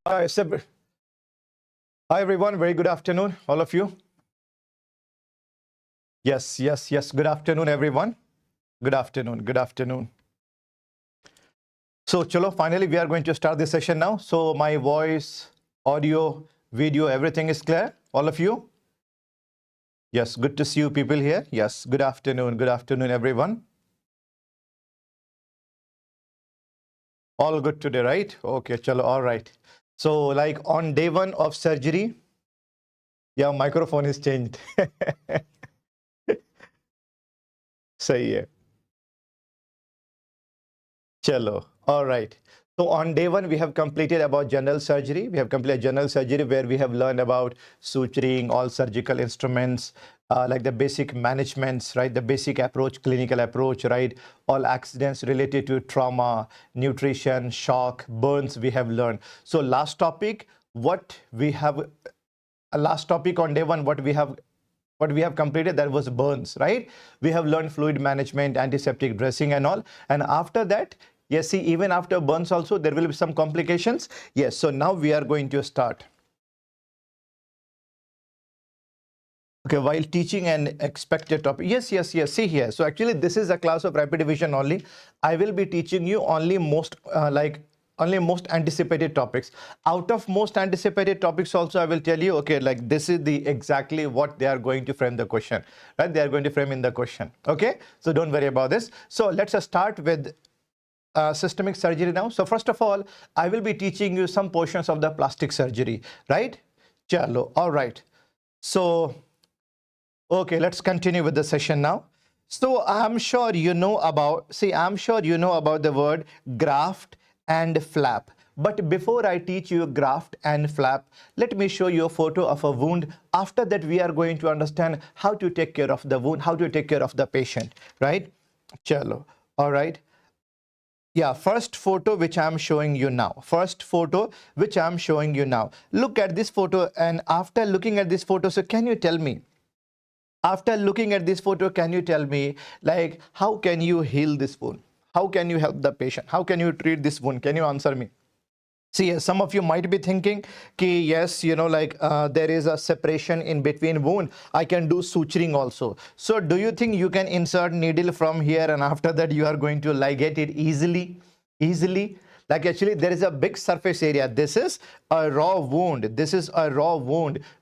Hi, hi everyone. Very good afternoon, all of you. Yes. Good afternoon, everyone. Good afternoon. So, chalo, finally, we are going to start this session now. So, my voice, audio, video, everything is clear, all of you? Yes, good to see you people here. Yes, good afternoon, everyone. All good today, right? Okay, chalo, all right. So, like on day one of surgery, yeah, microphone is changed. सही है. Chalo. All right. So on day one, we have completed about general surgery. We have completed general surgery where we have learned about suturing, all surgical instruments, like the basic managements, right? The basic approach, clinical approach, right? All accidents related to trauma, nutrition, shock, burns, we have learned. So last topic, last topic on day one, what we have completed, that was burns, right? We have learned fluid management, antiseptic dressing and all. And after that, yes, see, even after burns also, there will be some complications. Yes, so now we are going to start. Okay, while teaching an expected topic. Yes, see here. So actually, this is a class of rapid revision only. I will be teaching you only most anticipated topics. Out of most anticipated topics also, I will tell you, okay, like this is the exactly what they are going to frame the question, right? They are going to frame in the question. Okay, so don't worry about this. So let's start with systemic surgery now. So first of all, I will be teaching you some portions of the plastic surgery, right? Chalo, all right. So, okay, let's continue with the session now. So I'm sure you know about the word graft and flap. But before I teach you graft and flap, let me show you a photo of a wound. After that, we are going to understand how to take care of the wound, how to take care of the patient, right? Chalo, all right. Yeah, first photo which I'm showing you now. Look at this photo, and after looking at this photo, so can you tell me, after looking at this photo, can you tell me, like, how can you heal this wound? How can you help the patient? How can you treat this wound? Can you answer me? See, some of you might be thinking, ki, yes, you know, like there is a separation in between wound. I can do suturing also. So do you think you can insert needle from here and after that you are going to ligate it easily? Like actually there is a big surface area. This is a raw wound.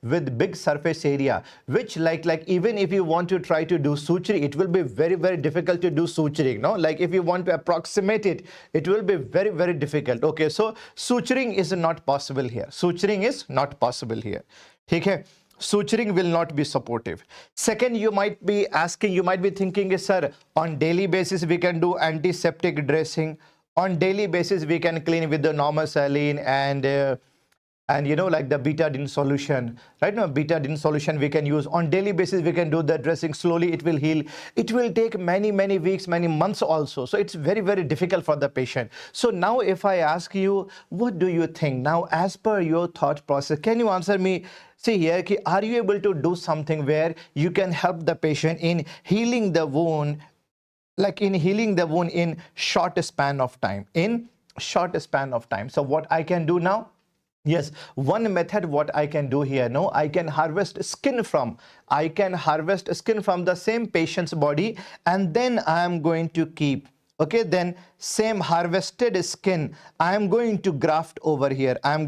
With big surface area, which like even if you want to try to do suturing, it will be very, very difficult to do suturing. No, like if you want to approximate it, it will be very, very difficult. Okay, so suturing is not possible here. Okay? Suturing will not be supportive. Second, you might be thinking, sir, on daily basis we can do antiseptic dressing. On daily basis we can clean with the normal saline and you know, like the betadine solution, right? Now betadine solution we can use on daily basis. We can do the dressing, slowly it will heal. It will take many weeks, many months also. So it's very, very difficult for the patient. So now if I ask you, what do you think now as per your thought process? Can you answer me? See here, are you able to do something where you can help the patient in healing the wound, like in healing the wound in short span of time, So what I can do now? Yes, one method what I can do here, no, I can harvest skin from the same patient's body, and then I am going to keep, okay, then same harvested skin I am going to graft over here. And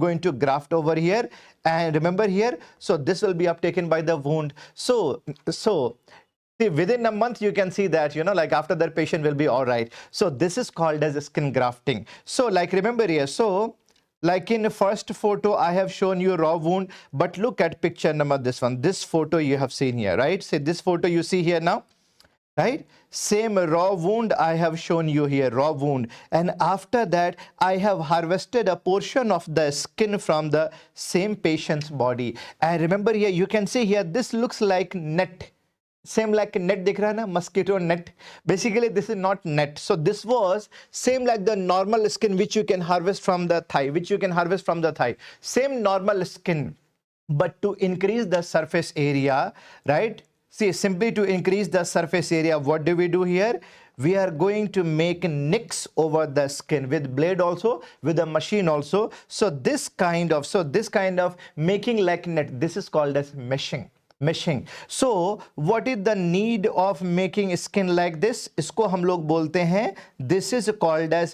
remember here, so this will be uptaken by the wound. So see, within a month you can see that, you know, like after that patient will be all right. So this is called as skin grafting. So like remember here, so like in the first photo I have shown you raw wound, but look at picture number this photo you have seen here, right? Say this photo you see here now, right? Same raw wound I have shown you here, and after that I have harvested a portion of the skin from the same patient's body. And remember here, you can see here, this looks like net. Same like net, dikh raha na, mosquito net. Basically this is not net. So this was same like the normal skin which you can harvest from the thigh, same normal skin, but to increase the surface area, right? See, simply to increase the surface area, what do we do here? we are going to make nicks over the skin with blade also, with a machine also. So this kind of making like net, this is called as meshing. So what is the need of making skin like this? इसको हम लोग बोलते हैं, this is called as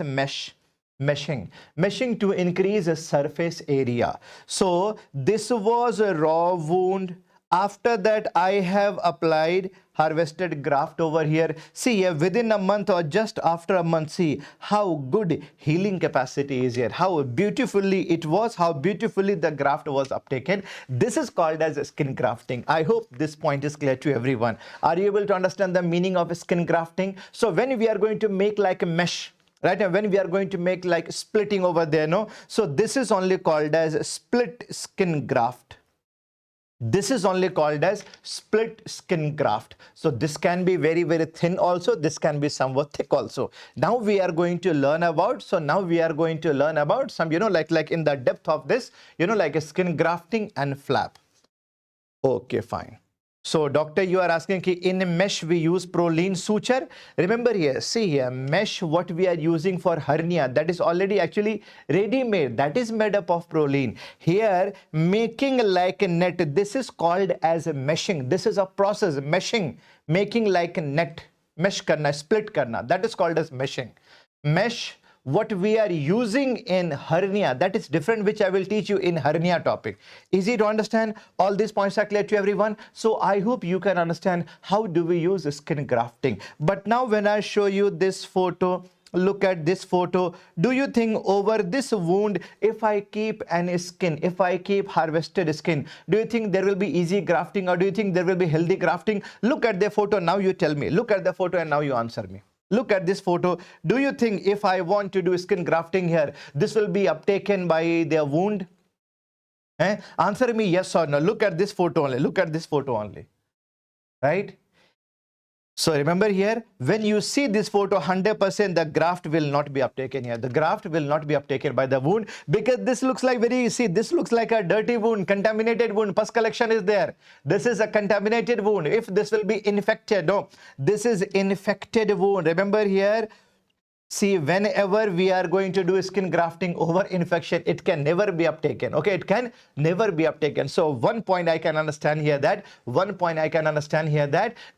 meshing to increase the surface area. So this was a raw wound. After that, I have applied harvested graft over here. See here, within a month or just after a month, see how good healing capacity is here, how beautifully it was, how beautifully the graft was uptaken. This is called as skin grafting. I hope this point is clear to everyone. Are you able to understand the meaning of skin grafting? So when we are going to make like a mesh, right, and when we are going to make like splitting over there, no, so this is only called as split skin graft. This is only called as split skin graft. So this can be very, very thin also. This can be somewhat thick also. Now we are going to learn about, some, like in the depth of this, like a skin grafting and flap. Okay, fine. So doctor, you are asking ki in mesh we use Prolene suture. Remember here, see here, mesh what we are using for hernia, that is already actually ready-made. That is made up of Prolene. Here, making like a net, this is called as meshing. This is a process, meshing, making like a net, mesh karna, split karna. That is called as meshing. Mesh, what we are using in hernia, that is different, which I will teach you in hernia topic. Easy to understand? All these points are clear to everyone. So I hope you can understand how do we use skin grafting. But now when I show you this photo, look at this photo. Do you think over this wound, if I keep any skin, if I keep harvested skin, do you think there will be easy grafting, or do you think there will be healthy grafting? Look at the photo. Now you tell me. Look at the photo and now you answer me. Look at this photo. Do you think if I want to do skin grafting here, this will be uptaken by their wound? Answer me yes or no. Look at this photo only. Look at this photo only. Right? So remember here, when you see this photo, 100% the graft will not be uptaken here. The graft will not be uptaken by the wound, because this looks like this looks like a dirty wound, contaminated wound. Pus collection is there. This is a contaminated wound. If this will be infected, no, this is infected wound. Remember here, see, whenever we are going to do skin grafting over infection, it can never be uptaken. Okay, it can never be uptaken. So one point I can understand here that,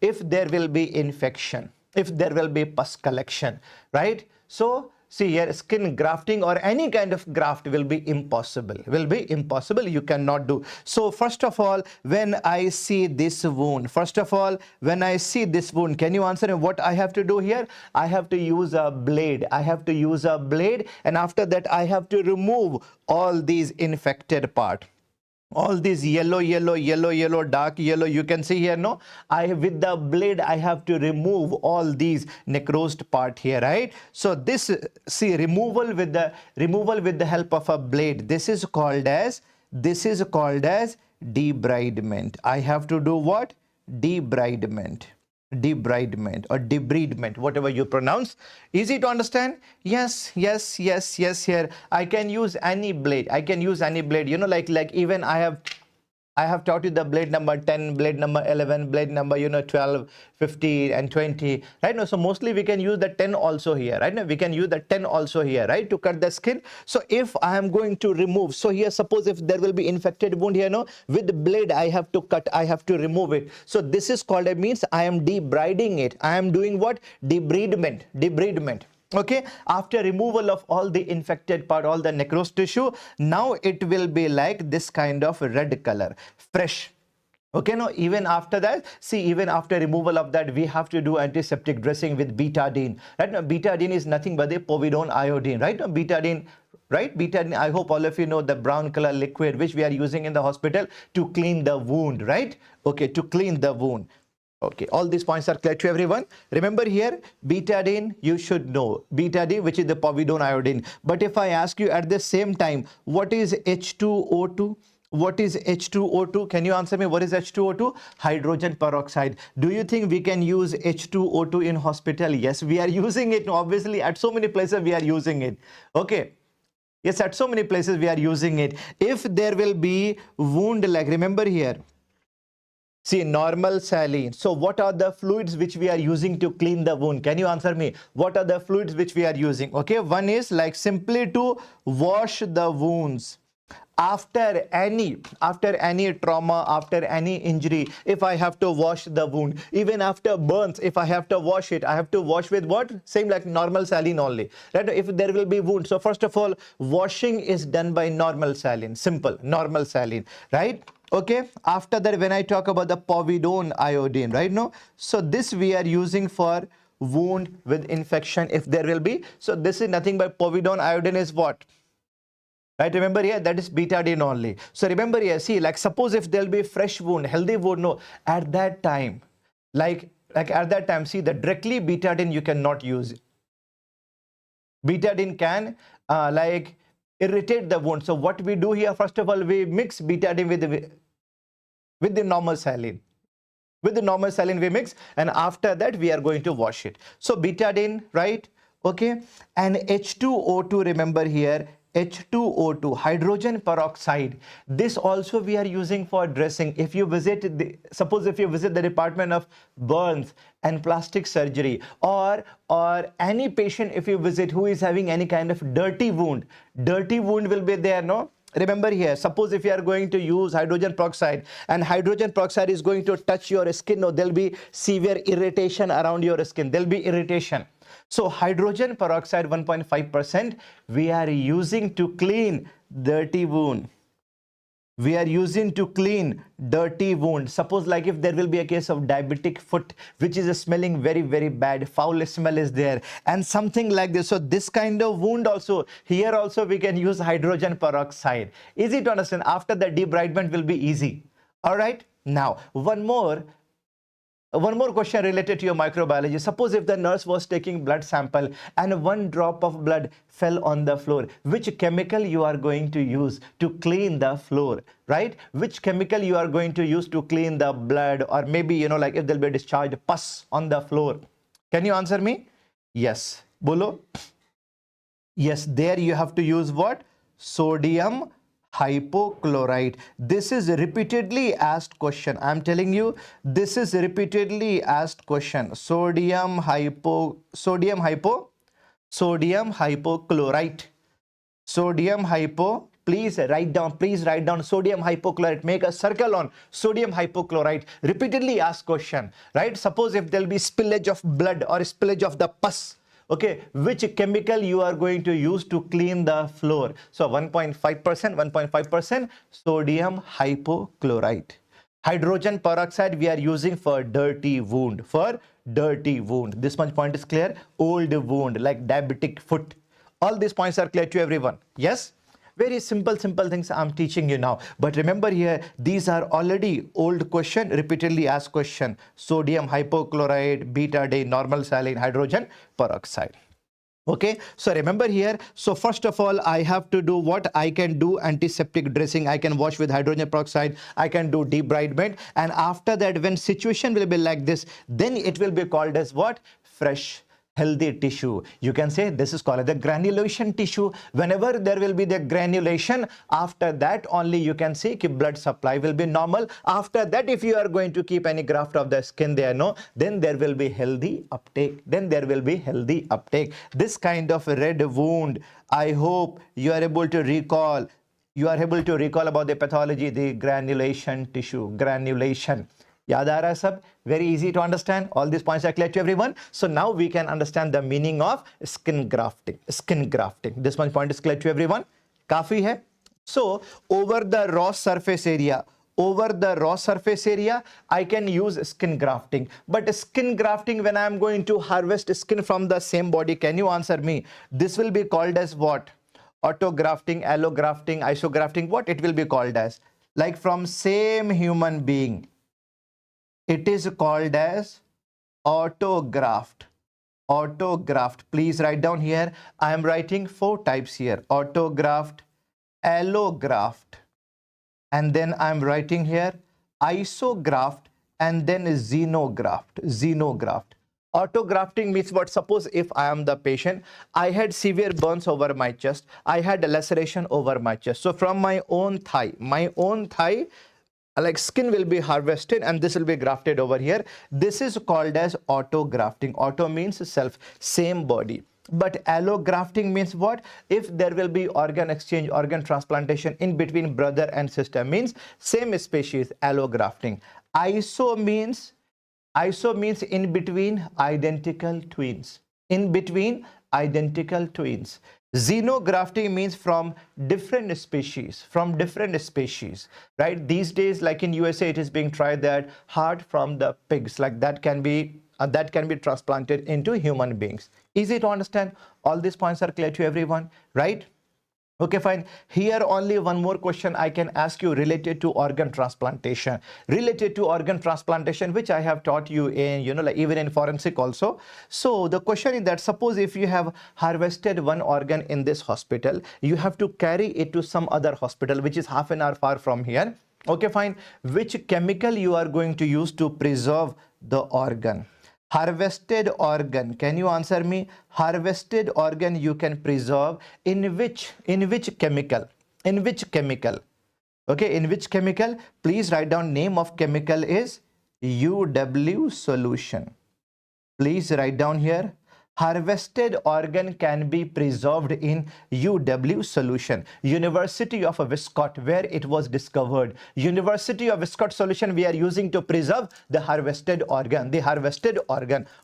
if there will be infection, if there will be pus collection, right? So see here, skin grafting or any kind of graft will be impossible. You cannot do. So first of all, when I see this wound, can you answer me what I have to do here? I have to use a blade. And after that, I have to remove all these infected part. All these yellow, dark yellow, you can see here, no? With the blade, I have to remove all these necrosed part here, right? So this, see, removal with the help of a blade. This is called as debridement. I have to do what? Debridement or debridement, whatever you pronounce. Easy to understand? Yes here. I can use any blade. Like even I have taught you the blade number 10, blade number 11, blade number 12, 15 and 20, right? Now, so mostly we can use the 10 also here, right? Now we can use the 10 also here, right, to cut the skin. So if I am going to remove, so here suppose if there will be infected wound here, no, with the blade I have to cut, I have to remove it. So this is called, it means I am debriding it. I am doing what? Debridement. Okay, after removal of all the infected part, all the necrosed tissue, now it will be like this kind of red color, fresh. Okay, now even after that, see, even after removal of that, we have to do antiseptic dressing with betadine. Right now, betadine is nothing but the povidone iodine. Right now, betadine, right? Betadine, I hope all of you know the brown color liquid which we are using in the hospital to clean the wound, right? Okay, to clean the wound. Okay, all these points are clear to everyone. Remember here, betadine, you should know. Betadine, which is the povidone iodine. But if I ask you at the same time, what is H2O2? What is H2O2? Can you answer me? What is H2O2? Hydrogen peroxide. Do you think we can use H2O2 in hospital? Yes, we are using it. Obviously, at so many places we are using it. Okay. Yes, at so many places we are using it. If there will be wound, like remember here, See, normal saline. So what are the fluids which we are using to clean the wound? Can you answer me? What are the fluids which we are using? Okay, one is like simply to wash the wounds. After any trauma, after any injury, if I have to wash the wound, even after burns, if I have to wash it, I have to wash with what? Same like normal saline only, right? If there will be wound, so first of all, washing is done by normal saline, simple normal saline, right? Okay, after that, when I talk about the povidone iodine, right? No, so this we are using for wound with infection if there will be. So this is nothing but povidone iodine is what? Right, remember here, that is betadine only. So remember here, see, like suppose if there'll be fresh wound, healthy wound, no, at that time, like at that time, see, the directly betadine you cannot use. Betadine can like irritate the wound. So what we do here, first of all, we mix betadine with the normal saline. With the normal saline we mix, and after that we are going to wash it. So betadine, right? Okay, and H2O2, remember here, H2O2, hydrogen peroxide. This also we are using for dressing. If you visit suppose if you visit the department of burns and plastic surgery, or any patient if you visit who is having any kind of dirty wound will be there, no? Remember here, suppose if you are going to use hydrogen peroxide and hydrogen peroxide is going to touch your skin, no, there'll be severe irritation around your skin. There'll be irritation. So hydrogen peroxide 1.5% we are using to clean dirty wound. We are using to clean dirty wound. Suppose like if there will be a case of diabetic foot which is smelling very, very bad, foul smell is there and something like this. So this kind of wound also, here also we can use hydrogen peroxide. Easy to understand. After the debridement will be easy. All right. Now, one more question related to your microbiology. Suppose if the nurse was taking blood sample and one drop of blood fell on the floor, which chemical you are going to use to clean the floor, right? Which chemical you are going to use to clean the blood, or maybe, you know, like if there'll be a discharge pus on the floor. Can you answer me? Yes. Bolo? Yes, there you have to use what? Sodium hypochlorite. This is repeatedly asked question. I'm telling you, this is repeatedly asked question. Sodium hypochlorite. Sodium hypo. Please write down sodium hypochlorite. Make a circle on sodium hypochlorite. Repeatedly asked question, right? Suppose if there'll be spillage of blood or spillage of the pus, okay, which chemical you are going to use to clean the floor? So 1.5% sodium hypochlorite. Hydrogen peroxide we are using for dirty wound. This much point is clear. Old wound like diabetic foot. All these points are clear to everyone. Yes? Very simple things I'm teaching you now. But remember here, these are already old question, repeatedly asked question. Sodium hypochlorite, betadine, normal saline, hydrogen peroxide. Okay, so remember here, so first of all, I have to do what? I can do antiseptic dressing. I can wash with hydrogen peroxide. I can do debridement. And after that, when situation will be like this, then it will be called as what? Fresh, healthy tissue. You can say this is called the granulation tissue. Whenever there will be the granulation, after that only you can see blood supply will be normal. After that, if you are going to keep any graft of the skin there, no, then there will be healthy uptake. This kind of red wound, I hope you are able to recall. You are able to recall about the pathology, the granulation tissue, granulation. Yaad aa raha hai sab? Very easy to understand. All these points are clear to everyone. So now we can understand the meaning of skin grafting. This one point is clear to everyone. Kafi hai. So over the raw surface area, I can use skin grafting. But skin grafting, when I am going to harvest skin from the same body, can you answer me? This will be called as what? Autografting, allografting, isografting. What it will be called as? Like from same human being. It is called as autograft. Please write down here. I am writing 4 types here. Autograft, allograft, and then I am writing here isograft, and then xenograft. Autografting means what? Suppose if I am the patient, I had severe burns over my chest. I had a laceration over my chest. So from my own thigh, like skin will be harvested and this will be grafted over here. This is called as auto grafting. Auto means self, same body. But allografting means what? If there will be organ exchange, organ transplantation in between brother and sister, means same species, allografting. Iso means in between identical twins. In between identical twins. Xenografting means from different species, right? These days, like in USA, it is being tried that heart from the pigs, like that can be transplanted into human beings. Easy to understand. All these points are clear to everyone, right? Okay, fine. Here only one more question I can ask you related to organ transplantation. Related to organ transplantation, which I have taught you in, like even in forensic also. So the question is that suppose if you have harvested one organ in this hospital, you have to carry it to some other hospital, which is half an hour far from here. Okay, fine. Which chemical you are going to use to preserve the organ? Harvested organ, can you answer me? Harvested organ you can preserve in which chemical? In which chemical? Okay, in which chemical? Please write down name of chemical is UW solution. Please write down here. Harvested organ can be preserved in UW solution. University of Viscott, where it was discovered. University of Viscott solution we are using to preserve the harvested organ.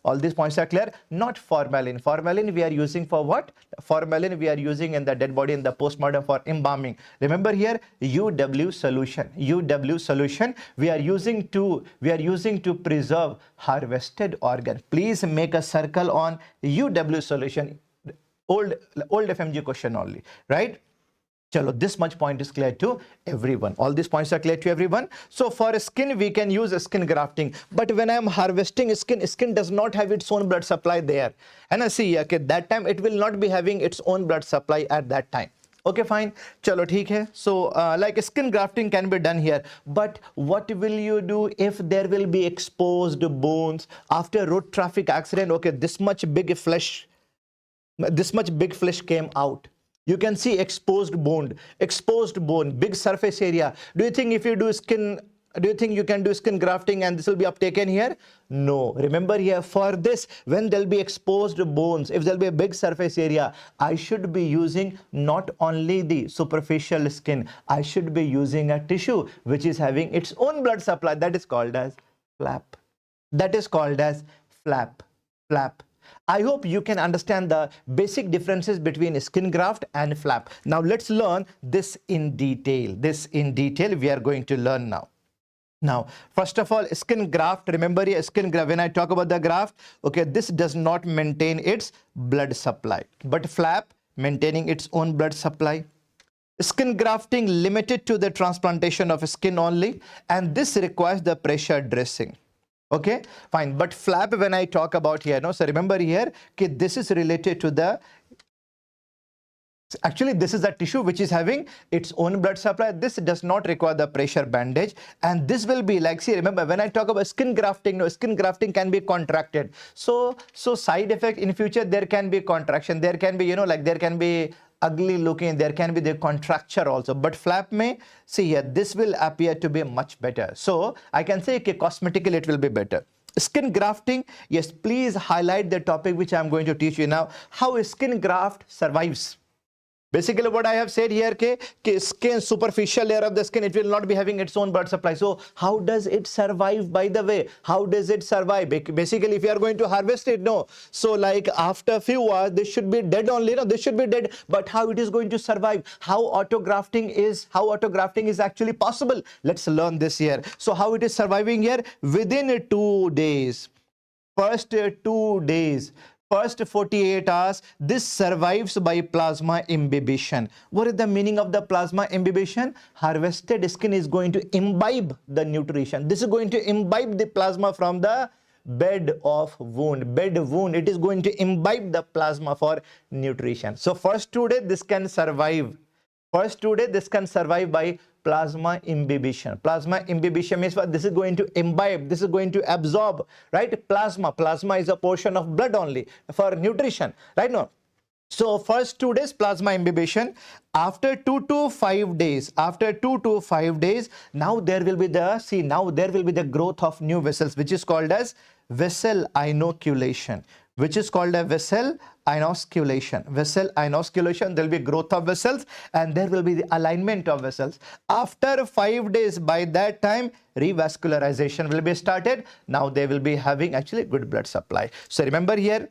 All these points are clear. Not formalin. Formalin we are using for what? Formalin we are using in the dead body in the postmortem for embalming. Remember here, UW solution. UW solution we are using to preserve harvested organ. Please make a circle on UW solution, old FMGE question only, right? Chalo, this much point is clear to everyone. All these points are clear to everyone. So for skin, we can use skin grafting. But when I am harvesting skin does not have its own blood supply there. And I see, okay, that time it will not be having its own blood supply at that time. Okay, fine. Chalo, theek hai. So like skin grafting can be done here. But what will you do if there will be exposed bones after road traffic accident? Okay, this much big flesh came out. You can see exposed bone, big surface area. Do you think if you do skin, do you think you can do skin grafting and this will be uptaken here? No. Remember here, for this, when there will be exposed bones, if there will be a big surface area, I should be using not only the superficial skin, I should be using a tissue which is having its own blood supply. That is called as flap. That is called as flap. I hope you can understand the basic differences between skin graft and flap. Now let's learn this in detail. We are going to learn now. Now, first of all, skin graft, remember here, skin graft, when I talk about the graft, okay, this does not maintain its blood supply. But flap, maintaining its own blood supply. Skin grafting limited to the transplantation of skin only, and this requires the pressure dressing. Okay, fine. But flap, when I talk about here, no, so remember here, okay, this is related to the, actually this is a tissue which is having its own blood supply. This does not require the pressure bandage, and this will be like, see, remember when I talk about skin grafting, no, skin grafting can be contracted. So side effect in future, there can be contraction, there can be, like there can be ugly looking, there can be the contracture also. But flap may, see here, this will appear to be much better. So I can say, okay, cosmetically it will be better. Skin grafting, yes, please highlight the topic which I am going to teach you now, how a skin graft survives. Basically what I have said here, skin, superficial layer of the skin, it will not be having its own blood supply. So how does it survive, by the way? How does it survive? Basically, if you are going to harvest it, no. So like after a few hours, this should be dead only, no, this should be dead. But how it is going to survive? How autografting is actually possible? Let's learn this here. So how it is surviving here? Within 2 days, first 2 days, first 48 hours, this survives by plasma imbibition. What is the meaning of the plasma imbibition? Harvested skin is going to imbibe the nutrition. This is going to imbibe the plasma from the bed of wound. It is going to imbibe the plasma for nutrition. So first 2 days, this can survive. First 2 days, this can survive by plasma imbibition. Plasma imbibition means what? This is going to imbibe, this is going to absorb, right? Plasma is a portion of blood only for nutrition, right? No. So first 2 days plasma imbibition. After 2 to 5 days, now there will be the growth of new vessels, which is called as vessel inoculation. Vessel inoculation. There will be growth of vessels and there will be the alignment of vessels. After 5 days, by that time revascularization will be started. Now they will be having actually good blood supply. So remember here,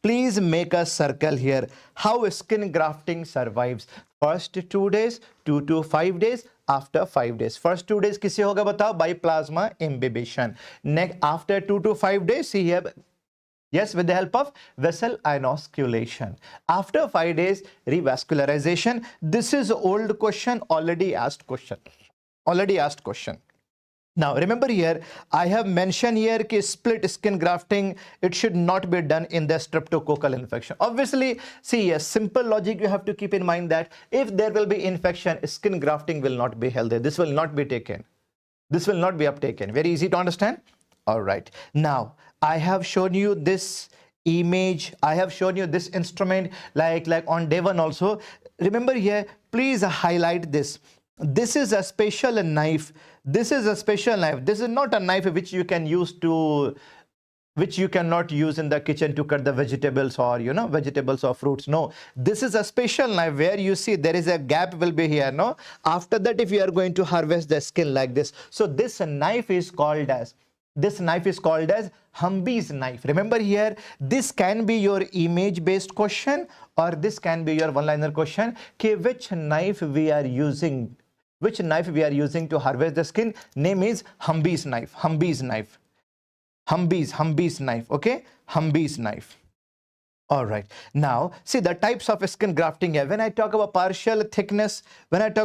please make a circle here. How skin grafting survives? First 2 days, 2 to 5 days, after 5 days. First 2 days किससे होगा बताओ? By plasma imbibition. Next, after 2 to 5 days, see here, yes, with the help of vessel inoculation. After 5 days, revascularization. This is old question, already asked question. Now remember here, I have mentioned here कि split skin grafting, it should not be done in the streptococcal infection. Obviously, see, a simple logic you have to keep in mind that if there will be infection, skin grafting will not be healthy. This will not be taken. This will not be uptaken. Very easy to understand. All right. Now, I have shown you this image. I have shown you this instrument like on day one also. Remember here, please highlight this. This is a special knife. This is a special knife. This is not a knife which you can use to, which you cannot use in the kitchen to cut the vegetables or, you know, vegetables or fruits. No, this is a special knife where you see there is a gap will be here. No, after that, if you are going to harvest the skin like this, so this knife is called as, Humbee's knife. Remember here, this can be your image based question or this can be your one-liner question. Okay, which knife we are using? Which knife we are using to harvest the skin? Name is Humbee's knife. Humbee's knife. Okay, Humbee's knife. All right. Now, see the types of skin grafting here. When I talk about partial thickness, graft,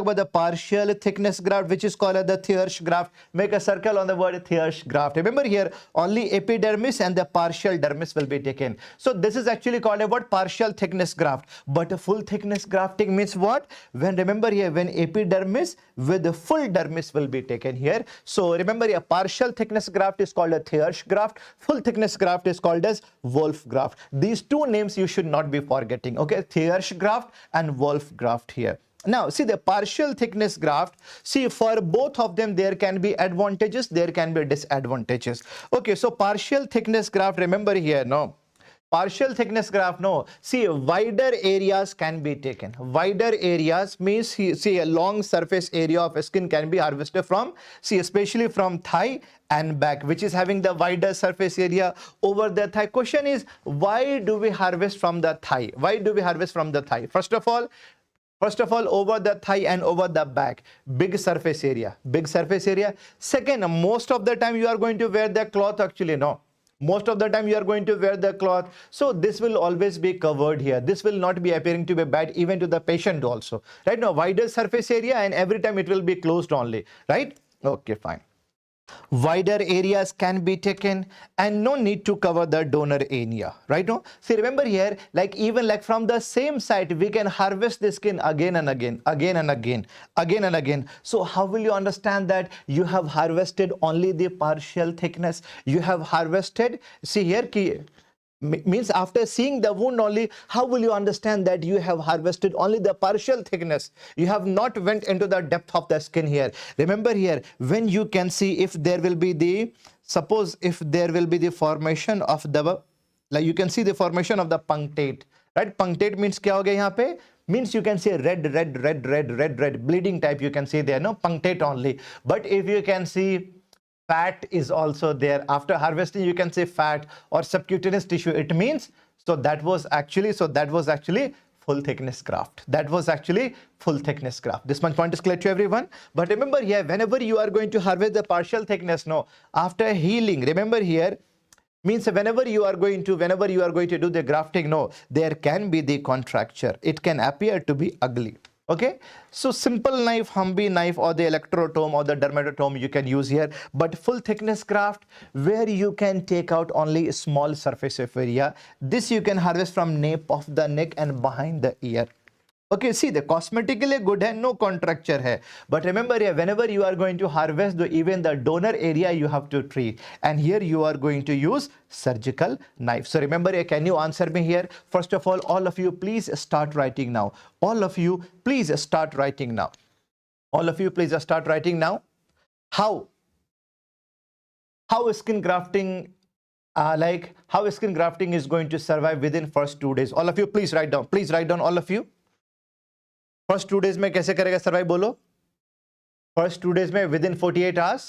which is called the Thiersch graft, make a circle on the word Thiersch graft. Remember here, only epidermis and the partial dermis will be taken. So this is actually called a what? Partial thickness graft. But a full thickness grafting means what? When, remember here, when epidermis with the full dermis will be taken here. So remember here, partial thickness graft is called a Thiersch graft. Full thickness graft is called as Wolf graft. These two names you should not be forgetting. Okay, Thiersch graft and Wolf graft here. Now see the partial thickness graft. See, for both of them there can be advantages, there can be disadvantages. Okay, so partial thickness graft, remember here, no. Partial thickness graft, no. See, wider areas can be taken. Wider areas means, see, a long surface area of skin can be harvested from, see, especially from thigh and back, which is having the wider surface area over the thigh. Question is, why do we harvest from the thigh? Why do we harvest from the thigh? First of all, over the thigh and over the back, big surface area. Second, most of the time you are going to wear the cloth, actually, no. Most of the time you are going to wear the cloth. So this will always be covered here. This will not be appearing to be bad even to the patient also. Right now, wider surface area and every time it will be closed only. Right? Okay, fine. Wider areas can be taken and no need to cover the donor area, right? No, see, remember here, like even like from the same site we can harvest the skin again and again. So how will you understand that you have harvested only the partial thickness? You have harvested, see here, means after seeing the wound only, how will you understand that you have harvested only the partial thickness? You have not went into the depth of the skin here. Remember here, when you can see if there will be the, suppose if there will be the formation of the, like you can see the formation of the punctate, right? Punctate means kya ho gaya yahan pe? Means you can see red bleeding type you can see there, no? Punctate only. But if you can see fat is also there after harvesting, you can say fat or subcutaneous tissue, it means, so that was actually full thickness graft. This much point is clear to everyone. But remember here, whenever you are going to harvest the partial thickness, no, after healing, remember here, means whenever you are going to do the grafting, no, there can be the contracture. It can appear to be ugly. Okay, so simple knife, Humbee knife or the electrotome or the dermatotome you can use here, but full thickness graft where you can take out only a small surface of area. This you can harvest from nape of the neck and behind the ear. Okay, see, the cosmetically good है, no contracture है. But remember here, whenever you are going to harvest, even the donor area you have to treat. And here you are going to use surgical knife. So remember here, can you answer me here? First of all of you, please start writing now. All of you, please start writing now. All of you, please start writing now. How skin grafting, how skin grafting is going to survive within first 2 days? All of you, please write down. Please write down, all of you. First 2 days में कैसे करेगा survive बोलो? First 2 days में with in 48 hours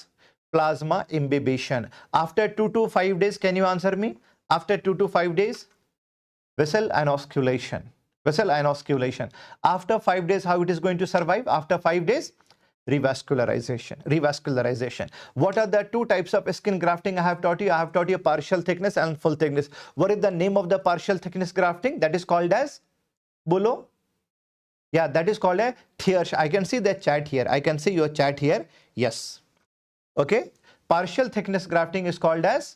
plasma imbibition. After 2 to 5 days, can you answer me? After 2 to 5 days vessel anosculation. Vessel anosculation. After 5 days, how it is going to survive? After 5 days, revascularization. Revascularization. What are the 2 types of skin grafting I have taught you? I have taught you partial thickness and full thickness. What is the name of the partial thickness grafting? That is called as, bolo? Yeah, that is called a Thiersch. I can see the chat here. I can see your chat here. Yes. Okay. Partial thickness grafting is called as,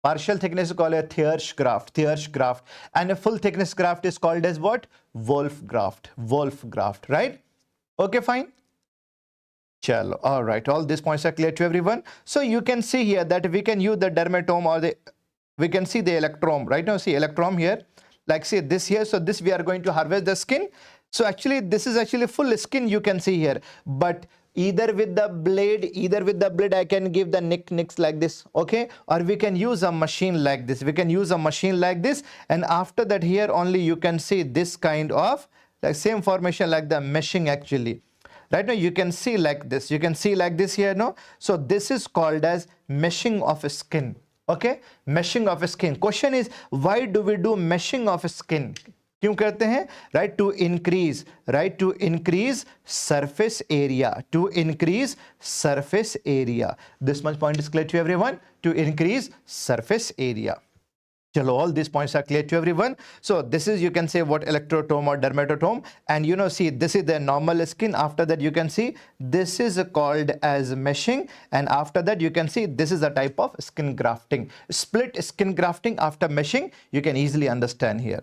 partial thickness is called a Thiersch graft. Thiersch graft. And a full thickness graft is called as what? Wolf graft. Wolf graft. Right? Okay, fine. Chalo. All right. All these points are clear to everyone. So you can see here that we can use the dermatome or we can see the electrum. Right now, see electrum here. Like say this here. So this we are going to harvest the skin. So actually this is actually full skin you can see here, but either with the blade I can give the nicks like this, okay, or we can use a machine like this. We can use a machine like this, and after that here only you can see this kind of like same formation like the meshing actually. Right now you can see like this. You can see like this here, no? So this is called as meshing of skin. Okay, meshing of skin. Question is, why do we do meshing of skin? क्यों करते हैं? Right, to increase surface area. To increase surface area. This much point is clear to everyone. To increase surface area. Chalo, all these points are clear to everyone. So this is, you can say what, electrotome or dermatotome, and you know, see, this is the normal skin. After that you can see this is called as meshing, and after that you can see this is a type of skin grafting. Split skin grafting after meshing, you can easily understand here.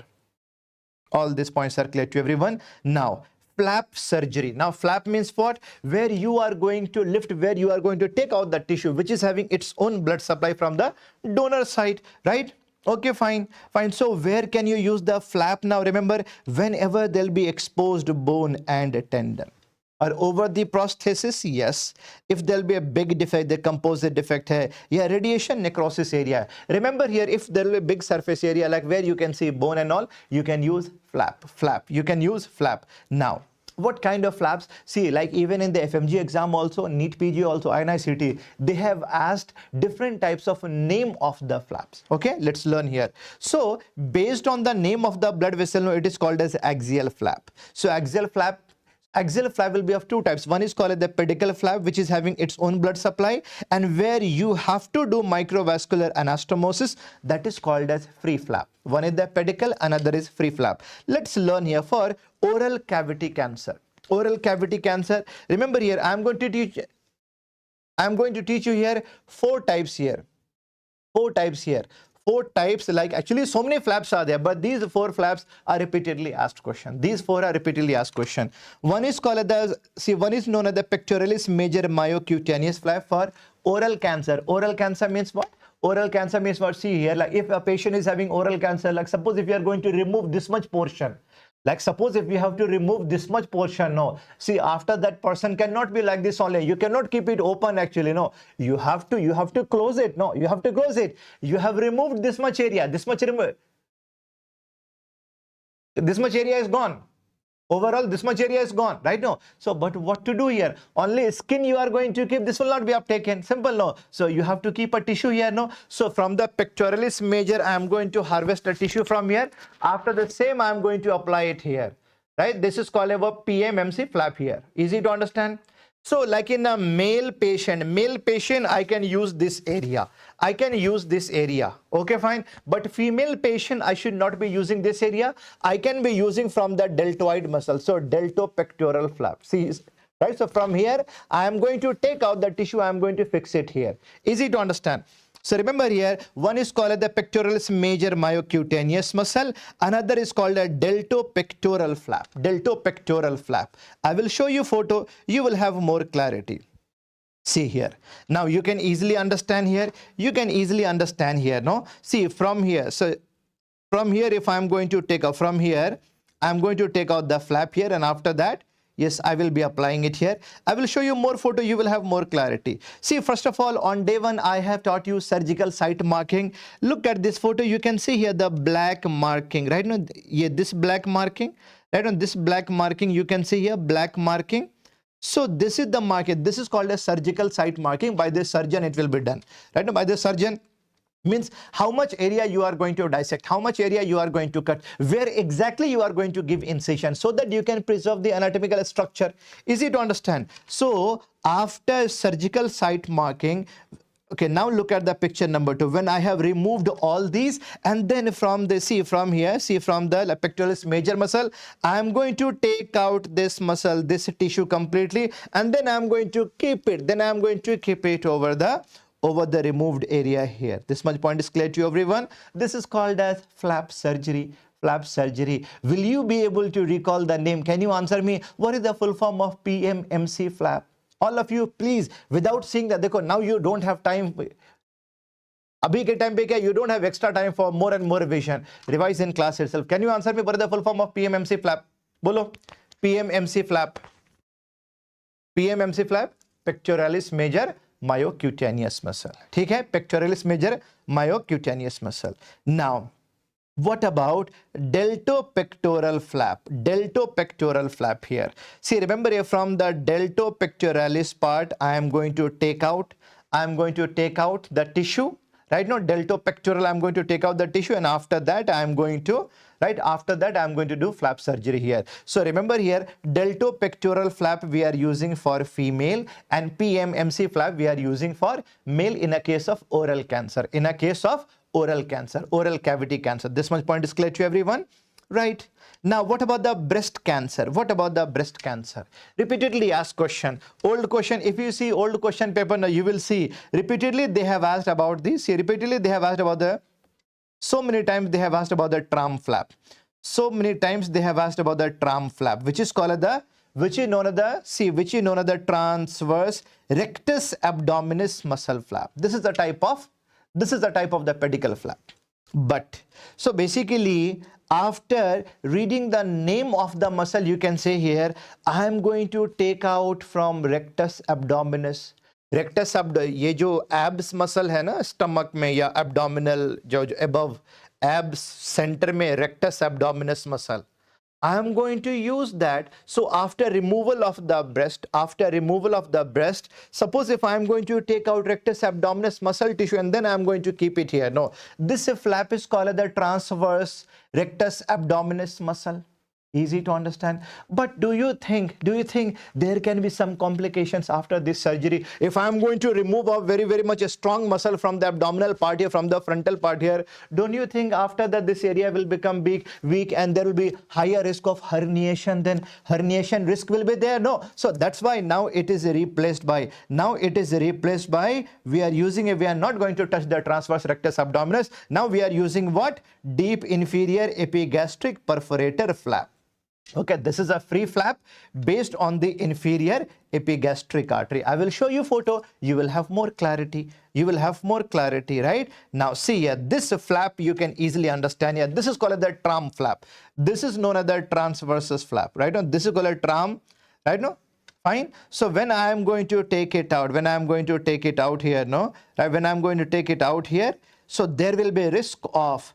All these points are clear to everyone. Now flap surgery. Now flap means what? Where you are going to lift, where you are going to take out the tissue which is having its own blood supply from the donor side, right? Okay, fine. So where can you use the flap? Now remember, whenever there'll be exposed bone and tendon. Or over the prosthesis, yes. If there'll be a big defect, the composite defect hai, yeah, radiation necrosis area. Remember here, if there'll be a big surface area like where you can see bone and all, you can use flap. You can use flap. Now, what kind of flaps? See, like even in the FMGE exam also, NEET PG also, INICT, they have asked different types of name of the flaps. Okay, let's learn here. So based on the name of the blood vessel, it is called as axial flap. So axial flap will be of 2 types. One is called the pedicle flap, which is having its own blood supply, and where you have to do microvascular anastomosis, that is called as free flap. One is the pedicle, another is free flap. Let's learn here for oral cavity cancer. Oral cavity cancer. Remember here, I am going to teach you here 4 types here. 4 types here. 4 types, like actually so many flaps are there, but these 4 flaps are repeatedly asked question. These 4 are repeatedly asked question. One is called the, see, one is known as the pectoralis major myocutaneous flap for oral cancer. Oral cancer means what? Oral cancer means what? See here, like if a patient is having oral cancer, like suppose if you are going to remove this much portion, like suppose if we have to remove this much portion, no, see, after that person cannot be like this only. You cannot keep it open actually, no. You have to close it, no. You have to close it. You have removed this much area, this much area is gone. Overall, this much area is gone, right? No. So, but what to do here? Only skin you are going to keep. This will not be uptaken. Simple, no. So, you have to keep a tissue here, no. So, from the pectoralis major, I am going to harvest a tissue from here. After the same, I am going to apply it here, right? This is called a PMMC flap here. Easy to understand? So, like in a male patient, I can use this area. Okay, fine. But female patient, I should not be using this area. I can be using from the deltoid muscle. So, deltopectoral flap. See, right? So, from here, I am going to take out the tissue. I am going to fix it here. Easy to understand. So remember here, one is called the pectoralis major myocutaneous muscle. Another is called a deltopectoral flap. Deltopectoral flap. I will show you photo. You will have more clarity. See here. Now you can easily understand here. You can easily understand here. No. See from here. So from here, if I'm going to take out from here, I'm going to take out the flap here, and after that, yes, I will be applying it here. I will show you more photo. You will have more clarity. See, first of all, on day one, I have taught you surgical site marking. Look at this photo. You can see here the black marking, right? Now, yeah, this black marking, right? On this black marking, you can see here black marking. So this is the marking. This is called a surgical site marking. By the surgeon, it will be done, right? Now, by the surgeon, means how much area you are going to dissect, how much area you are going to cut, where exactly you are going to give incision, so that you can preserve the anatomical structure. Easy to understand. So after surgical site marking, okay, now look at the picture number 2. When I have removed all these, and then from the, see from here, see from the pectoralis major muscle, I am going to take out this muscle, this tissue completely, and then I am going to keep it. Then I am going to keep it over the removed area here. This much point is clear to everyone. This is called as flap surgery. Flap surgery. Will you be able to recall the name? Can you answer me? What is the full form of PMMC flap? All of you, please, without seeing that, now you don't have time. Abhi ke time pe kya, you don't have extra time for more and more revision. Revise in class itself. Can you answer me what is the full form of PMMC flap? Bolo. PMMC flap. PMMC flap. Pectoralis major myocutaneous muscle. ठीक है? Pectoralis major myocutaneous muscle. Now, what about deltopectoral flap? Deltopectoral flap here. See, remember here from the deltopectoralis part, I am going to take out the tissue. Right now, deltopectoral, I'm going to take out the tissue, and after that, I'm going to do flap surgery here. So remember here, deltopectoral flap we are using for female, and PMMC flap we are using for male in a case of oral cancer. In a case of oral cancer, oral cavity cancer. This much point is clear to everyone, right? Now, what about the breast cancer? What about the breast cancer? Repeatedly asked question. Old question. If you see old question paper, now you will see repeatedly they have asked about this. See, repeatedly they have asked about the. So many times they have asked about the tram flap. So many times they have asked about the tram flap, which is called the, which is known as the transverse rectus abdominis muscle flap. This is the type of the pedicle flap. But so basically, after reading the name of the muscle, you can say here, I am going to take out from rectus abdominis. Rectus ये जो abs muscle है ना stomach में या abdominal जो above abs center में rectus abdominis muscle, I am going to use that. So after removal of the breast, suppose if I am going to take out rectus abdominis muscle tissue and then I am going to keep it here. No, this flap is called the transverse rectus abdominis muscle. Easy to understand. But do you think there can be some complications after this surgery? If I am going to remove a very much a strong muscle from the abdominal part here, from the frontal part here, don't you think after that this area will become weak and there will be higher risk of herniation? Then herniation risk will be there. No. So that's why now it is replaced by, we are not going to touch the transverse rectus abdominis. Now we are using what? Deep inferior epigastric perforator flap. Okay, this is a free flap based on the inferior epigastric artery. I will show you photo. You will have more clarity. Right? Now see here, this flap you can easily understand here. This is called the tram flap. This is known as the transversus flap. Right now, this is called a tram. Right now, fine. So when I am going to take it out, here, no, right? When I am going to take it out here, so there will be risk of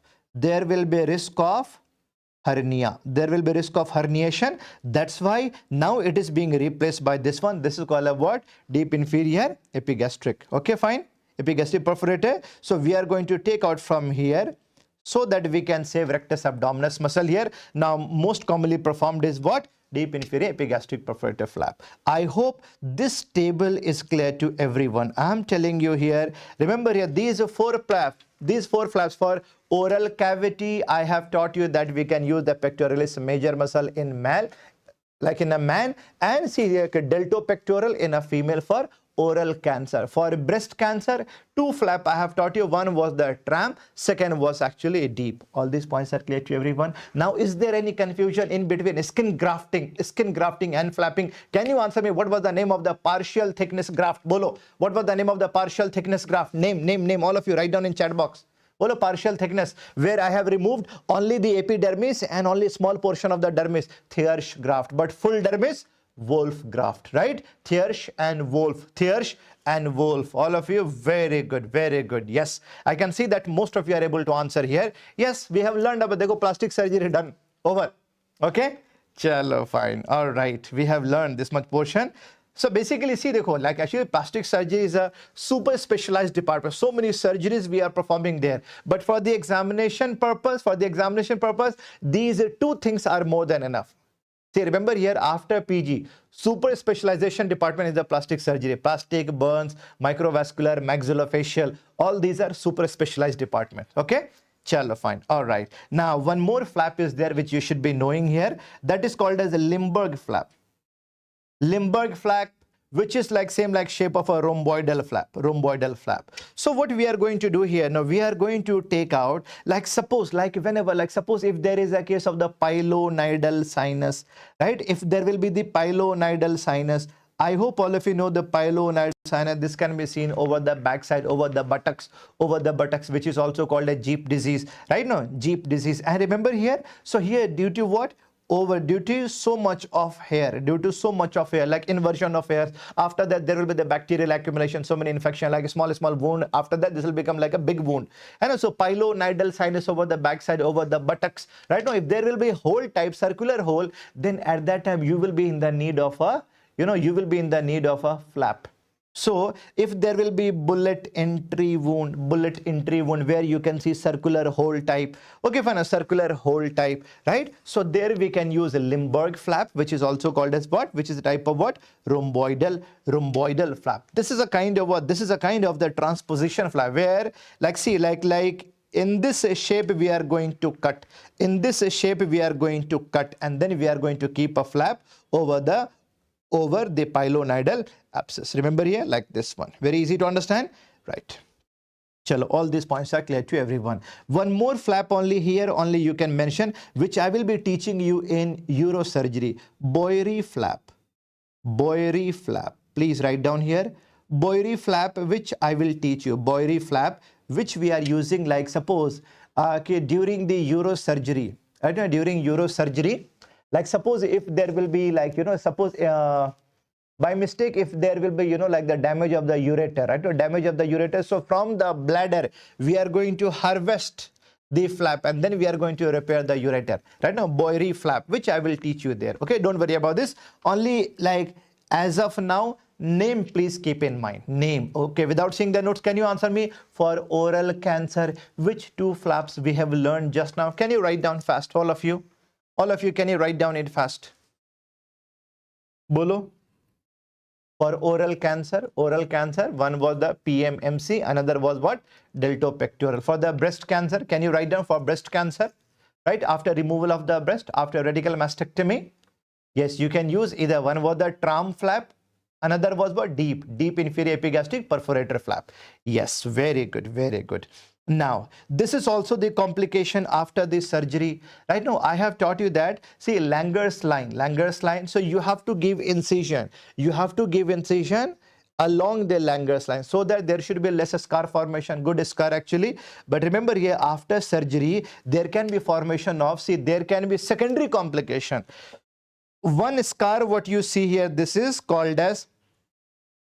hernia. There will be risk of herniation. That's why now it is being replaced by this one. This is called a what? Deep inferior epigastric. Okay, fine. Epigastric perforator. So we are going to take out from here so that we can save rectus abdominis muscle here. Now, most commonly performed is what? Deep inferior epigastric perforator flap. I hope this table is clear to everyone. I am telling you here, remember here, these four flaps for oral cavity. I have taught you that we can use the pectoralis major muscle in male, like in a man, and see here deltopectoral in a female for oral cancer. For breast cancer, 2 flap I have taught you. One was the tram, second was actually deep. All these points are clear to everyone. Now, is there any confusion in between skin grafting and flapping? Can you answer me? What was the name of the partial thickness graft? Bolo. What was the name of the partial thickness graft? Name. All of you write down in chat box. Bolo, partial thickness, where I have removed only the epidermis and only small portion of the dermis. Thiersch graft, but full dermis, Wolf graft, right? Thiersch and Wolf. All of you, very good. Yes, I can see that most of you are able to answer here. Yes, we have learned about the plastic surgery done. Over. Okay? Chalo, fine. All right. We have learned this much portion. So basically, see, like actually plastic surgery is a super specialized department. So many surgeries we are performing there. But for the examination purpose, these 2 things are more than enough. See, remember here, after PG, super specialization department is the plastic surgery. Plastic, burns, microvascular, maxillofacial, all these are super specialized departments. Okay? Chalo, fine. All right. Now, one more flap is there which you should be knowing here. That is called as a Limburg flap. Limburg flap, which is like same like shape of a rhomboidal flap. So what we are going to do here now, we are going to take out, like suppose if there is a case of the pilonidal sinus, right? If there will be the pilonidal sinus, I hope all of you know the pilonidal sinus. This can be seen over the backside, over the buttocks, which is also called a Jeep disease, right? No, Jeep disease. And remember here, so here due to what? Due to so much of hair, like inversion of hairs. After that, there will be the bacterial accumulation, so many infection, like a small wound. After that, this will become like a big wound. And also pilonidal sinus over the backside, over the buttocks. Right now, if there will be hole type, circular hole, then at that time you will be in the need of a, flap. So if there will be bullet entry wound where you can see circular hole type, okay, fine, a circular hole type, right? So there we can use a Limburg flap, which is also called as what? Which is a type of what? Rhomboidal flap. This is a kind of what? This is a kind of the transposition flap where, like, see, like in this shape we are going to cut. In this shape we are going to cut, and then we are going to keep a flap over the pilonidal abscess. Remember here, like this one. Very easy to understand, right? Chalo, all these points are clear to everyone. One more flap only here, only you can mention, which I will be teaching you in urosurgery. Boyry flap. Please write down here. Boyry flap, which I will teach you. Boyry flap, which we are using, like suppose, during the urosurgery. I don't know, during urosurgery. Like suppose if there will be like, by mistake, if there will be, like the damage of the ureter, right? Or damage of the ureter. So from the bladder, we are going to harvest the flap and then we are going to repair the ureter. Right now, Boyry flap, which I will teach you there. Okay, don't worry about this. Only like as of now, name please keep in mind. Name. Okay, without seeing the notes, can you answer me? For oral cancer, which 2 flaps we have learned just now? Can you write down fast, all of you? All of you, can you write down it fast? Bolo. For oral cancer, one was the PMMC, another was what? Deltopectoral. For the breast cancer, can you write down for breast cancer? Right, after removal of the breast, after radical mastectomy? Yes, you can use either. One was the tram flap, another was what? Deep inferior epigastric perforator flap. Yes, very good. Now, this is also the complication after the surgery. Right now, I have taught you that, see, Langer's line. So you have to give incision. Along the Langer's line so that there should be less scar formation, good scar actually. But remember here, after surgery, there can be formation of, there can be secondary complication. One scar, what you see here, this is called as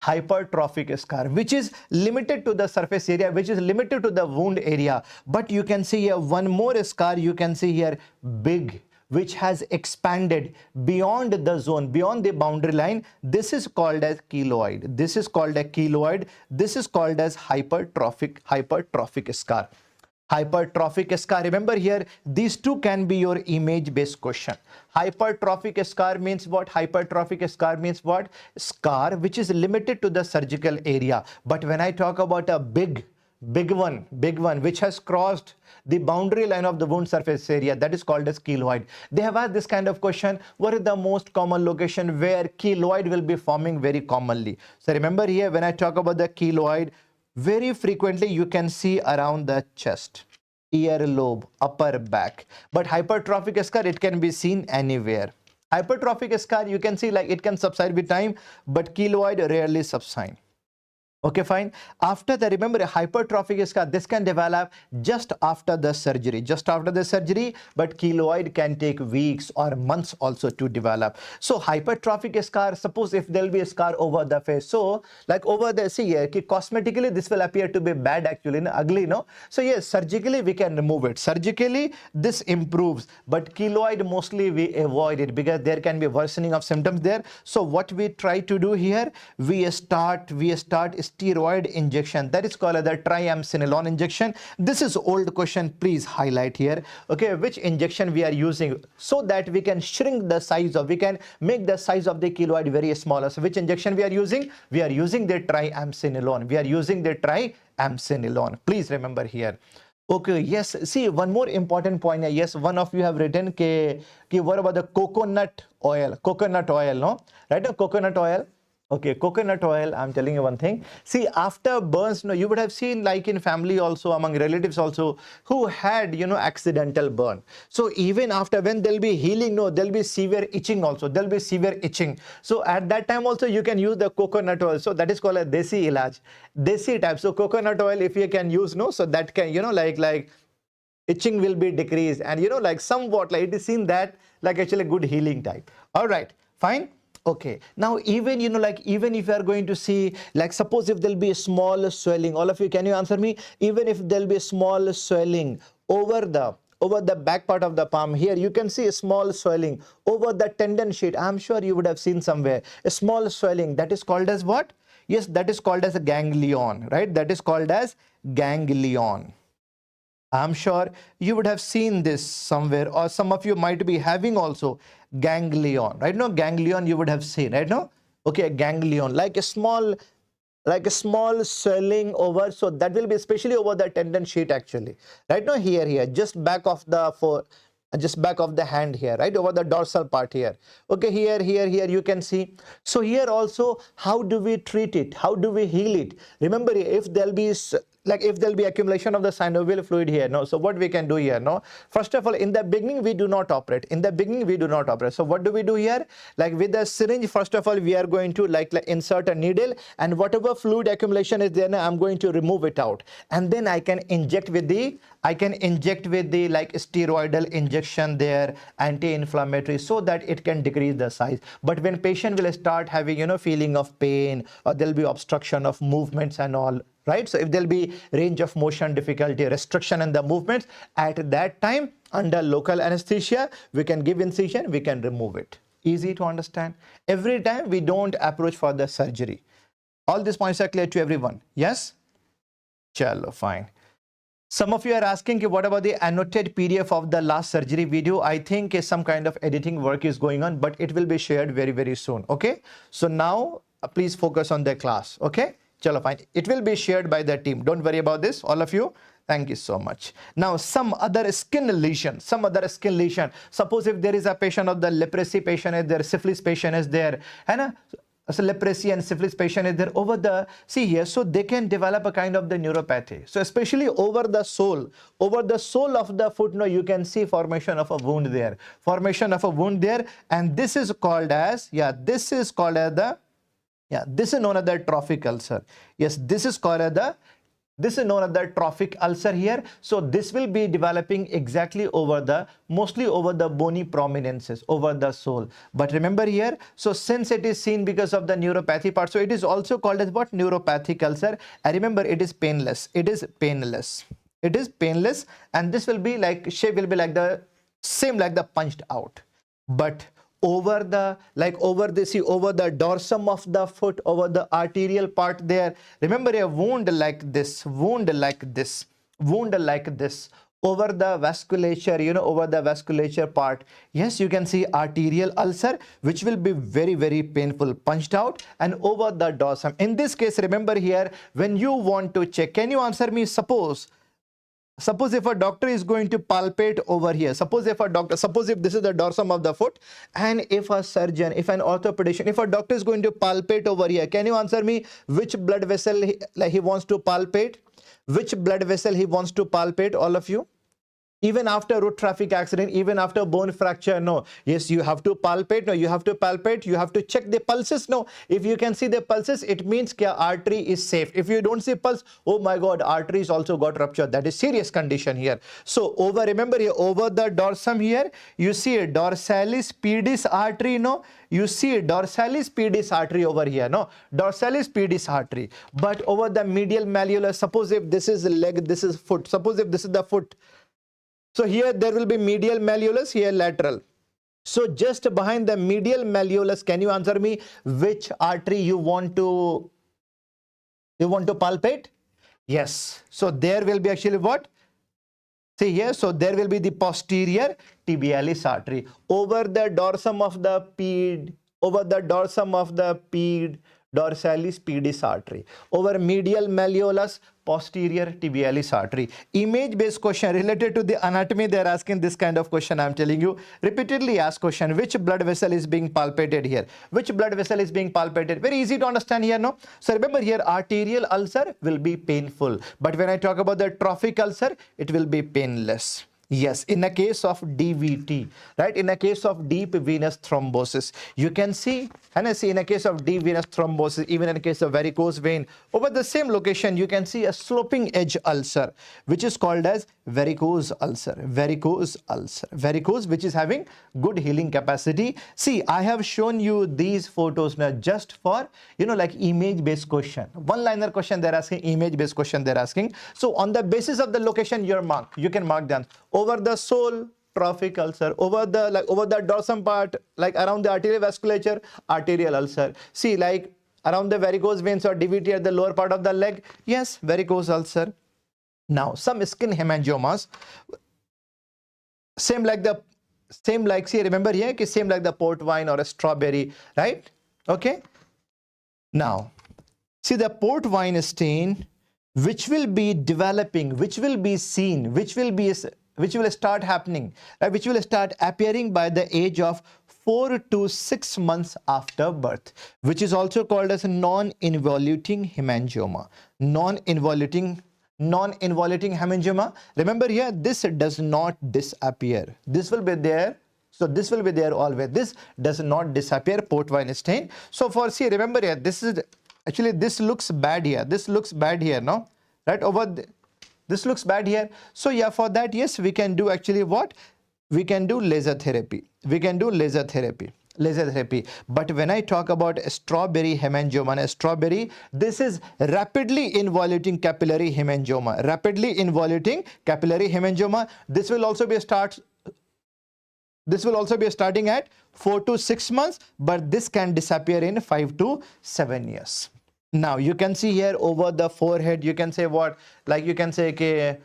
hypertrophic scar, which is limited to the surface area, which is limited to the wound area. But you can see here one more scar, you can see here big, which has expanded beyond the zone, beyond the boundary line. This is called as keloid. This is called a keloid. This is called as hypertrophic scar. Hypertrophic scar, remember here, these two can be your image based question. Hypertrophic scar means what? Hypertrophic scar means what? Scar which is limited to the surgical area. But when I talk about a big, big one, which has crossed the boundary line of the wound surface area, that is called as keloid. They have asked this kind of question, what is the most common location where keloid will be forming very commonly? So remember here, when I talk about the keloid, very frequently you can see around the chest, earlobe, upper back. But hypertrophic scar, it can be seen anywhere. Hypertrophic scar, you can see like it can subside with time, but keloid rarely subside. Okay, fine. After that, remember, a hypertrophic scar, this can develop just after the surgery, but keloid can take weeks or months also to develop. So hypertrophic scar, suppose if there will be a scar over the face, so like over there, see here, cosmetically this will appear to be bad actually, ugly, no? So yes, surgically we can remove it. Surgically this improves, but keloid mostly we avoid it because there can be worsening of symptoms there. So what we try to do here, we start steroid injection, that is called the triamcinolone injection. This is old question, please highlight here. Okay, which injection we are using so that we can shrink the size of, we can make the size of the keloid very small. So which injection we are using? We are using the triamcinolone. Please remember here. Okay, yes, see one more important point here. Yes, one of you have written what about the coconut oil, no? Right, no, coconut oil. Okay, coconut oil, I'm telling you one thing. See, after burns, no, you would have seen like in family also, among relatives also, who had, accidental burn. So even after, when there'll be healing, no, there'll be severe itching also. So at that time also, you can use the coconut oil. So that is called a desi ilaj, desi type. So coconut oil, if you can use, no, so that can, like itching will be decreased. And, like somewhat, like it is seen that, like actually good healing type. All right, fine. Okay, now even even if you are going to see, like suppose if there'll be a small swelling, all of you, can you answer me? Even if there'll be a small swelling over the back part of the palm, here you can see a small swelling over the tendon sheet. I'm sure you would have seen somewhere a small swelling, that is called as what? Yes, that is called as a ganglion, right? That is called as ganglion. I'm sure you would have seen this somewhere, or some of you might be having also ganglion, right? No, ganglion you would have seen, right? No, okay, ganglion, like a small swelling over, so that will be especially over the tendon sheet actually, right? No, here, just back of the hand here, right, over the dorsal part here. Okay, here you can see. So here also, how do we treat it? How do we heal it? Remember, if there'll be accumulation of the synovial fluid here, no, so what we can do here, no, first of all, in the beginning we do not operate. So what do we do here? Like with the syringe, first of all, we are going to like insert a needle, and whatever fluid accumulation is there, I'm going to remove it out, and then I can inject with the like steroidal injection there, anti-inflammatory, so that it can decrease the size. But when patient will start having feeling of pain, or there'll be obstruction of movements and all, right? So if there'll be range of motion difficulty, restriction in the movements, at that time under local anesthesia we can give incision, we can remove it. Easy to understand. Every time we don't approach for the surgery. All these points are clear to everyone? Yes? Chalo, fine. Some of you are asking, what about the annotated PDF of the last surgery video? I think some kind of editing work is going on, but it will be shared very, very soon. Okay. So now please focus on the class. Okay. Chalo, fine. It will be shared by the team. Don't worry about this, all of you. Thank you so much. Now, some other skin lesion. Suppose if there is a patient of the leprosy patient is there, syphilis patient is there, and so leprosy and syphilis patient is there over the, see here, so they can develop a kind of the neuropathy. So especially over the sole of the foot, no, you can see formation of a wound there, and this is called as, this is known as the trophic ulcer. Yes, this is known as the trophic ulcer here. So this will be developing exactly mostly over the bony prominences, over the sole. But remember here, so since it is seen because of the neuropathy part, so it is also called as what? Neuropathic ulcer. And remember, it is painless. It is painless, and this will be like, shape will be like the same like the punched out. But over the dorsum of the foot, over the arterial part there, remember, a wound like this over the vasculature, over the vasculature part, yes, you can see arterial ulcer, which will be very, very painful, punched out, and over the dorsum. In this case, remember here, when you want to check, can you answer me? Suppose if a doctor is going to palpate over here, suppose if this is the dorsum of the foot, and if a surgeon, if an orthopedician, if a doctor is going to palpate over here, can you answer me which blood vessel he wants to palpate? Which blood vessel he wants to palpate, all of you? Even after road traffic accident, even after bone fracture, no. Yes, you have to palpate. No, you have to palpate. You have to check the pulses. No, if you can see the pulses, it means the artery is safe. If you don't see pulse, oh my God, arteries also got ruptured. That is serious condition here. So remember here, over the dorsum here, you see a dorsalis pedis artery. No, you see a dorsalis pedis artery over here. No, dorsalis pedis artery. But over the medial malleolus, suppose if this is leg, this is foot. Suppose if this is the foot. So here there will be medial malleolus, here lateral. So just behind the medial malleolus, can you answer me which artery you want to palpate? Yes. So there will be actually what? See here, so there will be the posterior tibialis artery over the dorsum of the ped, dorsalis pedis artery, over medial malleolus, posterior tibialis artery. Image based question related to the anatomy, they are asking this kind of question. I am telling you, repeatedly asked question, which blood vessel is being palpated here? Which blood vessel is being palpated? Very easy to understand here, no? So remember here, arterial ulcer will be painful, but when I talk about the trophic ulcer, it will be painless. Yes, in a case of DVT, right? In a case of deep venous thrombosis, you can see, and I see in a case of deep venous thrombosis, even in a case of varicose vein, over the same location, you can see a sloping edge ulcer, which is called as varicose ulcer, varicose, which is having good healing capacity. See, I have shown you these photos now just for, like image-based question. One-liner question they're asking, image-based question they're asking. So on the basis of the location, you can mark them. Over the sole, trophic ulcer. Over the dorsum part, like around the arterial vasculature, arterial ulcer. See, like around the varicose veins or DVT at the lower part of the leg, yes, varicose ulcer. Now, some skin hemangiomas, same like see, remember here, same like the port wine or a strawberry, right? Okay. Now, see the port wine stain, which will be developing, which will be seen, which will start happening, right? Which will start appearing by the age of 4 to 6 months after birth, which is also called as a non-involuting hemangioma. Non-involuting hemangioma. Remember here, this does not disappear. This will be there. So this will be there always. This does not disappear, port wine stain. So remember here, this looks bad here. This looks bad here, no? Right? This looks bad here. So yeah, for that, yes, we can do actually what? We can do laser therapy. But when I talk about a strawberry hemangioma, this is rapidly involuting capillary hemangioma. This will also be starting at 4 to 6 months, but this can disappear in 5 to 7 years. Now you can see here over the forehead, you can say what? Like you can say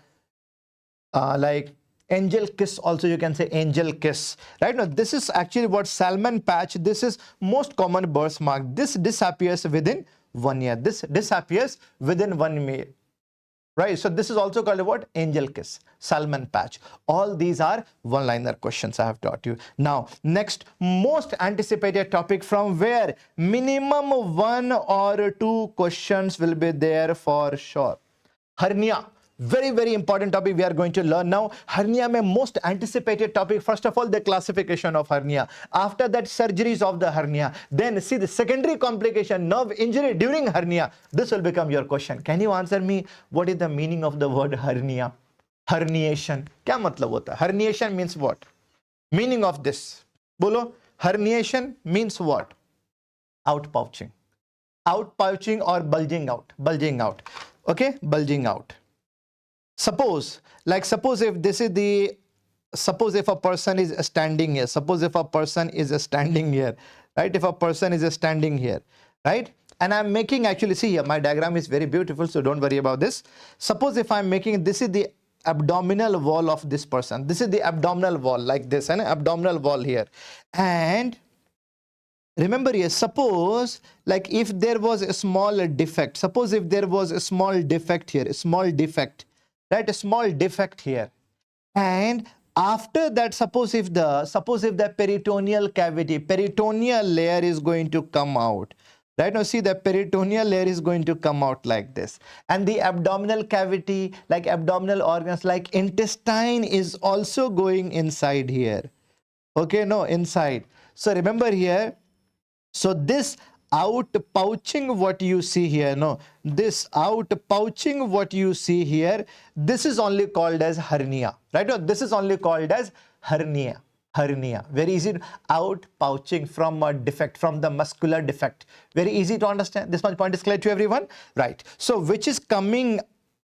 like angel kiss, also you can say angel kiss, right? Now this is actually what? Salmon patch. This is most common birthmark. This disappears within 1 year. This disappears within 1 year, right? So this is also called what? Angel kiss, salmon patch. All these are one-liner questions I have taught you. Now next, most anticipated topic, from where minimum 1 or 2 questions will be there for sure. Hernia. Very, very important topic we are going to learn now. Hernia mein most anticipated topic. First of all, the classification of hernia. After that, surgeries of the hernia. Then see the secondary complication, nerve injury during hernia. This will become your question. Can you answer me what is the meaning of the word hernia? Herniation. Kya matlab hota? Herniation means what? Meaning of this. Bolo. Herniation means what? Outpouching. Outpouching or bulging out. Bulging out. Okay? Bulging out. Suppose if this is the, suppose if a person is standing here, right? If a person is standing here, right? And I'm making, actually see here, my diagram is very beautiful, so don't worry about this. Suppose if I'm making, this is the abdominal wall of this person. This is the abdominal wall, like this, and abdominal wall here. And remember here, suppose like if there was a small defect, suppose if there was a small defect here, a small defect, right, a small defect here, and after that, suppose if the peritoneal cavity, peritoneal layer is going to come out, right? Now see, the peritoneal layer is going to come out like this, and the abdominal cavity, like abdominal organs like intestine, is also going inside here. Okay, no, inside. So remember here, so this out pouching what you see here, no, this out pouching what you see here, this is only called as hernia, right? No, this is only called as hernia. Hernia, very easy. Out pouching from a defect, from the muscular defect, very easy to understand. This much point is clear to everyone, right? So which is coming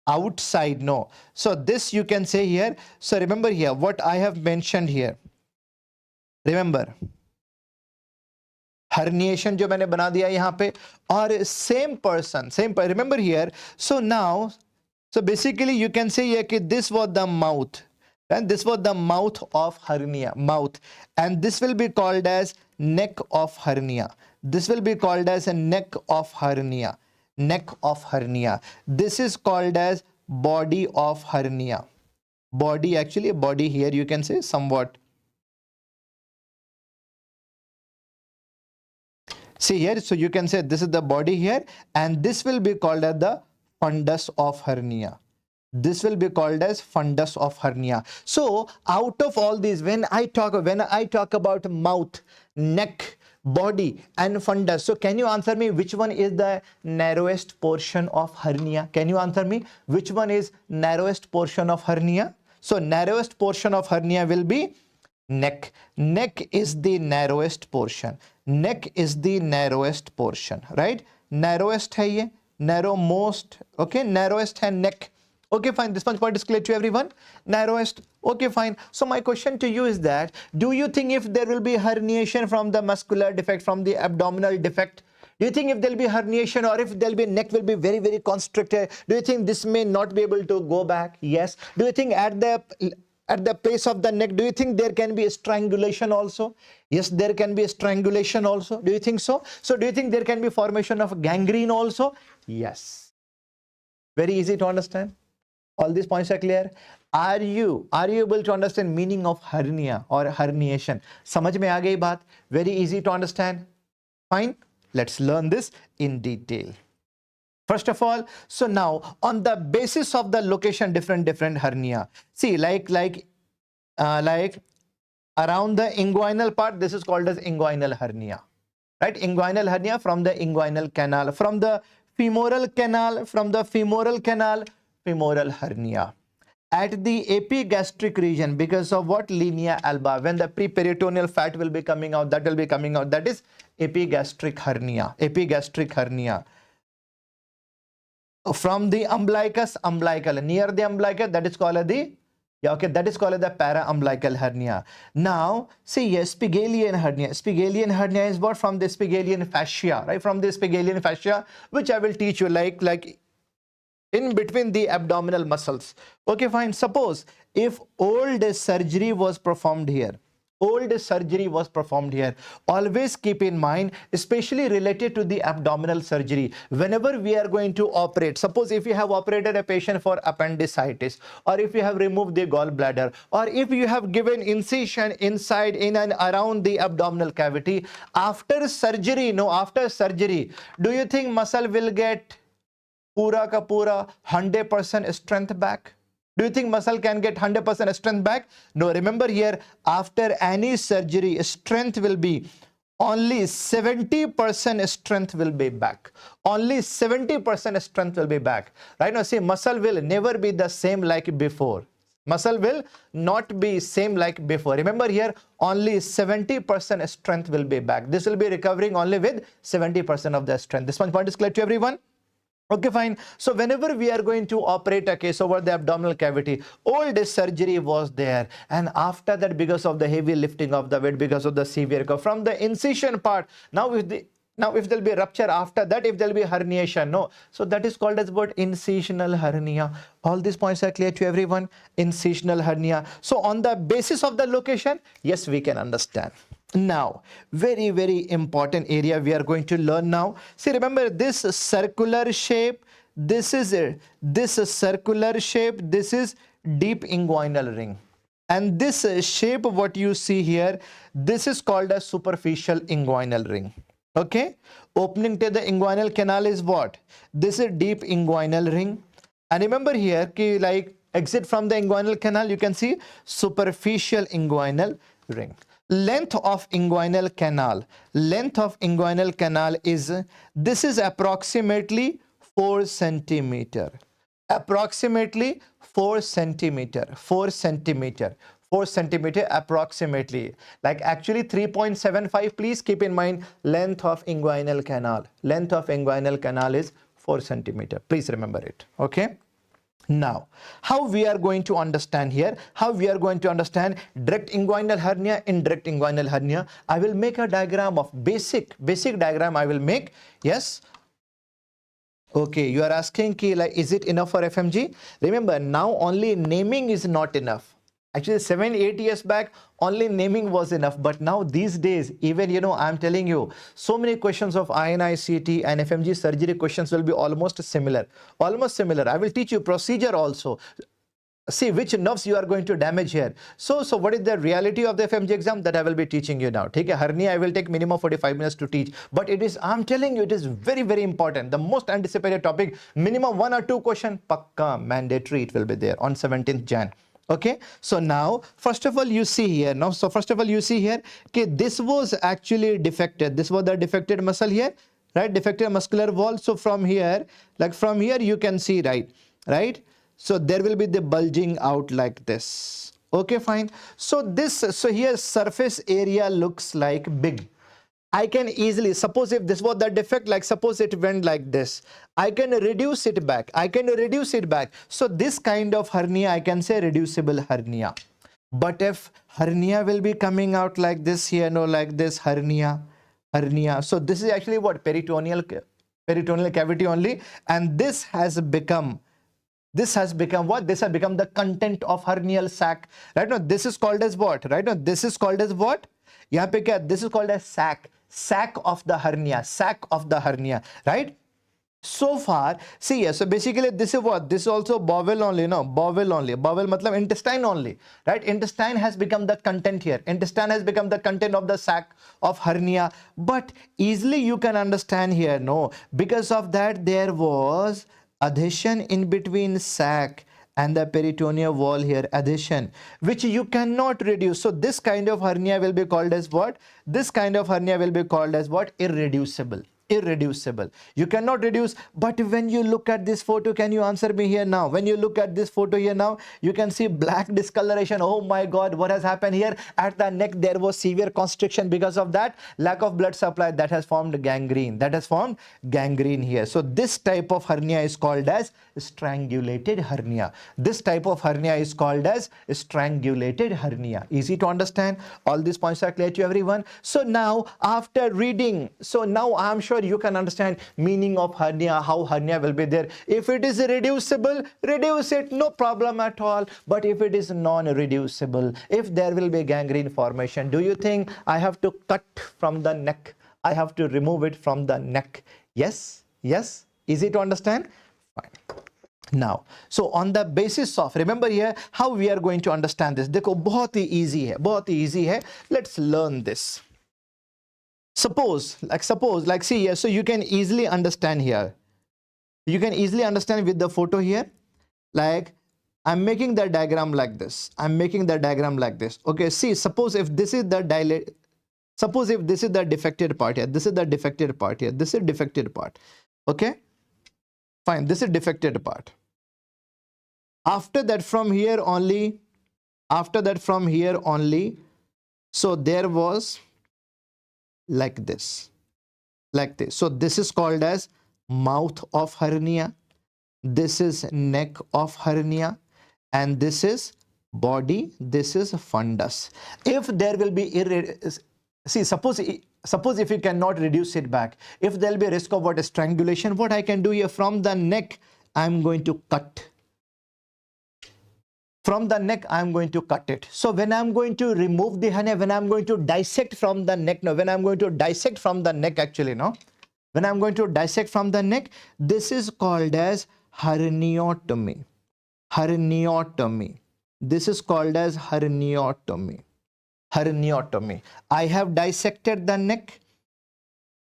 outside, no, so this you can say here. So remember here what I have mentioned here, remember herniation जो मैंने बना दिया यहाँ पे, और same person, remember here. So now, so basically you can say here that this was the mouth, and this was the mouth of hernia, mouth, and this will be called as neck of hernia. This will be called as a neck of hernia, neck of hernia. This is called as body of hernia. Body, actually body here you can say somewhat. See here, so you can say this is the body here, and this will be called as the fundus of hernia. This will be called as fundus of hernia. So out of all these, when I talk about mouth, neck, body and fundus, so can you answer me which one is the narrowest portion of hernia? Can you answer me which one is narrowest portion of hernia? So narrowest portion of hernia will be neck. Neck is the narrowest portion. Neck is the narrowest portion, right? Narrowest hai ye, narrow most, okay, narrowest hai neck. Okay, fine, this much point is clear to everyone. Narrowest, okay, fine. So my question to you is that, do you think if there will be herniation from the muscular defect, from the abdominal defect, do you think if there will be herniation, or if there will be neck will be very, very constricted, do you think this may not be able to go back? Yes. Do you think at the place of the neck, do you think there can be a strangulation also? Yes, there can be a strangulation also. Do you think so? So do you think there can be formation of gangrene also? Yes. Very easy to understand. All these points are clear. Are you able to understand meaning of hernia or herniation? समझ में आ गई बात? Very easy to understand. Fine. Let's learn this in detail. First of all, so now on the basis of the location, different hernia. See, like around the inguinal part, this is called as inguinal hernia, right? Inguinal hernia from the inguinal canal, from the femoral canal, femoral hernia. At the epigastric region, because of what? Linea alba, when the preperitoneal fat will be coming out, that will be coming out, that is epigastric hernia. Epigastric hernia. From the umbilicus, umbilical, near the umbilical, that is called the, that is called the para-umbilical hernia. Now, see here, Esophageal hernia. Esophageal hernia is what? From the esophageal fascia, right? From the esophageal fascia, which I will teach you like in between the abdominal muscles. Okay, fine. Suppose if old surgery was performed here, always keep in mind, especially related to the abdominal surgery, whenever we are going to operate, suppose if you have operated a patient for appendicitis, or if you have removed the gallbladder, or if you have given incision inside, in and around the abdominal cavity, after surgery, do you think muscle will get pura ka pura 100% strength back? Do you think muscle can get 100% strength back? No, remember here, after any surgery, strength will be only 70% strength will be back. Only 70% strength will be back. Right now, see, muscle will never be the same like before. Muscle will not be same like before. Remember here, only 70% strength will be back. This will be recovering only with 70% of the strength. This one point is clear to everyone? Okay, fine. So whenever we are going to operate a case over the abdominal cavity, old surgery was there, and after that, because of the heavy lifting of the weight, because of the severe cough, from the incision part, now with the Now, if there'll be rupture after that, if there'll be herniation, no. So that is called as what? Incisional hernia. All these points are clear to everyone. Incisional hernia. So on the basis of the location, yes, we can understand. Now, very, very important area we are going to learn now. See, remember this circular shape. This is it. This circular shape. This is deep inguinal ring. And this shape, what you see here, this is called a superficial inguinal ring. Okay, opening to the inguinal canal is what? This is deep inguinal ring. And remember here, ki like exit from the inguinal canal, you can see superficial inguinal ring. Length of inguinal canal. Length of inguinal canal is, this is approximately 4 centimeter. Approximately 4 centimeter. 4 centimeter. 4 centimeter approximately, like actually 3.75. Please keep in mind length of inguinal canal. Length of inguinal canal is 4 centimeter. Please remember it. Okay. Now, how we are going to understand here? How we are going to understand direct inguinal hernia, indirect inguinal hernia? I will make a diagram of basic diagram I will make. Yes. Okay, you are asking ki, like, is it enough for FMG? Remember, now only naming is not enough. Actually, 7-8 years back, only naming was enough. But now these days, even, you know, I'm telling you, so many questions of INI, CT and FMG surgery questions will be almost similar. Almost similar. I will teach you procedure also. See which nerves you are going to damage here. So what is the reality of the FMG exam that I will be teaching you now? Take a hernia, I will take minimum 45 minutes to teach. But it is, I'm telling you, it is very, very important. The most anticipated topic, minimum 1 or 2 question, pakka, mandatory, it will be there on 17th Jan. Okay, so now first of all you see here now, so first of all you see here, okay, this was actually defected. This was the defected muscle here, right? Defected muscular wall. So from here, like from here you can see, right? So there will be the bulging out like this. Okay, fine. So this, so here surface area looks like big. I can easily, suppose if this was the defect, like suppose it went like this, I can reduce it back. I can reduce it back. So this kind of hernia, I can say reducible hernia. But if hernia will be coming out like this here, no, like this hernia. So this is actually what? Peritoneal cavity only. And this has become what? This has become the content of hernial sac. Right now, this is called as what? Right now, this is called as what? This is called as sac. Sac of the hernia, right? So far, see, yeah, so basically this is what? This is also bowel only, no? Bowel only. Bowel matlab intestine only, right? Intestine has become the content here. Intestine has become the content of the sac of hernia. But easily you can understand here, no? Because of that, there was adhesion in between sac and the peritoneal wall here, adhesion, which you cannot reduce. So this kind of hernia will be called as what? This kind of hernia will be called as what? Irreducible. Irreducible. You cannot reduce. But when you look at this photo, can you answer me here now? When you look at this photo here now, you can see black discoloration. Oh my God, what has happened here? At the neck, there was severe constriction. Because of that, lack of blood supply, that has formed gangrene. That has formed gangrene here. So this type of hernia is called as strangulated hernia. This type of hernia is called as strangulated hernia. Easy to understand. All these points are clear to everyone. So now after reading, so now I'm sure you can understand meaning of hernia, how hernia will be there. If it is reducible, reduce it, no problem at all. But if it is non-reducible, if there will be gangrene formation, do you think I have to cut from the neck? I have to remove it from the neck? Yes, yes. Easy to understand? Fine. Now, so on the basis of, remember here, how we are going to understand this. देखो बहुत ही easy है. Let's learn this. Suppose, see here, so you can easily understand here. You can easily understand with the photo here. Like, I'm making the diagram like this. Okay, see, suppose if this is the suppose if this is the defected part here. This is the defected part here. This is defected part. Okay, fine. This is defected part. After that, from here only, so there was like this. So this is called as mouth of hernia. This is neck of hernia. And this is body. This is fundus. If there will be See, suppose if you cannot reduce it back, if there'll be a risk of what, strangulation, what I can do here, from the neck I'm going to cut. From the neck I'm going to cut it. So when I'm going to remove the hernia, when I'm going to dissect from the neck, no, when I'm going to dissect from the neck, actually, no, when I'm going to dissect from the neck, this is called as herniotomy. Herniotomy. This is called as herniotomy. Herniotomy. I have dissected the neck.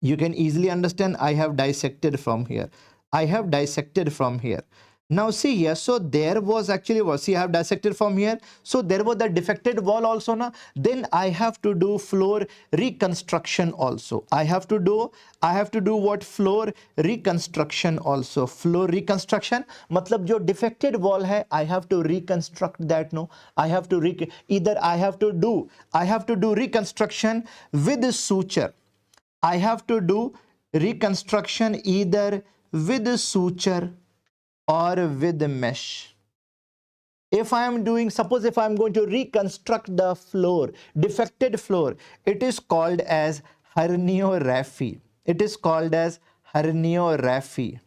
You can easily understand I have dissected from here. I have dissected from here. Now see here, so there was actually what, see, I have dissected from here, so there was the defected wall also now. Then I have to do floor reconstruction also. I have to do what, floor reconstruction also. Floor reconstruction matlab jo defected wall hai, I have to reconstruct that. No, I have to either I have to do reconstruction with suture. I have to do reconstruction either with suture or with the mesh. If I am doing, suppose if I am going to reconstruct the floor, defected floor, it is called as herniorrhaphy. It is called as herniorrhaphy.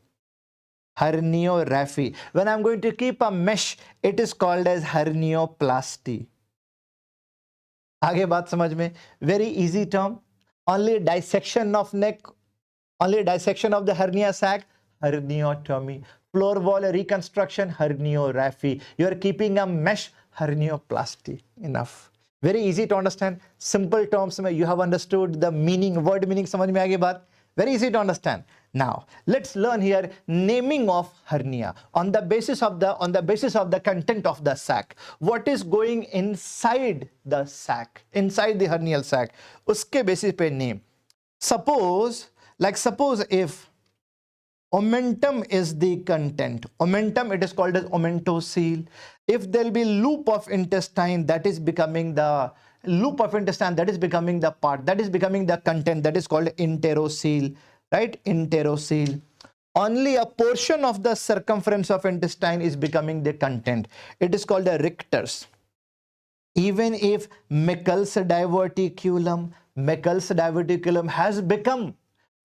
Herniorrhaphy. When I am going to keep a mesh, it is called as hernioplasty. आगे बात समझ में? Very easy term. Only dissection of neck, only dissection of the hernia sac, herniotomy. Floor wall reconstruction, herniorrhaphy. You are keeping a mesh, hernioplasty. Enough. Very easy to understand. Simple terms में you have understood the meaning, word meaning समझ में आ गई बात. Very easy to understand. Now let's learn here naming of hernia on the basis of the content of the sac. What is going inside the sac, inside the hernial sac? Uske basis pe name. Suppose if omentum is the content. Omentum, it is called as omentocele. If there will be loop of intestine, that is becoming the loop of intestine, that is becoming the part, that is becoming the content, that is called enterocele, right? Enterocele. Only a portion of the circumference of intestine is becoming the content. It is called a rictus. Even if Meckel's diverticulum has become,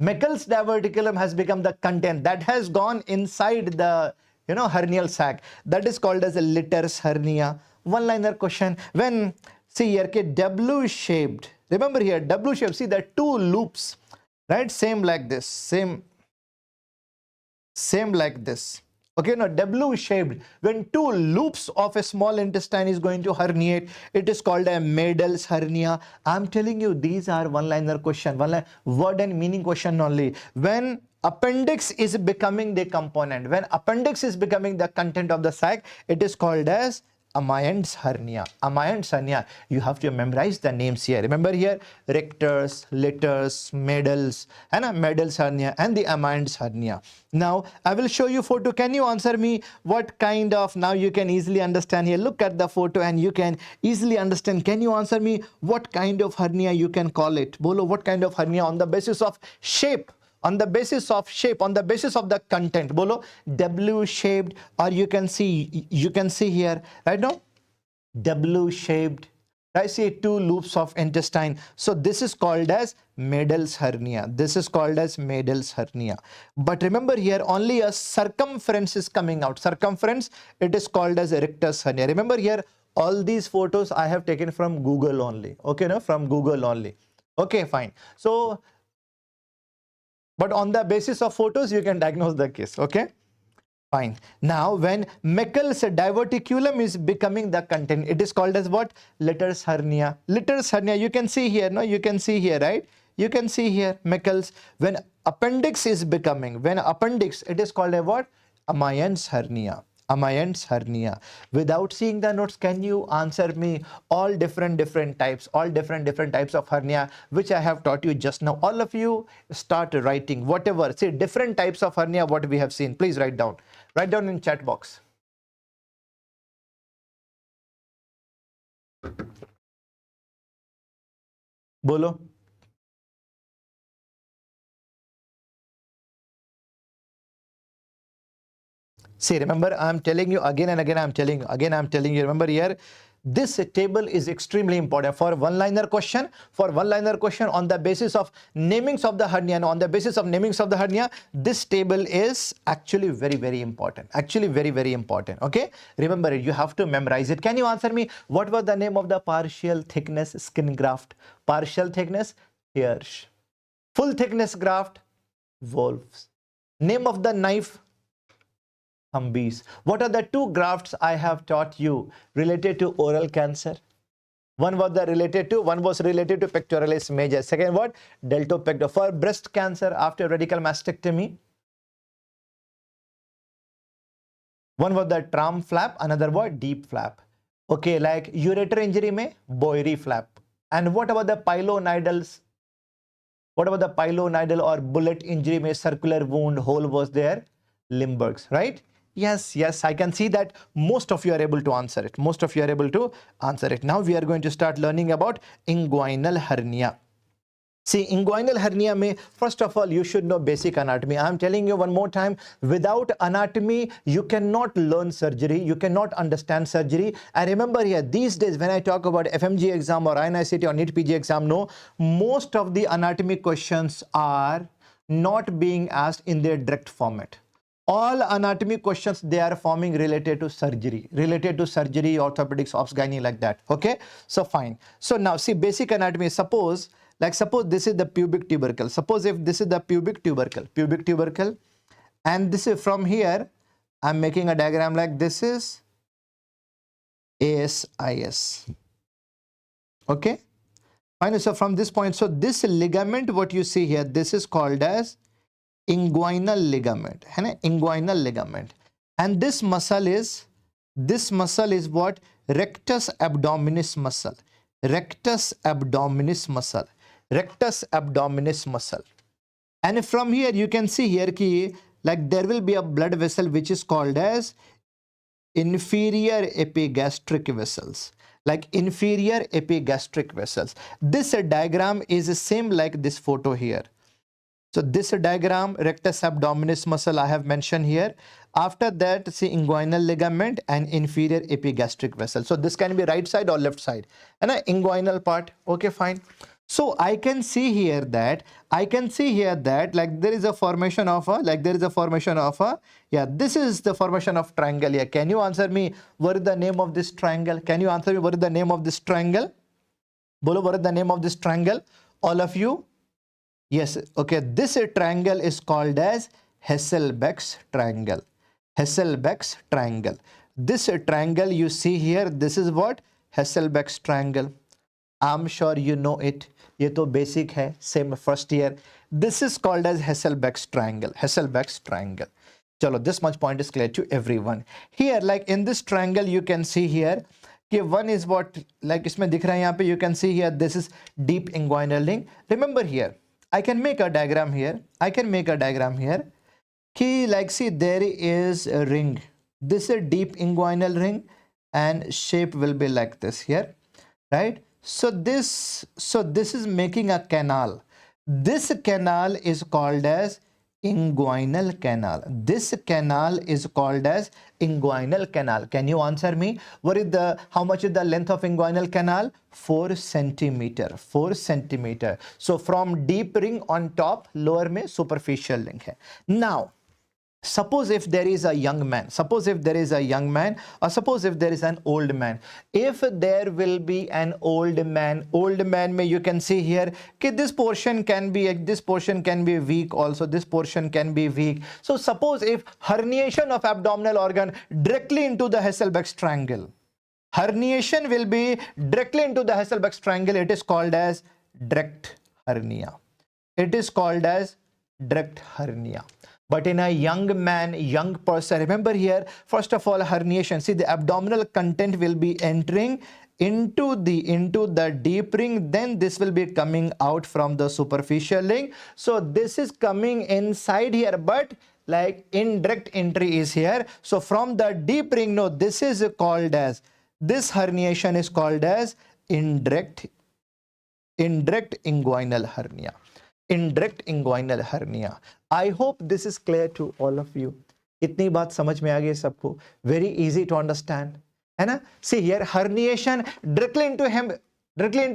Meckel's diverticulum has become the content that has gone inside the hernial sac, that is called as a Litter's hernia. One liner question. When, see here, W shaped, remember here W shaped, see the two loops, right? Same like this, same like this. Okay, now W shaped, when two loops of a small intestine is going to herniate, it is called a Madel's hernia. I'm telling you, these are one-liner question, word and meaning question only. When appendix is becoming the component, when appendix is becoming the content of the sac, it is called as Amyand's hernia. Amyand's hernia. You have to memorize the names here. Remember here, rectors, Litter's, Madel's, and Madel's hernia and the Amyand's hernia. Now I will show you photo. Can you answer me what kind of, now you can easily understand here. Look at the photo and you can easily understand. Can you answer me what kind of hernia you can call it? Bolo, what kind of hernia on the basis of shape? On the basis of shape, on the basis of the content, bolo, W shaped, or you can see here, right now, W shaped, right? See two loops of intestine. So this is called as Madel's hernia. This is called as Madel's hernia. But remember here, only a circumference is coming out. Circumference, it is called as a rectus hernia. Remember here, all these photos I have taken from Google only. Okay, no, from Google only. Okay, fine. So, but on the basis of photos, you can diagnose the case. Okay, fine. Now, when Meckel's diverticulum is becoming the content, it is called as what? Litter's hernia. Litter's hernia, you can see here, no? You can see here, right? You can see here, Meckel's. When appendix is becoming, when appendix, it is called a what? Amyand's hernia. Amyand's hernia. Without seeing the notes, can you answer me all different types of hernia which I have taught you just now? All of you start writing whatever. See different types of hernia what we have seen. Please write down. Write down in chat box. Bolo. See, remember, I'm telling you again and again, I'm telling you, remember here, This table is extremely important for one-liner question. For one-liner question on the basis of namings of the hernia, and on the basis of namings of the hernia, this table is actually very, very important. Actually very, very important. Okay, remember it. You have to memorize it. Can you answer me? What was the name of the partial thickness skin graft? Partial thickness, Hirsch. Full thickness graft, Wolf's. Name of the knife, Humbees. What are the two grafts I have taught you related to oral cancer? One was related to pectoralis major. Second what? Deltopector. For breast cancer after radical mastectomy. One was the tram flap, another was deep flap. Okay, like ureter injury mein Boyre flap. And what about the pilonidals? What about the pilonidal or bullet injury mein circular wound hole was there? Limburg's, right? Yes, yes, I can see that most of you are able to answer it. Most of you are able to answer it. Now we are going to start learning about inguinal hernia. See, inguinal hernia may, first of all, you should know basic anatomy. I am telling you one more time, without anatomy, you cannot learn surgery. You cannot understand surgery. And remember here, these days, when I talk about FMGE exam or INICT or NEET PG exam, no, most of the anatomy questions are not being asked in their direct format. All anatomy questions, they are forming related to surgery, orthopedics, obs, gynae, like that. Okay, so fine. So now see basic anatomy. Suppose this is the pubic tubercle. Suppose if this is the pubic tubercle, and this is from here, I'm making a diagram like this is ASIS. Okay, fine. So from this point, so this ligament, what you see here, this is called as inguinal ligament, inguinal ligament, and this muscle is what? Rectus abdominis muscle, rectus abdominis muscle, rectus abdominis muscle. And from here you can see here ki like there will be a blood vessel which is called as inferior epigastric vessels, like inferior epigastric vessels. This diagram is the same like this photo here. So this diagram, rectus abdominis muscle, I have mentioned here. After that, see inguinal ligament and inferior epigastric vessel. So this can be right side or left side. And an inguinal part. Okay, fine. So I can see here that like there is a formation of a, yeah, this is the formation of triangle here. Can you answer me what is the name of this triangle? Can you answer me what is the name of this triangle? Bolo, what is the name of this triangle? All of you? Yes, okay, this triangle is called as Hasselbeck's triangle. Hasselbeck's triangle. This triangle you see here, this is what? Hasselbeck's triangle. I'm sure you know it. Ye to basic hai, same first year. This is called as Hasselbeck's triangle. Hasselbeck's triangle. Chalo, this much point is clear to everyone. Here, like in this triangle, you can see here, okay, one is what, like isme dikh raha hai yahan pe, you can see here, this is deep inguinal ring. Remember here, I can make a diagram here. Ki like see there is a ring. This is a deep inguinal ring and shape will be like this here, right? So this is making a canal. This canal is called as inguinal canal. This canal is called as inguinal canal. Can you answer me? How much is the length of inguinal canal? 4 centimeter. 4 centimeter. So from deep ring on top, lower mein superficial ring hai. Now, suppose if there is a young man, or suppose if there is an old man. If there will be an old man may you can see here that this portion can be weak also, this portion can be weak. So suppose if herniation of abdominal organ directly into the Hasselbeck's triangle, herniation will be directly into the Hasselbeck's triangle, it is called as direct hernia. It is called as direct hernia. But in a young man, young person, remember here, first of all, herniation. See, the abdominal content will be entering into the deep ring. Then this will be coming out from the superficial ring. So this is coming inside here, but like indirect entry is here. So from the deep ring, no, this is called as, this herniation is called as indirect inguinal hernia. Indirect inguinal hernia. I hope this is clear to all of you. Itni baat samajh mein aa gayi sabko. Very easy to understand. है ना? See here, herniation directly into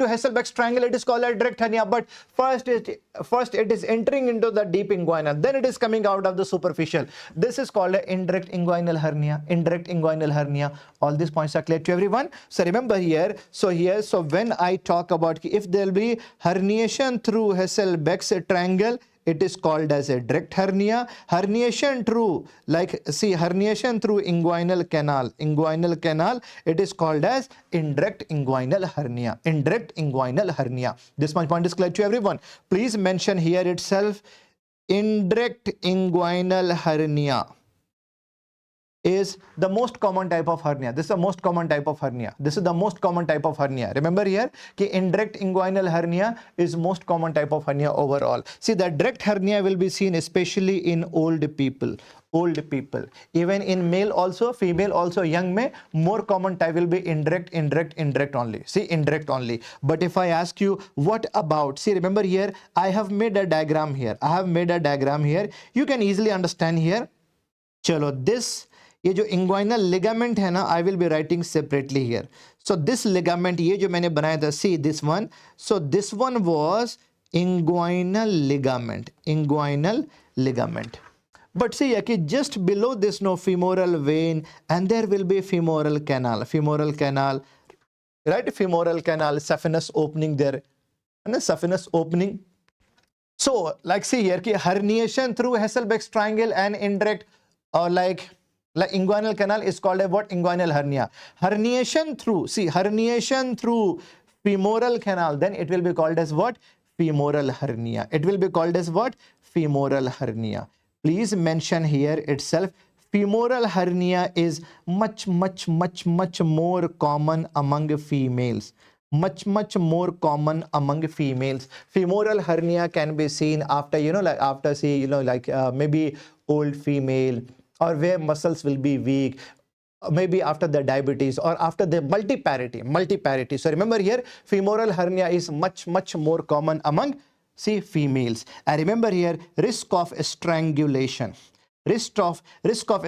Hasselbeck's triangle, it is called a direct hernia. But first it is entering into the deep inguinal, then it is coming out of the superficial. This is called an indirect inguinal hernia. Indirect inguinal hernia. All these points are clear to everyone. So remember here. So when I talk about if there will be herniation through Hasselbeck's triangle, it is called as a direct hernia. Herniation through, herniation through inguinal canal, it is called as indirect inguinal hernia. Indirect inguinal hernia. This much point is clear to everyone. Please mention here itself, indirect inguinal hernia is the most common type of hernia. This is the most common type of hernia. This is the most common type of hernia. Remember here, indirect inguinal hernia is most common type of hernia overall. See, the direct hernia will be seen especially in old people. Old people. Even in male also, female also, young may, more common type will be indirect only. See, indirect only. But if I ask you, what about, see, remember here, I have made a diagram here. You can easily understand here. Chalo, this, ये जो inguinal ligament है ना, I will be writing separately here. So this ligament, ये जो मैंने बनाया था, see this one. So this one was inguinal ligament. Inguinal ligament. But see, just below this, no, femoral vein, and there will be femoral canal. Femoral canal, right? Femoral canal, saphenous opening there, and a saphenous opening. So, see here, herniation through Hasselbeck's triangle and indirect, or like inguinal canal is called a what? Inguinal hernia. Herniation through femoral canal, then it will be called as what? Femoral hernia. It will be called as what? Femoral hernia. Please mention here itself, femoral hernia is much more common among females. Much more common among females. Femoral hernia can be seen after, maybe old female, or where muscles will be weak, maybe after the diabetes or after the multiparity. So remember here, femoral hernia is much more common among, see, females. And remember here, risk of strangulation. Risk of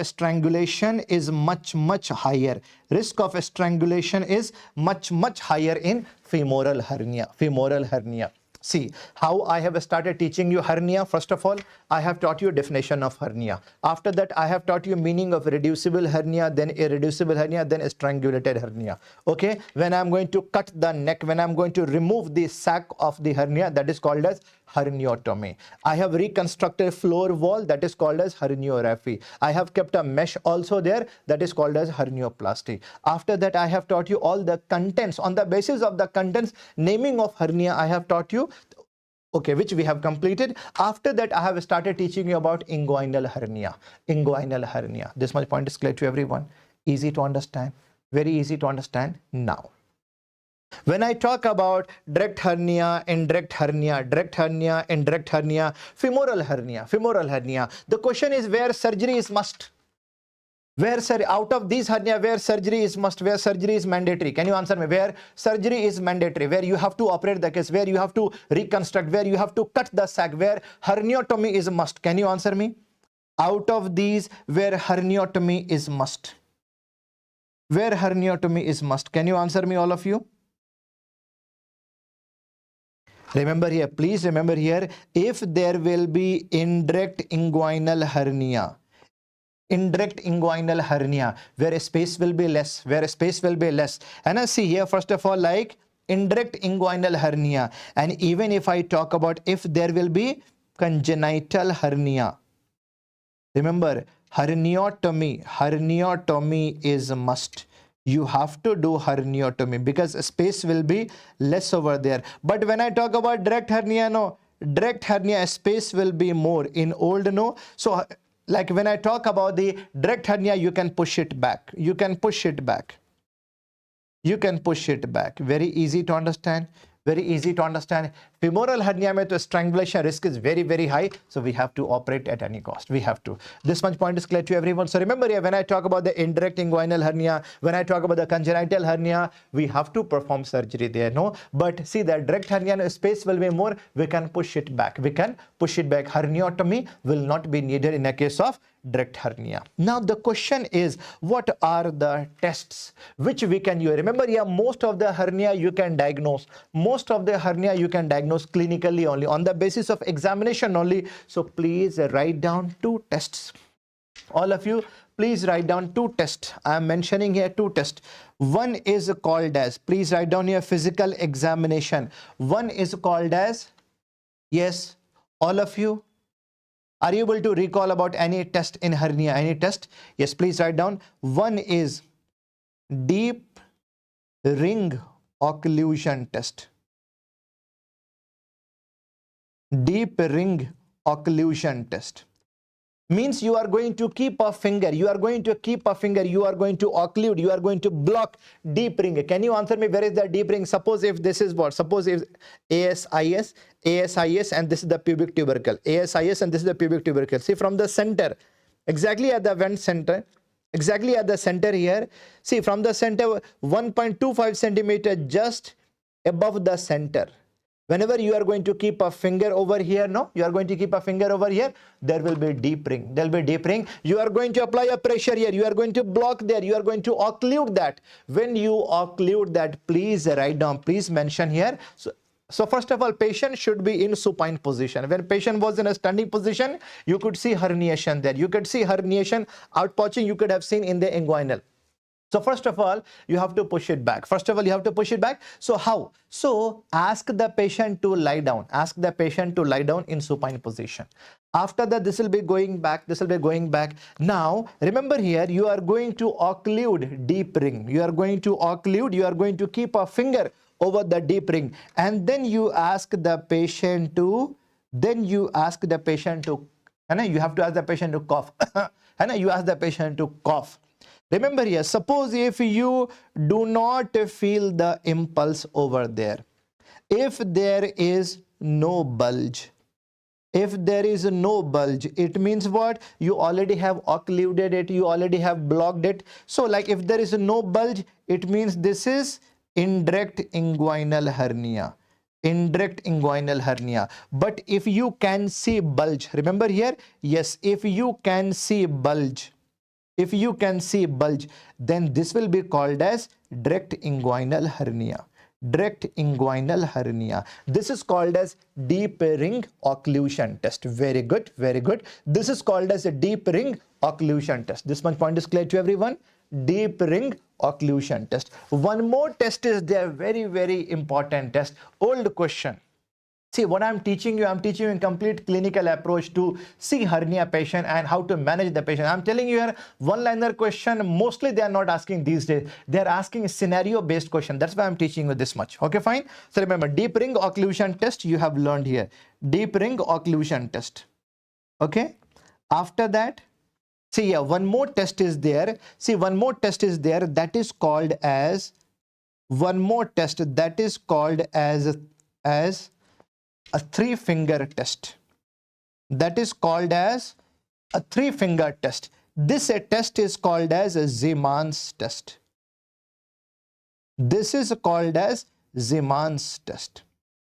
strangulation is much higher. Risk of strangulation is much higher in femoral hernia. Femoral hernia. See how I have started teaching you hernia. First of all, I have taught you definition of hernia. After that, I have taught you meaning of reducible hernia, then irreducible hernia, then strangulated hernia. Okay, when I'm going to cut the neck, when I'm going to remove the sac of the hernia, that is called as herniotomy. I have reconstructed floor wall, that is called as herniorrhaphy. I have kept a mesh also there, that is called as hernioplasty. After that, I have taught you all the contents. On the basis of the contents, naming of hernia, I have taught you, okay, which we have completed. After that, I have started teaching you about inguinal hernia. Inguinal hernia. This much point is clear to everyone. Easy to understand. Very easy to understand now. When I talk about direct hernia, indirect hernia, direct hernia, indirect hernia, femoral hernia, the question is where surgery is must. Out of these hernia, where surgery is must, where surgery is mandatory? Can you answer me? Where surgery is mandatory, where you have to operate the case, where you have to reconstruct, where you have to cut the sac, where herniotomy is must? Can you answer me? Out of these, where herniotomy is must? Where herniotomy is must? Can you answer me, all of you? Remember here, please remember here, if there will be indirect inguinal hernia, where space will be less, and I see here, first of all, like indirect inguinal hernia. And even if I talk about if there will be congenital hernia, remember, herniotomy is a must. You have to do herniotomy because space will be less over there. But when I talk about direct hernia, no, direct hernia space will be more. In old, no. So like when I talk about the direct hernia, you can push it back. Very easy to understand. Femoral hernia mein to strangulation risk is very high, so we have to operate at any cost. We have to. This much point is clear to everyone. So remember here, when I talk about the indirect inguinal hernia, when I talk about the congenital hernia, we have to perform surgery there, no? But see, the direct hernia space will be more, we can push it back. Herniotomy will not be needed in a case of direct hernia. Now the question is, what are the tests which we can use? Remember, yeah, most of the hernia you can diagnose. Most of the hernia you can diagnose clinically only, on the basis of examination only. So please write down 2 tests. All of you, please write down 2 tests. I am mentioning here 2 tests. One is called as, please write down your physical examination. One is called as, yes, all of you, are you able to recall about any test in hernia? Any test? Yes, please write down. One is deep ring occlusion test. Deep ring occlusion test means you are going to keep a finger, you are going to occlude, you are going to block deep ring. Can you answer me, where is the deep ring? Suppose if this is what? Suppose if ASIS, and this is the pubic tubercle. ASIS and this is the pubic tubercle. See, from the center, exactly at the vent center, exactly at the center here. See, from the center, 1.25 centimeter just above the center. Whenever you are going to keep a finger over here, no, you are going to keep a finger over here, there will be deep ring. There will be deep ring. You are going to apply a pressure here. You are going to block there. You are going to occlude that. When you occlude that, please write down, please mention here. So first of all, patient should be in supine position. When patient was in a standing position, you could see herniation there. You could see herniation, outpouching you could have seen in the inguinal. So first of all, you have to push it back. First of all, you have to push it back. So how? So ask the patient to lie down. Ask the patient to lie down in supine position. After that, this will be going back. This will be going back. Now, remember here, you are going to occlude deep ring. You are going to occlude. You are going to keep a finger over the deep ring. And then you ask the patient to, you have to ask the patient to cough. You ask the patient to cough. Remember here, suppose if you do not feel the impulse over there, if there is no bulge, it means what? You already have occluded it, you already have blocked it. So like if there is no bulge, it means this is indirect inguinal hernia. Indirect inguinal hernia. But if you can see bulge, remember here, yes, if you can see bulge, then this will be called as direct inguinal hernia. Direct inguinal hernia. This is called as deep ring occlusion test. Very good, very good. This is called as a deep ring occlusion test. This much point is clear to everyone. Deep ring occlusion test. One more test is there, very, very important test. Old question. See, what I'm teaching you in complete clinical approach to see hernia patient and how to manage the patient. I'm telling you here, one-liner question, mostly they are not asking these days. They are asking a scenario-based question. That's why I'm teaching you this much. Okay, fine. So remember, deep ring occlusion test you have learned here. Deep ring occlusion test. Okay. As that, see, yeah, one more test is there. See, one more test is there that is called as, a 3-finger test. That is called as a 3-finger test. This test is called as a Zeman's test. This is called as Zeman's test.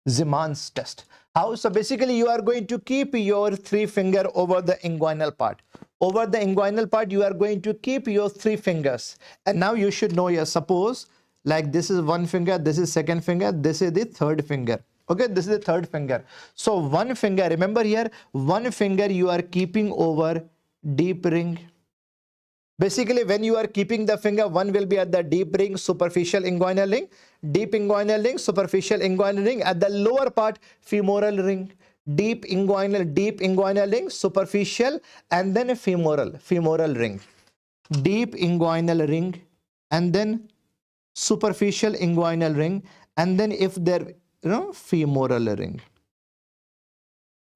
Zeman's test. How? So basically you are going to keep your 3 finger over the inguinal part. Over the inguinal part you are going to keep your 3 fingers. And now you should know here, suppose like this is 1 finger, this is 2nd finger, this is the 3rd finger. Okay, this is the 3rd finger. So 1 finger, remember here, 1 finger you are keeping over deep ring. Basically, when you are keeping the finger, one will be at the deep ring, superficial inguinal ring, deep inguinal ring, superficial inguinal ring. At the lower part, femoral ring, deep inguinal ring, superficial, and then femoral ring, deep inguinal ring, and then superficial inguinal ring, and then if there, femoral ring.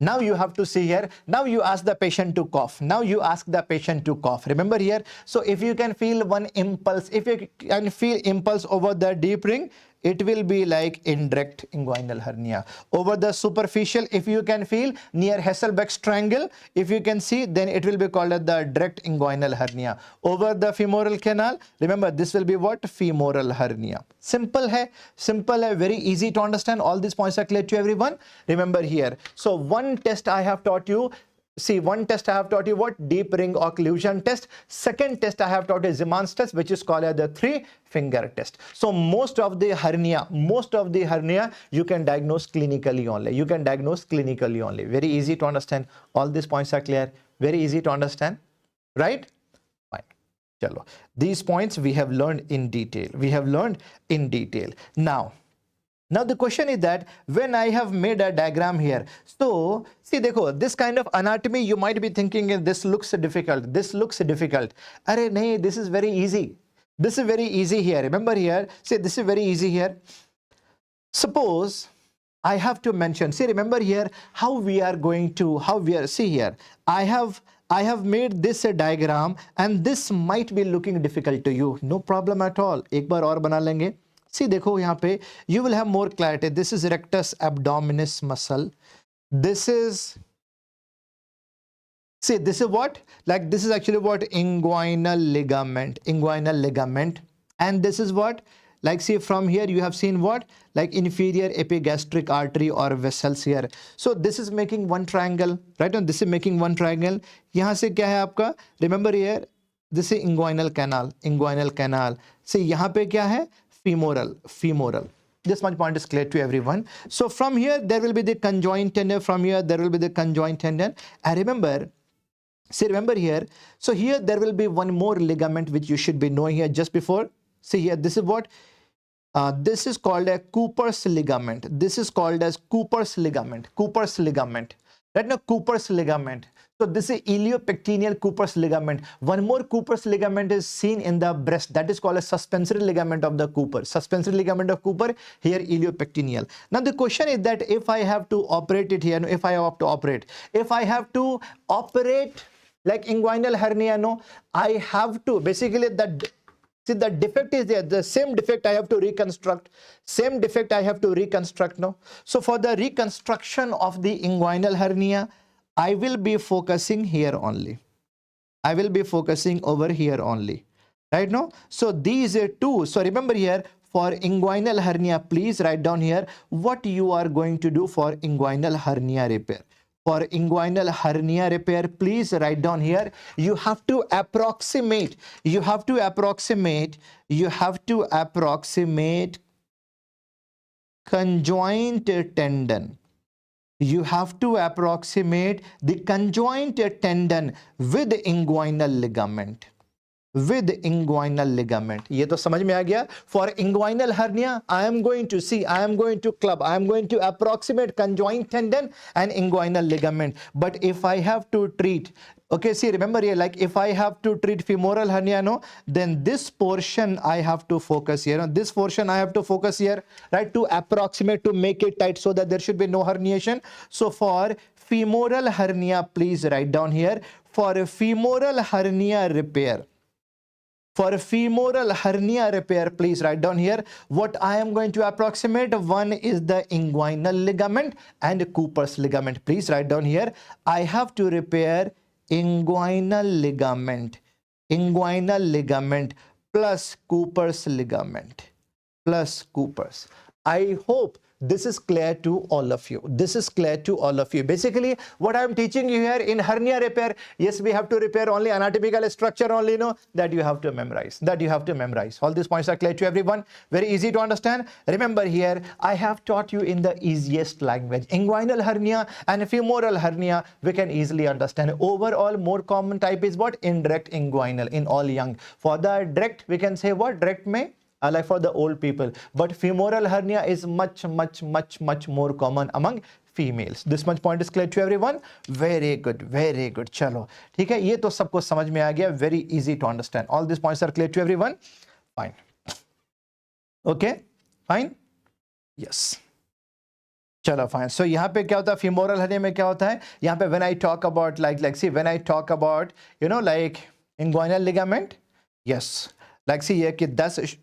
Now you have to see here, now you ask the patient to cough. Remember here, so if you can feel one impulse, if you can feel impulse over the deep ring, it will be like indirect inguinal hernia. Over the superficial, if you can feel near Hasselbeck's triangle, if you can see, then it will be called as the direct inguinal hernia. Over the femoral canal, remember this will be what? Femoral hernia. Simple hai, very easy to understand. All these points are clear to everyone. Remember here. So one test I have taught you, See, one test I have taught you what? Deep ring occlusion test. Second test I have taught you Zeman's test, which is called as the 3-finger test. So most of the hernia, you can diagnose clinically only. You can diagnose clinically only. Very easy to understand. All these points are clear. Very easy to understand, right? Fine. Chalo. These points we have learned in detail. Now the question is that when I have made a diagram here, so see, dekho, this kind of anatomy you might be thinking this looks difficult. This looks difficult. Arey nahi, this is very easy. This is very easy here. Remember here, see, this is very easy here. Suppose I have to mention, see, remember here how we are, see here, I have made this a diagram and this might be looking difficult to you. No problem at all. एक बार और बना लेंगे. See, देखो यहाँ पे you will have more clarity. This is rectus abdominis muscle. This is, see, this is what? Like this is actually what? Inguinal ligament. And this is what? Like see, from here you have seen what? Like inferior epigastric artery or vessels here. So this is making one triangle, right? And this is making one triangle. यहाँ से क्या है आपका? Remember here, this is inguinal canal. See, यहाँ पे क्या है? Femoral. This much point is clear to everyone. So from here there will be the conjoint tendon. From here there will be the conjoint tendon. And remember here. So here there will be one more ligament which you should be knowing here just before. See here, this is what? This is called a Cooper's ligament. Right now, Cooper's ligament. So this is iliopectineal Cooper's ligament. One more Cooper's ligament is seen in the breast. That is called a suspensory ligament of the Cooper. Here iliopectineal. Now the question is that if I have to operate it here, if I have to operate like inguinal hernia, no, I have to basically see, the defect is there. The same defect I have to reconstruct. No. So for the reconstruction of the inguinal hernia, I will be focusing here only. I will be focusing over here only. Right now? So these are two. So remember here, for inguinal hernia, please write down here what you are going to do for inguinal hernia repair. For inguinal hernia repair, please write down here, you have to approximate conjoint tendon. You have to approximate the conjoint tendon with inguinal ligament. ये तो समझ में आ गया. For inguinal hernia, I am going to approximate conjoint tendon and inguinal ligament. But if I have to treat, okay, see, remember here, like if I have to treat femoral hernia, no, then this portion I have to focus here. This portion I have to focus here, right, to approximate, to make it tight so that there should be no herniation. So for femoral hernia, please write down here, for a femoral hernia repair, please write down here what I am going to approximate. One is the inguinal ligament and Cooper's ligament. Please write down here, I have to repair inguinal ligament plus Cooper's ligament I hope this is clear to all of you. Basically, what I am teaching you here in hernia repair, yes, we have to repair only anatomical structure only, no, that you have to memorize. All these points are clear to everyone. Very easy to understand. Remember here, I have taught you in the easiest language. Inguinal hernia and femoral hernia, we can easily understand. Overall, more common type is what? Indirect inguinal in all young. For the direct, we can say what? Direct may, like for the old people, but femoral hernia is much more common among females. This much point is clear to everyone. Very good. चलो ठीक है, ये तो सबको समझ में आ गया. Very easy to understand. All these points are clear to everyone. Fine. Okay, fine. Yes. चलो fine. So यहाँ पे क्या होता है femoral hernia में क्या होता है? यहाँ पे when I talk about like see, when I talk about like inguinal ligament, yes, like see here कि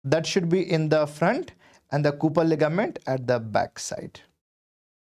that should be in the front and the Cooper ligament at the back side.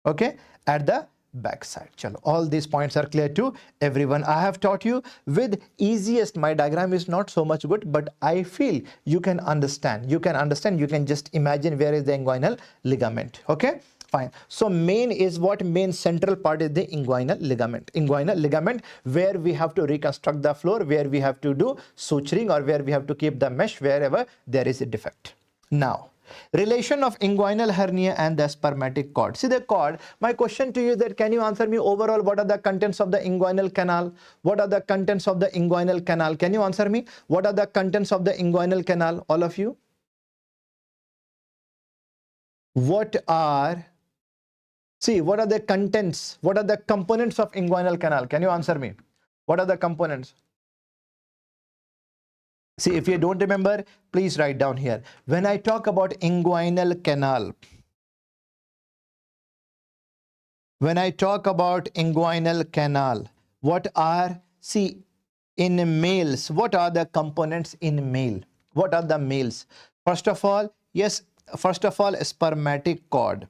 Okay, at the back side. Chalo, all these points are clear to everyone. I have taught you with easiest. My diagram is not so much good, but I feel you can understand. You can just imagine where is the inguinal ligament. Okay, Fine. So main is what? Main central part is the inguinal ligament. Inguinal ligament, where we have to reconstruct the floor, where we have to do suturing, or where we have to keep the mesh wherever there is a defect. Now, relation of inguinal hernia and the spermatic cord. See the cord. My question to you is that can you answer me overall what are the contents of the inguinal canal? What are the contents of the inguinal canal? Can you answer me? What are the contents of the inguinal canal? All of you. What are the contents? What are the components of inguinal canal? Can you answer me? What are the components? See, if you don't remember, please write down here. When I talk about inguinal canal, what are, see, in males, what are the components in male? What are the males? First of all, spermatic cord.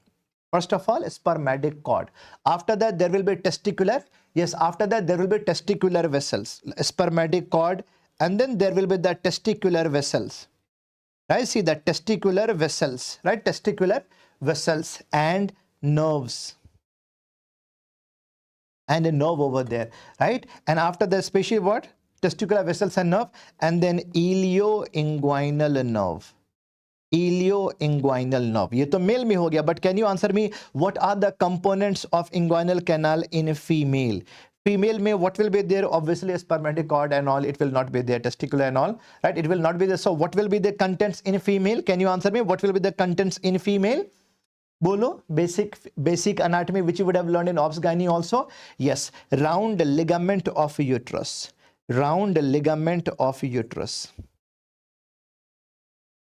Spermatic cord. After that, there will be testicular. Yes, after that, there will be testicular vessels. Spermatic cord. And then there will be the testicular vessels. Right? See the testicular vessels. Right? Testicular vessels and nerves. And a nerve over there. Right? And after the especially what? Testicular vessels and nerve. And then ilioinguinal nerve. Ilioinguinal nerve. ये तो male में हो गया, but can you answer me what are the components of inguinal canal in female? Female में what will be there? Obviously a spermatic cord and all, it will not be there. Testicular and all, right? It will not be there. So what will be the contents in female? Can you answer me? What will be the contents in female? Bolo, basic anatomy which you would have learned in obs gynae also. Yes, round ligament of uterus. Round ligament of uterus.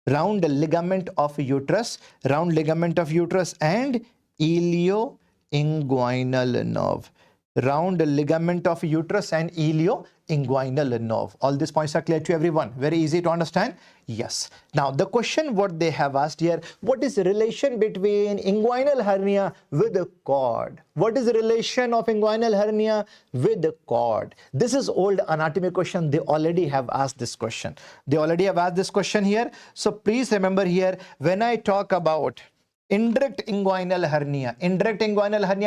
Round ligament of uterus and ilioinguinal nerve. Round ligament of uterus and ilioinguinal nerve. All these points are clear to everyone. Very easy to understand. Yes. Now the question what they have asked here, what is the relation between inguinal hernia with the cord? What is the relation of inguinal hernia with the cord? This is old anatomy question. They already have asked this question. Here. So please remember here, when I talk about indirect inguinal hernia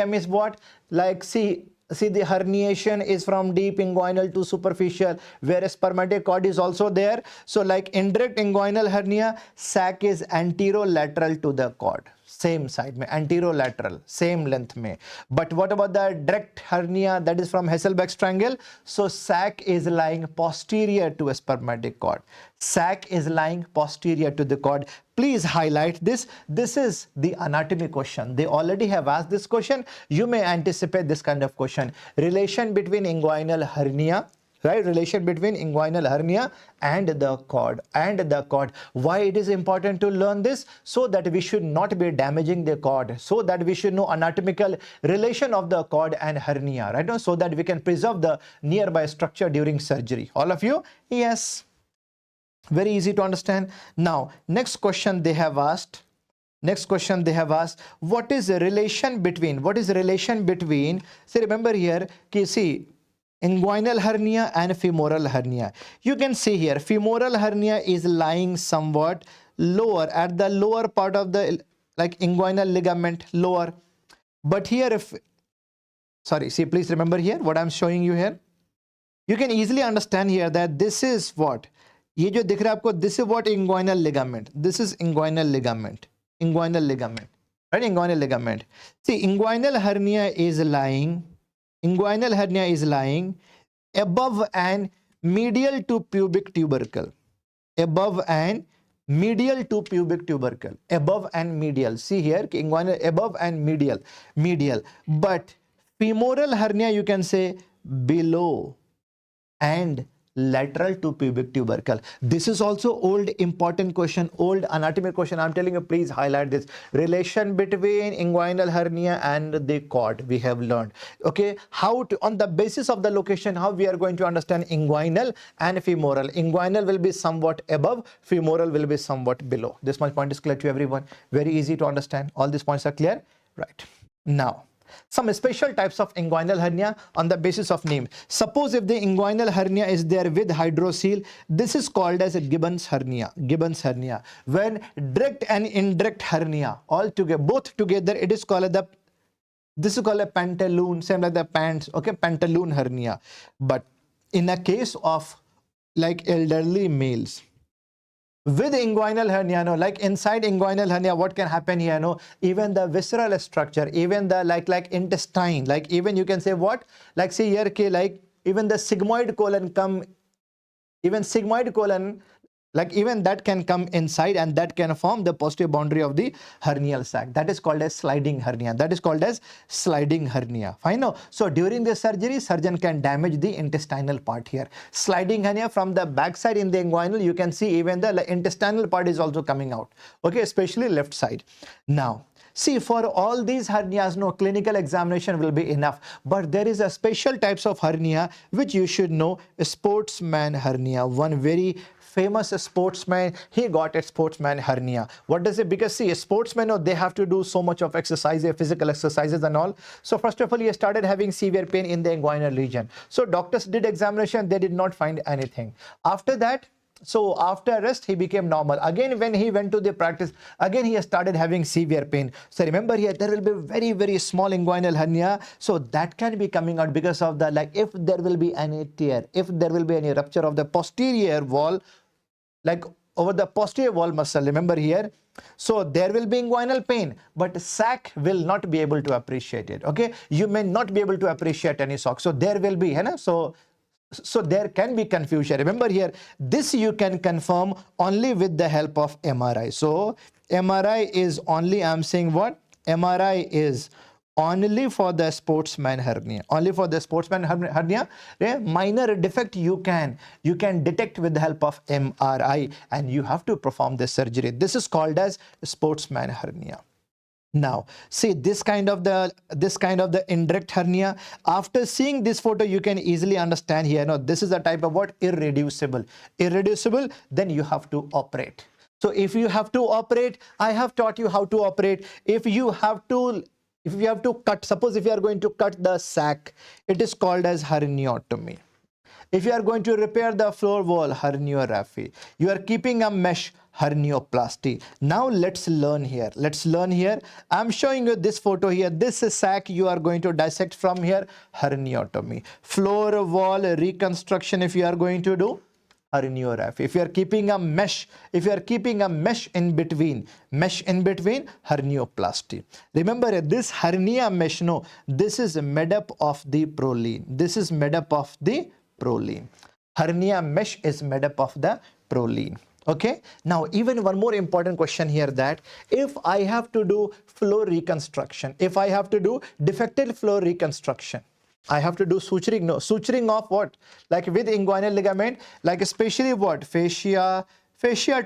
means what? Like see the herniation is from deep inguinal to superficial, whereas spermatic cord is also there. So like indirect inguinal hernia, sac is anterolateral to the cord. Same side में, anterolateral, same length में. But what about the direct hernia, that is from Hasselbeck's triangle? So sac is lying posterior to a spermatic cord. Sac is lying posterior to the cord. Please highlight this. This is the anatomy question. They already have asked this question. You may anticipate this kind of question. Relation between inguinal hernia, right? Relation between inguinal hernia and the cord. Why it is important to learn this? So that we should not be damaging the cord. So that we should know anatomical relation of the cord and hernia, right? So that we can preserve the nearby structure during surgery. All of you? Yes. Very easy to understand. Now, next question they have asked. What is the relation between? See, remember here, see, inguinal hernia and femoral hernia. You can see here, femoral hernia is lying somewhat lower, at the lower part of the like inguinal ligament, lower. But here, please remember here what I'm showing you here. You can easily understand here that this is what? ये जो दिख रहा है आपको, this is what inguinal ligament. This is inguinal ligament. Right? Inguinal ligament. See, inguinal hernia is lying above and medial to pubic tubercle. Above and medial. See here, inguinal above and medial. But femoral hernia, you can say below and lateral to pubic tubercle. This is also old important question, old anatomy question. I'm telling you, please highlight this. Relation between inguinal hernia and the cord we have learned. Okay, how to, on the basis of the location, how we are going to understand inguinal and femoral. Inguinal will be somewhat above, femoral will be somewhat below. This much point is clear to everyone. Very easy to understand. All these points are clear, right? Now, Some special types of inguinal hernia on the basis of name. Suppose if the inguinal hernia is there with hydrocele, this is called as a Gibbon's hernia. Gibbon's hernia. When direct and indirect hernia all together, both together, it is called the, this is called a pantaloon, same like the pants, okay, pantaloon hernia. But in a case of like elderly males with inguinal hernia, no, like inside inguinal hernia, what can happen here, no, even the visceral structure, even the like intestine, like even you can say what, like see here, okay, like even the sigmoid colon come, even sigmoid colon, like even that can come inside and that can form the posterior boundary of the hernial sac. That is called as sliding hernia. That is called as sliding hernia. Fine. No? So during the surgery, surgeon can damage the intestinal part here. Sliding hernia from the backside in the inguinal, you can see even the intestinal part is also coming out. Okay, especially left side. Now, see, for all these hernias, no clinical examination will be enough. But there is a special types of hernia which you should know. Sportsman hernia. One very famous sportsman, he got a sportsman hernia. What does it? Because see, sportsmen, no, they have to do so much of exercise, physical exercises and all. So first of all, he started having severe pain in the inguinal region. So doctors did examination, they did not find anything. After that, so after rest, he became normal. Again, when he went to the practice, again he started having severe pain. So remember here, there will be very, very small inguinal hernia. So that can be coming out because of the, like if there will be any tear, if there will be any rupture of the posterior wall, like over the posterior wall muscle, remember here. So there will be inguinal pain, but sac will not be able to appreciate it. Okay, you may not be able to appreciate any shock. So there will be, so there can be confusion. Remember here, this you can confirm only with the help of MRI. So MRI is only, I'm saying what? MRI is only for the sportsman hernia. Only for the sportsman hernia. A minor defect you can detect with the help of MRI, and you have to perform the surgery. This is called as sportsman hernia. Now, see this kind of the indirect hernia. After seeing this photo, you can easily understand here. No, this is a type of what? Irreducible. Irreducible, then you have to operate. So if you have to operate, I have taught you how to operate. If you have to cut, suppose if you are going to cut the sac, it is called as herniotomy. If you are going to repair the floor wall, herniorrhaphy. You are keeping a mesh, hernioplasty. Now let's learn here. Let's learn here. I'm showing you this photo here. This is sac you are going to dissect from here, herniotomy. Floor wall reconstruction if you are going to do, herniorrhaphy. If you are keeping a mesh, in between, hernioplasty. Remember this hernia mesh, no, this is made up of the proline. This is made up of the proline. Hernia mesh is made up of the proline. Okay. Now, even one more important question here, that if I have to do floor reconstruction, if I have to do defected floor reconstruction, I have to do suturing. No, suturing of what? Like with inguinal ligament, like especially what? Fascia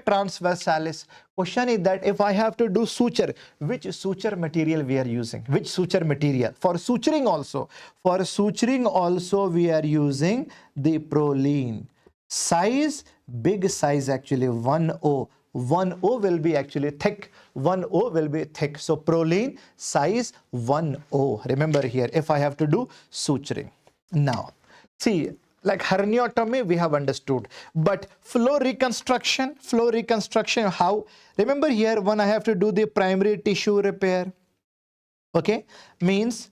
transversalis. Question is that if I have to do suture, which suture material we are using? Which suture material? For suturing also we are using the proline. Size, big size actually, 1O. 1O will be actually thick. 1O will be thick. So proline size 1O. Remember here, if I have to do suturing. Now, see, like herniotomy we have understood, but floor reconstruction, how? Remember here, when I have to do the primary tissue repair. Okay, means,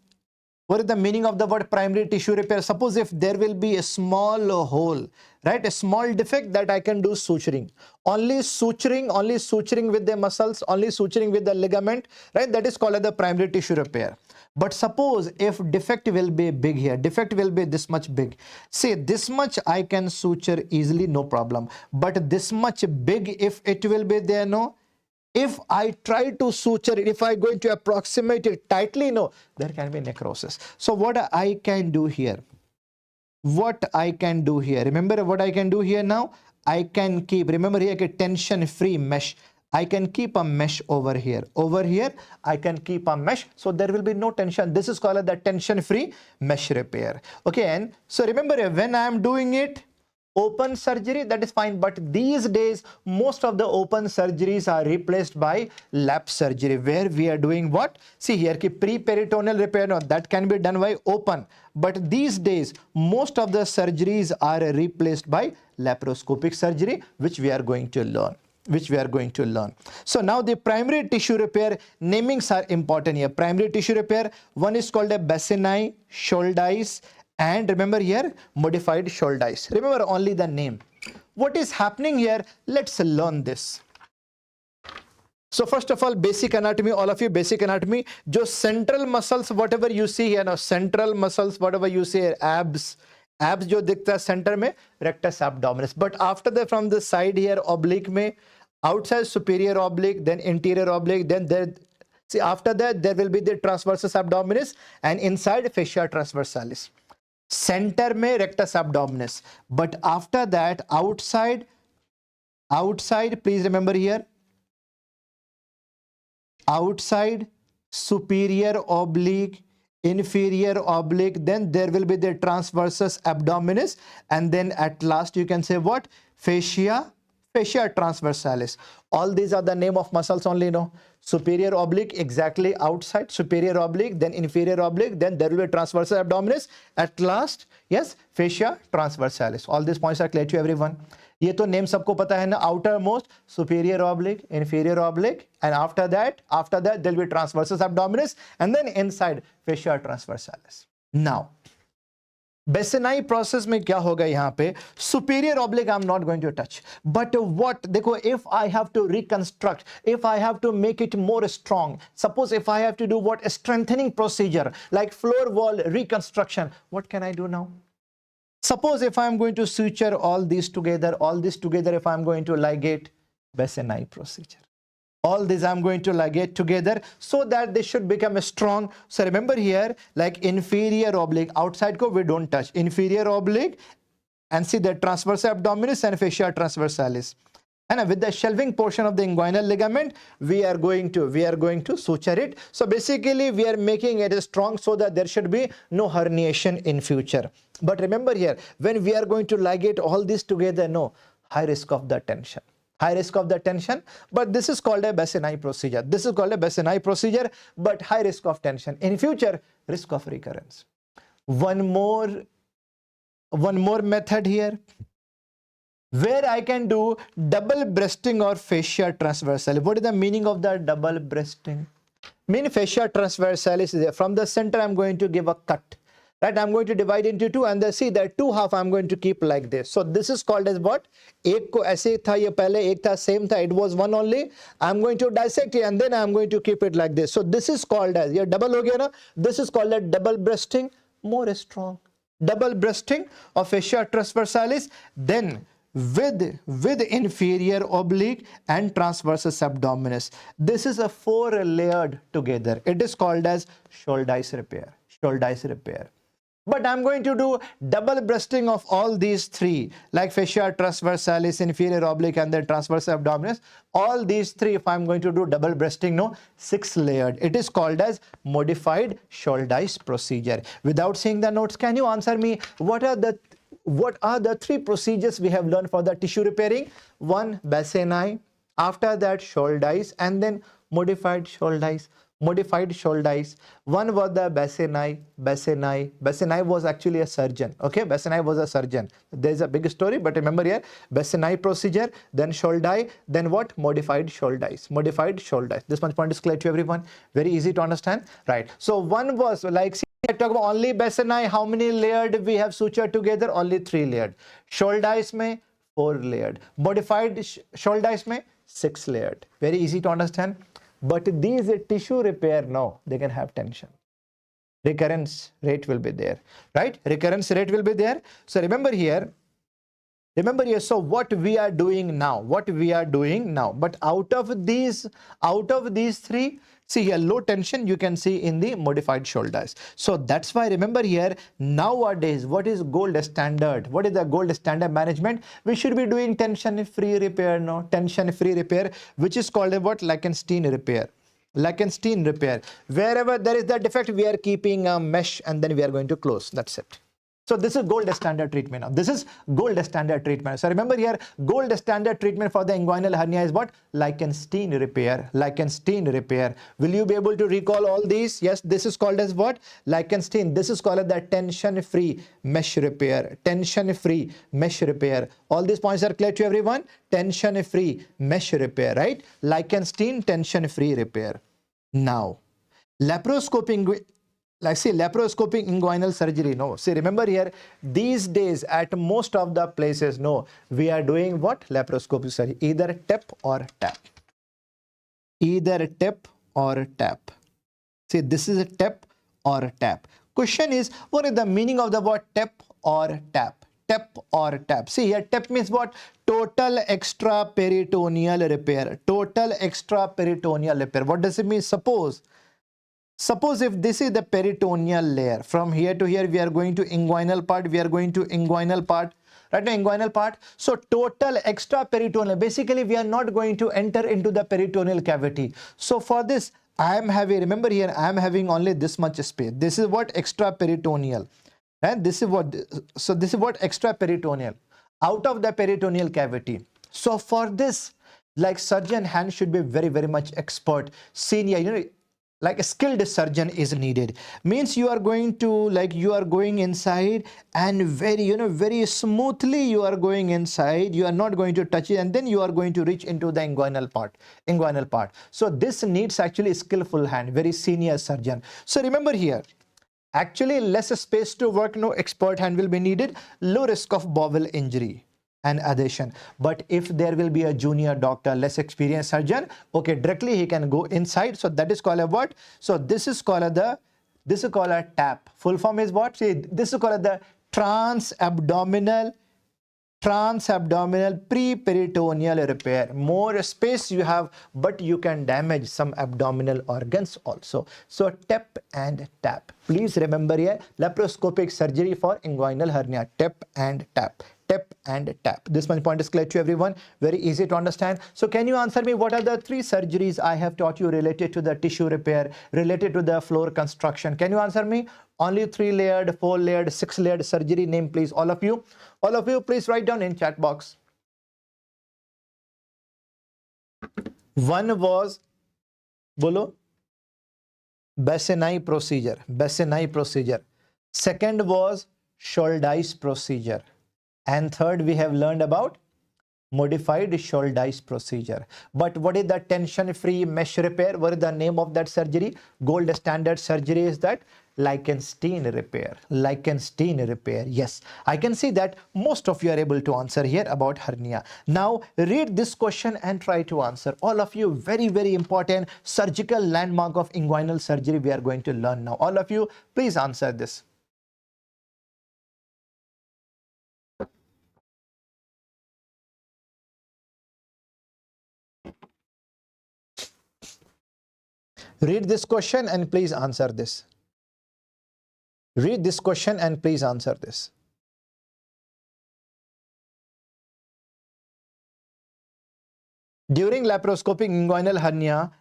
what is the meaning of the word primary tissue repair? Suppose if there will be a small hole, right, a small defect, that I can do suturing. Only suturing with the muscles, only suturing with the ligament, right? That is called the primary tissue repair. But suppose if defect will be big here, defect will be this much big. Say this much I can suture easily, no problem. But this much big, if it will be there, no. If I try to suture it, if I going to approximate it tightly, no, there can be necrosis. So what I can do here? Remember what I can do here now? I can keep, remember here, a tension-free mesh. I can keep a mesh over here. Over here, I can keep a mesh, so there will be no tension. This is called the tension-free mesh repair. Okay, and so remember when I am doing it, open surgery, that is fine, but these days most of the open surgeries are replaced by lap surgery, where we are doing what? See here, pre-peritoneal repair, no, that can be done by open, but these days most of the surgeries are replaced by laparoscopic surgery, which we are going to learn. So now the primary tissue repair namings are important here. Primary tissue repair, one is called a Bassini, Scholdice, and remember here, modified Scholdice. Remember only the name. What is happening here? Let's learn this. So first of all, basic anatomy, all of you, basic anatomy. जो central muscles, whatever you see here, now central muscles, whatever you see here, abs जो दिखता है center में, rectus abdominis. But after that, from the side here, oblique में, outside superior oblique, then interior oblique, then there, see after that there will be the transversus abdominis, and inside fascia transversalis. Center में rectus abdominis, but after that outside, please remember here, outside superior oblique, inferior oblique, then there will be the transversus abdominis, and then at last you can say what? Fascia transversalis. All these are the name of muscles only, no? Superior oblique, exactly outside, superior oblique, then inferior oblique, then there will be transversus abdominis, at last, yes, fascia transversalis. All these points are clear to everyone. ये तो name सबको पता है ना, outermost superior oblique, inferior oblique, and after that there will be transversus abdominis, and then inside fascia transversalis. Now Bassini process में क्या होगा यहाँ पे? Superior oblique I'm not going to touch, but what देखो, if I have to reconstruct, if I have to make it more strong, suppose if I have to do what? A strengthening procedure like floor wall reconstruction, what can I do now? Suppose if I am going to suture all this together, if I am going to ligate, Bassini procedure. All these I am going to ligate together so that they should become strong. So remember here, like inferior oblique, outside ko we don't touch. Inferior oblique, and see the transversus abdominis and fascia transversalis. And with the shelving portion of the inguinal ligament, we are going to suture it. So basically we are making it strong so that there should be no herniation in future. But remember here, when we are going to ligate all this together, no, high risk of the tension. But this is called a Bassini procedure. But high risk of tension. In future, risk of recurrence. One more method here, where I can do double breasting or fascia transversalis. What is the meaning of the double breasting? Mean fascia transversalis is there. From the center, I'm going to give a cut. Right, I'm going to divide into two, and see that two half I'm going to keep like this. So this is called as what? एक को ऐसे था, ये पहले एक था, same था, it was one only. I'm going to dissect it, and then I'm going to keep it like this. So this is called as, ये double हो गया ना? This is called a double breasting, more strong. Double breasting of fascia transversalis, then with inferior oblique and transversus abdominis. This is a 4-layered together. It is called as Scholdice repair. But I'm going to do double breasting of all these three, like fascia transversalis, inferior oblique, and the transversus abdominis. All these three, if I'm going to do double breasting, no, 6-layered. It is called as modified Scholdice procedure. Without seeing the notes, can you answer me? What are the three procedures we have learned for the tissue repairing? One, Bassini, after that Scholdice, and then modified Scholdice. One was the Bassini. Bassini was actually a surgeon. Okay, Bassini was a surgeon. There is a big story, but remember here, Bassini procedure, then Scholdice, then what? Modified Scholdice. This much point is clear to everyone. Very easy to understand, right? So one was like, see, I talk about only Bassini. How many layered we have sutured together? Only 3 layered. Scholdice में 4 layered. Modified Scholdice में 6 layered. Very easy to understand. But these tissue repair, no, they can have tension. Recurrence rate will be there, right? Recurrence rate will be there. So remember here, so what we are doing now, but out of these three, see here, low tension you can see in the modified Scholdice. So that's why remember here, nowadays, what is gold standard? What is the gold standard management? We should be doing tension-free repair, no? Tension-free repair, which is called a what? Lakenstein repair. Wherever there is the defect, we are keeping a mesh, and then we are going to close. That's it. So this is gold standard treatment. Now, this is gold standard treatment. So remember here, gold standard treatment for the inguinal hernia is what? Lichtenstein repair. Lichtenstein repair. Will you be able to recall all these? Yes, this is called as what? Lichtenstein. This is called as the tension-free mesh repair. Tension-free mesh repair. All these points are clear to everyone? Tension-free mesh repair, right? Lichtenstein tension-free repair. Now, laparoscopic. Like see, laparoscopic inguinal surgery, no. See, remember here, these days at most of the places, no, we are doing what? Laparoscopic surgery, either tap or tap. Either tap or tap. See, this is a tap or tap. Question is, what is the meaning of the word tap or tap? Tap or tap. See here, tap means what? Total extraperitoneal repair. Total extraperitoneal repair. What does it mean? Suppose if this is the peritoneal layer, from here to here we are going to inguinal part, we are going to inguinal part, right now inguinal part. So total extraperitoneal, basically we are not going to enter into the peritoneal cavity. So for this I am having, remember here I am having only this much space. This is what extraperitoneal, and this is what, so this is what extraperitoneal, out of the peritoneal cavity. So for this, like surgeon hand should be very much expert, senior, you know, like a skilled surgeon is needed. Means you are going to, like you are going inside and very, you know, very smoothly you are going inside. You are not going to touch it, and then you are going to reach into the inguinal part. Inguinal part. So this needs actually skillful hand, very senior surgeon. So remember here, actually less space to work, no expert hand will be needed, low risk of bowel injury and adhesion. But if there will be a junior doctor, less experienced surgeon, okay, directly he can go inside. So that is called a what? So this is called a TAP. Full form is what? See, this is called the transabdominal pre-peritoneal repair. More space you have, but you can damage some abdominal organs also. So tap and tap. Please remember here, laparoscopic surgery for inguinal hernia. Tap and tap. Tap and tap. This one point is clear to everyone. Very easy to understand. So can you answer me, what are the 3 surgeries I have taught you related to the tissue repair, related to the floor construction? Can you answer me? Only 3-layered, 4-layered, 6-layered surgery name, please. All of you please write down in chat box. One was, bolo, Basseni procedure. Basseni procedure. Second was Scholdice procedure. And third, we have learned about modified Scholdice procedure. But what is the tension-free mesh repair? What is the name of that surgery? Gold standard surgery is that Lichtenstein repair. Lichtenstein repair. Yes, I can see that most of you are able to answer here about hernia. Now read this question and try to answer. All of you, very important surgical landmark of inguinal surgery we are going to learn now. All of you, please answer this. Read this question and please answer this. Read this question and please answer this. During laparoscopic inguinal hernia,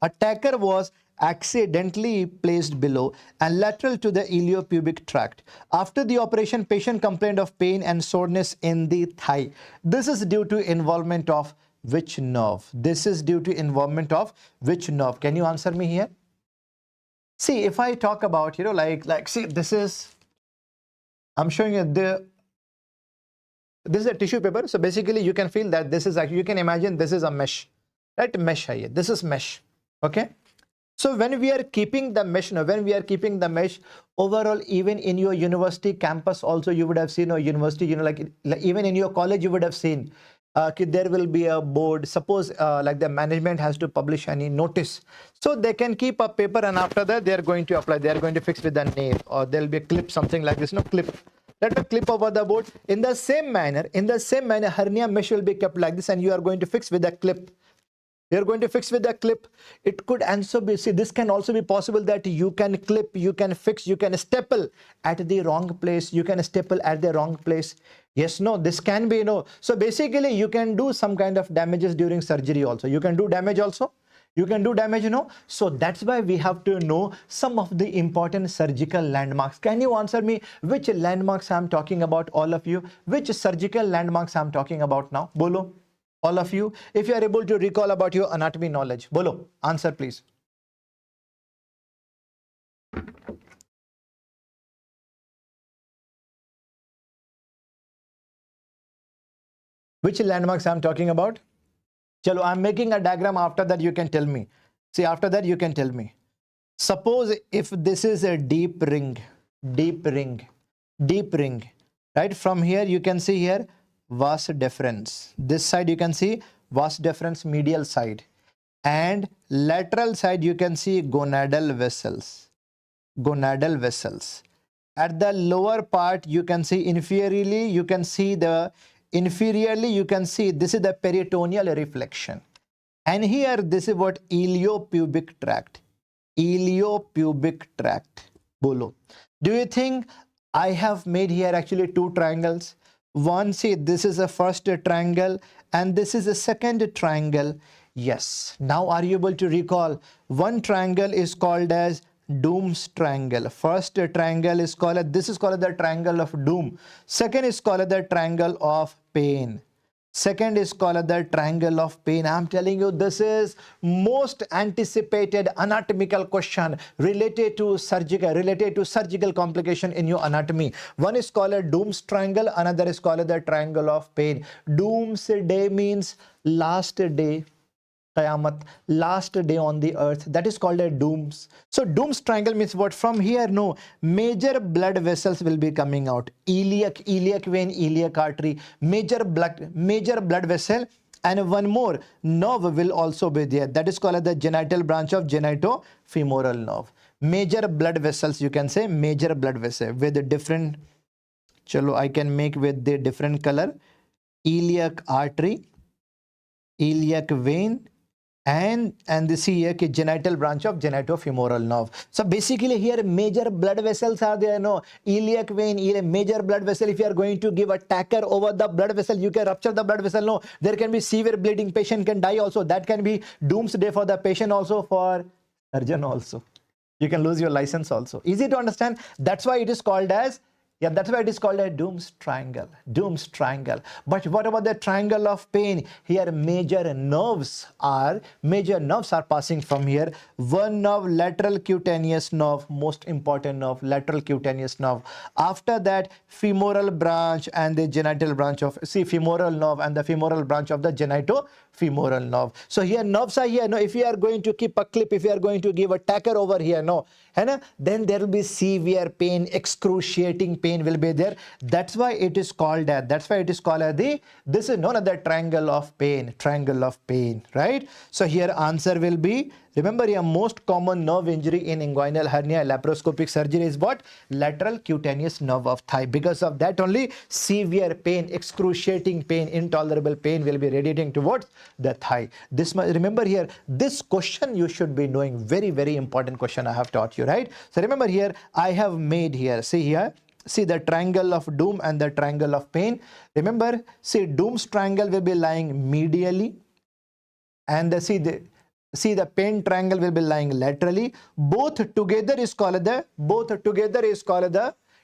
attacker was accidentally placed below and lateral to the iliopubic tract. After the operation, patient complained of pain and soreness in the thigh. This is due to involvement of which nerve? This is due to involvement of which nerve? Can you answer me here? See, if I talk about, you know, like see, this is, I'm showing you this is a tissue paper. So basically you can feel that this is actually, you can imagine this is a mesh, right? Mesh here. This is mesh. Okay. So when we are keeping the mesh, overall, even in your university campus also, you would have seen, or university, you know, like even in your college, you would have seen there will be a board. Suppose like the management has to publish any notice, so they can keep a paper, and after that they are going to apply, they are going to fix with a nail, or there will be a clip, something like this, no clip. Let a clip over the board. In the same manner, hernia mesh will be kept like this, and you are going to fix with a clip. You're going to fix with a clip. It could also be, see, this can also be possible that you can clip, you can fix, you can staple at the wrong place. You can staple at the wrong place. Yes, no, this can be, no. So basically you can do some kind of damages during surgery also. You can do damage also. You can do damage, you know. So that's why we have to know some of the important surgical landmarks. Can you answer me which landmarks I'm talking about, all of you? Which surgical landmarks I'm talking about now? Bolo, all of you. If you are able to recall about your anatomy knowledge, Bolo, answer please. Which landmarks I'm talking about? Chalo, I'm making a diagram. After that, you can tell me. See, after that, you can tell me. Suppose if this is a deep ring, deep ring, deep ring, right? From here, you can see here vas deferens. This side, you can see vas deferens medial side. And lateral side, you can see gonadal vessels. Gonadal vessels. At the lower part, you can see inferiorly, you can see the inferiorly, you can see this is the peritoneal reflection. And here, this is what iliopubic tract. Iliopubic tract. Bolo. Do you think I have made here actually two triangles? One, see, this is the first triangle and this is the second triangle. Yes. Now, are you able to recall? One triangle is called as Doom's triangle. First triangle is called, this is called the triangle of doom. Second is called the triangle of pain. Second is called the triangle of pain. I'm telling you, this is most anticipated anatomical question related to surgical complication in your anatomy. One is called a Doom's triangle, another is called the triangle of pain. Doom's day means last day. Qayamat, last day on the earth. That is called a Doom's. So Doom's triangle means what? From here, no, major blood vessels will be coming out. Iliac vein, iliac artery, major blood vessel, and one more nerve will also be there. That is called the genital branch of genitofemoral nerve. Major blood vessels, you can say major blood vessel with a different, chalo, I can make with the different color. Iliac artery, iliac vein, and this here genital branch of genitofemoral nerve. So basically here major blood vessels are there, no, iliac vein, major blood vessel. If you are going to give a tacker over the blood vessel, you can rupture the blood vessel, no, there can be severe bleeding, patient can die also. That can be doomsday for the patient also, for surgeon also. You can lose your license also. Easy to understand. That's why it is called as, yeah, that's why it is called a Doom's triangle. Doom's triangle. But what about the triangle of pain? Here major nerves are passing from here. One nerve, lateral cutaneous nerve, most important nerve, lateral cutaneous nerve. After that, femoral branch and the genital branch of, see, femoral nerve and the femoral branch of the genitofemoral nerve. So here nerves are here. No, if you are going to keep a clip, if you are going to give a tacker over here, no, then there will be severe pain, excruciating pain will be there. That's why it is called that. That's why it is called the, this is known as the triangle of pain, right? So here answer will be, remember here, most common nerve injury in inguinal hernia laparoscopic surgery is what? Lateral cutaneous nerve of thigh. Because of that only severe pain, excruciating pain, intolerable pain will be radiating towards the thigh. This, remember here, this question you should be knowing. Very, very important question I have taught you, right? So remember here, I have made here, see here, see the triangle of doom and the triangle of pain. Remember, see, Doom's triangle will be lying medially, and see the pain triangle will be lying laterally. Both together is called the,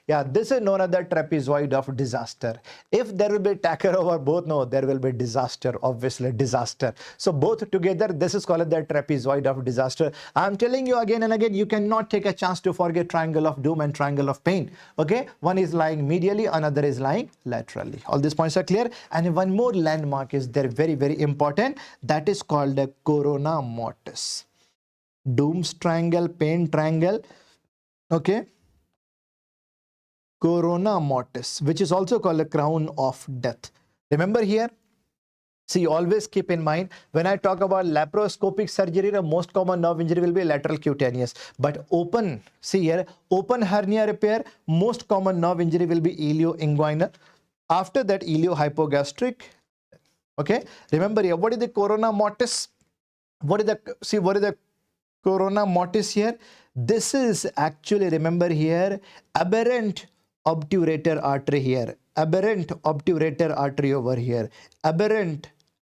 yeah, this is known as the trapezoid of disaster. If there will be tacker over both, no, there will be disaster, obviously disaster. So both together, this is called the trapezoid of disaster. I'm telling you again and again, you cannot take a chance to forget triangle of doom and triangle of pain. Okay, one is lying medially, another is lying laterally. All these points are clear. And one more landmark is there, very, very important. That is called the corona mortis. Doom's triangle, pain triangle. Okay. Corona mortis, which is also called a crown of death. Remember here, see, always keep in mind, when I talk about laparoscopic surgery, the most common nerve injury will be lateral cutaneous. But open, see here, open hernia repair, most common nerve injury will be ilioinguinal. After that, iliohypogastric. Okay, remember here, what is the corona mortis? What is the corona mortis here? This is actually, remember here, aberrant obturator artery here, aberrant obturator artery over here, aberrant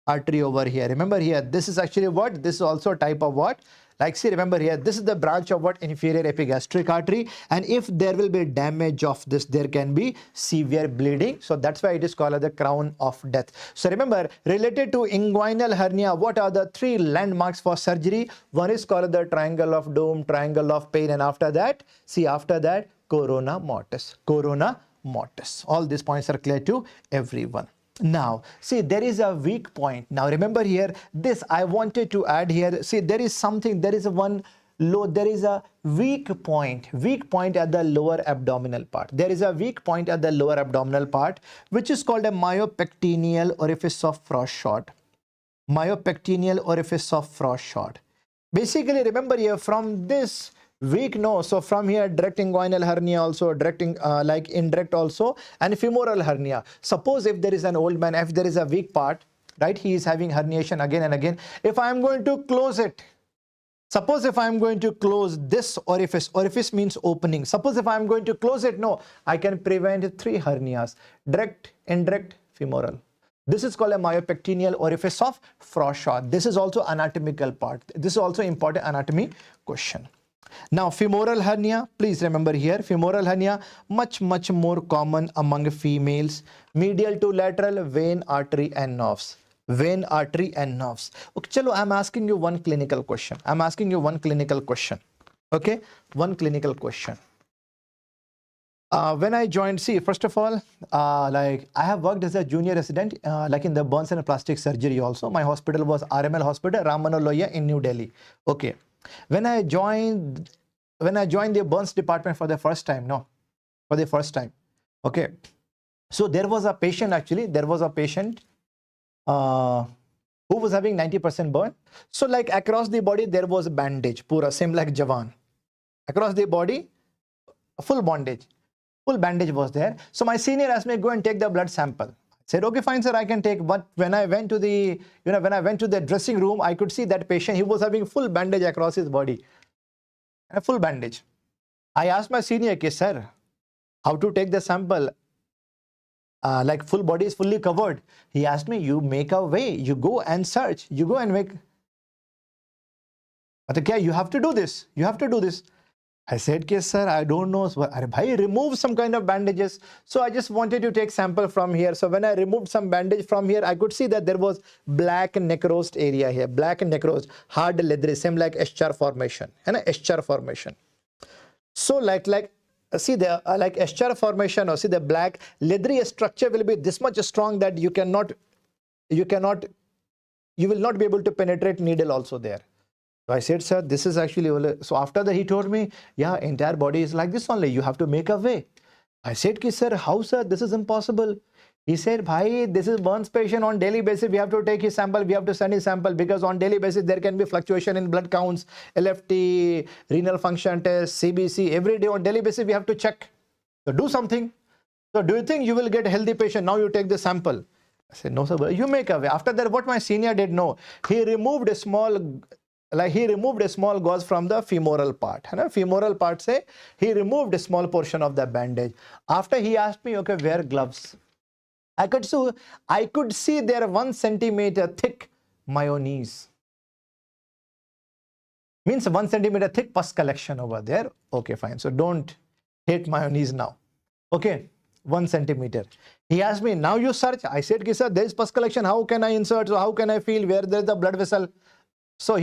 artery over here. Remember here, this is actually what? This is also a type of what? Like, see, remember here, this is the branch of what? Inferior epigastric artery. And if there will be damage of this, there can be severe bleeding. So that's why it is called as the crown of death. So remember, related to inguinal hernia, what are the three landmarks for surgery? One is called the triangle of doom, triangle of pain. And after that, see, after that, corona mortis. Corona mortis. All these points are clear to everyone. Now, see, there is a weak point. Now, remember here, this I wanted to add here. See, there is something, there is a weak point at the lower abdominal part. There is a weak point at the lower abdominal part, which is called a myopectineal orifice of Froschott. Myopectineal orifice of Froschott. Basically, remember here, from this weak nose, so from here direct inguinal hernia also, like indirect also, and femoral hernia. Suppose if there is an old man, if there is a weak part, right, he is having herniation again and again. If I am going to close it, suppose if I am going to close this orifice means opening. Suppose if I am going to close it, no, I can prevent 3 hernias, direct, indirect, femoral. This is called a myopectineal orifice of Froschott. This is also anatomical part. This is also important anatomy question. Now, femoral hernia, please remember here, femoral hernia, much more common among females. Medial to lateral, vein, artery and nerves. Vein, artery and nerves. Okay, chalo, I'm asking you one clinical question. Okay, one clinical question. When I joined, see, first of all, like I have worked as a junior resident, like in the burns and plastic surgery also. My hospital was RML Hospital, Ram Manohar Lohia in New Delhi. Okay. When I joined the burns department for the first time, okay. So there was a patient actually, who was having 90% burn. So like across the body, there was a bandage, pura, same like Jawan. Across the body, full bandage was there. So my senior asked me, go and take the blood sample. Said, okay, fine, sir, I can take. But when I went to the, when I went to the dressing room, I could see that patient, he was having full bandage across his body. A full bandage. I asked my senior, okay, sir, how to take the sample? Like full body is fully covered. He asked me, you make a way, you go and search, you go and make. But okay, you have to do this. I said, yes, sir, I don't know. Bhai, remove some kind of bandages. So I just wanted to take sample from here. So when I removed some bandage from here, I could see that there was black necrosed area here. Black and necrosed, hard leathery, same like eschar formation. And eschar formation. So like see the like eschar formation, or see the black leathery structure will be this much strong that you will not be able to penetrate needle also there. So I said, sir, this is actually, so after that he told me, yeah, entire body is like this only, you have to make a way. I said, sir, how, sir, this is impossible. He said, bhai, this is burns patient, on daily basis we have to take his sample, we have to send his sample, because on daily basis there can be fluctuation in blood counts, LFT, renal function test, CBC, every day on daily basis we have to check. So do something. So do you think you will get a healthy patient? Now you take the sample. I said, no, sir, but you make a way. After that, what my senior did, no, he removed a small gauze from the femoral part. Femoral part say, he removed a small portion of the bandage. After he asked me, okay, wear gloves. I could see there 1 centimeter thick mayonnaise. Means 1 centimeter thick pus collection over there. Okay, fine. So don't hate mayonnaise now. Okay, 1 centimeter. He asked me, now you search. I said, sir, there is pus collection. How can I insert? So how can I feel where there is a blood vessel? So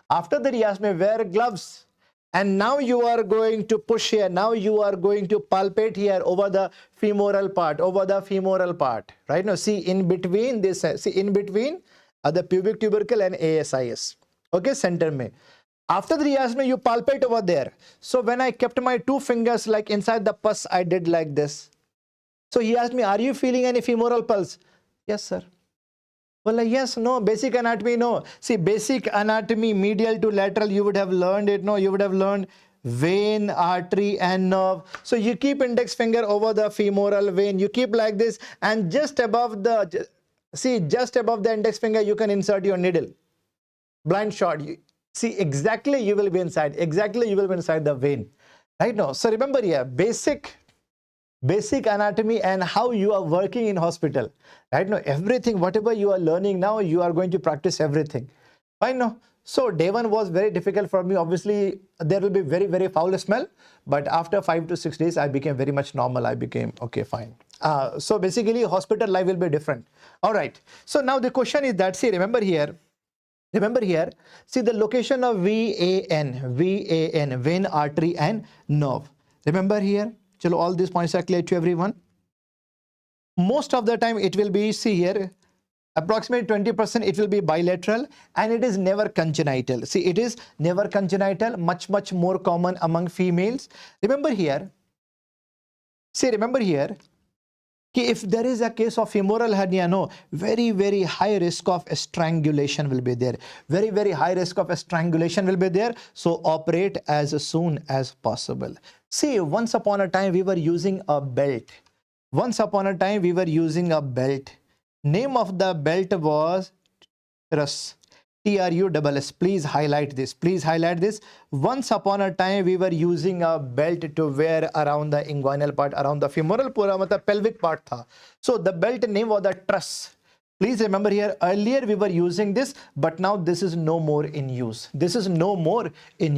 after that he asked me, wear gloves. And now you are going to push here. Now you are going to palpate here over the femoral part, right? Now see in between this, the pubic tubercle and ASIS. Okay, center mein. After that he asked me, you palpate over there. So when I kept my 2 fingers like inside the pus, I did like this. So he asked me, are you feeling any femoral pulse? Yes, sir. Well, yes, no, basic anatomy, no. See, basic anatomy, medial to lateral, you would have learned it, no, you would have learned vein, artery and nerve. So you keep index finger over the femoral vein, you keep like this, and just above the, just above the index finger, you can insert your needle. Blind shot. See, exactly you will be inside the vein. Right now, so remember here, basic basic anatomy and how you are working in hospital, right? Now everything, whatever you are learning now, you are going to practice everything. Fine, no? So day one was very difficult for me. Obviously, there will be very, very foul smell. But after 5 to 6 days, I became very much normal. I became, okay, fine. So basically, hospital life will be different. All right. So now the question is that, see, remember here, see the location of VAN, vein, artery, and nerve. Remember here, chalo, all these points are clear to everyone. Most of the time, it will be, see here, approximately 20% it will be bilateral, and it is never congenital. See, it is never congenital, much more common among females. Remember here, see, remember here, if there is a case of femoral hernia, no, very high risk of strangulation will be there. Very high risk of strangulation will be there. So operate as soon as possible. See, once upon a time we were using a belt. Name of the belt was TRUS. TRUSS. Please highlight this. Once upon a time, we were using a belt to wear around the inguinal part, around the femoral, pura matlab pelvic part tha. So the belt name was the TRUS. Please remember here, earlier we were using this, but now this is no more in use. This belt is no more in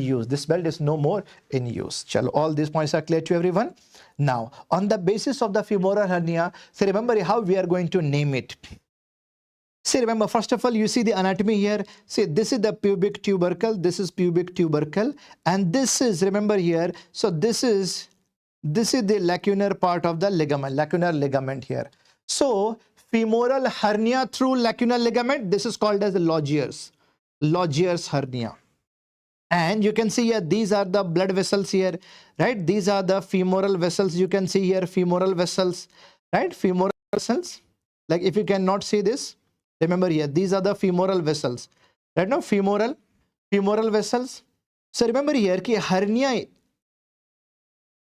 use. Chalo, all these points are clear to everyone. Now, on the basis of the femoral hernia, so remember how we are going to name it. See, remember, first of all, you see the anatomy here. See, this is the pubic tubercle. And this is, remember here, so this is the lacunar part of the lacunar ligament here. So, femoral hernia through lacunar ligament, this is called as Logier's hernia. And you can see here, these are the blood vessels here, right? These are the femoral vessels. You can see here, femoral vessels, right? Femoral vessels. Like if you cannot see this, remember here, these are the femoral vessels, right? Now, femoral vessels. So remember here, ki hernia,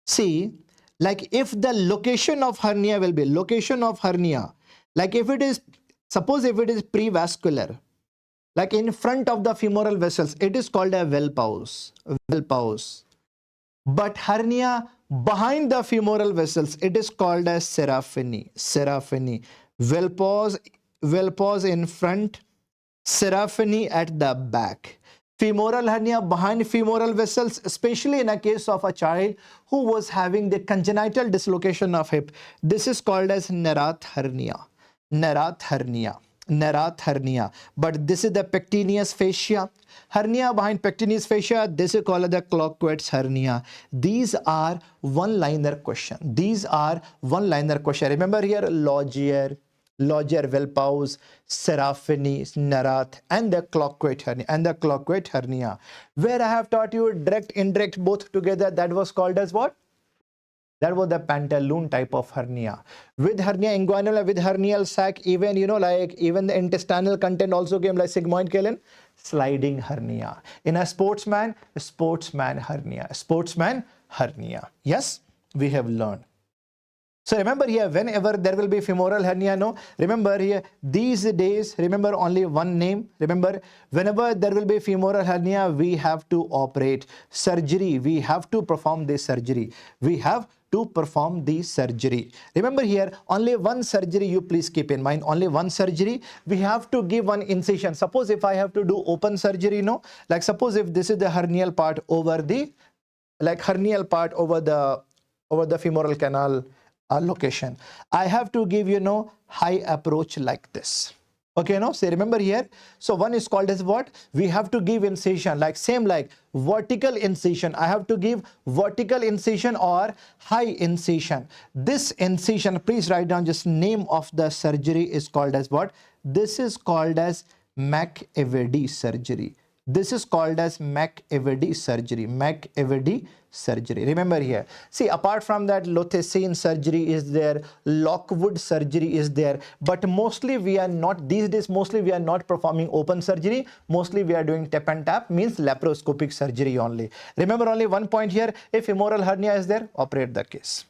see, like if the location of hernia will be, like if it is, suppose if it is prevascular, like in front of the femoral vessels, it is called a Welpause. But hernia behind the femoral vessels, it is called as Seraphini. Welpause in front, Seraphini at the back. Femoral hernia behind femoral vessels, especially in a case of a child who was having the congenital dislocation of hip. This is called as Nerath hernia. But this is the pectineus fascia. Hernia behind pectineus fascia, this is called the Cloquet's hernia. These are one-liner question. Remember here, Logier, Welpause, Seraphini, Nerath, and the Cloquet hernia. Where I have taught you direct, indirect, both together, that was called as what? That was the pantaloon type of hernia. With hernia inguinal, with hernial sac, even, you know, like even the intestinal content also came, like sigmoid colon, sliding hernia. In a sportsman hernia. Yes, we have learned. So remember here, whenever there will be femoral hernia, no, remember here, these days, remember only one name. Remember, whenever there will be femoral hernia, we have to operate. Surgery, we have to perform this surgery. Remember here, only one surgery, you please keep in mind, only one surgery. We have to give one incision. Suppose if I have to do open surgery, no, like suppose if this is the hernial part over the, over the femoral canal location, I have to give, you know, high approach like this. Okay, no? So remember here, so one is called as what? We have to give incision, like same like vertical incision. I have to give vertical incision or high incision. This incision, please write down, just name of the surgery is called as what? This is called as McEvedy surgery. McEvedy surgery. Remember here. See, apart from that, Lothesine surgery is there, Lockwood surgery is there, but mostly we are not, these days, mostly we are not performing open surgery. Mostly we are doing tap and tap, means laparoscopic surgery only. Remember only one point here, if femoral hernia is there, operate the case.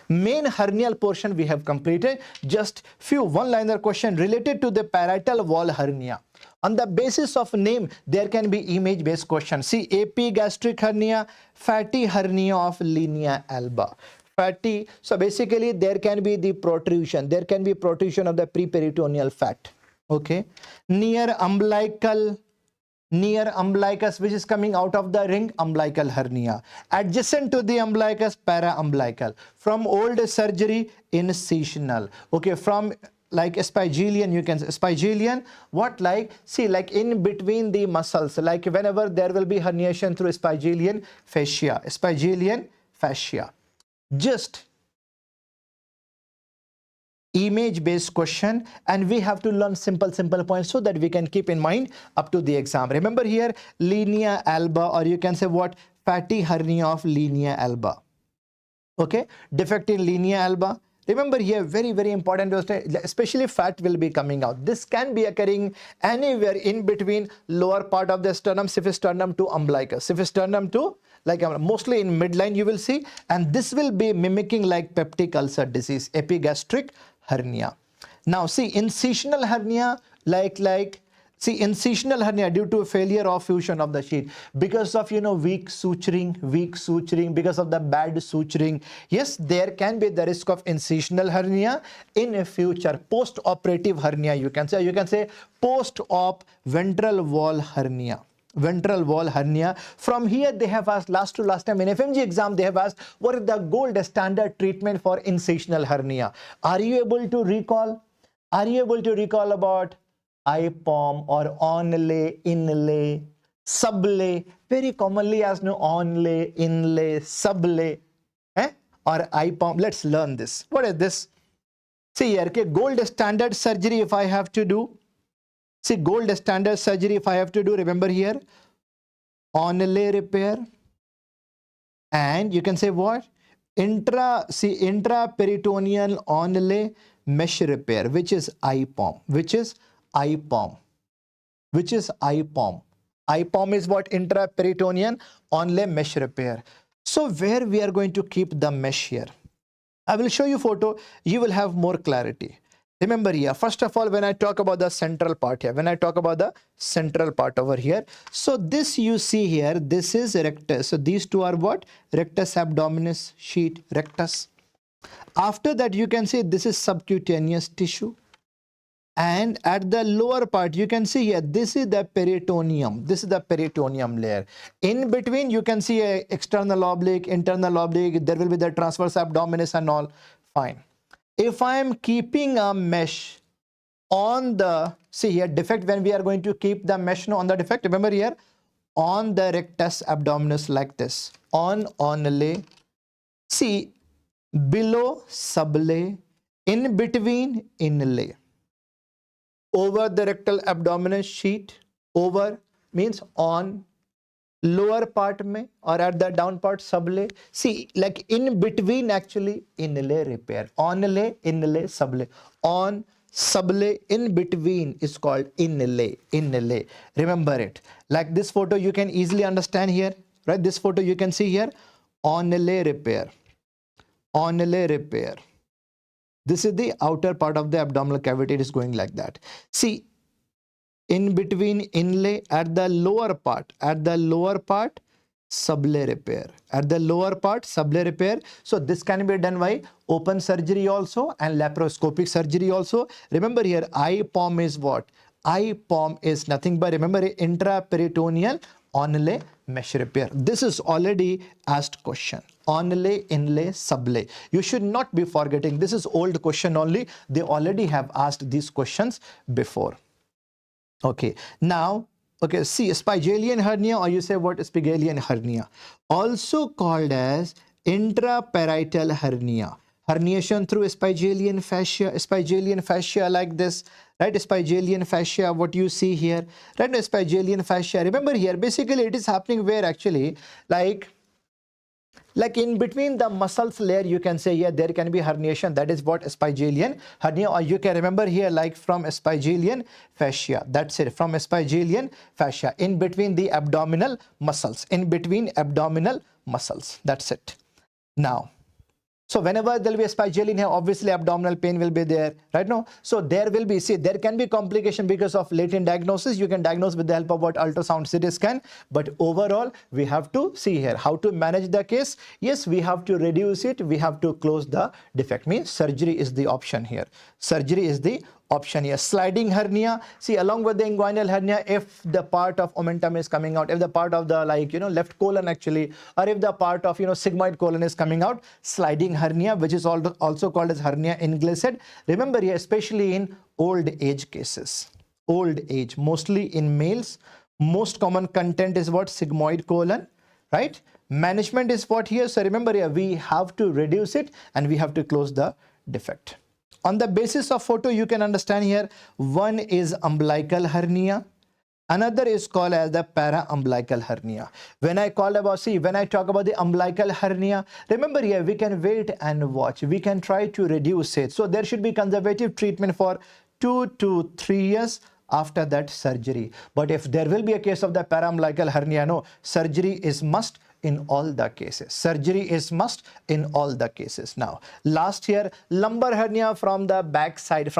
Main hernial portion we have completed. Just few one-liner question related to the parietal wall hernia. On the basis of name, there can be image-based question. See, epigastric hernia, fatty hernia of linea alba. fatty. So basically there can be the protrusion. There can be protrusion of the preperitoneal fat. Okay. Near umbilicus, which is coming out of the ring, umbilical hernia. Adjacent to the umbilicus, para-umbilical. From old surgery, incisional. Okay, from like Esophageal, you can say Esophageal, what like, see, like in between the muscles, like whenever there will be herniation through Esophageal fascia. Just image based question, and we have to learn simple points so that we can keep in mind up to the exam. Remember here, linea alba, or you can say what, fatty hernia of linea alba. Okay, defect in linea alba. Remember here, very important, especially fat will be coming out. This can be occurring anywhere in between lower part of the sternum, sternum to umbilicus, sternum to, like mostly in midline you will see, and this will be mimicking like peptic ulcer disease, epigastric hernia. Now see, incisional hernia, see, incisional hernia due to failure of fusion of the sheath because of, weak suturing, because of the bad suturing. Yes, there can be the risk of incisional hernia in a future. Post-operative hernia, you can say post-op ventral wall hernia. From here they have asked, last time in FMGE exam they have asked, what is the gold standard treatment for incisional hernia? Are you able to recall about IPOM or onlay, inlay, sublay? Very commonly as no onlay, inlay, sublay, or IPOM. Let's learn this. What is this? See here, okay, gold standard surgery if I have to do. See, gold standard surgery if I have to do, remember here, onlay repair, and you can say what? Intraperitoneal onlay mesh repair, which is IPOM. IPOM is what? Intraperitoneal onlay mesh repair. So where we are going to keep the mesh here? I will show you photo, you will have more clarity. Remember here, first of all, when I talk about the central part here, over here, so this you see here, this is rectus. So these two are what? Rectus abdominis sheet, rectus. After that, you can see this is subcutaneous tissue. And at the lower part, you can see here, this is the peritoneum. This is the peritoneum layer. In between, you can see a external oblique, internal oblique. There will be the transverse abdominis and all. Fine. If I am keeping a mesh on the, see here, defect, when we are going to keep the mesh on the defect, remember here, on the rectus abdominis like this, on onlay, see, below sublay, in between inlay. Over the rectal abdominal sheet, over means on, lower part mein or at the down part sublay. See, like in between actually inlay repair. Onlay, inlay, sublay. On, sublay, in between is called inlay. Remember it. Like this photo you can easily understand here, right? This photo you can see here. Onlay repair. This is the outer part of the abdominal cavity. It is going like that. See, in between inlay, at the lower part, sublay repair. So this can be done by open surgery also and laparoscopic surgery also. Remember here, IPOM is what? IPOM is nothing but, remember, intraperitoneal onlay mesh repair. This is already asked question. Onlay, inlay, sublay. You should not be forgetting. This is old question only. They already have asked these questions before. Okay. Now, okay, see, Esophageal hernia, or you say what? Esophageal hernia. Also called as intraparietal hernia. Herniation through esophageal fascia like this, right? Esophageal fascia, what you see here, right? Esophageal fascia. Remember here, basically it is happening where actually, like in between the muscles layer, you can say, yeah, there can be herniation. That is what? Esophageal hernia, or you can remember here, like from esophageal fascia. That's it, from esophageal fascia, in between the abdominal muscles, That's it. Now, So whenever there will be a esophageal in here, obviously abdominal pain will be there, right? No, so there will be, see, there can be complication because of latent diagnosis. You can diagnose with the help of what ultrasound, CT scan, but overall we have to see here how to manage the case. Yes, we have to reduce it, we have to close the defect, means surgery is the option here. Surgery is the option here. Sliding hernia, see, along with the inguinal hernia, if the part of omentum is coming out, if the part of the, like, left colon actually, or if the part of, sigmoid colon is coming out, sliding hernia, which is also called as hernia inglacid. Remember here, especially in old age cases, old age, mostly in males, most common content is what? Sigmoid colon, right? Management is what here? So remember here, we have to reduce it and we have to close the defect. On the basis of photo, you can understand here, one is umbilical hernia, another is called as the para-umbilical hernia. When I talk about the umbilical hernia, remember here, we can wait and watch. We can try to reduce it. So there should be conservative treatment for 2 to 3 years after that surgery. But if there will be a case of the para-umbilical hernia, no, surgery is must in all the cases. Surgery is must in all the cases. Now, last year, lumbar hernia from the back side.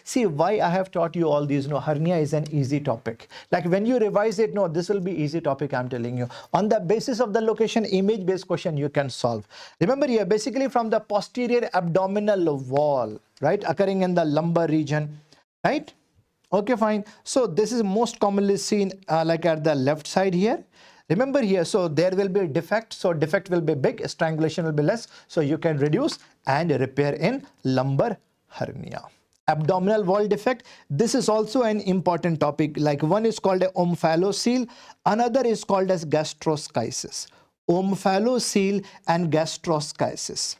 See why I have taught you all these. No, hernia is an easy topic. Like when you revise it, no, this will be easy topic, I'm telling you. On the basis of the location, image-based question you can solve. Remember here, basically from the posterior abdominal wall, right, occurring in the lumbar region, right? Okay, fine. So this is most commonly seen like at the left side here. Remember here, so there will be a defect. So defect will be big, strangulation will be less. So you can reduce and repair in lumbar hernia. Abdominal wall defect. This is also an important topic. Like one is called a omphalocele, another is called as gastroschisis. Omphalocele and gastroschisis.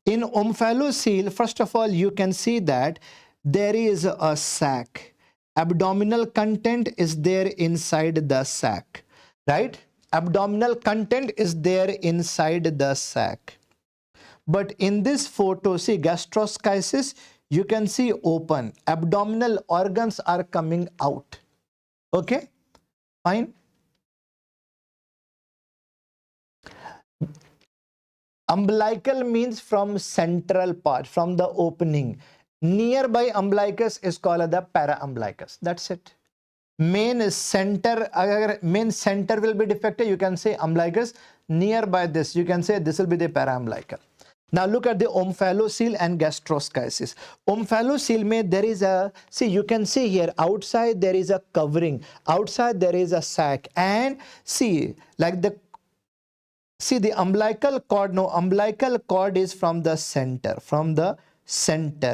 In omphalocele, first of all, you can see that there is a sac. Abdominal content is there inside the sac. Right? Abdominal content is there inside the sac. But in this photo, see, gastroschisis, you can see open. Abdominal organs are coming out. Okay? Fine. Umbilical means from central part, from the opening. Nearby umbilicus is called the para-umbilicus. That's it. Main center will be defective, you can say umbilicus. Nearby this, you can say this will be the para-umbilical. Now look at the omphalocele and gastroschisis. Omphalocele, there is a, see, you can see here, outside there is a covering, outside there is a sac, and see, like the, see the umbilical cord, no, umbilical cord is from the center,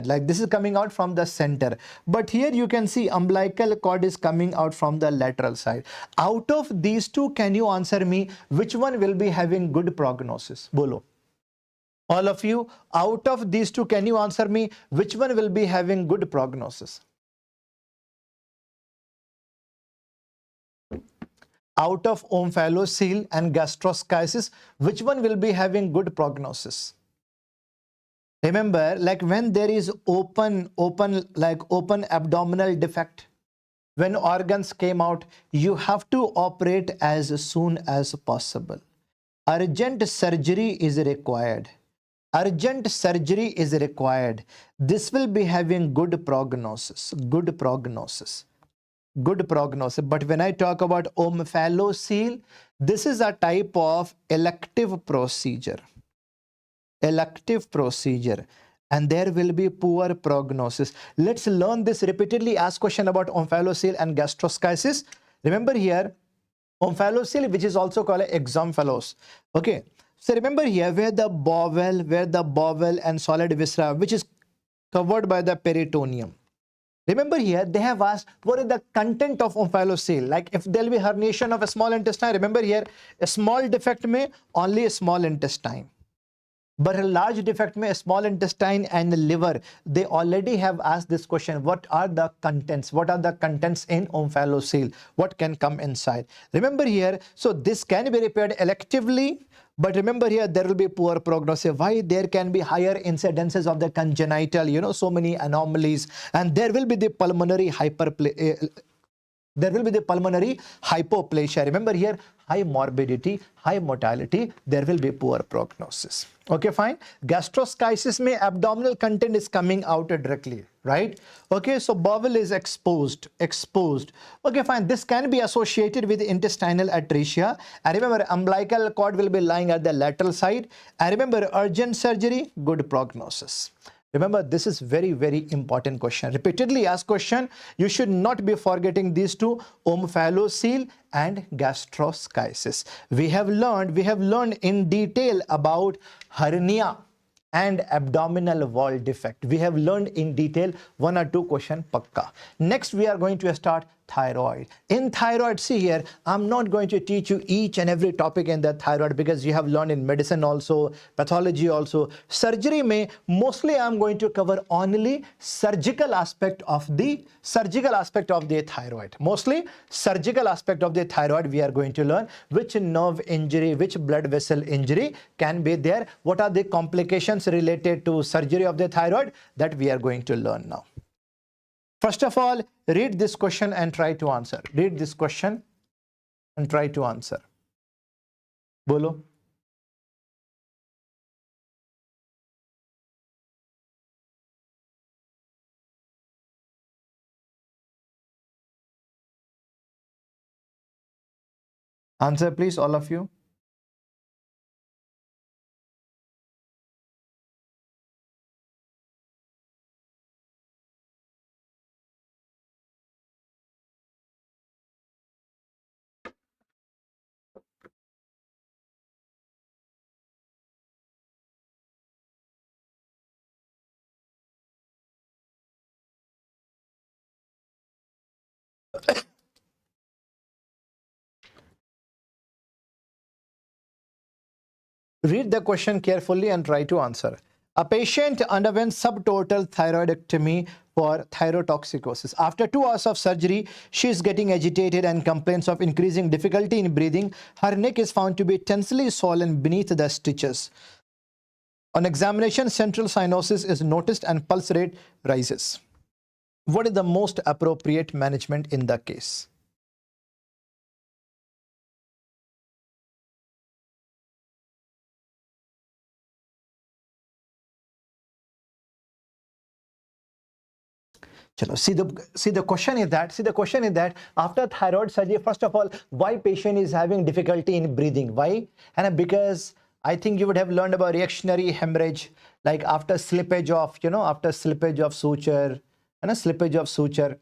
like this is coming out from the center. But here you can see umbilical cord is coming out from the lateral side. Out of these two, can you answer me which one will be having good prognosis? Bolo. All of you, out of these two, can you answer me which one will be having good prognosis? Out of omphalocele and gastroschisis, which one will be having good prognosis? Remember, like when there is open abdominal defect, when organs came out, you have to operate as soon as possible. Urgent surgery is required. Urgent surgery is required. This will be having good prognosis. Good prognosis. But when I talk about omphalocele, this is a type of elective procedure. And there will be poor prognosis. Let's learn this repeatedly. Ask question about omphalocele and gastroschisis. Remember here, omphalocele, which is also called exomphalos. Okay, so remember here where the bowel and solid viscera, which is covered by the peritoneum. Remember here, they have asked what is the content of omphalocele. Like if there will be herniation of a small intestine, remember here, a small defect may only a small intestine. But a large defect may small intestine and the liver. They already have asked this question. What are the contents? What are the contents in omphalocele? What can come inside? Remember here, so this can be repaired electively. But remember here, there will be poor prognosis. Why? There can be higher incidences of the congenital, so many anomalies. And there will be the pulmonary hypoplasia. Remember here, high morbidity, high mortality, there will be poor prognosis. Okay, fine. Gastroschisis mein abdominal content is coming out directly, right? Okay, so bowel is exposed. Okay, fine. This can be associated with intestinal atresia. And remember, umbilical cord will be lying at the lateral side. And remember, urgent surgery, good prognosis. Remember, this is very, very important question. Repeatedly asked question. You should not be forgetting these two, omphalocele and gastroschisis. We have learned in detail about hernia and abdominal wall defect. We have learned in detail 1 or 2 question pakka. Next, we are going to start thyroid. In thyroid, see here, I'm not going to teach you each and every topic in the thyroid because you have learned in medicine also, pathology also. Surgery may mostly I'm going to cover only surgical aspect of the thyroid. Mostly surgical aspect of the thyroid we are going to learn, which nerve injury, which blood vessel injury can be there, what are the complications related to surgery of the thyroid, that we are going to learn now. First of all, read this question and try to answer. Read this question and try to answer. Bolo. Answer please, all of you. Read the question carefully and try to answer. A patient underwent subtotal thyroidectomy for thyrotoxicosis. After 2 hours of surgery, she is getting agitated and complains of increasing difficulty in breathing. Her neck is found to be tensely swollen beneath the stitches. On examination, central sinuses is noticed and pulse rate rises. What is the most appropriate management in the case? See the question is that after thyroid surgery, first of all, why patient is having difficulty in breathing? Why? And because I think you would have learned about reactionary hemorrhage, like after slippage of suture and a slippage of suture,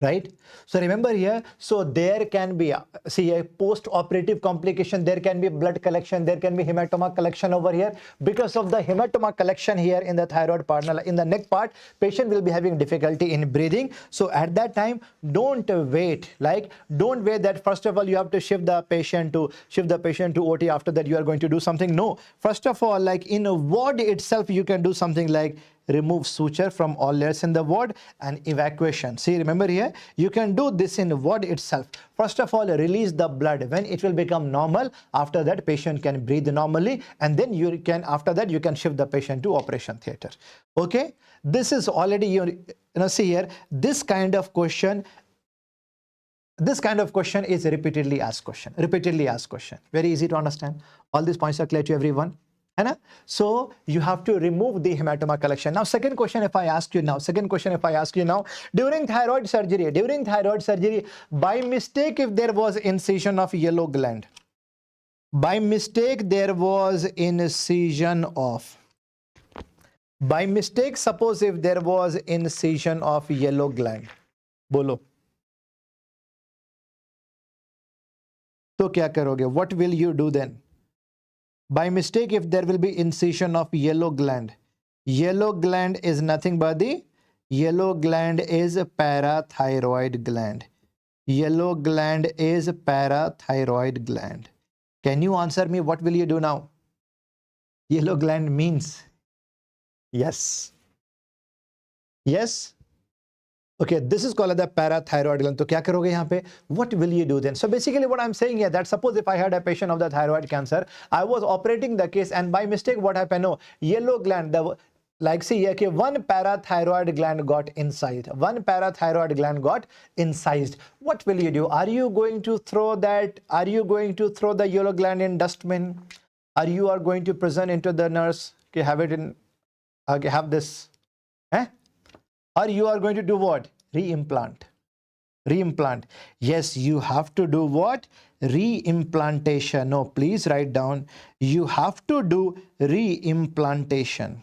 right? So remember here, so there can be a post-operative complication, there can be blood collection, there can be hematoma collection over here. Because of the hematoma collection here in the thyroid part, in the neck part, patient will be having difficulty in breathing. So at that time, don't wait that first of all you have to shift the patient to OT, after that you are going to do something. No, first of all, like in a ward itself, you can do something like remove suture from all layers in the ward and evacuation. See, remember here, you can do this in the ward itself. First of all, release the blood. When it will become normal, after that patient can breathe normally, and then after that you can shift the patient to operation theater. Okay, this is already, see here, this kind of question is repeatedly asked question. Very easy to understand. All these points are clear to everyone. So you have to remove the hematoma collection. Now, second question if I ask you now, during thyroid surgery, by mistake, if there was incision of yellow gland, suppose if there was incision of yellow gland, bolo, तो क्या करोगे? What will you do then? By mistake, if there will be incision of yellow gland is nothing but the parathyroid gland. Yellow gland is parathyroid gland. Can you answer me? What will you do now? Yellow gland means yes. Okay, this is called the parathyroid gland. So, kya karoge yahan pe? What will you do then? So basically what I'm saying here, that suppose if I had a patient of the thyroid cancer, I was operating the case and by mistake what happened? No, yellow gland, like see here, okay, one parathyroid gland got incised. One parathyroid gland got incised. What will you do? Are you going to throw that? Are you going to throw the yellow gland in dustbin? Are you are going to present into the nurse? Okay, have it in. Okay, have this. Eh? Or you are going to do what? Reimplant. Reimplant. Yes, you have to do what? Reimplantation. No, please write down. You have to do reimplantation.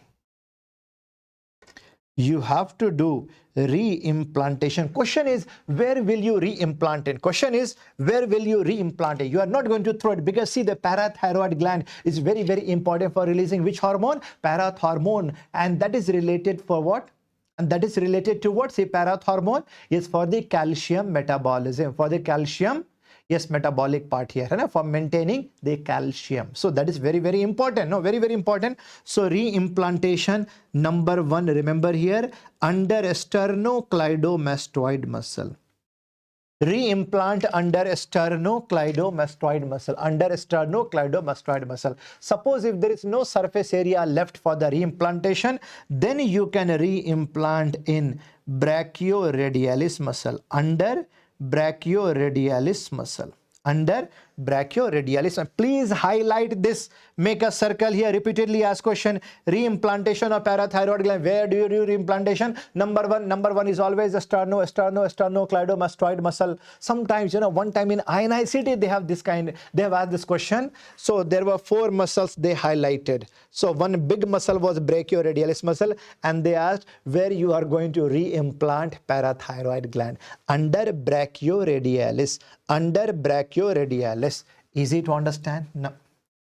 You have to do reimplantation. Question is, where will you reimplant it? Question is, where will you reimplant it? You are not going to throw it, because see, the parathyroid gland is very, very important for releasing which hormone? Parathormone. And that is related for what? And that is related to what? Say, parathormone is for the calcium metabolism, for the calcium, yes, metabolic part here, right? For maintaining the calcium. So that is very, very important. No, very, very important. So reimplantation, number one, remember here, under sternocleidomastoid muscle. Reimplant under sternocleidomastoid muscle, under sternocleidomastoid muscle. Suppose if there is no surface area left for the reimplantation, then you can reimplant in brachioradialis muscle, under brachioradialis muscle, under brachioradialis. Please highlight this, make a circle here, repeatedly ask question. Reimplantation of parathyroid gland, where do you do reimplantation? Number one is always the sternocleidomastoid muscle. Sometimes, you know, one time in INICT they have this kind, they have asked this question. So there were 4 muscles they highlighted. So one big muscle was brachioradialis muscle, and they asked where you are going to reimplant parathyroid gland. Under brachioradialis, under brachioradialis. Easy to understand? No.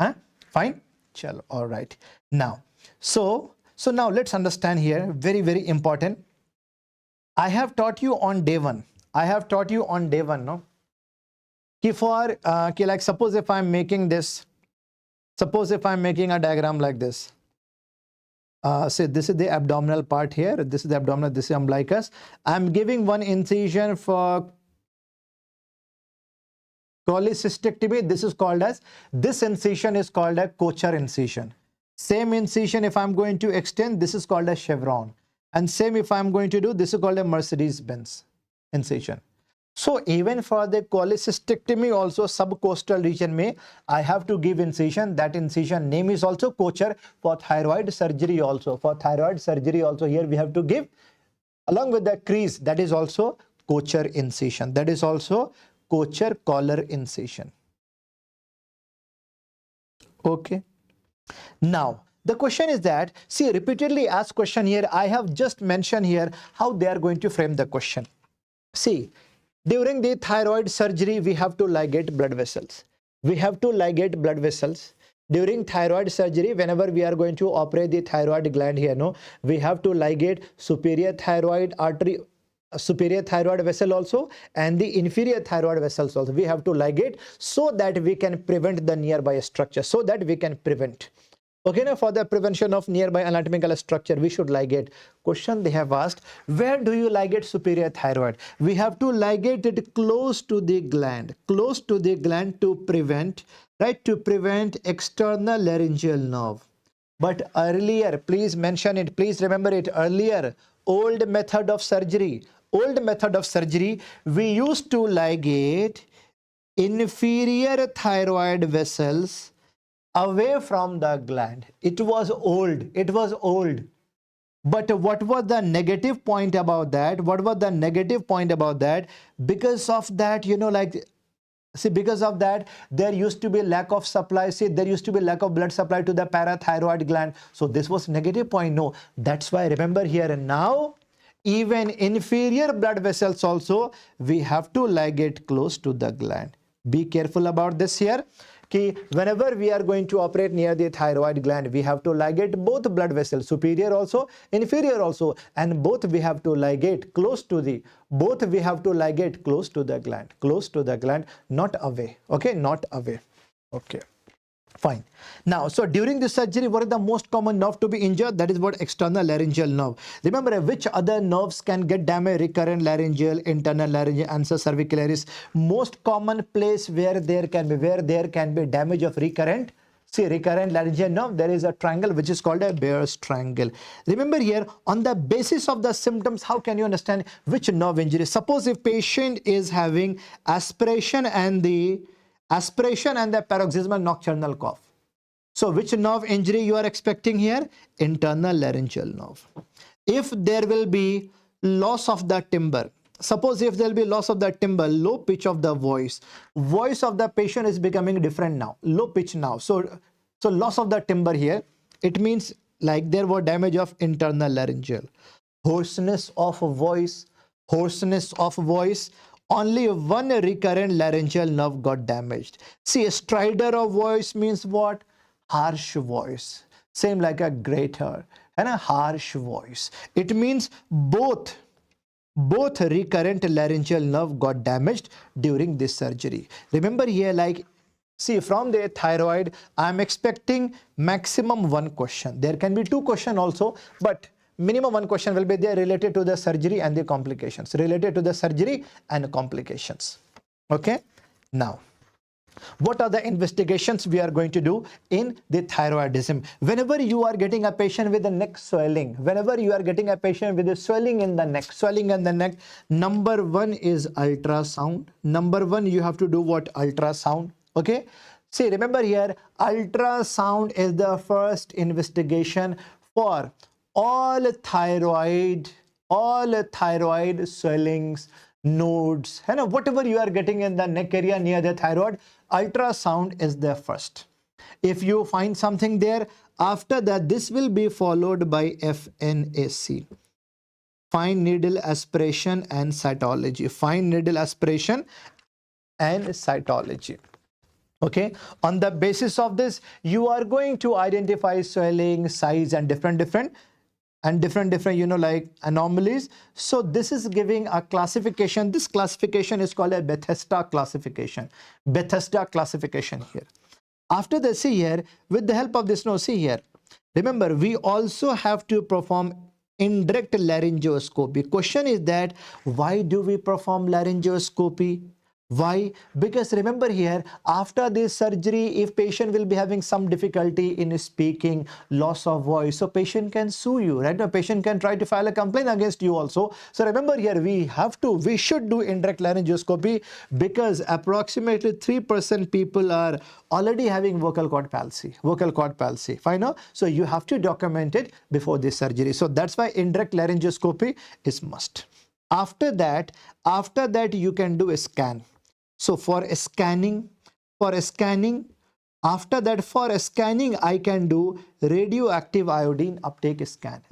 Huh? Fine? Chalo. All right. Now, so now let's understand here, very, very important. I have taught you on day 1. I have taught you on day 1, no? For, like suppose if I'm making this, suppose if I'm making a diagram like this. Say this is the abdominal part here. This is the abdominal, this is umbilicus. I'm giving one incision for cholecystectomy. This is called as, this incision is called a Kocher incision. Same incision if I'm going to extend, this is called a chevron. And same if I'm going to do, this is called a Mercedes-Benz incision. So even for the cholecystectomy also, subcostal region may I have to give incision. That incision name is also Kocher. For thyroid surgery also, for thyroid surgery also, here we have to give, along with the crease, that is also Kocher incision. That is also Kocher collar incision. Okay. Now, the question is that, see, repeatedly asked question here, I have just mentioned here how they are going to frame the question. See, during the thyroid surgery, we have to ligate blood vessels. We have to ligate blood vessels. During thyroid surgery, whenever we are going to operate the thyroid gland here, no, we have to ligate superior thyroid artery, superior thyroid vessel also, and the inferior thyroid vessels also. We have to ligate so that we can prevent the nearby structure, so that we can prevent. Okay, now for the prevention of nearby anatomical structure, we should ligate. Question they have asked, where do you ligate superior thyroid? We have to ligate it close to the gland to prevent, right, to prevent external laryngeal nerve. But earlier, please mention it, please remember it, earlier, old method of surgery, we used to ligate inferior thyroid vessels away from the gland. It was old. But what was the negative point about that? Because of that, you know, like, see, because of that, there used to be lack of supply. See, there used to be lack of blood supply to the parathyroid gland. So this was negative point. No, that's why remember here and now, even inferior blood vessels also, we have to ligate close to the gland. Be careful about this here. Whenever we are going to operate near the thyroid gland, we have to ligate both blood vessels, superior also, inferior also, and both we have to ligate close to the, gland, not away. Okay, not away. Okay, fine. Now, so during the surgery, what is the most common nerve to be injured? That is what external laryngeal nerve. Remember, which other nerves can get damaged? Recurrent laryngeal, internal laryngeal, ansa cervicalaris. Most common place where there can be damage of recurrent See, recurrent laryngeal nerve, there is a triangle which is called a Bear's triangle. Remember here, on the basis of the symptoms, how can you understand which nerve injury? Suppose if patient is having aspiration and the paroxysmal nocturnal cough. So which nerve injury you are expecting here? Internal laryngeal nerve. If there will be loss of the timbre, suppose if there will be loss of the timbre, low pitch of the voice of the patient is becoming different now, low pitch now. So loss of the timbre here, it means like there was damage of internal laryngeal. Hoarseness of voice, only one recurrent laryngeal nerve got damaged. See, a stridor of voice means what? Harsh voice, same like a grater and a harsh voice. It means both recurrent laryngeal nerve got damaged during this surgery. Remember here, like, see, from the thyroid, I am expecting maximum one question. There can be two questions also, but minimum one question will be there related to the surgery and the complications. Okay, now, what are the investigations we are going to do in the thyroidism? Whenever you are getting a patient with a neck swelling, whenever you are getting a patient with a swelling in the neck, number one is ultrasound. Number one, you have to do what? Ultrasound. Okay. See, remember here, ultrasound is the first investigation for all thyroid swellings, nodes, and whatever you are getting in the neck area near the thyroid, ultrasound is the first. If you find something there, after that, this will be followed by FNAC, fine needle aspiration and cytology. Okay, on the basis of this, you are going to identify swelling, size, and different like anomalies. So this is giving a classification. This classification is called a Bethesda classification here. After that, see here, with the help of this, see here, remember, we also have to perform indirect laryngoscopy. Question is that why do we perform laryngoscopy? Why? Because remember here, after this surgery, if patient will be having some difficulty in speaking, loss of voice, so patient can sue you, right? A patient can try to file a complaint against you also. So remember here, we should do indirect laryngoscopy because approximately 3% people are already having vocal cord palsy. Fine, no? So you have to document it before this surgery. So that's why indirect laryngoscopy is must. After that, you can do a scan. So for scanning, after that, for scanning, I can do radioactive iodine uptake scan.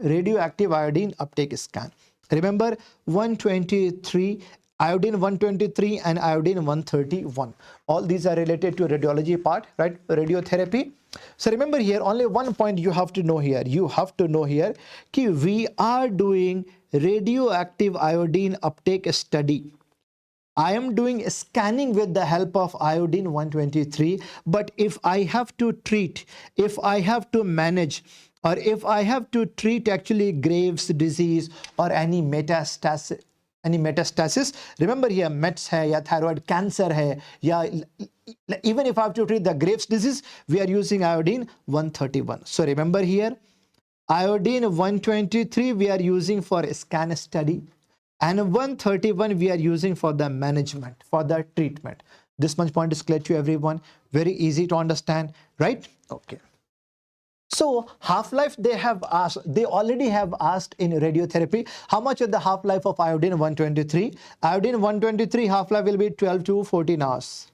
Remember, 123, iodine 123 and iodine 131. All these are related to radiology part, right? Radiotherapy. So remember here, only one point you have to know here. That we are doing radioactive iodine uptake study. I am doing scanning with the help of iodine 123, but if I have to treat, if I have to manage, or if I have to treat actually Graves' disease or any metastasis, remember here, METS hai, ya thyroid cancer hai, ya even if I have to treat the Graves' disease, we are using iodine 131. So remember here, iodine 123 we are using for scan study, and 131 we are using for the management, for the treatment. This much point is clear to everyone. Very easy to understand, right? Okay. So half-life, they already have asked in radiotherapy, how much is the half-life of iodine 123? Iodine 123 half-life will be 12 to 14 hours.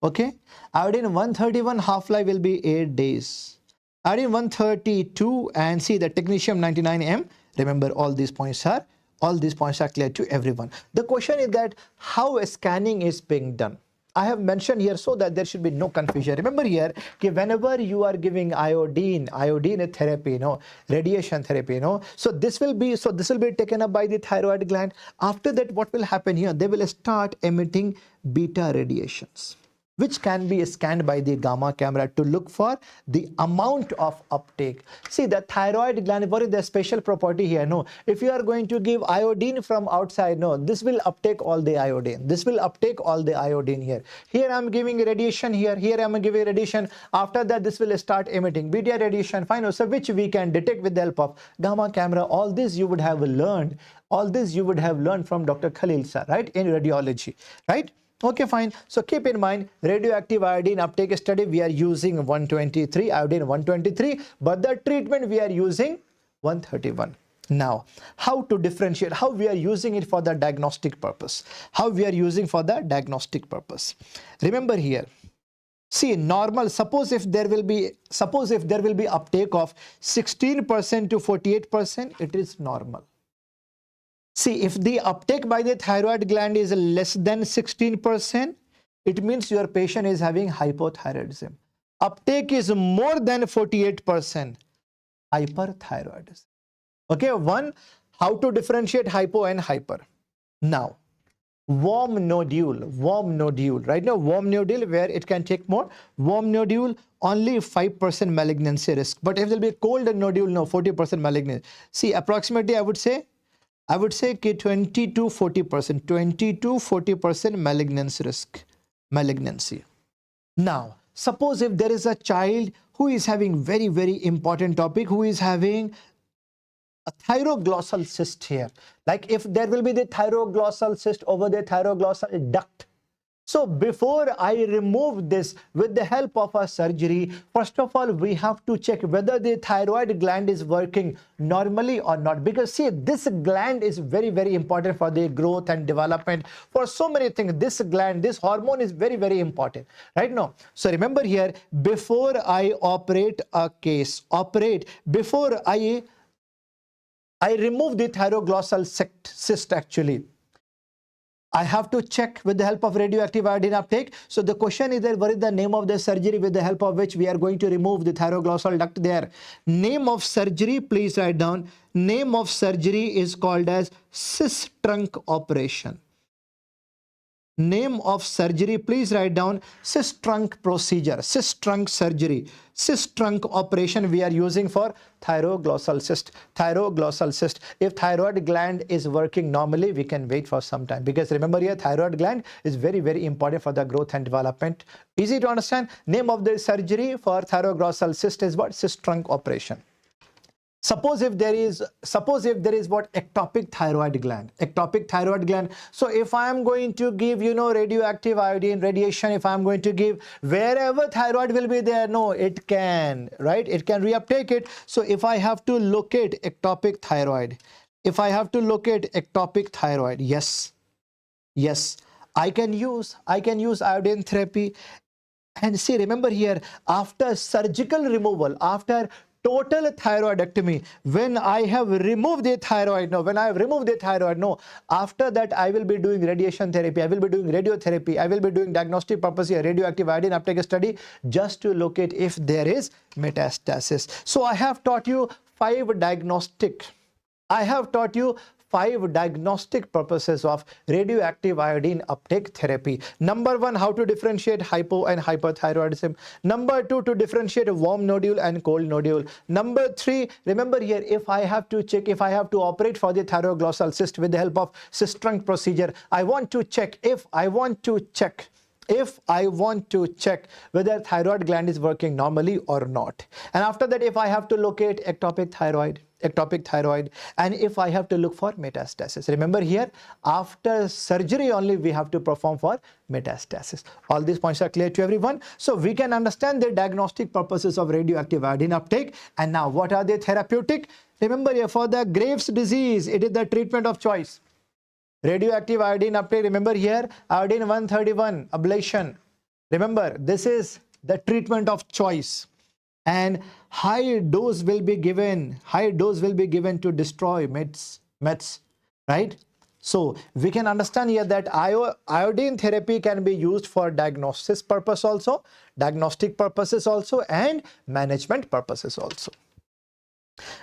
Okay. Iodine 131 half-life will be 8 days. Iodine 132 and see the technetium 99M. Remember, all these points are clear to everyone. The question is that how scanning is being done. I have mentioned here so that there should be no confusion. Remember here, whenever you are giving iodine therapy, radiation therapy, so this will be taken up by the thyroid gland. After that, what will happen here? They will start emitting beta radiations. which can be scanned by the gamma camera to look for the amount of uptake. See, the thyroid gland, what is the special property here? No, if you are going to give iodine from outside, no, this will uptake all the iodine. This will uptake all the iodine here. Here I am giving radiation here. Here I am giving radiation. After that, this will start emitting beta radiation. Fine. So which we can detect with the help of gamma camera. All this you would have learned. All this you would have learned from Dr. Khalil sir, right, in radiology, right? Okay, fine. So keep in mind, radioactive iodine uptake study, we are using 123, iodine 123, but the treatment we are using 131. Now, how to differentiate, how we are using it for the diagnostic purpose, how we are using for the diagnostic purpose. Remember here, see, normal, suppose if there will be uptake of 16% to 48%, it is normal. See, if the uptake by the thyroid gland is less than 16%, it means your patient is having hypothyroidism. Uptake is more than 48%, hyperthyroidism. Okay, one, how to differentiate hypo and hyper. Now, warm nodule, right now, warm nodule where it can take more, warm nodule, only 5% malignancy risk. But if there will be cold nodule, no, 40% malignancy. See, approximately I would say 20 to 40% malignancy. Now, suppose if there is a child who is having very, very important topic, who is having a thyroglossal cyst here. Like if there will be the thyroglossal cyst over the thyroglossal duct. So before I remove this with the help of a surgery, first of all, we have to check whether the thyroid gland is working normally or not. Because see, this gland is very, very important for the growth and development. For so many things, this gland, this hormone is very, very important. Right now. So remember here, before I operate a case, before I remove the thyroglossal cyst actually, I have to check with the help of radioactive iodine uptake. So the question is that what is the name of the surgery with the help of which we are going to remove the thyroglossal duct there? Name of surgery, please write down. Name of surgery is called as cyst trunk operation. Name of surgery, please write down, cyst trunk procedure, cyst trunk surgery, cyst trunk operation we are using for thyroglossal cyst. If thyroid gland is working normally, we can wait for some time, because remember here, thyroid gland is very, very important for the growth and development. Easy to understand. Name of the surgery for thyroglossal cyst is what? Cyst trunk operation. Suppose if there is what? Ectopic thyroid gland. So if I am going to give, radioactive iodine radiation, if I am going to give wherever thyroid will be there, no, it can, right? It can reuptake it. So if I have to locate ectopic thyroid, yes, I can use iodine therapy. And see, remember here, after surgical removal, after total thyroidectomy, when I have removed the thyroid, after that I will be doing radiation therapy, I will be doing radiotherapy, I will be doing diagnostic purpose here, radioactive iodine uptake study, just to locate if there is metastasis. So I have taught you five diagnostic purposes of radioactive iodine uptake therapy. Number one, how to differentiate hypo and hyperthyroidism. Number two, to differentiate warm nodule and cold nodule. Number three, remember here, if I have to operate for the thyroglossal cyst with the help of cyst trunk procedure, I want to check whether thyroid gland is working normally or not. And after that, if I have to locate ectopic thyroid, and if I have to look for metastasis. Remember here, after surgery only we have to perform for metastasis. All these points are clear to everyone. So we can understand the diagnostic purposes of radioactive iodine uptake. And now what are the therapeutic? Remember here, for the Graves' disease, it is the treatment of choice. Radioactive iodine uptake, remember here, iodine 131 ablation. Remember, this is the treatment of choice. And high dose will be given to destroy mets, right? So we can understand here that iodine therapy can be used for diagnostic purposes also, and management purposes also.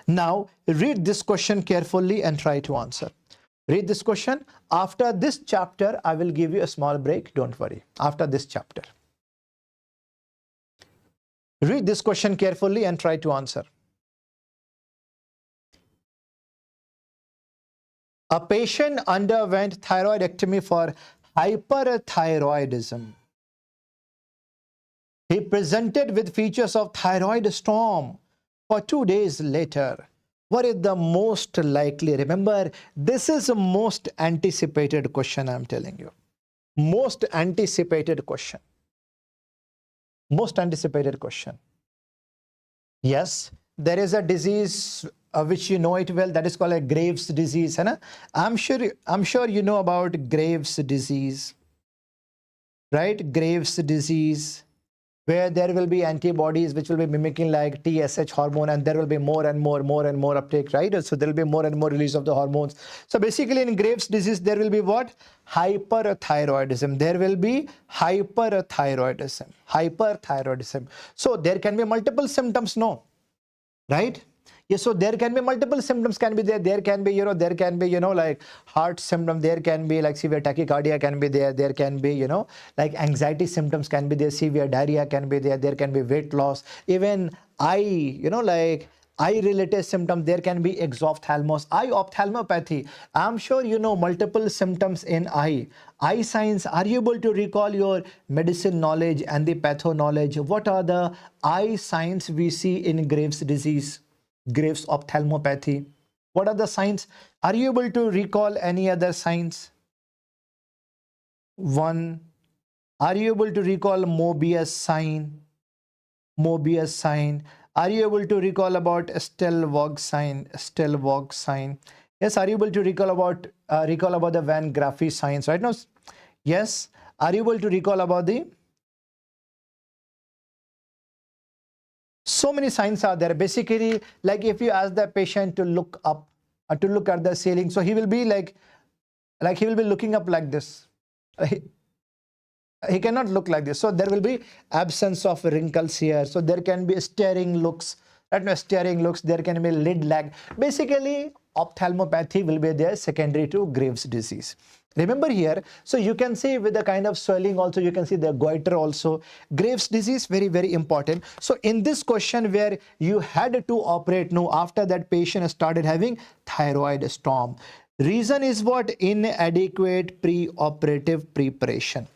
Now read this question carefully and try to answer. Read this question. After this chapter, I will give you a small break. Don't worry. After this chapter. Read this question carefully and try to answer. A patient underwent thyroidectomy for hyperthyroidism. He presented with features of thyroid storm for 2 days later. What is the most likely? Remember, this is the most anticipated question I'm telling you. Most anticipated question. Most anticipated question. Yes, there is a disease which you know it well, that is called a Graves' disease. Hai? I'm sure you know about Graves' disease, right? Graves' disease, where there will be antibodies which will be mimicking like TSH hormone, and there will be more and more uptake, right? So there will be more and more release of the hormones. So basically in Graves' disease, there will be what? Hyperthyroidism. There will be hyperthyroidism. Hyperthyroidism. So there can be multiple symptoms, no? Right? Yes, so there can be multiple symptoms can be there. There can be, like heart symptom. There can be like severe tachycardia can be there. There can be, like anxiety symptoms can be there. Severe diarrhea can be there. There can be weight loss. Even eye, like eye-related symptom. There can be exophthalmos, eye ophthalmopathy. I'm sure you know multiple symptoms in eye. Eye signs. Are you able to recall your medicine knowledge and the patho knowledge? What are the eye signs we see in Graves' disease? Graves' ophthalmopathy. What are the signs? Are you able to recall any other signs? One. Are you able to recall Mobius sign? Mobius sign. Are you able to recall about Stellwag sign? Stellwag sign. Yes. Are you able to recall about the Van Graaffe signs? Right now. Yes. Are you able to recall about the? So many signs are there. Basically, like if you ask the patient to look up, to look at the ceiling, so he will be like he will be looking up like this. He cannot look like this. So there will be absence of wrinkles here. So there can be staring looks. Right now, staring looks. There can be lid lag. Basically, ophthalmopathy will be there secondary to Graves' disease. Remember here, so you can see with the kind of swelling also, you can see the goiter also. Graves' disease, very, very important. So in this question where you had to operate, no, after that patient started having thyroid storm. Reason is what? Inadequate pre-operative preparation.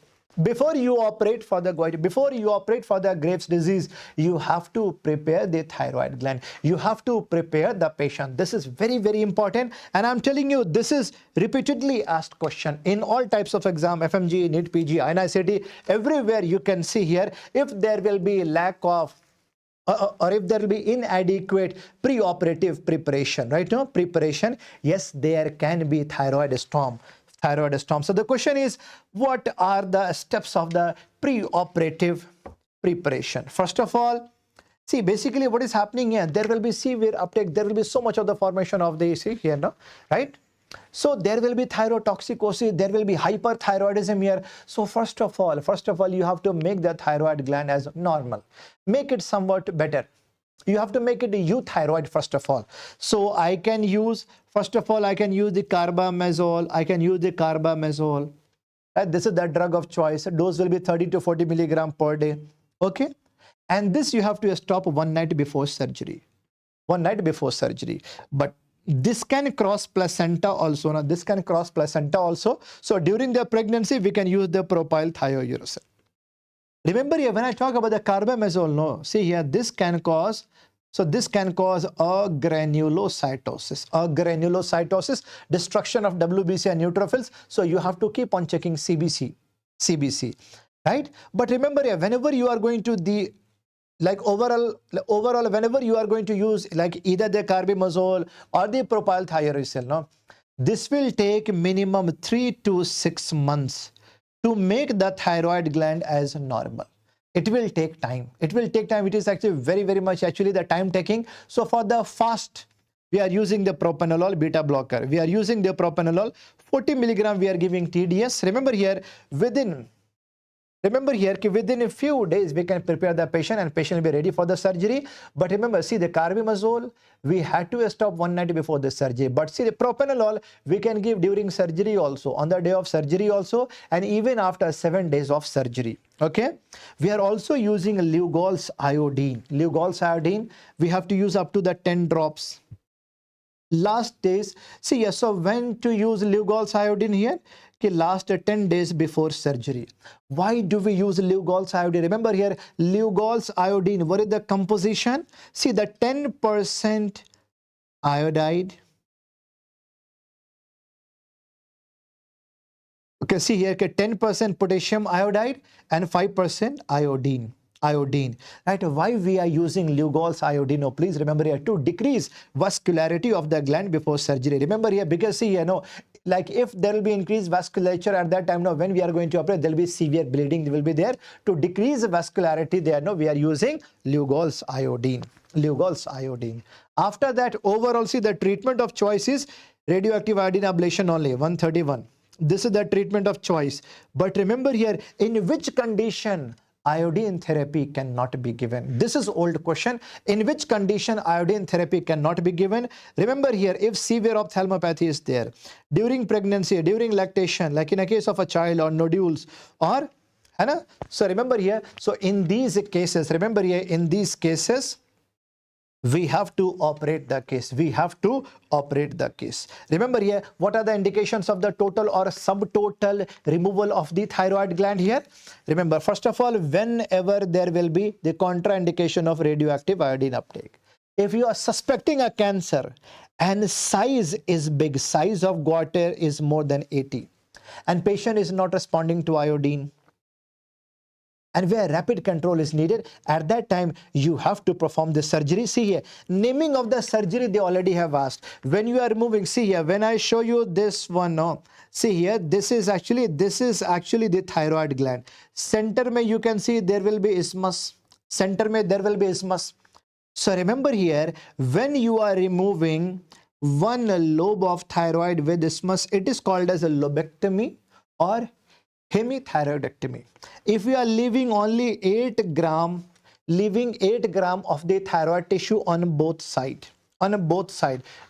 Before you operate for the goiter, before you operate for the Graves' disease, you have to prepare the thyroid gland. You have to prepare the patient. This is very, very important. And I'm telling you, this is repeatedly asked question in all types of exam, FMGE, NEET, PG, INICET, everywhere you can see here. If there will be lack of or if there will be inadequate pre-operative preparation, right? No preparation. Yes, there can be thyroid storm. Thyroid storm. So the question is, what are the steps of the pre-operative preparation? First of all, see basically what is happening here. There will be severe uptake. There will be so much of the formation of the see here, no, right? So there will be thyrotoxicosis. There will be hyperthyroidism here. So first of all, you have to make the thyroid gland as normal. Make it somewhat better. You have to make it a euthyroid first of all. So I can use, first of all, I can use the carbamazole. I can use the carbamazole. Right? This is the drug of choice. Dose will be 30 to 40 milligram per day. Okay. And this you have to stop one night before surgery. One night before surgery. But this can cross placenta also. Now this can cross placenta also. So during the pregnancy, we can use the propyl thiouracil. Remember here, when I talk about the carbamazole, no, see here, this can cause, so this can cause a granulocytosis, destruction of WBC and neutrophils. So you have to keep on checking CBC, right? But remember here, whenever you are going to the, like overall, whenever you are going to use like either the carbamazole or the propyl thiouracil, no, this will take minimum 3 to 6 months to make the thyroid gland as normal. It will take time. It will take time. It is actually very, very much actually the time taking. So for the fast, we are using the propanolol beta blocker. We are using the propanolol 40 milligram. We are giving TDS. Remember here, within Remember here, within a few days, we can prepare the patient and patient will be ready for the surgery. But remember, see the carbimazole, we had to stop one night before the surgery. But see the propanolol, we can give during surgery also, on the day of surgery also, and even after 7 days of surgery. Okay. We are also using Lugol's iodine. Lugol's iodine, we have to use up to the 10 drops. Last days, see, yes, so when to use Lugol's iodine here? Last 10 days before surgery. Why do we use Lugol's iodine? Remember here, Lugol's iodine, what is the composition? See the 10% iodide. Okay, see here, 10% potassium iodide and 5% iodine, right? Why we are using Lugol's iodine? Oh, please remember here, to decrease vascularity of the gland before surgery. Remember here, because see, like if there will be increased vasculature at that time, when we are going to operate, there will be severe bleeding will be there. To decrease vascularity there, we are using Lugol's iodine. Lugol's iodine. After that, overall, see the treatment of choice is radioactive iodine ablation only, 131. This is the treatment of choice. But remember here, in which condition iodine therapy cannot be given? This is old question. In which condition iodine therapy cannot be given? Remember here, if severe ophthalmopathy is there, during pregnancy, during lactation, like in a case of a child, or nodules, or so remember here, so in these cases, remember here, in these cases, we have to operate the case. We have to operate the case. Remember here, what are the indications of the total or subtotal removal of the thyroid gland here? Remember, first of all, whenever there will be the contraindication of radioactive iodine uptake. If you are suspecting a cancer and size is big, size of goiter is more than 80, and patient is not responding to iodine, and where rapid control is needed, at that time you have to perform the surgery. See here, naming of the surgery they already have asked. When you are removing, see here, when I show you this one, see here, this is actually the thyroid gland. Center mein you can see there will be isthmus. Center mein there will be isthmus. So remember here, when you are removing one lobe of thyroid with isthmus, it is called as a lobectomy or hemithyroidectomy. If we are leaving only 8 gram of the thyroid tissue on both sides,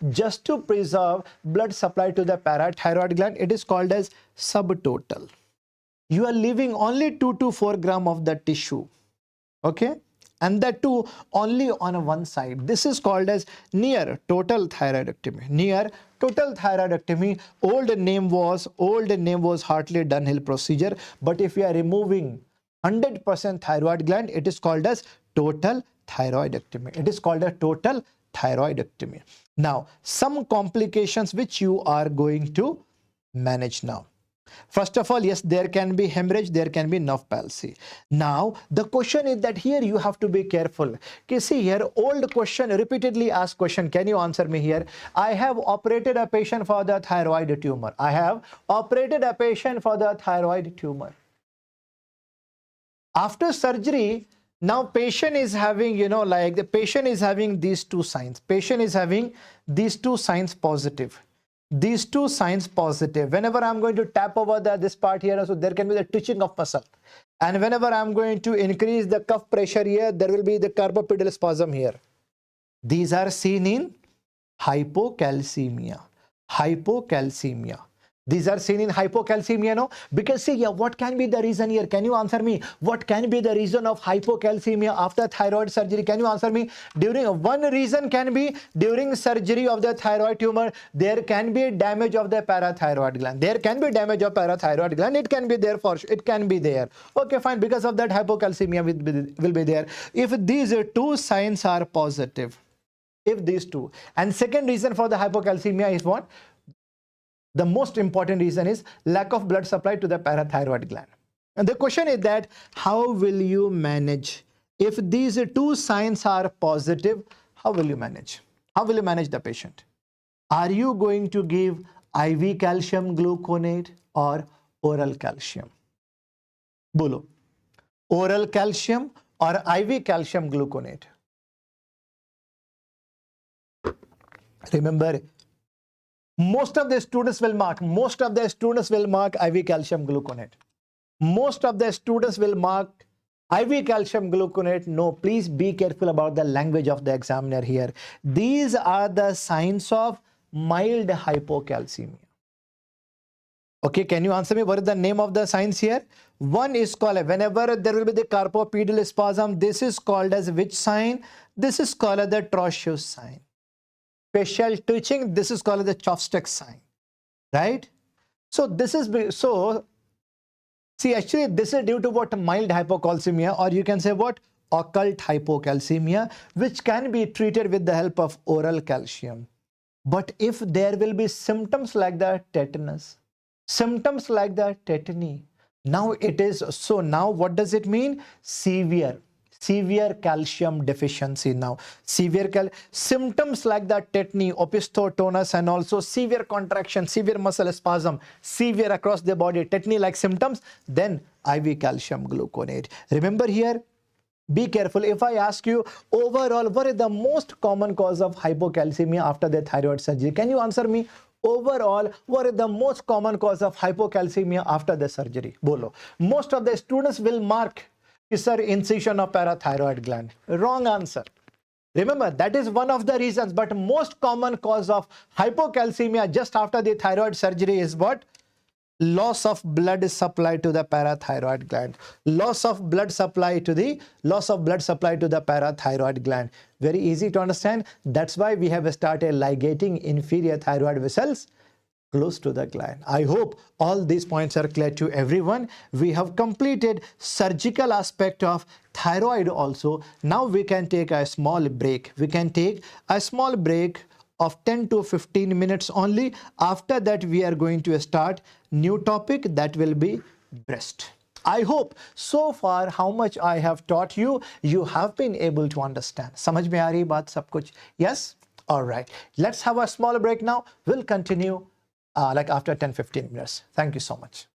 just to preserve blood supply to the parathyroid gland, it is called as subtotal. You are leaving only 2 to 4 gram of the tissue, okay, and that too only on one side. This is called as near total thyroidectomy. Near total thyroidectomy. Old name was Hartley-Dunhill procedure. But if we are removing 100% thyroid gland, it is called as total thyroidectomy. It is called a total thyroidectomy. Now, some complications which you are going to manage now. First of all, yes, there can be hemorrhage, there can be nerve palsy. Now, the question is that here you have to be careful. Okay, see here, old question, repeatedly asked question. Can you answer me here? I have operated a patient for the thyroid tumor. I have operated a patient for the thyroid tumor. After surgery, now patient is having, like the patient is having these two signs. Patient is having these two signs positive. These two signs positive. Whenever I'm going to tap over this part here, so there can be the twitching of muscle. And whenever I'm going to increase the cuff pressure here, there will be the carpopedal spasm here. These are seen in hypocalcemia. Hypocalcemia. These are seen in hypocalcemia, no? Because see, yeah, what can be the reason here? Can you answer me? What can be the reason of hypocalcemia after thyroid surgery? Can you answer me? One reason can be during surgery of the thyroid tumor, there can be damage of the parathyroid gland. There can be damage of parathyroid gland. It can be there for sure. It can be there. Okay, fine. Because of that, hypocalcemia will be there. If these two signs are positive, if these two. And second reason for the hypocalcemia is what? The most important reason is lack of blood supply to the parathyroid gland. And the question is that how will you manage? If these two signs are positive, how will you manage? How will you manage the patient? Are you going to give IV calcium gluconate or oral calcium? Bolo. Oral calcium or IV calcium gluconate? Remember, most of the students will mark IV calcium gluconate. Most of the students will mark IV calcium gluconate. No, please be careful about the language of the examiner here. These are the signs of mild hypocalcemia. Okay, can you answer me what is the name of the signs here? One is called, whenever there will be the carpopedal spasm, this is called as which sign? This is called as the Trocheus sign. Facial twitching, this is called as the chopstick sign, right? So this is, see, actually this is due to what? Mild hypocalcemia, or you can say what? Occult hypocalcemia, which can be treated with the help of oral calcium. But if there will be symptoms like the tetanus, symptoms like the tetany, now it is, so now what does it mean? Severe calcium deficiency. Now severe symptoms like the tetany, opisthotonus, and also severe contraction, severe muscle spasm, severe across the body tetany like symptoms, then IV calcium gluconate. Remember here, be careful. If I ask you overall, what is the most common cause of hypocalcemia after the thyroid surgery? Can you answer me? Overall, what is the most common cause of hypocalcemia after the surgery? Bolo. Most of the students will mark, sir, incision of parathyroid gland. Wrong answer. Remember, that is one of the reasons, but most common cause of hypocalcemia just after the thyroid surgery is what? Loss of blood supply to the parathyroid gland. Loss of blood supply to the parathyroid gland. Very easy to understand. That's why we have started ligating inferior thyroid vessels close to the gland. I hope all these points are clear to everyone. We have completed surgical aspect of thyroid also. Now we can take a small break. We can take a small break of 10 to 15 minutes only. After that, we are going to start new topic, that will be breast. I hope so far how much I have taught you, you have been able to understand. समझ में आ रही बात सब कुछ? Yes? All right. Let's have a small break now. We'll continue like after 10-15 minutes. Thank you so much.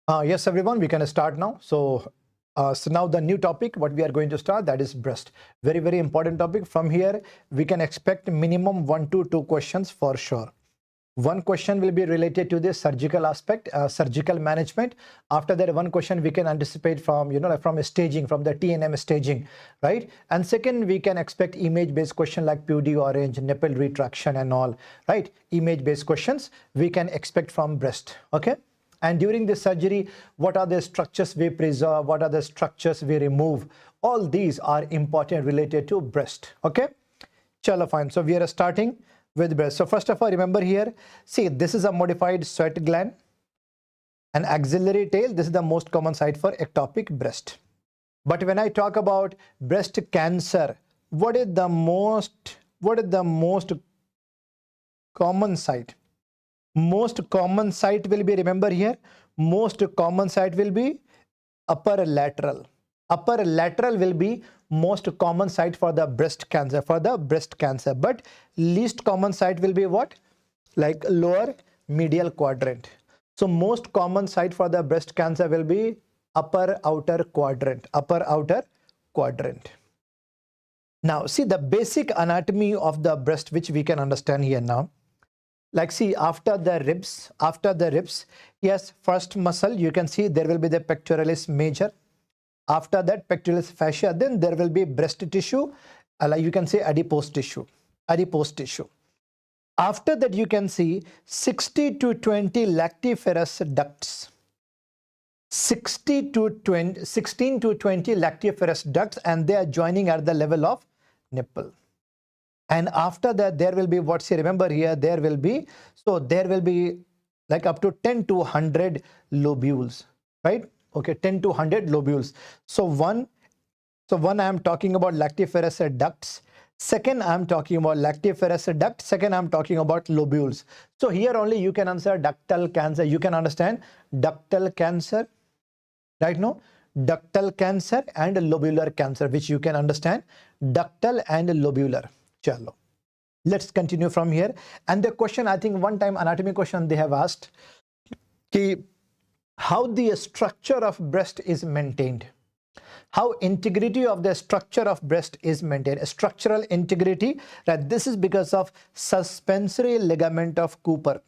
Yes, everyone, we can start now. So now the new topic, what we are going to start, that is breast. Very, very important topic. From here, we can expect minimum 1 to 2 questions for sure. One question will be related to the surgical aspect, surgical management. After that, one question we can anticipate from, from staging, from the T&M staging, right? And second, we can expect image-based question like PUD orange, nipple retraction and all, right? Image-based questions we can expect from breast, okay? And during the surgery, what are the structures we preserve? What are the structures we remove? All these are important related to breast, okay? Chalo, fine. So we are starting with breast. So first of all, remember here, see, this is a modified sweat gland, an axillary tail. This is the most common site for ectopic breast. But when I talk about breast cancer, what is the most common site? Most common site will be, remember here, most common site will be upper lateral. Upper lateral will be most common site for the breast cancer, but least common site will be what? Like lower medial quadrant. So most common site for the breast cancer will be upper outer quadrant. Now see the basic anatomy of the breast, which we can understand here now. Like see, after the ribs, yes, first muscle, you can see there will be the pectoralis major. After that, pectoralis fascia, then there will be breast tissue, like you can say adipose tissue. After that, you can see 60 to 20 lactiferous ducts. 16 to 20 lactiferous ducts, and they are joining at the level of nipple. And after that, there will be what, see, remember here, there will be like up to 10 to 100 lobules, right? Okay, 10 to 100 lobules. So one I am talking about lactiferous ducts. Second, I am talking about lactiferous duct. Second, I am talking about lobules. So here only you can answer ductal cancer. You can understand ductal cancer, right? No, ductal cancer and lobular cancer, which you can understand ductal and lobular. Chalo. Let's continue from here. And the question, I think one time anatomy question they have asked, how the structure of breast is maintained. How integrity of the structure of breast is maintained. Structural integrity, right? This is because of suspensory ligament of Cooper.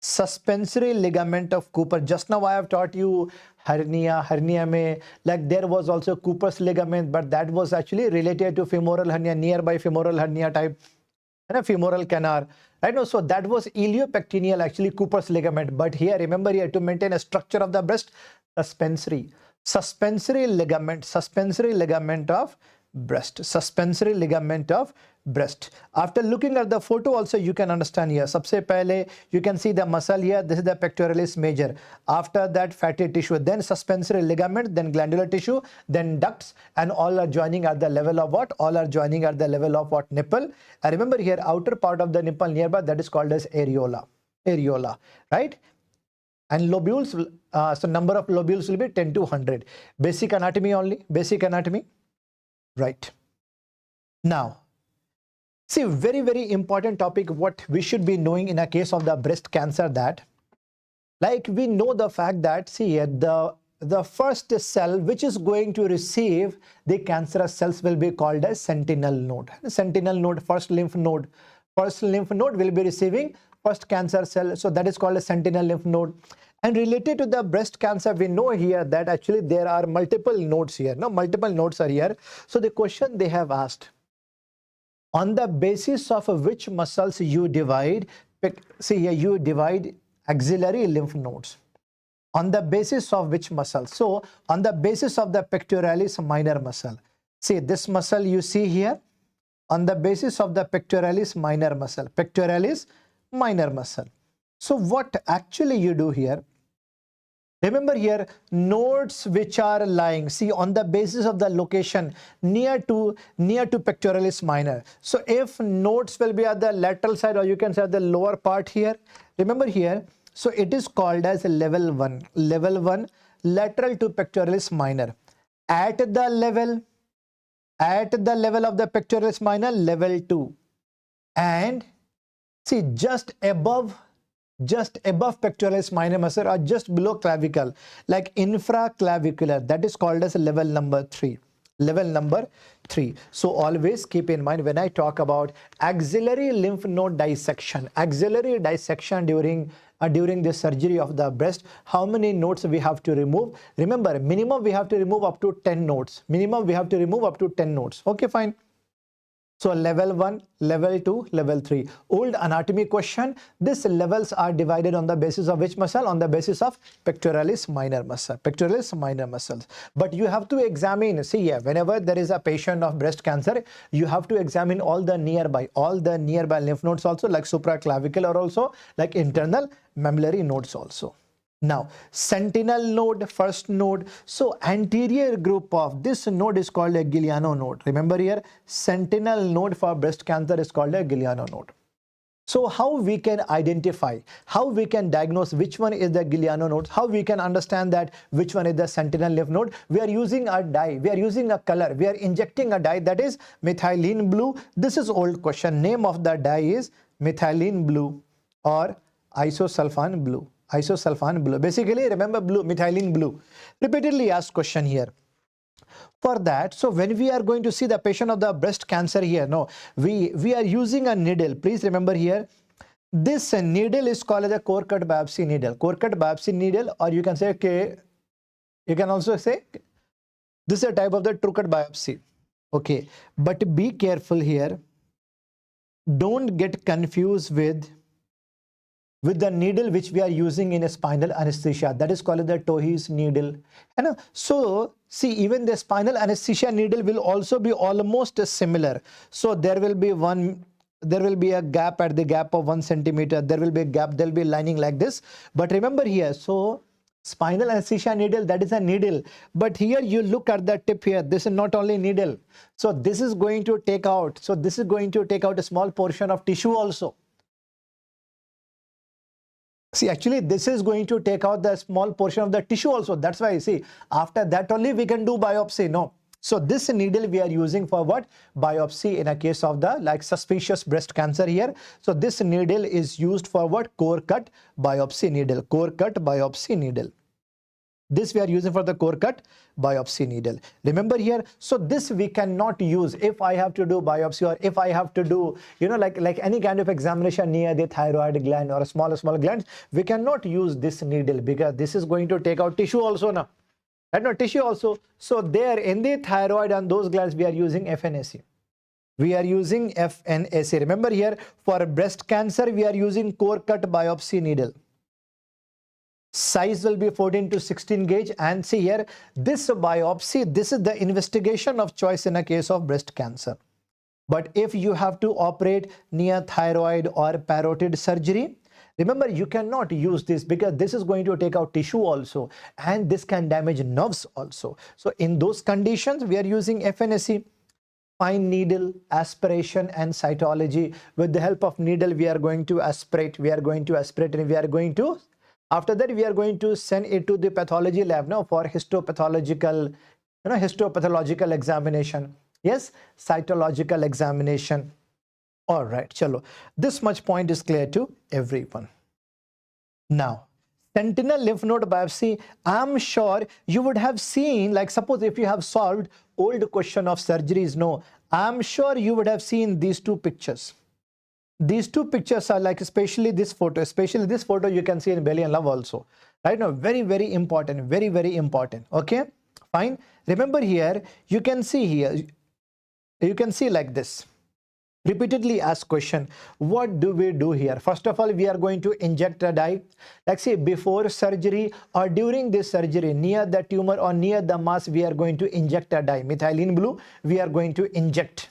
Suspensory ligament of Cooper. Just now I have taught you hernia mein, like there was also Cooper's ligament, but that was actually related to femoral hernia, nearby femoral hernia type, and a femoral canal, right? No, so that was iliopectineal, actually Cooper's ligament. But here, remember here, to maintain a structure of the breast, suspensory ligament of breast. After looking at the photo also, you can understand here. Sabse pehle, you can see the muscle here. This is the pectoralis major. After that, fatty tissue, then suspensory ligament, then glandular tissue, then ducts, and all are joining at the level of what? All are joining at the level of what? Nipple. And remember here, outer part of the nipple nearby, that is called as areola, right? And lobules, so number of lobules will be 10 to 100. Basic anatomy only, right? Now, see, very, very important topic, what we should be knowing in a case of the breast cancer, that, like we know the fact that, see, the first cell which is going to receive the cancerous cells will be called as sentinel node. Sentinel node, first lymph node will be receiving first cancer cell. So that is called a sentinel lymph node. And related to the breast cancer, we know here that actually there are multiple nodes here. No, multiple nodes are here. So the question they have asked, on the basis of which muscles you divide, see here, you divide axillary lymph nodes. On the basis of which muscle? So on the basis of the pectoralis minor muscle. See this muscle you see here, on the basis of the pectoralis minor muscle. So what actually you do here? Remember here, nodes which are lying, see, on the basis of the location near to pectoralis minor. So if nodes will be at the lateral side, or you can say at the lower part here, remember here, so it is called as level 1, lateral to pectoralis minor. At the level of the pectoralis minor, level 2. And see, just above just above pectoralis minor muscle or just below clavicle, like infraclavicular, that is called as level number 3. Level number 3. So always keep in mind when I talk about axillary lymph node dissection, during the surgery of the breast, how many nodes we have to remove? Remember, minimum we have to remove up to 10 nodes. Minimum we have to remove up to 10 nodes. Okay, fine. So level 1, level 2, level 3. Old anatomy question. These levels are divided on the basis of which muscle? On the basis of pectoralis minor muscle. Pectoralis minor muscles. But you have to examine, see here, whenever there is a patient of breast cancer, you have to examine all the nearby lymph nodes also, like supraclavicular also, like internal mammillary nodes also. Now, sentinel node, first node. So anterior group of this node is called a Giuliano node. Remember here, sentinel node for breast cancer is called a Giuliano node. So how we can identify, how we can diagnose which one is the Giuliano node, how we can understand that which one is the sentinel lymph node? We are using a dye, we are using a color, we are injecting a dye, that is methylene blue. This is old question. Name of the dye is methylene blue or isosulfan blue. Isosulfan blue. Basically, remember blue, methylene blue. Repeatedly asked question here. For that, so when we are going to see the patient of the breast cancer here, no, we are using a needle. Please remember here, this needle is called as a core cut biopsy needle. Core cut biopsy needle, or you can say, okay, you can also say this is a type of the true cut biopsy. Okay, but be careful here. Don't get confused with the needle which we are using in a spinal anesthesia, that is called the Tohe's needle. And so see, even the spinal anesthesia needle will also be almost similar. So there will be a gap at the gap of 1 centimeter. There will be a gap, there will be lining like this. But remember here, so spinal anesthesia needle, that is a needle. But here you look at the tip here, this is not only needle. So this is going to take out, a small portion of tissue also. See, actually, this is going to take out the small portion of the tissue also. That's why, see, after that only we can do biopsy. No. So this needle we are using for what? Biopsy in a case of the like suspicious breast cancer here. So this needle is used for what? Core cut biopsy needle. Core cut biopsy needle. This we are using for the core cut biopsy needle. Remember here, so this we cannot use if I have to do biopsy or if I have to do, you know, like any kind of examination near the thyroid gland or a small glands, we cannot use this needle because this is going to take out tissue also now. Right? No, tissue also. So there in the thyroid and those glands we are using FNAC. We are using FNAC. Remember here, for breast cancer we are using core cut biopsy needle. Size will be 14 to 16 gauge, and see here, this biopsy, this is the investigation of choice in a case of breast cancer. But if you have to operate near thyroid or parotid surgery, remember you cannot use this because this is going to take out tissue also and this can damage nerves also. So in those conditions we are using FNAC. Fine needle, aspiration and cytology. With the help of needle we are going to aspirate, and after that, we are going to send it to the pathology lab now for histopathological examination. Yes, cytological examination. All right, chalo. This much point is clear to everyone. Now, sentinel lymph node biopsy, I'm sure you would have seen, like suppose if you have solved old question of surgeries, no, I'm sure you would have seen these two pictures. These two pictures are like, especially this photo you can see in belly and love also, right? Now very important, very important. Okay, fine. Remember here, you can see like this. Repeatedly asked question, what do we do here? First of all, we are going to inject a dye, like say before surgery or during this surgery, near the tumor or near the mass, we are going to inject a dye, methylene blue. We are going to inject,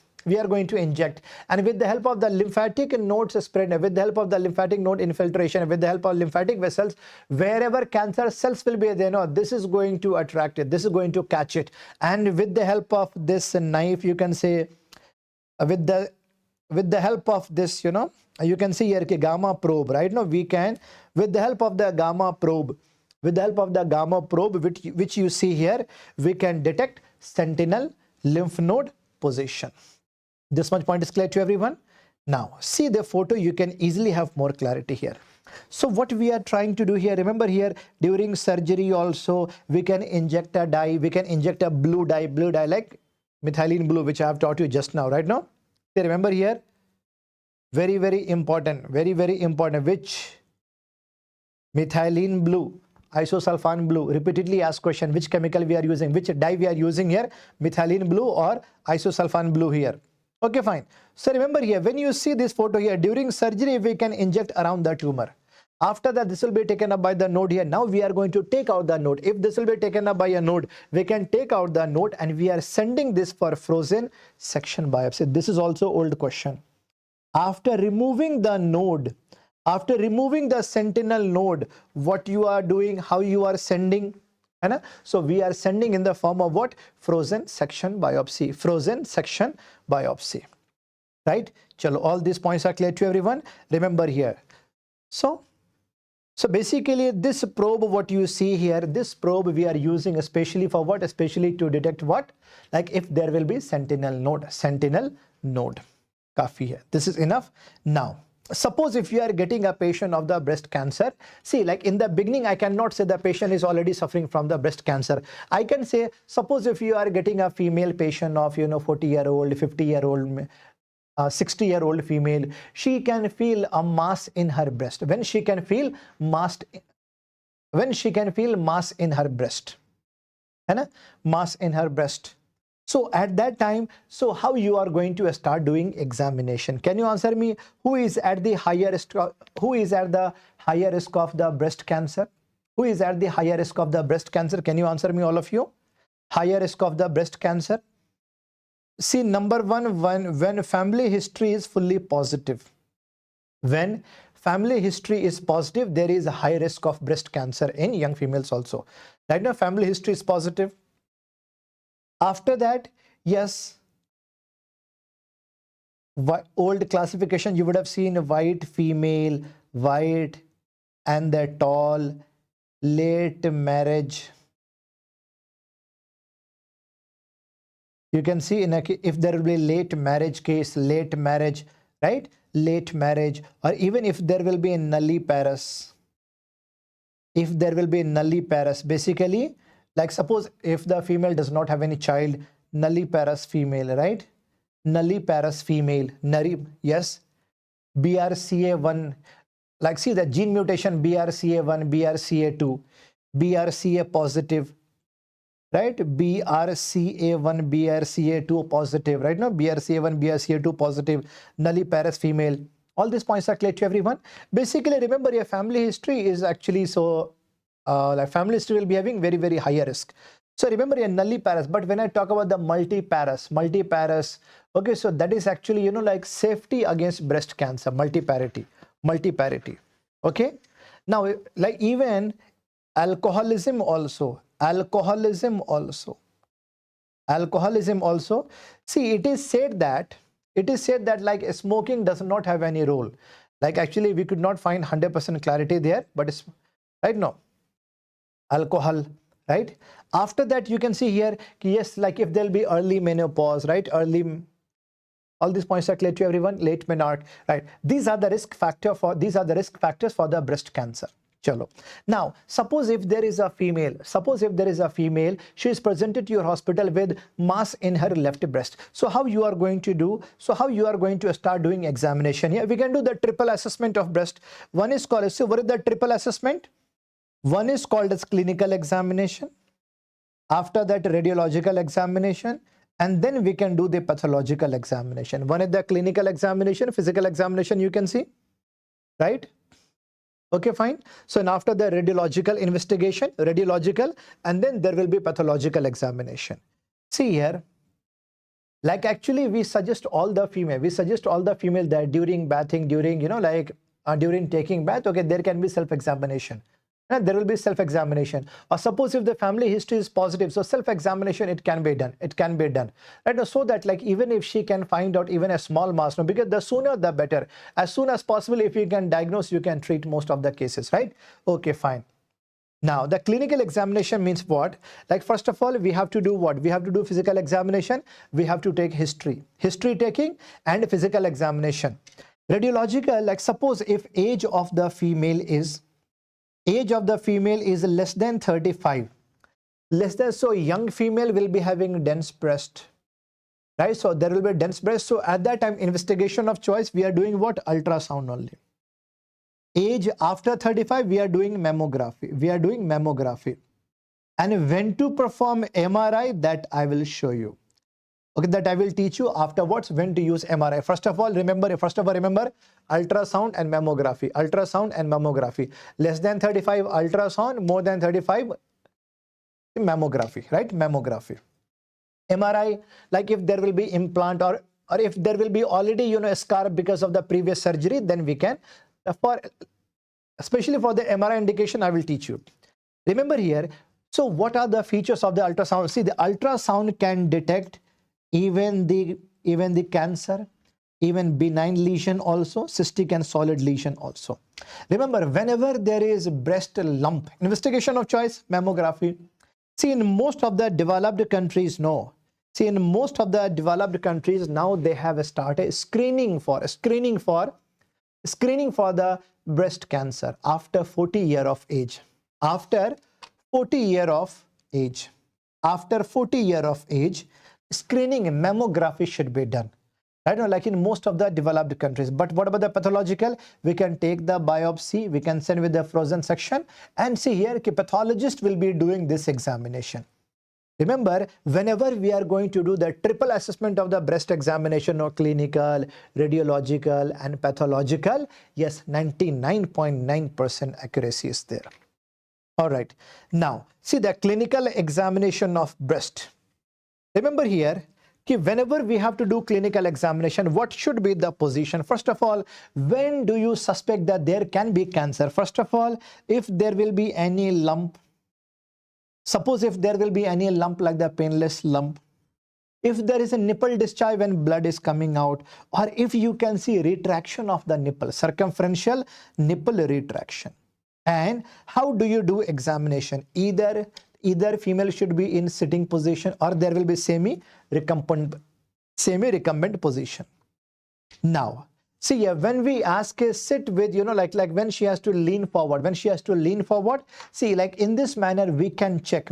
and with the help of the lymphatic nodes spread, with the help of the lymphatic node infiltration, with the help of lymphatic vessels, wherever cancer cells will be there, no, this is going to attract it, this is going to catch it, and with the help of this knife, you can say, with the help of this, you know, you can see here gamma probe, right? Now we can, with the help of the gamma probe, which you see here, we can detect sentinel lymph node position. This much point is clear to everyone. Now see the photo, you can easily have more clarity here. So what we are trying to do here, remember here during surgery also we can inject a dye, we can inject a blue dye like methylene blue, which I have taught you just now, right now. Okay, remember here, very, very important, very, very important, which methylene blue, isosulfan blue, repeatedly asked question, which chemical we are using, which dye we are using here, methylene blue or isosulfan blue here. Okay, fine. So remember here, when you see this photo here, during surgery, we can inject around the tumor. After that, this will be taken up by the node here. Now we are going to take out the node. If this will be taken up by a node, we can take out the node and we are sending this for frozen section biopsy. This is also old question. After removing the node, after removing the sentinel node, what you are doing, how you are sending? So we are sending in the form of what? Frozen section biopsy, frozen section biopsy, right? Chalo, all these points are clear to everyone. Remember here. So basically this probe, what you see here, this probe we are using especially for what? Especially to detect what? Like if there will be sentinel node, Kafi hai. This is enough. Now, suppose if you are getting a patient of the breast cancer, see, like in the beginning, I cannot say the patient is already suffering from the breast cancer. I can say, suppose if you are getting a female patient of, 40-year-old, 50-year-old, 60-year-old female, she can feel a mass in her breast. When she can feel mass in her breast, mass in her breast. So at that time, so how you are going to start doing examination? Can you answer me? Who is at the higher risk? Who is at the higher risk of the breast cancer? Who is at the higher risk of the breast cancer? Can you answer me, all of you? Higher risk of the breast cancer. See, number one, when family history is fully positive. When family history is positive, there is a high risk of breast cancer in young females also. Right now, family history is positive. After that, yes, old classification, you would have seen white female, white, and the tall, late marriage. You can see if there will be late marriage case, late marriage, right? Late marriage, or even if there will be a nulliparous. If there will be a nulliparous, basically, like suppose if the female does not have any child, nulliparous female, right? Nulliparous female, yes, BRCA1, like see the gene mutation BRCA1, BRCA2, BRCA positive, right? BRCA1, BRCA2 positive, right? Now BRCA1, BRCA2 positive, nulliparous female. All these points are clear to everyone. Basically, remember your family history is actually so. Like family history will be having very, very higher risk. So remember your nulliparous, but when I talk about the multiparous, okay, so that is actually, like safety against breast cancer, multiparity, okay. Now, like even alcoholism also, see, it is said that like smoking does not have any role. Like actually we could not find 100% clarity there, but it's right now. Alcohol, right? After that, you can see here, yes, like if there'll be early menopause, right? All these points are clear to everyone. Late menarche, right? These are the risk factors for the breast cancer. Chalo. Now, suppose if there is a female, she is presented to your hospital with mass in her left breast. So how you are going to do? So how you are going to start doing examination here? We can do the triple assessment of breast. One is called, so what is the triple assessment? One is called as clinical examination. After that, radiological examination. And then we can do the pathological examination. One is the clinical examination, physical examination, you can see, right? Okay, fine. So and after the radiological investigation, and then there will be pathological examination. See here, like actually we suggest all the female that during bathing, during, during taking bath, okay, there can be self-examination. There will be self-examination, or suppose if the family history is positive, so self-examination, it can be done, right? So that like even if she can find out even a small mass, because the sooner the better. As soon as possible, if you can diagnose, you can treat most of the cases, right? Okay, fine. Now the clinical examination means what? Like first of all, we have to do what? We have to do physical examination, we have to take history taking and physical examination. Radiological, like suppose if age of the female is less than 35, less than, so young female will be having dense breast, right? So there will be dense breast. So at that time, investigation of choice, we are doing what? Ultrasound only. Age after 35, we are doing mammography. And when to perform MRI, that I will show you. Okay, that I will teach you afterwards when to use MRI. First of all, remember ultrasound and mammography. Less than 35 ultrasound, more than 35 mammography, right? Mammography. MRI, like if there will be implant or if there will be already, a scar because of the previous surgery, then we can, especially for the MRI indication, I will teach you. Remember here, so what are the features of the ultrasound? See, the ultrasound can detect even the cancer, even benign lesion also, cystic and solid lesion also. Remember, whenever there is breast lump, investigation of choice, mammography. See, in most of the developed countries, now they have started screening for the breast cancer after 40 years of age. After 40 years of age, screening mammography should be done. I don't know, like in most of the developed countries. But what about the pathological? We can take the biopsy, we can send with the frozen section, and see here, pathologist will be doing this examination. Remember, whenever we are going to do the triple assessment of the breast examination, or clinical, radiological, and pathological, yes, 99.9% accuracy is there. All right. Now, see the clinical examination of breast. Remember here, whenever we have to do clinical examination, what should be the position? First of all, when do you suspect that there can be cancer? First of all, if there will be any lump, suppose if there will be any lump like the painless lump, if there is a nipple discharge when blood is coming out, or if you can see retraction of the nipple, circumferential nipple retraction. And how do you do examination? Either female should be in sitting position, or there will be semi-recumbent position. Now, see here, when we ask a sit with, like when she has to lean forward, see, like in this manner, we can check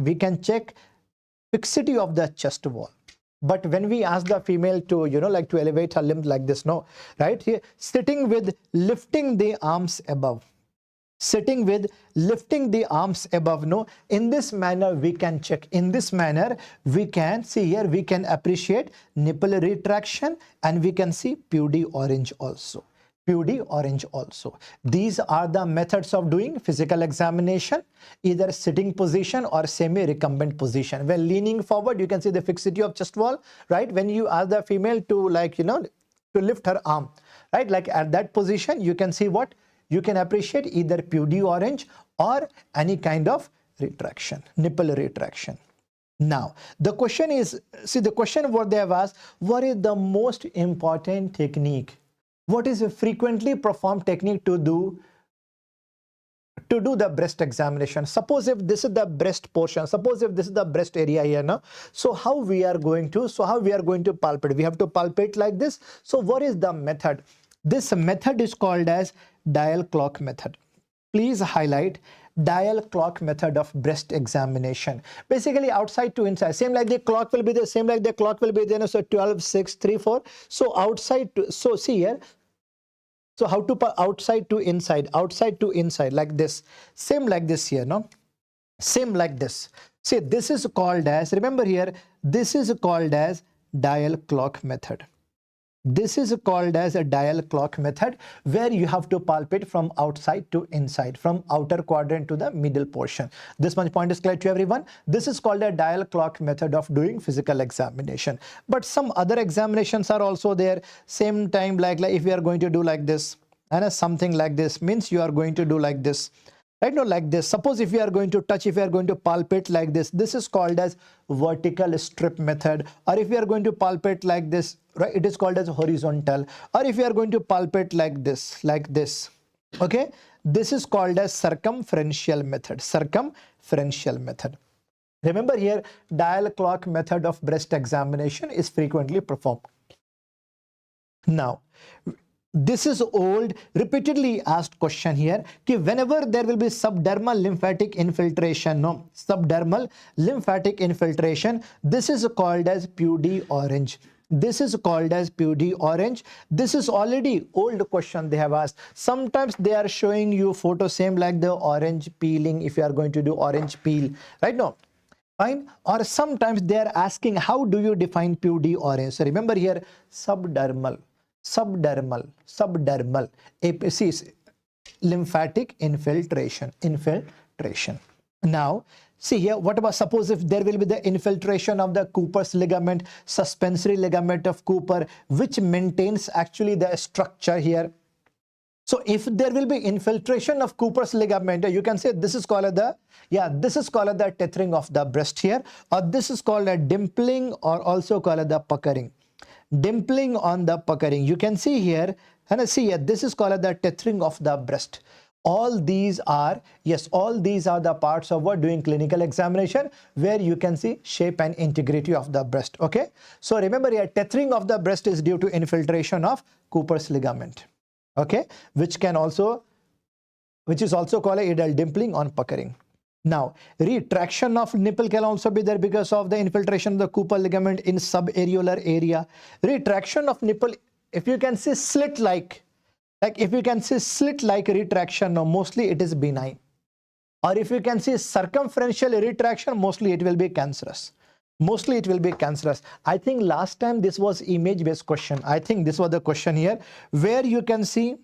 fixity of the chest wall. But when we ask the female to, to elevate her limb like this, no, right here, sitting with lifting the arms above. No, in this manner we can check. In this manner we can see here, we can appreciate nipple retraction, and we can see pudgy orange also. These are the methods of doing physical examination, either sitting position or semi-recumbent position. When leaning forward, you can see the fixity of chest wall, right? When you ask the female to, like, to lift her arm, right? Like at that position, you can see what? You can appreciate either pudgy orange or any kind of retraction, nipple retraction. Now, the question is, see the question what they have asked, what is the most important technique? What is a frequently performed technique to do the breast examination? Suppose if this is the breast portion, suppose if this is the breast area here, no? So how we are going to palpate? We have to palpate like this. So what is the method? This method is called as dial clock method. Please highlight dial clock method of breast examination. Basically outside to inside, same like the clock will be the same like the clock will be there. So 12, 6, 3, 4. So outside to, so see here. So how to put outside to inside like this. Same like this here, no? Same like this. See, this is called as, remember here, this is called as dial clock method. This is called as a dial clock method, where you have to palpate from outside to inside, from outer quadrant to the middle portion. This much point is clear to everyone. This is called a dial clock method of doing physical examination. But some other examinations are also there. Same time, like if we are going to do like this, and something like this, means you are going to do like this. Right, no, like this. Suppose if we are going to touch, if we are going to palpate like this, this is called as vertical strip method. Or if we are going to palpate like this, right, it is called as horizontal. Or if we are going to palpate like this, okay, this is called as circumferential method. Remember here, dial clock method of breast examination is frequently performed. Now, This is old, repeatedly asked question here. Ki whenever there will be subdermal lymphatic infiltration, no, subdermal lymphatic infiltration, this is called as pudgy orange. This is called as pudgy orange. This is already old question they have asked. Sometimes they are showing you photo same like the orange peeling if you are going to do orange peel, right? No. Fine. Or sometimes they are asking how do you define pudgy orange. So remember here subdermal, APC, lymphatic infiltration. Now see here, what about suppose if there will be the infiltration of the Cooper's ligament, suspensory ligament of Cooper, which maintains actually the structure here. So if there will be infiltration of Cooper's ligament, you can say this is called the, this is called the tethering of the breast here, or this is called a dimpling, or also called the puckering. Dimpling on the puckering. You can see here, and see here, this is called the tethering of the breast. All these are, all these are the parts of what doing clinical examination, where you can see shape and integrity of the breast. Okay. So remember here, tethering of the breast is due to infiltration of Cooper's ligament. Okay, which is also called a dimpling on puckering. Now, retraction of nipple can also be there because of the infiltration of the Cooper ligament in subareolar area. Retraction of nipple, if you can see slit-like, if you can see slit-like retraction, no, mostly it is benign. Or if you can see circumferential retraction, mostly it will be cancerous. Mostly it will be cancerous. I think last time this was image-based question. I think this was the question here, where you can see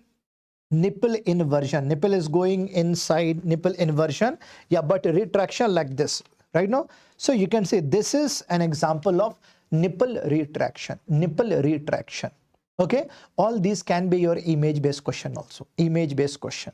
nipple inversion. Nipple is going inside, nipple inversion. Yeah, but retraction like this, right now. So you can say this is an example of nipple retraction. Nipple retraction. Okay. All these can be your image-based question also. Image-based question.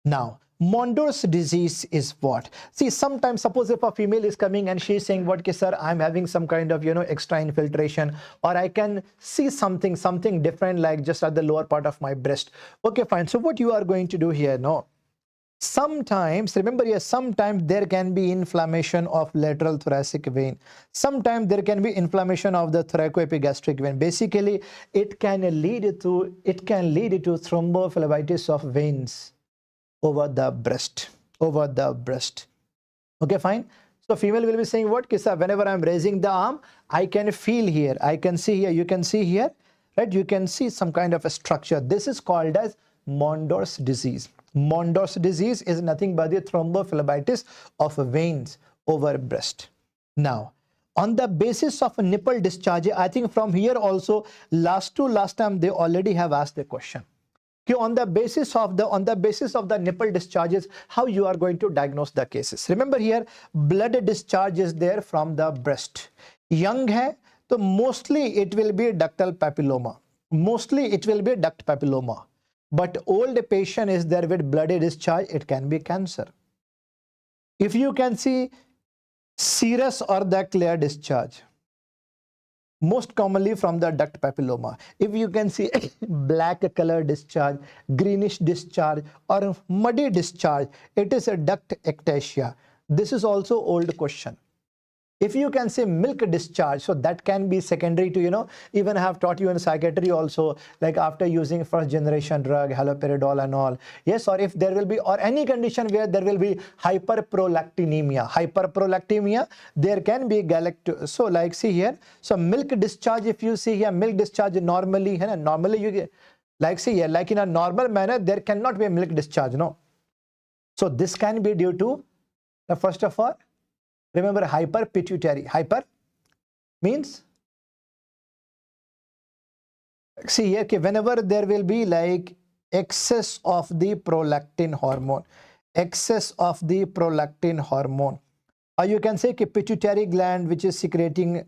Now, Mondor's disease is what? See, sometimes suppose if a female is coming and she is saying, what, sir, I'm having some kind of, extra infiltration, or I can see something different, like just at the lower part of my breast. Okay, fine. So what you are going to do here? No. Sometimes, remember here, sometimes there can be inflammation of lateral thoracic vein. Sometimes there can be inflammation of the thoracoepigastric vein. Basically, it can lead to thrombophlebitis of veins over the breast. Okay, fine. So female will be saying what? Kisa, whenever I'm raising the arm, I can feel here, I can see here, you can see here, right? You can see some kind of a structure. This is called as Mondor's disease. Mondor's disease is nothing but the thrombophlebitis of veins over breast. Now, on the basis of a nipple discharge, I think from here also, last time they already have asked the question. On the basis of the nipple discharges, how you are going to diagnose the cases. Remember here, blood discharge is there from the breast. Young hai, so mostly it will be ductal papilloma. But old patient is there with bloody discharge, it can be cancer. If you can see serous or the clear discharge, most commonly from the duct papilloma. If you can see black color discharge, greenish discharge, or muddy discharge, it is a duct ectasia. This is also old question. If you can say milk discharge, so that can be secondary to, even I have taught you in psychiatry also, like after using first generation drug, haloperidol and all. Yes, or if there will be, or any condition where there will be hyperprolactinemia, there can be so like see here, so milk discharge, if you see here, milk discharge normally you get, like see here, like in a normal manner, there cannot be a milk discharge, no. So this can be due to, first of all, remember hyperpituitary. Hyper means, see here, okay, whenever there will be like excess of the prolactin hormone, or you can say okay, pituitary gland which is secreting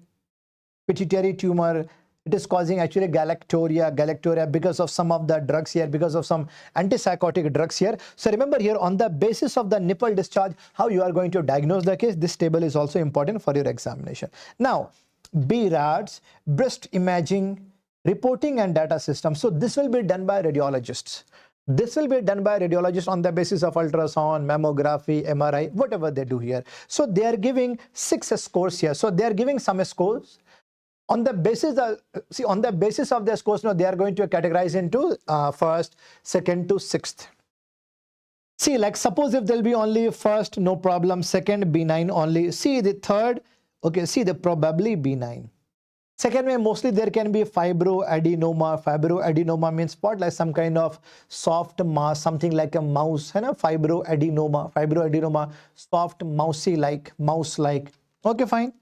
pituitary tumor, it is causing actually galactorrhea because of some of the drugs here, because of some antipsychotic drugs here. So remember here, on the basis of the nipple discharge, how you are going to diagnose the case. This table is also important for your examination. Now, BRADS, breast imaging, reporting and data system. So this will be done by radiologists. This will be done by radiologists on the basis of ultrasound, mammography, MRI, whatever they do here. So they are giving 6 scores here. So they are giving some scores. On the basis of, on the basis of this course, they are going to categorize into first, second to sixth. See, like suppose if there'll be only first, no problem, second, benign only. See the third, okay, see the probably benign. Second way, mostly there can be fibroadenoma. Fibroadenoma means what? Like some kind of soft mass, something like a mouse. Fibroadenoma, soft mousy-like, mouse-like. Okay, fine.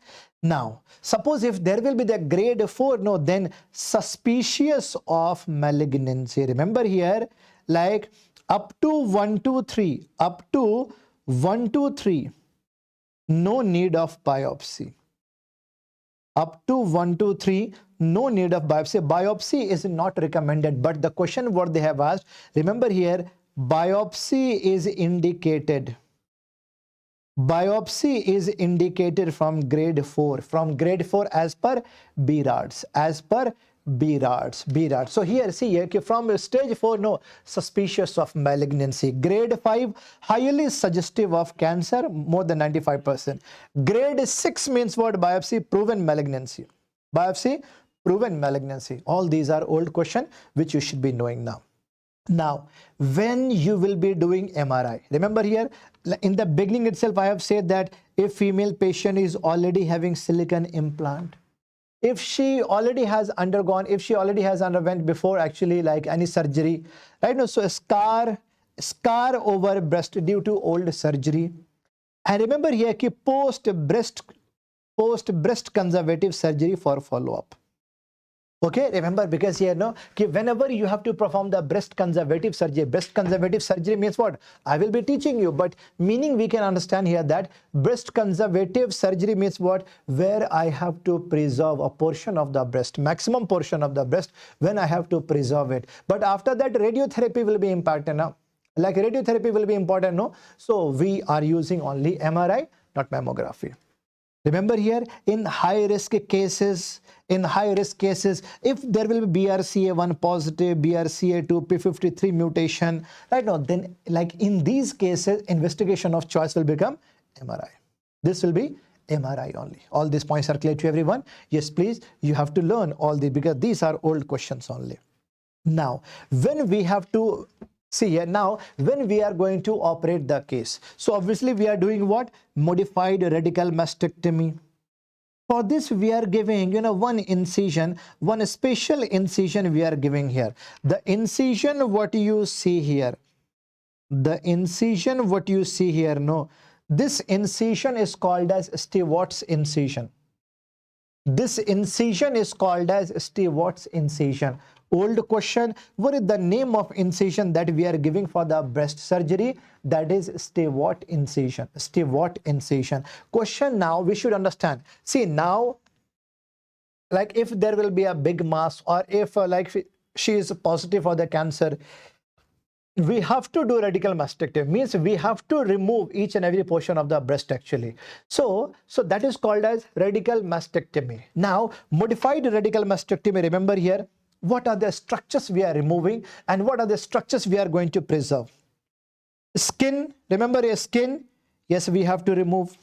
Now, suppose if there will be the grade 4, no, then suspicious of malignancy. Remember here, like up to 1, 2, 3, up to 1, 2, 3, no need of biopsy. Up to 1, 2, 3, no need of biopsy. Biopsy is not recommended, but the question what they have asked, remember here, biopsy is indicated. Biopsy is indicated from grade 4. From grade 4 as per BRADS. As per BRADS. So here, see here, from stage 4, no, suspicious of malignancy. Grade 5, highly suggestive of cancer, more than 95%. Grade 6 means what? Biopsy, proven malignancy. Biopsy, proven malignancy. All these are old questions which you should be knowing now. Now, when you will be doing MRI, remember here, in the beginning itself, I have said that if female patient is already having silicone implant, if she already has undergone, if she already has underwent before actually like any surgery, right now, so a scar over breast due to old surgery. And remember here, post breast conservative surgery for follow-up. Okay, remember, because here, no, whenever you have to perform the breast conservative surgery means what? I will be teaching you, but meaning we can understand here that breast conservative surgery means what? Where I have to preserve a portion of the breast, maximum portion of the breast, when I have to preserve it. But after that, radiotherapy will be important now. Like radiotherapy will be important, no? So we are using only MRI, not mammography. Remember here, in high risk cases, if there will be BRCA1 positive, BRCA2, P53 mutation, right now, then like in these cases, investigation of choice will become MRI. This will be MRI only. All these points are clear to everyone? Yes, please. You have to learn all these because these are old questions only. Now, when we have to see here, now when we are going to operate the case, so obviously we are doing what? Modified radical mastectomy. For this we are giving, one incision, one special incision we are giving here. The incision what you see here, no, this incision is called as Stewart's incision. This incision is called as Stewart's incision. Old question, what is the name of incision that we are giving for the breast surgery? That is Stewart incision. Stewart incision. Question now, we should understand. See now, like if there will be a big mass, or if like she is positive for the cancer, we have to do radical mastectomy. Means we have to remove each and every portion of the breast actually. So that is called as radical mastectomy. Now, modified radical mastectomy, remember here, what are the structures we are removing and what are the structures we are going to preserve? Skin, remember a skin, yes, we have to remove.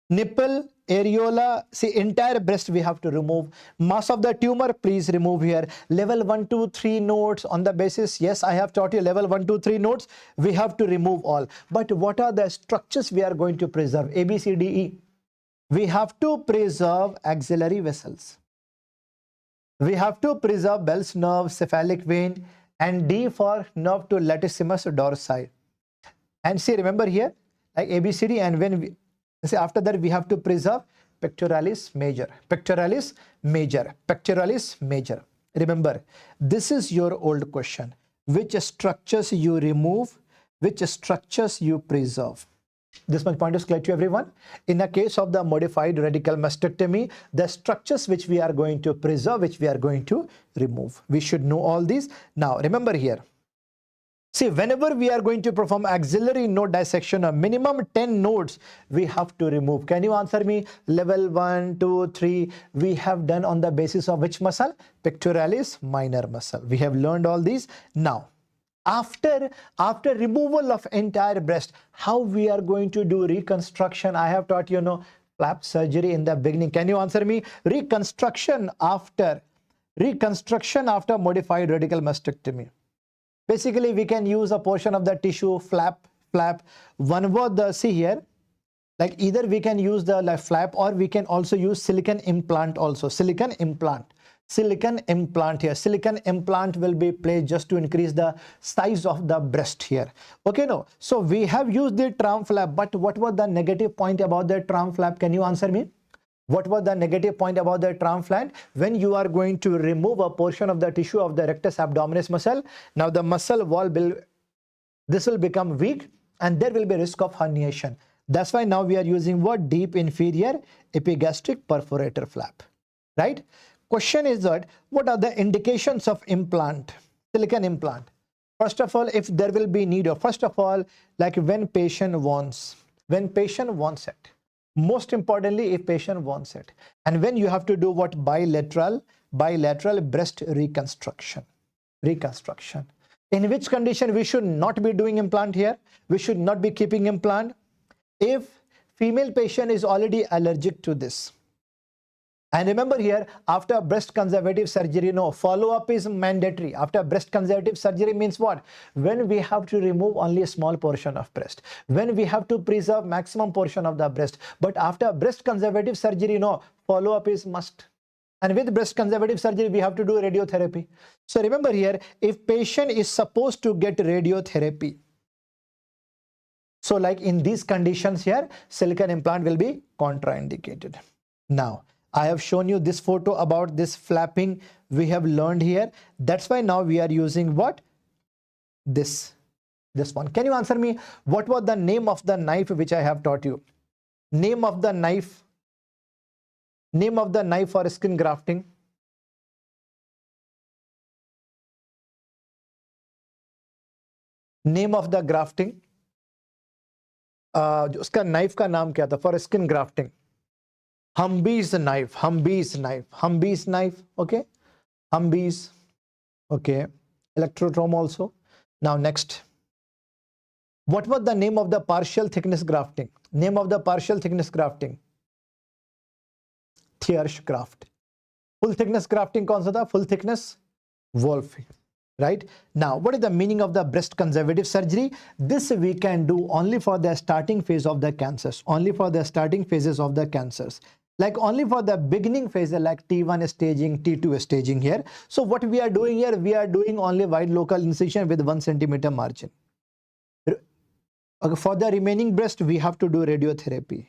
Nipple, areola, see entire breast we have to remove. Mass of the tumor, please remove here. Level 1, 2, 3 nodes on the basis, yes, I have taught you level 1, 2, 3 nodes, we have to remove all. But what are the structures we are going to preserve? A, B, C, D, E. We have to preserve axillary vessels. We have to preserve Bell's nerve, cephalic vein, and D for nerve to latissimus dorsi. And see, remember here, like ABCD, and when we see after that, we have to preserve pectoralis major, pectoralis major, pectoralis major. Remember, this is your old question. Which structures you remove, which structures you preserve? This much point is clear to everyone. In the case of the modified radical mastectomy, the structures which we are going to preserve, which we are going to remove. We should know all these. Now, remember here. See, whenever we are going to perform axillary node dissection, a minimum 10 nodes we have to remove. Can you answer me? Level 1, 2, 3, we have done on the basis of which muscle? Pectoralis minor muscle. We have learned all these. Now, after removal of entire breast, how we are going to do reconstruction? I have taught you, flap surgery in the beginning? Can you answer me? Reconstruction after modified radical mastectomy. Basically, we can use a portion of the tissue, flap. One was the, see here, like either we can use the like flap, or we can also use silicon implant also. Silicon implant here. Silicon implant will be placed just to increase the size of the breast here. Okay, no. So we have used the tram flap, but what was the negative point about the tram flap? Can you answer me? What was the negative point about the tram flap? When you are going to remove a portion of the tissue of the rectus abdominis muscle, now the muscle wall will become weak, and there will be risk of herniation. That's why now we are using what? Deep inferior epigastric perforator flap, right? Question is that what are the indications of implant, silicon implant? First of all, if there will be need of, first of all, like when patient wants it. Most importantly, if patient wants it. And when you have to do what? Bilateral breast reconstruction. In which condition we should not be doing implant here? We should not be keeping implant if female patient is already allergic to this. And remember here, after breast conservative surgery, no, follow-up is mandatory. After breast conservative surgery means what? When we have to remove only a small portion of breast. When we have to preserve maximum portion of the breast. But after breast conservative surgery, no, follow-up is must. And with breast conservative surgery, we have to do radiotherapy. So remember here, if patient is supposed to get radiotherapy, so like in these conditions here, silicone implant will be contraindicated. Now, I have shown you this photo about this flapping we have learned here. That's why now we are using what? This one. Can you answer me? What was the name of the knife which I have taught you? Name of the knife for skin grafting. Name of the grafting. उसका knife का नाम क्या था for skin grafting? Humbee's knife, okay? Humbee's, okay. Electrotome also. Now next. What was the name of the partial thickness grafting? Name of the partial thickness grafting? Thiersch graft. Full thickness grafting kaun sa tha? Full thickness Wolfe. Right? Now, what is the meaning of the breast conservative surgery? This we can do only for the starting phase of the cancers. Only for the starting phases of the cancers. Like only for the beginning phase, like T1 staging, T2 staging here. So what we are doing here, we are doing only wide local incision with 1 centimeter margin. For the remaining breast, we have to do radiotherapy.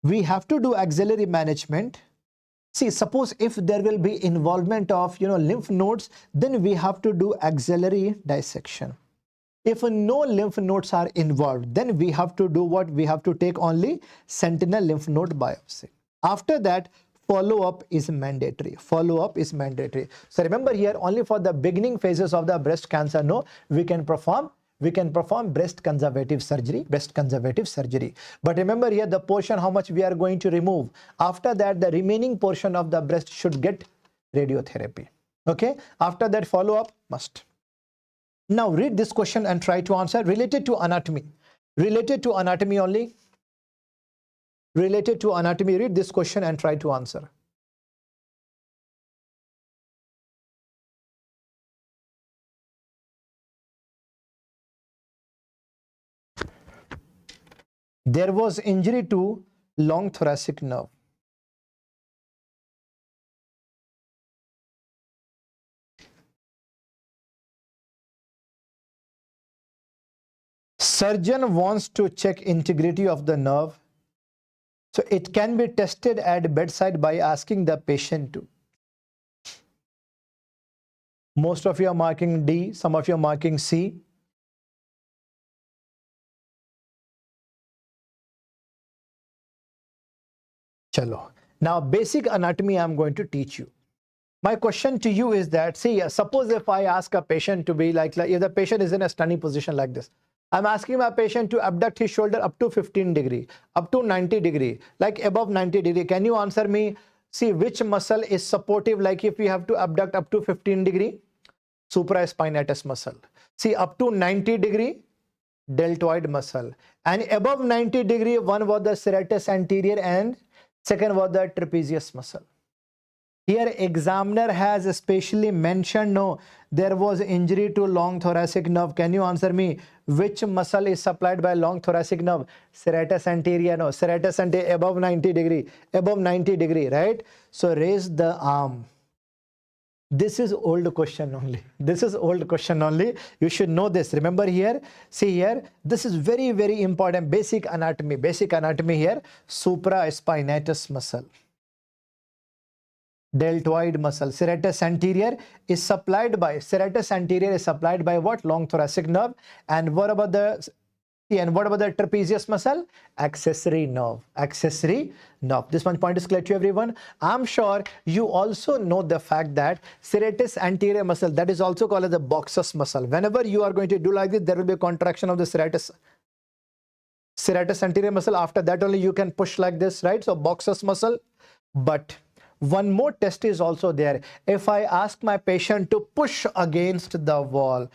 We have to do axillary management. See, suppose if there will be involvement of, lymph nodes, then we have to do axillary dissection. If no lymph nodes are involved, then we have to do what? We have to take only sentinel lymph node biopsy. After that, follow-up is mandatory. Follow-up is mandatory. So remember here, only for the beginning phases of the breast cancer, no, we can perform breast conservative surgery. But remember here, the portion how much we are going to remove. After that, the remaining portion of the breast should get radiotherapy. Okay. After that, follow-up must. Now read this question and try to answer. Related to anatomy only. Related to anatomy, read this question and try to answer. There was injury to long thoracic nerve. Surgeon wants to check integrity of the nerve. So it can be tested at bedside by asking the patient to. Most of you are marking D, some of you are marking C. Chalo. Now basic anatomy I am going to teach you. My question to you is that, see, suppose if I ask a patient to be like if the patient is in a standing position like this, I'm asking my patient to abduct his shoulder up to 15 degree, up to 90 degree, like above 90 degree. Can you answer me? See, which muscle is supportive? Like if we have to abduct up to 15 degree, supraspinatus muscle. See, up to 90 degree, deltoid muscle. And above 90 degree, one was the serratus anterior and Second was the trapezius muscle. Here examiner has especially mentioned, no, there was injury to long thoracic nerve. Can you answer me? Which muscle is supplied by long thoracic nerve? Serratus anterior, no, serratus anterior above 90 degree, right? So raise the arm. This is old question only. This is old question only. You should know this. Remember here, see here, this is very, very important. Basic anatomy here. Supraspinatus muscle. Deltoid muscle. Serratus anterior is supplied by what? Long thoracic nerve. And what about the trapezius muscle? Accessory nerve. This one point is clear to everyone. I'm sure you also know the fact that serratus anterior muscle, that is also called as the boxus muscle. Whenever you are going to do like this, there will be a contraction of the serratus anterior muscle. After that only you can push like this, right? So boxus muscle. But one more test is also there. If I ask my patient to push against the wall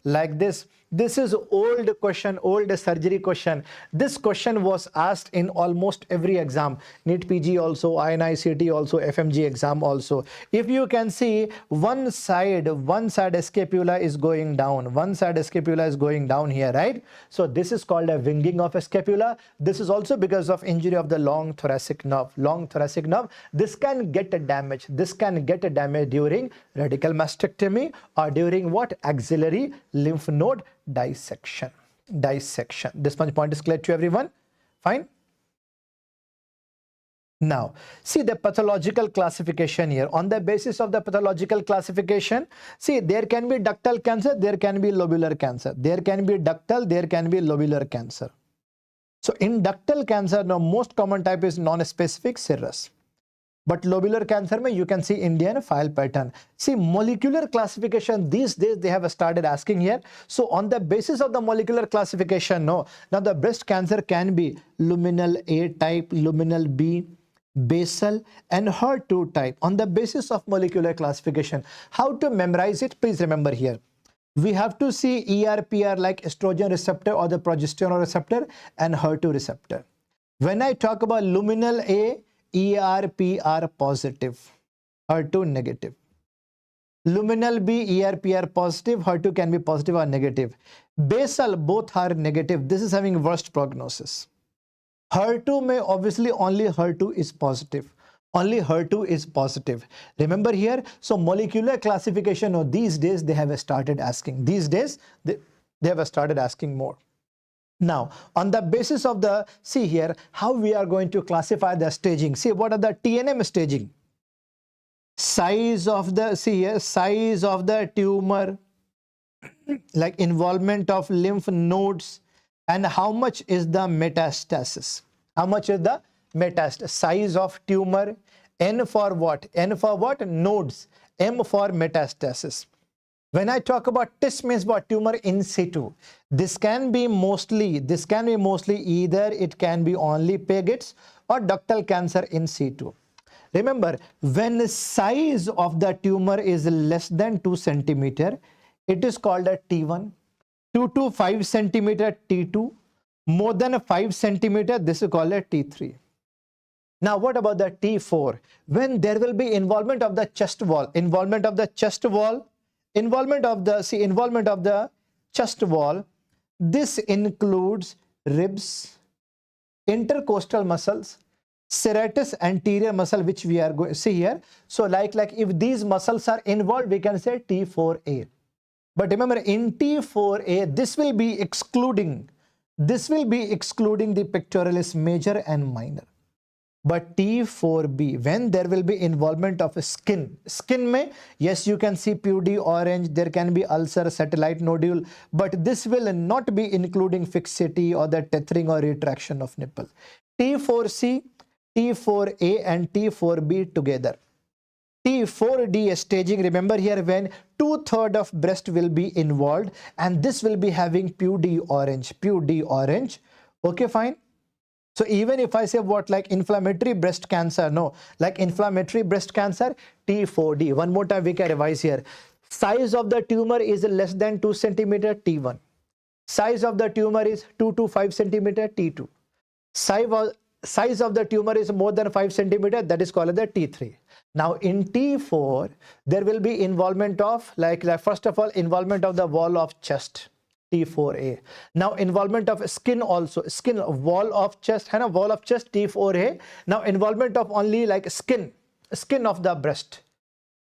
like this, this is old question, old surgery question. This question was asked in almost every exam. NEET PG also, INI-CT also, FMGE exam also. If you can see, one side scapula is going down. One side scapula is going down here, right? So this is called a winging of a scapula. This is also because of injury of the long thoracic nerve. This can get a damage. During radical mastectomy or during what? Axillary lymph node dissection. This much point is clear to everyone. Fine. Now see the pathological classification here. On the basis of the pathological classification, see, there can be ductal cancer, there can be lobular cancer. There can be ductal, there can be lobular cancer. So in ductal cancer, the most common type is non-specific serous. But lobular cancer, you can see Indian file pattern. See, molecular classification, these days they have started asking here. So on the basis of the molecular classification, now the breast cancer can be luminal A type, luminal B, basal, and HER2 type. On the basis of molecular classification, how to memorize it? Please remember here. We have to see ERPR like estrogen receptor or the progesterone receptor and HER2 receptor. When I talk about luminal A, ERPR positive, HER2 negative. Luminal B, ERPR positive, HER2 can be positive or negative. Basal, both are negative. This is having worst prognosis. HER2 may obviously only HER2 is positive. Remember here, so molecular classification, these days they have started asking. These days they have started asking more. Now, on the basis of the, see here, how we are going to classify the staging. See, what are the TNM staging? Size of the, see here, size of the tumor, like involvement of lymph nodes, and how much is the metastasis? How much is the metastasis? Size of tumor, N for what? N for what? Nodes, M for metastasis. When I talk about TIS means what? Tumor in situ. This can be mostly either it can be only Paget's or ductal cancer in situ. Remember, when the size of the tumor is less than 2 centimeter, it is called a T1. 2 to 5 centimeter T2. More than 5 centimeter, this is called a T3. Now, what about the T4? When there will be involvement of the chest wall, involvement of the chest wall, this includes ribs, intercostal muscles, serratus anterior muscle, which we are going to see here. So like if these muscles are involved, we can say T4A. But remember, in T4A, this will be excluding the pectoralis major and minor. But T4B, when there will be involvement of skin may, yes, you can see pudgy orange, there can be ulcer, satellite nodule, but this will not be including fixity or the tethering or retraction of nipple. T4C, T4A and T4B together. T4D staging, remember here, when 2/3 of breast will be involved and this will be having pudgy orange. Okay, fine. So even if I say what, like inflammatory breast cancer, no, like inflammatory breast cancer, T4D. One more time we can revise here. Size of the tumor is less than 2 centimeter, T1. Size of the tumor is 2 to 5 centimeter, T2. size of the tumor is more than 5 centimeter, that is called as the T3. Now in T4, there will be involvement of, like first of all, involvement of the wall of chest, T4A. Now involvement of skin also, skin, wall of chest, है ना, wall of chest, T4A. Now involvement of only like skin of the breast,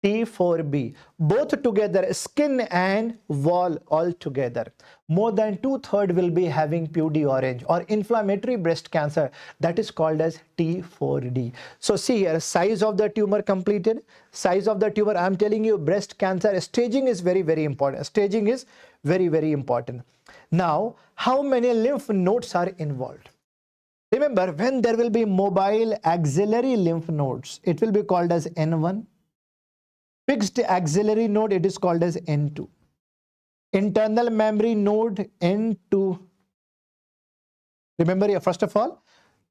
T4B. Both together, skin and wall all together. More than 2/3 will be having pudgy orange or inflammatory breast cancer, that is called as T4D. So see here, size of the tumor completed, size of the tumor. I am telling you, breast cancer staging is very, very important. Staging is very, very important. Now, how many lymph nodes are involved? Remember, when there will be mobile axillary lymph nodes, it will be called as N1. Fixed axillary node, it is called as N2. Internal mammary node, N2. Remember here, first of all,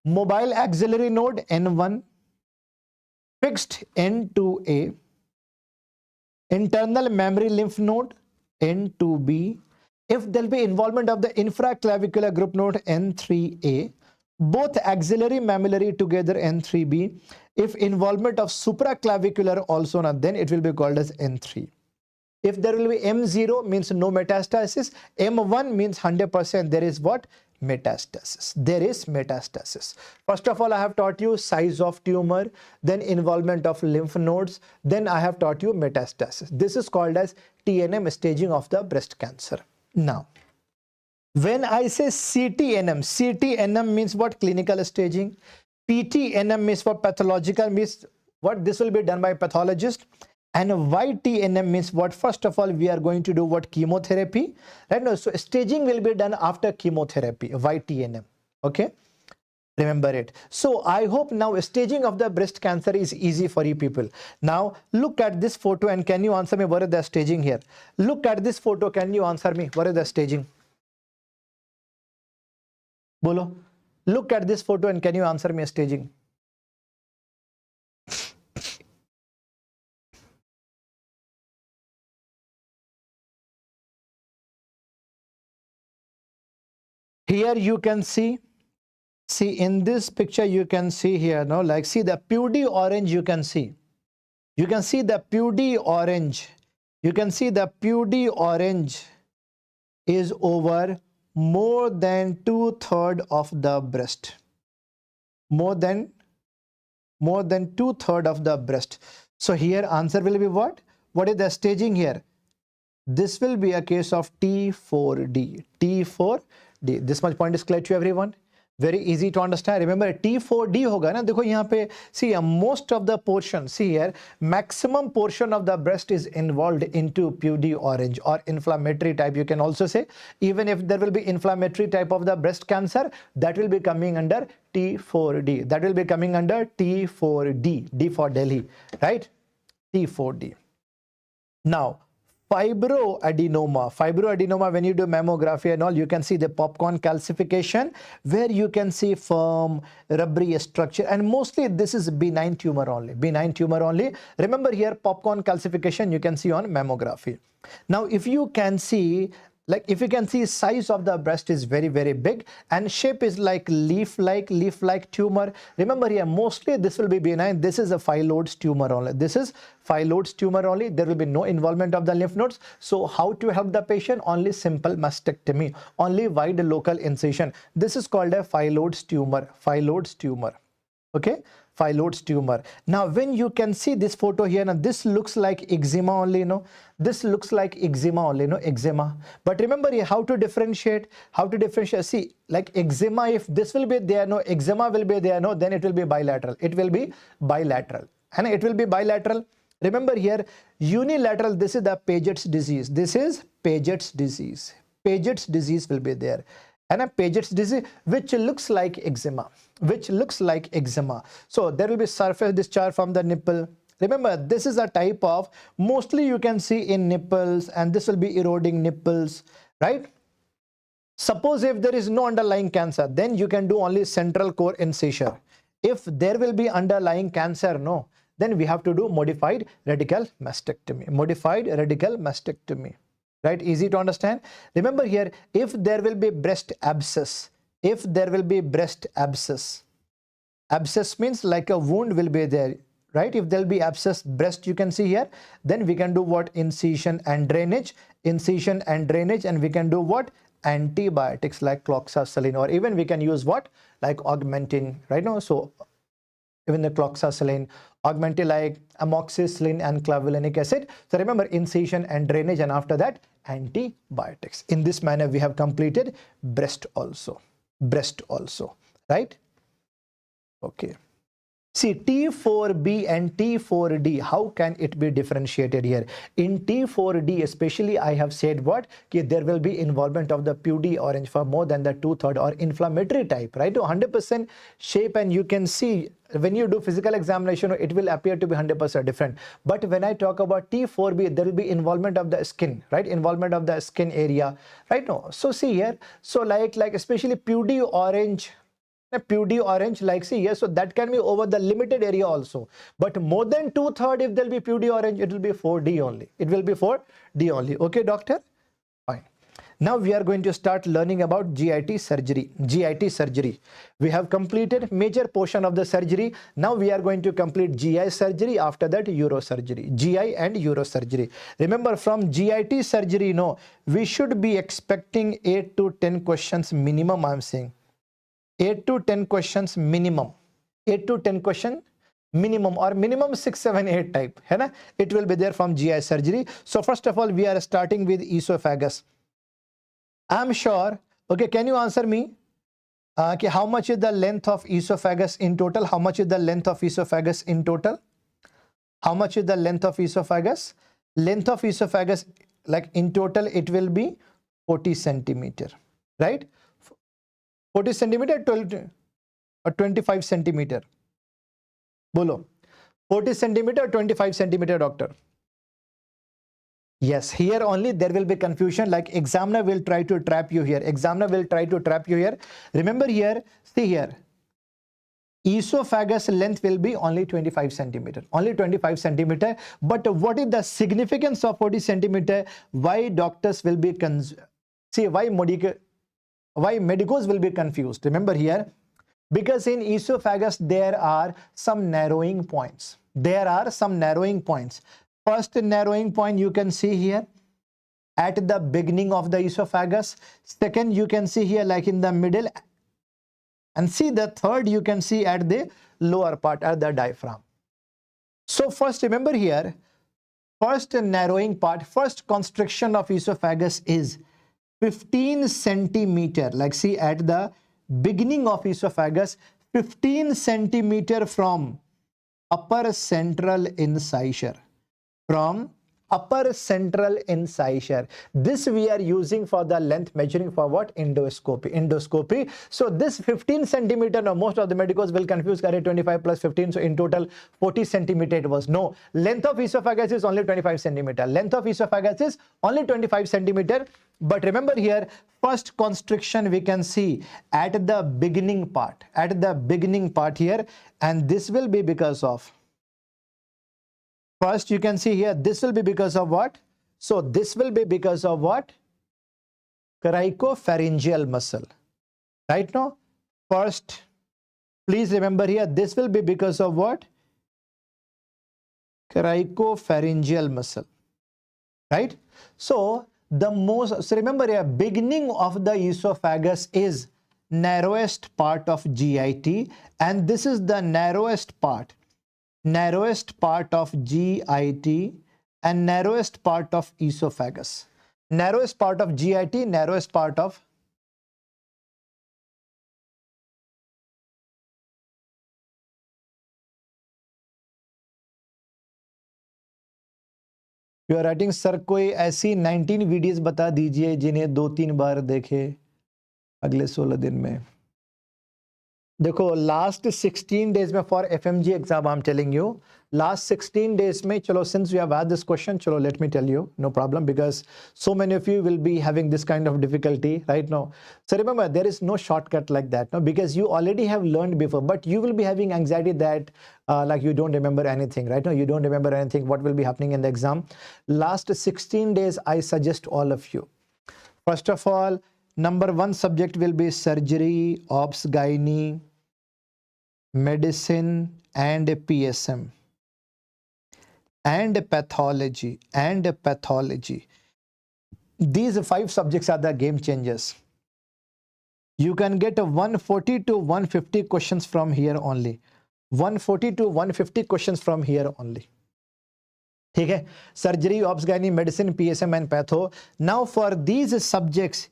mobile axillary node, N1. Fixed, N2A. Internal mammary lymph node, N2B. If there will be involvement of the infraclavicular group node, N3A. Both axillary mammillary together, N3B. If involvement of supraclavicular also, then it will be called as N3. If there will be M0 means no metastasis, M1 means 100% there is what? Metastasis. There is metastasis. First of all, I have taught you size of tumor, then involvement of lymph nodes, then I have taught you metastasis. This is called as TNM, staging of the breast cancer. Now, when I say CTNM, CTNM means what? Clinical staging. PTNM means what? Pathological, means what? This will be done by pathologist. And YTNM means what? First of all, we are going to do what? Chemotherapy. Right now, so staging will be done after chemotherapy, YTNM. Okay, remember it. So I hope now staging of the breast cancer is easy for you people. Now look at this photo and can you answer me what is the staging here? Look at this photo, can you answer me what is the staging? Bolo. Look at this photo and can you answer me staging? Here you can see in this picture you can see here, no, like see the pudgy orange you can see. You can see the pudgy orange. You can see the pudgy orange is over more than 2/3 of the breast. More than 2/3 of the breast. So here answer will be what? What is the staging here? This will be a case of T4D. T4D. This much point is clear to everyone? Very easy to understand. Remember T4D होगा ना, देखो यहाँ पे see most of the portion, see here, maximum portion of the breast is involved into pudgy orange or inflammatory type, you can also say. Even if there will be inflammatory type of the breast cancer, that will be coming under T4D. That will be coming under T4D. D for Delhi, right? T4D. Now fibroadenoma, when you do mammography and all, you can see the popcorn calcification where you can see firm rubbery structure, and mostly this is benign tumor only. Remember here, popcorn calcification you can see on mammography. Now if you can see, like if you can see, size of the breast is very, very big and shape is like leaf-like tumor. Remember here, mostly this will be benign. This is a phyllodes tumor only. This is phyllodes tumor only. There will be no involvement of the lymph nodes. So how to help the patient? Only simple mastectomy, only wide local incision. This is called a phyllodes tumor. Okay, phyllodes tumor. Now when you can see this photo here, now this looks like eczema only, no? This looks like eczema only, no? Eczema. But remember here, how to differentiate? See, like eczema, if this will be there, no, eczema will be there, no, then it will be bilateral. And it will be bilateral. Remember here, unilateral, this is the Paget's disease. This is Paget's disease. Paget's disease will be there. And a Paget's disease which looks like eczema. So there will be surface discharge from the nipple. Remember, this is a type of, mostly you can see in nipples, and this will be eroding nipples, right? Suppose if there is no underlying cancer, then you can do only central core incision. If there will be underlying cancer, no, then we have to do modified radical mastectomy. Right? Easy to understand. Remember here, if there will be breast abscess, Abscess means like a wound will be there, right? If there'll be abscess breast, you can see here, then we can do what? Incision and drainage, incision and drainage, and we can do what? Antibiotics like cloxacillin, or even we can use what? Like augmentin, right? No, so even the cloxacillin, augmentin like amoxicillin and clavulanic acid. So remember, incision and drainage, and after that antibiotics. In this manner we have completed breast also, right? Okay. See, T4B and T4D, how can it be differentiated here? In T4D especially, I have said what? Okay, there will be involvement of the pudy orange for more than the 2/3 or inflammatory type, right? 100% shape, and you can see when you do physical examination, it will appear to be 100% different. But when I talk about T4B, there will be involvement of the skin, right? Involvement of the skin area, right? No. So see here, so like especially pudy orange, like see here, so that can be over the limited area also, but more than 2/3, if there'll be pudy orange, it will be 4D only, it will be 4D only. Okay, doctor, fine. Now we are going to start learning about GIT surgery. We have completed major portion of the surgery. Now we are going to complete GI surgery, after that urosurgery. GI and urosurgery. Remember, from GIT surgery, no, we should be expecting 8 to 10 questions minimum. I'm saying 8 to 10 questions minimum, 8 to 10 question minimum, or minimum 6, 7, 8 type, है ना? It will be there from GI surgery. So first of all, we are starting with esophagus. I'm sure, okay, can you answer me? Okay, how much is the length of esophagus in total? How much is the length of esophagus in total? How much is the length of esophagus? Length of esophagus, like in total, it will be 40 centimeter, right? 40 centimeter, 12 or 25 centimeter. Bolo. 40 centimeter, 25 centimeter, doctor. Yes, here only there will be confusion, like examiner will try to trap you here. Examiner will try to trap you here. Remember here, see here, esophagus length will be only 25 centimeter, only 25 centimeter. But what is the significance of 40 centimeter? Why doctors will be see, why medicos will be confused? Remember here, because in esophagus there are some narrowing points. First narrowing point you can see here at the beginning of the esophagus. Second, you can see here like in the middle, and see the third you can see at the lower part, at the diaphragm. So first, remember here, first narrowing part, first constriction of esophagus is 15 centimeter, like see at the beginning of esophagus, 15 centimeter from upper central incisor, This we are using for the length measuring for what? Endoscopy. So this 15 centimeter, now most of the medicals will confuse 25 plus 15, so in total 40 centimeter it was. No, length of esophagus is only 25 centimeter. But remember here, first constriction we can see at the beginning part, here, and this will be because of, first you can see here, this will be because of what? So this will be because of what? Cricopharyngeal muscle, right? Now first, please remember here, this will be because of what? Cricopharyngeal muscle, right? So so remember here, beginning of the esophagus is narrowest part of GIT, and this is the narrowest part of GIT and narrowest part of esophagus. Narrowest part of GIT, narrowest part of you are writing sir कोई ऐसी 19 videos बता दीजिए जिन्हें 2-3 बार देखे अगले 16 दिन में. देखो लास्ट 16 डेज में for FMG exam I am telling you, last 16 days में, चलो since we have had this question, चलो let me tell you, no problem, because so many of you will be having this kind of difficulty right now. So remember, there is no shortcut like that, no, because you already have learned before, but you will be having anxiety that like you don't remember anything, right? No, you don't remember anything, what will be happening in the exam. Last 16 days, I suggest all of you, first of all, number 1 subject will be surgery, obs, gynae, medicine and PSM and pathology these 5 subjects are the game changers. You can get a 140 to 150 questions from here only. 140 to 150 questions from here only. ठीक है, surgery, obs, gynae, medicine, PSM and patho. Now for these subjects,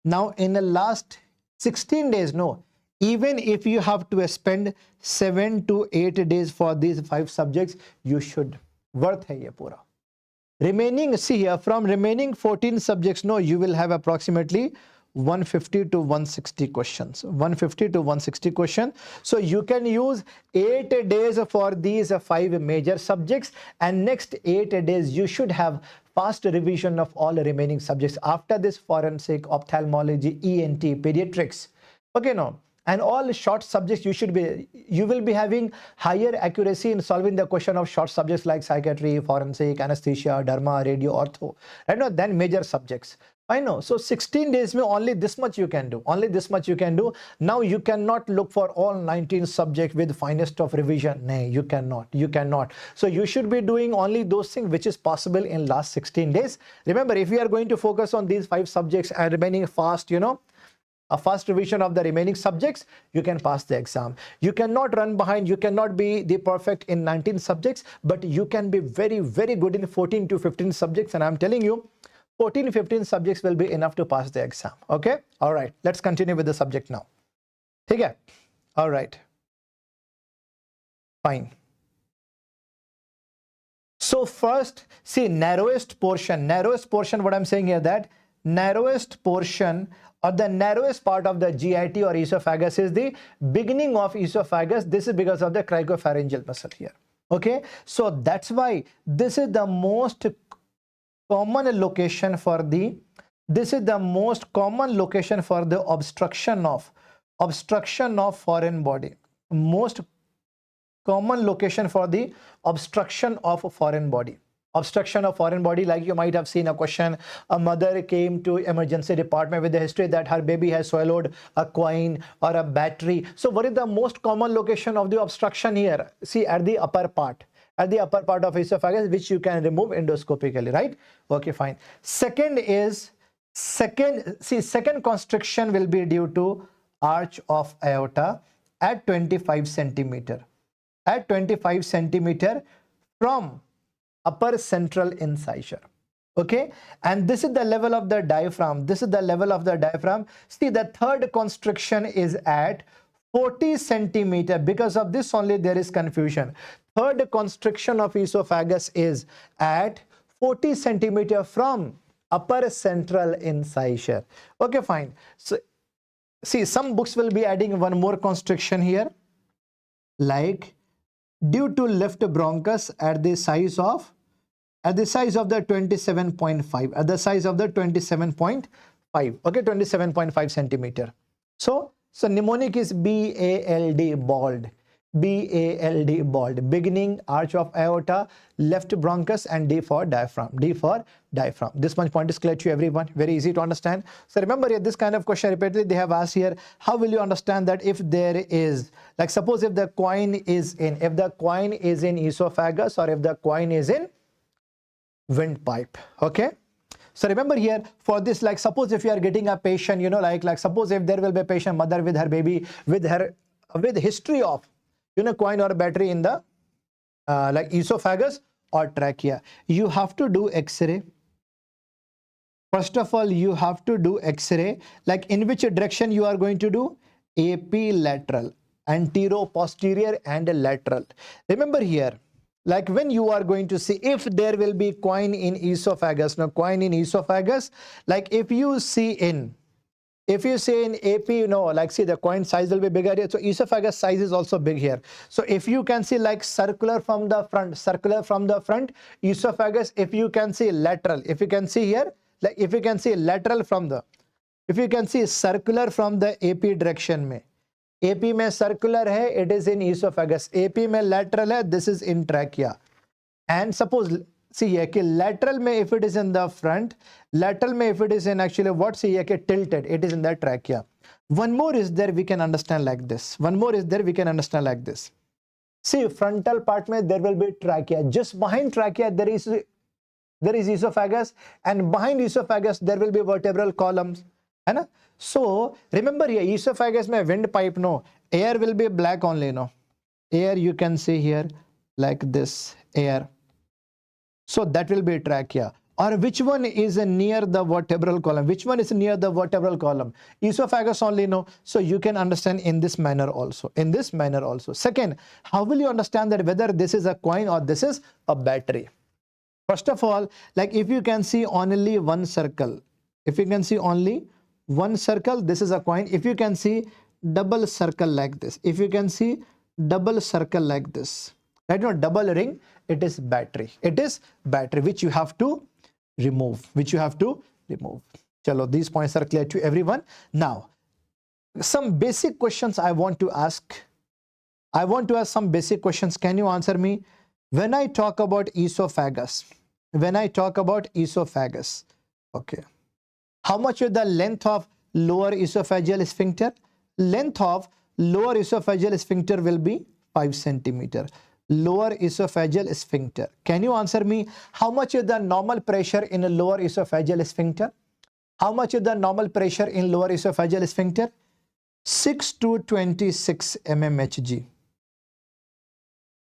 now in the last 16 days, no, even if you have to spend 7 to 8 days for these 5 subjects, you should. Worth hai ye pura. Remaining, see here, from remaining 14 subjects, no, you will have approximately 150 to 160 questions. 150 to 160 questions. So you can use 8 days for these 5 major subjects, and next 8 days you should have fast revision of all remaining subjects. After this, forensic, ophthalmology, ENT, pediatrics. Okay, no. And all short subjects you will be having higher accuracy in solving the question of short subjects like psychiatry, forensic, anesthesia, derma, radio, ortho, right? No, then major subjects. I know. So 16 days में only this much you can do. Only this much you can do. Now you cannot look for all 19 subjects with finest of revision. No, you cannot. You cannot. So you should be doing only those things which is possible in last 16 days. Remember, if we are going to focus on these 5 subjects and remaining fast, you know, a fast revision of the remaining subjects, you can pass the exam. You cannot run behind, you cannot be the perfect in 19 subjects, but you can be very, very good in 14 to 15 subjects. And I'm telling you, 14, 15 subjects will be enough to pass the exam. Okay? All right. Let's continue with the subject now. Okay? All right. Fine. So first, see, narrowest portion, what I'm saying here, that narrowest portion or the narrowest part of the GIT or esophagus is the beginning of esophagus. This is because of the cricopharyngeal muscle here. Okay, so that's why this is the most common location for the obstruction of foreign body. Most common location for the obstruction of foreign body. Obstruction of foreign body, like you might have seen a question, a mother came to emergency department with a history that her baby has swallowed a coin or a battery. So what is the most common location of the obstruction here? See, at the upper part of esophagus, which you can remove endoscopically, right? Okay, fine. Second constriction will be due to arch of aorta at 25 centimeter. At 25 centimeter from upper central incisor. Okay, and this is the level of the diaphragm. See, the third constriction is at 40 centimeter. Because of this only there is confusion. Third constriction of esophagus is at 40 centimeter from upper central incisor. Okay, fine. So see, some books will be adding one more constriction here, like due to left bronchus at the size of the 27.5, at the size of the 27.5, okay, 27.5 centimeter. So mnemonic is BALD, bald. BALD, bald. Beginning, arch of aorta, left bronchus, and D for diaphragm. D for diaphragm. This much point is clear to everyone. Very easy to understand. So remember here, this kind of question repeatedly they have asked here. How will you understand that if there is, like suppose if the coin is in esophagus, or if the coin is in windpipe? Okay. So remember here, for this, like suppose if you are getting a patient, you know, like suppose if there will be a patient, mother with her baby, with history of, you know, coin or battery in the like esophagus or trachea, you have to do X-ray. First of all, you have to do X-ray. Like in which direction you are going to do? AP lateral, antero, posterior, and lateral. Remember here, like when you are going to see if there will be coin in esophagus. Now, coin in esophagus, like if you see in AP, you know, like see the coin size will be bigger here. So esophagus size is also big here. So if you can see like circular from the front, esophagus, if you can see lateral, if you can see here, like if you can see lateral from the, if you can see circular from the AP direction में, AP में circular है, it is in esophagus. AP में lateral है, this is in trachea. And suppose see here कि lateral में if it is in the front, lateral में if it is in actually what, see here कि tilted, it is in the trachea. One more is there, we can understand like this. One more is there, we can understand like this. See, frontal part में there will be trachea. Just behind trachea there is esophagus, and behind esophagus there will be vertebral columns, है ना? So remember here, esophagus में windpipe, no, air will be black only, no, air you can see here like this, air. So that will be trachea. Or which one is near the vertebral column? Which one is near the vertebral column? Esophagus only, no. So you can understand in this manner also. In this manner also. Second, how will you understand that whether this is a coin or this is a battery? First of all, like if you can see only one circle, if you can see only one circle, this is a coin. If you can see double circle like this, if you can see double circle like this, right? No, double ring, it is battery. It is battery, which you have to remove, Chalo, these points are clear to everyone. Now, some basic questions I want to ask. I want to ask some basic questions. Can you answer me? When I talk about esophagus, okay, how much is the length of lower esophageal sphincter? Length of lower esophageal sphincter will be 5 centimeter. Lower esophageal sphincter. Can you answer me? How much is the normal pressure in a lower esophageal sphincter? How much is the normal pressure in lower esophageal sphincter? 6 to 26 mmHg.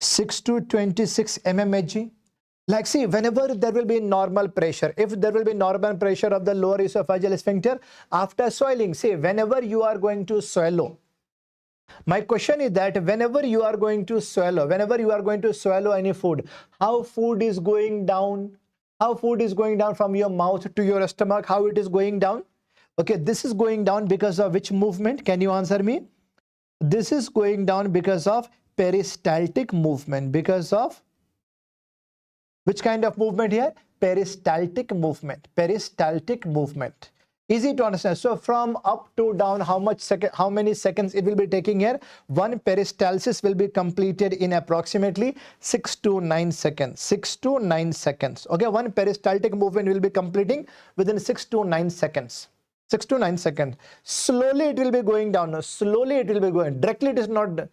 6 to 26 mmHg. Like see, whenever there will be normal pressure, if there will be normal pressure of the lower esophageal sphincter after swallowing, say whenever you are going to swallow, my question is that whenever you are going to swallow any food, how food is going down? How food is going down from your mouth to your stomach? How it is going down? Okay, this is going down because of which movement? Can you answer me? This is going down because of peristaltic movement. Because of which kind of movement here? Peristaltic movement. Peristaltic movement. Easy to understand. So from up to down, how many seconds it will be taking here? One peristalsis will be completed in approximately 6 to 9 seconds. 6 to 9 seconds. Okay, one peristaltic movement will be completing within 6 to 9 seconds. 6 to 9 seconds. Slowly it will be going down. No, slowly it will be going. Directly it is not.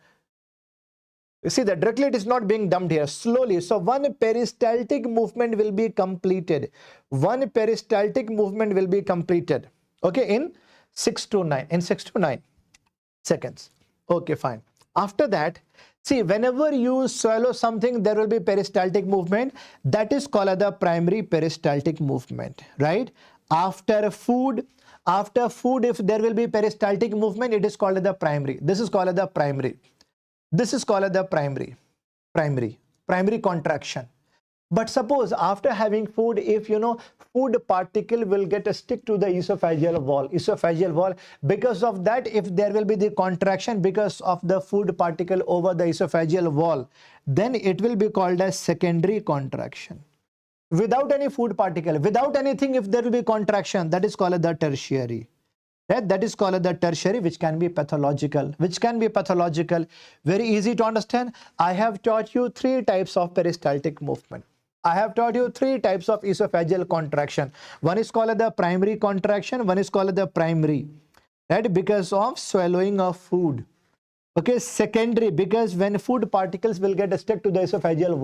You see that directly it is not being dumped here, slowly. So one peristaltic movement will be completed. One peristaltic movement will be completed. Okay, in 6 to 9 seconds. Okay, fine. After that, see, whenever you swallow something, there will be peristaltic movement. That is called the primary peristaltic movement, right? After food, if there will be peristaltic movement, it is called the primary. This is called the primary. This is called the primary contraction. But suppose after having food, if food particle will get stick to the esophageal wall, because of that, if there will be the contraction because of the food particle over the esophageal wall, then it will be called as secondary contraction. Without any food particle, without anything, if there will be contraction, that is called the tertiary. Right? That is called the tertiary, which can be pathological. Very easy to understand. I have taught you 3 types of peristaltic movement. I have taught you 3 types of esophageal contraction. One is called the primary contraction. One is called the primary, right? Because of swallowing of food. Okay, secondary, because when food particles will get stuck to the esophageal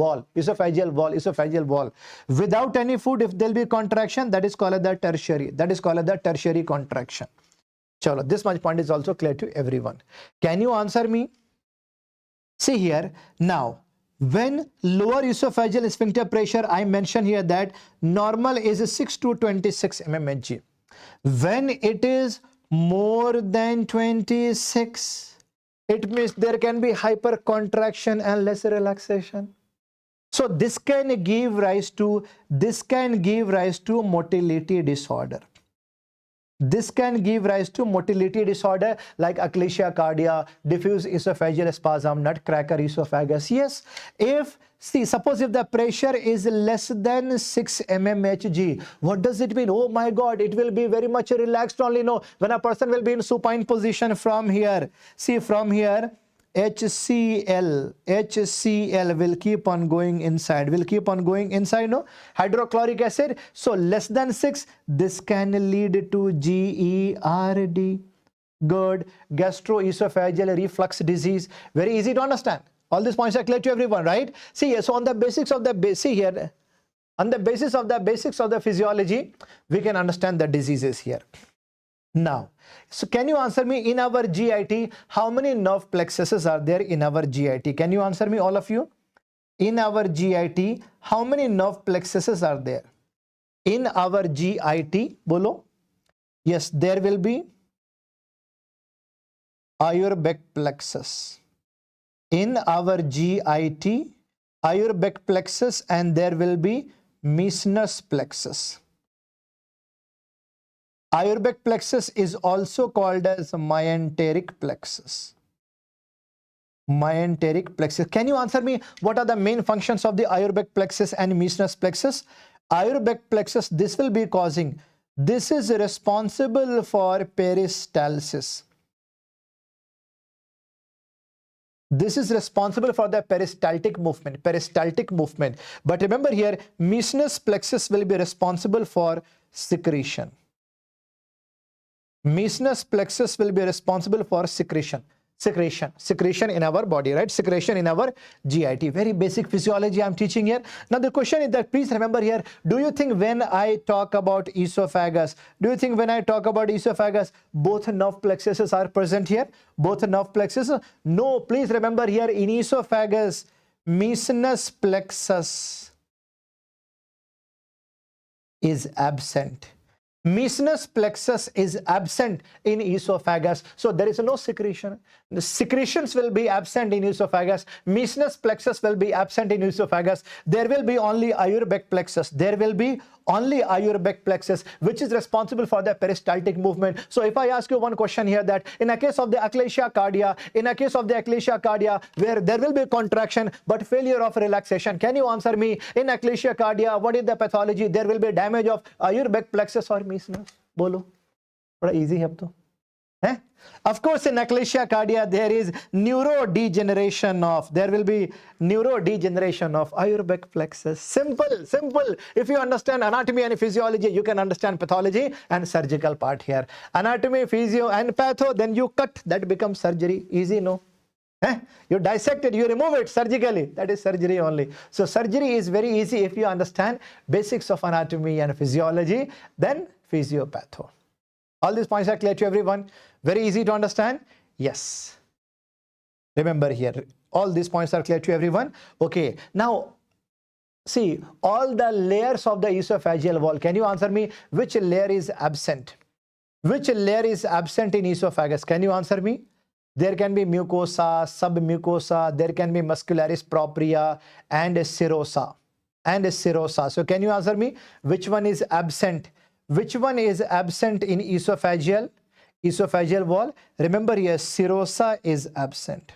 wall. Without any food, if there will be contraction, that is called the tertiary. That is called the tertiary contraction. Chalo, this much point is also clear to everyone. Can you answer me? See here, now, when lower esophageal sphincter pressure, I mentioned here that normal is 6 to 26 mmHg. When it is more than 26, it means there can be hypercontraction and less relaxation. So this can give rise to motility disorder. This can give rise to motility disorder like achalasia cardia, diffuse esophageal spasm, nutcracker esophagus. Yes, suppose if the pressure is less than 6 mmHg, what does it mean? Oh my God, it will be very much relaxed only. No, when a person will be in supine position from here, see from here, HCl will keep on going inside, no? Hydrochloric acid, so less than 6, this can lead to GERD, GERD, gastroesophageal reflux disease. Very easy to understand. All these points are clear to everyone, right? See here, so on the basics of the on the basis of the basics of the physiology, we can understand the diseases here. Now, so can you answer me, in our GIT, how many nerve plexuses are there in our GIT? Can you answer me, all of you? In our GIT, how many nerve plexuses are there? In our GIT, bolo? Yes, there will be Ayurvedic plexus. In our GIT, Ayurvedic plexus, and there will be Meissner's plexus. Ayurvedic plexus is also called as myenteric plexus. Myenteric plexus. Can you answer me, what are the main functions of the Ayurvedic plexus and Meissner's plexus? Ayurvedic plexus, this will be causing, this is responsible for peristalsis. This is responsible for the peristaltic movement, But remember here, Meissner's plexus will be responsible for secretion. Meissner's plexus will be responsible for secretion in our body, right? Secretion in our GIT. Very basic physiology I'm teaching here. Now the question is that, please remember here, do you think when I talk about esophagus, both nerve plexuses are present here? Both nerve plexuses? No, please remember here, in esophagus, Meissner's plexus is absent. Meissner's plexus is absent in esophagus, so there is no secretion. The secretions will be absent in esophagus. Meissner's plexus will be absent in esophagus. There will be only Ayurvedic plexus. Which is responsible for the peristaltic movement. So if I ask you one question here, that in a case of the achalasia cardia, where there will be contraction but failure of relaxation, can you answer me, in achalasia cardia, what is the pathology? There will be damage of Ayurvedic plexus or Meissner's? Bolo. Bada easy hai ab to. Of course, in achalasia cardia, there will be neurodegeneration of Ayurvedic plexus. Simple. If you understand anatomy and physiology, you can understand pathology and surgical part here. Anatomy, physio and patho, then you cut, that becomes surgery. Easy, no? You dissect it, you remove it surgically. That is surgery only. So surgery is very easy if you understand basics of anatomy and physiology, then physiopatho. All these points are clear to everyone? Very easy to understand? Yes. Remember here, all these points are clear to everyone? Okay. Now, see, all the layers of the esophageal wall. Can you answer me, which layer is absent? Which layer is absent in esophagus? Can you answer me? There can be mucosa, submucosa, there can be muscularis propria and serosa. So can you answer me, which one is absent? Which one is absent in esophageal wall? Remember here, serosa is absent.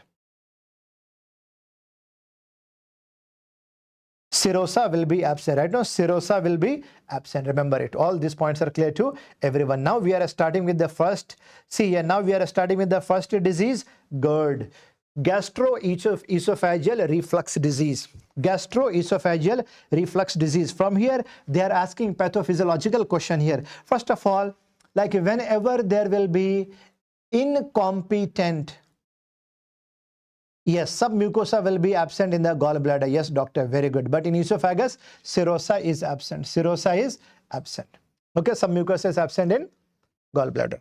Serosa will be absent, right? No, serosa will be absent. Remember it. All these points are clear to everyone. Now we are starting with the first. See here, now we are starting with the first disease, GERD. Gastroesophageal reflux disease. Gastroesophageal reflux disease. From here, they are asking pathophysiological question here. First of all, like whenever there will be incompetent, yes, submucosa will be absent in the gallbladder. Yes, doctor, very good. But in esophagus, serosa is absent. Okay, submucosa is absent in gallbladder.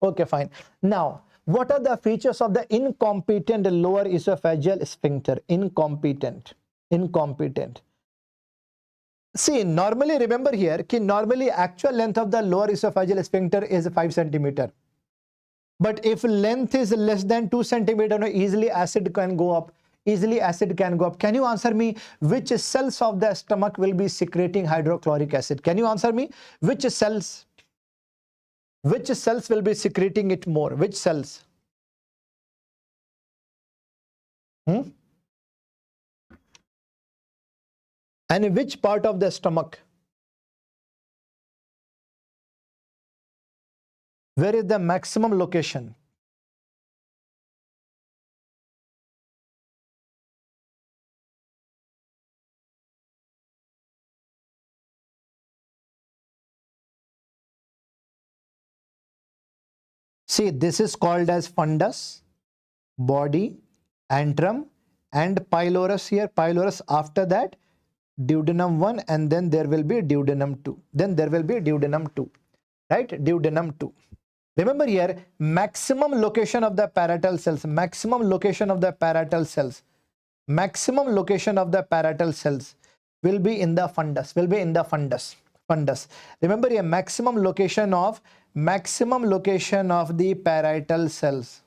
Okay, fine. Now, what are the features of the incompetent lower esophageal sphincter? Incompetent. See, normally, remember here, normally actual length of the lower esophageal sphincter is 5 centimeter. But if length is less than 2 centimeter, easily acid can go up. Can you answer me, which cells of the stomach will be secreting hydrochloric acid? Can you answer me, which cells will be secreting it more? Which cells? And in which part of the stomach? Where is the maximum location? See, this is called as fundus, body, antrum, and pylorus here. Pylorus, after that, duodenum 1, and then there will be duodenum 2. Then there will be duodenum 2, right? Duodenum 2. Remember here, maximum location of the parietal cells, maximum location of the parietal cells, maximum location of the parietal cells will be in the fundus, fundus. Remember here, maximum location of the parietal cells,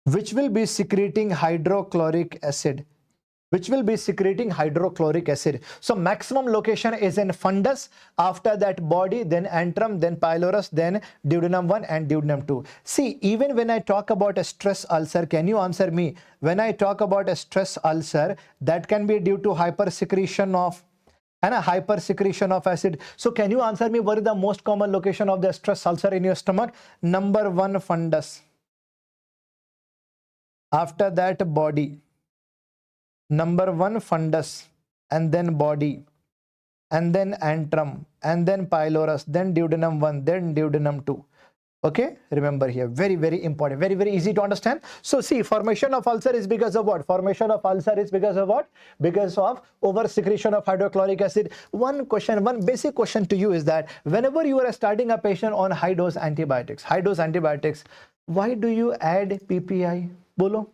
which will be secreting hydrochloric acid, So maximum location is in fundus, after that body, then antrum, then pylorus, then duodenum 1 and duodenum 2. See, even when I talk about a stress ulcer, can you answer me? When I talk about a stress ulcer, that can be due to hypersecretion of acid. So can you answer me, what is the most common location of the stress ulcer in your stomach? Number 1, fundus. After that, body. Number 1, fundus, and then body, and then antrum, and then pylorus, then duodenum 1, then duodenum 2. Okay, remember here, very, very important, very, very easy to understand. So see, formation of ulcer is because of what? Formation of ulcer is because of what? Because of over secretion of hydrochloric acid. One basic question to you is that whenever you are starting a patient on high dose antibiotics, why do you add PPI? Bolo,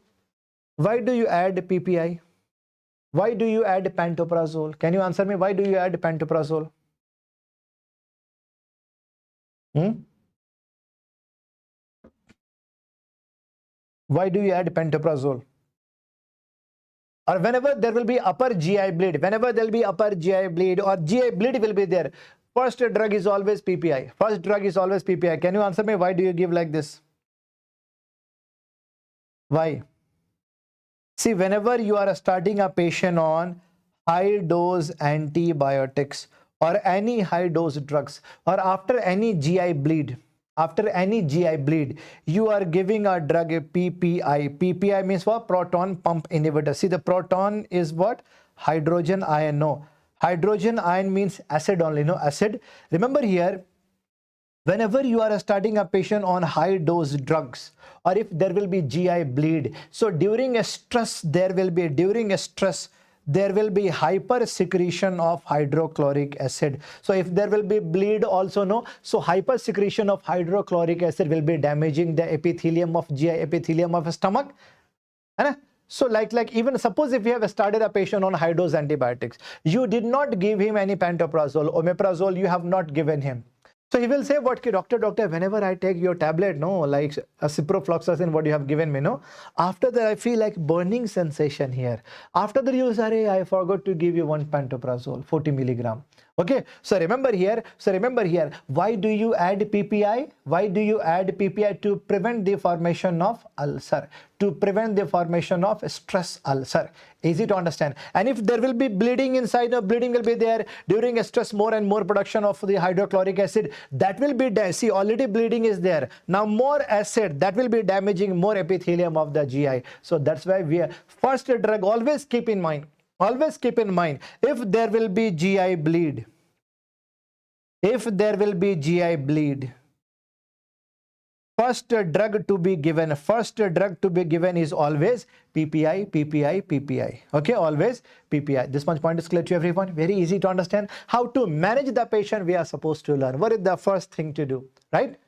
why do you add PPI? Why do you add pantoprazole? Can you answer me? Why do you add pantoprazole? Why do you add pantoprazole? Or whenever there will be upper GI bleed, or GI bleed will be there, first drug is always PPI. Can you answer me? Why do you give like this? Why? See, whenever you are starting a patient on high dose antibiotics or any high dose drugs, or after any GI bleed, you are giving a drug, a PPI. PPI means what? Proton pump inhibitor. See, the proton is what? Hydrogen ion. No, hydrogen ion means acid only. No, acid. Remember here, whenever you are starting a patient on high dose drugs, or if there will be GI bleed, so during a stress there will be hyper secretion of hydrochloric acid. So if there will be bleed also, no, so hyper secretion of hydrochloric acid will be damaging the epithelium of GI, epithelium of stomach. So like even suppose if you have started a patient on high dose antibiotics, you did not give him any pantoprazole, omeprazole you have not given him. So he will say, what, doctor, whenever I take your tablet, no, like a ciprofloxacin, what you have given me, no, after that I feel like burning sensation here. After that you say, I forgot to give you one pantoprazole, 40 milligram. Okay, so remember here, why do you add PPI? Why do you add PPI? To prevent the formation of ulcer, to prevent the formation of stress ulcer. Easy to understand. And if there will be bleeding inside, bleeding will be there during a stress, more and more production of the hydrochloric acid, that will be, see, already bleeding is there. Now more acid, that will be damaging more epithelium of the GI. So that's why we are, first drug, always keep in mind, if there will be GI bleed, first drug to be given is always PPI. Okay, always PPI. This much point is clear to everyone. Very easy to understand. How to manage the patient we are supposed to learn. What is the first thing to do, right?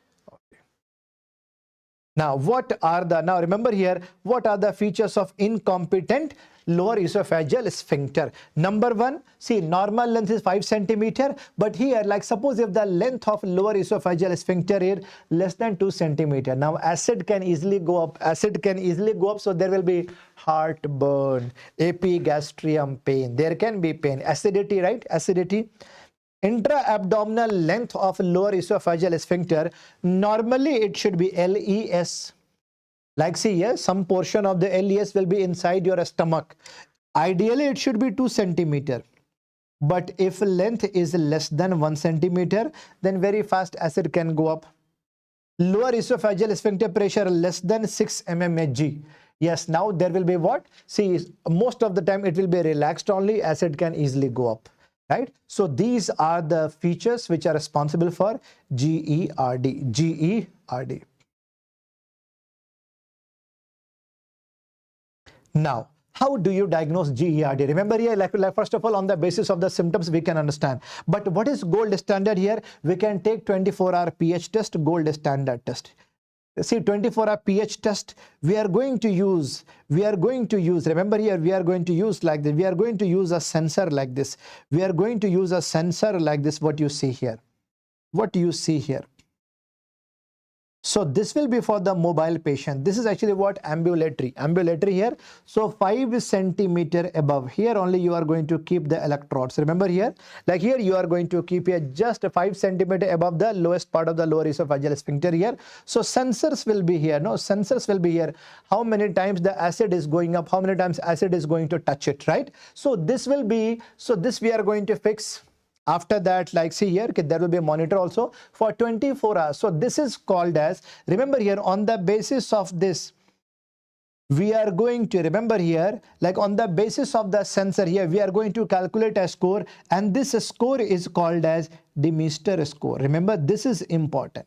Now, remember here, what are the features of incompetent lower esophageal sphincter? Number 1, see, normal length is 5 centimeter, but here, like suppose if the length of lower esophageal sphincter is less than 2 centimeter. Now, acid can easily go up, so there will be heartburn, epigastrium pain, there can be pain, acidity, right? Acidity. Intra-abdominal length of lower esophageal sphincter, normally it should be LES. Like see here, some portion of the LES will be inside your stomach. Ideally, it should be 2 centimeter. But if length is less than 1 centimeter, then very fast acid can go up. Lower esophageal sphincter pressure less than 6 mmHg. Yes, now there will be what? See, most of the time it will be relaxed only, acid can easily go up. right? So these are the features which are responsible for GERD. GERD. Now, how do you diagnose GERD? Remember here, like first of all, on the basis of the symptoms, we can understand. But what is gold standard here? We can take 24-hour pH test, gold standard test. See, 24-hour pH test, we are going to use, remember here, we are going to use like this. We are going to use a sensor like this. We are going to use a sensor like this, what you see here. What you see here. So this will be for the mobile patient. This is actually what ambulatory here. So 5 centimeter above here only you are going to keep the electrodes. Remember here, like here you are going to keep here just 5 centimeter above the lowest part of the lower esophageal sphincter here. So sensors will be here. No, sensors will be here. How many times the acid is going up? How many times acid is going to touch it, right? So this will be, so this we are going to fix. After that, like see here, there will be a monitor also for 24 hours. So this is called as, remember here, on the basis of this, we are going to, remember here, like on the basis of the sensor here, we are going to calculate a score, and this score is called as Demister score. Remember, this is important.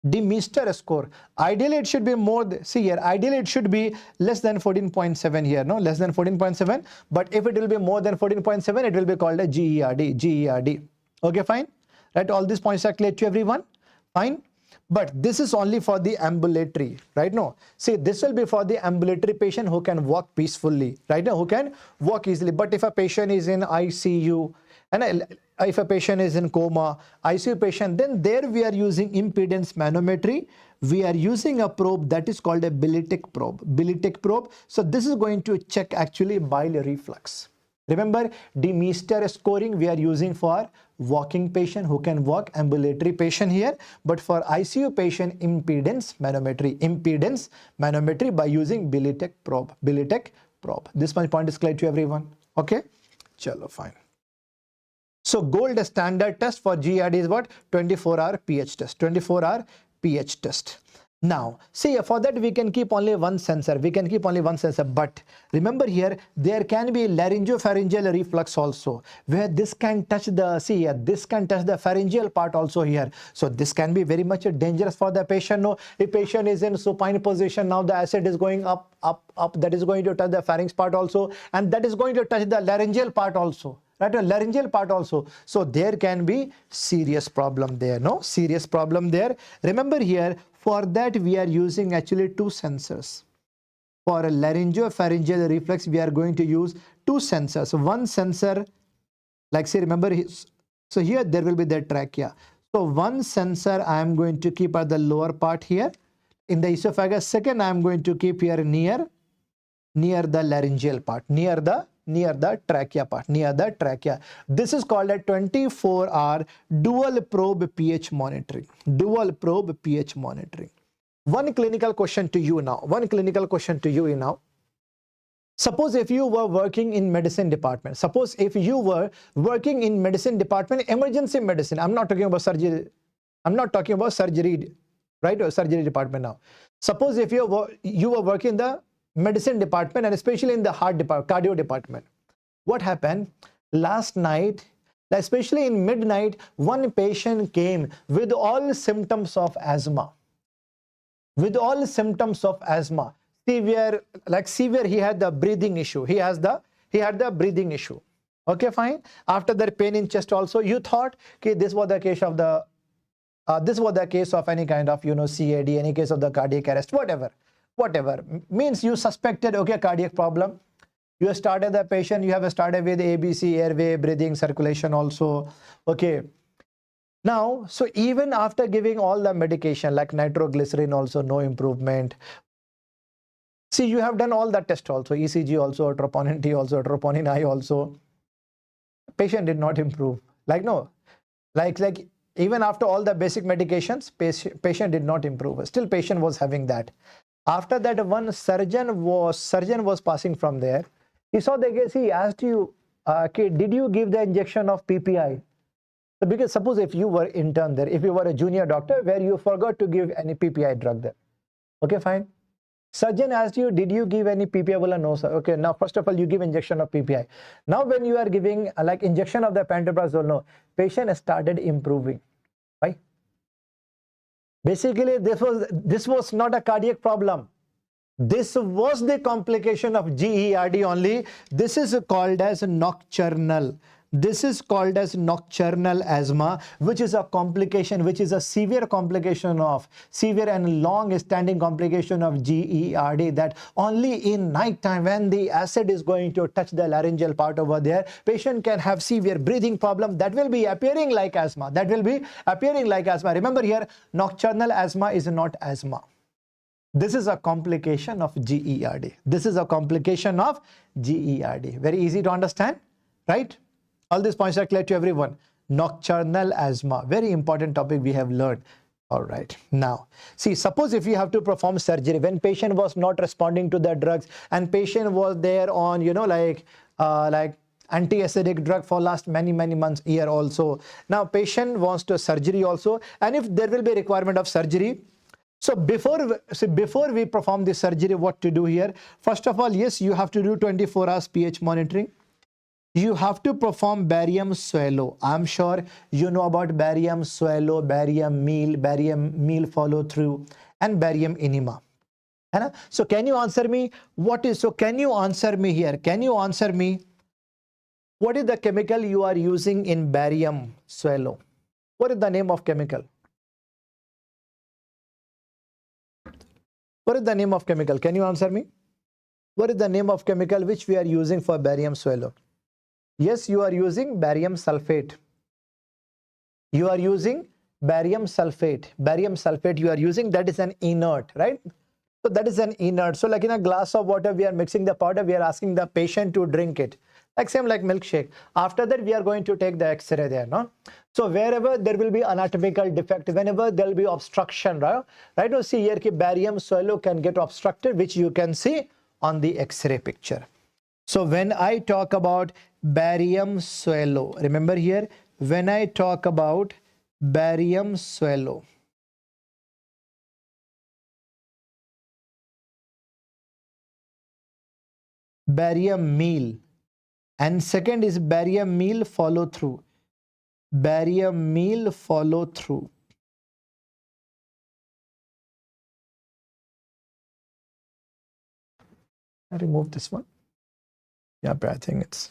Demister score. Ideally, it should be more, see here, ideally it should be less than 14.7 here, no, less than 14.7. But if it will be more than 14.7, it will be called a GERD, GERD. Okay, fine. Right, all these points are clear to everyone? Fine. But this is only for the ambulatory, right? No, see, this will be for the ambulatory patient who can walk peacefully, right? Now, who can walk easily. But if a patient is in ICU, and if a patient is in coma, ICU patient, then there we are using impedance manometry. We are using a probe that is called a Bilitic probe. Bilitic probe. So this is going to check actually bile reflux. Remember, Demister scoring we are using for walking patient who can walk, ambulatory patient here. But for ICU patient, impedance manometry by using Bilitic probe. Bilitic probe. This much point is clear to everyone. Okay? Chalo, fine. So gold standard test for GERD is what? 24-hour pH test. 24-hour pH test. Now, see, for that we can keep only one sensor. We can keep only one sensor. But remember here, there can be laryngopharyngeal reflux also, where this can touch the, see here, this can touch the pharyngeal part also here. So this can be very much dangerous for the patient. No, if patient is in supine position, now the acid is going up. That is going to touch the pharynx part also. And that is going to touch the laryngeal part also. Right, a laryngeal part also. So there can be serious problem there. No, serious problem there. Remember here, for that we are using actually two sensors. For a laryngopharyngeal reflex, we are going to use two sensors. One sensor, like say, remember, so here there will be the trachea. So one sensor I am going to keep at the lower part here in the esophagus. Second, I am going to keep here near the laryngeal part, near the trachea part, near the trachea. This is called a 24-hour dual probe pH monitoring. Dual probe pH monitoring. One clinical question to you now. Suppose if you were working in medicine department. Suppose if you were working in medicine department, emergency medicine. I'm not talking about surgery. I'm not talking about surgery, right? Or surgery department now. Suppose if you were working in the medicine department, and especially in the heart department, cardio department. What happened last night, especially in midnight, one patient came with all symptoms of asthma. With all symptoms of asthma. Severe, he had the breathing issue. He had the breathing issue. Okay, fine. After that, pain in chest also. You thought, okay, this was the case of the this was the case of any kind of, CAD, any case of the cardiac arrest, whatever. Means you suspected, okay, cardiac problem. You started the patient, you have started with ABC, airway, breathing, circulation also. Okay. Now, so even after giving all the medication like nitroglycerin also, no improvement. See, you have done all the tests also, ECG also, troponin T also, troponin I also. Patient did not improve. Like even after all the basic medications, patient did not improve. Still patient was having that. After that, one surgeon was passing from there. He saw the case. He asked you, okay, did you give the injection of PPI? So because suppose if you were intern there, if you were a junior doctor where you forgot to give any PPI drug there. Okay, fine. Surgeon asked you, did you give any PPI? Well, no, sir. Okay, now first of all, you give injection of PPI. Now when you are giving like injection of the pantoprazole, no, patient started improving. Right? Basically, this was not a cardiac problem. This was the complication of GERD only. This is called as nocturnal. This is called as nocturnal asthma, which is a complication, which is a severe complication of, severe and long-standing complication of GERD, that only in night time when the acid is going to touch the laryngeal part over there, patient can have severe breathing problem that will be appearing like asthma. That will be appearing like asthma. Remember here, nocturnal asthma is not asthma. This is a complication of GERD. This is a complication of GERD. Very easy to understand, right? All these points are clear to everyone. Nocturnal asthma, very important topic we have learned. All right. Now, see, suppose if you have to perform surgery when patient was not responding to the drugs and patient was there on, you know, like anti-acidic drug for last many months, year also. Now, patient wants to surgery also, and if there will be requirement of surgery. So before we perform the surgery, what to do here? First of all, yes, you have to do 24 hours pH monitoring. You have to perform barium swallow. I'm sure you know about barium swallow, barium meal follow through, and barium enema. So can you answer me? Can you answer me here? Can you answer me? What is the chemical you are using in barium swallow? What is the name of chemical? What is the name of chemical? Can you answer me? What is the name of chemical which we are using for barium swallow? Yes, you are using barium sulfate. You are using barium sulfate. Barium sulfate you are using, that is an inert, right? So that is an inert. So like in a glass of water, we are mixing the powder, we are asking the patient to drink it. Like same like milkshake. After that, we are going to take the X-ray there, no? So wherever there will be anatomical defect, whenever there will be obstruction, right? Right now, see here, barium swallow can get obstructed, which you can see on the X-ray picture. So when I talk about barium swallow, remember here, when I talk about barium swallow, barium meal, and second is barium meal follow through. Barium meal follow through. I remove this one. Yeah, but I think it's.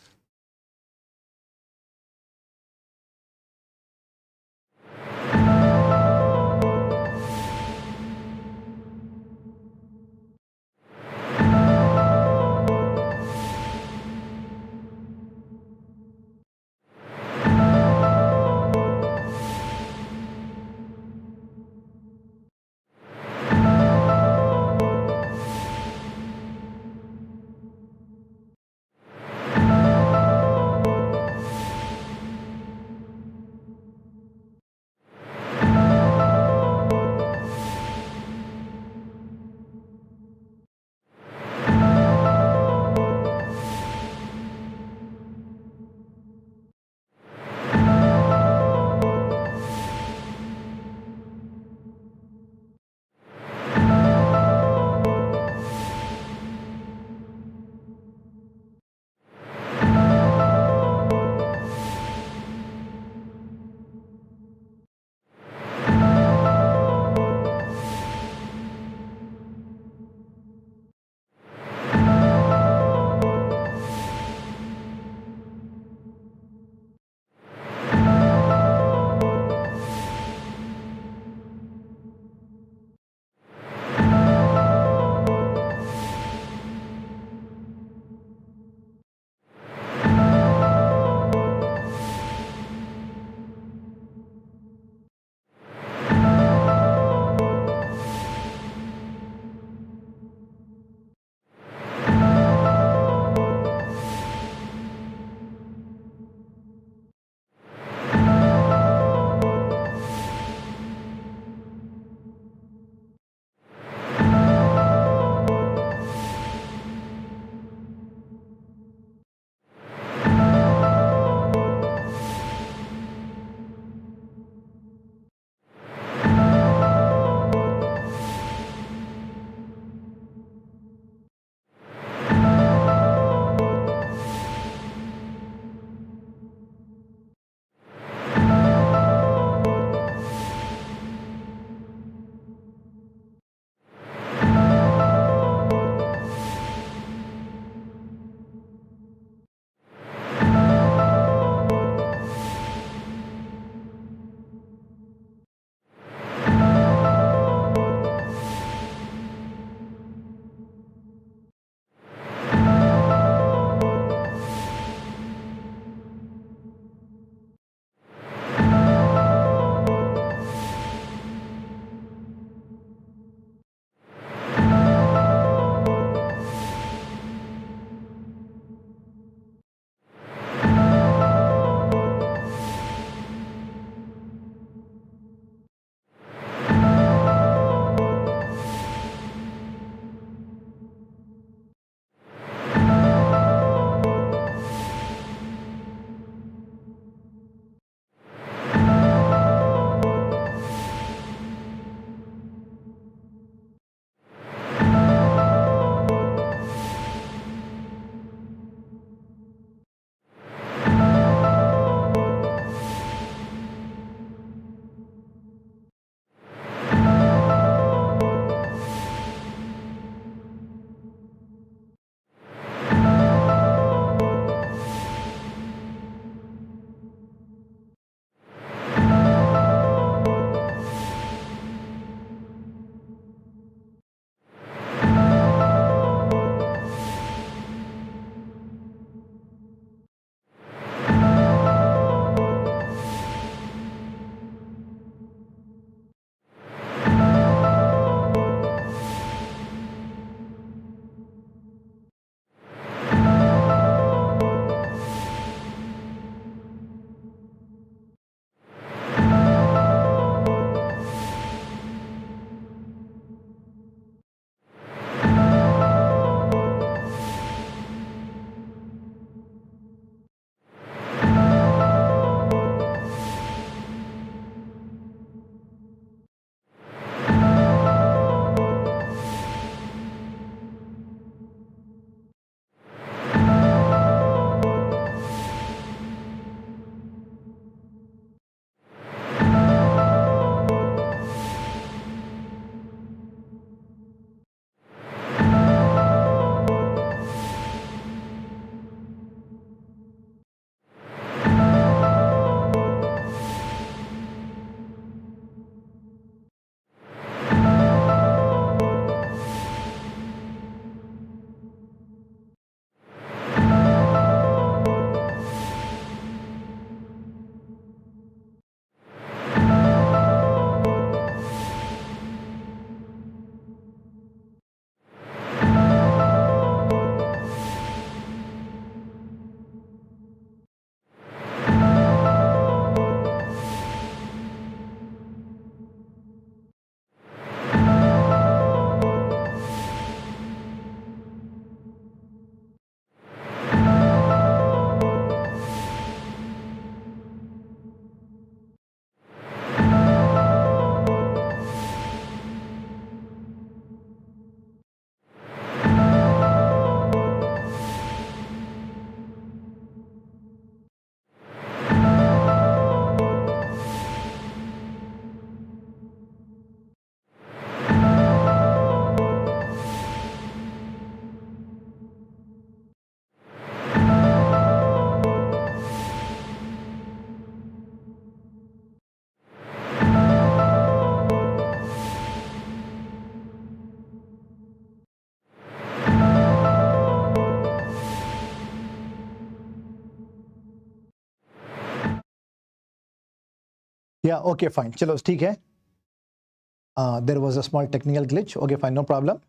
Yeah, okay, fine. Chalo, theek hai. There was a small technical glitch. Okay, fine, no problem.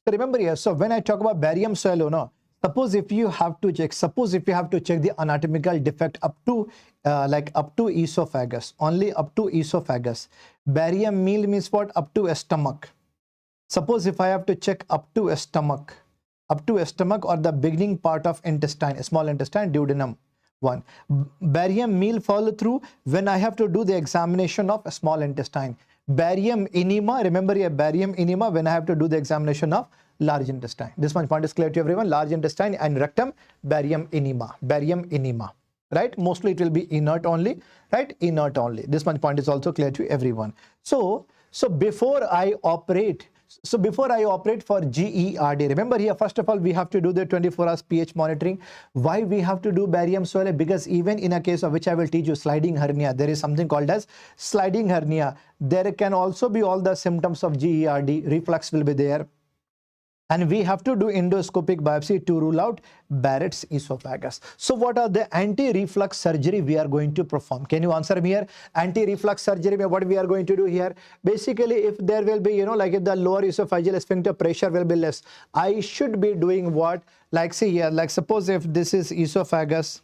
So remember here, so when I talk about barium swallow, no, suppose if you have to check the anatomical defect up to up to esophagus, only up to esophagus. Barium meal means what? Up to a stomach. Suppose if I have to check up to a stomach or the beginning part of intestine, small intestine, duodenum. One. Barium meal follow through when I have to do the examination of a small intestine. Barium enema, remember here, barium enema when I have to do the examination of large intestine. This one point is clear to everyone. Large intestine and rectum, barium enema, right? Mostly it will be inert only, right? Inert only. This one point is also clear to everyone. So before I operate for GERD, remember here, first of all, we have to do the 24 hours pH monitoring. Why we have to do barium swallow? Because even in a case of which I will teach you, sliding hernia, there is something called as sliding hernia. There can also be all the symptoms of GERD, reflux will be there. And we have to do endoscopic biopsy to rule out Barrett's esophagus. So what are the anti-reflux surgery we are going to perform? Can you answer me here? Anti-reflux surgery, what we are going to do here? Basically, if there will be, like if the lower esophageal sphincter pressure will be less, I should be doing what? Like see here, like suppose if this is esophagus,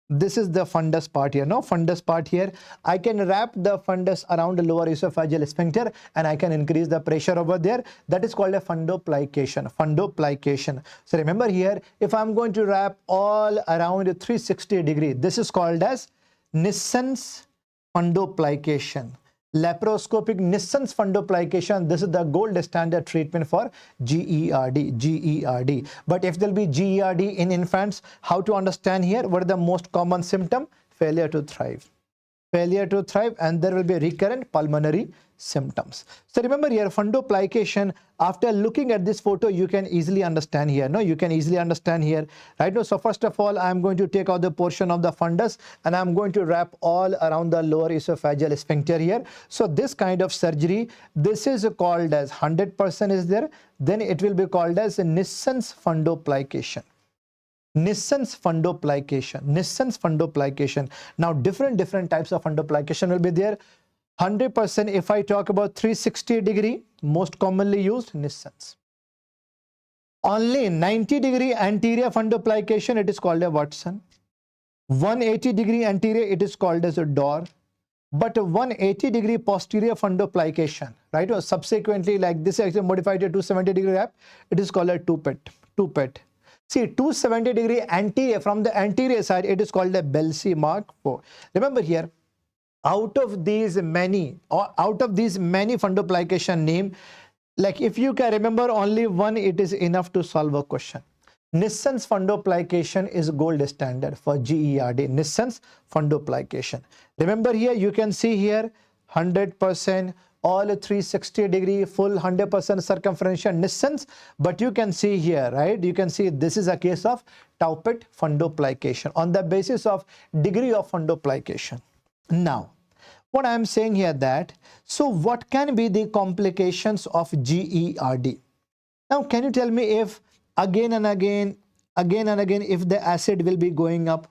this is the fundus part here, no fundus part here. I can wrap the fundus around the lower esophageal sphincter and I can increase the pressure over there. That is called a fundoplication. So remember here, if I'm going to wrap all around 360 degree, this is called as Nissen's fundoplication. Laparoscopic Nissen's fundoplication. This is the gold standard treatment for GERD. But if there will be GERD in infants, how to understand here? What are the most common symptom? Failure to thrive, and there will be recurrent pulmonary symptoms. So remember here, fundoplication, after looking at this photo, you can easily understand here. No, you can easily understand here, right? No, so first of all, I'm going to take out the portion of the fundus and I'm going to wrap all around the lower esophageal sphincter here. So this kind of surgery, this is called as 100% is there. Then it will be called as a Nissen's fundoplication. Nissen's fundoplication. Now different types of fundoplication will be there. 100% if I talk about 360 degree, most commonly used Nissen's. Only 90 degree anterior fundoplication, it is called a Watson. 180 degree anterior, it is called as a Dorr. But 180 degree posterior fundoplication, right? Or subsequently, like this is modified to 270 degree wrap, it is called a two-pet. See, 270 degree anterior, from the anterior side, it is called a Belsey Mark 4. Remember here, out of these many fundoplication name, like if you can remember only one, it is enough to solve a question. Nissen's fundoplication is gold standard for GERD. Nissen's fundoplication. Remember here, you can see here 100%, all 360 degree, full 100% circumferential Nissen's. But you can see here, right? You can see this is a case of Taupet fundoplication on the basis of degree of fundoplication. Now, what I am saying here that, so what can be the complications of GERD? Now, can you tell me if again and again, if the acid will be going up,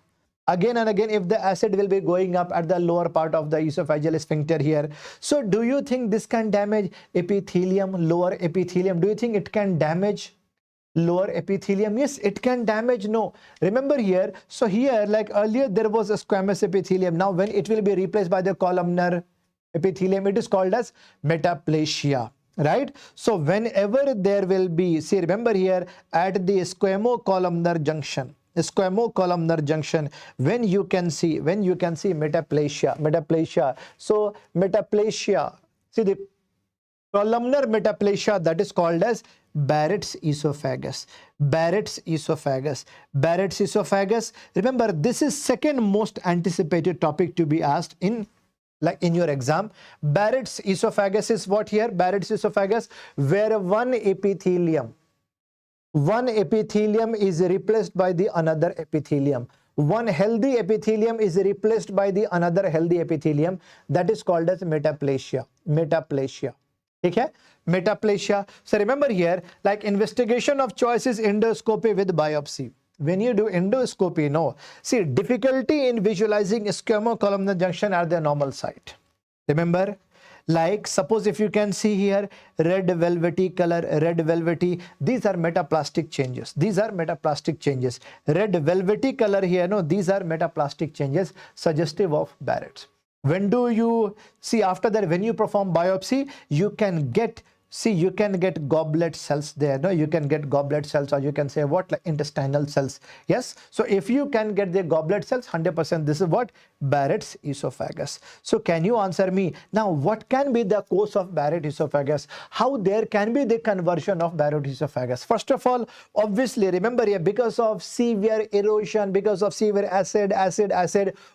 again and again, if the acid will be going up at the lower part of the esophageal sphincter here. So do you think this can damage epithelium, lower epithelium? Do you think it can damage lower epithelium? Yes, it can damage. No, remember here, so here, like earlier there was a squamous epithelium. Now when it will be replaced by the columnar epithelium, it is called as metaplasia, right? So whenever there will be, see, remember here at the squamocolumnar junction, when you can see metaplasia. So metaplasia, see the columnar metaplasia, that is called as Barrett's esophagus. Barrett's esophagus. Remember, this is second most anticipated topic to be asked in your exam. Barrett's esophagus is what here? Barrett's esophagus, where one epithelium is replaced by the another epithelium. One healthy epithelium is replaced by the another healthy epithelium. That is called as metaplasia. Okay? Metaplasia. So remember here, like investigation of choice is endoscopy with biopsy. When you do endoscopy, no. See, difficulty in visualizing squamocolumnar junction at the normal site. Remember, like suppose if you can see here, red velvety color, red velvety, these are metaplastic changes. These are metaplastic changes. Red velvety color here, no, these are metaplastic changes suggestive of Barrett's. When do you see after that, when you perform biopsy, you can get, see, you can get goblet cells there. No, you can get goblet cells, or you can say what, like intestinal cells. Yes. So if you can get the goblet cells, 100%, this is what Barrett's esophagus. So can you answer me now, what can be the cause of Barrett's esophagus? How there can be the conversion of Barrett's esophagus? First of all, obviously, remember here, because of severe erosion, because of severe acid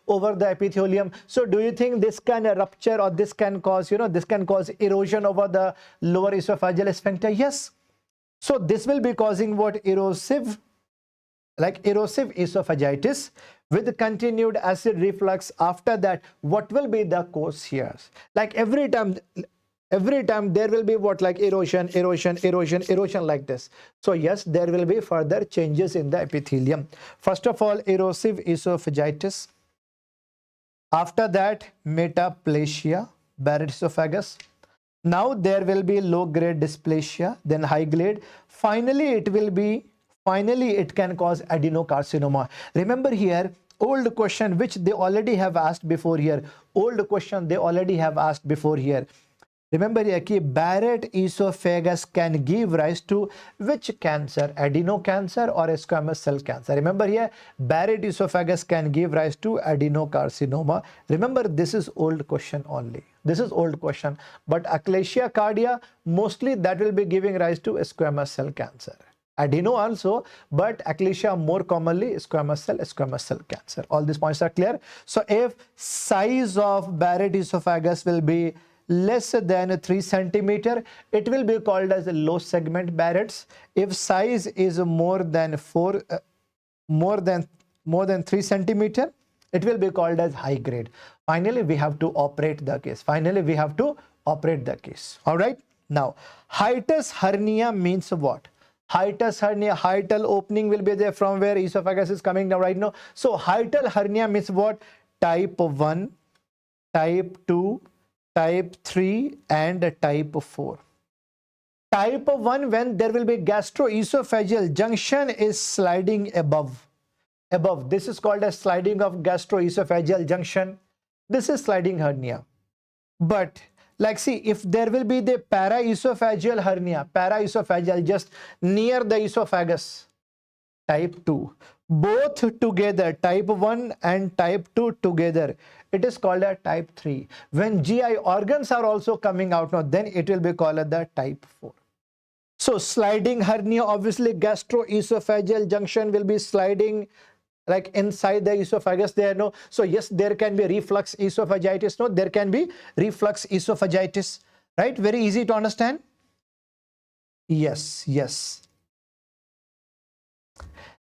over the epithelium. So do you think this can rupture, or this can cause, this can cause erosion over the lower esophageal sphincter? Yes. So this will be causing what? Erosive, like erosive esophagitis with continued acid reflux. After that, what will be the cause here? Like every time there will be what, like erosion like this. So yes, there will be further changes in the epithelium. First of all, erosive esophagitis. After that, metaplasia, Barrett's esophagus. Now there will be low grade dysplasia, then high grade. Finally it can cause adenocarcinoma. Remember here, old question which they already have asked before here. Remember here, ki Barrett esophagus can give rise to which cancer? Adeno cancer or squamous cell cancer? Remember here, Barrett esophagus can give rise to adenocarcinoma. Remember, this is old question only. This is old question. But achalasia cardia, mostly that will be giving rise to squamous cell cancer. Adeno also, but achalasia more commonly squamous cell cancer. All these points are clear. So if size of Barrett esophagus will be less than 3 centimeter, it will be called as a low segment Barrett's. If size is more than 3 centimeter, it will be called as high grade. Finally, we have to operate the case. All right. Now, hiatus hernia means what? Hiatus hernia, hiatal opening will be there from where esophagus is coming down right now. So hiatal hernia means what? Type 1, type 2, type 3 and type 4. Type 1, when there will be gastroesophageal junction is sliding above. This is called as sliding of gastroesophageal junction. This is sliding hernia. But like see, if there will be the paraesophageal hernia, paraesophageal just near the esophagus, type 2. Both together, type 1 and type 2 together, it is called a type 3. When GI organs are also coming out now, then it will be called the type 4. So sliding hernia, obviously gastroesophageal junction will be sliding like inside the esophagus there, no? So yes, there can be reflux esophagitis, no? There can be reflux esophagitis, right? Very easy to understand. Yes.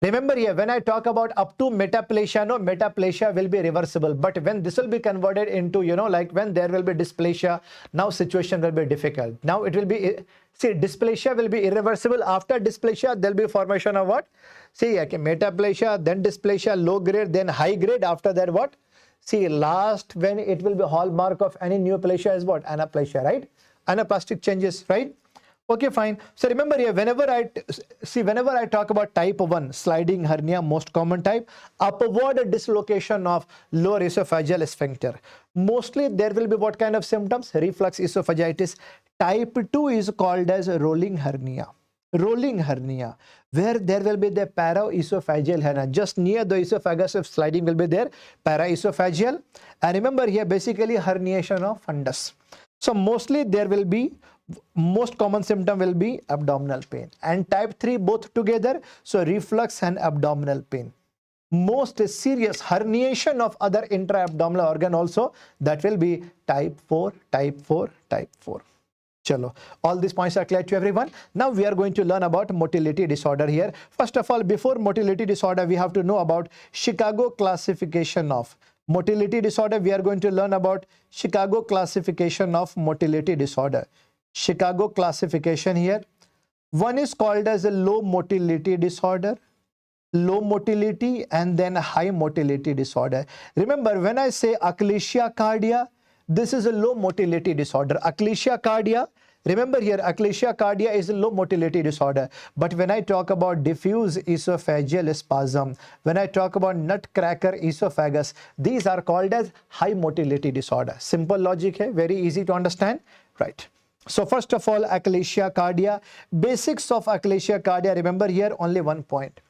Remember here, when I talk about up to metaplasia, no, metaplasia will be reversible. But when this will be converted into, like when there will be dysplasia, now situation will be difficult. Now it will be, see, dysplasia will be irreversible. After dysplasia, there will be formation of what? See, okay, metaplasia, then dysplasia, low grade, then high grade. After that, what? See, last when it will be hallmark of any neoplasia is what? Anaplasia, right? Anaplastic changes, right? Okay, fine. So remember here, whenever I talk about type 1, sliding hernia, most common type, upward dislocation of lower esophageal sphincter. Mostly there will be what kind of symptoms? Reflux esophagitis. Type 2 is called as rolling hernia. Rolling hernia, where there will be the paraesophageal hernia. Just near the esophagus, if sliding will be there, paraesophageal. And remember here, basically herniation of fundus. So mostly there will be, most common symptom will be abdominal pain. And type 3 both together, so reflux and abdominal pain. Most serious herniation of other intra-abdominal organ also, that will be type 4, type 4, type 4. Chalo. All these points are clear to everyone. Now we are going to learn about motility disorder here. First of all, before motility disorder, we have to know about Chicago classification of motility disorder. We are going to learn about Chicago classification of motility disorder. Chicago classification here. One is called as a low motility disorder, low motility, and then high motility disorder. Remember, when I say achalasia cardia, This is a low motility disorder. Achalasia cardia. Remember here, achalasia cardia is a low motility disorder. But when I talk about diffuse esophageal spasm, when I talk about nutcracker esophagus, these are called as high motility disorder. Simple logic hai, very easy to understand, right? So first of all, achalasia cardia. Basics of achalasia cardia, remember here only one point.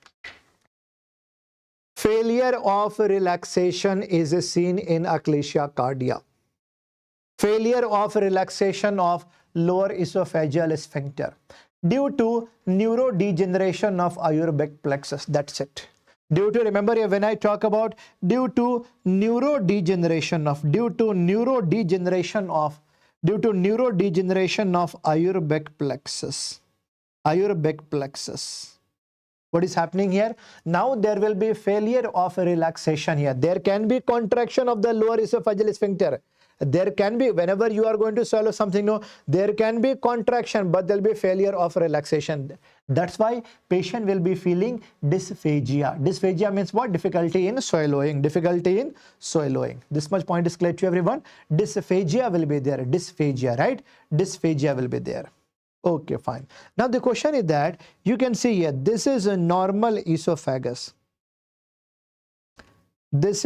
Failure of relaxation is seen in achalasia cardia. Failure of relaxation of lower esophageal sphincter due to neurodegeneration of Ayurvedic plexus. That's it. Due to, remember here when I talk about due to neurodegeneration of Ayurvedic plexus. Ayurvedic plexus. What is happening here? Now there will be failure of relaxation here. There can be contraction of the lower esophageal sphincter. There can be, whenever you are going to swallow something, no, there can be contraction, but there will be failure of relaxation. That's why patient will be feeling dysphagia. Dysphagia means what? Difficulty in swallowing. Difficulty in swallowing. This much point is clear to everyone. Dysphagia will be there. Dysphagia, right? Dysphagia will be there. Okay, fine. Now the question is that you can see here, this is a normal esophagus. This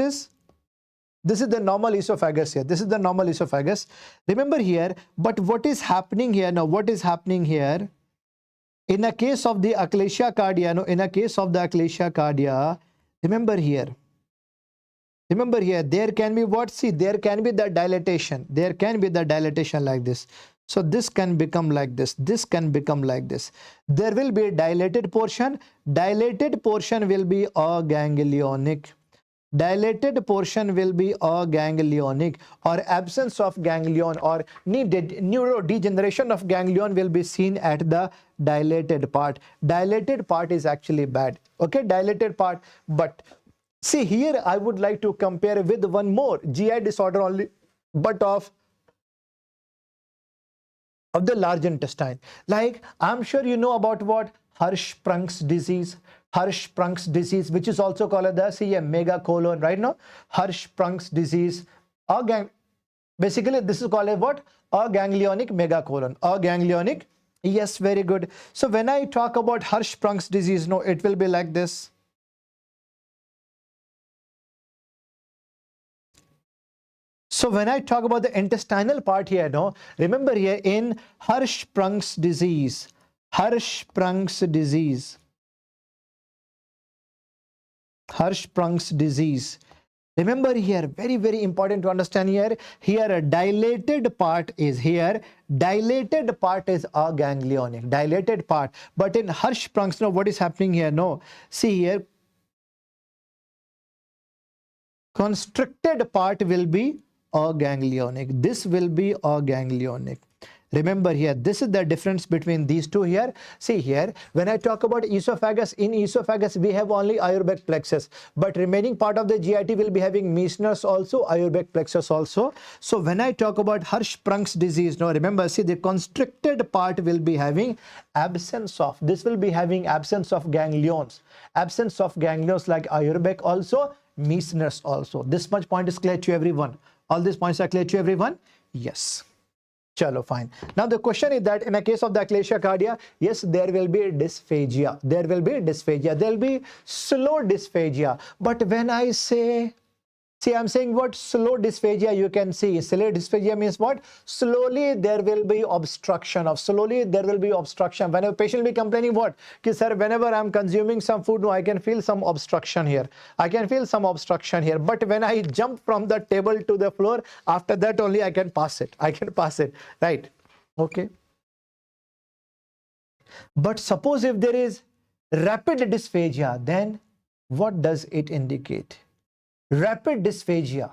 is the normal esophagus here. This is the normal esophagus. Remember here, but what is happening here now? What is happening here? In a case of the achalasia cardia, no, in a case of the achalasia cardia, remember here, there can be what? See, there can be the dilatation. There can be the dilatation like this. So this can become like this. This can become like this. There will be a dilated portion. Dilated portion will be aganglionic. Dilated portion will be aganglionic, or absence of ganglion or neurodegeneration of ganglion will be seen at the dilated part. Dilated part is actually bad. Okay, dilated part. But see here, I would like to compare with one more GI disorder only, but of the large intestine. Like, I'm sure you know about what? Hirschsprung's disease. Hirschsprung's disease, which is also called the megacolon, right now? Hirschsprung's disease. Basically, this is called as what? Aganglionic megacolon. Aganglionic. Yes, very good. So when I talk about Hirschsprung's disease, no, it will be like this. So when I talk about the intestinal part here, no, remember here in Hirschsprung's disease, Hirschsprung's disease, Hirschsprung's disease. Remember here, very, very important to understand here. Here a dilated part is here. Dilated part is aganglionic. Dilated part. But in Hirschsprung's, no, what is happening here? No. See here. Constricted part will be aganglionic. This will be aganglionic. Remember here, this is the difference between these two here. See here, when I talk about esophagus, in esophagus we have only Ayurvedic plexus, but remaining part of the GIT will be having Meissner's also, Ayurvedic plexus also. So when I talk about Hirschsprung's disease, now remember, see the constricted part will be having absence of, this will be having absence of ganglions. Absence of ganglions like Ayurvedic also, Meissner's also. This much point is clear to everyone. All these points are clear to everyone? Yes. Chalo, fine. Now the question is that in a case of the achalasia cardia, yes, there will be dysphagia. There will be dysphagia. There will be slow dysphagia. But when I say, see, I'm saying what? Slow dysphagia, you can see. Slow dysphagia means what? Slowly there will be obstruction of, slowly there will be obstruction. When a patient will be complaining what? Ki, sir, whenever I'm consuming some food, no, I can feel some obstruction here. I can feel some obstruction here. But when I jump from the table to the floor, after that only I can pass it. I can pass it, right? Okay. But suppose if there is rapid dysphagia, then what does it indicate? Rapid dysphagia.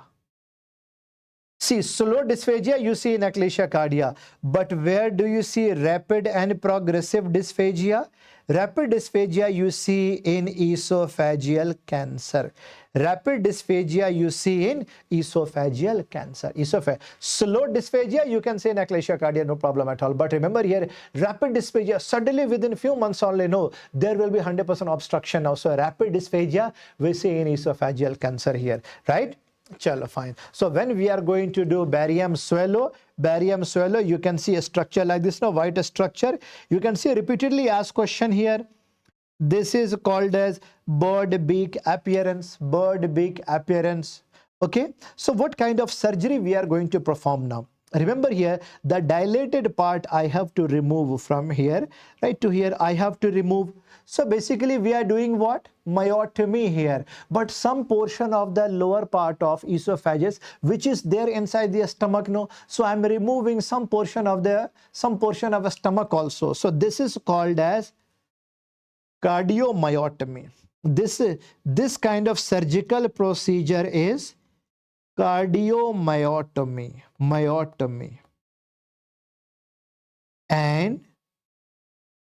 See, slow dysphagia you see in achalasia cardia, but where do you see rapid and progressive dysphagia? Rapid dysphagia you see in esophageal cancer. Rapid dysphagia you see in esophageal cancer. Slow dysphagia you can say in achalasia cardia, no problem at all. But remember here, rapid dysphagia, suddenly within few months only, no, there will be 100% obstruction now. So rapid dysphagia we see in esophageal cancer here, right? Chalo, fine. So when we are going to do barium swallow, you can see a structure like this, no, white structure. You can see repeatedly asked question here. This is called as bird beak appearance, bird beak appearance. Okay. So what kind of surgery we are going to perform now? Remember here, the dilated part I have to remove from here, right to here, I have to remove. So basically we are doing what? Myotomy here. But some portion of the lower part of esophagus, which is there inside the stomach, no. So I'm removing some portion of the stomach also. So this is called as cardiomyotomy. This kind of surgical procedure is cardiomyotomy, and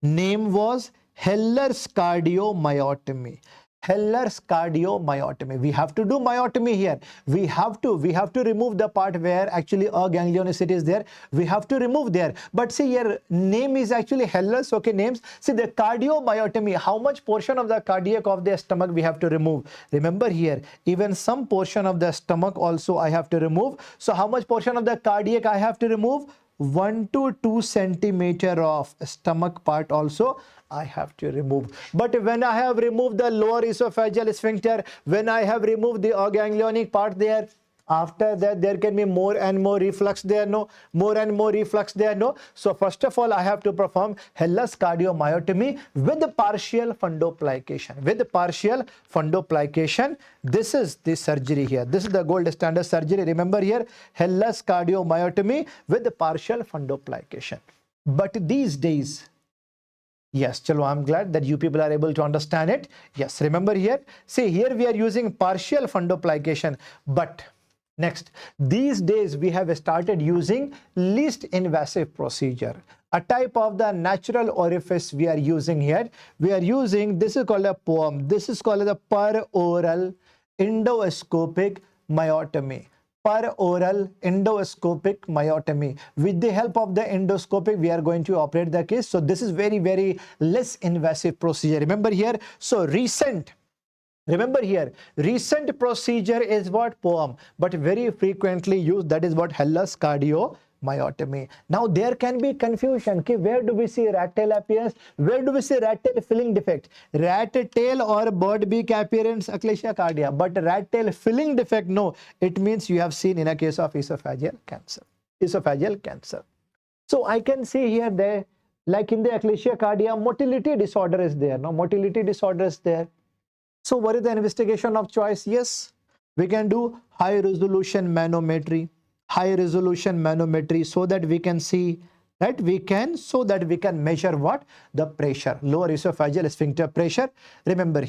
name was Heller's cardiomyotomy. Heller's cardiomyotomy. We have to do myotomy here. We have to remove the part where actually a ganglionocyte is there. We have to remove there. But see here, name is actually Heller's. Okay, names. See the cardiomyotomy. How much portion of the cardiac of the stomach we have to remove? Remember here, even some portion of the stomach also I have to remove. So how much portion of the cardiac I have to remove? 1 to 2 centimeter of stomach part also I have to remove. But when I have removed the lower esophageal sphincter, when I have removed the ganglionic part there, after that there can be more and more reflux there, no? More and more reflux there, no? So first of all, I have to perform Heller's cardiomyotomy with the partial fundoplication. With the partial fundoplication, this is the surgery here. This is the gold standard surgery. Remember here, Heller's cardiomyotomy with the partial fundoplication. But these days, yes, chalo, I'm glad that you people are able to understand it. Yes, remember here, see here we are using partial fundoplication, but next, these days we have started using least invasive procedure. A type of the natural orifice we are using here. We are using, this is called a POEM. This is called the peroral endoscopic myotomy. Peroral endoscopic myotomy. With the help of the endoscopic, we are going to operate the case. So this is very, very less invasive procedure. Remember here, so remember here, recent procedure is what? POEM, but very frequently used, that is what? Heller's cardiomyotomy. Now there can be confusion. Okay, where do we see rat tail appearance? Where do we see rat tail filling defect? Rat tail or bird beak appearance, achalasia cardia. But rat tail filling defect, no. It means you have seen in a case of esophageal cancer. Esophageal cancer. So I can see here there, like in the achalasia cardia, motility disorder is there. No, motility disorder is there. So what is the investigation of choice? Yes, we can do high resolution manometry, so that we can see that so that we can measure what? The pressure, lower esophageal sphincter pressure. Remember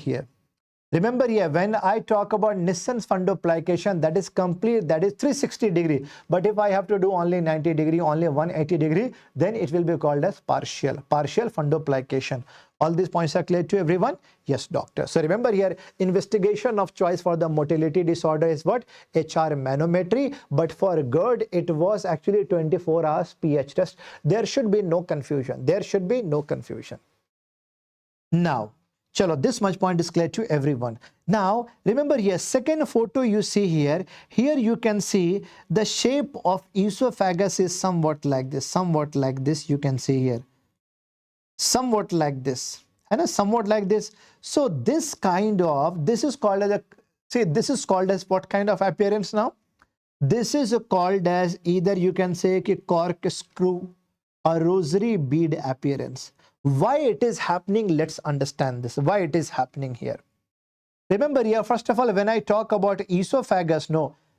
here, when I talk about Nissen's fundoplication, that is complete, that is 360 degree. But if I have to do only 90 degree, only 180 degree, then it will be called as partial fundoplication. All these points are clear to everyone? Yes, doctor. So remember here, investigation of choice for the motility disorder is what? HR manometry. But for GERD, it was actually 24 hours pH test. There should be no confusion. Now, chalo, this much point is clear to everyone. Now, remember here, second photo you see here. Here you can see the shape of esophagus is somewhat like this. You can see here. Somewhat like this. And somewhat like this. So this kind of, this is called as what kind of appearance now? This is called as either you can say corkscrew or rosary bead appearance. Why it is happening? Let's understand this. Why it is happening here. Remember here, first of all, when I talk about esophagus,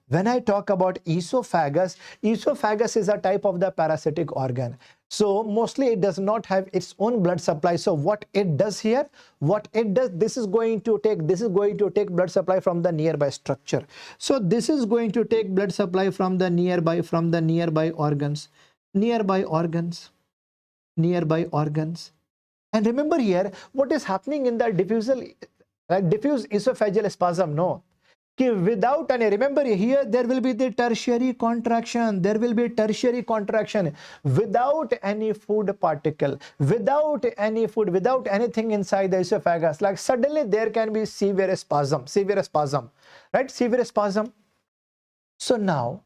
when I talk about esophagus is a type of the parasitic organ. So mostly it does not have its own blood supply. So what it does here, this is going to take blood supply from the nearby structure. So this is going to take blood supply from the nearby organs. And remember here, what is happening in the diffuse esophageal spasm, without any, remember here, there will be the tertiary contraction. Without any food particle, without anything inside the esophagus, like suddenly there can be severe spasm, right? Severe spasm. So now,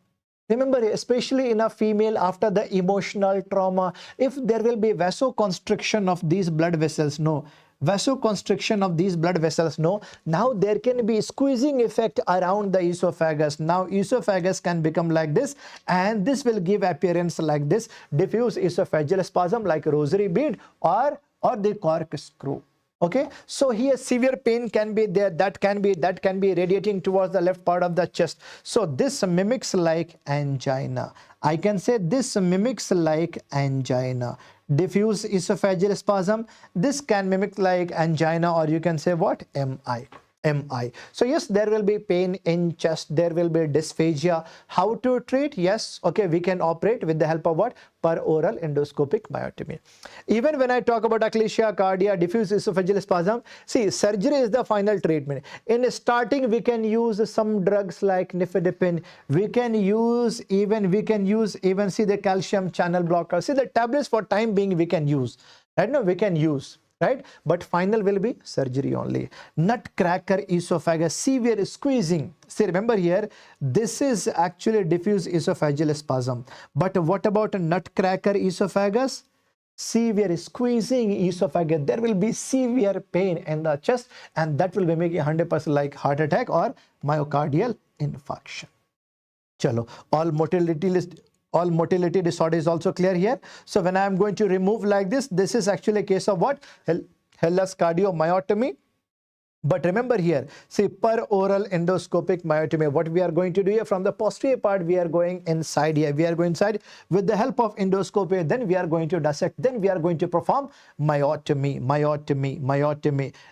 remember, especially in a female after the emotional trauma, if there will be vasoconstriction of these blood vessels, no. Vasoconstriction of these blood vessels, no. Now there can be squeezing effect around the esophagus. Now esophagus can become like this, and this will give appearance like this, diffuse esophageal spasm like rosary bead or the corkscrew. Okay, so here severe pain can be there, that can be radiating towards the left part of the chest. So this mimics like angina. I can say this mimics like angina. Diffuse esophageal spasm, this can mimic like angina, or you can say what? MI. So yes, there will be pain in chest, there will be dysphagia. How to treat? Yes, okay, we can operate with the help of what? Per oral endoscopic myotomy. Even when I talk about achalasia cardia, diffuse esophageal spasm, see, surgery is the final treatment. In starting, we can use some drugs like nifedipine. We can use even see the calcium channel blocker. See, the tablets for time being we can use. Right now we can use. Right, but final will be surgery only. Nutcracker esophagus, severe squeezing. See, remember here, this is actually diffuse esophageal spasm. But what about a nutcracker esophagus? Severe squeezing esophagus. There will be severe pain in the chest, and that will be making 100% like heart attack or myocardial infarction. Chalo, all motility disorder is also clear here. So when I am going to remove like this is actually a case of what? Hellas cardiomyotomy. But remember here, see, per oral endoscopic myotomy, what we are going to do here, from the posterior part, we are going inside here. We are going inside with the help of endoscopy. Then we are going to dissect. Then we are going to perform myotomy.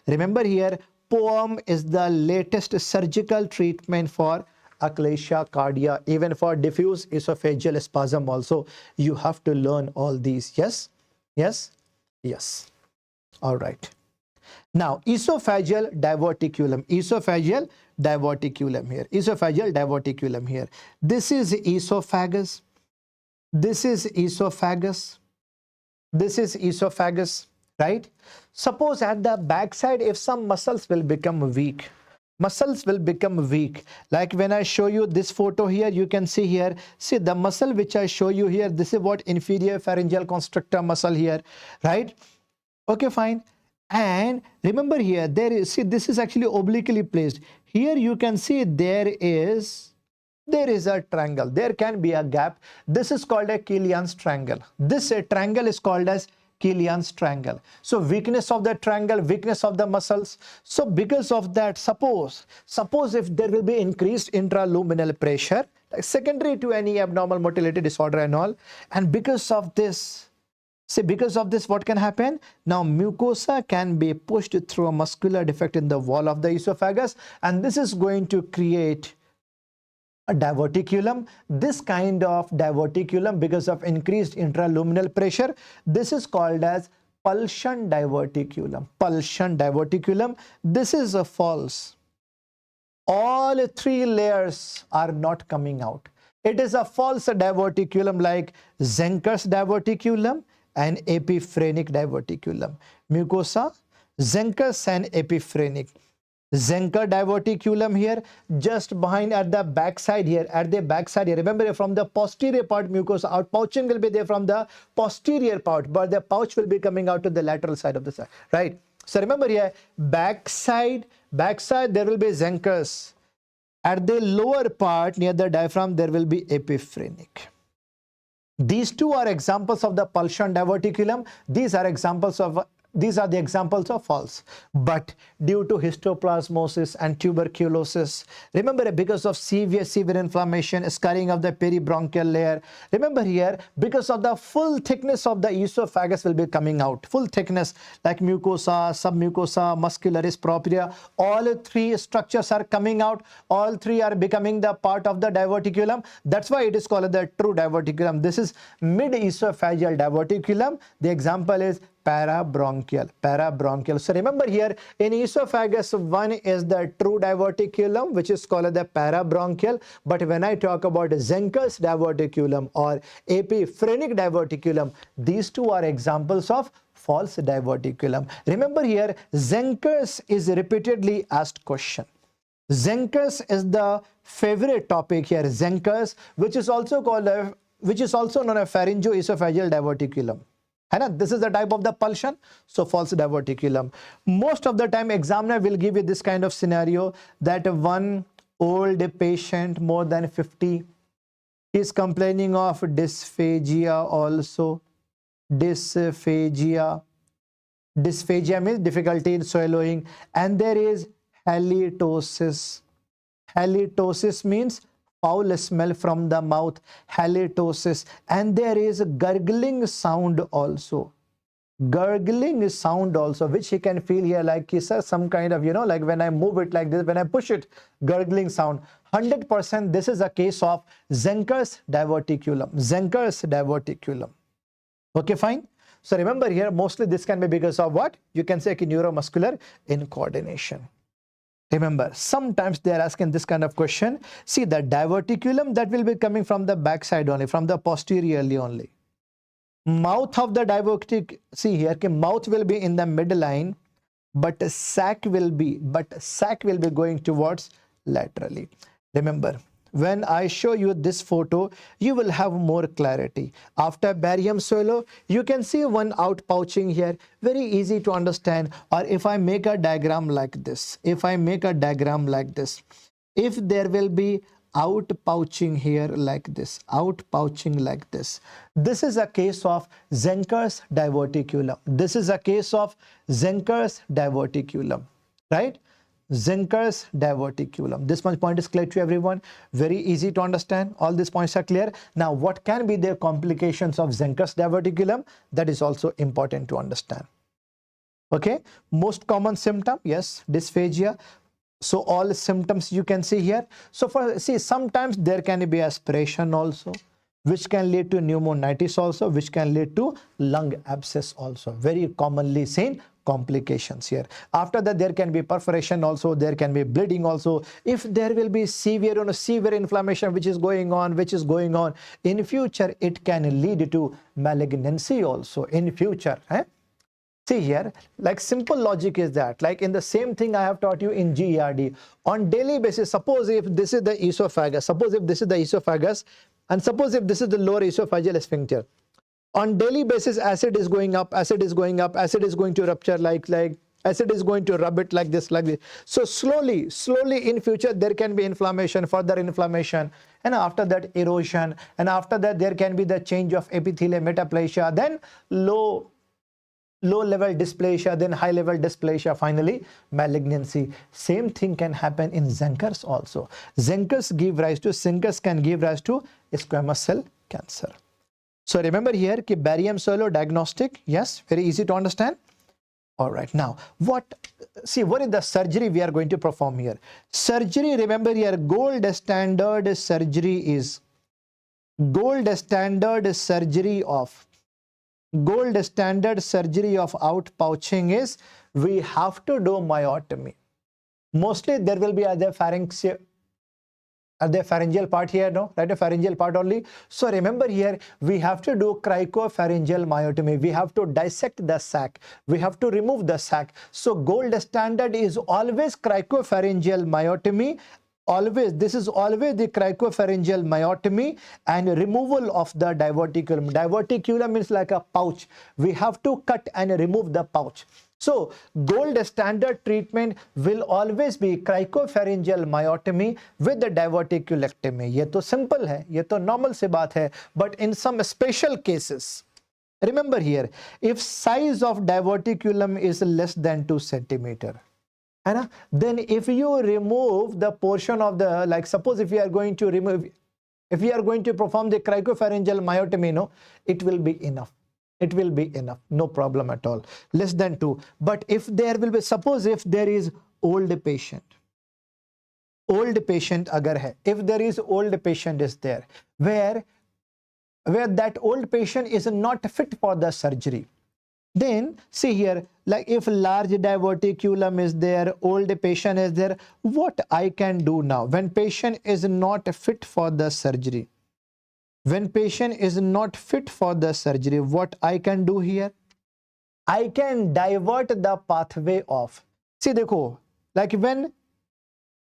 Remember here, POEM is the latest surgical treatment for achalasia cardia, even for diffuse esophageal spasm also. You have to learn all these. Yes. All right. Now esophageal diverticulum here. This is esophagus, right? Suppose at the backside, if some muscles will become weak, like when I show you this photo here, you can see here, see the muscle which I show you here, this is what? Inferior pharyngeal constrictor muscle here, right? Okay, fine. And remember here, there is, see, this is actually obliquely placed. Here you can see there is a triangle, there can be a gap. This is called a Killian's triangle. This triangle is called as Killian's triangle. So weakness of the triangle, weakness of the muscles. So because of that, suppose if there will be increased intraluminal pressure, like secondary to any abnormal motility disorder and all, and because of this, what can happen? Now mucosa can be pushed through a muscular defect in the wall of the esophagus, and this is going to create a diverticulum. This kind of diverticulum, because of increased intraluminal pressure, this is called as pulsion diverticulum. This is a false. All three layers are not coming out. It is a false diverticulum like Zenker's diverticulum and epiphrenic diverticulum. Mucosa, Zenker's and epiphrenic. Zenker diverticulum here, just behind at the backside here, remember from the posterior part mucosa, outpouching will be there from the posterior part, but the pouch will be coming out to the lateral side of the side, right? So remember here, backside there will be Zenker's. At the lower part near the diaphragm, there will be epiphrenic. These two are examples of the pulsion diverticulum. These are the examples of false. But due to histoplasmosis and tuberculosis, remember, because of severe inflammation, scarring of the peribronchial layer, remember here, because of the full thickness of the esophagus will be coming out, full thickness like mucosa, submucosa, muscularis propria, all three structures are coming out, all three are becoming the part of the diverticulum. That's why it is called the true diverticulum. This is mid-esophageal diverticulum. The example is parabronchial. So remember here, in esophagus, one is the true diverticulum, which is called the parabronchial. But when I talk about Zenker's diverticulum or epiphrenic diverticulum, these two are examples of false diverticulum. Remember here, Zenker's is repeatedly asked question. Zenkus is the favorite topic here. Zenkus, which is also known as pharyngoesophageal diverticulum. This is the type of the pulsion, so false diverticulum. Most of the time examiner will give you this kind of scenario that one old patient more than 50 is complaining of dysphagia also. Dysphagia means difficulty in swallowing, and there is halitosis. Halitosis means foul smell from the mouth, halitosis, and there is gurgling sound also. Gurgling sound also, which he can feel here, like some kind of, like when I move it like this, when I push it, gurgling sound. 100% this is a case of Zenkus diverticulum. Zenkus diverticulum. Okay, fine. So remember here, mostly this can be because of what? You can say neuromuscular incoordination. Remember, sometimes they are asking this kind of question. See, the diverticulum that will be coming from the backside only, from the posteriorly only. Mouth of the divertic, see here, mouth will be in the midline, but sac will be going towards laterally. Remember, when I show you this photo, you will have more clarity. After barium swallow, you can see one outpouching here, very easy to understand. Or if I make a diagram like this, if there will be outpouching here like this, outpouching like this, this is a case of Zenkus diverticulum. This is a case of Zenkus diverticulum, right? Zenkus diverticulum. This much point is clear to everyone. Very easy to understand. All these points are clear. Now, what can be the complications of Zenkus diverticulum? That is also important to understand. Okay. Most common symptom, yes, dysphagia. So all symptoms you can see here. So sometimes there can be aspiration also, which can lead to pneumonitis also, which can lead to lung abscess also. Very commonly seen complications here. After that, there can be perforation also, there can be bleeding also. If there will be severe inflammation which is going on in future, it can lead to malignancy also in future. See here, like simple logic is that, like in the same thing I have taught you in GERD, on daily basis, suppose if this is the esophagus, and suppose if this is the lower esophageal sphincter, on daily basis acid is going up, acid is going to rupture like acid is going to rub it like this. So slowly in future there can be inflammation, further inflammation, and after that erosion, and after that there can be the change of epithelial metaplasia, then low level dysplasia, then high level dysplasia, finally malignancy. Same thing can happen in Zenkus also. Zenkus can give rise to squamous cell cancer. So remember here, barium swallow diagnostic, yes, very easy to understand. All right, now what is the surgery we are going to perform here? Surgery, remember here, gold standard surgery of outpouching is we have to do myotomy. Mostly there will be other pharyngeal part here, no? Right, a pharyngeal part only. So remember here, we have to do cricopharyngeal myotomy. We have to dissect the sac. We have to remove the sac. So gold standard is always cricopharyngeal myotomy. This is always the cricopharyngeal myotomy and removal of the diverticulum. Diverticulum means like a pouch. We have to cut and remove the pouch. So gold standard treatment will always be cricopharyngeal myotomy with the diverticulectomy. ये तो simple है, ये तो normal सी बात है. But in some special cases, remember here, if size of diverticulum is less than 2 centimeter, then if you remove the portion of the, like suppose if we are going to perform the cricopharyngeal myotomy, no, it will be enough. It will be enough, no problem at all, less than 2. But if there will be, suppose if there is old patient agar hai, if there is old patient is there, where that old patient is not fit for the surgery, then see here, like if large diverticulum is there, old patient is there, what I can do now when patient is not fit for the surgery? When patient is not fit for the surgery, what I can do here? I can divert the pathway of, see dekho, like when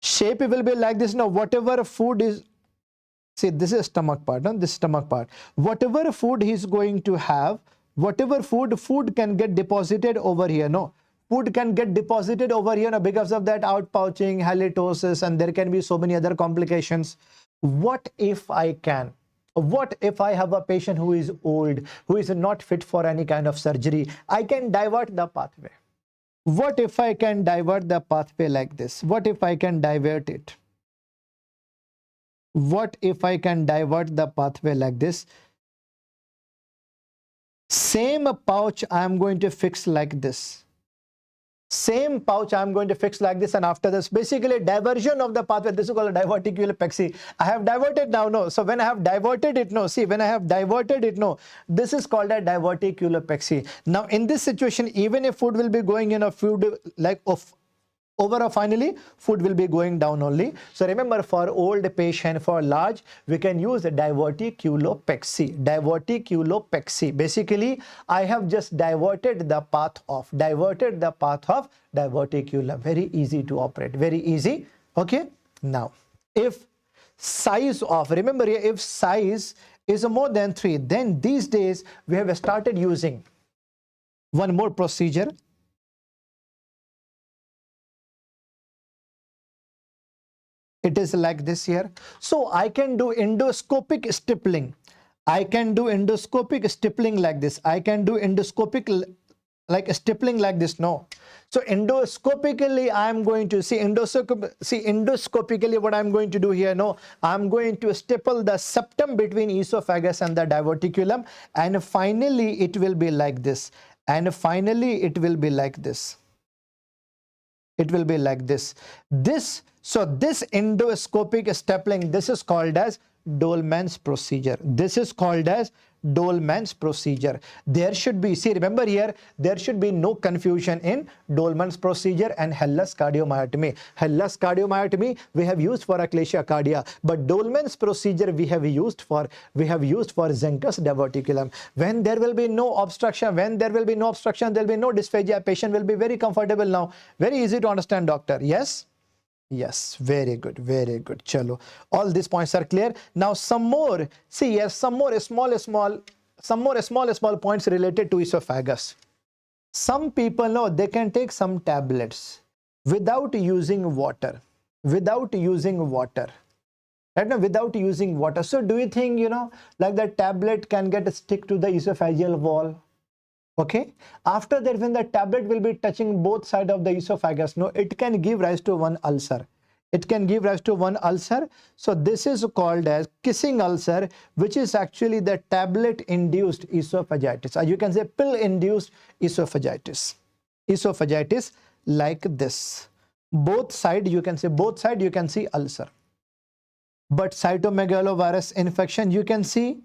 Shape will be like this. Now, whatever food is, see, this is stomach part, no? This stomach part. Whatever food he's going to have, whatever food can get deposited over here, no? Food can get deposited over here, no? Because of that outpouching, halitosis, and there can be so many other complications. What if I can? What if I have a patient who is old, who is not fit for any kind of surgery? I can divert the pathway. What if I can divert the pathway like this? What if I can divert it? What if I can divert the pathway like this? Same pouch I am going to fix like this. Same pouch I'm going to fix like this, and after this, basically diversion of the pathway. This is called a diverticulopexy. I have diverted now, no. So when I have diverted it, no. See, when I have diverted it, no. This is called a diverticulopexy. Now in this situation, even if food will be going in a food like of over, finally food will be going down only. So remember, for old patient, for large, we can use a diverticulopexy. Diverticulopexy. Basically, I have just diverted the path of diverticulum. Very easy to operate. Very easy. Okay. Now, if size of, remember here, if size is more than 3, then these days we have started using one more procedure. It is like this here. So I can do endoscopic stippling. I can do endoscopic stippling like this. I can do endoscopic like stippling like this. No. So endoscopically, I am going to see endoscopically what I am going to do here. No, I am going to stipple the septum between esophagus and the diverticulum, and finally it will be like this. And finally it will be like this. It will be like this. So this endoscopic stippling, this is called as Dolman's procedure. This is called as Dolman's procedure. There should be, see, remember here, there should be no confusion in Dolman's procedure and Hellas cardiomyotomy. Hellas cardiomyotomy we have used for achalasia cardia, but Dolman's procedure we have used for Zenkus diverticulum. When there will be no obstruction, there will be no dysphagia. Patient will be very comfortable now. Very easy to understand, doctor. Yes. Yes, very good, very good. Chalo. All these points are clear. Now some more, see here, some more small points related to esophagus. Some people know they can take some tablets without using water. Right now, without using water. So do you think, like the tablet can get stick to the esophageal wall? Okay, after that, when the tablet will be touching both sides of the esophagus, no, it can give rise to one ulcer. It can give rise to one ulcer. So this is called as kissing ulcer, which is actually the tablet-induced esophagitis. Or you can say pill-induced esophagitis. Esophagitis like this. Both side you can see ulcer. But cytomegalovirus infection, you can see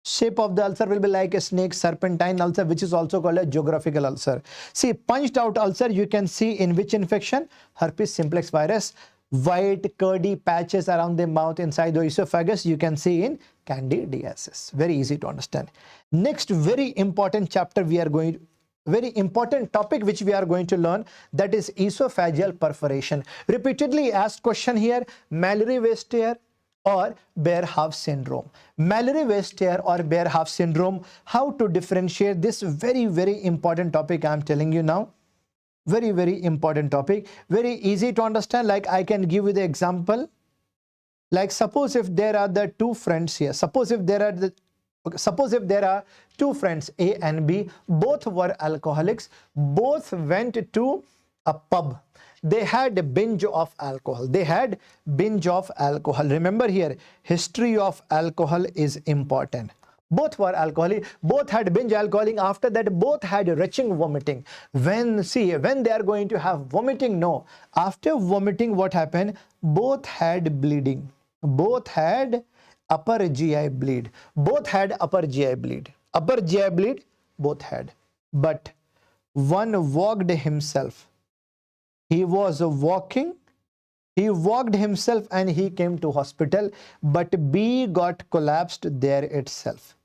shape of the ulcer will be like a snake, serpentine ulcer, which is also called a geographical ulcer. See, punched out ulcer, you can see in which infection? Herpes simplex virus. White curdy patches around the mouth inside the esophagus, you can see in candidiasis. Very easy to understand. Next, very important chapter very important topic which we are going to learn, that is esophageal perforation. Repeatedly asked question here, Mallory-Weiss-Tear or bare half syndrome. Mallory-Weiss-Tear or bare half syndrome, how to differentiate this? Very, very important topic I am telling you now. Very, very important topic. Very easy to understand. Like I can give you the example. Like suppose if there are the two friends here. Suppose if there are two friends, A and B, both were alcoholics, both went to a pub. They had a binge of alcohol. Remember here, history of alcohol is important. Both were alcoholic, both had binge alcoholing. After that, both had retching, vomiting. When they are going to have vomiting, no. After vomiting, what happened? Both had bleeding. Both had upper GI bleed. Both had upper GI bleed. Upper GI bleed, both had. But one walked himself. He was walking, he walked himself and he came to hospital, but B got collapsed there itself.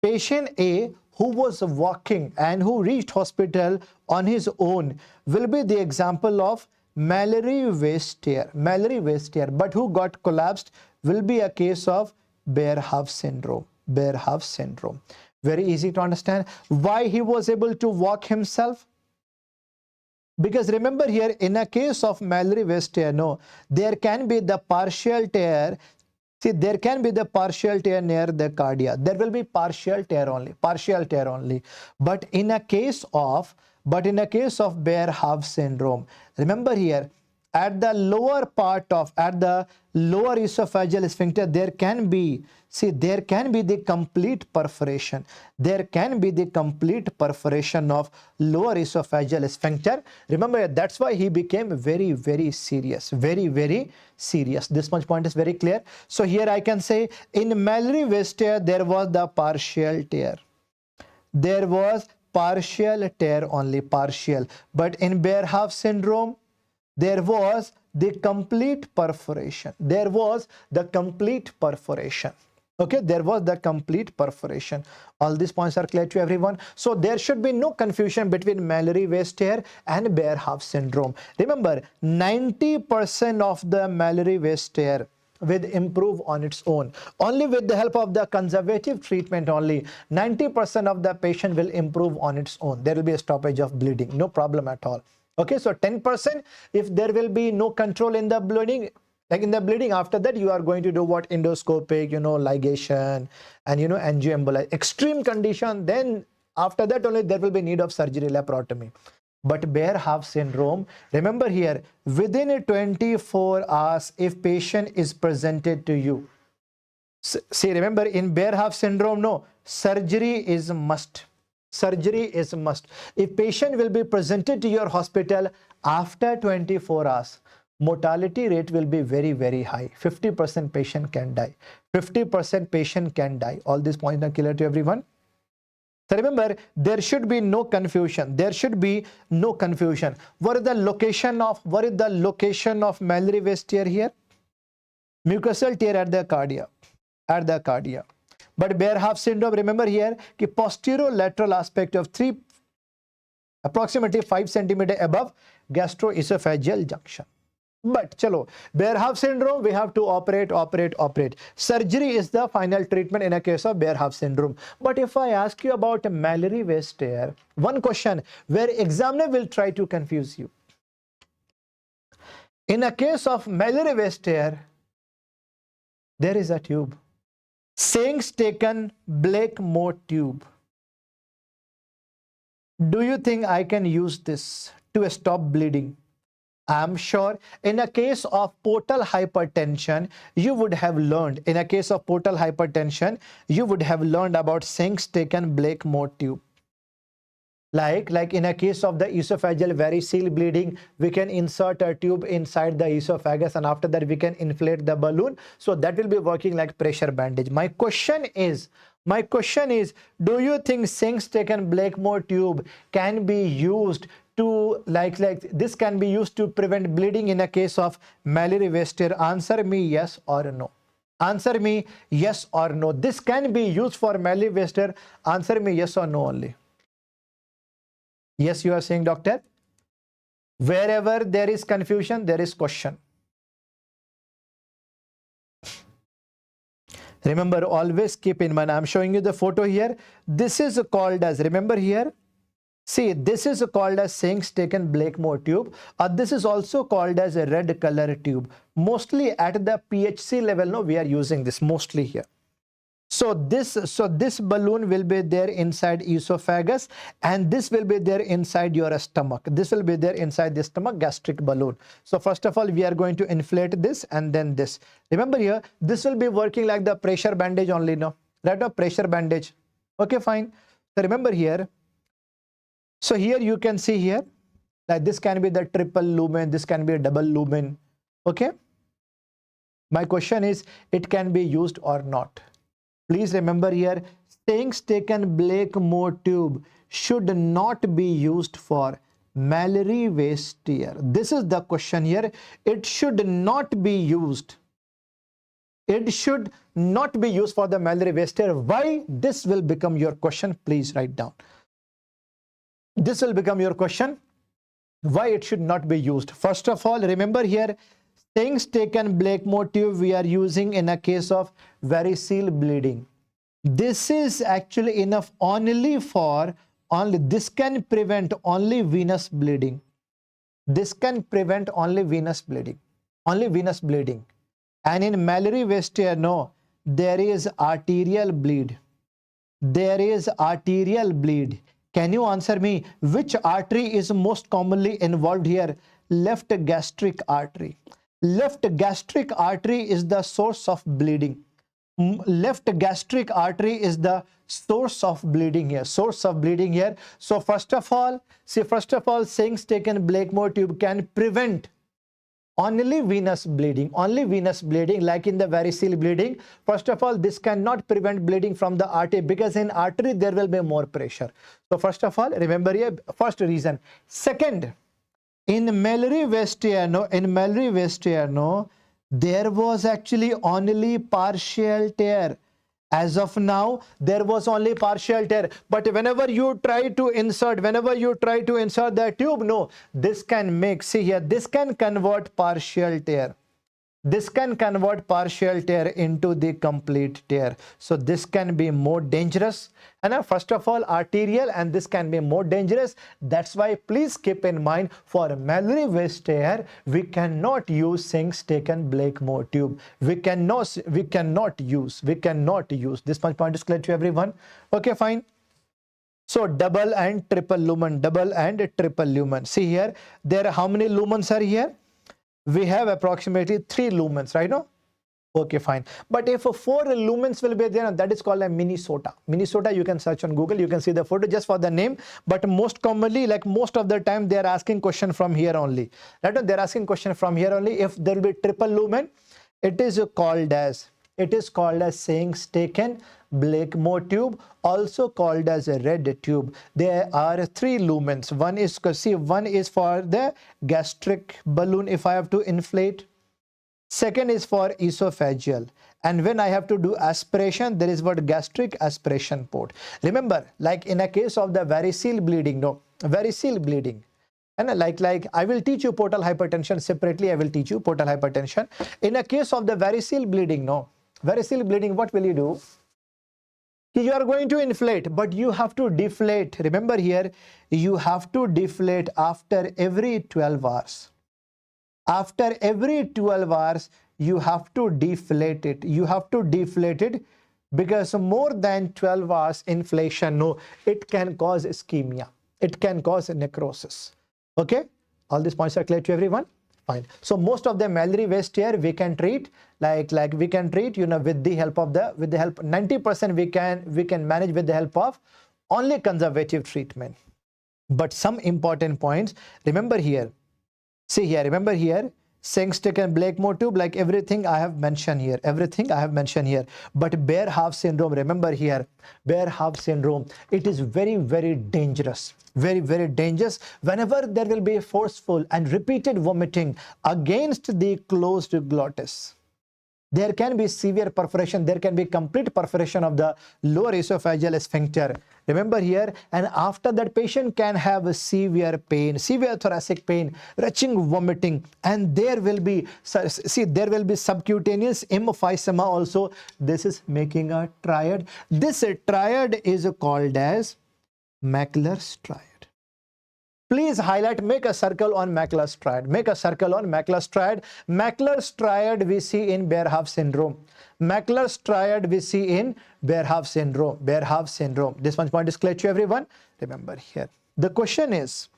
Patient A who was walking and who reached hospital on his own will be the example of Mallory waist tear. Mallory waist tear, but who got collapsed will be a case of bare half syndrome. Bare half syndrome. Very easy to understand. Why he was able to walk himself? Because remember here, in a case of Mallory waist tear, no, there can be the partial tear. See, there can be the partial tear near the cardia. There will be partial tear only. But in a case of bare half syndrome, remember here, at the lower part of, at the lower esophageal sphincter, there can be the complete perforation. There can be the complete perforation of lower esophageal sphincter. Remember, that's why he became very, very serious. Very, very serious. This much point is very clear. So here I can say in Mallory waist tear, there was the partial tear. There was partial tear only, partial. But in bare half syndrome, there was the complete perforation. There was the complete perforation. Okay, there was the complete perforation. All these points are clear to everyone. So there should be no confusion between Mallory waist tear and bare half syndrome. Remember, 90% of the Mallory waist tear will improve on its own. Only with the help of the conservative treatment only, 90% of the patient will improve on its own. There will be a stoppage of bleeding. No problem at all. Okay, so 10%, if there will be no control in the bleeding, like in the bleeding, after that you are going to do what? Endoscopic, ligation and angioemboli. Extreme condition, then after that only there will be need of surgery, laparotomy. But bare half syndrome, remember here, within 24 hours, if patient is presented to you, see, remember in bare half syndrome, no, surgery is must. Surgery is must. If patient will be presented to your hospital after 24 hours, mortality rate will be very, very high. 50% patient can die. 50% patient can die. All these points are clear to everyone. So remember, there should be no confusion. There should be no confusion. What is the location of Mallory waist tear here? Mucosal tear at the cardia. At the cardia. But bare half syndrome, remember here, the posterolateral aspect of approximately 5 centimeter above gastroesophageal junction. But chalo, bare half syndrome, we have to operate. Surgery is the final treatment in a case of bare half syndrome. But if I ask you about a Mallory waist tear, one question where examiner will try to confuse you. In a case of Mallory waist tear, there is a tube. Sayings taken Blakemore tube. Do you think I can use this to stop bleeding? I'm sure in a case of portal hypertension, you would have learned, about sayings taken Blakemore tube. Like in a case of the esophageal varicose bleeding, we can insert a tube inside the esophagus and after that we can inflate the balloon. So that will be working like pressure bandage. My question is, do you think sayings taken Blakemore tube can be used to this can be used to prevent bleeding in a case of Mallory waist tear? Answer me yes or no. Answer me yes or no. This can be used for Mallory waist tear. Answer me yes or no only. Yes, you are saying, doctor. Wherever there is confusion, there is question. Remember, always keep in mind, I'm showing you the photo here. This is called as, remember here, see, this is called as sayings taken Blakemore tube. This is also called as a red color tube. Mostly at the PHC level, no, we are using this mostly here. So this balloon will be there inside esophagus and this will be there inside your stomach. This will be there inside the stomach, gastric balloon. So first of all, we are going to inflate this and then this. Remember here, this will be working like the pressure bandage only, no? Right, a pressure bandage. Okay, fine. So remember here. So here you can see here, like this can be the triple lumen, this can be a double lumen. Okay. My question is, it can be used or not? Please remember here, sayings taken Blakemore tube should not be used for Mallory waist tear. This is the question here. It should not be used. It should not be used for the mammillary waist tear. Why? This will become your question. Please write down. This will become your question. Why it should not be used? First of all, remember here, things taken Blakemore tube we are using in a case of varicose bleeding. This is actually enough only for this can prevent only venous bleeding. This can prevent only venous bleeding. Only venous bleeding. And in mammillary waist tear, no, there is arterial bleed. There is arterial bleed. Can you answer me? Which artery is most commonly involved here? Left gastric artery. Left gastric artery is the source of bleeding. Left gastric artery is the source of bleeding here. Source of bleeding here. So first of all, things taken Blakemore tube can prevent only venous bleeding, like in the varicose bleeding. First of all, this cannot prevent bleeding from the artery, because in artery there will be more pressure. So first of all, remember here, first reason. Second, in mammillary waist tear, there was actually only partial tear. As of now, there was only partial tear. But whenever you try to insert the tube, no, this can make, see here, this can convert partial tear. This can convert partial tear into the complete tear. So this can be more dangerous. And first of all, arterial, and this can be more dangerous. That's why please keep in mind, for mammillary waist tear, we cannot use things taken Blakemore tube. We cannot use. This much point is clear to everyone. Okay, fine. So double and triple lumen, See here, there are how many lumens are here? We have approximately 3 lumens, right now? Okay, fine. But if 4 lumens will be there, that is called a Minnesota. Minnesota, you can search on Google, you can see the photo just for the name. But most commonly, like most of the time, they are asking question from here only. Right now, they are asking question from here only. If there will be triple lumen, it is called as sayings taken Blakemore tube, also called as a red tube. There are 3 lumens. One is for the gastric balloon if I have to inflate. Second is for esophageal. And when I have to do aspiration, there is what gastric aspiration port. Remember, like in a case of the varicose bleeding, and like I will teach you portal hypertension separately. I will teach you portal hypertension. In a case of the varicose bleeding, what will you do? You are going to inflate, but you have to deflate. Remember here, you have to deflate after every 12 hours. After every 12 hours, you have to deflate it. Because more than 12 hours inflation, no, it can cause ischemia. It can cause necrosis. Okay, all these points are clear to everyone? Fine. So most of the mammillary waist tear we can treat with the help of 90% we can manage with the help of only conservative treatment. But some important points, remember here. See here, remember here, things taken Blakemore tube, like everything I have mentioned here. But bare half syndrome, remember here, bare half syndrome, it is very, very dangerous. Very, very dangerous. Whenever there will be forceful and repeated vomiting against the closed glottis, there can be severe perforation. There can be complete perforation of the lower esophageal sphincter. Remember here, and after that, patient can have a severe pain, severe thoracic pain, retching, vomiting, and there will be subcutaneous emphysema also. This is making a triad. This triad is called as Mackler's triad. Please highlight, make a circle on Mackler's triad. Mackler's triad we see in bare half syndrome. Mackler's triad we see in bare half syndrome. This one point is clear to everyone. Remember here. The question is,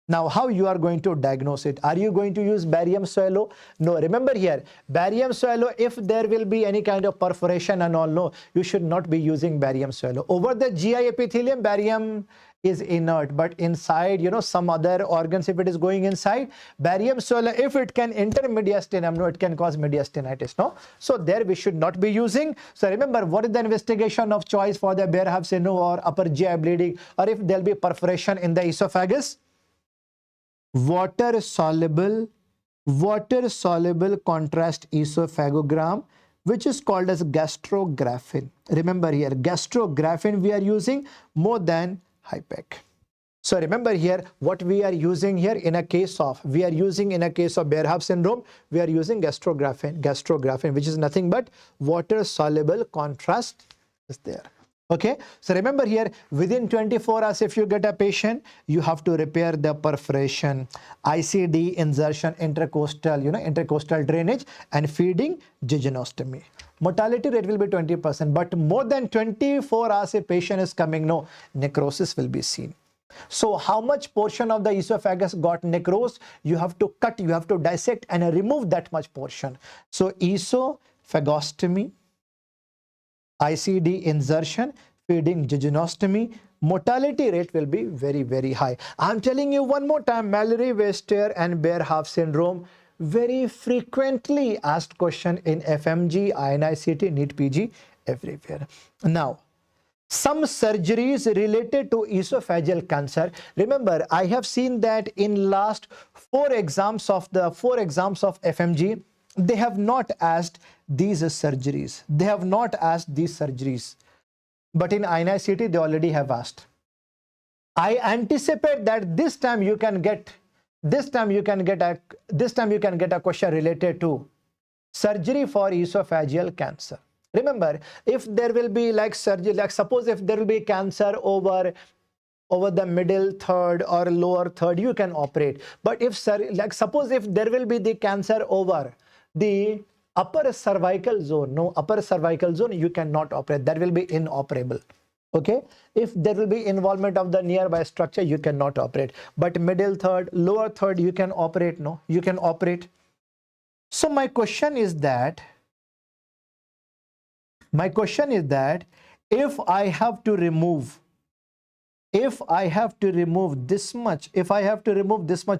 now how you are going to diagnose it? Are you going to use barium swallow? No, remember here, barium swallow, if there will be any kind of perforation and all, no, you should not be using barium swallow. Over the GI epithelium, barium is inert, but inside, some other organs, if it is going inside, barium swallow, if it can enter mediastinum, no, it can cause mediastinitis, no? So there we should not be using. So remember, what is the investigation of choice for the bare half syndrome or upper GI bleeding, or if there will be perforation in the esophagus? Water soluble contrast esophagogram which is called as gastrographin. Remember here, gastrographin we are using more than HIPEC. So remember here, what we are using here in a case of, Behr syndrome, we are using gastrographin, which is nothing but water soluble contrast is there. Okay, so remember here, within 24 hours, if you get a patient, you have to repair the perforation, ICD insertion, intercostal drainage, and feeding jejunostomy. Mortality rate will be 20%, but more than 24 hours a patient is coming, no, necrosis will be seen. So how much portion of the esophagus got necrosed? You have to cut, you have to dissect and remove that much portion. So esophagostomy, ICD insertion, feeding jejunostomy, mortality rate will be very, very high. I'm telling you one more time, Mallory-Webster and Behr syndrome, very frequently asked question in FMGE, INICT, NEET PG, everywhere. Now, some surgeries related to esophageal cancer. Remember, I have seen that in last four exams of FMGE, they have not asked these surgeries. They have not asked these surgeries. But in INICT, they already have asked. I anticipate that this time you can get a question related to surgery for esophageal cancer. Remember, if there will be like surgery, like suppose if there will be cancer over the middle third or lower third, you can operate. But if suppose if there will be the cancer over the upper cervical zone, you cannot operate. That will be inoperable. Okay, if there will be involvement of the nearby structure, you cannot operate. But middle third, lower third, you can operate. No, you can operate. So my question is that if I have to remove this much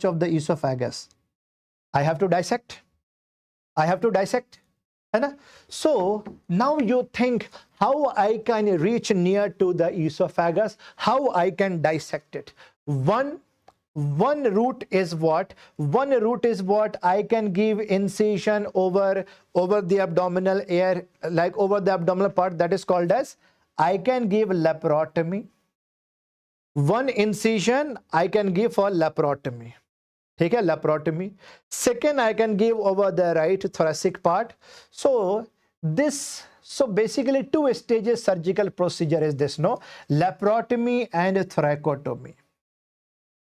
of the esophagus, I have to dissect. So now you think how I can reach near to the esophagus, how I can dissect it. One route is what I can give incision over the abdominal air, like over the abdominal part, that is called as, I can give laparotomy. One incision I can give for laparotomy. Okay, laparotomy. Second, I can give over the right thoracic part. So basically two stages surgical procedure is this, no? Laparotomy and thoracotomy.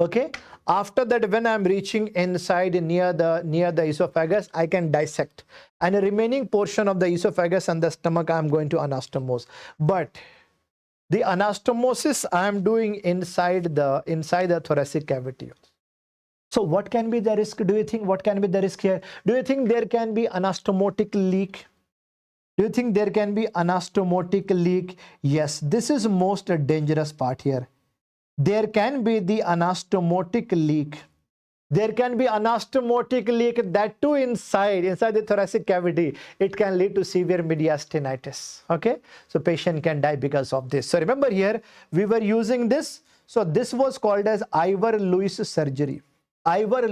Okay, after that, when I'm reaching inside near the esophagus, I can dissect, and the remaining portion of the esophagus and the stomach I'm going to anastomose. But the anastomosis I'm doing inside the thoracic cavity. So what can be the risk? Do you think what can be the risk here? Do you think there can be anastomotic leak? Yes, this is most dangerous part here. There can be the anastomotic leak. That too inside the thoracic cavity. It can lead to severe mediastinitis. Okay, so patient can die because of this. So remember here, we were using this. So this was called as Ivor-Lewis surgery. After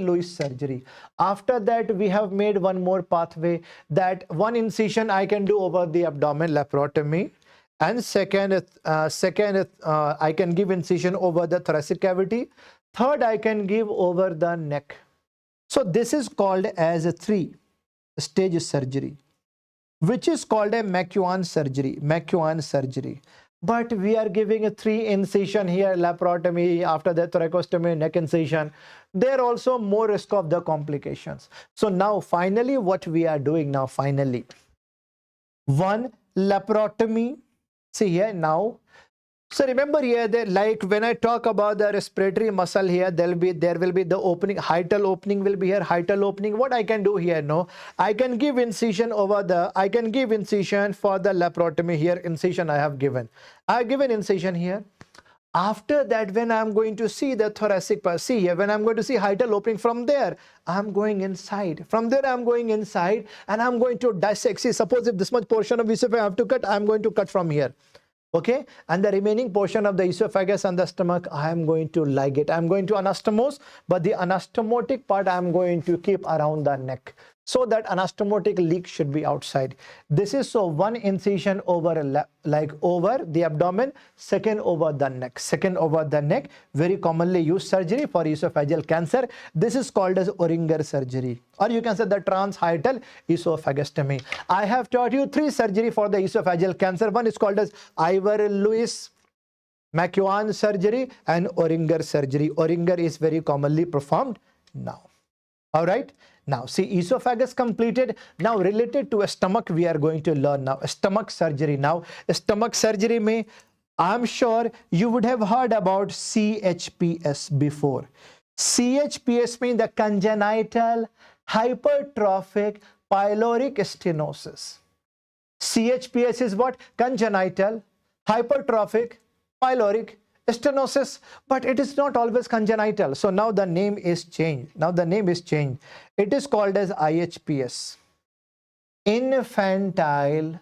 that, we have made one more pathway, that one incision I can do over the abdomen, laparotomy. And second, I can give incision over the thoracic cavity. Third, I can give over the neck. So this is called as a 3-stage surgery, which is called a McEwan surgery. But we are giving a 3 incision here, laparotomy, after that thoracostomy, neck incision. There also more risk of the complications. So now finally what we are doing now, one laparotomy. See here now. So remember here that, like when I talk about the respiratory muscle here, there will be the opening, hiatal opening will be here, hiatal opening. What I can do here, no, I can give incision for the laparotomy here. Incision I have given incision here. After that, when I'm going to see the thoracic part, see here, when I'm going to see hiatal opening, from there I'm going inside. From there I'm going inside and I'm going to dissect. See, suppose if this much portion of esophagus I have to cut, I'm going to cut from here. Okay, and the remaining portion of the esophagus and the stomach, I am going to ligate. I'm going to anastomose, but the anastomotic part I'm going to keep around the neck. so that anastomotic leak should be outside. This is so one incision over like over the abdomen, second over the neck, very commonly used surgery for esophageal cancer. This is called as Oringer surgery, or you can say the transhiatal esophagostomy. I have taught you 3 surgery for the esophageal cancer. One is called as Ivor-Lewis McEwan surgery and Oringer surgery. Oringer is very commonly performed now. All right. Now, see, esophagus completed. Now, related to a stomach, we are going to learn now stomach surgery. Now, stomach surgery may, I'm sure you would have heard about CHPS before. CHPS means the congenital hypertrophic pyloric stenosis. CHPS is what? Congenital hypertrophic pyloric stenosis, but it is not always congenital. So now the name is changed. It is called as IHPS, infantile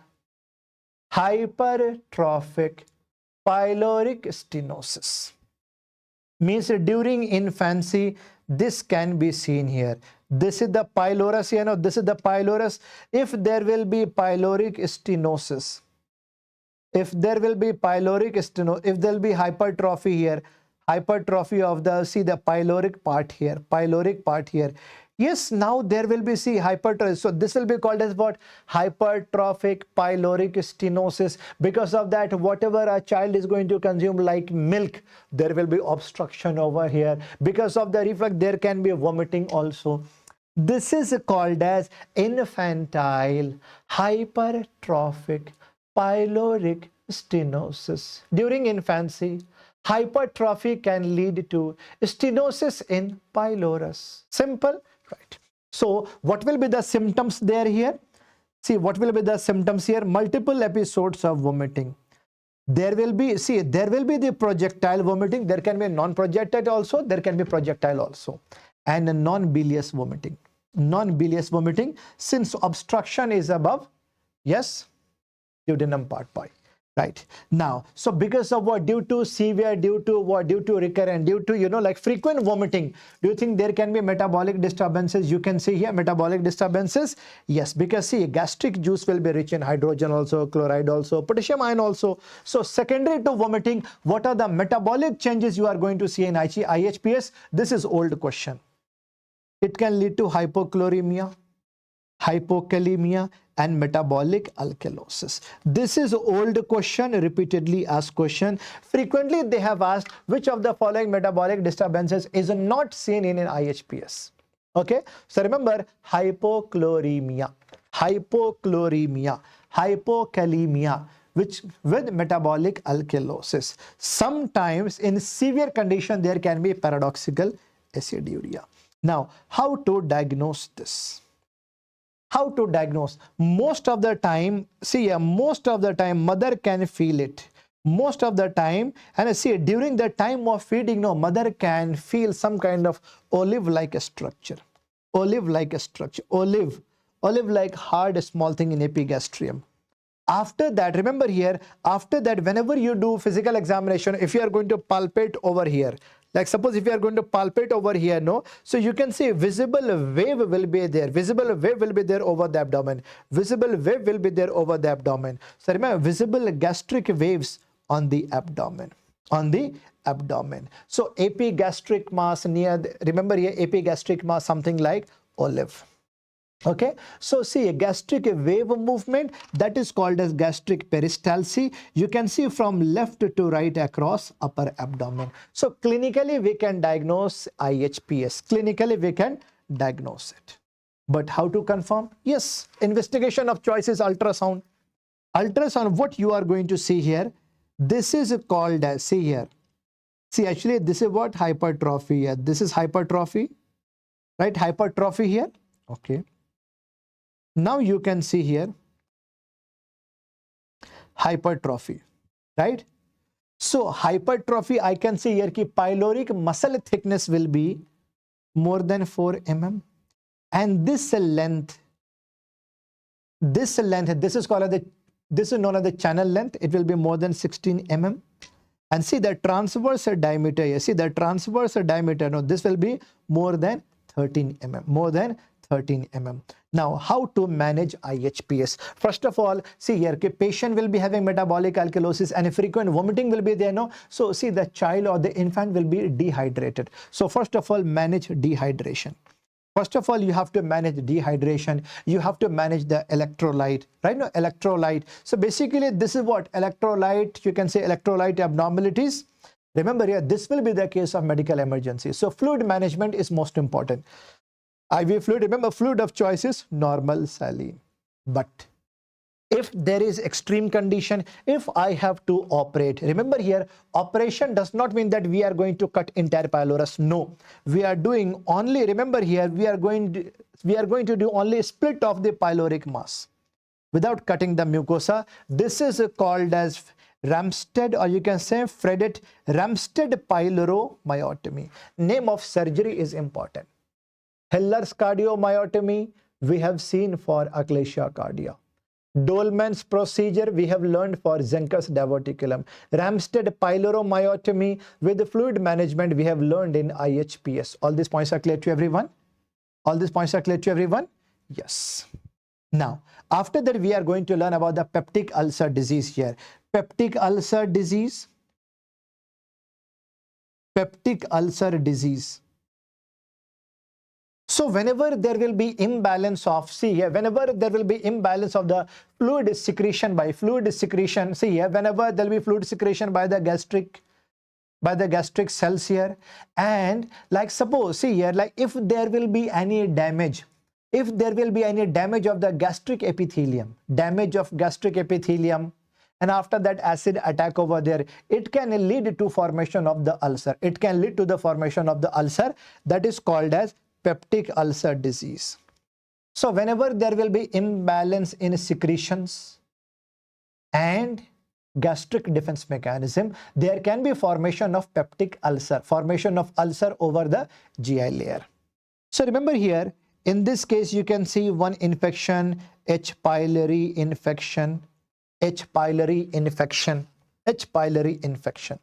hypertrophic pyloric stenosis. Means during infancy, this can be seen here. This is the pylorus, you know, this is the pylorus. If there will be pyloric stenosis, if there will be pyloric stenosis, if there will be hypertrophy here, hypertrophy of the, see the pyloric part here, yes, now there will be, see, hypertrophy. So this will be called as what? Hypertrophic pyloric stenosis. Because of that, whatever a child is going to consume like milk, there will be obstruction over here. Because of the reflux, there can be vomiting also. This is called as infantile hypertrophic pyloric stenosis. During infancy, hypertrophy can lead to stenosis in pylorus. Simple, right? So what will be the symptoms there here? See, what will be the symptoms here? Multiple episodes of vomiting. There will be, see, there will be the projectile vomiting. There can be non-projectile also. There can be projectile also. And non-bilious vomiting. Non-bilious vomiting, since obstruction is above, yes, duodenum part pi, right? Now, so because of what? Due to severe, due to what? Due to recurrent, due to, you know, like frequent vomiting, do you think there can be metabolic disturbances? You can see here metabolic disturbances. Yes, because see, gastric juice will be rich in hydrogen also, chloride also, potassium ion also. So secondary to vomiting, what are the metabolic changes you are going to see in IHPS? This is old question. It can lead to hypochloremia, hypokalemia, and metabolic alkalosis. This is old question, repeatedly asked question. Frequently they have asked which of the following metabolic disturbances is not seen in an IHPS. Okay, so remember hypochloremia, hypokalemia, which with metabolic alkalosis. Sometimes in severe condition there can be paradoxical aciduria. Now, how to diagnose this? How to diagnose? Most of the time, see, most of the time mother can feel it. Most of the time, and see, during the time of feeding, no, mother can feel some kind of olive-like structure. Olive-like structure. Olive-like hard small thing in epigastrium. After that, remember here, after that, whenever you do physical examination, if you are going to palpate over here, like suppose if you are going to palpate over here, no, so you can see visible wave will be there. Visible wave will be there over the abdomen. Visible wave will be there over the abdomen. So remember, visible gastric waves on the abdomen. On the abdomen. So epigastric mass near, remember here, epigastric mass something like olive. Okay, so see a gastric wave movement, that is called as gastric peristalsis. You can see from left to right across upper abdomen. So clinically we can diagnose IHPS. Clinically we can diagnose it. But how to confirm? Yes, investigation of choice is ultrasound. Ultrasound, what you are going to see here, this is called as, see here. See, actually this is what? Hypertrophy here. This is hypertrophy, right? Hypertrophy here. Okay. Now you can see here hypertrophy, right? So hypertrophy, I can see here ki pyloric muscle thickness will be more than 4 mm, and this length, this is called as the, this is known as the channel length. It will be more than 16 mm. And see the transverse diameter here. See the transverse diameter. No, this will be more than 13 mm. More than 13 mm. Now, how to manage IHPS? First of all, see here, patient will be having metabolic alkalosis and frequent vomiting will be there, no? So, see, the child or the infant will be dehydrated. So, first of all, manage dehydration. First of all, you have to manage dehydration. You have to manage the electrolyte, right? No, electrolyte. So basically, this is what electrolyte, you can say electrolyte abnormalities. Remember here, this will be the case of medical emergency. So fluid management is most important. IV fluid, remember fluid of choice is normal saline. But if there is extreme condition, if I have to operate, remember here, operation does not mean that we are going to cut entire pylorus. No, we are doing only, remember here, we are going to do only split of the pyloric mass without cutting the mucosa. This is called as Ramstead, or you can say Fredet Ramstead pyloromyotomy. Name of surgery is important. Heller's cardiomyotomy we have seen for achalasia cardia. Dolman's procedure we have learned for Zenker's diverticulum. Ramstead pyloromyotomy with fluid management we have learned in IHPS. All these points are clear to everyone? All these points are clear to everyone? Yes. Now, after that we are going to learn about the peptic ulcer disease here. Peptic ulcer disease. Peptic ulcer disease. So whenever there will be imbalance of, see here, whenever there will be imbalance of the fluid secretion by fluid secretion, see here, whenever there will be fluid secretion by the gastric cells here, and like suppose, see here, like if there will be any damage, if there will be any damage of the gastric epithelium, and after that acid attack over there, it can lead to formation of the ulcer. It can lead to the formation of the ulcer that is called as peptic ulcer disease. So whenever there will be imbalance in secretions and gastric defense mechanism, there can be formation of peptic ulcer, formation of ulcer over the GI layer. So remember here, in this case, you can see one infection, H. pylori infection, H. pylori infection, H. pylori infection.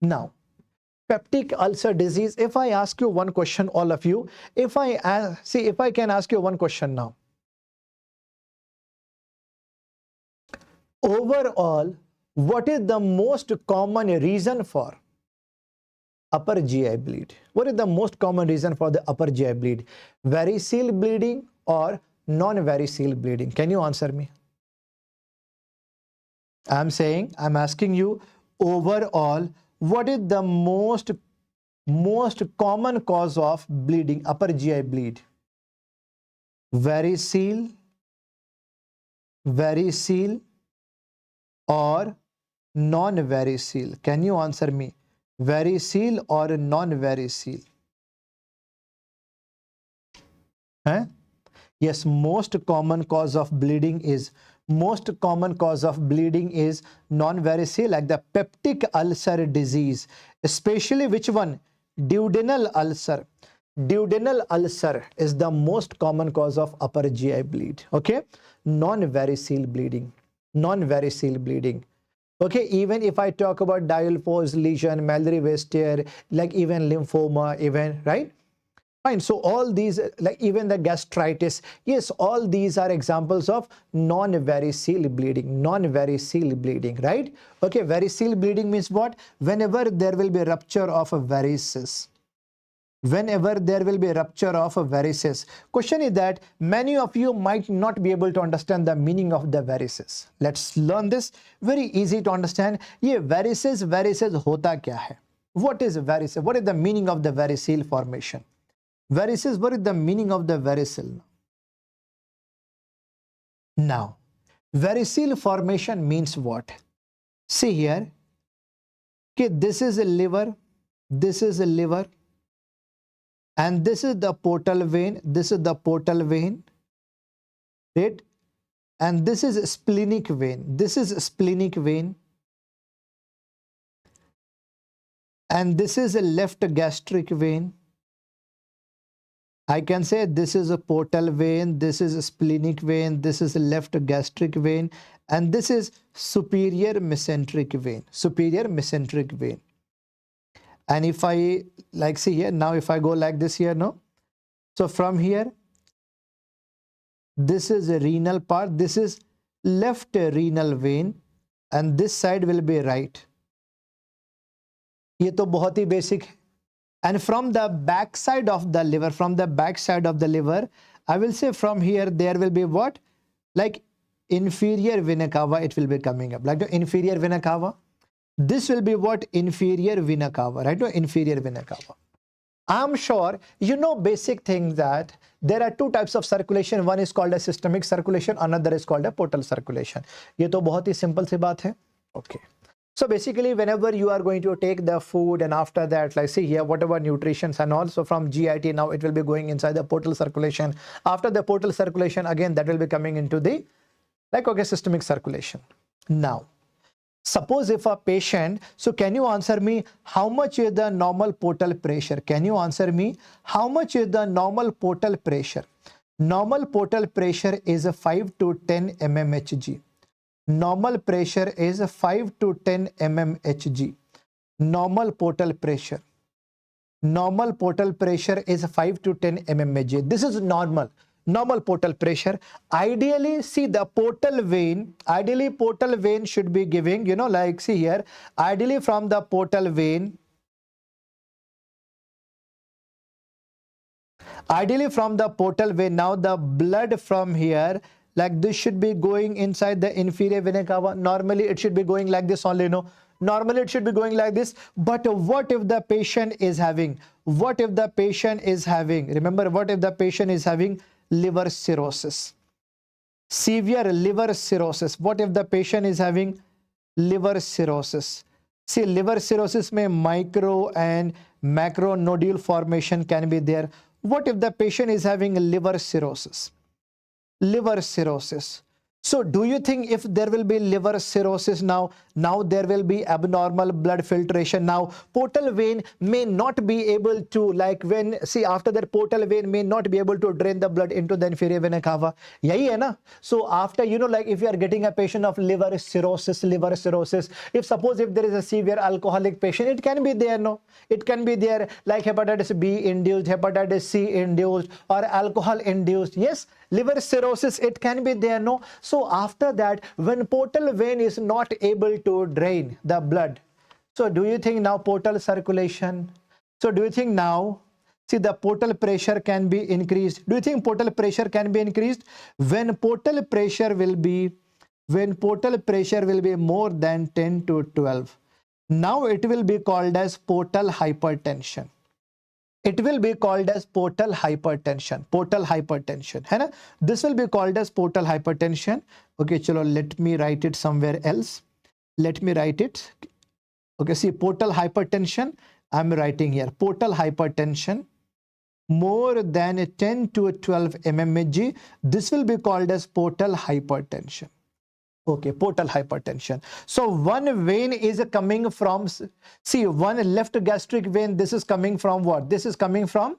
Now, peptic ulcer disease, if I ask you one question, all of you, if I can ask you one question now. Overall, what is the most common reason for upper GI bleed? What is the most common reason for the upper GI bleed? Varicose bleeding or non-varicose bleeding? Can you answer me? I'm asking you, overall, what is the most common cause of bleeding, upper GI bleed? Varicose or non-varicose? Can you answer me? Varicose or non-varicose? Huh? Yes, most common cause of bleeding is non-varicose, like the peptic ulcer disease, especially which one? Duodenal ulcer. Duodenal ulcer is the most common cause of upper GI bleed. Okay, non-varicose bleeding. Non-varicose bleeding. Okay, even if I talk about diapause lesion, Mallory-West-Tear, like even lymphoma, even, right? Fine. So all these, like even the gastritis, yes, all these are examples of non-varicose bleeding, right? Okay, varicose bleeding means what? Whenever there will be rupture of a varices. Whenever there will be rupture of a varices. Question is that many of you might not be able to understand the meaning of the varices. Let's learn this. Very easy to understand. Ye varices hota kya hai? What is varices? What is the meaning of the varicose formation? Varices, what is the meaning of the varicose? Now, varicose formation means what? See here, okay, this is a liver, and this is the portal vein, right? And this is splenic vein, and this is a left gastric vein. I can say this is a portal vein, this is a splenic vein, this is a left gastric vein, and this is superior mesenteric vein. And if I like see here, now if I go like this here, no? So from here, This is a renal part. This is left renal vein and this side will be right. ये तो बहुत ही basic है. And from the back side of the liver, I will say from here there will be what? Like inferior vena cava, it will be coming up. Like the inferior vena cava. This will be what? Inferior vena cava, right? Inferior vena cava. I'm sure you know basic things that there are two types of circulation. One is called a systemic circulation, another is called a portal circulation. ये तो बहुत ही simple सी बात है. Okay. So basically whenever you are going to take the food and after that, like see here, whatever nutritions and also from GIT, now it will be going inside the portal circulation. After the portal circulation, again, that will be coming into the, like, okay, systemic circulation. Now, suppose if a patient, so can you answer me how much is the normal portal pressure? Can you answer me how much is the normal portal pressure? Normal portal pressure is 5 to 10 mmHg. Normal pressure is 5 to 10 mmHg. Normal portal pressure. Normal portal pressure is 5 to 10 mmHg. This is normal. Normal portal pressure. Ideally, see the portal vein. Ideally, portal vein should be giving, you know, like see here. Ideally, from the portal vein. Ideally, from the portal vein. Now, the blood from here, like this, should be going inside the inferior vena cava. Normally, it should be going like this only. No. Normally, it should be going like this. But what if the patient is having? What if the patient is having? Remember, what if the patient is having liver cirrhosis, severe liver cirrhosis? What if the patient is having liver cirrhosis? See, liver cirrhosis may micro and macro nodule formation can be there. What if the patient is having liver cirrhosis? Liver cirrhosis. So do you think if there will be liver cirrhosis now there will be abnormal blood filtration? Now portal vein may not be able to, like when, see, after that portal vein may not be able to drain the blood into the inferior vena cava. Yahi hai na? So after, you know, like if you are getting a patient of liver cirrhosis, if suppose if there is a severe alcoholic patient, it can be there, no? It can be there like hepatitis B induced, hepatitis C induced or alcohol induced. Yes, liver cirrhosis, it can be there, no? So after that, when portal vein is not able to drain the blood, so do you think now portal circulation? So do you think now, see, the portal pressure can be increased? Do you think portal pressure can be increased? When portal pressure will be more than 10 to 12, now it will be called as portal hypertension. It will be called as portal hypertension. Portal hypertension, है ना? This will be called as portal hypertension. Okay, chalo, let me write it somewhere else. Let me write it. Okay, see, portal hypertension, I'm writing here. Portal hypertension more than 10 to 12 mmHg. This will be called as portal hypertension. Okay, portal hypertension. So one vein is coming from, see, one left gastric vein, this is coming from what? This is coming from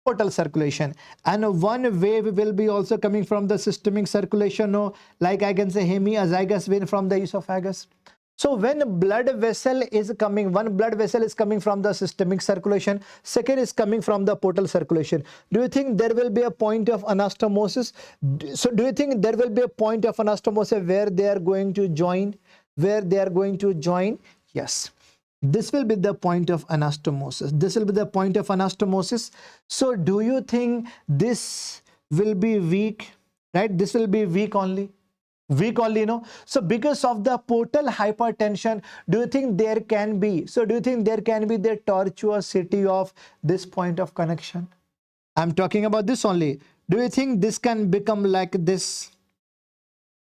portal circulation. And one wave will be also coming from the systemic circulation, or like I can say hemiazygous vein from the esophagus. So when blood vessel is coming, one blood vessel is coming from the systemic circulation, second is coming from the portal circulation. Do you think there will be a point of anastomosis? So do you think there will be a point of anastomosis where they are going to join? Where they are going to join? Yes. This will be the point of anastomosis. This will be the point of anastomosis. So do you think this will be weak? Right? This will be weak only. Weak only, no? So because of the portal hypertension, do you think there can be, so do you think there can be the tortuosity of this point of connection? I'm talking about this only. Do you think this can become like this?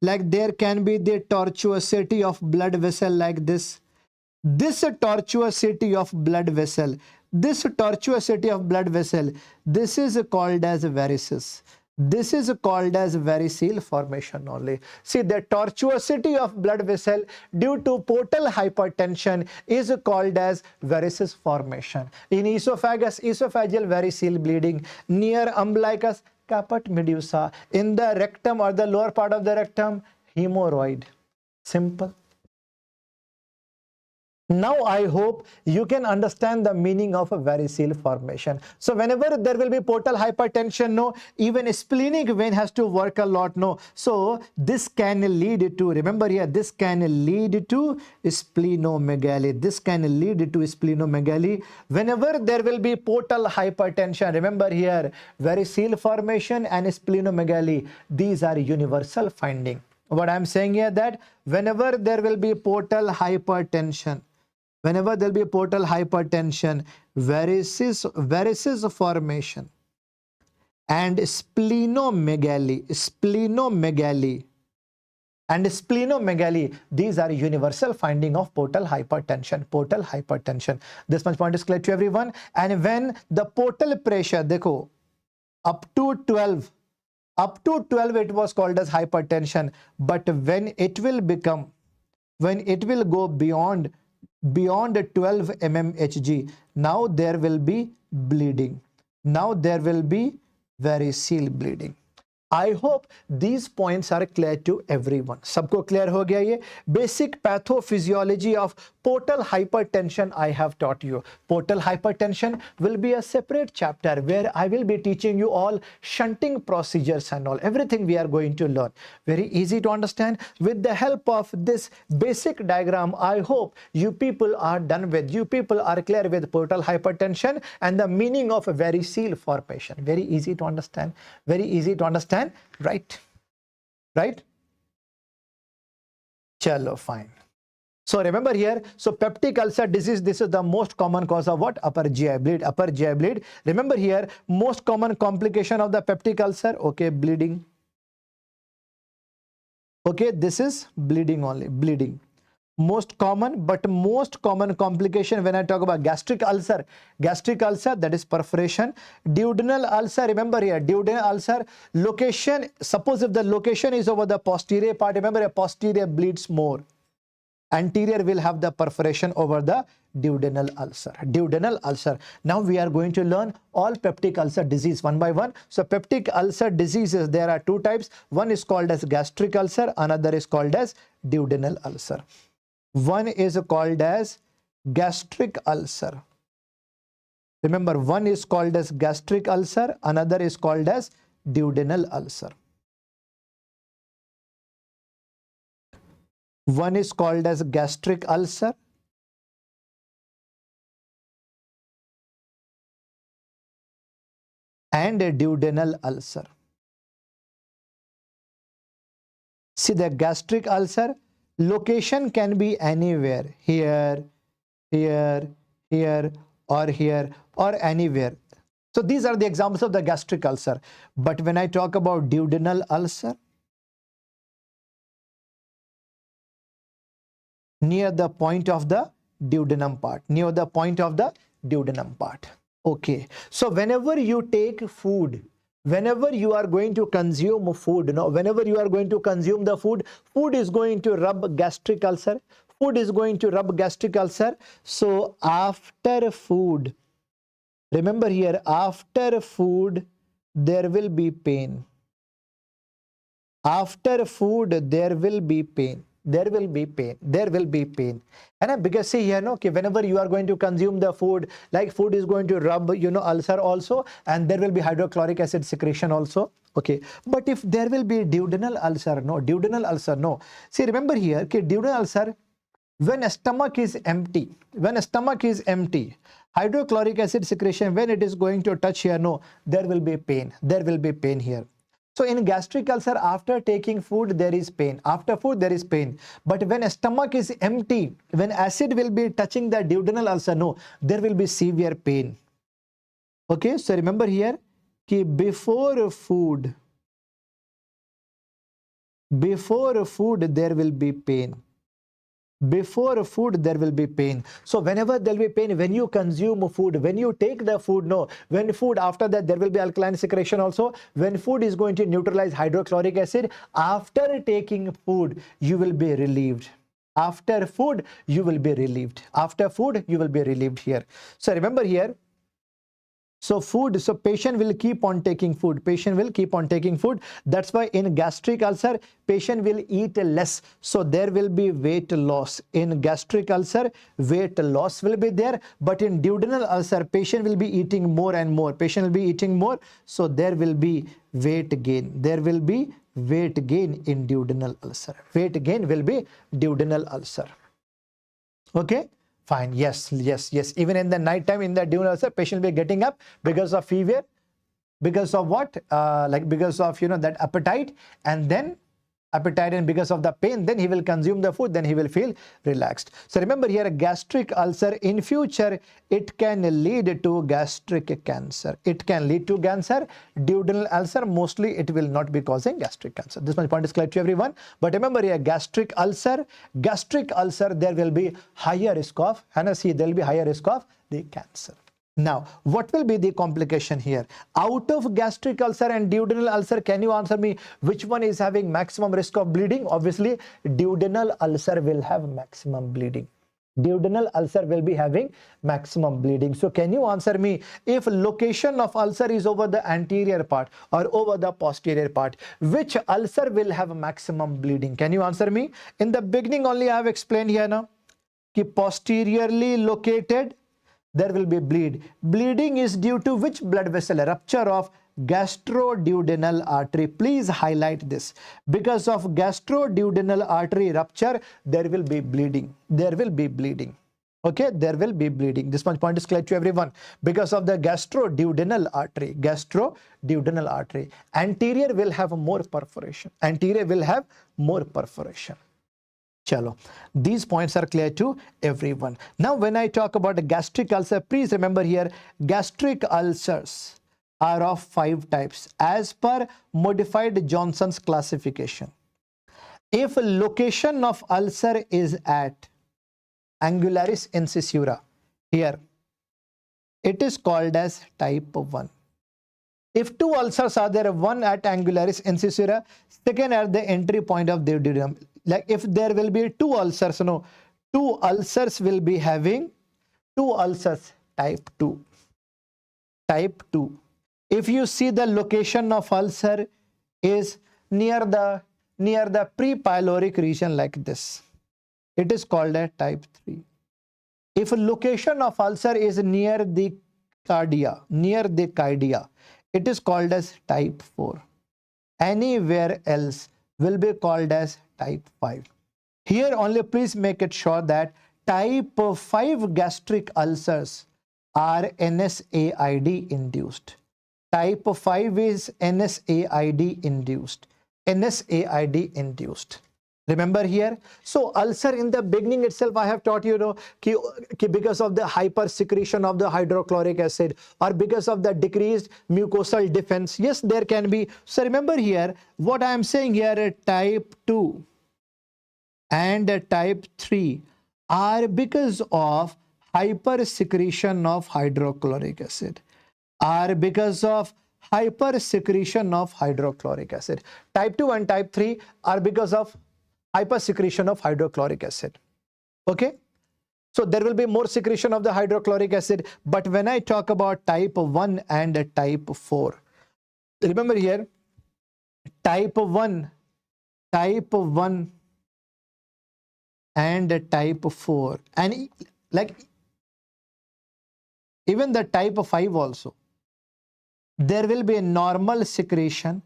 Like there can be the tortuosity of blood vessel like this? This tortuosity of blood vessel, this tortuosity of blood vessel, this is called as varices. This is called as variceal formation only. See, the tortuosity of blood vessel due to portal hypertension is called as varices formation. In esophagus, esophageal variceal bleeding. Near umbilicus, caput medusa. In the rectum or the lower part of the rectum, hemorrhoid. Simple. Now I hope you can understand the meaning of a varicose formation. So whenever there will be portal hypertension, no, even a splenic vein has to work a lot, no. So this can lead to, remember here, this can lead to splenomegaly. This can lead to splenomegaly. Whenever there will be portal hypertension, remember here, varicose formation and splenomegaly, these are universal finding. What I'm saying here, that whenever there will be portal hypertension, whenever there will be portal hypertension, varices formation and splenomegaly, these are universal finding of portal hypertension. This much point is clear to everyone. And when the portal pressure, dekho, up to 12 it was called as hypertension, but when it will go beyond 12 mmHg, now there will be bleeding. Now there will be varicose bleeding. I hope these points are clear to everyone. Sabko clear ho gaya ye? Basic pathophysiology of portal hypertension I have taught you. Portal hypertension will be a separate chapter where I will be teaching you all shunting procedures and all. Everything we are going to learn. Very easy to understand. With the help of this basic diagram, I hope you people are done with. You people are clear with portal hypertension and the meaning of a varicose formation. Very easy to understand. Very easy to understand. Right? Chalo, fine. So remember here, so peptic ulcer disease, this is the most common cause of what? Upper GI bleed. Remember here, most common complication of the peptic ulcer, okay, bleeding. Okay, this is bleeding only, bleeding. Most common complication when I talk about gastric ulcer, that is perforation. Duodenal ulcer, remember here, duodenal ulcer, location, suppose if the location is over the posterior part, remember a posterior bleeds more. Anterior will have the perforation over the duodenal ulcer. Now we are going to learn all peptic ulcer disease one by one. So peptic ulcer diseases, there are two types. One is called as gastric ulcer, another is called as duodenal ulcer. One is called as gastric ulcer. Remember, one is called as gastric ulcer, another is called as duodenal ulcer. One is called as gastric ulcer, and a duodenal ulcer. See, the gastric ulcer, location can be anywhere, here, or here, or anywhere. So these are the examples of the gastric ulcer. But when I talk about duodenal ulcer, near the point of the duodenum part, okay. So whenever you take food, whenever you are going to consume food, whenever you are going to consume the food is going to rub gastric ulcer. So after food, remember here, after food there will be pain. After food there will be pain. And because see here, no, whenever you are going to consume the food, like food is going to rub, ulcer also, and there will be hydrochloric acid secretion also. Okay, but if there will be duodenal ulcer, no. See, remember here, duodenal ulcer, when a stomach is empty, hydrochloric acid secretion, when it is going to touch here, no, there will be pain here. So in gastric ulcer, after taking food, there is pain. After food, there is pain. But when a stomach is empty, when acid will be touching the duodenal ulcer, no, there will be severe pain. Okay, so remember here, before food, there will be pain. Before food there will be pain. So whenever there will be pain, when you consume food, when you take the food, no, when food, after that there will be alkaline secretion also. When food is going to neutralize hydrochloric acid, after taking food you will be relieved. After food you will be relieved. After food you will be relieved here. So remember here, So food, so patient will keep on taking food. Patient will keep on taking food. That's why in gastric ulcer, patient will eat less. So there will be weight loss. In gastric ulcer, weight loss will be there. But in duodenal ulcer, patient will be eating more and more. Patient will be eating more. So there will be weight gain. There will be weight gain in duodenal ulcer. Weight gain will be duodenal ulcer. Okay. Fine. Yes. Even in the night time, in the duodenal ulcer, patient will be getting up because of fever, because of what? Because of, that appetite, and then appetite, and because of the pain, then he will consume the food, then he will feel relaxed. So remember here, a gastric ulcer in future, it can lead to gastric cancer. It can lead to cancer. Duodenal ulcer, mostly it will not be causing gastric cancer. This much point is clear to everyone. But remember here, gastric ulcer, there will be higher risk of, there will be higher risk of the cancer. Now, what will be the complication here? Out of gastric ulcer and duodenal ulcer, can you answer me which one is having maximum risk of bleeding? Obviously, duodenal ulcer will have maximum bleeding. Duodenal ulcer will be having maximum bleeding. So can you answer me, if location of ulcer is over the anterior part or over the posterior part, which ulcer will have maximum bleeding? Can you answer me? In the beginning only I have explained here now, ki posteriorly located, there will be bleed. Bleeding is due to which blood vessel? Rupture of gastroduodenal artery. Please highlight this. Because of gastroduodenal artery rupture, there will be bleeding. There will be bleeding. Okay, there will be bleeding. This much point is clear to everyone. Because of the gastroduodenal artery. Gastroduodenal artery. Anterior will have more perforation. Anterior will have more perforation. Chalo. These points are clear to everyone. Now, when I talk about a gastric ulcer, please remember here, gastric ulcers are of 5 types as per modified Johnson's classification. If location of ulcer is at angularis incisura, here, it is called as type 1. If 2 ulcers are there, one at angularis incisura, second at the entry point of the duodenum. Like if there will be 2 ulcers, 2 ulcers will be having 2 ulcers, type 2. Type 2. If you see the location of ulcer is near the prepyloric region like this, it is called a type 3. If location of ulcer is near the cardia, it is called as type 4. Anywhere else will be called as type 5. Here only please make it sure that type 5 gastric ulcers are NSAID induced. Type 5 is NSAID induced. NSAID induced. Remember here, so ulcer in the beginning itself I have taught you, because of the hypersecretion of the hydrochloric acid or because of the decreased mucosal defense. Yes, there can be. So remember here, what I am saying here, type 2 and type 3 are because of hypersecretion of hydrochloric acid. Type 2 and type 3 are because of hypersecretion of hydrochloric acid. Okay, so there will be more secretion of the hydrochloric acid. But when I talk about type 1 and type 4, remember here, type 1 and type 4, and like even the type 5 also, there will be a normal secretion,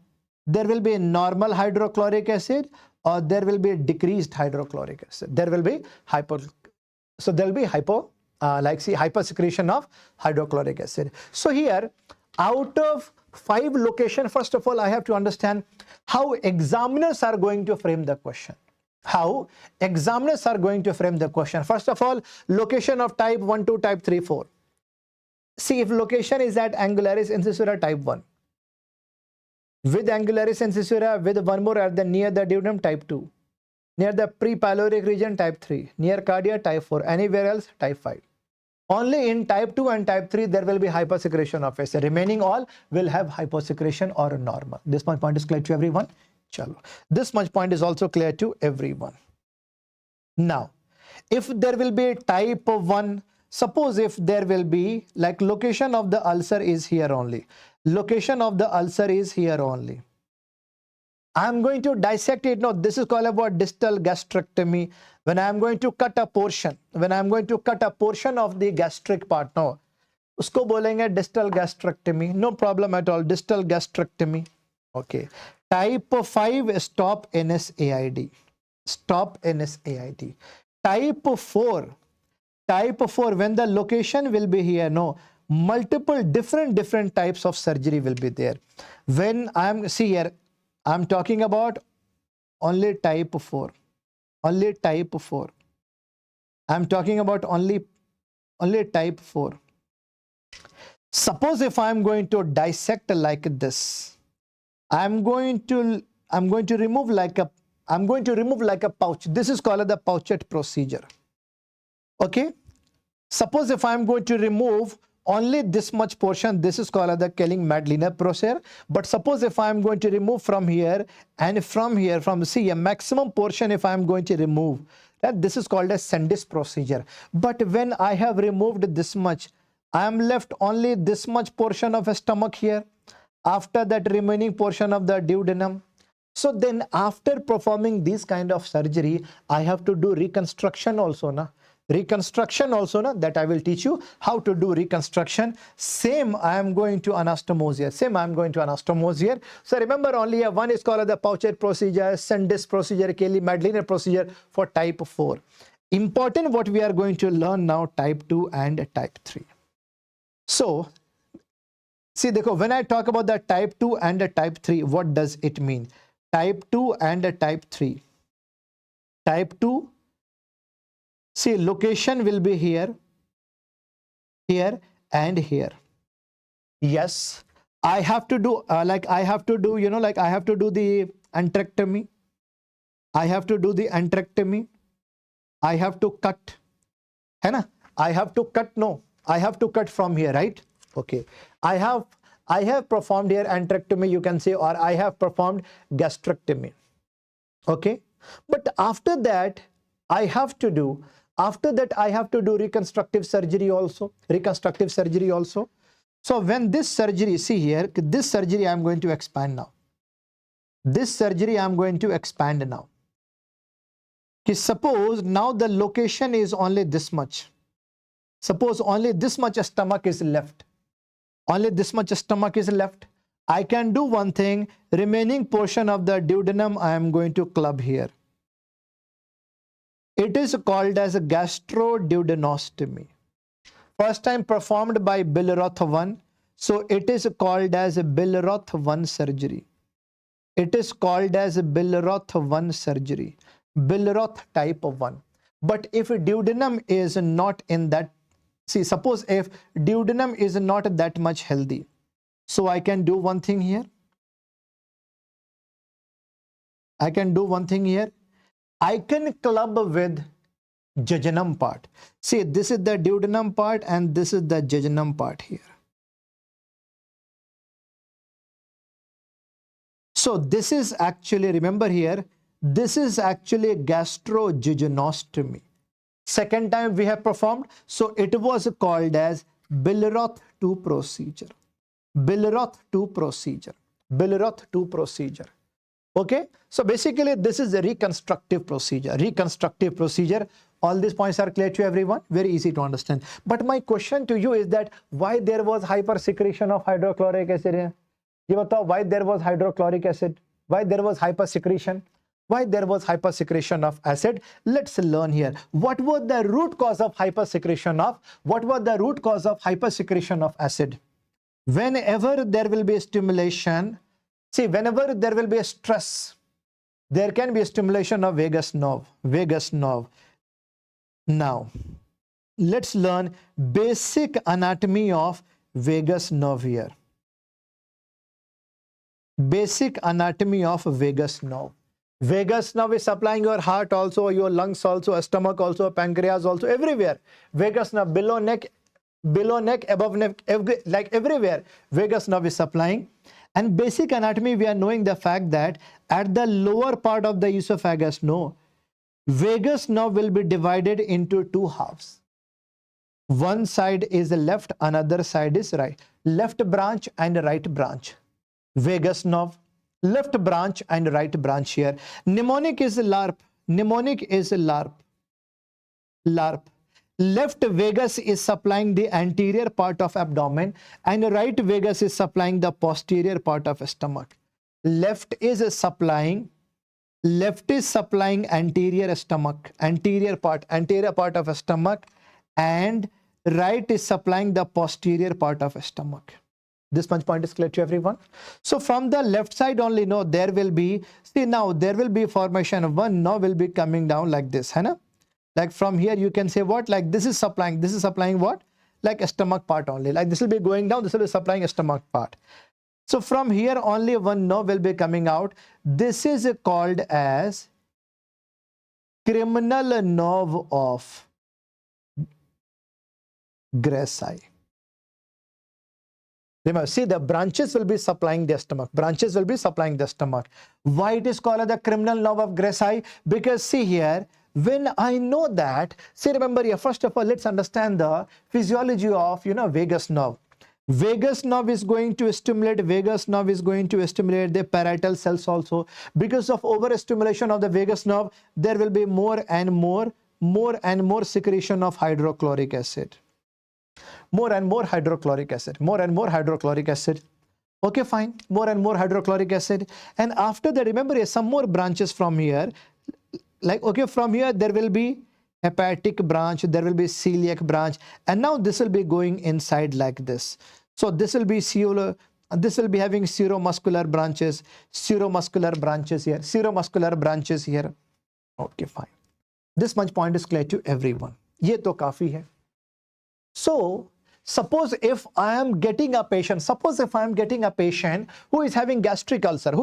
there will be a normal hydrochloric acid, or there will be a decreased hydrochloric acid. There will be hypersecretion of hydrochloric acid. So here, out of 5 locations, first of all, I have to understand how examiners are going to frame the question. First of all, location of type 1, 2, type 3, 4. See, if location is at angularis incisura, type 1. With angularis incisura, with one more at the near the duodenum, type 2. Near the prepyloric region, type 3. Near cardia, type 4. Anywhere else, type 5. Only in type 2 and type 3, there will be hypersecretion of acid. Remaining all will have hyposecretion or normal. This much point is clear to everyone. Chalo. This much point is also clear to everyone. Now, if there will be type 1 suppose if there will be like location of the ulcer is here only. Location of the ulcer is here only. I'm going to dissect it. No, this is called about distal gastrectomy. When I'm going to cut a portion, of the gastric part, no, usko bolenge distal gastrectomy. No problem at all. Distal gastrectomy. Okay. Type 5, stop NSAID. Stop NSAID. Type 4, when the location will be here, no, multiple different types of surgery will be there. When see here, I'm talking about only type 4. Only type 4. I'm talking about only type 4. Suppose if I'm going to dissect like this, I'm going to remove like a pouch. This is called the pouchet procedure. Okay. Suppose if I'm going to remove only this much portion, this is called the Kelling-Madliner procedure. But suppose if I'm going to remove from here and from here, see a maximum portion if I'm going to remove, that this is called a Sandis procedure. But when I have removed this much, I am left only this much portion of a stomach here. After that, remaining portion of the duodenum. So then after performing this kind of surgery, I have to do reconstruction also, na? Reconstruction also, na? That I will teach you how to do reconstruction. Same, I am going to anastomose here. So remember, only here, one is called the pouchet procedure, Sandis procedure, Kelling-Madliner procedure for type 4. Important what we are going to learn now, type 2 and type 3. So, see, when I talk about the type 2 and the type 3, what does it mean? Type 2 and the type 3. Type 2, see, location will be here, here and here. Yes, I have to do the antrectomy. I have to do the antrectomy. I have to cut. Hai na? I have to cut, no. I have to cut from here, right? Okay. I have performed here antrectomy, you can say, or I have performed gastrectomy. Okay. But after that, I have to do reconstructive surgery also. So when this surgery, see here, this surgery I am going to expand now. Suppose now the location is only this much. Suppose only this much stomach is left. I can do one thing. Remaining portion of the duodenum I am going to club here. It is called as a gastroduodenostomy. First time performed by Billroth 1. So it is called as a Billroth 1 surgery. Billroth type 1. But if duodenum is not in that, see, suppose if duodenum is not that much healthy, so I can do one thing here. I can club with jejunum part. See, this is the duodenum part and this is the jejunum part here. So this is actually, remember here, this is actually gastrojejunostomy. Second time we have performed, so it was called as Billroth 2 procedure. Okay, so basically this is a reconstructive procedure. All these points are clear to everyone, very easy to understand. But my question to you is that why there was hypersecretion of hydrochloric acid? Why there was hydrochloric acid? Why there was hypersecretion? Why there was hypersecretion of acid? Let's learn here. What was the root cause of hypersecretion of acid? Whenever there will be a stimulation, see, whenever there will be a stress, there can be a stimulation of vagus nerve. Now, let's learn basic anatomy of vagus nerve here. Vagus nerve is supplying your heart also, your lungs also, stomach also, pancreas also, everywhere. Vagus nerve, below neck, above neck, like everywhere, vagus nerve is supplying. And basic anatomy, we are knowing the fact that at the lower part of the esophagus, vagus nerve will be divided into two halves. One side is left, another side is right. Left branch and right branch. Vagus nerve, left branch and right branch here. Mnemonic is LARP. Mnemonic is LARP. LARP. Left vagus is supplying the anterior part of abdomen and right vagus is supplying the posterior part of stomach. Left is supplying anterior stomach, anterior part of stomach, and right is supplying the posterior part of stomach. This much point is clear to everyone. So from the left side only, no, there will be, see now there will be formation of one nerve will be coming down like this, hai na? Like from here you can say what, like this is supplying what, like a stomach part only, like this will be going down, this will be supplying a stomach part. So from here only one nerve will be coming out. This is called as criminal nerve of Gracie. Remember, see the branches will be supplying the stomach. Branches will be supplying the stomach. Why it is called the criminal nerve of Gracie? Because see here, when I know that, see remember here, first of all, let's understand the physiology of, vagus nerve. Vagus nerve is going to stimulate the parietal cells also. Because of overstimulation of the vagus nerve, there will be more and more secretion of hydrochloric acid. More and more hydrochloric acid. Okay, fine. More and more hydrochloric acid. And after that, remember here, some more branches from here. Like, okay, from here, there will be hepatic branch, there will be celiac branch. And now this will be going inside like this. So this will be having seromuscular branches here. Okay, fine. This much point is clear to everyone. Ye to kafi hai. So suppose if I am getting a patient who is having gastric ulcer, who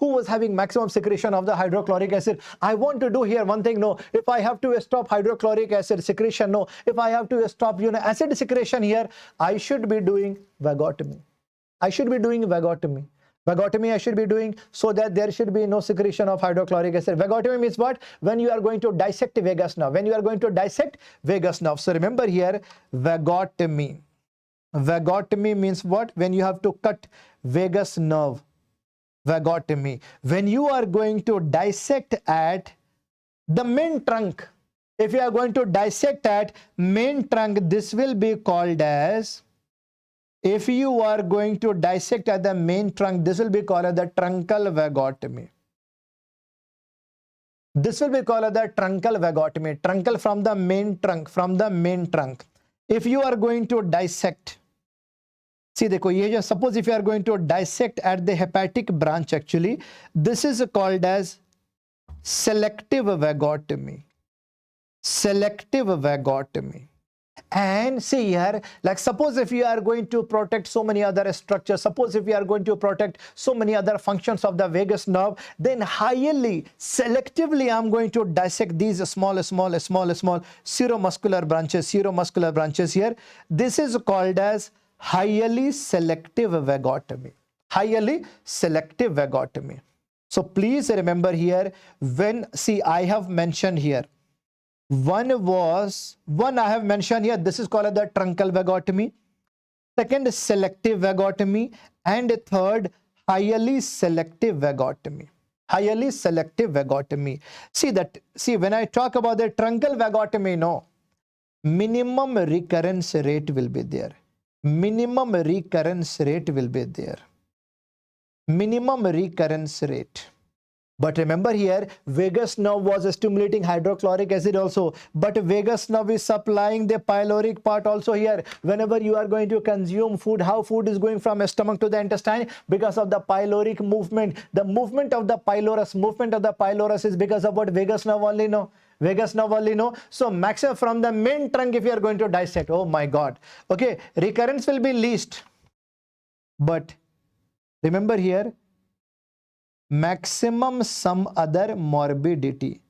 was having maximum secretion of the hydrochloric acid, I want to do here one thing, no, if I have to stop hydrochloric acid secretion, no, if I have to stop, acid secretion here, I should be doing vagotomy. Vagotomy I should be doing so that there should be no secretion of hydrochloric acid. Vagotomy means what? When you are going to dissect vagus nerve. So remember here, vagotomy. Vagotomy means what? When you have to cut vagus nerve. Vagotomy. When you are going to dissect at the main trunk. If you are going to dissect at main trunk, this will be called as, if you are going to dissect at the main trunk, this will be called as the truncal vagotomy. Truncal from the main trunk. If you are going to dissect, see, suppose if you are going to dissect at the hepatic branch, actually, this is called as selective vagotomy. And see here, like suppose if you are going to protect so many other structures, suppose if you are going to protect so many other functions of the vagus nerve, then highly selectively I'm going to dissect these small seromuscular branches here. This is called as highly selective vagotomy. So please remember here, when, see, I have mentioned here, one I have mentioned here, this is called the truncal vagotomy. Second is selective vagotomy, and third highly selective vagotomy. See when I talk about the truncal vagotomy, no, minimum recurrence rate will be there. But remember here, vagus nerve was stimulating hydrochloric acid also, but vagus nerve is supplying the pyloric part also here. Whenever you are going to consume food, how food is going from stomach to the intestine? Because of the pyloric movement. The movement of the pylorus is because of what? Vagus nerve only, no. So maximum from the main trunk, if you are going to dissect, oh my God. Okay, recurrence will be least. But remember here, maximum some other morbidity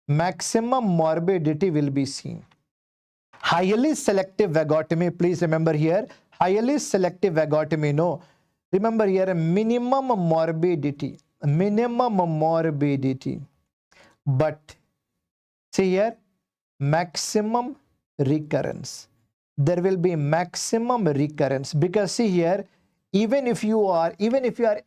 will be seen. Highly selective vagotomy, please remember here, highly selective vagotomy, no, remember here, minimum morbidity, but see here, maximum recurrence. There will be maximum recurrence, because see here, even if you are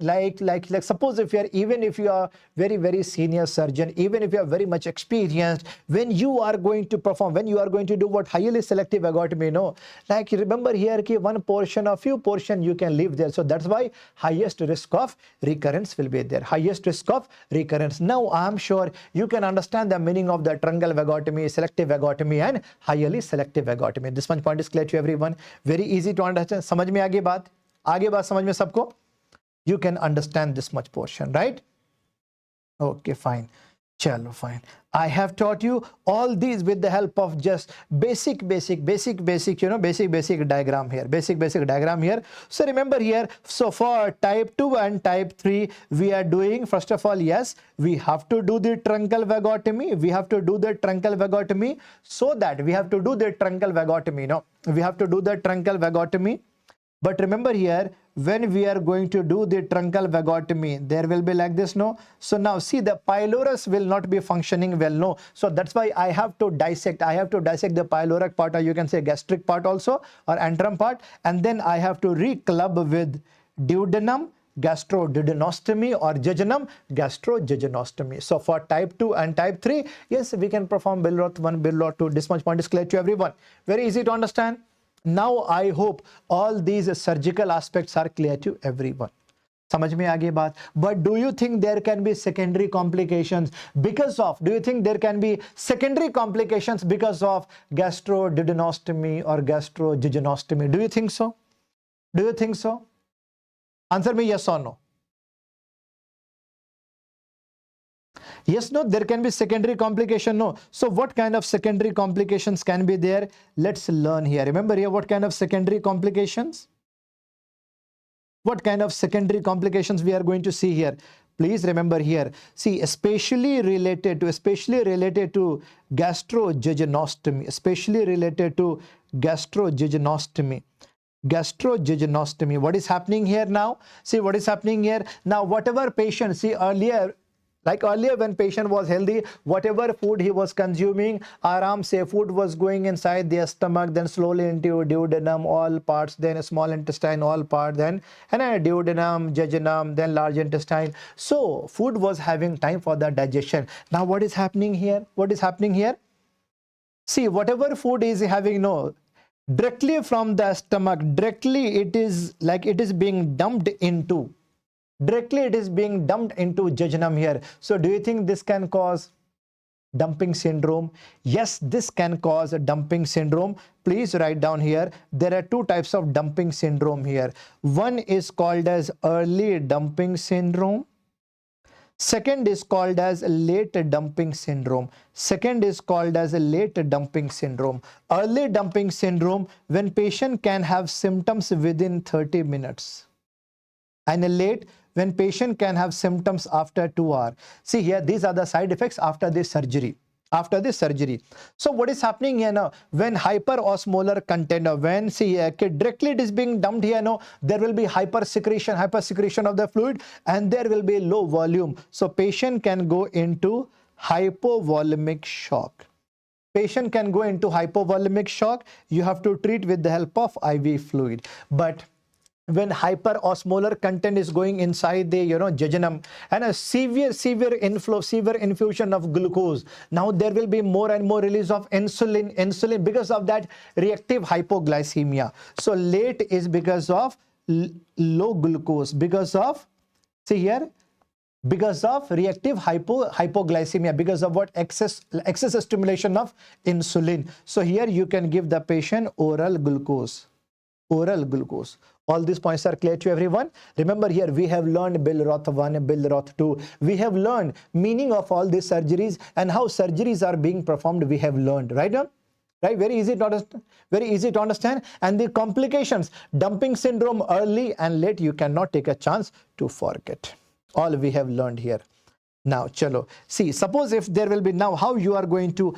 like suppose if you are, even if you are very senior surgeon, even if you are very much experienced, when you are going to perform, when you are going to do what highly selective vagotomy, like remember here ki one portion or few portion you can leave there. So that's why highest risk of recurrence will be there, highest risk of recurrence. Now I'm sure you can understand the meaning of the truncal vagotomy, selective vagotomy and highly selective vagotomy. This one point is clear to everyone, very easy to understand. समझ में आगे बात समझ में सबको? You can understand this much portion, right? Okay, fine. Chalo, fine. I have taught you all these with the help of just basic diagram here, basic diagram here. So remember here, so for type 2 and type 3, we are doing, first of all, yes, we have to do the truncal vagotomy. We have to do the truncal vagotomy, so that we have to do the truncal vagotomy, we have to do the truncal vagotomy. But remember here, when we are going to do the truncal vagotomy, there will be like this, So now see, the pylorus will not be functioning well, So that's why I have to dissect. I have to dissect the pyloric part, or you can say gastric part also, or antrum part. And then I have to reclub with duodenum, gastroduodenostomy, or jejunum, gastrojejunostomy. So for type 2 and type 3, yes, we can perform Billroth 1, Billroth 2. This much point is clear to everyone. Very easy to understand. Now I hope all these surgical aspects are clear to everyone. समझ में आ गई बात? But do you think there can be secondary complications because of, do you think there can be secondary complications because of gastroduodenostomy or gastrojejunostomy? Do you think so? Do you think so? Answer me yes or no. Yes, no, there can be secondary complication, no. So what kind of secondary complications can be there? Let's learn here. Remember here, what kind of secondary complications? What kind of secondary complications we are going to see here? Please remember here. See, especially related to gastrojejunostomy, especially related to gastrojejunostomy. Gastrojejunostomy. What is happening here now? See, what is happening here? Now, whatever patient, see earlier, like earlier when patient was healthy, whatever food he was consuming, aram se food was going inside their stomach, then slowly into duodenum, all parts, then small intestine, all parts, then duodenum, jejunum, then large intestine. So food was having time for the digestion. Now what is happening here? What is happening here? See, whatever food is having, directly from the stomach, directly it is being dumped into. Directly it is being dumped into jejunum here. So do you think this can cause dumping syndrome? Yes, this can cause a dumping syndrome. Please write down here. There are two types of dumping syndrome here. One is called as early dumping syndrome. Second is called as late dumping syndrome. Second is called as a late dumping syndrome. Early dumping syndrome, when patient can have symptoms within 30 minutes. And a late, when patient can have symptoms after 2 hours. See here, these are the side effects after this surgery. After this surgery. So what is happening here now? When hyperosmolar content, when directly it is being dumped here, there will be hypersecretion of the fluid, and there will be low volume. So patient can go into hypovolemic shock. Patient can go into hypovolemic shock. You have to treat with the help of IV fluid. But when hyperosmolar content is going inside the jejunum, and a severe infusion of glucose, now there will be more and more release of insulin because of that reactive hypoglycemia. So late is because of low glucose, because of, see here, because of reactive hypoglycemia, because of what? Excess stimulation of insulin. So here you can give the patient oral glucose. Oral glucose. All these points are clear to everyone. Remember here, we have learned Billroth 1 and Billroth 2. We have learned meaning of all these surgeries and how surgeries are being performed. We have learned, right? Right? Very easy to understand. Very easy to understand. And the complications, dumping syndrome, early and late, you cannot take a chance to forget. All we have learned here. Now, chalo. See, suppose if there will be now how you are going to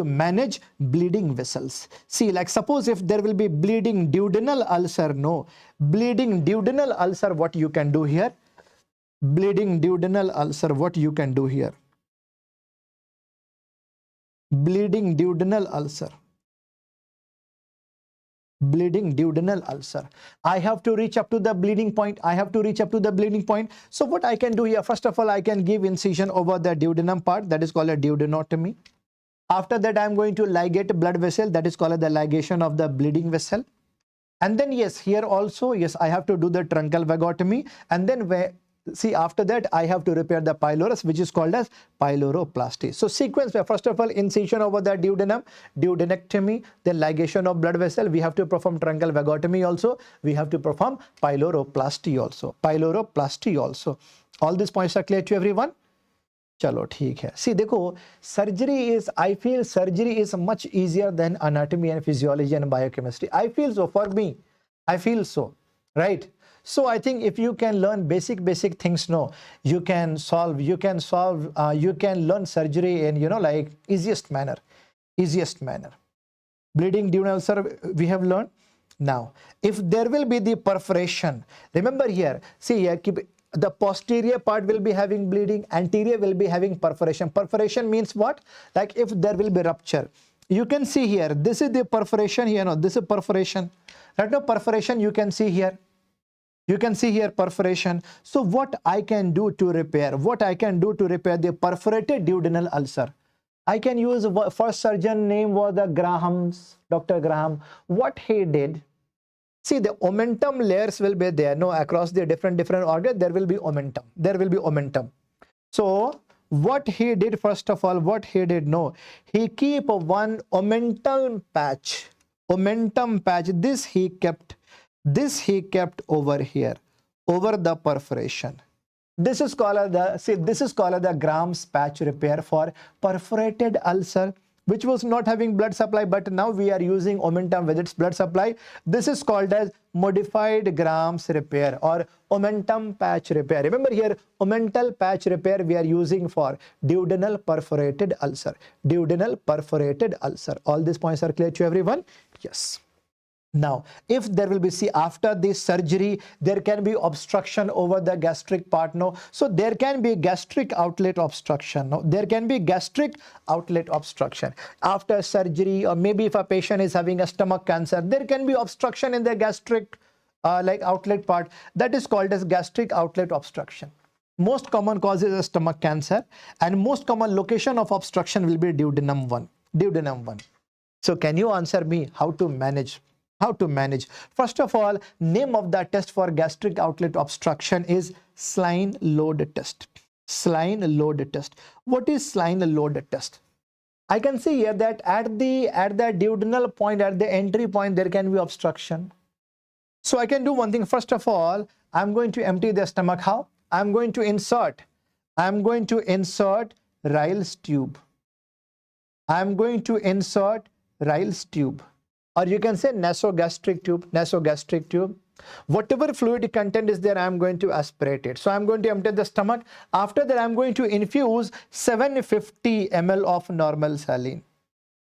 manage bleeding vessels. See, like suppose if there will be bleeding duodenal ulcer, bleeding duodenal ulcer, what you can do here? Bleeding duodenal ulcer, what you can do here? Bleeding duodenal ulcer. bleeding duodenal ulcer. I have to reach up to the bleeding point. I have to reach up to the bleeding point. So what I can do here, first of all, I can give incision over the duodenum part, that is called a duodenotomy. After that, I'm going to ligate blood vessel, that is called the ligation of the bleeding vessel. And then yes, here also, yes, I have to do the truncal vagotomy. And then see, after that, I have to repair the pylorus, which is called as pyloroplasty. So sequence where first of all, incision over the duodenum, duodenectomy, then ligation of blood vessel. We have to perform truncal vagotomy also. We have to perform pyloroplasty also. Pyloroplasty also. All these points are clear to everyone? Chalo, theek hai. See, dekho, I feel surgery is much easier than anatomy and physiology and biochemistry. I feel so. For me, I feel so, right? So I think if you can learn basic things, no, you can learn surgery in, like easiest manner. Bleeding duodenal ulcer, we have learned. Now, if there will be the perforation, remember here, see here, the posterior part will be having bleeding, anterior will be having perforation. Perforation means what? Like if there will be rupture. You can see here, this is the perforation here, no, this is perforation. Right now, perforation you can see here. You can see here perforation. So what I can do to repair? What I can do to repair the perforated duodenal ulcer? I can use, first surgeon name was the Graham's, Dr. Graham. What he did, see, the omentum layers will be there. No, across the different organs, there will be omentum. There will be omentum. So what he did, first of all, no, he keep one omentum patch. Omentum patch. This he kept over here, over the perforation. This is called the Graham's patch repair for perforated ulcer, which was not having blood supply, but now we are using omentum with its blood supply. This is called as modified Graham's repair or omentum patch repair. Remember here, omental patch repair we are using for duodenal perforated ulcer. Duodenal perforated ulcer. All these points are clear to everyone? Yes. Now, if there will be, see, after this surgery, there can be obstruction over the gastric part, no? So there can be gastric outlet obstruction, no? There can be gastric outlet obstruction. After surgery, or maybe if a patient is having a stomach cancer, there can be obstruction in the gastric outlet part. That is called as gastric outlet obstruction. Most common cause is a stomach cancer, and most common location of obstruction will be duodenum 1. Duodenum 1. So can you answer me how to manage? How to manage? First of all, name of the test for gastric outlet obstruction is Sline load test. Sline load test. What is Sline load test? I can see here that at the duodenal point, at the entry point, there can be obstruction. So I can do one thing. First of all, I'm going to empty the stomach. How? I'm going to insert Ryle's tube. I'm going to insert Ryle's tube. Or you can say nasogastric tube. Whatever fluid content is there, I am going to aspirate it. So I am going to empty the stomach. After that, I am going to infuse 750 ml of normal saline.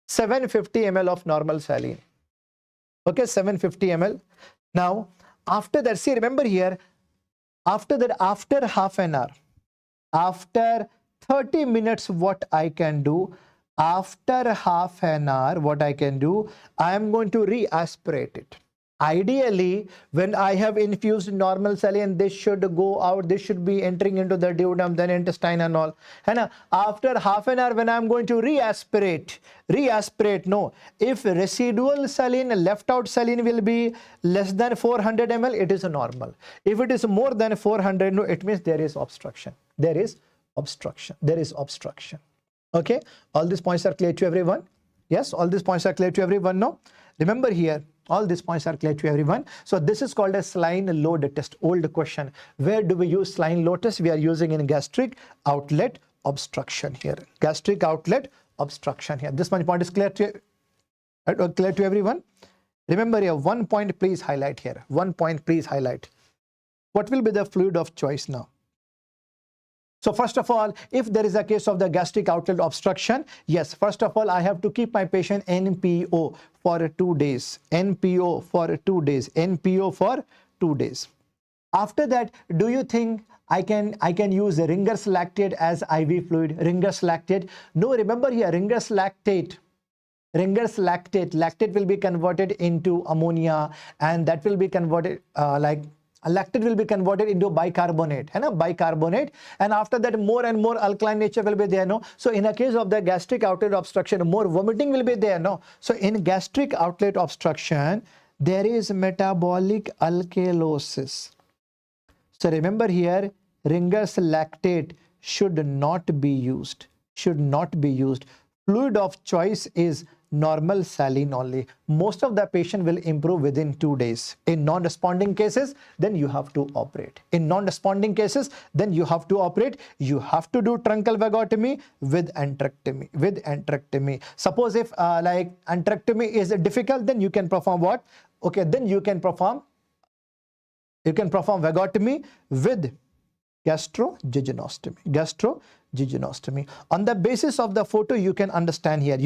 750 ml of normal saline. Okay, 750 ml. Now, after that, see, remember here, after that, after half an hour, after 30 minutes, what I can do, after half an hour, what I can do, I am going to re-aspirate it. Ideally, when I have infused normal saline, this should go out, this should be entering into the duodenum, then intestine and all. And after half an hour, when I am going to re-aspirate, no, if residual saline, left out saline will be less than 400 ml, it is normal. If it is more than 400, no, it means there is obstruction. There is obstruction. There is obstruction. Okay, all these points are clear to everyone? Yes, all these points are clear to everyone now? Remember here, all these points are clear to everyone. So this is called a Sline load test. Old question. Where do we use Sline load test? We are using in gastric outlet obstruction here. Gastric outlet obstruction here. This one point is clear to everyone? Remember here, 1 point please highlight here. 1 point please highlight. What will be the fluid of choice now? So first of all, if there is a case of the gastric outlet obstruction, yes, first of all, I have to keep my patient NPO for 2 days. NPO for 2 days. NPO for 2 days. After that, do you think I can use Ringer's lactate as IV fluid? Ringer's lactate? No, remember here, Ringer's lactate. Ringer's lactate will be converted into ammonia, and that will be converted lactate will be converted into bicarbonate, है ना, bicarbonate, and after that more and more alkaline nature will be there, no. So in a case of the gastric outlet obstruction, more vomiting will be there, no. So in gastric outlet obstruction, there is metabolic alkalosis. So remember here, Ringer's lactate should not be used. Should not be used. Fluid of choice is normal saline only. Most of the patient will improve within 2 days. In non-responding cases, then you have to operate. In non-responding cases, then you have to operate. You have to do truncal vagotomy with enterectomy. With enterectomy. Suppose if like enterectomy is difficult, then you can perform what? Okay, then you can perform vagotomy with gastrojejunostomy. On the basis of the photo, you can understand here.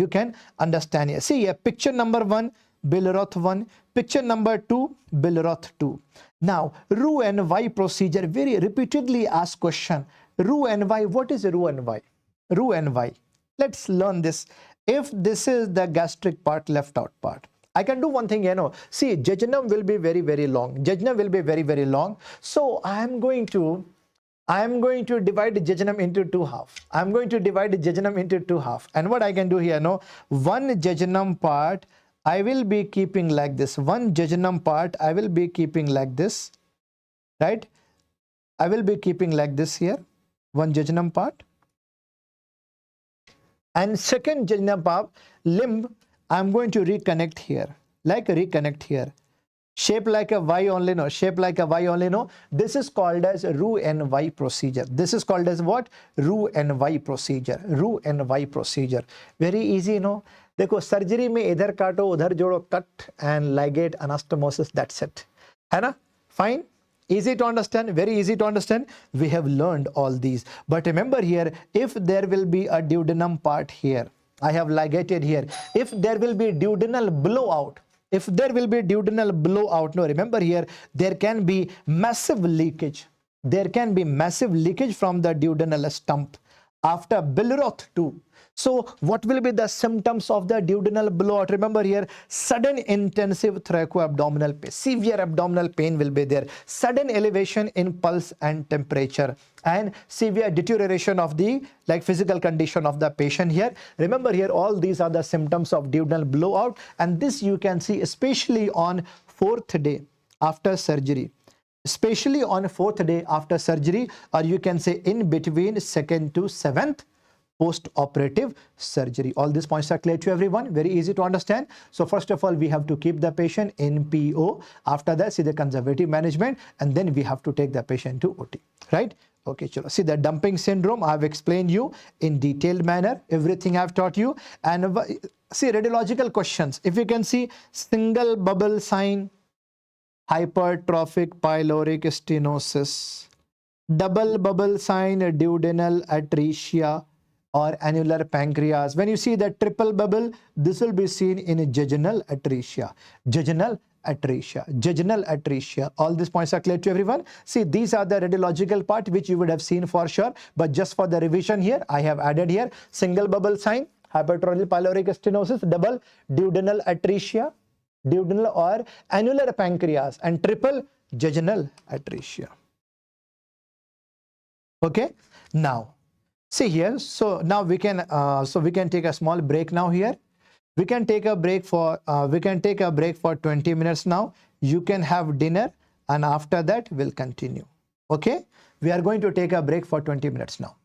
See here, picture number 1, Billroth 1, picture number 2, Billroth 2. Now, Roux-en-Y procedure, very repeatedly asked question. Roux-en-Y, what is Roux-en-Y? Roux-en-Y. Let's learn this. If this is the gastric part, left out part, I can do one thing, you know. See, jejunum will be very, very long. Jejunum will be very, very long. So I am going to divide the jejunum into 2 halves. I'm going to divide the jejunum into 2 halves. And what I can do here, no, one jejunum part I will be keeping like this. One jejunum part I will be keeping like this, right? I will be keeping like this here, one jejunum part. And second jejunum part, limb, I'm going to reconnect here, like reconnect here. Shape like a Y only, no. Shape like a Y only, no. This is called as Roux-en-Y procedure. This is called as what? Roux-en-Y procedure. Roux-en-Y procedure. Very easy, no. देखो surgery में इधर काटो उधर जोड़ो, cut and ligate anastomosis, that's it, है ना? Fine. Easy to understand, very easy to understand. We have learned all these. But remember here, if there will be a duodenum part here, I have ligated here. If there will be duodenal blowout, no, remember here, there can be massive leakage. There can be massive leakage from the duodenal stump after Billroth 2. So what will be the symptoms of the duodenal blowout? Remember here, sudden intensive thoracoabdominal pain, severe abdominal pain will be there, sudden elevation in pulse and temperature, and severe deterioration of the physical condition of the patient here. Remember here, all these are the symptoms of duodenal blowout, and this you can see especially on 4th day after surgery. Especially on 4th day after surgery, or you can say in between 2nd to 7th post-operative surgery. All these points are clear to everyone, very easy to understand. So first of all, we have to keep the patient in PO. After that, see the conservative management, and then we have to take the patient to OT, right? Okay, chalo. See the dumping syndrome, I have explained you in detailed manner, everything I have taught you. And see radiological questions. If you can see single bubble sign, hypertrophic pyloric stenosis, double bubble sign, duodenal atresia, or annular pancreas. When you see the triple bubble, this will be seen in jejunal atresia. Jejunal atresia. All these points are clear to everyone. See, these are the radiological part which you would have seen for sure, but just for the revision here, I have added here single bubble sign, hypertrophic pyloric stenosis, double duodenal atresia, duodenal or annular pancreas, and triple jejunal atresia. Okay, now see here, so now we can take a small break now here. We can take a break for 20 minutes now. You can have dinner, and after that we'll continue. Okay, we are going to take a break for 20 minutes now.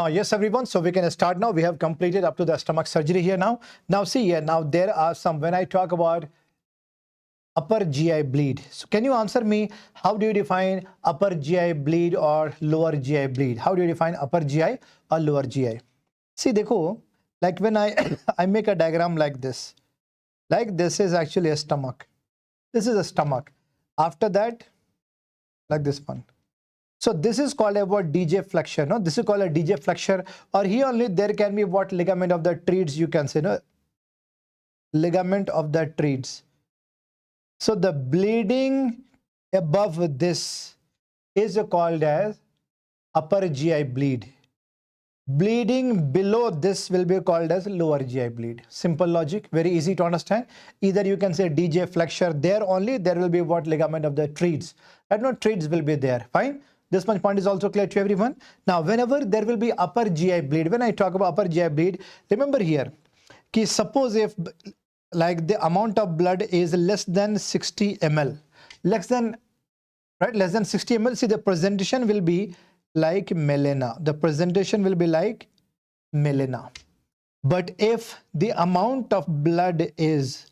yes, everyone. So we can start now. We have completed up to the stomach surgery here now. Now see here. Now there are some, when I talk about upper GI bleed. So can you answer me, how do you define upper GI bleed or lower GI bleed? How do you define upper GI or lower GI? See, dekho, like when I make a diagram like this is actually a stomach. This is a stomach. After that, like this one. So this is called a what, DJ flexure. No, this is called a DJ flexure. Or here only there can be what, ligament of the treads, you can say, no, ligament of the treads. So the bleeding above this is called as upper GI bleed. Bleeding below this will be called as lower GI bleed. Simple logic, very easy to understand. Either you can say DJ flexure, there only there will be what, ligament of the treads. Right, no, treads will be there. Fine. This much point is also clear to everyone. Now, whenever there will be upper GI bleed, when I talk about upper GI bleed, remember here, ki suppose if like the amount of blood is less than 60 ml, less than 60 ml, see the presentation will be like melena. The presentation will be like melena. But if the amount of blood is,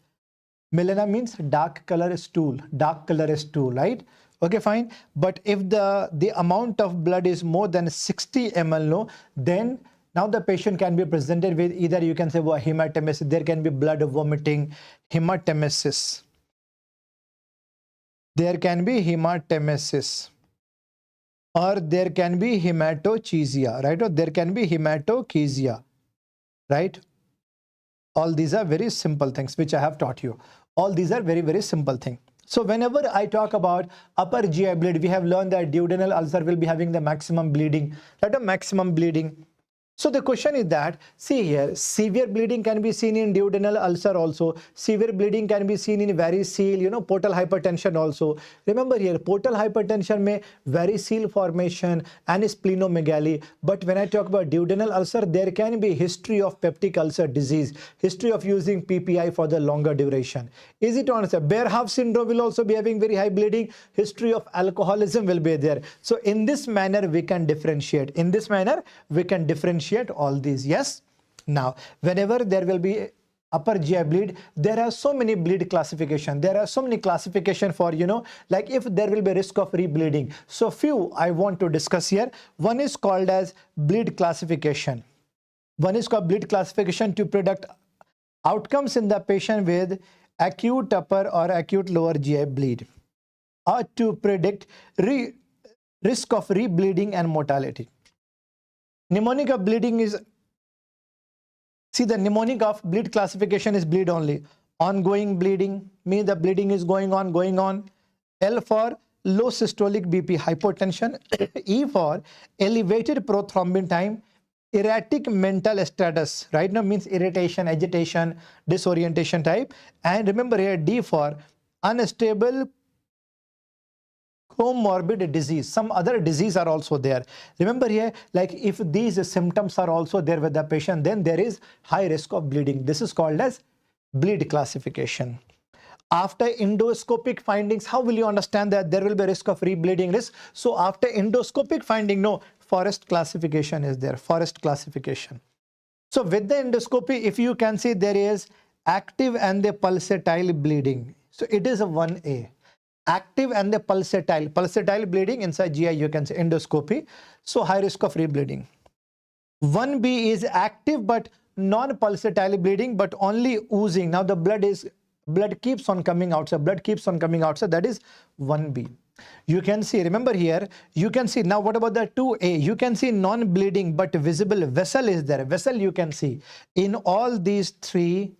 melena means dark color stool, right? Okay, fine. But if the amount of blood is more than 60 ml, no, then now the patient can be presented with either you can say hematemesis, there can be blood vomiting, hematemesis. There can be hematemesis. Or there can be hematochezia, right? Or there can be hematochezia, right? All these are very simple things which I have taught you. All these are very, very simple things. So whenever I talk about upper GI bleed, we have learned that duodenal ulcer will be having the maximum bleeding, right? A maximum bleeding. So the question is that, see here, severe bleeding can be seen in duodenal ulcer also. Severe bleeding can be seen in varicose, you know, portal hypertension also. Remember here, portal hypertension may varicose formation and splenomegaly. But when I talk about duodenal ulcer, there can be history of peptic ulcer disease, history of using PPI for the longer duration. Easy to understand. Behr syndrome will also be having very high bleeding. History of alcoholism will be there. So in this manner, we can differentiate. In this manner, we can differentiate all these. Yes. Now, whenever there will be upper GI bleed, there are so many bleed classification. There are so many classification for, you know, like if there will be risk of rebleeding. So few I want to discuss here. One is called as bleed classification. One is called bleed classification to predict outcomes in the patient with acute upper or acute lower GI bleed, or to predict risk of rebleeding and mortality. Mnemonic of bleeding is, see the mnemonic of bleed classification is bleed only. Ongoing bleeding means the bleeding is going on. L for low systolic BP hypotension. E for elevated prothrombin time. Erratic mental status, right now means irritation, agitation, disorientation type. And remember here D for unstable comorbid disease. Some other disease are also there. Remember here, like if these symptoms are also there with the patient, then there is high risk of bleeding. This is called as bleed classification. After endoscopic findings, how will you understand that there will be risk of rebleeding risk? So after endoscopic finding, no, forest classification is there, forest classification. So with the endoscopy, if you can see, there is active and the pulsatile bleeding. So it is a 1A. Active and the pulsatile bleeding inside GI, you can say endoscopy. So high risk of rebleeding. 1B is active but non-pulsatile bleeding, but only oozing. Now the blood keeps on coming out. So blood keeps on coming out. So that is 1B. You can see, remember here, you can see. Now what about the 2A? You can see non-bleeding but visible vessel is there. Vessel you can see. In all these three,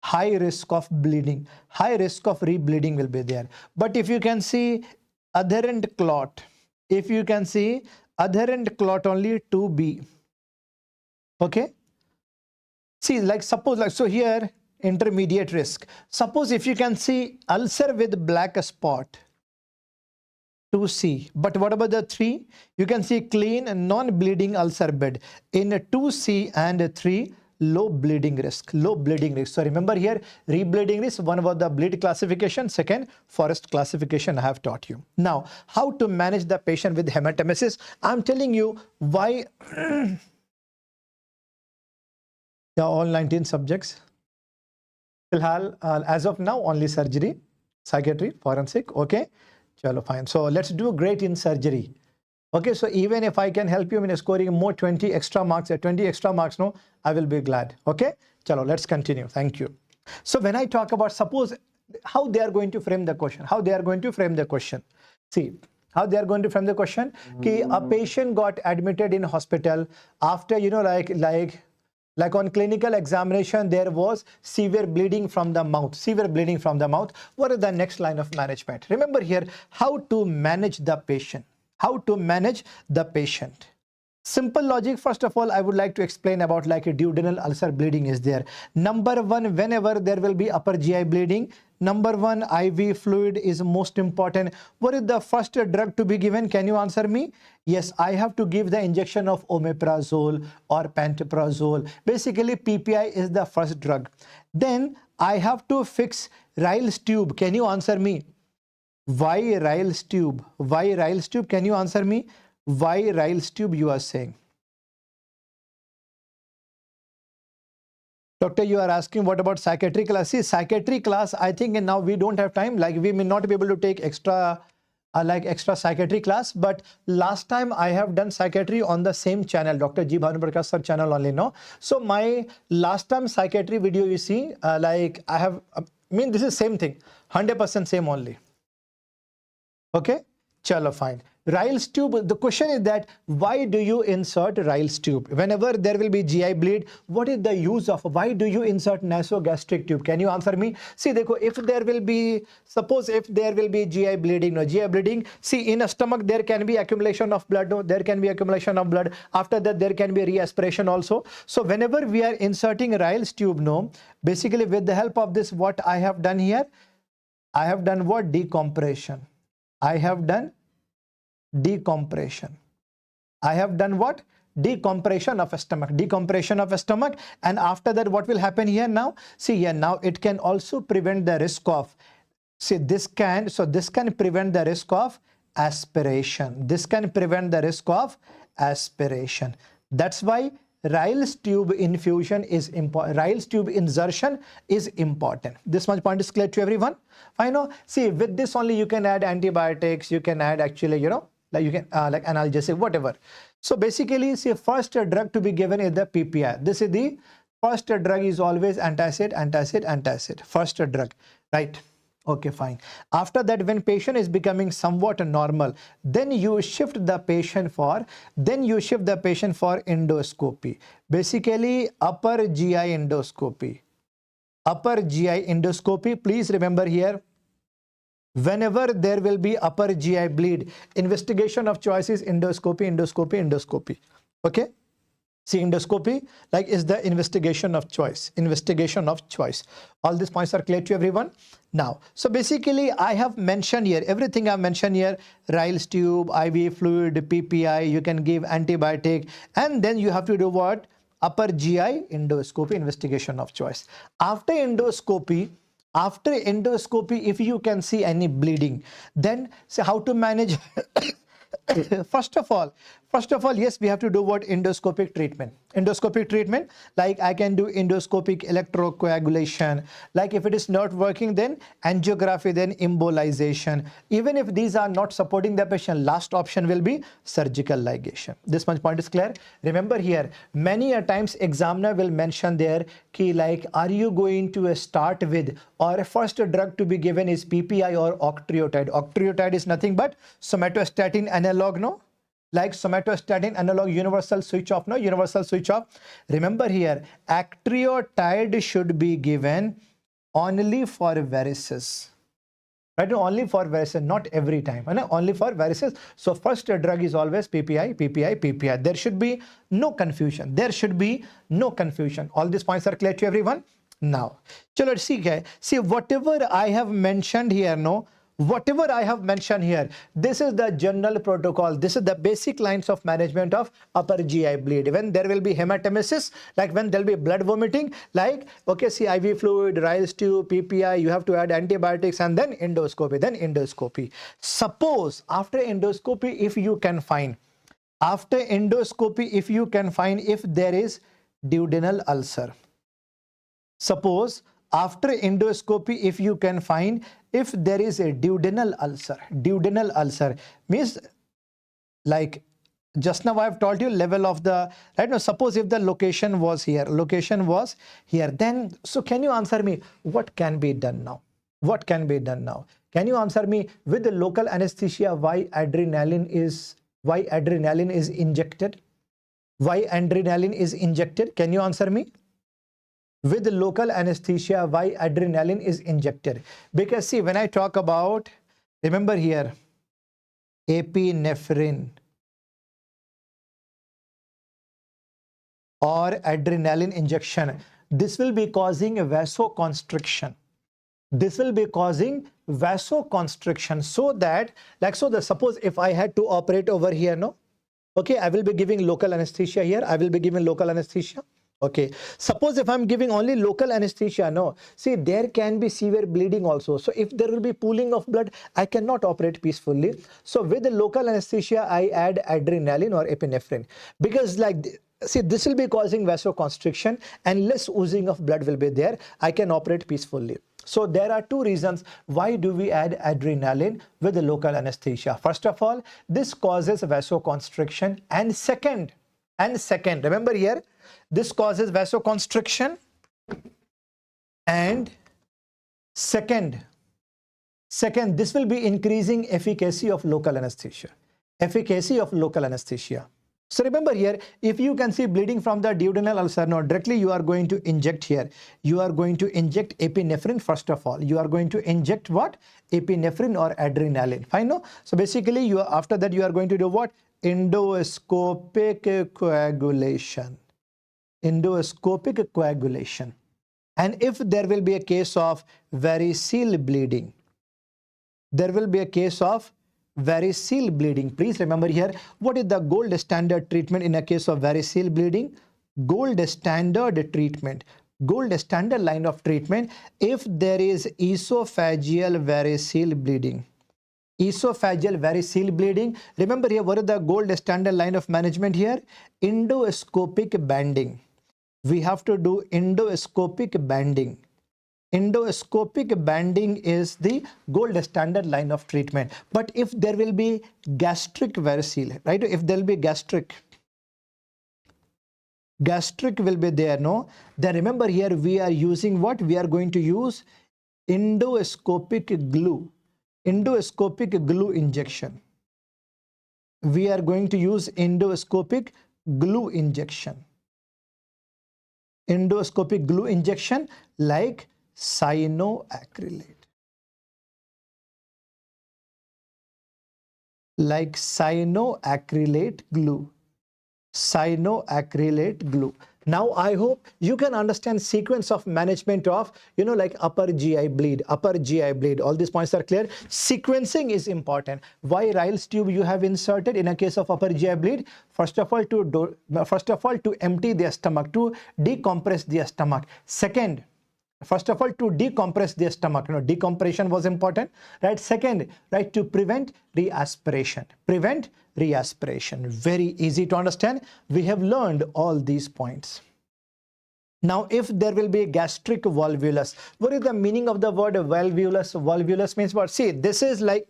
high risk of bleeding, high risk of rebleeding will be there. But if you can see adherent clot, if you can see adherent clot, only 2B. Okay. See, like suppose, like so here, intermediate risk. Suppose if you can see ulcer with black spot, 2C. But what about the 3? You can see clean and non-bleeding ulcer bed. In 2C and 3, low bleeding risk, low bleeding risk. So remember here, rebleeding risk, one was the bleed classification, second forest classification I have taught you. Now, how to manage the patient with hematemesis? I'm telling you why Yeah, all 19 subjects. Filhal, as of now, only surgery, psychiatry, forensic. Okay, chalo, fine. So let's do great in surgery. Okay, so even if I can help you in scoring more 20 extra marks, 20 extra marks, no, I will be glad. Okay, chalo, let's continue. Thank you. So when I talk about, suppose how they are going to frame the question, how they are going to frame the question. See, how they are going to frame the question. Ki a patient got admitted in hospital after, you know, like on clinical examination, there was severe bleeding from the mouth, severe bleeding from the mouth. What is the next line of management? Remember here, how to manage the patient, how to manage the patient. Simple logic. First of all, I would like to explain about like a duodenal ulcer bleeding is there. Number one, whenever there will be upper GI bleeding, number one, IV fluid is most important. What is the first drug to be given? Can you answer me? Yes, I have to give the injection of omeprazole or pantoprazole. Basically, PPI is the first drug. Then I have to fix Ryle's tube. Can you answer me? Why Ryle's tube? Why Ryle's tube? Can you answer me? Why Ryle's tube you are saying? Doctor, you are asking what about psychiatry class? See, psychiatry class, I think now we don't have time. Like we may not be able to take extra psychiatry class. But last time I have done psychiatry on the same channel, Dr. G. Bhanuprakash sir channel only, no? So my last time psychiatry video you see, like I have, this is same thing, 100% same only. Okay, chalo, fine. Ryle's tube, the question is that why do you insert Ryle's tube? Whenever there will be GI bleed, what is the use of, why do you insert nasogastric tube? Can you answer me? See, dekho, if there will be, suppose if there will be GI bleeding, no, GI bleeding, see in a stomach there can be accumulation of blood, no, there can be accumulation of blood. After that there can be reaspiration also. So whenever we are inserting Ryle's tube, no, basically with the help of this, what I have done here, I have done what? Decompression. I have done decompression. I have done what? Decompression of a stomach. Decompression of a stomach. And after that, what will happen here now? See here now, it can also prevent the risk of, see this can, so this can prevent the risk of aspiration. This can prevent the risk of aspiration. That's why Ryle's tube infusion is important. Ryle's tube insertion is important. This much point is clear to everyone. I know. See, with this only you can add antibiotics. You can add actually, you know, like you can like analgesic, whatever. So basically, see, first drug to be given is the PPI. This is the first drug is always antacid, antacid, antacid. First drug, right? Okay, fine. After that, when patient is becoming somewhat normal, then you shift the patient for, endoscopy. Basically, upper GI endoscopy. Upper GI endoscopy. Please remember here, whenever there will be upper GI bleed, investigation of choice is endoscopy, endoscopy, endoscopy. Okay. See, endoscopy like is the investigation of choice. Investigation of choice. All these points are clear to everyone. Now, so basically I have mentioned here, everything I've mentioned here, Ryle's tube, IV fluid, PPI, you can give antibiotic, and then you have to do what? Upper GI endoscopy, investigation of choice. After endoscopy, if you can see any bleeding, then say how to manage. First of all, yes, we have to do what? Endoscopic treatment. Endoscopic treatment, like I can do endoscopic electrocoagulation. Like if it is not working, then angiography, then embolization. Even if these are not supporting the patient, last option will be surgical ligation. This much point is clear. Remember here, many a times examiner will mention there, ki like, are you going to start with, or first drug to be given is PPI or octreotide. Octreotide is nothing but somatostatin analog, no? Like somatostatin analog, universal switch off, no? Universal switch off. Remember here, octreotide should be given only for varices. Right? Only for varices, not every time. Only for varices. So first drug is always PPI, PPI, PPI. There should be no confusion. There should be no confusion. All these points are clear to everyone. Now, so let's see. See, whatever I have mentioned here, no? Whatever I have mentioned here, this is the general protocol. This is the basic lines of management of upper GI bleed. When there will be hematemesis, like when there will be blood vomiting, like, okay, see IV fluid, Ryle's tube, PPI, you have to add antibiotics, and then endoscopy, Suppose after endoscopy, if you can find, if there is duodenal ulcer. Suppose after endoscopy, if you can find if there is a duodenal ulcer means like just now I have told you level of the right now. Suppose if the location was here, then so can you answer me what can be done now? What can be done now? Can you answer me with the local anesthesia why adrenaline is injected? Why adrenaline is injected? Can you answer me? With the local anesthesia, why adrenaline is injected? Because see, when I talk about, remember here, epinephrine or adrenaline injection, this will be causing a vasoconstriction. This will be causing vasoconstriction, so that suppose if I had to operate over here, no, okay, I will be giving local anesthesia here. I will be giving local anesthesia. Okay, suppose if I'm giving only local anesthesia, no, see, there can be severe bleeding also. So if there will be pooling of blood, I cannot operate peacefully. So with the local anesthesia, I add adrenaline or epinephrine, because see, this will be causing vasoconstriction and less oozing of blood will be there. I can operate peacefully. So there are two reasons why do we add adrenaline with the local anesthesia. First of all, this causes vasoconstriction, and second, remember here, this causes vasoconstriction, and second, this will be increasing efficacy of local anesthesia. So remember here, if you can see bleeding from the duodenal ulcer, now directly you are going to inject here. You are going to inject epinephrine first of all. You are going to inject what? Epinephrine or adrenaline. Fine, no? So basically, after that you are going to do what? Endoscopic coagulation. Endoscopic coagulation. And if there will be a case of varicose bleeding, varicose bleeding. Please remember here, what is the gold standard treatment in a case of varicose bleeding? Gold standard line of treatment if there is esophageal varicose bleeding. Remember here, what is the gold standard line of management here? Endoscopic banding. We have to do endoscopic banding. Endoscopic banding is the gold standard line of treatment. But if there will be gastric varicose, right? If there will be gastric will be there, no? Then remember here, we are using what? We are going to use endoscopic glue injection. We are going to use endoscopic glue injection. Endoscopic glue injection like cyanoacrylate. Like cyanoacrylate glue. Now I hope you can understand sequence of management of, like upper GI bleed. All these points are clear. Sequencing is important. Why Ryle's tube you have inserted in a case of upper GI bleed? First of all, to empty the stomach, to decompress the stomach. Second, first of all, to decompress the stomach. Decompression was important, right? Second, right, to prevent reaspiration. Very easy to understand. We have learned all these points. Now, if there will be gastric volvulus, what is the meaning of the word volvulus? Volvulus means what? See, this is like,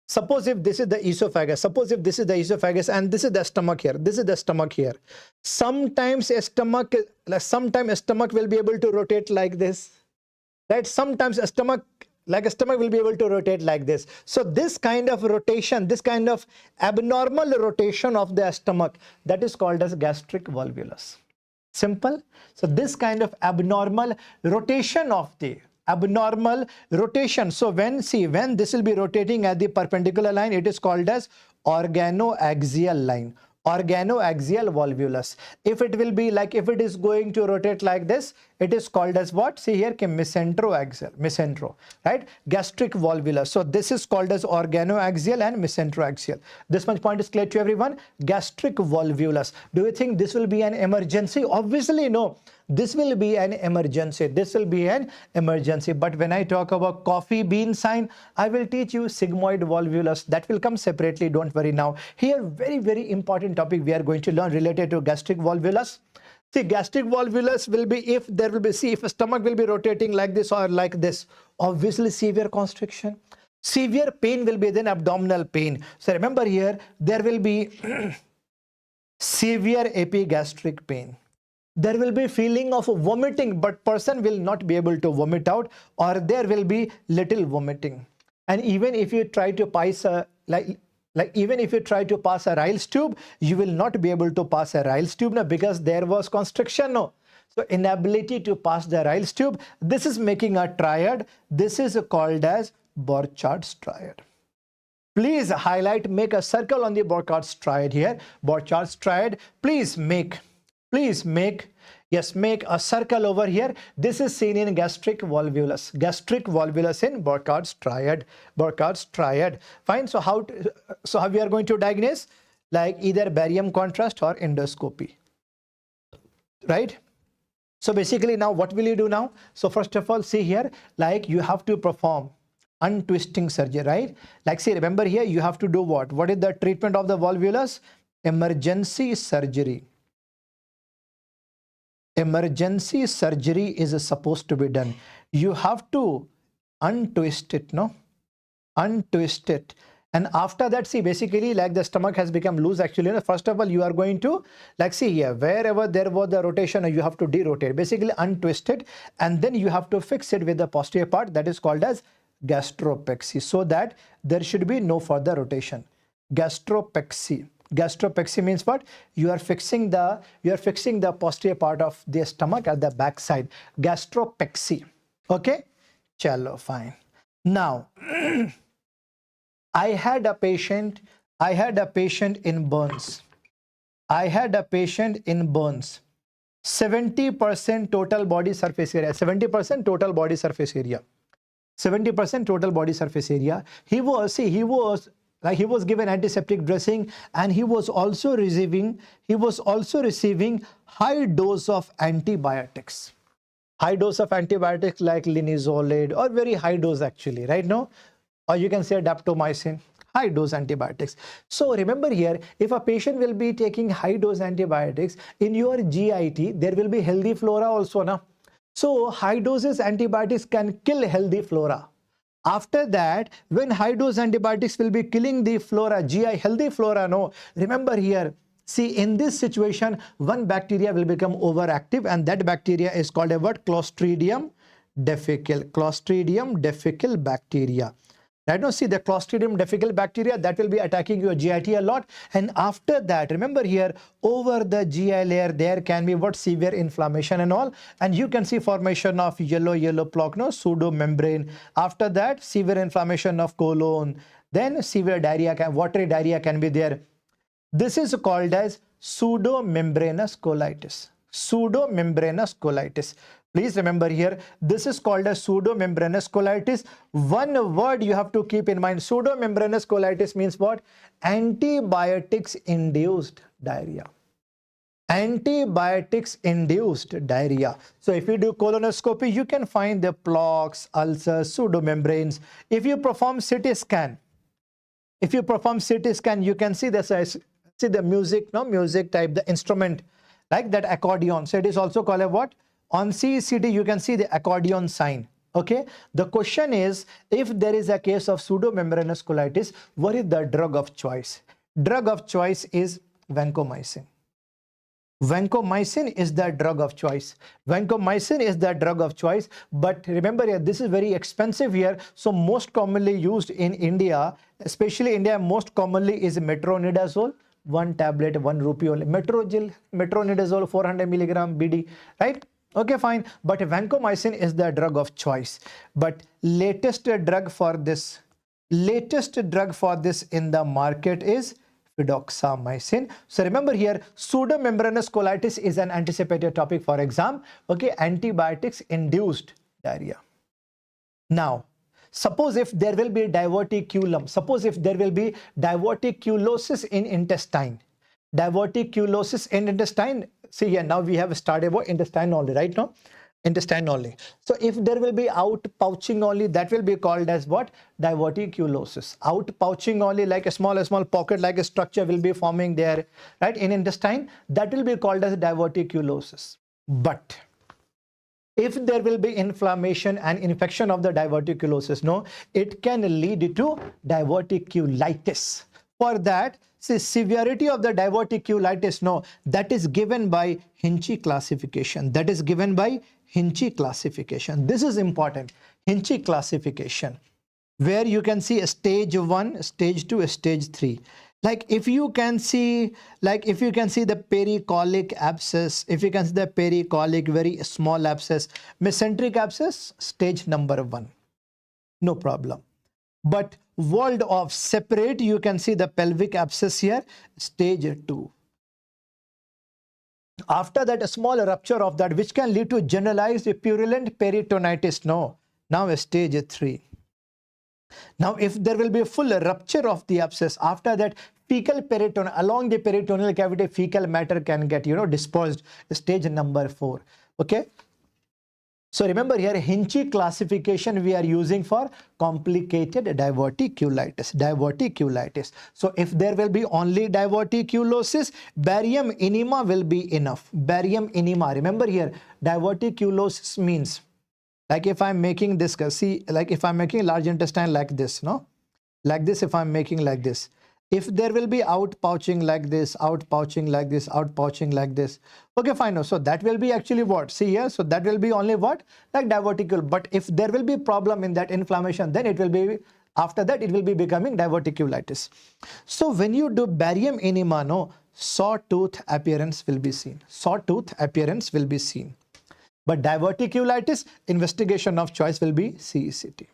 suppose if this is the esophagus, and this is the stomach here. Sometimes a stomach will be able to rotate like this, right? Sometimes a stomach will be able to rotate like this. So this kind of rotation, this kind of abnormal rotation of the stomach, that is called as gastric volvulus. Simple. So this kind of abnormal rotation so when this will be rotating at the perpendicular line, it is called as organoaxial line. Organoaxial volvulus. If it will be like, if it is going to rotate like this, it is called as what? See here, mesentro, right? Gastric volvulus. So this is called as organoaxial and mesenteroaxial. This much point is clear to everyone. Gastric volvulus. Do you think this will be an emergency? Obviously no. This will be an emergency. But when I talk about coffee bean sign, I will teach you sigmoid volvulus. That will come separately. Don't worry now. Here, very, very important topic we are going to learn related to gastric volvulus. See, gastric volvulus will be if there will be, see, if a stomach will be rotating like this or like this, obviously severe constriction. Severe pain will be then abdominal pain. So remember here, there will be severe epigastric pain. There will be feeling of vomiting, but person will not be able to vomit out, or there will be little vomiting. And even if you try to pass even if you try to pass a Ryle's tube, you will not be able to pass a Ryle's tube now, because there was constriction. No. So inability to pass the Ryle's tube, this is making a triad. This is called as Borchards triad. Please highlight, make a circle on the Borchards triad here. Borchards triad, please make, yes, make a circle over here. This is seen in gastric volvulus. Gastric volvulus in Borchards triad. Borchards triad. Fine. So how we are going to diagnose? Like either barium contrast or endoscopy. Right? So basically now what will you do now? So first of all, see here, like you have to perform untwisting surgery, right? Like see, remember here, you have to do what? What is the treatment of the volvulus? Emergency surgery. Emergency surgery is supposed to be done. You have to untwist it, no? Untwist it. And after that, see, basically like the stomach has become loose actually. First of all, you are going to, like see here, wherever there was the rotation, you have to derotate, basically untwist it. And then you have to fix it with the posterior part, that is called as gastropexy, so that there should be no further rotation. Gastropexy. Gastropexy means what? You are fixing the posterior part of the stomach at the back side. Gastropexy. Okay? Chalo, fine. Now, I had a patient in burns. 70% total body surface area. 70% total body surface area. 70% total body surface area. He was given antiseptic dressing, and he was also receiving high dose of antibiotics. High dose of antibiotics like linezolid, or very high dose actually, right now, or you can say daptomycin, high dose antibiotics. So remember here, if a patient will be taking high dose antibiotics, in your GIT there will be healthy flora also, na? So high doses antibiotics can kill healthy flora. After that, when high dose antibiotics will be killing the flora, GI healthy flora, no, remember here, see, in this situation, one bacteria will become overactive, and that bacteria is called a what? Clostridium difficile. Clostridium difficile bacteria. Right now, see, the Clostridium difficile bacteria that will be attacking your GIT a lot. And after that, remember here, over the GI layer, there can be what? Severe inflammation and all. And you can see formation of yellow plaque, no, pseudomembrane. After that, severe inflammation of colon. Then severe diarrhea, watery diarrhea can be there. This is called as pseudomembranous colitis. Pseudomembranous colitis. Please remember here, this is called as pseudomembranous colitis. One word you have to keep in mind. Pseudomembranous colitis means what? Antibiotics-induced diarrhea. Antibiotics-induced diarrhea. So if you do colonoscopy, you can find the plaques, ulcers, pseudomembranes. If you perform CT scan, you can see the music, no, music type, the instrument, like that accordion. So it is also called a what? On CCT, you can see the accordion sign. Okay. The question is, if there is a case of pseudomembranous colitis, what is the drug of choice? Drug of choice is vancomycin. Vancomycin is the drug of choice. Vancomycin is the drug of choice. But remember here, this is very expensive here. So most commonly used in India, especially India, most commonly is metronidazole. One tablet, 1 rupee only. Metronidazole, 400 milligram BD, right? Okay, fine. But vancomycin is the drug of choice. But latest drug for this in the market is fidaxomicin. So remember here, pseudomembranous colitis is an anticipated topic for exam. Okay, antibiotics induced diarrhea. Now, suppose if there will be diverticulum, suppose if there will be diverticulosis in intestine. Diverticulosis in intestine. See here, now we have started about intestine only, right now. Intestine only. So if there will be outpouching only, that will be called as what? Diverticulosis. Outpouching only, like a small pocket, like a structure will be forming there, right, in intestine, that will be called as diverticulosis. But if there will be inflammation and infection of the diverticulosis, no, it can lead to diverticulitis. For that, see, severity of the diverticulitis, no, that is given by Hinchey classification. That is given by Hinchey classification. This is important. Hinchey classification, where you can see a stage 1, stage 2, stage 3. Like if you can see, the pericolic abscess, if you can see the pericolic, very small abscess, mesenteric abscess, stage number 1, no problem. But walled off, separate, you can see the pelvic abscess here, stage 2. After that, a small rupture of that, which can lead to generalized purulent peritonitis, no, now stage 3. Now, if there will be a full rupture of the abscess, after that, fecal peritoneum, along the peritoneal cavity, fecal matter can get, dispersed, stage number 4. Okay. So remember here, Hinchey classification we are using for complicated diverticulitis. Diverticulitis. So if there will be only diverticulosis, barium enema will be enough. Barium enema. Remember here, diverticulosis means, like if I'm making this, see, like if I'm making large intestine like this, no? Like this, if I'm making like this. If there will be outpouching like this, outpouching like this, outpouching like this. Okay, fine. So that will be actually what? See here, so that will be only what? Like diverticule. But if there will be problem in that inflammation, then it will be, after that, it will be becoming diverticulitis. So when you do barium enema, no, sawtooth appearance will be seen. Sawtooth appearance will be seen. But diverticulitis, investigation of choice will be CECT.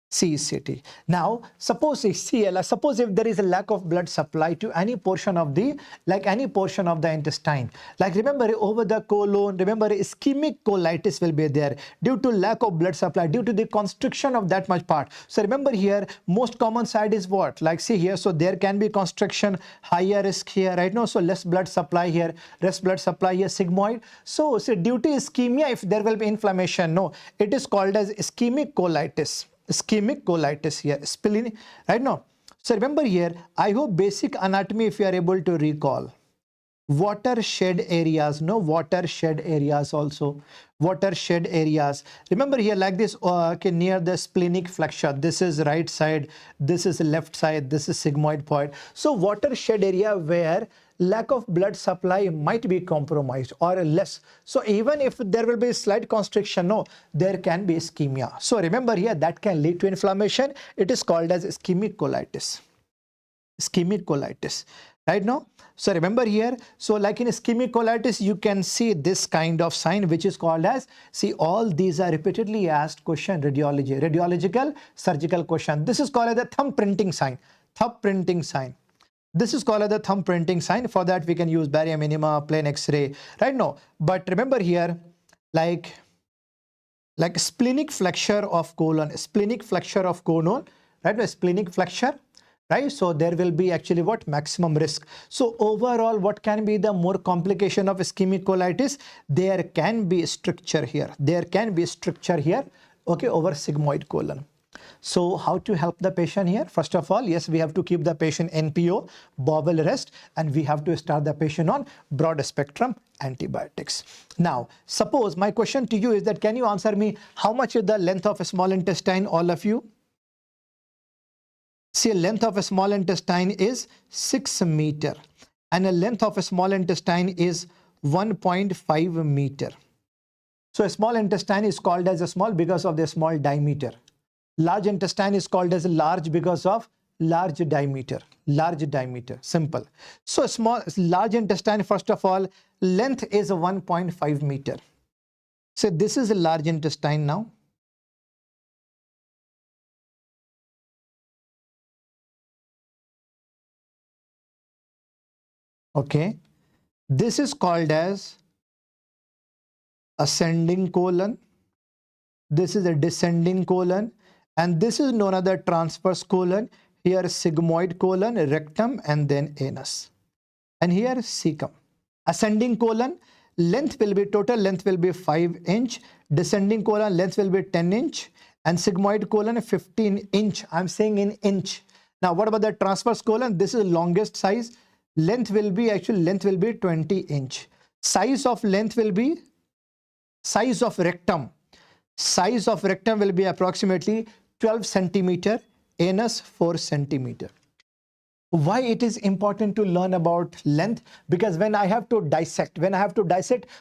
CECT. Now, suppose if there is a lack of blood supply to any portion of the, intestine, like remember over the colon, remember ischemic colitis will be there due to lack of blood supply, due to the constriction of that much part. So remember here, most common side is what? Like see here, so there can be constriction, higher risk here, right? No, so less blood supply here, less blood supply here, sigmoid. So due to ischemia, if there will be inflammation, no, it is called as ischemic colitis. Ischemic colitis here, spleen, right? No. So remember here, I hope basic anatomy if you are able to recall. Watershed areas, no, watershed areas also. Watershed areas. Remember here like this, okay, near the splenic flexure. This is right side, this is left side, this is sigmoid point. So watershed area where lack of blood supply might be compromised or less. So even if there will be slight constriction, no, there can be ischemia. So remember here, that can lead to inflammation. It is called as ischemic colitis. Ischemic colitis, right now. So remember here, so like in ischemic colitis, you can see this kind of sign, which is called as, see, all these are repeatedly asked question, radiology, radiological, surgical question. This is called as the thumb printing sign, thumb printing sign. This is called as the thumb printing sign. For that, we can use barium enema, plain X-ray, right? No, but remember here, like splenic flexure of colon, splenic flexure of colon, right? No, splenic flexure, right? So there will be actually what? Maximum risk. So overall, what can be the more complication of ischemic colitis? There can be stricture here. There can be stricture here, okay, over sigmoid colon. So how to help the patient here? First of all, yes, we have to keep the patient NPO, bowel rest, and we have to start the patient on broad spectrum antibiotics. Now, suppose my question to you is that, can you answer me how much is the length of a small intestine, all of you? See, length of a small intestine is 6 meter and a length of a small intestine is 1.5 meter. So a small intestine is called as a small because of the small diameter. Large intestine is called as large because of large diameter, simple. So large intestine, first of all, length is 1.5 meter. So this is a large intestine now. Okay, this is called as ascending colon. This is a descending colon. And this is known as the transverse colon. Here sigmoid colon, rectum, and then anus. And here cecum. Ascending colon, length will be, total length will be 5 inch, descending colon length will be 10 inch, and sigmoid colon 15 inch. I'm saying in inch. Now what about the transverse colon? This is longest size. Length will be, actually length will be 20 inch. Size of length will be, size of rectum. Size of rectum will be approximately 12 centimeter, anus 4 centimeter. Why it is important to learn about length? Because when I have to dissect,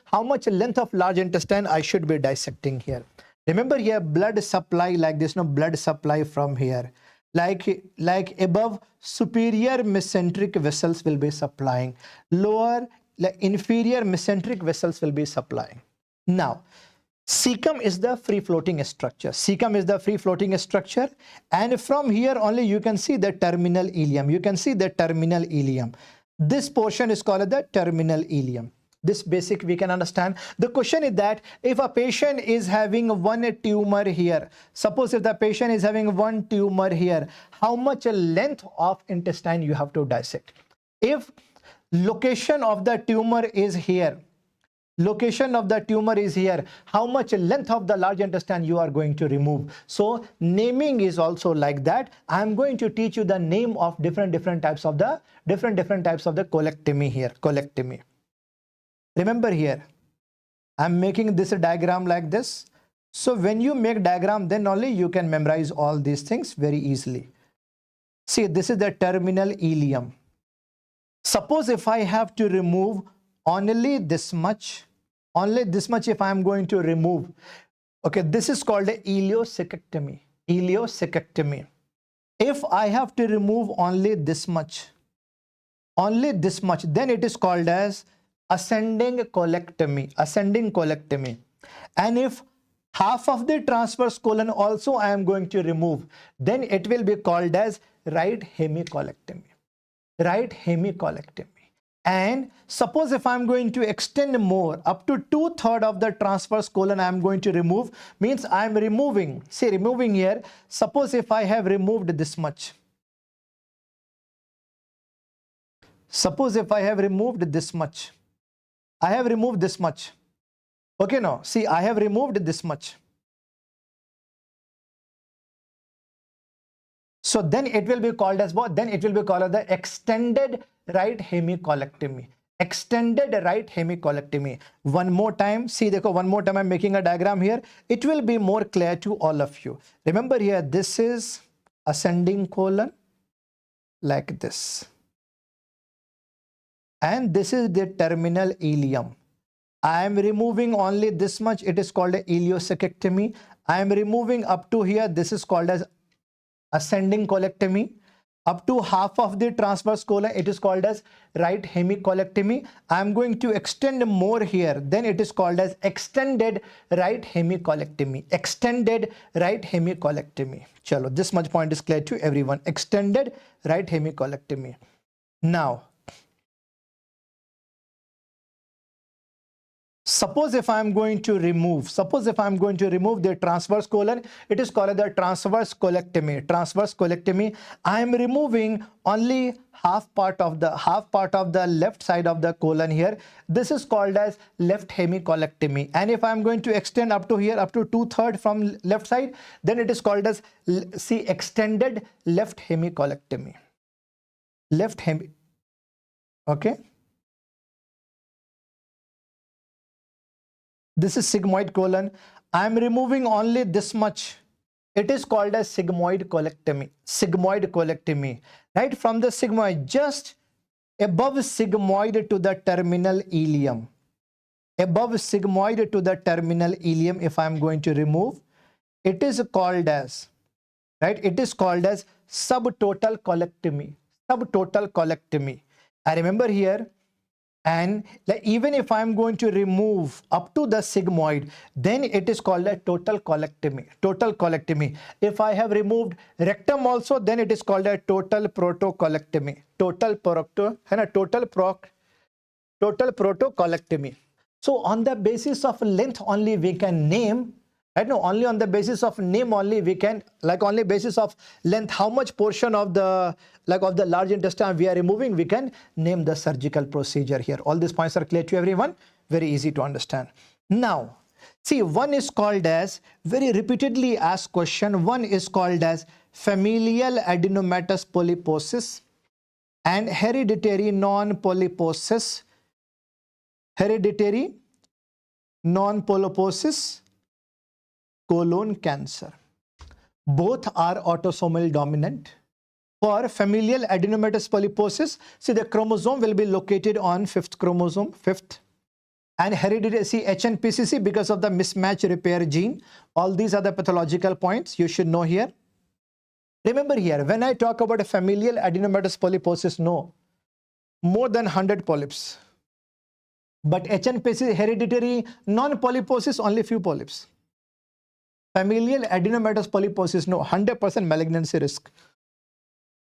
how much length of large intestine I should be dissecting here. Remember here, blood supply like this, no, blood supply from here. Like above, superior mesenteric vessels will be supplying. Lower, like inferior mesenteric vessels will be supplying. Now, cecum is the free floating structure. Cecum is the free floating structure, and from here only you can see the terminal ileum. You can see the terminal ileum. This portion is called the terminal ileum. This basic we can understand. The question is that if a patient is having one tumor here, suppose if the patient is having one tumor here, how much length of intestine you have to dissect? If location of the tumor is here, location of the tumor is here, how much length of the large intestine you are going to remove? So naming is also like that. I am going to teach you the name of different types of the colectomy here. Colectomy. Remember here, I'm making this diagram like this. So when you make diagram, then only you can memorize all these things very easily. See, this is the terminal ileum. Suppose if I have to remove only this much if I am going to remove, okay, this is called a ileocecectomy. Ileocectomy. If I have to remove only this much, then it is called as ascending colectomy. Ascending colectomy. And if half of the transverse colon also I am going to remove, then it will be called as right hemicolectomy. Right hemicolectomy. And suppose if I am going to extend more, up to 2/3 of the transverse colon I am going to remove, means I am removing, say removing here, suppose if I have removed this much. Suppose if I have removed this much. I have removed this much. Okay, now see, I have removed this much. So then it will be called as what? Then it will be called as the extended right hemicolectomy. Extended right hemicolectomy. One more time, see, one more time I'm making a diagram here. It will be more clear to all of you. Remember here, this is ascending colon like this. And this is the terminal ileum. I am removing only this much. It is called a ileocectomy. I am removing up to here. This is called as ascending colectomy. Up to half of the transverse colon, it is called as right hemicolectomy. I am going to extend more here. Then it is called as extended right hemicolectomy. Extended right hemicolectomy. Chalo, this much point is clear to everyone. Extended right hemicolectomy. Now, suppose if I am going to remove the transverse colon, it is called the transverse colectomy. Transverse colectomy. I am removing only half part of the left side of the colon here. This is called as left hemicolectomy. And if I am going to extend up to here, up to 2/3 from left side, then it is called as, see, extended left hemicolectomy. Left hemi. Okay. This is sigmoid colon. I am removing only this much. It is called as sigmoid colectomy. Sigmoid colectomy. Right from the sigmoid, just above sigmoid to the terminal ileum. Above sigmoid to the terminal ileum, if I am going to remove, it is called as, right? It is called as subtotal colectomy. Subtotal colectomy. I remember here. And like even if I am going to remove up to the sigmoid, then it is called a total colectomy. Total colectomy. If I have removed rectum also, then it is called a total protocolectomy. Total protocolectomy. So on the basis of length only we can name. Right? No, only on the basis of name only we can, like only basis of length, how much portion of the of the large intestine we are removing, we can name the surgical procedure here. All these points are clear to everyone? Very easy to understand. Now, see, one is called as, very repeatedly asked question, one is called as familial adenomatous polyposis and hereditary non-polyposis. Hereditary non-polyposis colon cancer. Both are autosomal dominant. For familial adenomatous polyposis, see, the chromosome will be located on 5th chromosome, 5th. And hereditary, see, HNPCC because of the mismatch repair gene. All these are the pathological points you should know here. Remember here, when I talk about a familial adenomatous polyposis, no, more than 100 polyps. But HNPCC, hereditary non-polyposis, only few polyps. Familial adenomatous polyposis, no, 100% malignancy risk.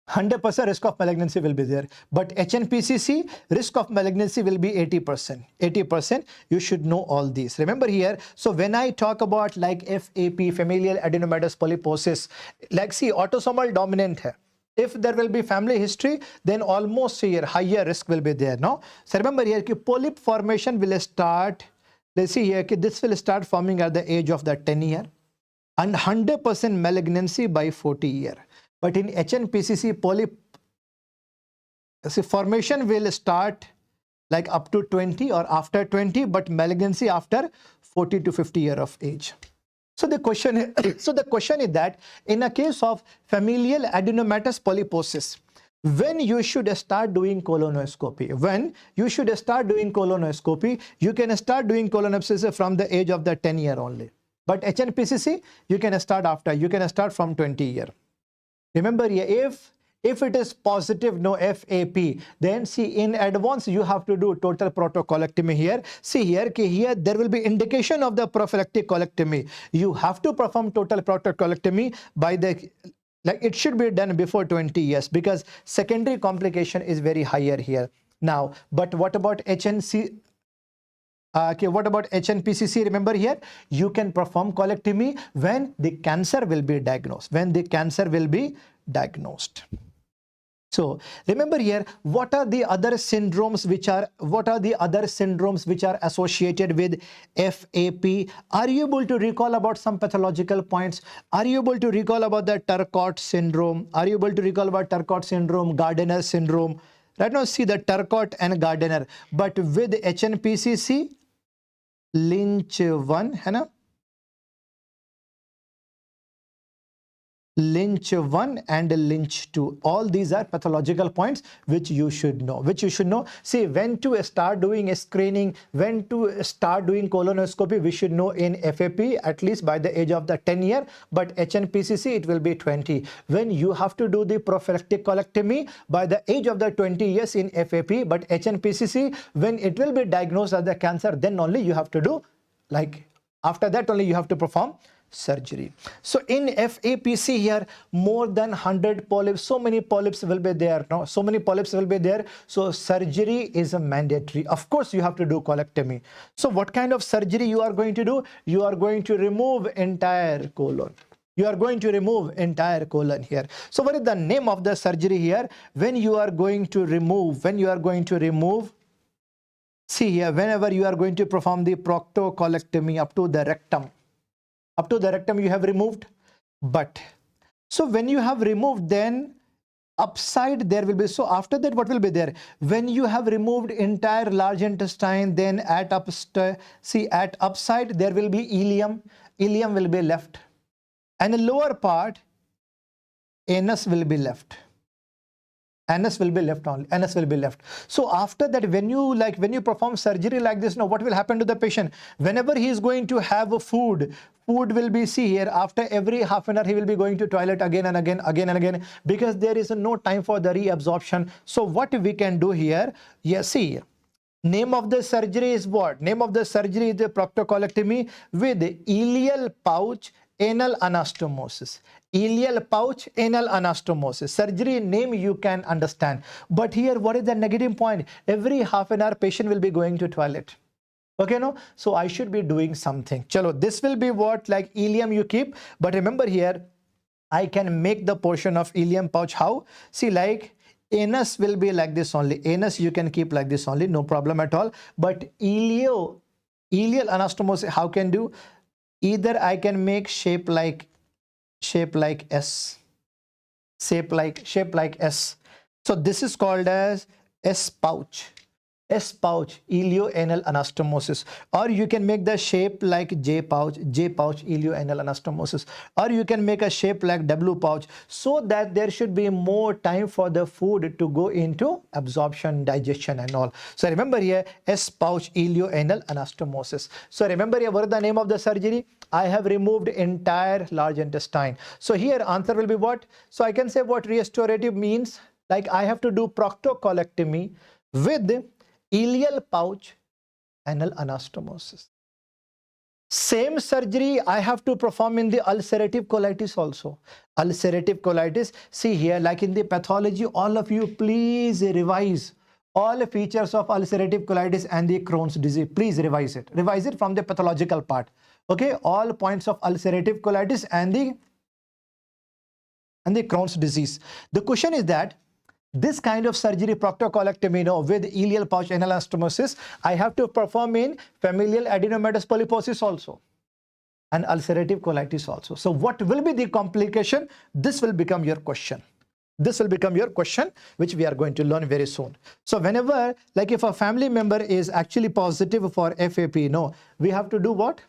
100% risk of malignancy will be there. But HNPCC, risk of malignancy will be 80%. 80%, you should know all these. Remember here, so when I talk about like FAP, familial adenomatous polyposis, like see, autosomal dominant hai. If there will be family history, then almost here, higher risk will be there, no? So remember here, ki polyp formation will start, let's see here, ki this will start forming at the age of the 10 year. And 100% malignancy by 40 year. But in HNPCC, polyp formation will start like up to 20 or after 20, but malignancy after 40 to 50 years of age. So the question is, that in a case of familial adenomatous polyposis, when you should start doing colonoscopy, you can start doing colonoscopy from the age of the 10 year only. But HNPCC, you can start after, you can start from 20 year. Remember here, if it is positive, no FAP, then see, in advance, you have to do total protocolectomy here. See here, here there will be indication of the prophylactic colectomy. You have to perform total protocolectomy by the, like it should be done before 20 years because secondary complication is very higher here. Now, but what about HNC? What about HNPCC? Remember here, you can perform colectomy when the cancer will be diagnosed. So remember here, what are the other syndromes which are associated with FAP? Are you able to recall about some pathological points? Are you able to recall about the Turcot syndrome? Are you able to recall about Turcot syndrome, Gardner syndrome? Right now, see the Turcot and Gardner, but with HNPCC, Lynch 1, है ना? Lynch 1 and Lynch 2. All these are pathological points which you should know. See, when to start doing a screening, when to start doing colonoscopy, we should know in FAP at least by the age of the 10 year, but HNPCC it will be 20. When you have to do the prophylactic colectomy by the age of the 20 years in FAP, but HNPCC when it will be diagnosed as the cancer, then only you have to do, like after that only you have to perform surgery. So in FAPC here, more than 100 polyps, so many polyps will be there. No, so many polyps will be there. So surgery is a mandatory. Of course, you have to do colectomy. So what kind of surgery you are going to do? You are going to remove entire colon. You are going to remove entire colon here. So what is the name of the surgery here? When you are going to remove, see here, whenever you are going to perform the proctocolectomy up to the rectum, you have removed. But so when you have removed, then upside there will be, so after that what will be there? When you have removed entire large intestine, then at upside there will be ileum will be left, and the lower part, anus will be left. Anus will be left. So after that, when you perform surgery like this, now what will happen to the patient? Whenever he is going to have a food will be, see here, after every half an hour he will be going to toilet again and again, because there is no time for the reabsorption. So what we can do here, yes, see, name of the surgery is what? Name of the surgery is the proctocolectomy with ileal pouch anal anastomosis. Ileal pouch anal anastomosis. Surgery name you can understand. But here, what is the negative point? Every half an hour, patient will be going to toilet. Okay, no? So I should be doing something. Chalo, this will be what, like ileum you keep. But remember here, I can make the portion of ileum pouch how? See, like Anus will be like this only. Anus you can keep like this only, no problem at all. But ileal anastomosis, how can do? Either I can make shape like S, shape like S. So this is called as S pouch. S pouch, ilioanal anastomosis, or you can make the shape like J pouch, ilioanal anastomosis, or you can make a shape like W pouch, so that there should be more time for the food to go into absorption, digestion and all. So remember here, S pouch, ilioanal anastomosis. So remember here, what is the name of the surgery? I have removed entire large intestine. So here answer will be what? So I can say what restorative means, like I have to do proctocolectomy with ileal pouch anal anastomosis. Same surgery I have to perform in the ulcerative colitis also. Ulcerative colitis, see here, like in the pathology, all of you please revise all the features of ulcerative colitis and the Crohn's disease. Please revise it. Revise it from the pathological part. Okay, all points of ulcerative colitis and the Crohn's disease. The question is that this kind of surgery, proctocolectomy, with ileal pouch anal anastomosis, I have to perform in familial adenomatous polyposis also and ulcerative colitis also. So what will be the complication? This will become your question. This will become your question, which we are going to learn very soon. So whenever, like if a family member is actually positive for FAP, we have to do what?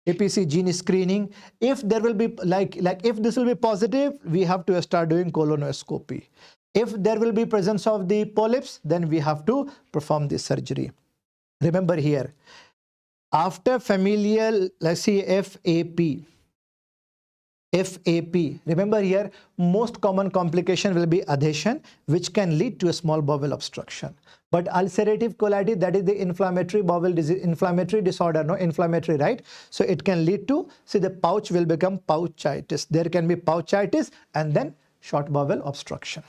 APC gene screening. If there will be like if this will be positive, we have to start doing colonoscopy. If there will be presence of the polyps, then we have to perform this surgery. Remember here, after familial, let's see, FAP, remember here, most common complication will be adhesion, which can lead to a small bowel obstruction. But ulcerative colitis, that is the inflammatory bowel disease, inflammatory disorder, inflammatory, right? So it can lead to, see, the pouch will become pouchitis. There can be pouchitis and then short bowel obstruction.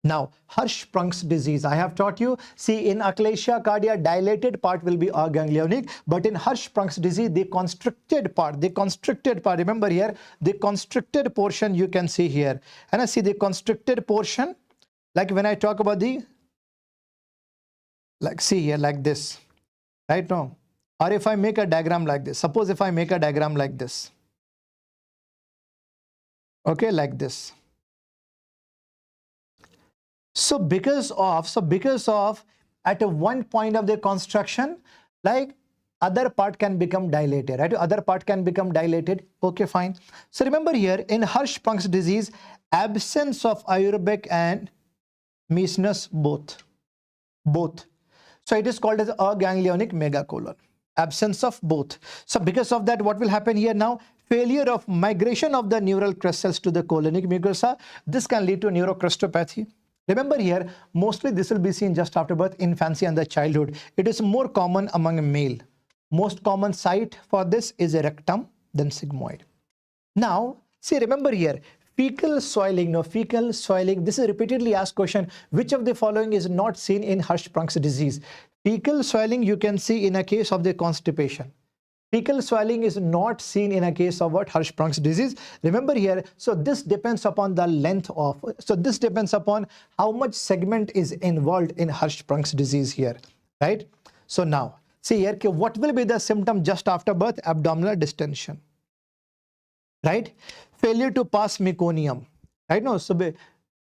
Now, Hirschsprung's disease, I have taught you, see, in achalasia cardia, dilated part will be ganglionic, but in Hirschsprung's disease, the constricted part, remember here, the constricted portion you can see here. And I see the constricted portion, like when I talk about the, like see here, like this, right now. Or if I make a diagram like this, suppose if I make a diagram like this, okay, like this. So because of at one point of the construction, like other part can become dilated, right? Other part can become dilated. Okay, fine. So remember here, in Hirschsprung's disease, absence of aerobic and mucinous both. So it is called as aganglionic megacolon. Absence of both. So because of that, what will happen here now? Failure of migration of the neural crest cells to the colonic mucosa. This can lead to neurocrestopathy. Remember here, mostly this will be seen just after birth, infancy and the childhood. It is more common among male. Most common site for this is a rectum, then sigmoid. Now, see, remember here, fecal soiling, this is a repeatedly asked question. Which of the following is not seen in Hirschsprung's disease? Fecal soiling you can see in a case of the constipation. Fecal swelling is not seen in a case of what? Hirschsprung's disease. Remember here, so this depends upon the length of, so this depends upon how much segment is involved in Hirschsprung's disease here, right? So now, see here, what will be the symptom just after birth? Abdominal distension, right? Failure to pass meconium, right? No, so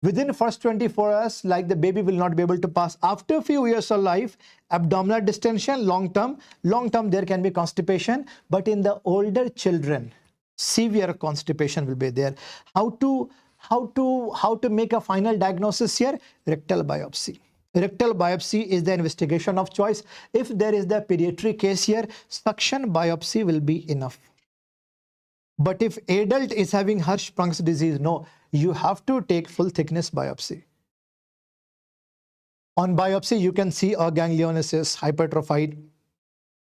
within first 24 hours, like the baby will not be able to pass. After a few years of life, abdominal distension, long term there can be constipation, but in the older children, severe constipation will be there. How to make a final diagnosis here? Rectal biopsy. Rectal biopsy is the investigation of choice. If there is the pediatric case here, suction biopsy will be enough. But if adult is having Hirschsprung's disease, no, you have to take full thickness biopsy. On biopsy, you can see a ganglionosis, hypertrophied.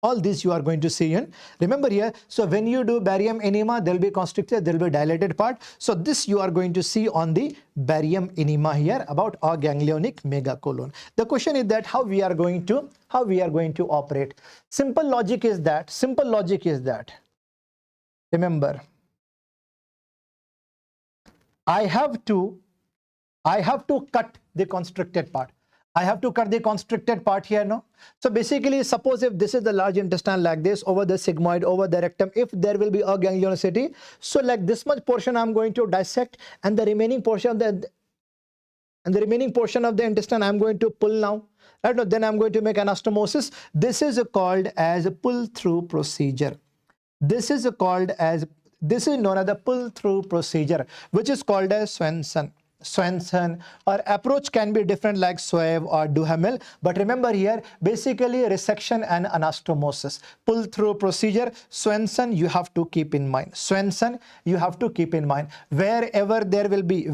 All this you are going to see in. Remember here, so when you do barium enema, there will be constricted, there will be dilated part. So this you are going to see on the barium enema here about a ganglionic megacolon. The question is that how we are going to operate. Simple logic is that. Remember, I have to I have to cut the constricted part. I have to cut the constricted part here, no? So basically, suppose if this is the large intestine like this, over the sigmoid, over the rectum, if there will be a ganglionicity, so like this much portion I'm going to dissect, and the remaining portion of the intestine I'm going to pull now. Right now, then I'm going to make anastomosis. This is called as a pull-through procedure. This is known as the pull-through procedure, which is called as Swenson, or approach can be different like Swaab or Duhamel, but remember here basically resection and anastomosis. Pull through procedure, Swenson, you have to keep in mind. Swenson, you have to keep in mind. Wherever there will be a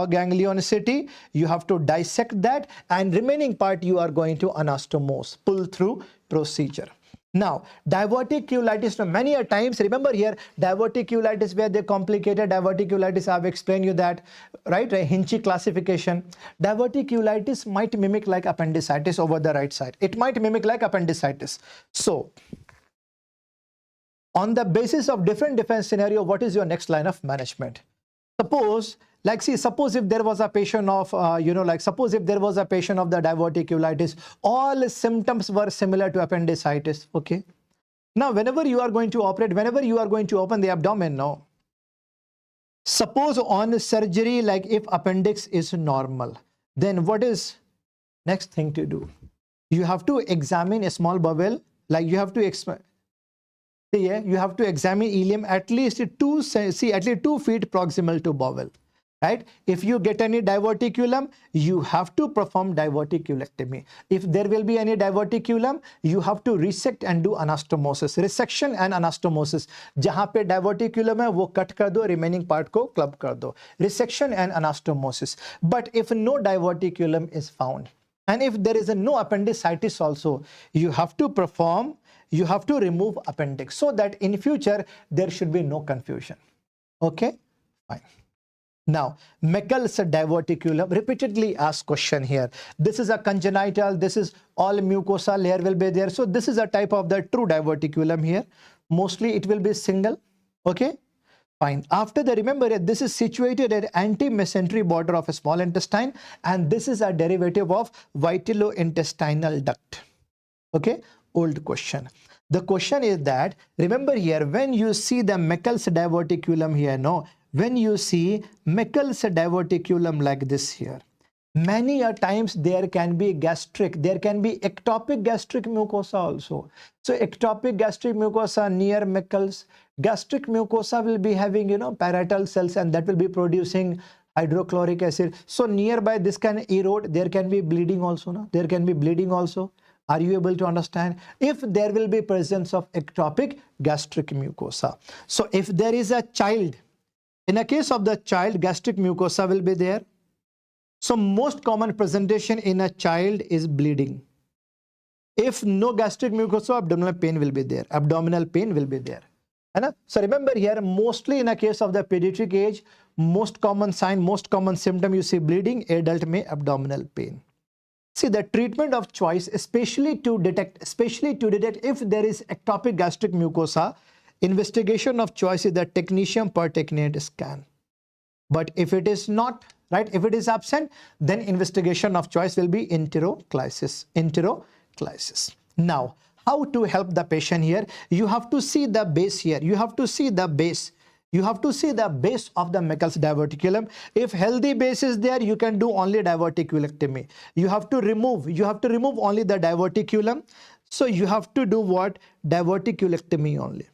ganglionicity, you have to dissect that, and remaining part you are going to anastomose. Pull through procedure. Now, diverticulitis, many a times, remember here, diverticulitis, where they complicated diverticulitis, I've explained you that, right? A Hinchey classification. Diverticulitis might mimic like appendicitis over the right side. It might mimic like appendicitis. So, on the basis of different defense scenario, what is your next line of management? Suppose, like, see, suppose if there was a patient of, suppose if there was a patient of the diverticulitis, all symptoms were similar to appendicitis, okay? Now, whenever you are going to operate, whenever you are going to open the abdomen, no. Suppose on surgery, like if appendix is normal, then what is next thing to do? You have to examine a small bowel, like you have to examine ileum at least 2 feet proximal to bowel. Right? If you get any diverticulum, you have to perform diverticulectomy. If there will be any diverticulum, you have to resect and do anastomosis. Resection and anastomosis. Jahan pe diverticulum hai, wo cut kar do, remaining part ko club kar do. Resection and anastomosis. But if no diverticulum is found, and if there is no appendicitis also, you have to remove appendix, so that in future there should be no confusion. Okay, fine. Now, Meckel's diverticulum, repeatedly asked question here. This is a congenital, this is all mucosa layer will be there. So this is a type of the true diverticulum here. Mostly it will be single, okay? Fine. After that, remember, this is situated at anti-mesentery border of a small intestine, and this is a derivative of vitellointestinal duct. Okay, old question. The question is that, remember here, when you see the Meckel's diverticulum here, no, when you see Meckel's diverticulum like this here, many a times there can be gastric, there can be ectopic gastric mucosa also. So ectopic gastric mucosa near Meckel's, gastric mucosa will be having, parietal cells, and that will be producing hydrochloric acid. So nearby this can erode, there can be bleeding also, no? There can be bleeding also. Are you able to understand? If there will be presence of ectopic gastric mucosa. So if there is a child, in a case of the child, gastric mucosa will be there. So most common presentation in a child is bleeding. If no gastric mucosa, abdominal pain will be there. Abdominal pain will be there. So remember here, mostly in a case of the pediatric age, most common sign, most common symptom you see bleeding, adult may abdominal pain. See, the treatment of choice, especially to detect if there is ectopic gastric mucosa, investigation of choice is the technetium pertechneate scan. But if it is not, right, if it is absent, then investigation of choice will be enteroclysis. Now, how to help the patient here? You have to see the base here. You have to see the base. You have to see the base of the Meckel's diverticulum. If healthy base is there, you can do only diverticulectomy. You have to remove only the diverticulum. So you have to do what? Diverticulectomy only.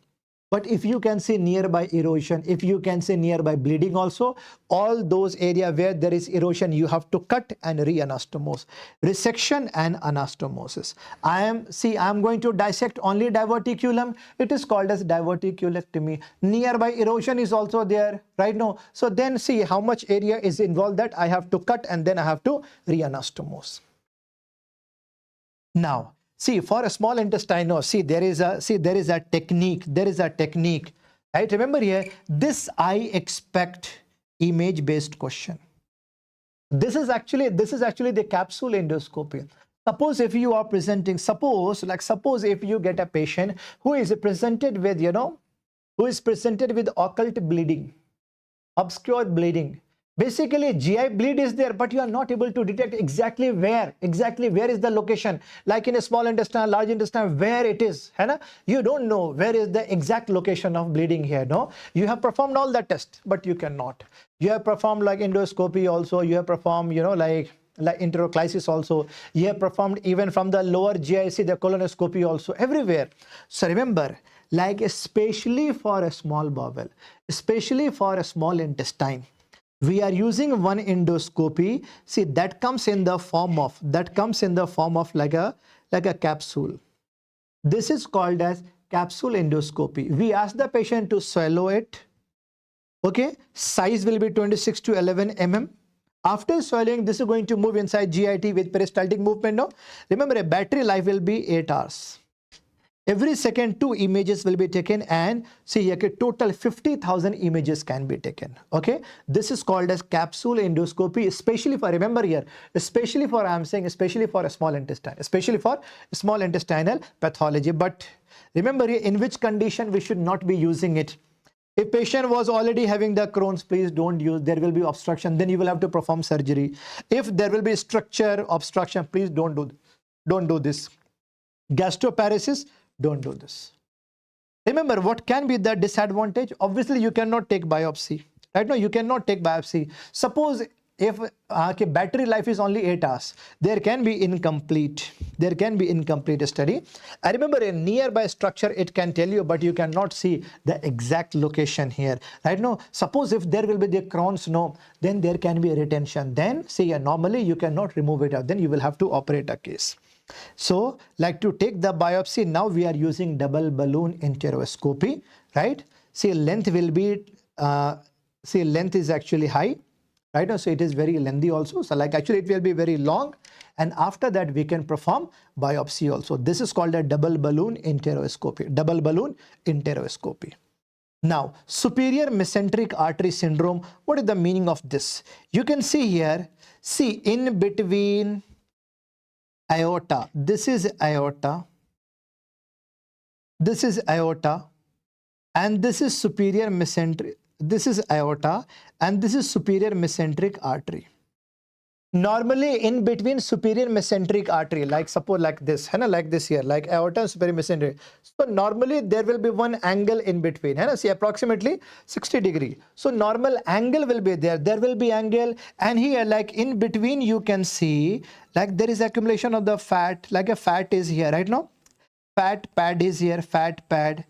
But if you can see nearby erosion, if you can see nearby bleeding also, all those areas where there is erosion, you have to cut and re-anastomose. Resection and anastomosis. I am going to dissect only diverticulum. It is called as diverticulectomy. Nearby erosion is also there, right? No. So then see how much area is involved that I have to cut, and then I have to re-anastomose. Now, see, for a small intestine, no, there is a technique, right? Remember here, this I expect image-based question. This is actually the capsule endoscopy. Suppose if you are presenting, suppose if you get a patient who is presented with, occult bleeding, obscure bleeding, Basically, GI bleed is there, but you are not able to detect exactly where is the location. Like in a small intestine, large intestine, where it is. है ना? You don't know where is the exact location of bleeding here. No, you have performed all the tests, but you cannot. You have performed like endoscopy also. You have performed, like enteroclysis also. You have performed even from the lower GIC, the colonoscopy also, everywhere. So remember, like especially for a small bowel, especially for a small intestine, we are using one endoscopy. See, that comes in the form of like a capsule. This is called as capsule endoscopy. We ask the patient to swallow it. Okay, size will be 26 to 11 mm. After swallowing, this is going to move inside GIT with peristaltic movement. No, remember, a battery life will be 8 hours. Every second 2 images will be taken, and see here total 50,000 images can be taken. Okay, this is called as capsule endoscopy, especially for, remember here, especially for, I'm saying especially for a small intestine, especially for small intestinal pathology. But remember here, in which condition we should not be using it. If patient was already having the Crohn's, please don't use. There will be obstruction, then you will have to perform surgery. If there will be structure obstruction, please don't do this. Gastroparesis, don't do this. Remember, what can be the disadvantage? Obviously, you cannot take biopsy. Right now, you cannot take biopsy. Suppose if battery life is only 8 hours, there can be incomplete. There can be incomplete study. I remember a nearby structure, it can tell you, but you cannot see the exact location here. Right now, suppose if there will be the Crohn's, no, then there can be a retention. Then, see, normally you cannot remove it out. Then you will have to operate a case. So, like to take the biopsy, now we are using double balloon enteroscopy, right? See, length will be, length is actually high, right? So it is very lengthy also. So like actually it will be very long. And after that we can perform biopsy also. This is called a double balloon enteroscopy, double balloon enteroscopy. Now, superior mesenteric artery syndrome, what is the meaning of this? You can see here, see in between aorta, this is aorta, this is aorta, and this is superior mesenteric, this is aorta, and this is superior mesenteric artery. Normally in between superior mesenteric artery, like suppose like this, like this here, like aorta and superior mesenteric. So normally there will be one angle in between, see approximately 60 degree. So normal angle will be there. There will be angle, and here like in between you can see like there is accumulation of the fat, like a fat is here, right now. Fat pad is here, fat pad.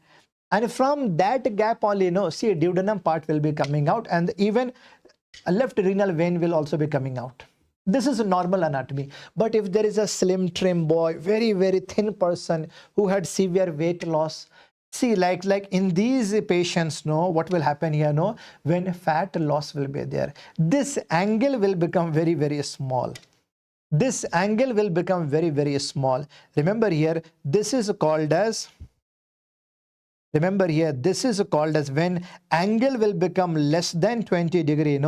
And from that gap only, see duodenum part will be coming out, and even a left renal vein will also be coming out. This is a normal anatomy. But if there is a slim trim boy, very, very thin person who had severe weight loss, see like in these patients, what will happen here, when fat loss will be there, this angle will become very, very small. This angle will become very, very small. Remember here, this is called as, this is called as when angle will become less than 20 degree,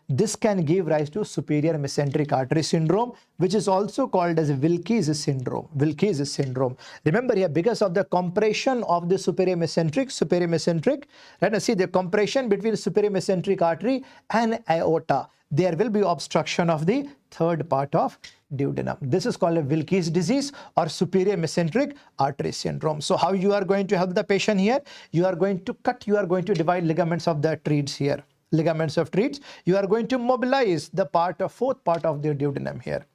this can give rise to superior mesenteric artery syndrome, which is also called as Wilkes syndrome. Wilkes syndrome. Remember here, because of the compression of the superior mesenteric, right? Now see the compression between superior mesenteric artery and aorta, there will be obstruction of the third part of duodenum. This is called a Wilkes disease or superior mesenteric artery syndrome. So how you are going to help the patient here? You are going to cut, you are going to divide ligaments of the treads here. Ligaments of treads. You are going to mobilize the fourth part of the duodenum here.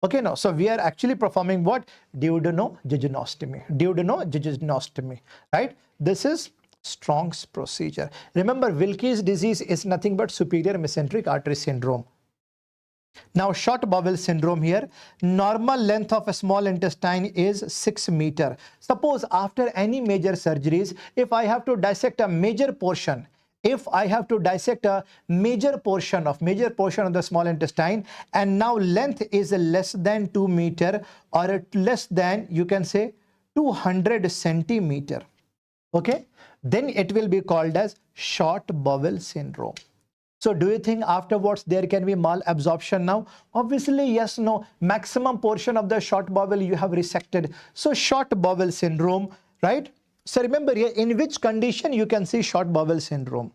Okay, now, so we are actually performing what? Duodenojejunectomy. Duodenojejunectomy, right? This is Strong's procedure. Remember, Wilkes disease is nothing but superior mesenteric artery syndrome. Now, short bowel syndrome here. Normal length of a small intestine is 6 meters. Suppose after any major surgeries, if I have to dissect a major portion, if I have to dissect a major portion of the small intestine, and now length is less than 2 meters or less than, you can say, 200 centimeters. Okay, then it will be called as short bowel syndrome. So do you think afterwards there can be malabsorption now? Obviously, yes, no. Maximum portion of the short bowel you have resected. So short bowel syndrome, right? So remember here, in which condition you can see short bowel syndrome?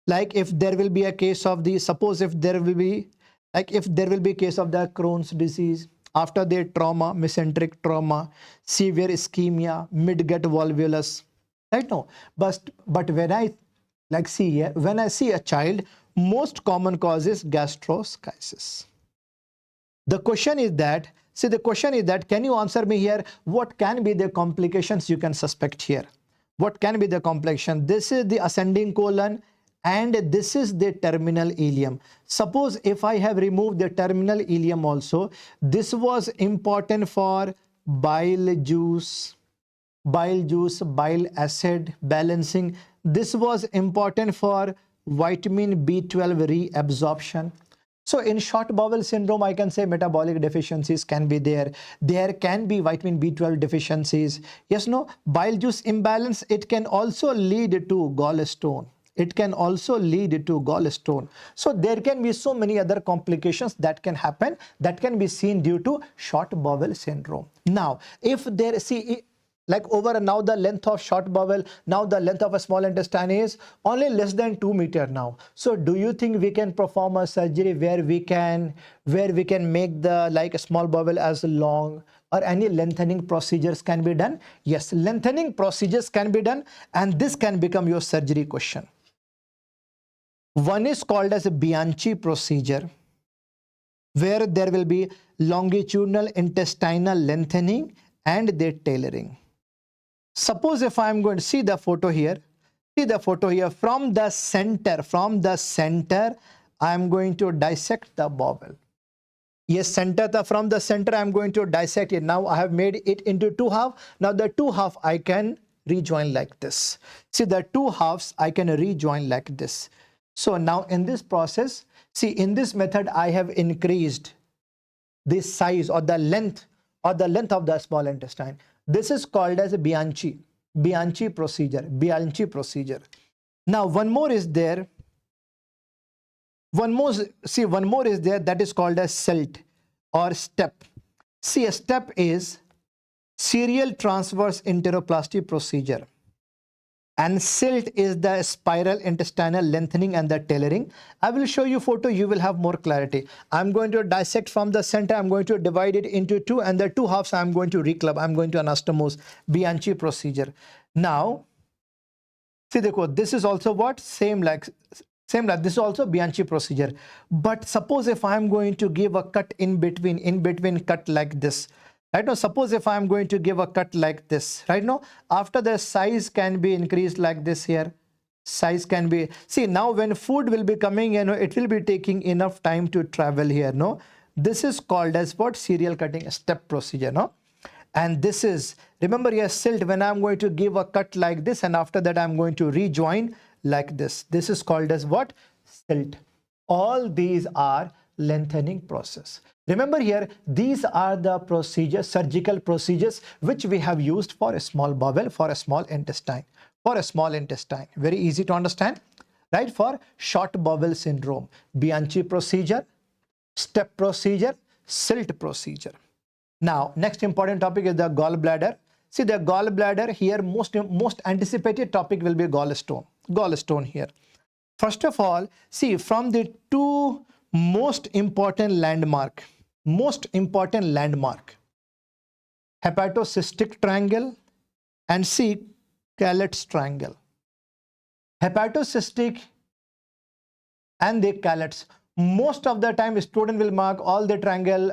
Like if there will be a case of the, suppose if there will be, like if there will be case of the Crohn's disease, after the trauma, mesenteric trauma, severe ischemia, mid-gut volvulus, right? No, but when I like see here, when I see a child, most common cause is gastroschisis. The question is that, see, the question is that, can you answer me here? What can be the complications you can suspect here? What can be the complication? This is the ascending colon and this is the terminal ileum. Suppose if I have removed the terminal ileum also, this was important for bile juice, bile acid balancing. This was important for vitamin B12 reabsorption. So in short bowel syndrome, I can say metabolic deficiencies can be there. There can be vitamin B12 deficiencies. Yes, no, bile juice imbalance, it can also lead to gallstone. It can also lead to gallstone. So there can be so many other complications that can happen, that can be seen due to short bowel syndrome. Now, if there, see, like over now the length of short bowel, now the length of a small intestine is only less than 2 meters now. So do you think we can perform a surgery where we can make the like a small bowel as long, or any lengthening procedures can be done? Yes, lengthening procedures can be done, and this can become your surgery question. One is called as a Bianchi procedure, where there will be longitudinal intestinal lengthening and the tailoring. Suppose if I am going to see the photo here, from the center, I am going to dissect the bowel. Yes, from the center I am going to dissect it. Now I have made it into two halves. Now the two halves I can rejoin like this. See, the two halves I can rejoin like this. So now in this process, see, in this method I have increased the size or the length of the small intestine. This is called as a Bianchi procedure. Now one more is there. One more is there, that is called as SILT or step. See, a step is serial transverse enteroplasty procedure, and SILT is the spiral intestinal lengthening and the tailoring. I will show you photo, you will have more clarity. I'm going to dissect from the center, I'm going to divide it into two, and the two halves I'm going to reclub, I'm going to anastomose, Bianchi procedure. Now, see, this is also what? Same like this is also Bianchi procedure. But suppose if I'm going to give a cut in between cut like this. Right now, suppose if I am going to give a cut like this, right now, after the size can be increased like this here, size can be, see, now when food will be coming, it will be taking enough time to travel here, no? This is called as what? Serial cutting step procedure, no? And this is, remember here, SILT, when I'm going to give a cut like this, and after that I'm going to rejoin like this. This is called as what? SILT. All these are lengthening process. Remember here, these are the procedures, surgical procedures, which we have used for a small bowel, for a small intestine, Very easy to understand, right? For short bowel syndrome, Bianchi procedure, step procedure, SILT procedure. Now, next important topic is the gallbladder. See, the gallbladder here, most anticipated topic will be gallstone here. First of all, see, from the two most important landmark, hepatocystic triangle and see, Callett's triangle. Hepatocystic and the Callett's. Most of the time student will mark all the triangle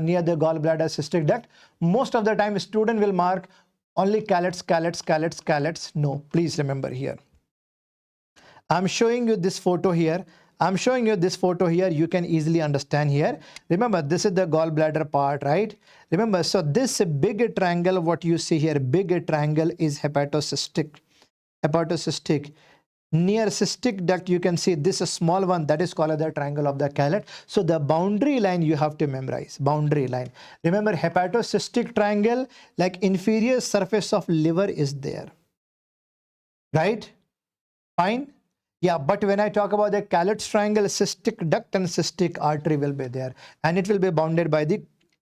near the gallbladder cystic duct. Most of the time student will mark only Callett's. No, please remember here. I'm showing you this photo here. You can easily understand here. Remember, this is the gallbladder part, right? Remember, so this big triangle, what you see here, big triangle is hepatocystic. Near cystic duct, you can see this small one, that is called the triangle of the Callett. So the boundary line you have to memorize, boundary line. Remember, hepatocystic triangle, like inferior surface of liver is there, right? Fine. Yeah, but when I talk about the Callett's triangle, cystic duct and cystic artery will be there, and it will be bounded by the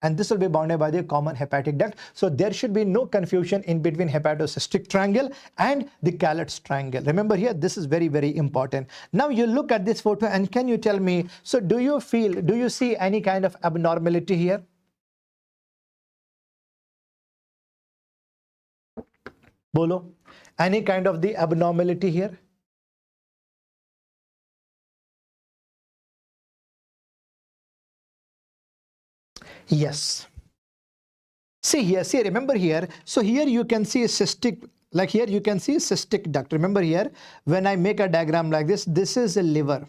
and this will be bounded by the common hepatic duct. So there should be no confusion in between hepatocystic triangle and the Callett's triangle. Remember here, this is very, very important. Now you look at this photo and can you tell me, so do you see any kind of abnormality here? Bolo, any kind of the abnormality here? Yes. See here, see, remember here. So here you can see a cystic, like here you can see cystic duct. Remember here, when I make a diagram like this is a liver.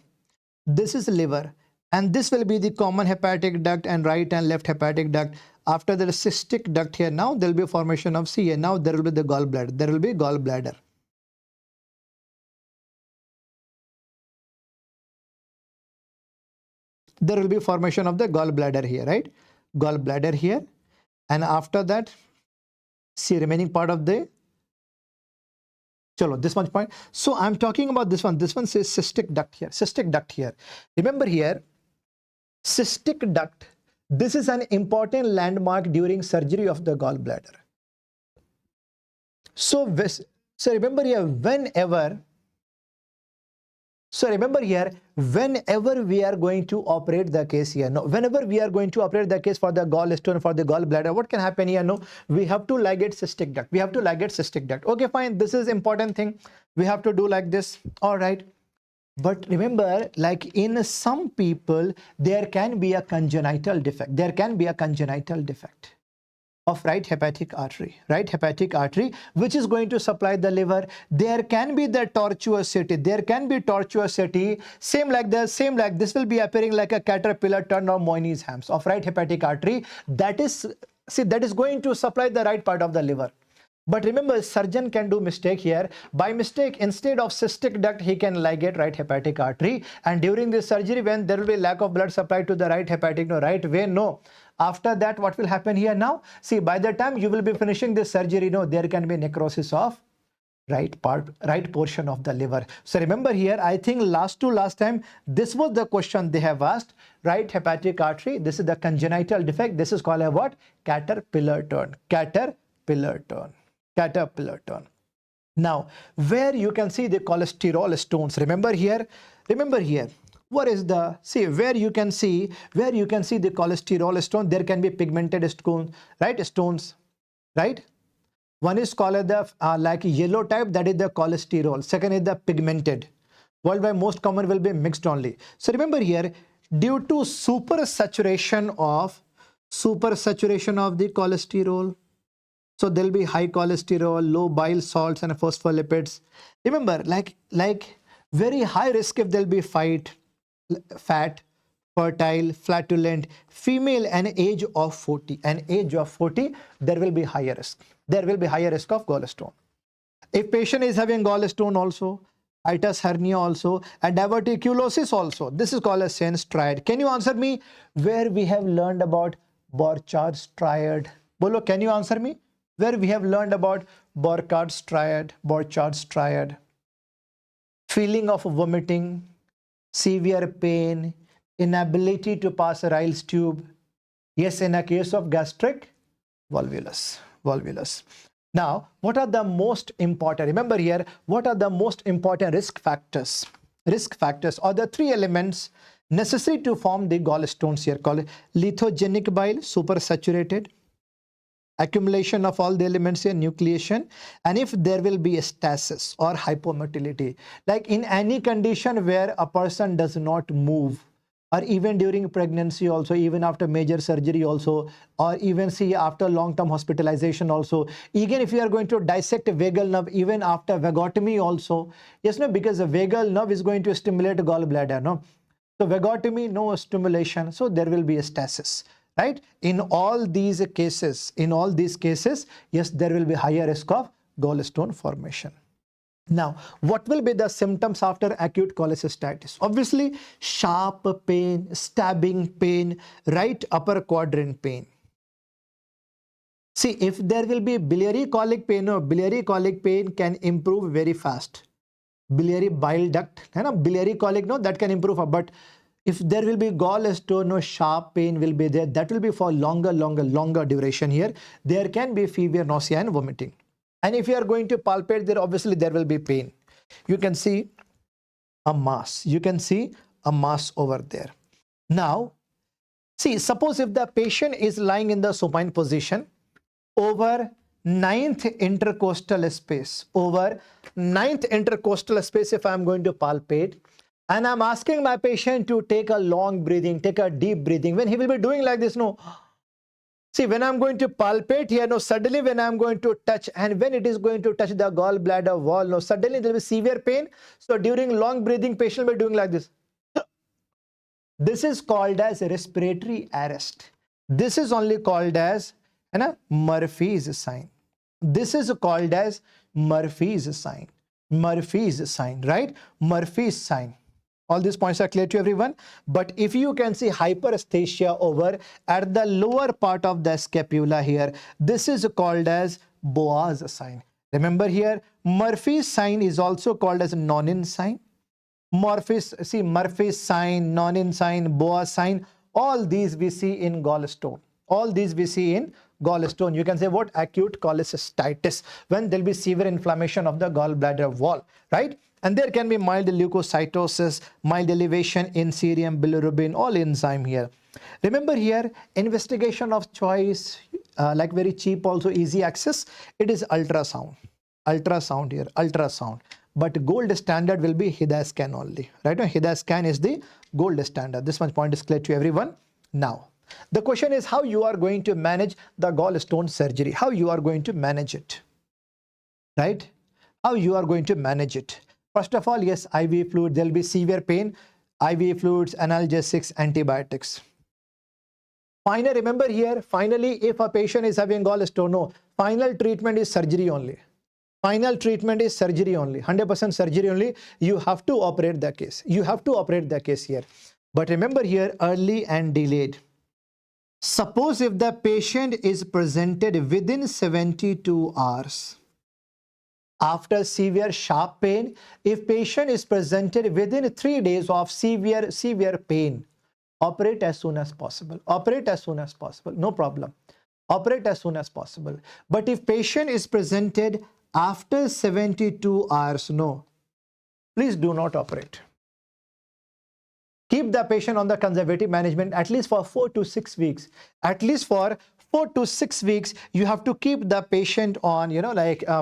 This is liver. And this will be the common hepatic duct and right and left hepatic duct. After the cystic duct here, now there will be formation of C. And now there will be the gallbladder. There will be gallbladder. There will be formation of the gallbladder here, right? Gallbladder here, and after that, see remaining part of the, chalo, this much point. So I'm talking about this one. This one says cystic duct here. Cystic duct here. Remember here, cystic duct. This is an important landmark during surgery of the gallbladder. So remember here, whenever we are going to operate the case here, no, whenever we are going to operate the case for the gallstone, for the gallbladder, what can happen here? No, we have to ligate cystic duct. We have to ligate cystic duct. Okay, fine. This is important thing. We have to do like this. All right. But remember, like in some people, there can be a congenital defect. There can be a congenital defect of right hepatic artery, which is going to supply the liver. There can be the tortuosity. There can be tortuosity. Same like this will be appearing like a caterpillar turn or Moyni's hams of right hepatic artery. That is going to supply the right part of the liver. But remember, surgeon can do mistake here. By mistake, instead of cystic duct, he can ligate right hepatic artery. And during this surgery, when there will be lack of blood supply to the right hepatic, no, right way, no. After that, what will happen here now? See, by the time you will be finishing this surgery, no, there can be necrosis of right portion of the liver. So remember here, I think last time, this was the question they have asked. Right hepatic artery, this is the congenital defect. This is called a what? Caterpillar turn. Caterpillar turn. Caterpillar turn. Now, where you can see the cholesterol stones. Remember here. What is the, see, where you can see the cholesterol stone, there can be pigmented stones, right? One is called the like yellow type, that is the cholesterol. Second is the pigmented. Worldwide most common will be mixed only. So remember here, due to supersaturation of the cholesterol, so there will be high cholesterol, low bile salts and phospholipids. Remember, like very high risk if there will be fat, fertile, flatulent, female, and age of 40. There will be higher risk. There will be higher risk of gallstone. If patient is having gallstone also, hiatus hernia also, and diverticulosis also, this is called a Sen's triad. Can you answer me where we have learned about Borchards triad? Bolo, can you answer me? Where we have learned about Borchards triad. Feeling of vomiting, severe pain, inability to pass a Ryle's tube. Yes, in a case of gastric volvulus. Now, what are the most important? Remember here, what are the most important risk factors? Risk factors are the three elements necessary to form the gallstones here, called lithogenic bile, supersaturated, accumulation of all the elements here, nucleation, and if there will be a stasis or hypomotility, like in any condition where a person does not move, or even during pregnancy also, even after major surgery also, or even see after long-term hospitalization also, even if you are going to dissect a vagal nerve, even after vagotomy also, yes, no, because the vagal nerve is going to stimulate gallbladder, no? So vagotomy, no stimulation, so there will be a stasis. Right? In all these cases, yes, there will be higher risk of gallstone formation. Now, what will be the symptoms after acute cholecystitis? Obviously, sharp pain, stabbing pain, right upper quadrant pain. See, if there will be biliary colic pain, no, biliary colic pain can improve very fast. Biliary bile duct, biliary colic, no, that can improve, but If there will be gallstone, no sharp pain will be there. That will be for longer duration here. There can be fever, nausea and vomiting. And if you are going to palpate there, obviously there will be pain. You can see a mass. You can see a mass over there. Now, see, suppose if the patient is lying in the supine position over 9th intercostal space, over 9th intercostal space, if I am going to palpate, and I'm asking my patient to take a long breathing, take a deep breathing, when he will be doing like this, no. See, when I'm going to palpate here, no, suddenly when I'm going to touch, and when it is going to touch the gallbladder wall, no, suddenly there will be severe pain. So during long breathing, patient will be doing like this. This is called as respiratory arrest. This is only called as Murphy's sign. This is called as Murphy's sign. Murphy's sign, right? Murphy's sign. All these points are clear to everyone. But if you can see hyperesthesia over at the lower part of the scapula here, this is called as Boas sign. Remember here, Murphy's sign is also called as Nonin sign. Murphy's sign, Nonin sign, Boas sign, all these we see in gallstone. All these we see in gallstone. You can say what? Acute cholecystitis, when there will be severe inflammation of the gallbladder wall, right? And there can be mild leukocytosis, mild elevation in serum, bilirubin, all enzyme here. Remember here, investigation of choice, like very cheap, also easy access, it is ultrasound. Ultrasound here, ultrasound. But gold standard will be HIDA scan only, right? HIDA scan is the gold standard. This much point is clear to everyone. Now, the question is how you are going to manage the gallstone surgery, how you are going to manage it, right? How you are going to manage it. First of all, yes, IV fluid, there will be severe pain, IV fluids, analgesics, antibiotics. Finally, remember here, finally, if a patient is having gallstone, no, final treatment is surgery only. Final treatment is surgery only, 100% surgery only. You have to operate the case. You have to operate the case here. But remember here, early and delayed. Suppose if the patient is presented within 72 hours, after severe sharp pain, if patient is presented within 3 days of severe pain, operate as soon as possible. Operate as soon as possible. No problem. Operate as soon as possible. But if patient is presented after 72 hours, no, please do not operate. Keep the patient on the conservative management at least for 4 to 6 weeks. At least for 4 to 6 weeks, you have to keep the patient on,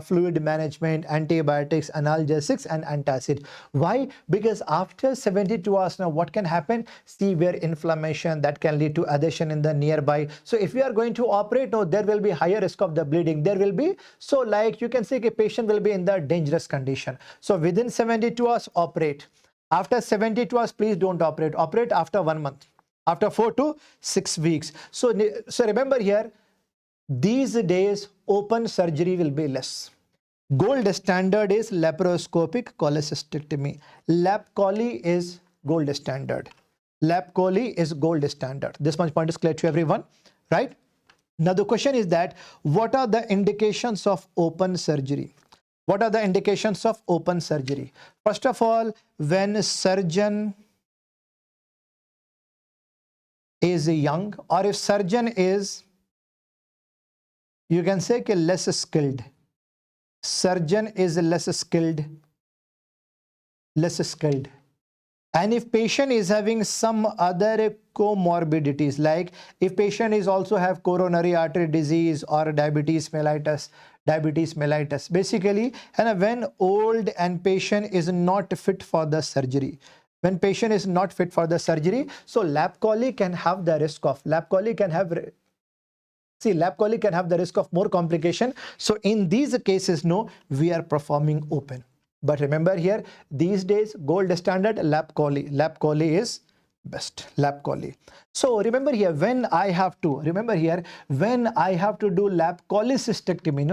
fluid management, antibiotics, analgesics, and antacid. Why? Because after 72 hours, now what can happen? Severe inflammation that can lead to adhesion in the nearby. So if you are going to operate, no, there will be higher risk of the bleeding. There will be, so like you can say a patient will be in the dangerous condition. So within 72 hours, operate. After 72 hours, please don't operate. Operate after 1 month. After 4 to 6 weeks. So remember here, these days open surgery will be less. Gold standard is laparoscopic cholecystectomy. Lap chole is gold standard. Lap chole is gold standard. This much point is clear to everyone, right? Now the question is that what are the indications of open surgery? What are the indications of open surgery? First of all, when surgeon is young, or if surgeon is, you can say less skilled. Surgeon is less skilled. And if patient is having some other comorbidities, like if patient is also have coronary artery disease or diabetes mellitus, basically, and when old and patient is not fit for the surgery. When patient is not fit for the surgery, so lap chole can have the risk of, lap chole can have the risk of more complication. So in these cases, no, we are performing open. But remember here, these days, gold standard, lap chole. Lap chole is best, lap chole. So remember here, when I have to do lap cholecystectomy,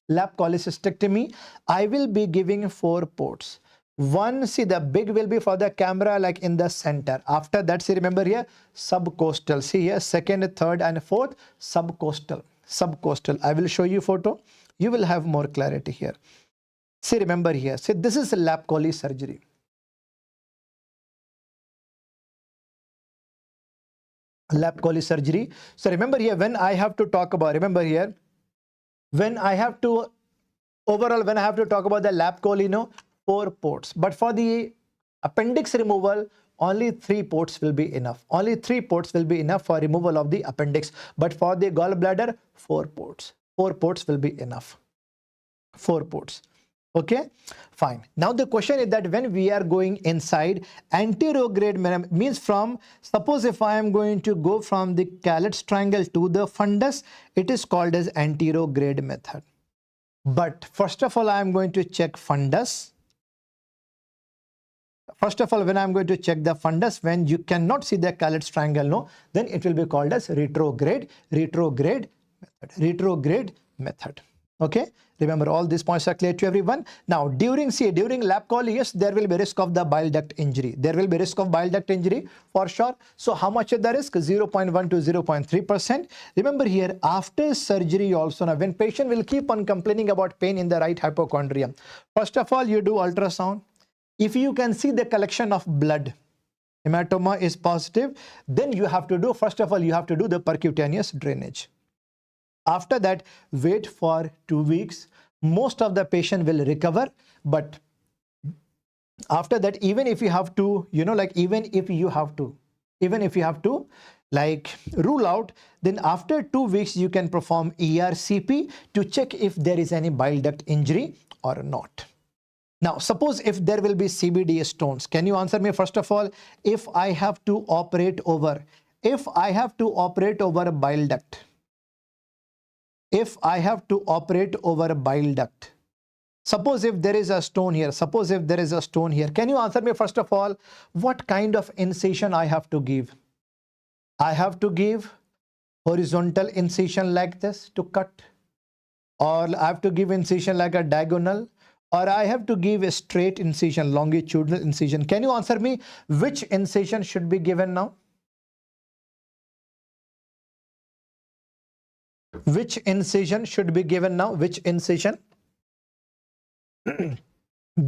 lap cholecystectomy, I will be giving 4 ports. One, see, the big will be for the camera, like in the center. After that, see, remember here, subcostal. See here, second, third, and fourth, subcostal. I will show you photo. You will have more clarity here. See, remember here. See, this is lap chole surgery. lap chole surgery. So remember here, when I have to talk about, remember here, when I have to, overall, when I have to talk about the lap chole, 4 ports. But for the appendix removal, only 3 ports will be enough. Only 3 ports will be enough for removal of the appendix. But for the gallbladder, 4 ports. 4 ports will be enough. 4 ports. Okay, fine. Now the question is that when we are going inside, anterograde means from, suppose if I am going to go from the Callet's triangle to the fundus, it is called as anterograde method. But first of all, I am going to check fundus. First of all, when I am going to check the fundus, when you cannot see the Callet's triangle, no, then it will be called as retrograde method. Okay, remember all these points are clear to everyone. Now during lap chole, yes, there will be risk of the bile duct injury. There will be risk of bile duct injury for sure. So how much is the risk? 0.1 to 0.3%. Remember here, after surgery also, now when patient will keep on complaining about pain in the right hypochondrium, first of all, you do ultrasound. If you can see the collection of blood, hematoma is positive, then you have to do, first of all, you have to do the percutaneous drainage. After that, wait for 2 weeks. Most of the patient will recover, but after that, even if you have to, even if you have to like rule out, then after 2 weeks, you can perform ERCP to check if there is any bile duct injury or not. Now, suppose if there will be CBD stones, can you answer me first of all? If I have to operate over a bile duct, if I have to operate over a bile duct, suppose if there is a stone here, can you answer me first of all, what kind of incision I have to give? I have to give horizontal incision like this to cut, or I have to give incision like a diagonal, or I have to give a straight incision, longitudinal incision. Can you answer me which incision should be given now? Which incision should be given now? Which incision?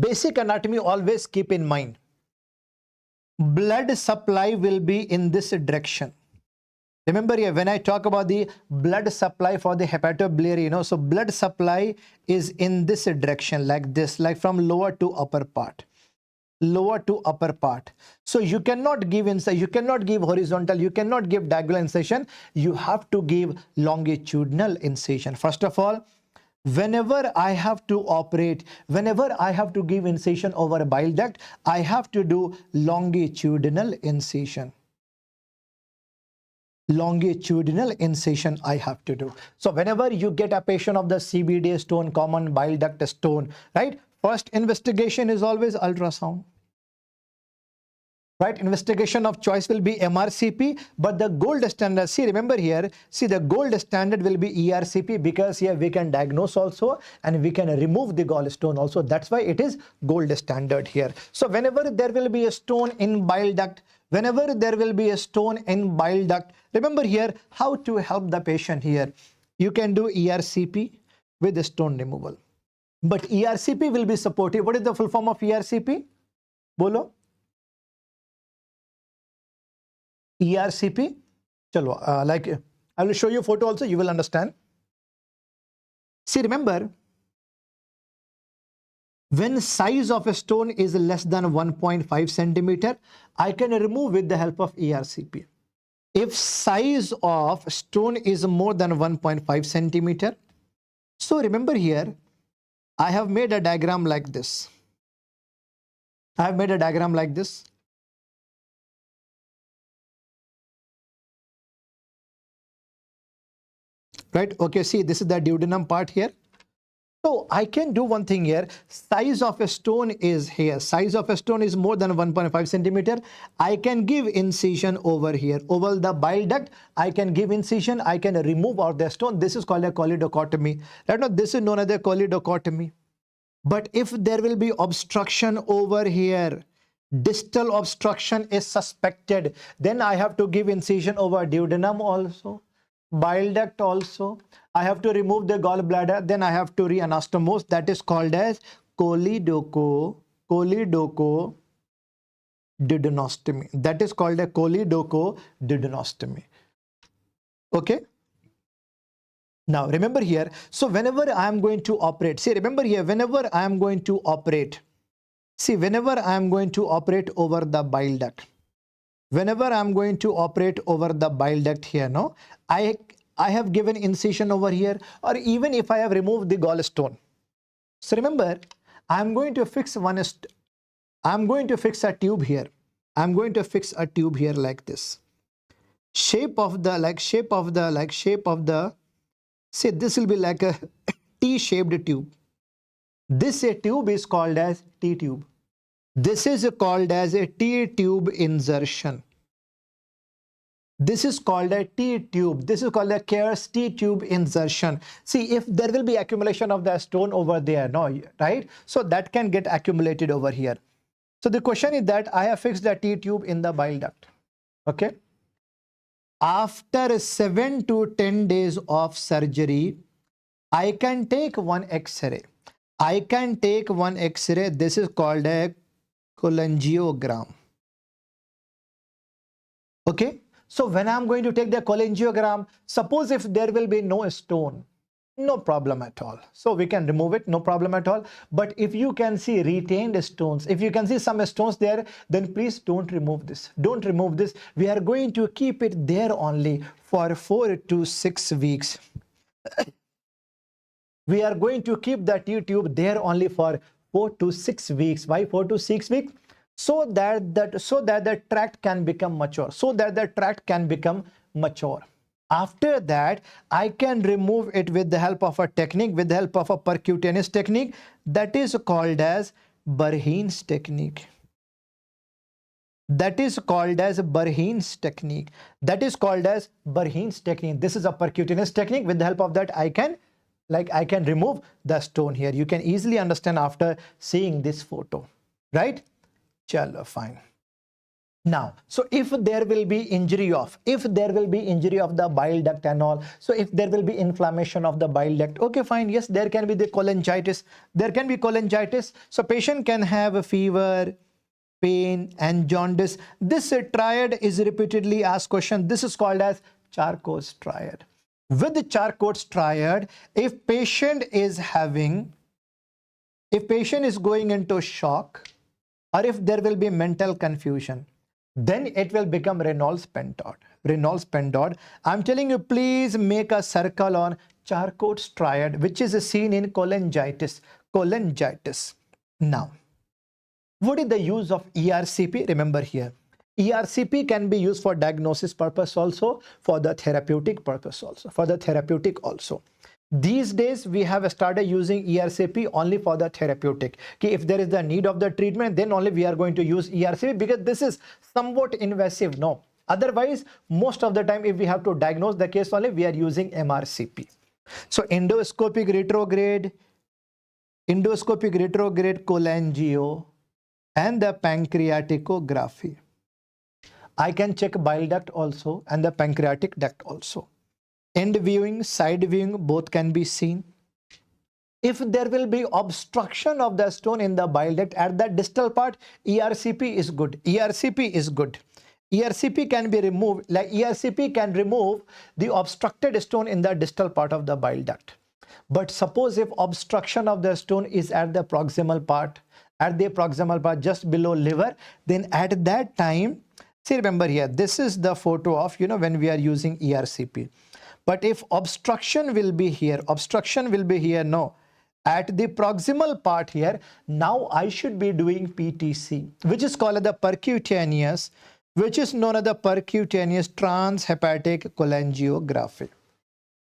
Basic anatomy, always keep in mind. Blood supply will be in this direction. Remember here, when I talk about the blood supply for the hepatobiliary, so blood supply is in this direction, like this, like from lower to upper part. So you cannot give inside, you cannot give horizontal, you cannot give diagonal incision, you have to give longitudinal incision. First of all, whenever I have to operate, whenever I have to give incision over a bile duct, I have to do longitudinal incision. Longitudinal incision I have to do. So whenever you get a patient of the CBD stone, common bile duct stone, right? First investigation is always ultrasound. Right, investigation of choice will be MRCP, but the gold standard, see, remember here, see, the gold standard will be ERCP, because here we can diagnose also and we can remove the gallstone also. That's why it is gold standard here. So whenever there will be a stone in bile duct, remember here how to help the patient here. You can do ERCP with the stone removal, but ERCP will be supportive. What is the full form of ERCP? Bolo. ERCP, chalo, like I will show you photo also, you will understand. See, remember, when size of a stone is less than 1.5 centimeter, I can remove with the help of ERCP. If size of stone is more than 1.5 centimeter, so remember here, I have made a diagram like this. Right, okay, see, this is the duodenum part here. So I can do one thing here. Size of a stone is here. Size of a stone is more than 1.5 centimeter. I can give incision over here. Over the bile duct, I can give incision. I can remove out the stone. This is called a choledochotomy. Right now, this is known as a choledochotomy. But if there will be obstruction over here, distal obstruction is suspected, then I have to give incision over duodenum also, bile duct also. I have to remove the gallbladder, then I have to reanastomose. That is called as choledochoduodenostomy. That is called a choledochoduodenostomy. Okay. Now remember here, so whenever I am going to operate, see, remember here, whenever I am going to operate, see, whenever I am going to operate over the bile duct, whenever I am going to operate over the bile duct here, no, I have given incision over here, or even if I have removed the gallstone. So remember, I am going to fix I'm going to fix a tube here. I'm going to fix a tube here like this. Shape of the, say this will be like a T-shaped tube. This tube is called as T-tube. This is called as a T-tube insertion. This is called a T-tube. This is called a Kerr's T-tube insertion. See, if there will be accumulation of the stone over there, no, right? So that can get accumulated over here. So the question is that I have fixed the T-tube in the bile duct. Okay. After 7 to 10 days of surgery, I can take one X-ray. I can take one X-ray. This is called a cholangiogram. Okay. So when I'm going to take the cholangiogram, suppose if there will be no stone, no problem at all. So we can remove it, no problem at all. But if you can see retained stones, if you can see some stones there, then please don't remove this. Don't remove this. We are going to keep it there only for 4 to 6 weeks. We are going to keep the T-tube there only for 4 to 6 weeks. Why 4 to 6 weeks? So that the tract can become mature. So that the tract can become mature. After that, I can remove it with the help of a technique, with the help of a percutaneous technique that is called as Burheen's technique. That is called as Burheen's technique. That is called as Burheen's technique. This is a percutaneous technique. With the help of that, I can remove the stone here. You can easily understand after seeing this photo, right? Chalo, fine. Now, so if there will be injury of the bile duct and all, so if there will be inflammation of the bile duct, okay, fine, yes, there can be the cholangitis. There can be cholangitis. So patient can have a fever, pain, and jaundice. This triad is repeatedly asked question. This is called as Charcot's triad. With the Charcot's triad, if patient is going into shock, or if there will be mental confusion, then it will become Reynolds pentode. Reynolds pentode. I'm telling you, please make a circle on Charcot's triad, which is seen in cholangitis. Cholangitis. Now, what is the use of ERCP? Remember here, ERCP can be used for diagnosis purpose also, for the therapeutic purpose also, for the therapeutic also. These days, we have started using ERCP only for the therapeutic. Okay, if there is the need of the treatment, then only we are going to use ERCP, because this is somewhat invasive. No. Otherwise, most of the time, if we have to diagnose the case only, we are using MRCP. So endoscopic retrograde cholangio, and the pancreaticography. I can check bile duct also and the pancreatic duct also. End viewing, side viewing, both can be seen. If there will be obstruction of the stone in the bile duct at that distal part, ERCP is good. ERCP is good. ERCP can be removed, like ERCP can remove the obstructed stone in the distal part of the bile duct. But suppose if obstruction of the stone is at the proximal part, just below liver, then at that time, see, remember here, this is the photo of, when we are using ERCP. But if obstruction will be here, no, at the proximal part here, now I should be doing PTC, which is called the percutaneous, which is known as the percutaneous transhepatic cholangiography.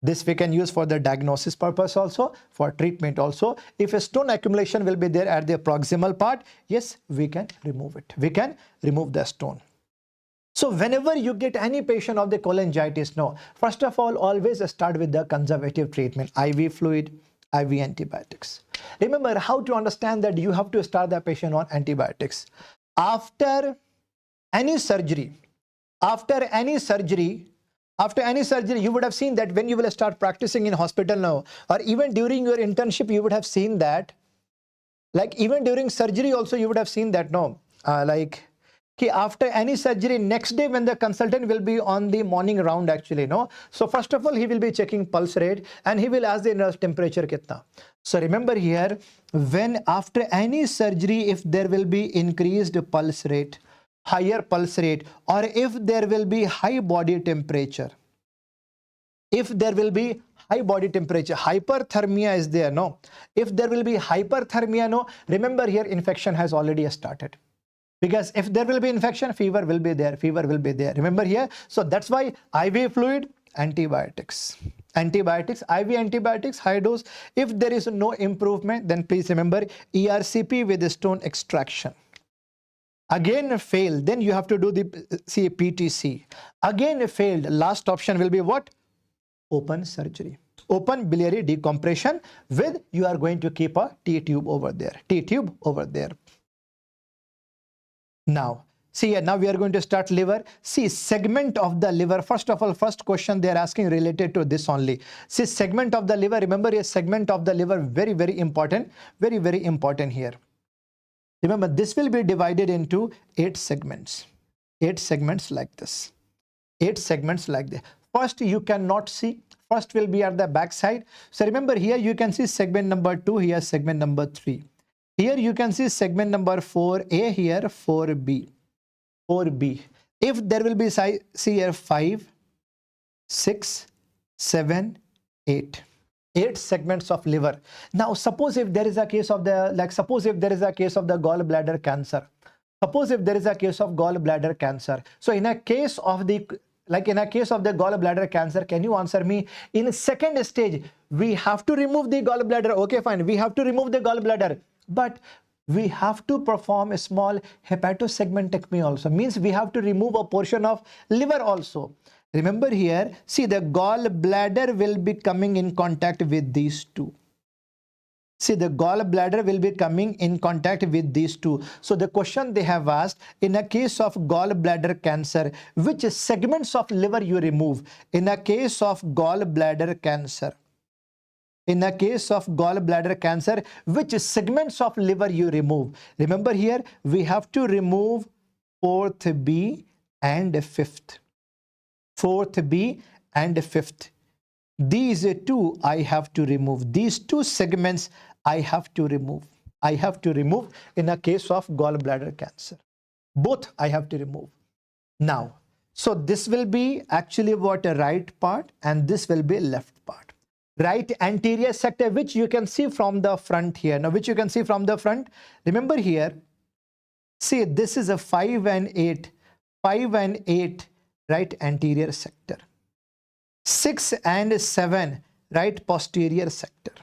This we can use for the diagnosis purpose also, for treatment also. If a stone accumulation will be there at the proximal part, yes, we can remove it. We can remove the stone. So whenever you get any patient of the cholangitis, no, first of all, always start with the conservative treatment, IV fluid, IV antibiotics. Remember how to understand that you have to start the patient on antibiotics. After any surgery, you would have seen that when you will start practicing in hospital now, or even during your internship, you would have seen that, like even during surgery also, you would have seen that, no, like After any surgery, next day when the consultant will be on the morning round actually, no. So first of all, he will be checking pulse rate and he will ask the nurse temperature kitna. So remember here, when after any surgery, if there will be increased pulse rate, higher pulse rate, or if there will be high body temperature, if there will be high body temperature, hyperthermia is there, no. If there will be hyperthermia, no, remember here infection has already started. Because if there will be infection, fever will be there, remember here. So that's why IV fluid, antibiotics, IV antibiotics, high dose. If there is no improvement, then please remember ERCP with the stone extraction. Again failed, then you have to do the PTC. Again failed, last option will be what? Open surgery, open biliary decompression with, you are going to keep a T-tube over there, Now, see here, now we are going to start liver. See, segment of the liver. First of all, first question they are asking related to this only. See, segment of the liver. Remember, a segment of the liver, very, very important. Very, very important here. Remember, this will be divided into 8 segments. 8 segments like this. 8 segments like this. First, you cannot see. First will be at the back side. So remember here, you can see segment number 2, here segment number 3. Here you can see segment number 4A, here 4B. 4B. If there will be, see here 5, 6, 7, 8. 8 segments of liver. Now suppose if there is a case of the, suppose if there is a case of the gallbladder cancer. Suppose if there is a case of gallbladder cancer. So in a case of the, in a case of the gallbladder cancer, can you answer me? In second stage, we have to remove the gallbladder. Okay, fine. We have to remove the gallbladder. But we have to perform a small hepatosegmentectomy also. Means we have to remove a portion of liver also. Remember here, see the gallbladder will be coming in contact with these two. See, the gallbladder will be coming in contact with these two. So the question they have asked, in a case of gallbladder cancer, which segments of liver you remove? In a case of gallbladder cancer. In a case of gallbladder cancer, which segments of liver you remove? Remember here, we have to remove 4th B and 5th. 4th B and 5th. These two I have to remove. These 2 segments I have to remove. I have to remove in a case of gallbladder cancer. Both I have to remove. Now, so this will be actually what a right part and this will be left part. Right anterior sector, which you can see from the front here. Now, which you can see from the front. Remember here, see this is a 5 and 8. 5 and 8 right anterior sector. 6 and 7 right posterior sector.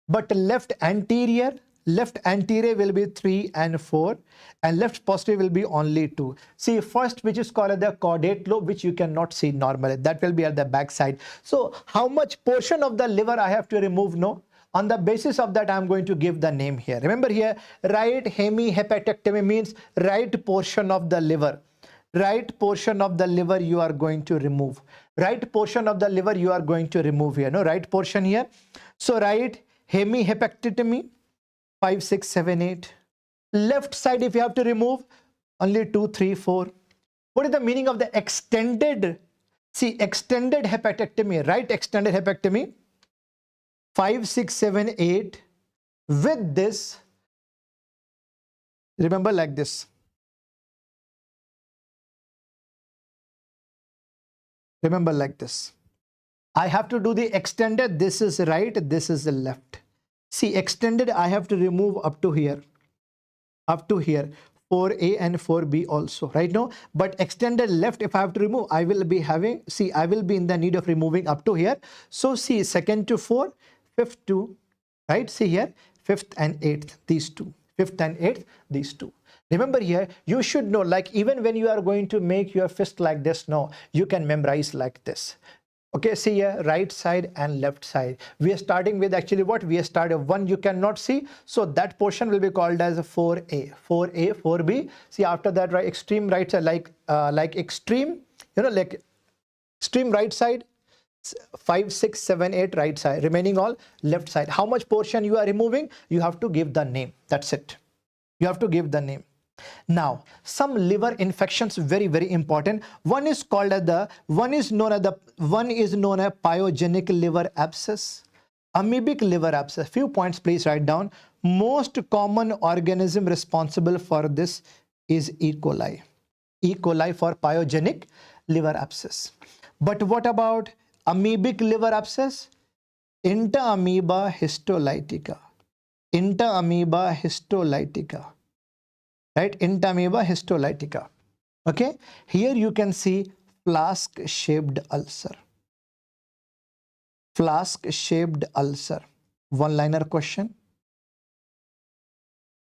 But left anterior will be 3 and 4 and left posterior will be only 2. See, first which is called the caudate lobe, which you cannot see normally. That will be at the back side. So how much portion of the liver I have to remove? No. On the basis of that, I am going to give the name here. Remember here, right hemihepatectomy means right portion of the liver. Right portion of the liver you are going to remove. Right portion of the liver you are going to remove here. No, right portion here. So right hemihepatectomy, 5, 6, 7, 8. Left side, if you have to remove, only 2, 3, 4. What is the meaning of the extended? See, extended hepatectomy, right extended hepatectomy, 5, 6, 7, 8. With this, remember like this. Remember like this. I have to do the extended. This is right, this is the left. See, extended, I have to remove up to here. Up to here. 4A and 4B also, right now. But extended left, if I have to remove, I will be having, see, I will be in the need of removing up to here. So see, 2nd to 4, 5th to, right? See here, 5th and 8th, these two. 5th and 8th, these two. Remember here, you should know, like even when you are going to make your fist like this, no, you can memorize like this. Okay, see here, right side and left side. We are starting with actually what? We are starting one you cannot see. So that portion will be called as 4A, 4A, 4B. See, after that, right, extreme right side, like extreme, you know, like extreme right side, 5, 6, 7, 8 right side, remaining all left side. How much portion you are removing? You have to give the name. That's it. You have to give the name. Now, some liver infections, very, very important. One is known as pyogenic liver abscess, amoebic liver abscess. Few points, please write down. Most common organism responsible for this is E. coli. E. coli for pyogenic liver abscess. But what about amoebic liver abscess? Interamoeba histolytica. Interamoeba histolytica. Right? Interamoeba histolytica. Okay. Here you can see flask-shaped ulcer. Flask-shaped ulcer. One-liner question.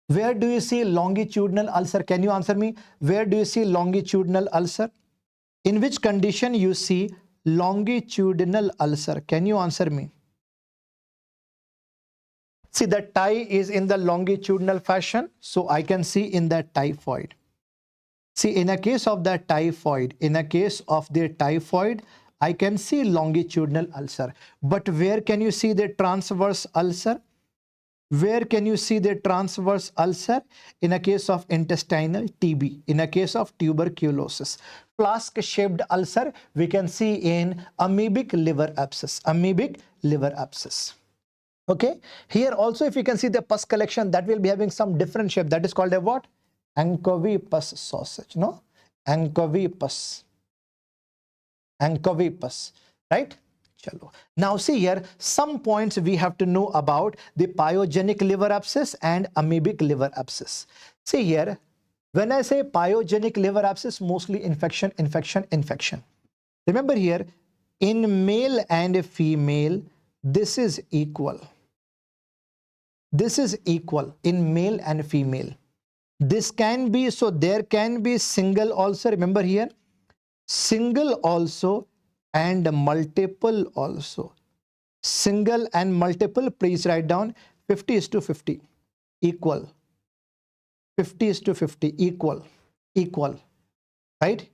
Where do you see longitudinal ulcer? Can you answer me? Where do you see longitudinal ulcer? In which condition you see longitudinal ulcer? Can you answer me? See, the tie is in the longitudinal fashion, so I can see in the typhoid. See, in a case of the typhoid, I can see longitudinal ulcer. But where can you see the transverse ulcer? Where can you see the transverse ulcer? In a case of intestinal TB, in a case of tuberculosis. Flask-shaped ulcer we can see in amoebic liver abscess. Amoebic liver abscess. Okay. Here also, if you can see the pus collection, that will be having some different shape. That is called a what? Anchovy pus sausage. No? Anchovy pus. Anchovy pus. Right? Chalo. Now see here, some points we have to know about the pyogenic liver abscess and amoebic liver abscess. See here, when I say pyogenic liver abscess, mostly infection. Remember here, in male and female, this is equal. This is equal in male and female. This can be, so there can be single also. Remember here, single also and multiple also. Single and multiple, please write down 50:50. Equal. 50:50. Equal. Right?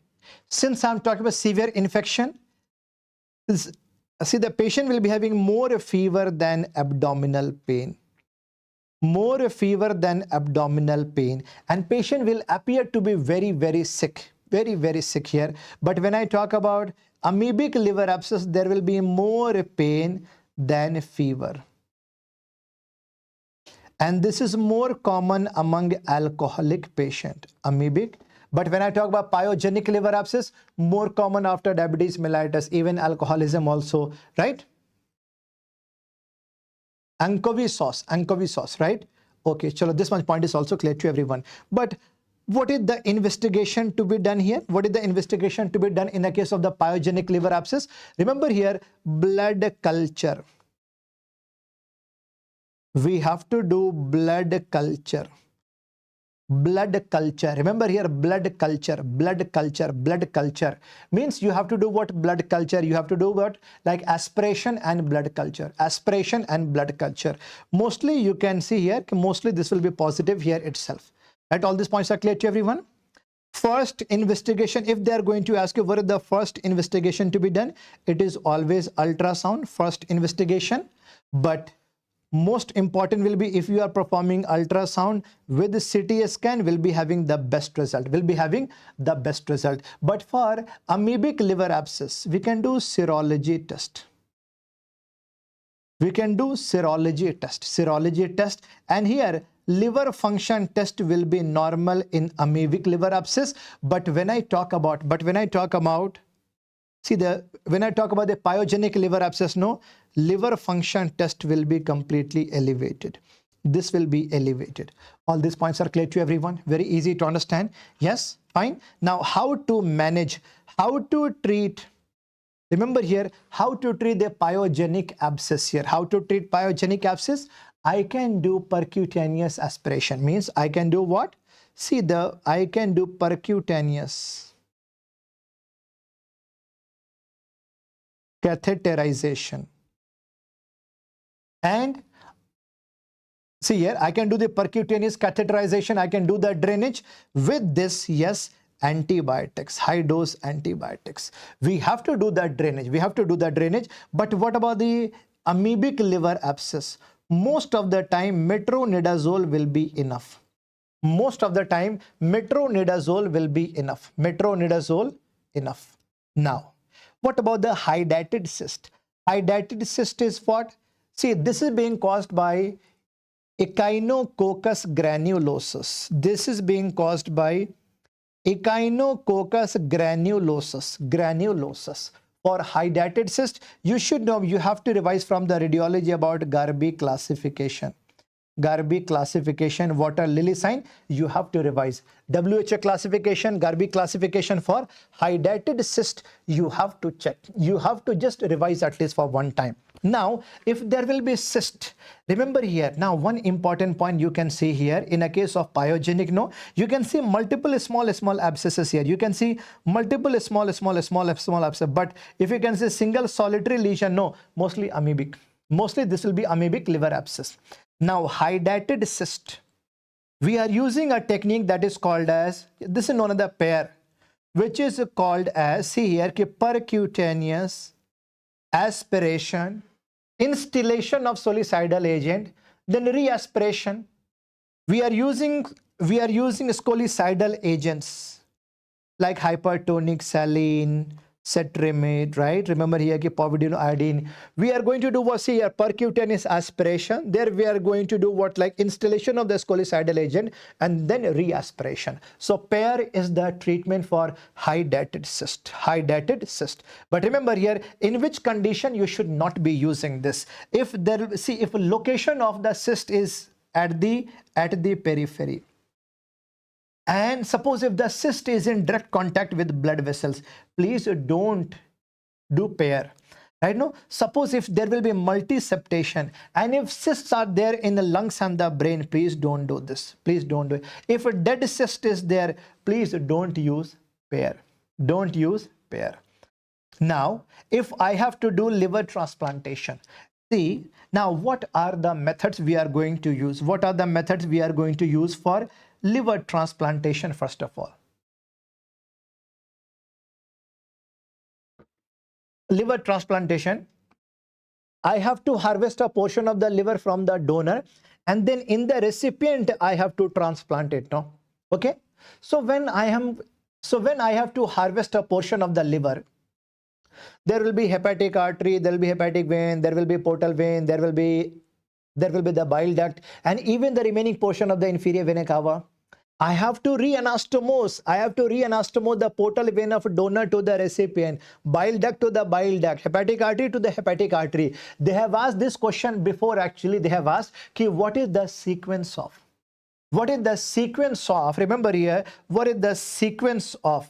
Since I'm talking about severe infection, see, the patient will be having more fever than abdominal pain. More fever than abdominal pain, and patient will appear to be very, very sick. Very, very sick here. But when I talk about amoebic liver abscess, there will be more pain than fever. And this is more common among alcoholic patient, amoebic. But when I talk about pyogenic liver abscess, more common after diabetes mellitus, even alcoholism also, right? Anchovy sauce, right? Okay, chalo, this much point is also clear to everyone. But what is the investigation to be done here? What is the investigation to be done in the case of the pyogenic liver abscess? Remember here, blood culture. We have to do blood culture. Blood culture. Remember here, blood culture means you have to do what? Blood culture. You have to do what? Like aspiration and blood culture. Aspiration and blood culture. Mostly you can see here, mostly this will be positive here itself. Right? All these points are clear to everyone. First investigation, if they are going to ask you what is the first investigation to be done, it is always ultrasound, first investigation. But most important will be if you are performing ultrasound with CT scan, will be having the best result. But for amoebic liver abscess, we can do serology test. Serology test, and here liver function test will be normal in amoebic liver abscess. But when I talk about, see, when I talk about the pyogenic liver abscess, no, liver function test will be completely elevated. This will be elevated. All these points are clear to everyone. Very easy to understand. Yes, fine. Now, how to manage, how to treat, remember here, how to treat the pyogenic abscess here. How to treat pyogenic abscess? I can do percutaneous aspiration. Means I can do what? See, I can do percutaneous catheterization. And see here, I can do the percutaneous catheterization. I can do the drainage. With this, yes, antibiotics, high dose antibiotics. We have to do that drainage. But what about the amoebic liver abscess? Most of the time, metronidazole will be enough. Most of the time, metronidazole will be enough. Metronidazole, enough. Now, what about the hydatid cyst? Hydatid cyst is what? See, this is being caused by Echinococcus granulosus. This is being caused by Echinococcus granulosus. For hydatid cyst, you should know, you have to revise from the radiology about Garby classification. Garby classification, water lily sign, you have to revise. WHO classification, Garby classification for hydatid cyst, you have to check. You have to just revise at least for one time. Now, if there will be cyst, remember here, now one important point you can see here, in a case of pyogenic, no, you can see multiple small abscesses here. You can see multiple small abscesses, but if you can see single solitary lesion, no, mostly amoebic. Mostly this will be amoebic liver abscess. Now, hydatid cyst, we are using a technique that is called as, this is known as the pair, which is called as, see here, percutaneous aspiration, instillation of solicidal agent, then reaspiration. We are using solicidal agents like hypertonic saline, cetrimide, right? Remember here, povidone iodine. We are going to do what? See here, percutaneous aspiration. There we are going to do what? Like installation of the solicidal agent and then reaspiration. So pair is the treatment for hydatid cyst. Hydatid cyst. But remember here, in which condition you should not be using this? If there, see, if location of the cyst is at the periphery, and suppose if the cyst is in direct contact with blood vessels, please don't do pair. Right? No, suppose if there will be multi-septation and if cysts are there in the lungs and the brain, please don't do this. Please don't do it. If a dead cyst is there, please don't use pair. Don't use pair. Now, if I have to do liver transplantation, see, now what are the methods we are going to use? What are the methods we are going to use for liver transplantation? First of all, liver transplantation, I have to harvest a portion of the liver from the donor and then in the recipient I have to transplant it. No, okay. So when I have to harvest a portion of the liver, there will be hepatic artery, there will be hepatic vein, there will be portal vein, there will be the bile duct, and even the remaining portion of the inferior vena cava. I have to re-anastomose. I have to re-anastomose the portal vein of donor to the recipient, bile duct to the bile duct, hepatic artery to the hepatic artery. They have asked this question before. Actually, they have asked, okay, what is the sequence of? What is the sequence of? Remember here, what is the sequence of?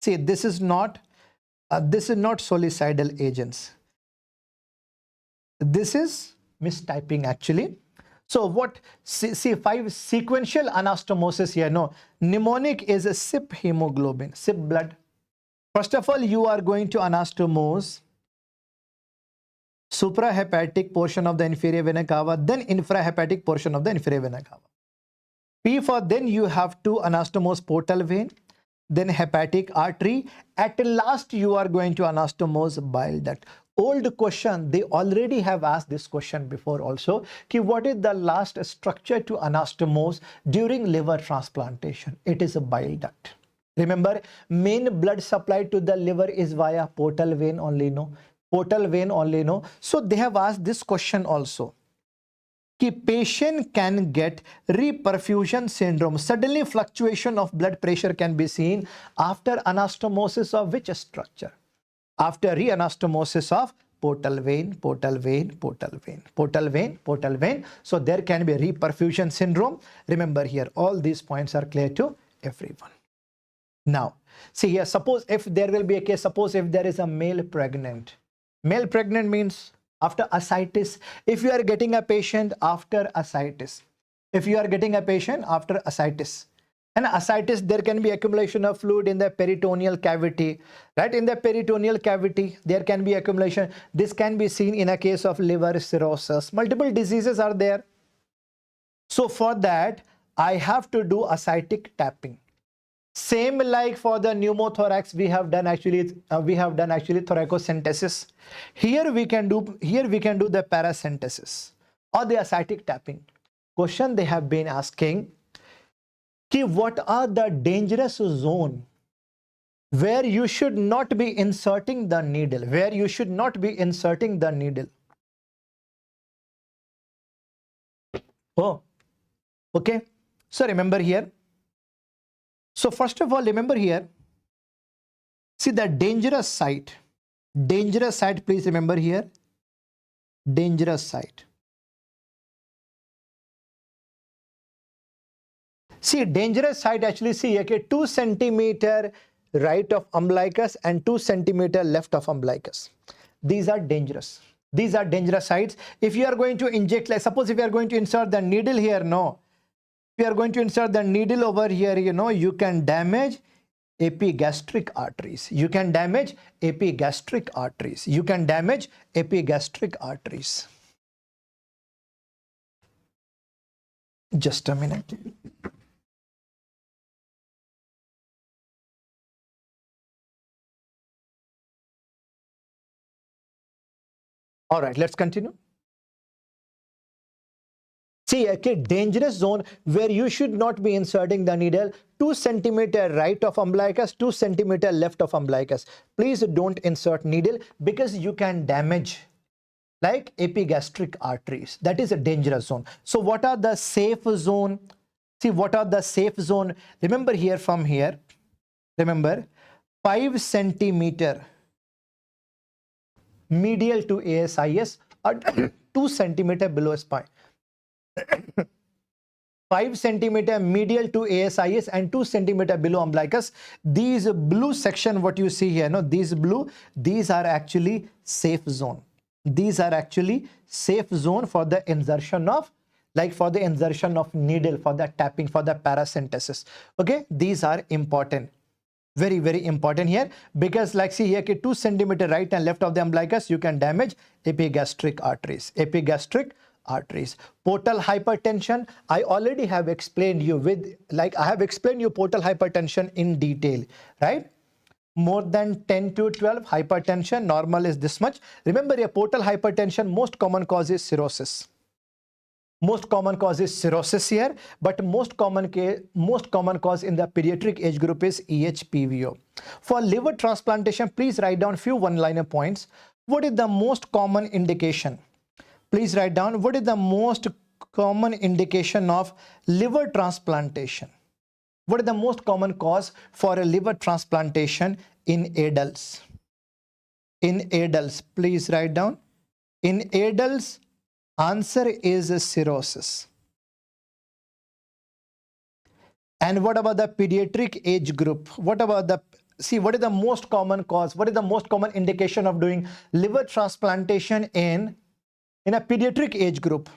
See, this is not solicidal agents. This is mistyping actually. So what, see 5 sequential anastomosis here. No, mnemonic is a SIP hemoglobin, SIP blood. First of all, you are going to anastomose suprahepatic portion of the inferior vena cava, then infrahepatic portion of the inferior vena cava. P for then you have to anastomose portal vein, then hepatic artery. At last, you are going to anastomose bile duct. Old question, they already have asked this question before also. Ki what is the last structure to anastomose during liver transplantation? It is a bile duct. Remember, main blood supply to the liver is via portal vein only, no? Portal vein only, no? So they have asked this question also. Ki patient can get reperfusion syndrome. Suddenly fluctuation of blood pressure can be seen after anastomosis of which structure? After re-anastomosis of portal vein, portal vein, portal vein, portal vein, portal vein. So there can be reperfusion syndrome. Remember here, all these points are clear to everyone. Now, see here, suppose if there will be a case, suppose if there is a male pregnant. Male pregnant means after ascites. If you are getting a patient after ascites, if you are getting a patient after ascites, and ascites, there can be accumulation of fluid in the peritoneal cavity, right? In the peritoneal cavity, there can be accumulation. This can be seen in a case of liver cirrhosis. Multiple diseases are there. So for that, I have to do ascitic tapping. Same like for the pneumothorax, we have done actually thoracocentesis. Here we can do the paracentesis or the ascitic tapping. Question they have been asking, कि what are the dangerous zone where you should not be inserting the needle, where you should not be inserting the needle. Oh, okay. So remember here. So first of all, remember here, see the dangerous site, please remember here, dangerous site. See, dangerous site actually, see, okay, 2 centimeter right of umbilicus and 2 centimeter left of umbilicus. These are dangerous. These are dangerous sites. If you are going to inject, like suppose if you are going to insert the needle here, no. If you are going to insert the needle over here, you know, you can damage epigastric arteries. You can damage epigastric arteries. You can damage epigastric arteries. Just a minute. All right, let's continue. See, okay, dangerous zone where you should not be inserting the needle, 2 centimeter right of umbilicus, 2 centimeter left of umbilicus. Please don't insert needle because you can damage like epigastric arteries. That is a dangerous zone. So what are the safe zone? See, what are the safe zone? Remember here from here, remember 5 centimeter medial to ASIS or 2 centimeter below spine. 5 centimeter medial to ASIS and 2 centimeter below umbilicus. These blue section, what you see here, no, these blue, these are actually safe zone. These are actually safe zone for the insertion of, like for the insertion of needle, for the tapping, for the paracentesis. Okay, these are important. Very, very important here because like see here, 2 centimeter right and left of the umbilicus, you can damage epigastric arteries. Epigastric arteries. Portal hypertension, I already have explained you with, like I have explained you portal hypertension in detail, right? More than 10 to 12 hypertension, normal is this much. Remember a portal hypertension, most common cause is cirrhosis. Most common cause is cirrhosis here, but most common cause in the pediatric age group is EHPVO. For liver transplantation, please write down few one-liner points. What is the most common indication? Please write down what is the most common indication of liver transplantation. What is the most common cause for a liver transplantation in adults? In adults, please write down. In adults, answer is cirrhosis. And what about the pediatric age group? What about the, see, what is the most common cause? What is the most common indication of doing liver transplantation in a pediatric age group?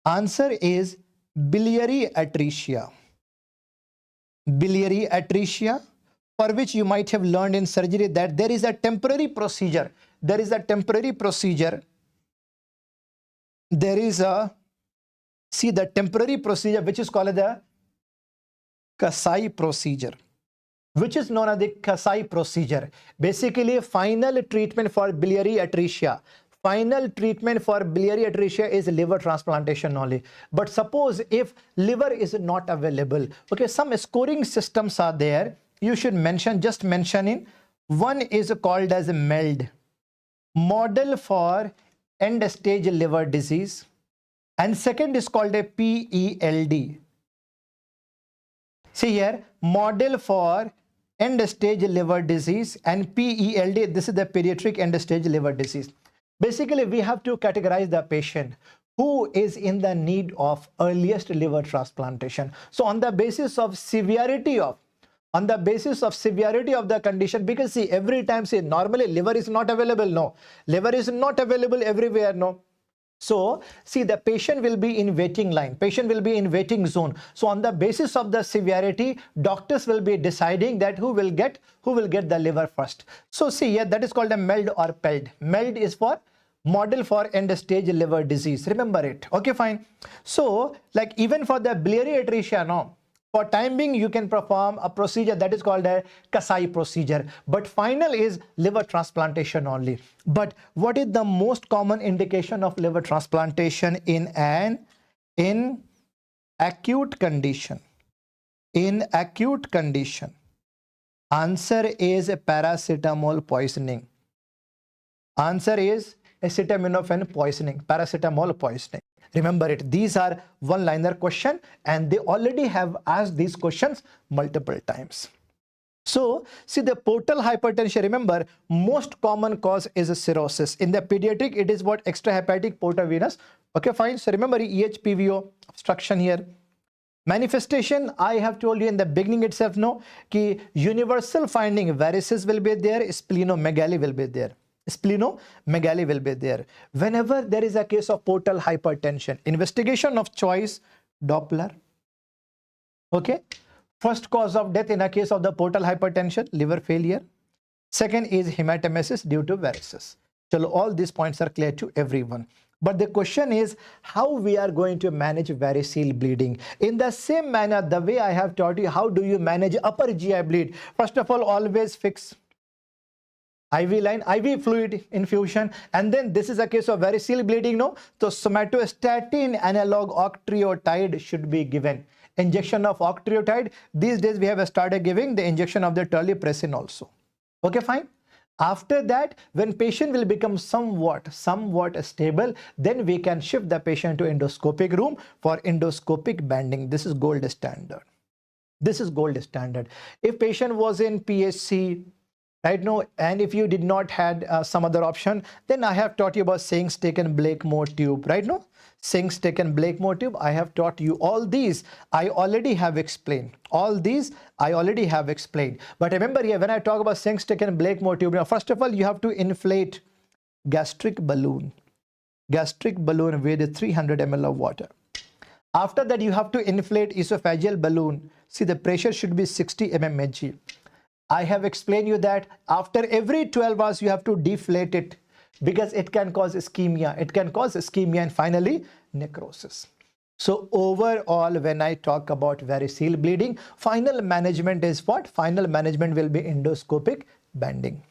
Answer is biliary atresia. Biliary atresia, for which you might have learned in surgery that there is a temporary procedure. There is a temporary procedure. There is a, see, the temporary procedure which is called the Kasai procedure, which is known as the Kasai procedure. Basically, final treatment for biliary atresia. Final treatment for biliary atresia is liver transplantation only. But suppose if liver is not available, okay, some scoring systems are there. You should mention, just mention in. One is called as MELD, model for end stage liver disease, and second is called a PELD. See here, model for end stage liver disease and PELD. This is the pediatric end stage liver disease. Basically, we have to categorize the patient who is in the need of earliest liver transplantation. So on the basis of severity of, the condition, because see, every time, see, normally liver is not available, no. Liver is not available everywhere, no. So see, the patient will be in waiting line, patient will be in waiting zone. So on the basis of the severity, doctors will be deciding that who will get the liver first. So see here, that is called a MELD or PELD. MELD is for model for end stage liver disease. Remember it. Okay, fine. So like even for the biliary atresia, no, for time being, you can perform a procedure that is called a Kasai procedure. But final is liver transplantation only. But what is the most common indication of liver transplantation in acute condition? In acute condition, answer is paracetamol poisoning. Answer is acetaminophen poisoning, paracetamol poisoning. Remember it. These are one-liner question and they already have asked these questions multiple times. So, see the portal hypertension, remember, most common cause is a cirrhosis. In the pediatric, it is what? Extrahepatic portovenous. Okay, fine. So, remember EHPVO, obstruction here. Manifestation, I have told you in the beginning itself, no, ki universal finding, varices will be there, splenomegaly will be there. Splenomegaly will be there. Whenever there is a case of portal hypertension, investigation of choice, Doppler. Okay. First cause of death in a case of the portal hypertension, liver failure. Second is hematemesis due to varices. So all these points are clear to everyone. But the question is how we are going to manage varicose bleeding. In the same manner, the way I have taught you, how do you manage upper GI bleed? First of all, always fix IV line, IV fluid infusion, and then this is a case of varicose bleeding, no? So somatostatin analog octreotide should be given. Injection of octreotide. These days we have started giving the injection of the terlipressin also. Okay, fine. After that, when patient will become somewhat stable, then we can shift the patient to endoscopic room for endoscopic banding. This is gold standard. This is gold standard. If patient was in PHC, right now, and if you did not had some other option, then I have taught you about Singh stick and Blakemore tube, right? No, Singh stick and Blakemore tube. I have taught you all these. I already have explained all these. I already have explained. But remember here, when I talk about Singh stick and Blakemore tube, now first of all, you have to inflate gastric balloon with 300 ml of water. After that, you have to inflate esophageal balloon. See, the pressure should be 60 mmHg. I have explained you that after every 12 hours, you have to deflate it because it can cause ischemia. It can cause ischemia and finally necrosis. So overall, when I talk about varicose bleeding, final management is what? Final management will be endoscopic banding.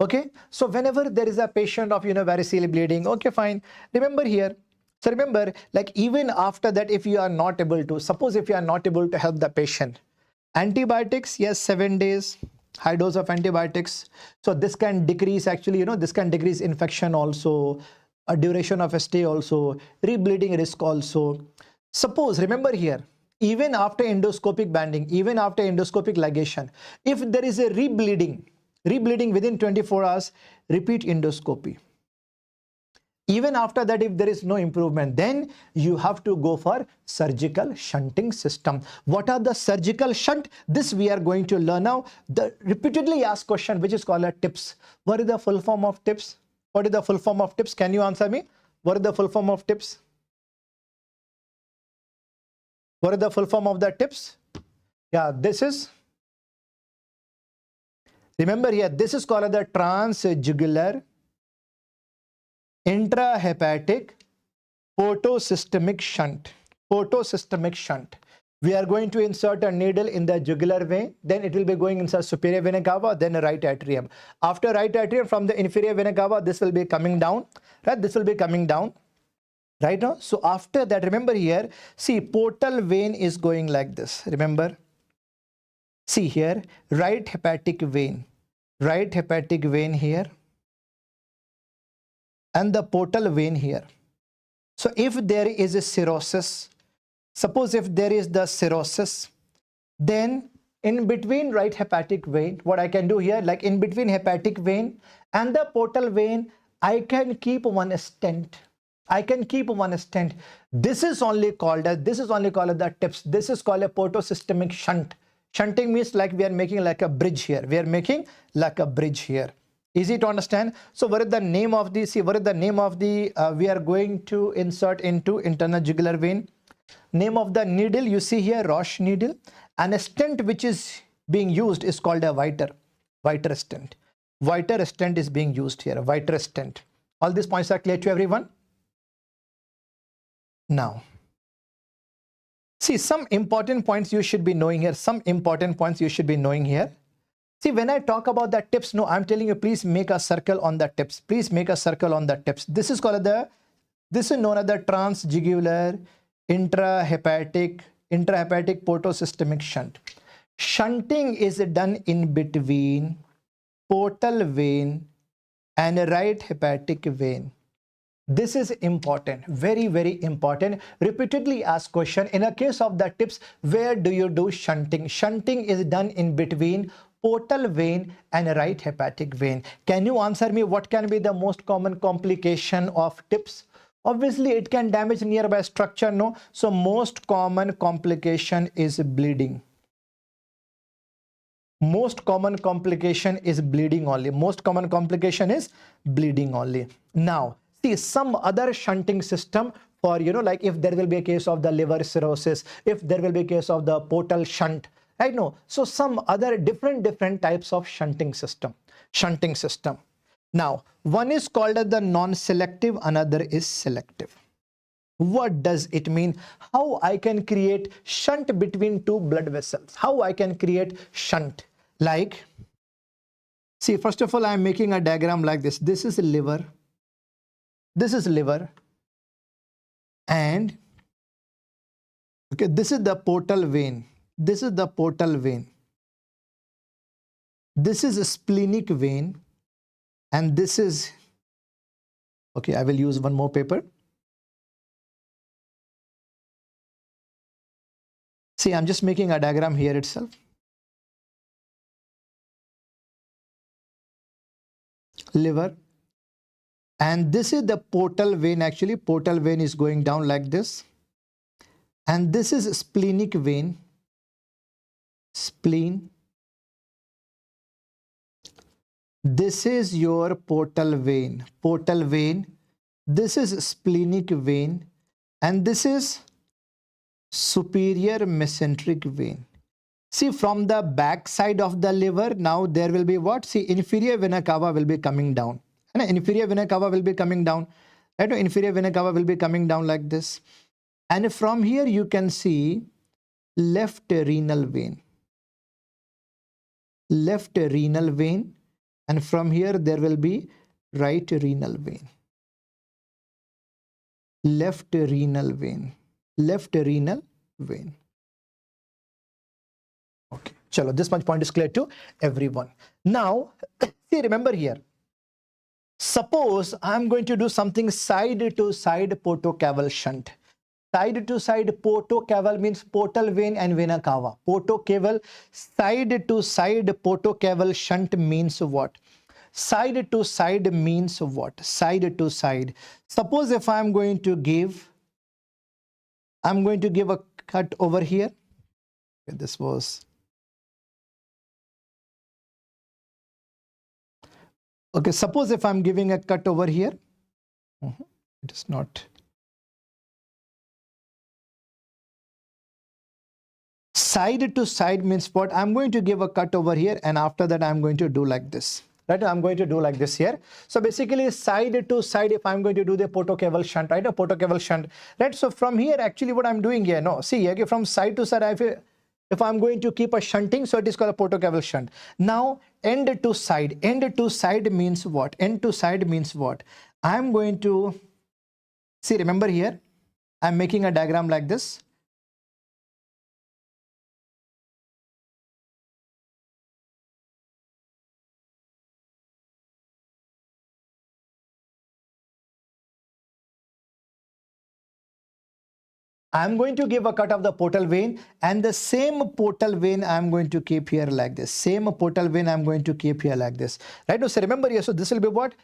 Okay. So whenever there is a patient of, varicose bleeding, okay, fine. Remember here. So remember, like even after that, if you are not able to, suppose if you are not able to help the patient, antibiotics, yes, 7 days, high dose of antibiotics. So this can decrease actually, this can decrease infection also, a duration of a stay also, rebleeding risk also. Suppose, remember here, even after endoscopic banding, even after endoscopic ligation, if there is a rebleeding within 24 hours, repeat endoscopy. Even after that, if there is no improvement, then you have to go for surgical shunting system. What are the surgical shunt? This we are going to learn now. The repeatedly asked question, which is called a TIPS. What is the full form of TIPS? What is the full form of TIPS? Can you answer me? What is the full form of TIPS? What is the full form of the TIPS? Yeah, this is, remember here, this is called the transjugular intrahepatic portosystemic shunt. Portosystemic shunt. We are going to insert a needle in the jugular vein, then it will be going inside superior vena cava, then right atrium. After right atrium, from the inferior vena cava, this will be coming down, right? This will be coming down, right now. So after that, remember here, see, portal vein is going like this. Remember, see here, right hepatic vein here, and the portal vein here. So if there is a cirrhosis, suppose if there is the cirrhosis, then in between right hepatic vein, what I can do here, like in between hepatic vein and the portal vein, I can keep one stent. This is only called as the TIPS. This is called a portosystemic shunt. Shunting means like we are making like a bridge here. Easy to understand. So what is the name of the, see, what is the name of the, we are going to insert into internal jugular vein. Name of the needle, you see here, Roche needle. And a stent which is being used is called a Viter stent. Viter stent is being used here, Viter stent. All these points are clear to everyone? Now, see, some important points you should be knowing here. See, when I talk about the TIPS, no, I'm telling you, please make a circle on the TIPS. This is called this is known as the transjugular intrahepatic intrahepatic portosystemic shunt. Shunting is done in between portal vein and right hepatic vein. This is important, very, very important. Repeatedly asked question. In a case of the tips, where do you do shunting? Shunting is done in between portal vein and right hepatic vein. Can you answer me what can be the most common complication of tips? Obviously, it can damage nearby structure, no? So most common complication is bleeding. Most common complication is bleeding only. Most common complication is bleeding only. Now, see some other shunting system for, like if there will be a case of the liver cirrhosis, if there will be a case of the portal shunt, right? No. So some other different types of shunting system. Now, one is called as the non-selective, another is selective. What does it mean? How I can create shunt between two blood vessels? How I can create shunt? Like, see, first of all, I am making a diagram like this. This is liver. This is liver. And, okay, this is the portal vein. This is the portal vein. This is a splenic vein. And this is, okay, I will use one more paper. See, I'm just making a diagram here itself. Liver. And this is the portal vein. Actually, portal vein is going down like this. And this is splenic vein. Spleen. This is your portal vein. Portal vein. This is splenic vein. And this is superior mesenteric vein. See, from the back side of the liver, now there will be what? See, inferior vena cava will be coming down. And inferior vena cava will be coming down. Right? Inferior vena cava will be coming down like this. And from here you can see left renal vein. Left renal vein. And from here there will be right renal vein. Left renal vein. Left renal vein. Okay, chalo, this much point is clear to everyone. Now, see, remember here. Suppose I'm going to do something side to side portocaval shunt. Side to side portocaval means portal vein and vena cava. Portocaval, side to side portocaval shunt means what? Side to side means what? Side to side. Suppose if I'm going to give a cut over here. Okay, this was. Okay, suppose if I'm giving a cut over here. It is not. Side to side means what? I'm going to give a cut over here and after that I'm going to do like this. Right, I'm going to do like this here. So basically side to side, if I'm going to do the portocaval shunt, right, a portocaval shunt, right? So from here, actually what I'm doing here, no, see, okay, from side to side, if I'm going to keep a shunting, so it is called a portocaval shunt. Now, end to side means what? End to side means what? I'm going to, see, remember here, I'm making a diagram like this. I'm going to give a cut of the portal vein and the same portal vein I'm going to keep here like this. Same portal vein I'm going to keep here like this. Right? So remember here, so this will be what?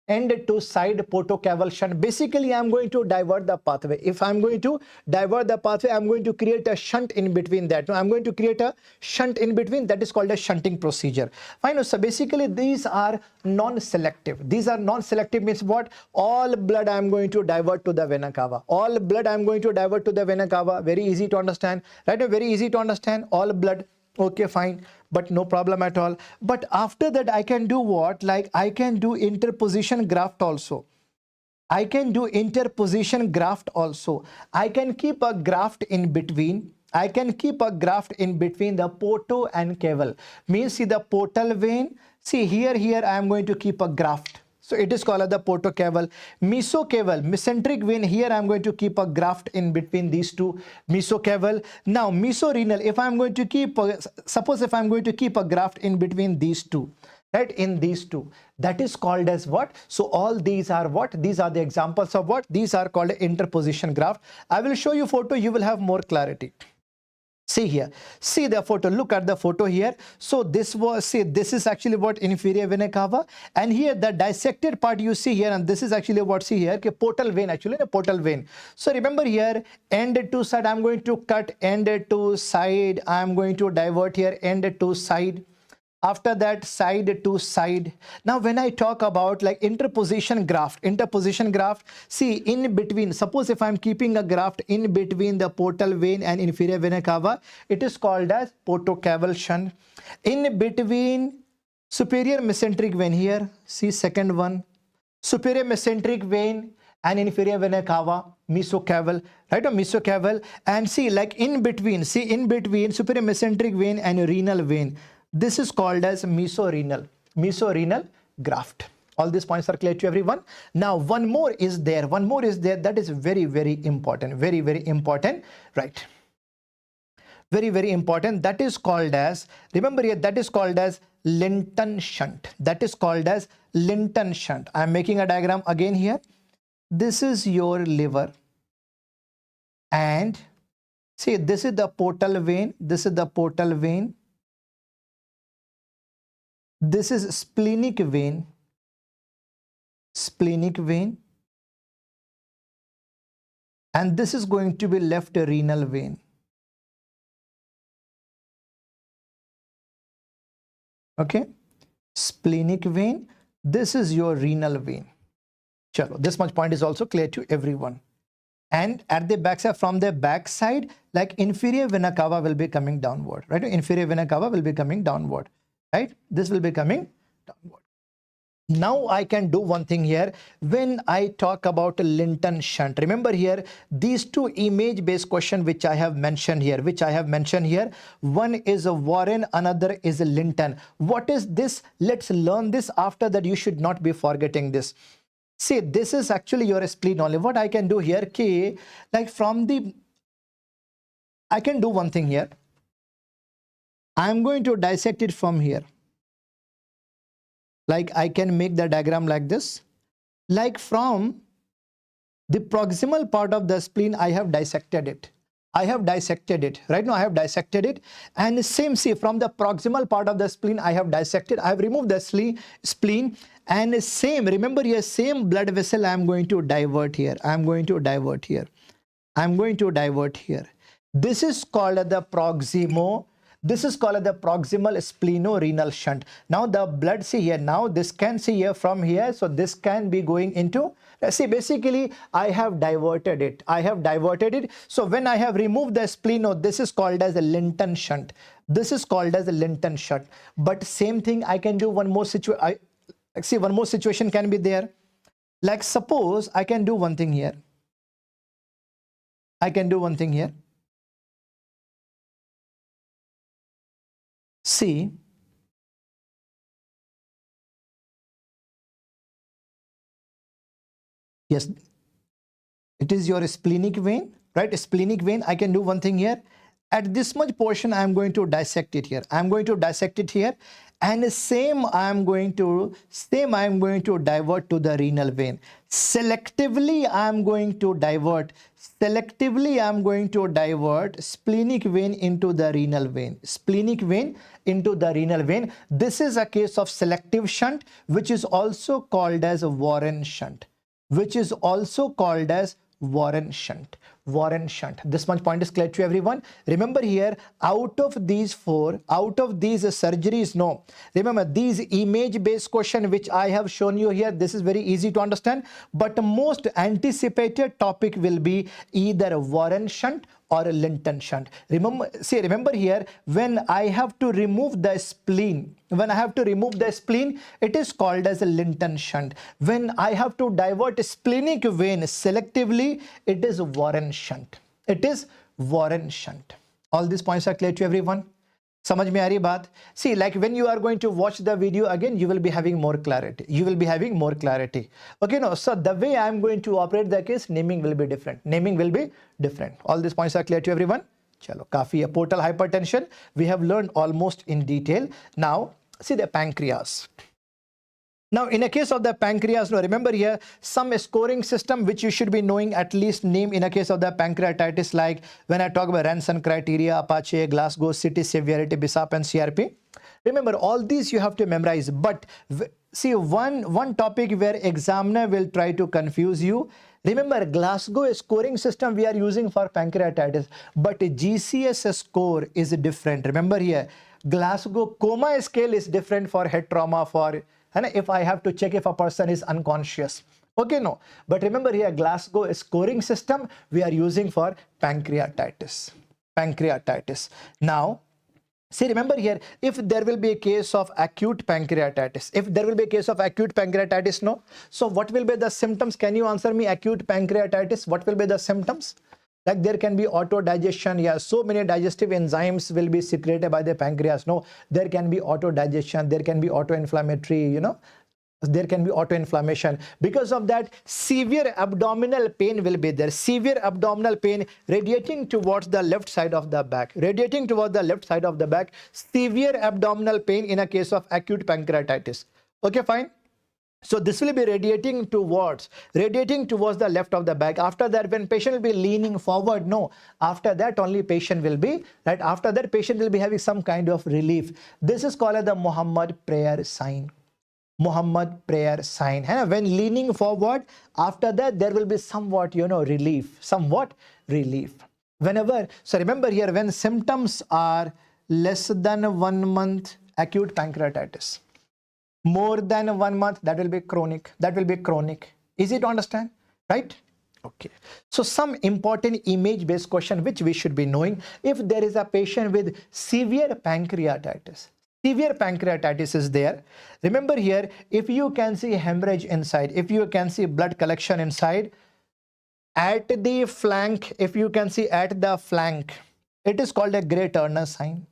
End to side portocaval shunt. Basically, I'm going to divert the pathway. If I'm going to divert the pathway, I'm going to create a shunt in between that. No, I'm going to create a shunt in between. That is called a shunting procedure. Fine. So basically, these are non-selective. These are non-selective means what? All blood I'm going to divert to the vena cava. All blood I'm going to divert to the vena cava. Very easy to understand. Right? Very easy to understand. All blood. Okay, fine, but no problem at all. But after that, I can do what? Like I can do interposition graft also. I can do interposition graft also. I can keep a graft in between. I can keep a graft in between the porto and caval. Means see the portal vein. See here I am going to keep a graft. So it is called as the portocaval. Mesocaval, mesenteric vein. Here I am going to keep a graft in between these two. Mesocaval. Now mesorenal, if I am going to keep, suppose if I am going to keep a graft in between these two, right, in these two, that is called as what? So all these are what? These are the examples of what? These are called interposition graft. I will show you photo, you will have more clarity. See here, see the photo, look at the photo here. So this was, see, this is actually what? Inferior vena cava, and here the dissected part you see here, and this is actually what? See here, okay, portal vein, actually a portal vein. So remember here, end to side, I'm going to cut, end to side, I'm going to divert here, end to side. After that, side to side. Now when I talk about like interposition graft, see, in between, suppose if I'm keeping a graft in between the portal vein and inferior vena cava, it is called as portocaval shunt. In between superior mesenteric vein, here, see second one, superior mesenteric vein and inferior vena cava, mesocaval, right, or mesocaval. And see, like in between, see, in between superior mesenteric vein and renal vein, this is called as mesorenal graft. All these points are clear to everyone. Now one more is there, that is very, very important, very, very important, right? Very, very important. That is called as, remember here, that is called as Linton shunt. That is called as Linton shunt. I am making a diagram again here. This is your liver, and see, this is the portal vein, this is the portal vein. This is splenic vein, and this is going to be left renal vein. Okay, splenic vein, this is your renal vein. Chalo, this much point is also clear to everyone. And at the backside, from the backside, like inferior vena cava will be coming downward, right? Inferior vena cava will be coming downward. Right, this will be coming downward. Now I can do one thing here. When I talk about Linton shunt, remember here, these two image based question which I have mentioned here, one is a Warren, another is a Linton. What is this? Let's learn this. After that, you should not be forgetting this. See, this is actually your spleen only. What I can do here, K, like from the, I can do one thing here. I'm going to dissect it from here. Like I can make the diagram like this. Like from the proximal part of the spleen, I have dissected it. Right now I have dissected it. And same, see, from the proximal part of the spleen, I have dissected. I have removed the spleen. And same, remember here, same blood vessel I am going to divert here. This is called the proximal splenorenal shunt. Now the blood, see here, now this can see here from here, so this can be going into, see, basically I have diverted it. So when I have removed the spleno, this is called as a Linton shunt. But same thing I can do one more situation. See, one more situation can be there. Like suppose I can do one thing here. See, yes, it is your splenic vein, right? Splenic vein, I can do one thing here. At this much portion, I am going to dissect it here. And same I am going to divert to the renal vein. Selectively I am going to divert splenic vein into the renal vein. This is a case of selective shunt, which is also called as a Warren shunt. This much point is clear to everyone. Remember here, out of these surgeries, no. Remember these image based question which I have shown you here, this is very easy to understand. But most anticipated topic will be either a Warren shunt or a Linton shunt. Remember here, when I have to remove the spleen, it is called as a Linton shunt. When I have to divert splenic vein selectively, it is a Warren shunt. All these points are clear to everyone. समझ में आ रही बात? See, like when you are going to watch the video again, you will be having more clarity. You will be having more clarity. Okay, no. So the way I am going to operate the case, naming will be different. Naming will be different. All these points are clear to everyone? Chalo, काफी है. Portal hypertension, we have learned almost in detail. Now, see the pancreas. Now, in a case of the pancreas, now remember here, some scoring system which you should be knowing at least name in a case of the pancreatitis, like when I talk about Ranson criteria, Apache, Glasgow, city severity, BISAP and CRP. Remember, all these you have to memorize. But see, one topic where examiner will try to confuse you. Remember, Glasgow scoring system we are using for pancreatitis, but GCS score is different. Remember here, Glasgow coma scale is different for head trauma, for and if I have to check if a person is unconscious. Okay, no. But remember here, Glasgow scoring system we are using for pancreatitis. Pancreatitis. Now, see, remember here, if there will be a case of acute pancreatitis, no? So what will be the symptoms? Can you answer me? Acute pancreatitis, what will be the symptoms? Like there can be auto-digestion. Yeah, so many digestive enzymes will be secreted by the pancreas. No, there can be auto-digestion. There can be auto-inflammatory, you know. There can be auto-inflammation. Because of that, severe abdominal pain will be there. Severe abdominal pain radiating towards the left side of the back. Radiating towards the left side of the back. Severe abdominal pain in a case of acute pancreatitis. Okay, fine. So this will be radiating towards the left of the back. After that, when patient will be leaning forward, no, after that only patient will be, right, after that patient will be having some kind of relief. This is called as the Muhammad prayer sign. Muhammad prayer sign. When leaning forward, after that there will be somewhat, you know, relief, somewhat relief. Whenever, so remember here, when symptoms are less than 1 month, acute pancreatitis. More than 1 month, that will be chronic. That will be chronic. Easy to understand, right? Okay. So some important image-based question which we should be knowing. If there is a patient with severe pancreatitis is there. Remember here, if you can see hemorrhage inside, if you can see blood collection inside, at the flank, if you can see at the flank, it is called a gray Turner sign.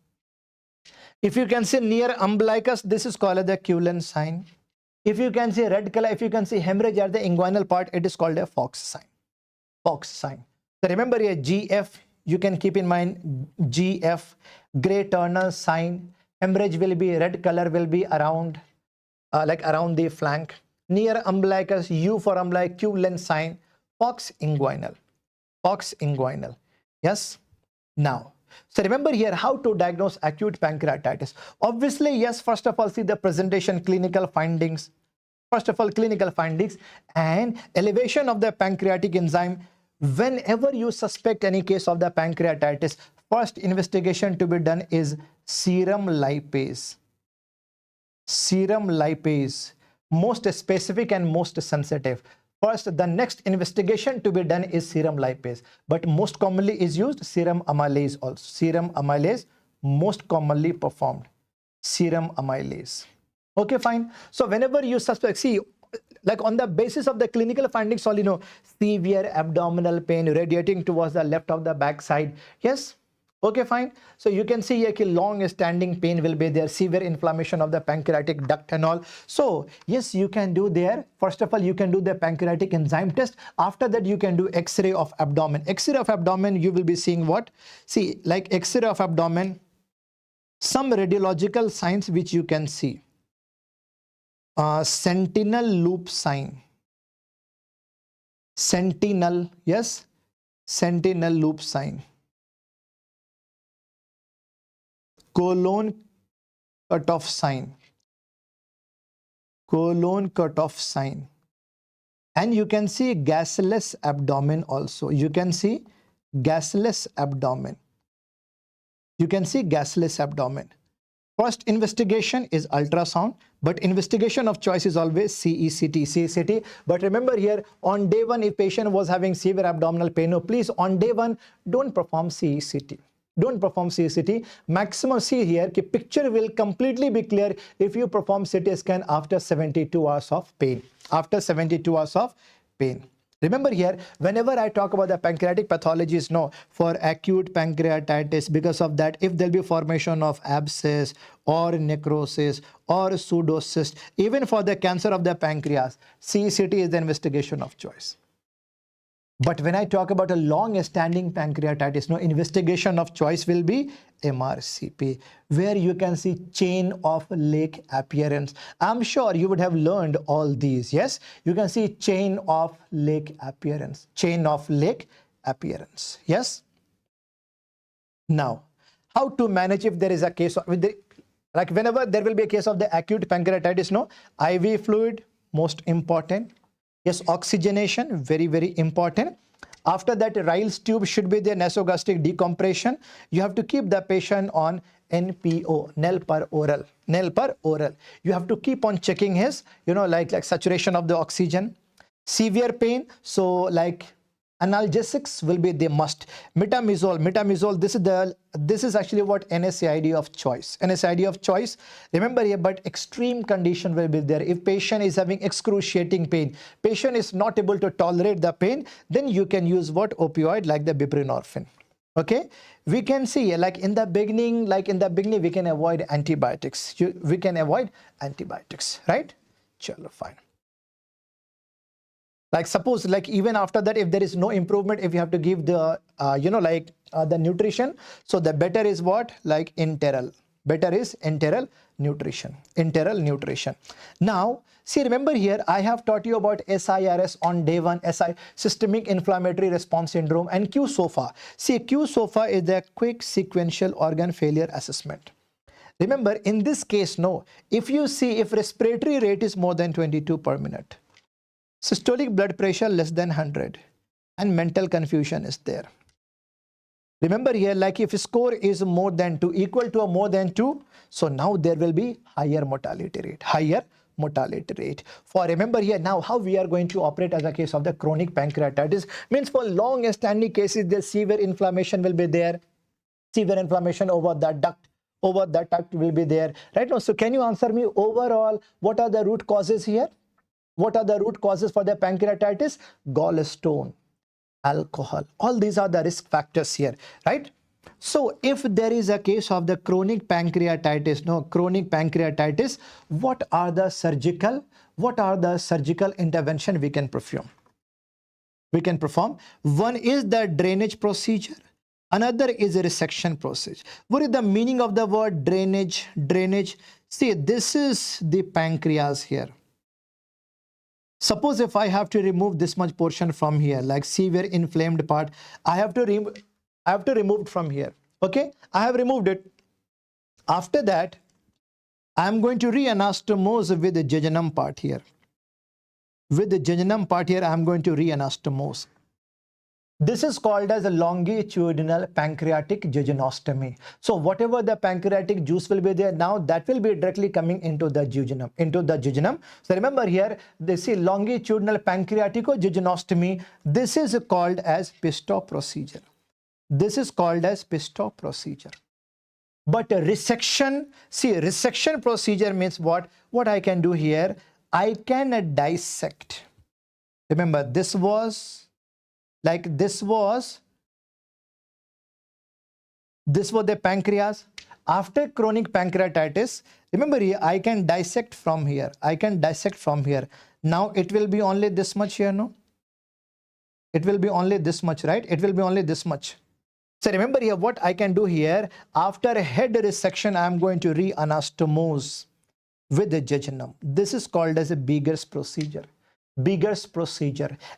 If you can see near umbilicus, this is called the Cullen sign. If you can see red color, if you can see hemorrhage at the inguinal part, it is called a Fox sign. Fox sign. So remember here, GF, you can keep in mind GF, gray Turner sign. Hemorrhage will be, red color will be around, like around the flank. Near umbilicus, U for umbilic, Cullen sign, Fox inguinal. Fox inguinal. Yes. Now, so remember here how to diagnose acute pancreatitis. Obviously, yes, first of all, see the presentation, clinical findings. First of all, clinical findings and elevation of the pancreatic enzyme. Whenever you suspect any case of the pancreatitis, first investigation to be done is serum lipase. Serum lipase, most specific and most sensitive. First, the next investigation to be done is serum lipase, but most commonly is used serum amylase also. Serum amylase, most commonly performed. Serum amylase. Okay, fine. So whenever you suspect, see, like on the basis of the clinical findings, all you know, severe abdominal pain radiating towards the left of the back side. Yes. Okay, fine. So you can see here long standing pain will be there, severe inflammation of the pancreatic duct and all. So yes, you can do there. First of all, you can do the pancreatic enzyme test. After that, you can do X-ray of abdomen. X-ray of abdomen, you will be seeing what? See, like X-ray of abdomen, some radiological signs which you can see. Sentinel loop sign. Sentinel, yes, sentinel loop sign. Colon cutoff sign. Colon cutoff sign. And you can see gasless abdomen also. You can see gasless abdomen. You can see gasless abdomen. First investigation is ultrasound, but investigation of choice is always CECT. CECT. But remember here, on day 1, if patient was having severe abdominal pain, no, please on day 1, don't perform CECT. Don't perform CECT. Maximum, see here, the picture will completely be clear if you perform CT scan after 72 hours of pain. After 72 hours of pain. Remember here, whenever I talk about the pancreatic pathologies, no, for acute pancreatitis, because of that, if there'll be formation of abscess or necrosis or pseudocyst, even for the cancer of the pancreas, CCT is the investigation of choice. But when I talk about a long-standing pancreatitis, no, investigation of choice will be MRCP, where you can see chain of lake appearance. I'm sure you would have learned all these. Yes, you can see chain of lake appearance, chain of lake appearance. Yes. Now, how to manage if there is a case of, like whenever there will be a case of the acute pancreatitis, no, IV fluid, most important. Yes, oxygenation, very, very important. After that, Ryle's tube should be there, nasogastric decompression. You have to keep the patient on NPO, nail per oral, nail per oral. You have to keep on checking his, like saturation of the oxygen. Severe pain, so like analgesics will be the must. Metamizole, this is actually what NSAID of choice. NSAID of choice, remember here, but extreme condition will be there. If patient is having excruciating pain, patient is not able to tolerate the pain, then you can use what? Opioid, like the buprenorphine. Okay, we can see like in the beginning, we can avoid antibiotics. We can avoid antibiotics, right? Chalo, fine. Like suppose, like even after that, if there is no improvement, if you have to give the, the nutrition, so the better is what? Like enteral. Better is enteral nutrition. Enteral nutrition. Now, see, remember here, I have taught you about SIRS on day one, systemic inflammatory response syndrome, and QSOFA. See, QSOFA is the quick sequential organ failure assessment. Remember, in this case, no, if you see if respiratory rate is more than 22 per minute, systolic blood pressure less than 100, and mental confusion is there. Remember here, like if score is more than 2, equal to or more than 2, so now there will be higher mortality rate, higher mortality rate. For remember here, now how we are going to operate as a case of the chronic pancreatitis, means for long standing cases, the severe inflammation will be there, severe inflammation over the duct, will be there, right? Now, so can you answer me overall, what are the root causes here? What are the root causes for the pancreatitis? Gallstone, alcohol, all these are the risk factors here, right? So if there is a case of the chronic pancreatitis, what are the surgical intervention we can perform? One is the drainage procedure. Another is a resection procedure. What is the meaning of the word drainage? See, this is the pancreas here. Suppose if I have to remove this much portion from here, like severe inflamed part, I have to remove it from here. Okay, I have removed it. After that, I am going to re-anastomose with the jejunum part here. With the jejunum part here, I am going to re-anastomose. This is called as a longitudinal pancreatic jejunostomy. So whatever the pancreatic juice will be there now, that will be directly coming into the jejunum. So remember here, they see longitudinal pancreatico jejunostomy. This is called as Pisto procedure. But a resection, see, resection procedure means what? What I can do here, I can dissect. Remember, this was the pancreas. After chronic pancreatitis, remember here, I can dissect from here. Now it will be only this much here, no? It will be only this much, right? It will be only this much. So remember here, what I can do here, after head resection, I am going to re-anastomose with the jejunum. This is called as a Beger's procedure.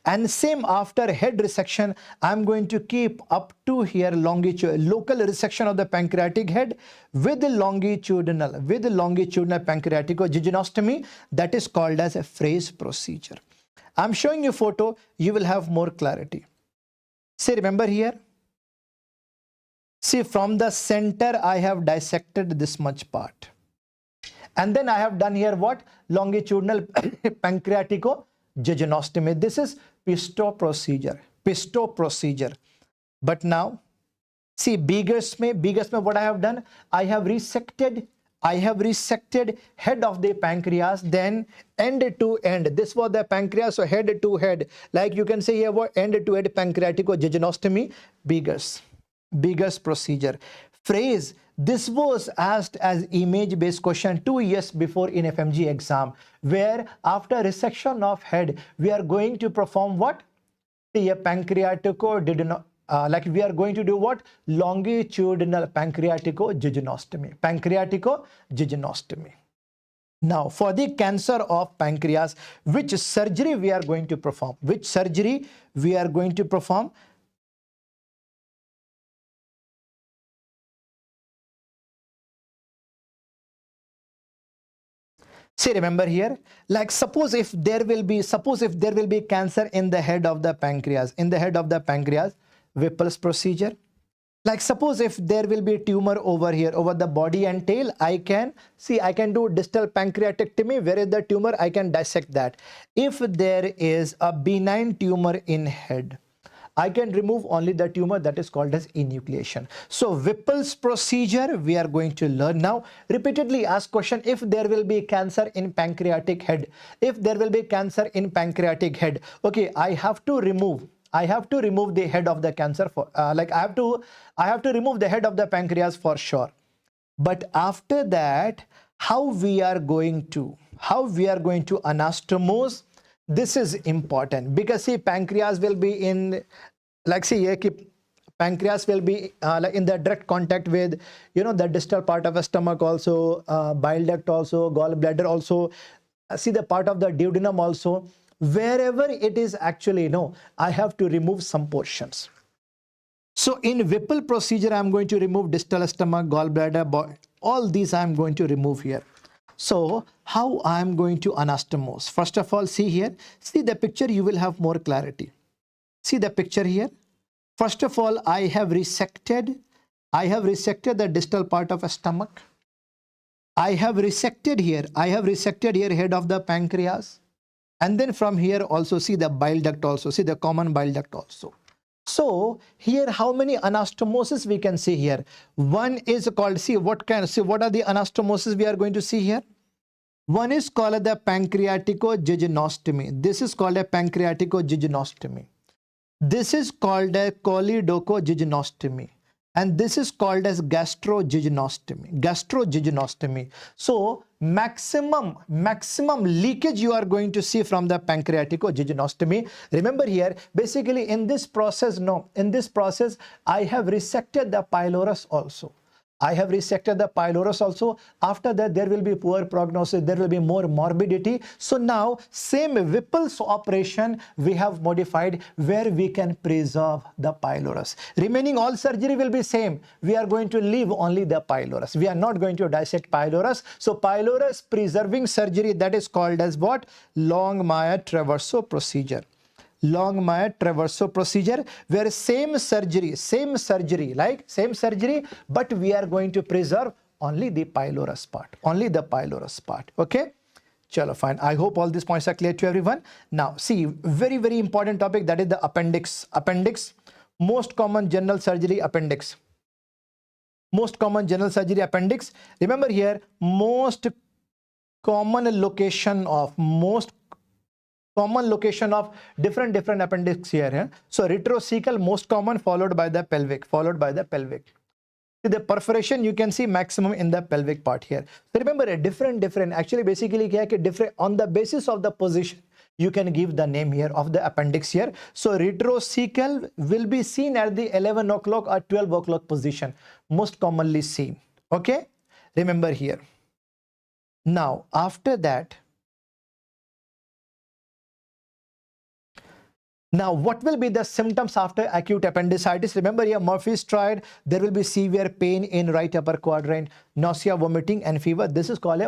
And same after head resection, I'm going to keep up to here local resection of the pancreatic head with the longitudinal pancreatico jejunostomy. That is called as a Fraze procedure. I'm showing you photo, you will have more clarity. See, remember here, see, from the center I have dissected this much part, and then I have done here what? Longitudinal pancreatico jejunostomy. This is Pisto procedure. But now, see, Beger's mein what I have done, I have resected I have resected head of the pancreas, then end to end. This was the pancreas, so head to head. Like you can say here, what end to head pancreatico-jejunostomy, biggest procedure. Phrase, this was asked as image-based question 2 years before in FMGE exam, where after resection of head, we are going to perform what? A pancreatico-jejunostomy. Like we are going to do what? Longitudinal pancreatico-jejunostomy. Pancreatico-jejunostomy. Now, for the cancer of pancreas, which surgery we are going to perform? Which surgery we are going to perform? See, remember here, like suppose if there will be cancer in the head of the pancreas, Whipple's procedure. Like suppose if there will be a tumor over here, over the body and tail, I can do distal pancreatectomy. Where is the tumor? I can dissect that. If there is a benign tumor in head, I can remove only the tumor, that is called as enucleation. So Whipple's procedure we are going to learn now. Repeatedly asked question, if there will be cancer in pancreatic head, okay, I have to remove the head of the cancer for I have to remove the head of the pancreas for sure. But after that, how we are going to anastomose, this is important, because see, pancreas will be in, like see here, pancreas will be in the direct contact with, you know, the distal part of the stomach also, bile duct also, gallbladder also, see the part of the duodenum also. Wherever it is actually, no, I have to remove some portions. So in Whipple procedure, I'm going to remove distal stomach, gallbladder, all these I'm going to remove here. So how I'm going to anastomose? First of all, see here, see the picture, you will have more clarity. See the picture here. First of all, I have resected the distal part of a stomach. I have resected here head of the pancreas. And then from here also see the bile duct also, see the common bile duct also. So here how many anastomoses we can see here? One is called, what are the anastomoses we are going to see here? One is called the pancreatico-jejunostomy. This is called a pancreatico-jejunostomy. This is called a choledocho-jejunostomy. And this is called as gastrojejunostomy. So maximum leakage you are going to see from the pancreatico-jejunostomy. Remember here, basically in this process, I have resected the pylorus also. After that, there will be poor prognosis, there will be more morbidity. So now, same Whipple's operation we have modified, where we can preserve the pylorus. Remaining all surgery will be same. We are going to leave only the pylorus. We are not going to dissect pylorus. So pylorus preserving surgery, that is called as what? Longmire-Traverso procedure. Longmire-Traverso procedure, where same surgery, but we are going to preserve only the pylorus part, okay? Chalo, fine. I hope all these points are clear to everyone. Now, see, very, very important topic, that is the appendix. Most common general surgery appendix. Remember here, most common location of different appendix here. So retrocecal most common, followed by the pelvic. The perforation you can see maximum in the pelvic part here. So remember a different actually basically different on the basis of the position. You can give the name here of the appendix here. So retrocecal will be seen at the 11 o'clock or 12 o'clock position, most commonly seen. Okay, remember here. Now after that, now, what will be the symptoms after acute appendicitis? Remember here, Murphy's triad, there will be severe pain in right upper quadrant, nausea, vomiting, and fever. This is called a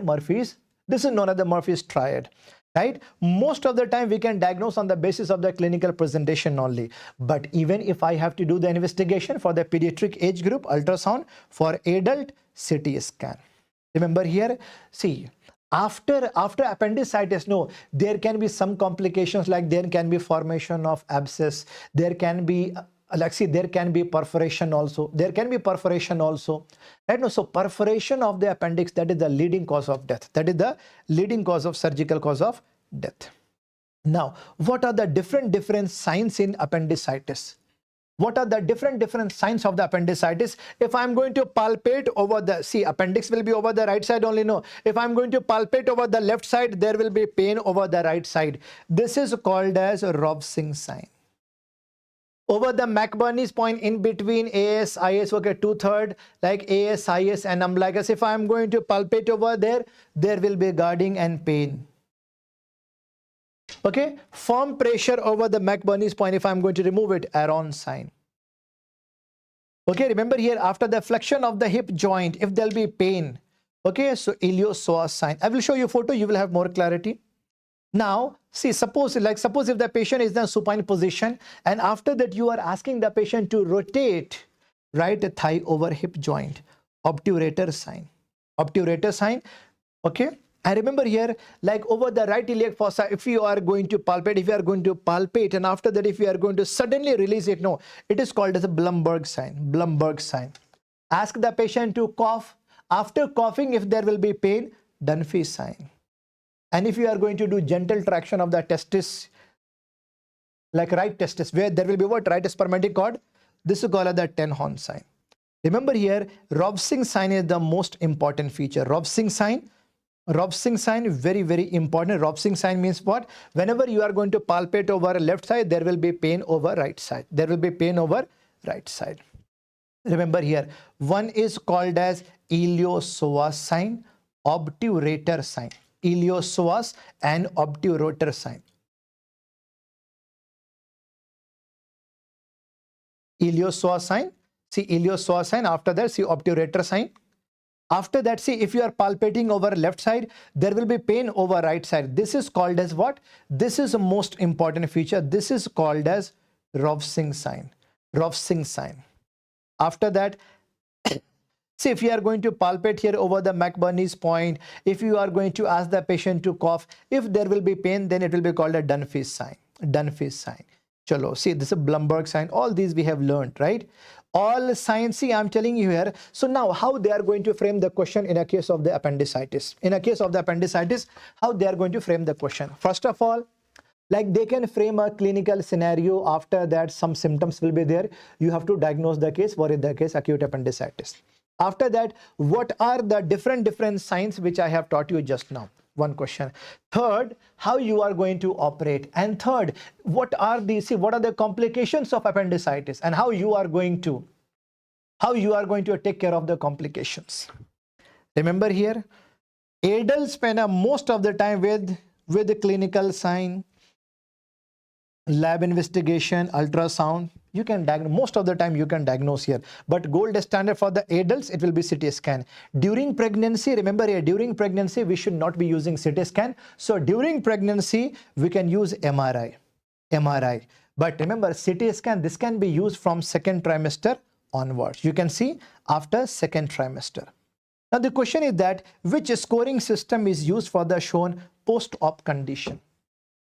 this is known as the Murphy's triad, right? Most of the time, we can diagnose on the basis of the clinical presentation only. But even if I have to do the investigation for the pediatric age group, ultrasound, for adult, CT scan. Remember here, see, after appendicitis, no, there can be some complications, like there can be formation of abscess, there can be Like see, there can be perforation also. There can be perforation also. Right now, so perforation of the appendix, that is the leading cause of death. That is the leading cause of surgical cause of death. Now, what are the different signs in appendicitis? What are the different signs of the appendicitis? If I'm going to palpate over the, see, appendix will be over the right side only, no. If I'm going to palpate over the left side, there will be pain over the right side. This is called as a Robsing sign. Over the McBurney's point in between AS, IS, okay, 2/3, like AS, IS, and umbilicus. If I'm going to palpate over there, there will be guarding and pain. Okay, firm pressure over the McBurney's point. If I'm going to remove it, Aaron sign. Okay, remember here, after the flexion of the hip joint, if there'll be pain, okay, so iliopsoas sign. I will show you a photo, you will have more clarity. Now, see, suppose if the patient is in a supine position, and after that you are asking the patient to rotate right thigh over hip joint, obturator sign. Obturator sign, okay. And remember here, like over the right iliac fossa, if you are going to palpate, and after that, if you are going to suddenly release it, no, it is called as a Blumberg sign. Blumberg sign. Ask the patient to cough. After coughing, if there will be pain, Dunphy sign. And if you are going to do gentle traction of the testis, like right testis, where there will be what? Right spermatic cord. This is called as the Ten-Horn sign. Remember here, Robsing sign is the most important feature. Robsing sign, very important. Robsing sign means what? Whenever you are going to palpate over left side, there will be pain over right side. There will be pain over right side. Remember here, one is called as iliopsoas sign, obturator sign. Iliopsoas and obturator sign. Iliopsoas sign, see iliopsoas sign, after that see obturator sign. After that, see, if you are palpating over left side, there will be pain over right side. This is called as what? This is the most important feature. This is called as Robsing sign. Robsing sign. After that, see, if you are going to palpate here over the McBurney's point, if you are going to ask the patient to cough, if there will be pain, then it will be called a Dunphy sign. Dunphy sign. Chalo, see, this is a Blumberg sign. All these we have learned, right? All signs, see, I'm telling you here. So now how they are going to frame the question in a case of the appendicitis. In a case of the appendicitis, how they are going to frame the question. First of all, like they can frame a clinical scenario. After that, some symptoms will be there. You have to diagnose the case. What is the case? Acute appendicitis. After that, what are the different signs which I have taught you just now? One question. Third, how you are going to operate. And third, what are the complications of appendicitis, and how you are going to take care of the complications. Remember here, adults spend most of the time with the clinical sign, lab investigation, ultrasound. You can diagnose, most of the time you can diagnose here, but gold standard for the adults, it will be CT scan. During pregnancy, remember here, during pregnancy we should not be using CT scan. So during pregnancy we can use MRI. But remember, CT scan, this can be used from second trimester onwards. You can see after second trimester. Now the question is that which scoring system is used for the shown post-op condition?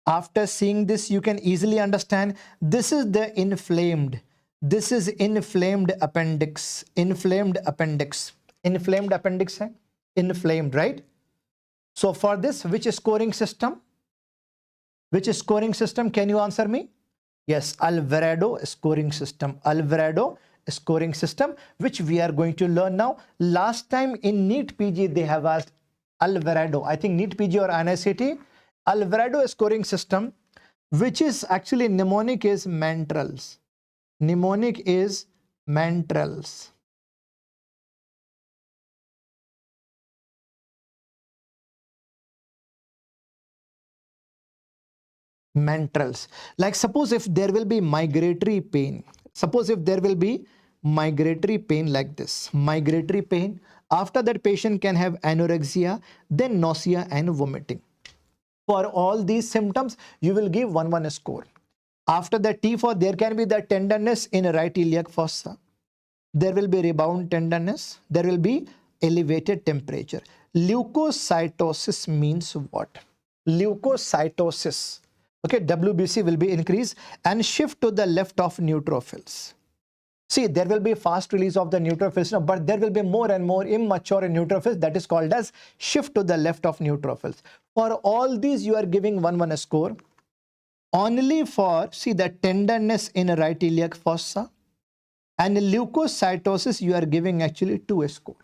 After seeing this, you can easily understand this is the inflamed. This is inflamed appendix. Inflamed appendix. Inflamed appendix, hai? Inflamed, right? So for this, which scoring system? Which scoring system? Can you answer me? Yes, Alvarado scoring system. Alvarado scoring system, which we are going to learn now. Last time in NEET PG, they have asked Alvarado. I think NEET PG or NICT. Alvarado scoring system, which is actually mnemonic is Mantrals. Mnemonic is Mantrals. Mantrals. Like suppose if there will be migratory pain. Suppose if there will be migratory pain like this. Migratory pain. After that, patient can have anorexia, then nausea and vomiting. For all these symptoms, you will give 1-1 score. After the T4, there can be the tenderness in right iliac fossa. There will be rebound tenderness. There will be elevated temperature. Leukocytosis means what? Leukocytosis. Okay, WBC will be increased and shift to the left of neutrophils. See, there will be fast release of the neutrophils, but there will be more and more immature neutrophils. That is called as shift to the left of neutrophils. For all these, you are giving 1 score. Only for, see, the tenderness in right iliac fossa and leukocytosis, you are giving actually 2 score.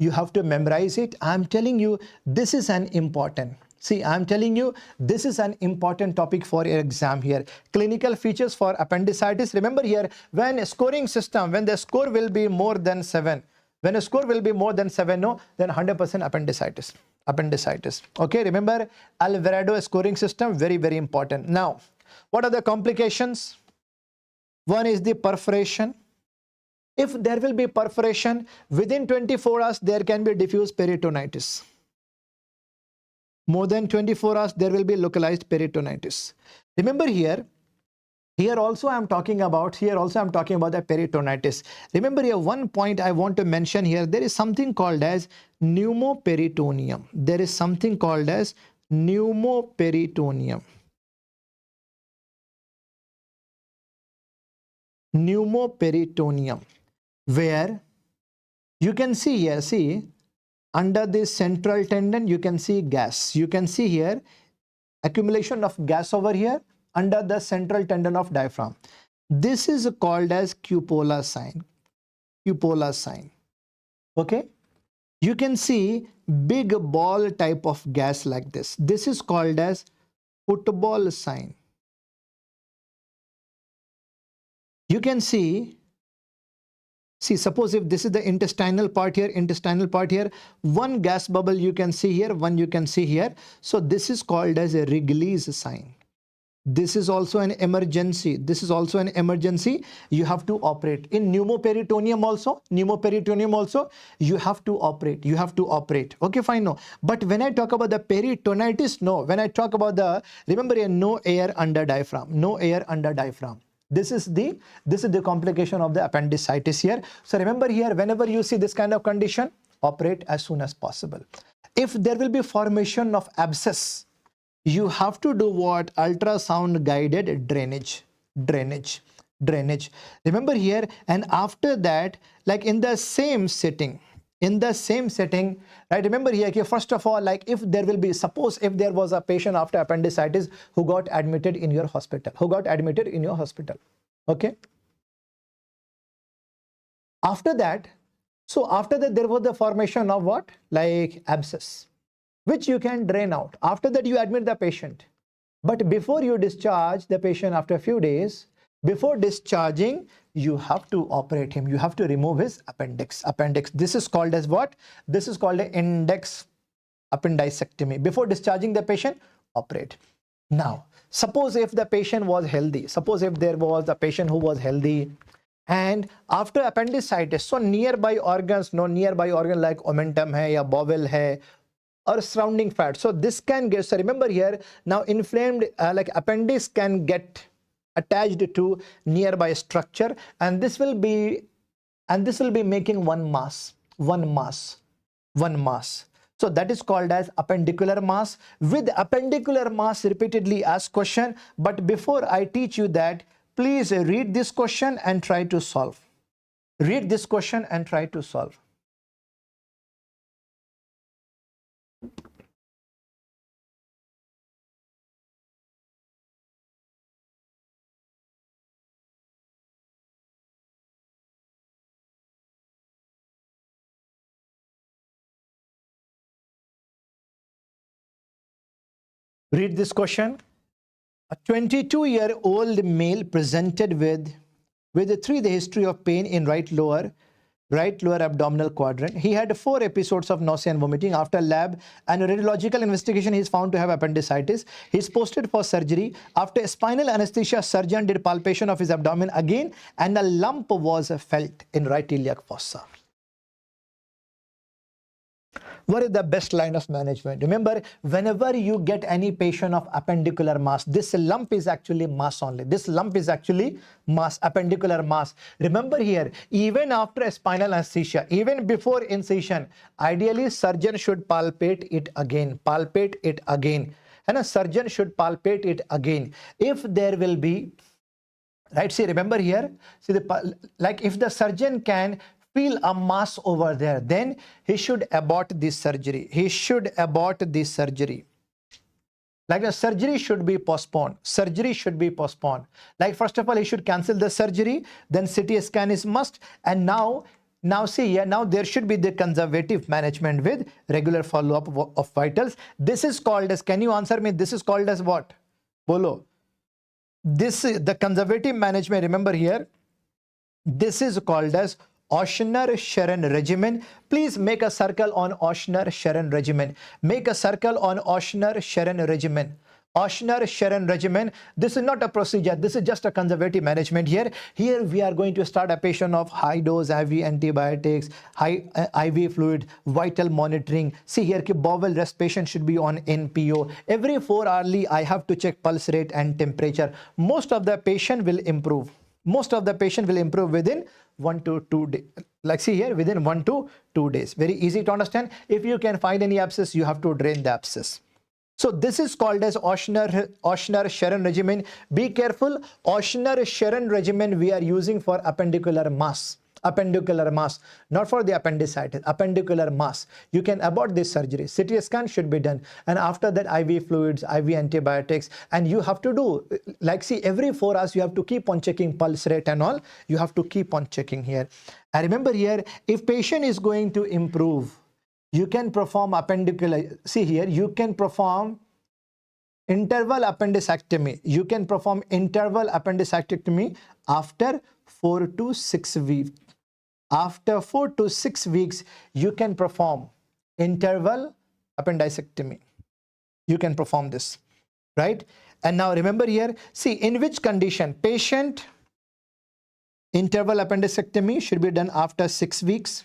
You have to memorize it. I'm telling you, this is an important. See, I'm telling you, this is an important topic for your exam here. Clinical features for appendicitis. Remember here, when a scoring system, when the score will be more than 7, when a score will be more than 7, no, then 100% appendicitis. Appendicitis. Okay, remember, Alvarado scoring system, very, very important. Now, what are the complications? One is the perforation. If there will be perforation, within 24 hours, there can be diffuse peritonitis. More than 24 hours, there will be localized peritonitis. Remember here also I'm talking about the peritonitis. Remember here, one point I want to mention here, there is something called as pneumoperitoneum. There is something called as pneumoperitoneum. Pneumoperitoneum, where you can see here, see, under this central tendon, you can see gas. You can see here accumulation of gas over here under the central tendon of diaphragm. This is called as cupola sign. Cupola sign. Okay. You can see big ball type of gas like this. This is called as football sign. You can see, suppose if this is the intestinal part here, one gas bubble you can see here, one you can see here. So this is called as a Wrigley's sign. This is also an emergency. This is also an emergency. You have to operate. In pneumoperitoneum also, you have to operate. You have to operate. Okay, fine, no. But when I talk about the peritonitis, no. When I talk about the, remember here, no air under diaphragm. No air under diaphragm. This is the complication of the appendicitis here. So remember here, whenever you see this kind of condition, operate as soon as possible. If there will be formation of abscess, you have to do what? Ultrasound guided drainage. Remember here, and after that, like in the same setting, right? Remember here, okay, first of all, like if there will be, suppose if there was a patient after appendicitis who got admitted in your hospital, okay? After that, there was the formation of what? Like abscess, which you can drain out. After that, you admit the patient. But before you discharge the patient after a few days, before discharging, you have to operate him. You have to remove his appendix. This is called as what? This is called an index appendicectomy. Before discharging the patient, operate. Now, suppose if the patient was healthy, suppose if there was a patient who was healthy, and after appendicitis, so nearby organs, no nearby organ like omentum hai ya bowel hai, or surrounding fat. So this can get, so remember here, now inflamed like appendix can get attached to nearby structure, and this will be making one mass. So that is called as appendicular mass. With appendicular mass repeatedly asked question, but before I teach you that, please read this question and try to solve. Read this question and try to solve. Read this question. A 22-year-old male presented with the history of pain in right lower abdominal quadrant. He had 4 episodes of nausea and vomiting. After lab and radiological investigation, he is found to have appendicitis. He is posted for surgery. After spinal anesthesia, surgeon did palpation of his abdomen again, and a lump was felt in right iliac fossa. What is the best line of management? Remember, whenever you get any patient of appendicular mass, this lump is actually mass only. This lump is actually mass, appendicular mass. Remember here, even after a spinal anesthesia, even before incision, ideally surgeon should palpate it again. and a surgeon should palpate it again. If there will be, right, see, remember here, see like if the surgeon can feel a mass over there, then he should abort this surgery. He should abort this surgery. Like the surgery should be postponed. Surgery should be postponed. Like first of all, he should cancel the surgery. Then CT scan is must. And now see here, now there should be the conservative management with regular follow-up of vitals. This is called as, can you answer me? This is called as what? Bolo. This is the conservative management. Remember here, this is called as Ochsner-Sharon regimen. Please make a circle on Ochsner-Sharon regimen. Make a circle on Ochsner-Sharon regimen. Ochsner-Sharon regimen. This is not a procedure. This is just a conservative management here. Here we are going to start a patient of high dose IV antibiotics, high IV fluid, vital monitoring. See here, bowel rest patient should be on NPO. Every 4 hourly, I have to check pulse rate and temperature. Most of the patient will improve. Most of the patient will improve within 1 to 2 days. Like see here, within 1 to 2 days. Very easy to understand. If you can find any abscess, you have to drain the abscess. So this is called as Ochsner-Sharon regimen. Be careful. Ochsner-Sharon regimen we are using for appendicular mass. Appendicular mass, not for the appendicitis. Appendicular mass. You can abort this surgery. CT scan should be done, and after that IV fluids, IV antibiotics, and you have to do like see every 4 hours you have to keep on checking pulse rate and all. You have to keep on checking here. And remember here, if patient is going to improve, you can perform appendicular. See here, you can perform interval appendicectomy. You can perform interval appendicectomy after 4 to 6 weeks. After 4 to 6 weeks, you can perform interval appendicectomy. You can perform this, right? And now remember here, see in which condition patient interval appendicectomy should be done after 6 weeks.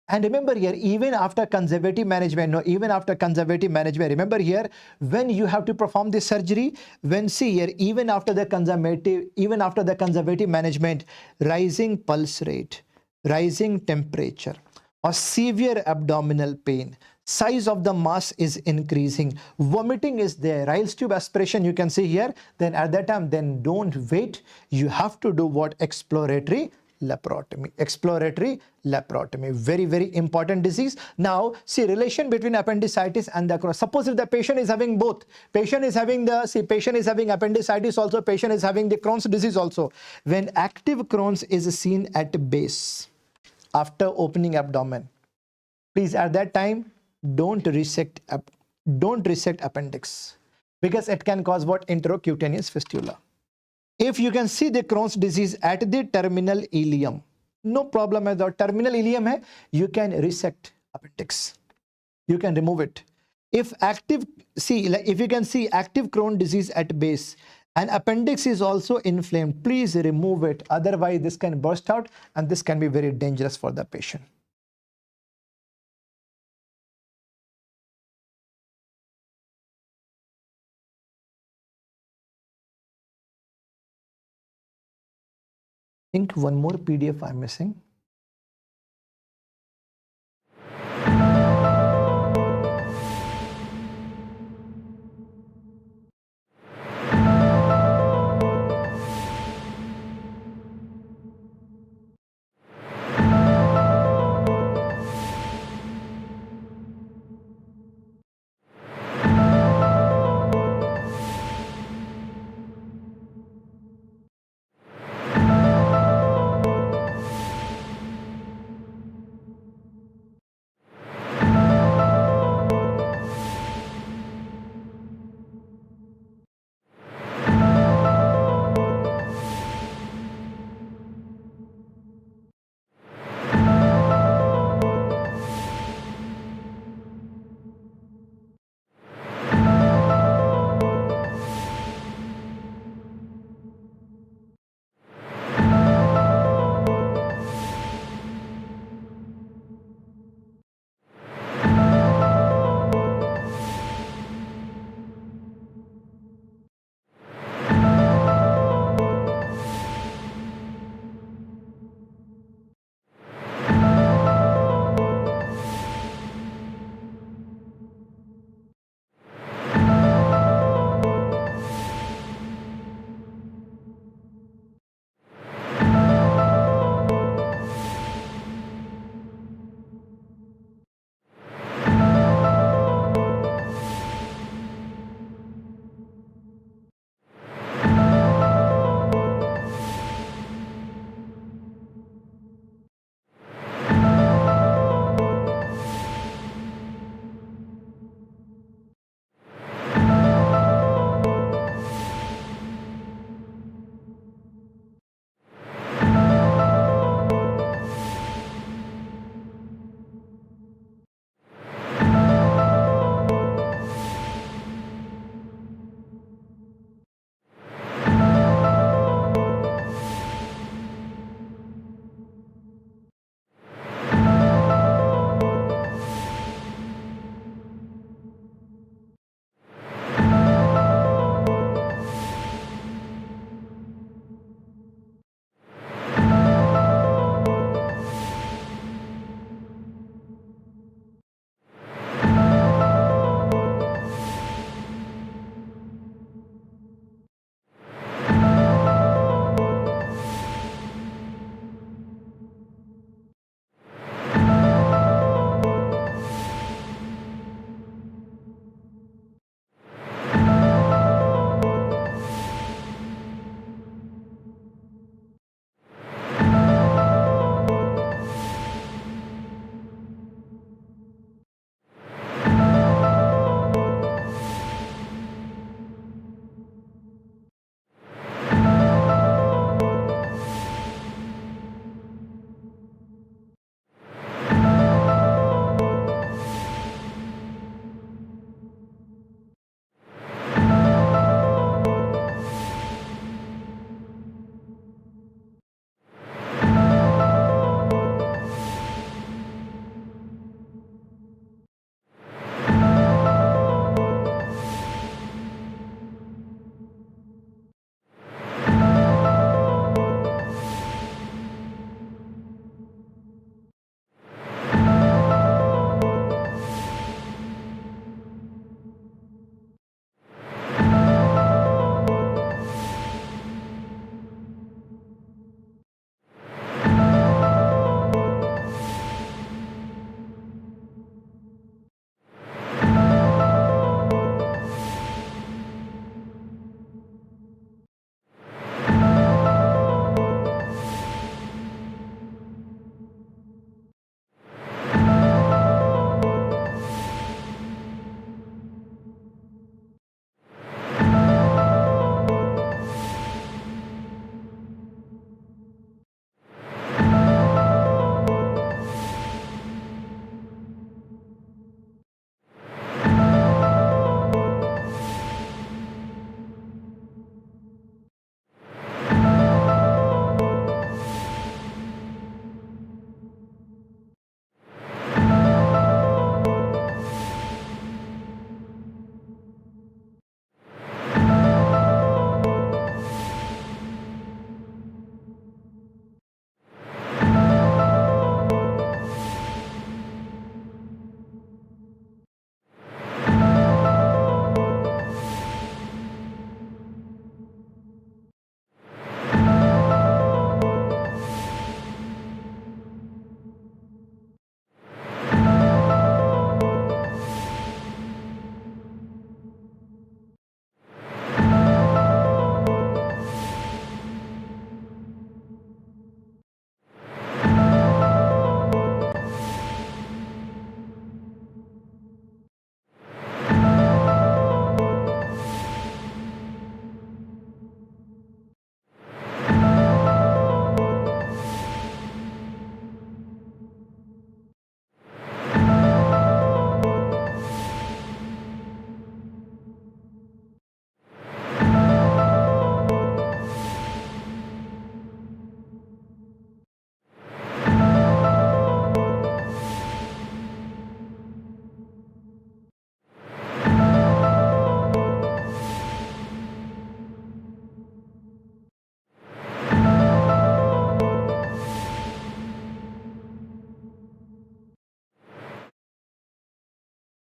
And remember here, even after conservative management, no, even after conservative management, remember here, when you have to perform this surgery, when see here, even after the conservative management, rising pulse rate, rising temperature, or severe abdominal pain, size of the mass is increasing, vomiting is there, Ryle's tube aspiration you can see here, then at that time, then don't wait. You have to do what? Exploratory laparotomy. Exploratory laparotomy. Very, very important disease. Now, see relation between appendicitis and the Crohn's. Suppose if the patient is having both. Patient is having appendicitis also, patient is having the Crohn's disease also. When active Crohn's is seen at base after opening abdomen, please at that time don't resect appendix, because it can cause what? Intracutaneous fistula. If you can see the Crohn's disease at the terminal ileum, no problem at the terminal ileum hai, you can resect appendix. You can remove it. If active, see, like if you can see active Crohn's disease at base and appendix is also inflamed, please remove it. Otherwise, this can burst out and this can be very dangerous for the patient. I think one more PDF I'm missing.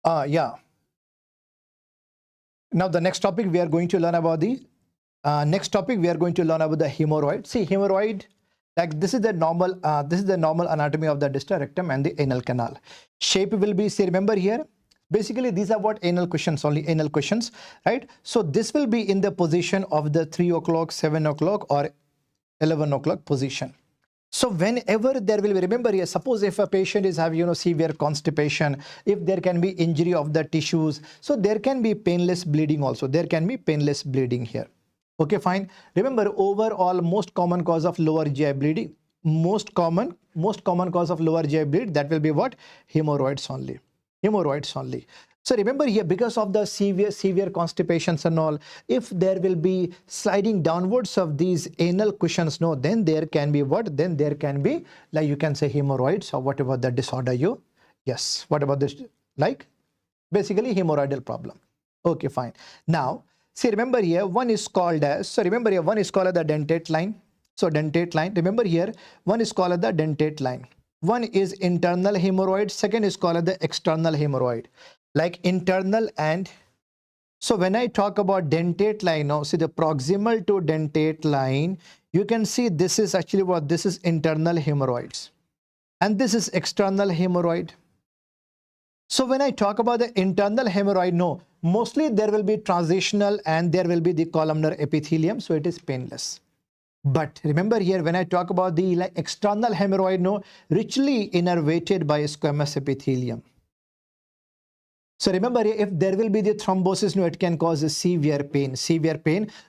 Yeah. Now the next topic we are going to learn about the hemorrhoid. See, hemorrhoid, like this is the normal anatomy of the distal rectum and the anal canal. Shape will be, see, remember here, basically these are what anal cushions, only anal cushions, right? So this will be in the position of the 3 o'clock, 7 o'clock or 11 o'clock position. So whenever there will be, remember here, suppose if a patient is having, severe constipation, if there can be injury of the tissues, so there can be painless bleeding also. There can be painless bleeding here. Okay, fine. Remember, overall, most common cause of lower GI bleeding, most common cause of lower GI bleed, that will be what? Hemorrhoids only. Hemorrhoids only. So remember here, because of the severe constipations and all, if there will be sliding downwards of these anal cushions, no, then there can be what? Then there can be, like you can say hemorrhoids or whatever the disorder you, yes, what about this? Like basically hemorrhoidal problem. Okay, fine. Now, see, remember here, one is called as, so remember here, one is called as the dentate line. So dentate line, remember here, one is called as the dentate line. One is internal hemorrhoid, second is called as the external hemorrhoid. Like internal and, so when I talk about dentate line now, see the proximal to dentate line, you can see this is actually what, this is internal hemorrhoids and this is external hemorrhoid. So when I talk about the internal hemorrhoid, no, mostly there will be transitional and there will be the columnar epithelium, so it is painless. But remember here, when I talk about the external hemorrhoid, no, richly innervated by squamous epithelium. So remember, if there will be the thrombosis, no, it can cause a severe pain.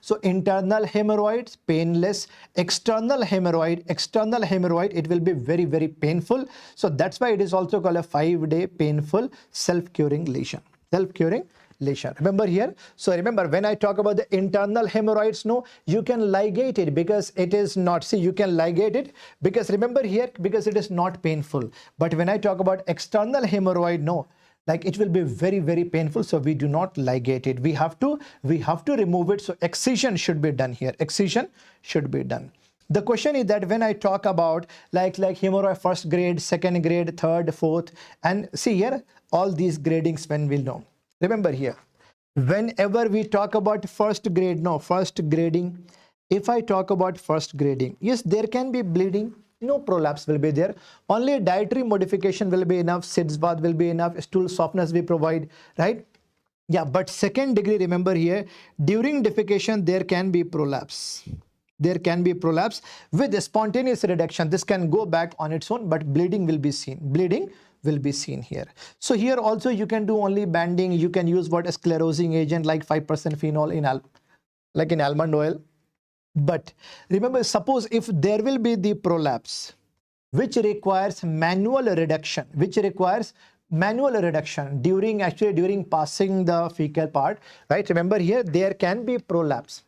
So internal hemorrhoids, painless. External hemorrhoid, it will be very, very painful. So that's why it is also called a 5-day painful self-curing lesion. Remember here. So remember, when I talk about the internal hemorrhoids, no, you can ligate it because it is not, see, you can ligate it because remember here, because it is not painful. But when I talk about external hemorrhoid, no, like it will be very, very painful. So we do not ligate it. We have to remove it. So excision should be done here. Excision should be done. The question is that when I talk about like hemorrhoid first grade, second grade, third, fourth, and see here, all these gradings when we'll know. Remember here, whenever we talk about first grade, no, first grading, if I talk about first grading, yes, there can be bleeding. No prolapse will be there. Only dietary modification will be enough. Cysts bath will be enough. Stool softness we provide, right? Yeah, but second degree, remember here, during defecation, there can be prolapse. There can be prolapse with a spontaneous reduction. This can go back on its own, but bleeding will be seen. Bleeding will be seen here. So here also you can do only banding. You can use what, a sclerosing agent like 5% phenol in almond oil. But remember, suppose if there will be the prolapse, which requires manual reduction, during passing the fecal part, right? Remember here, there can be prolapse.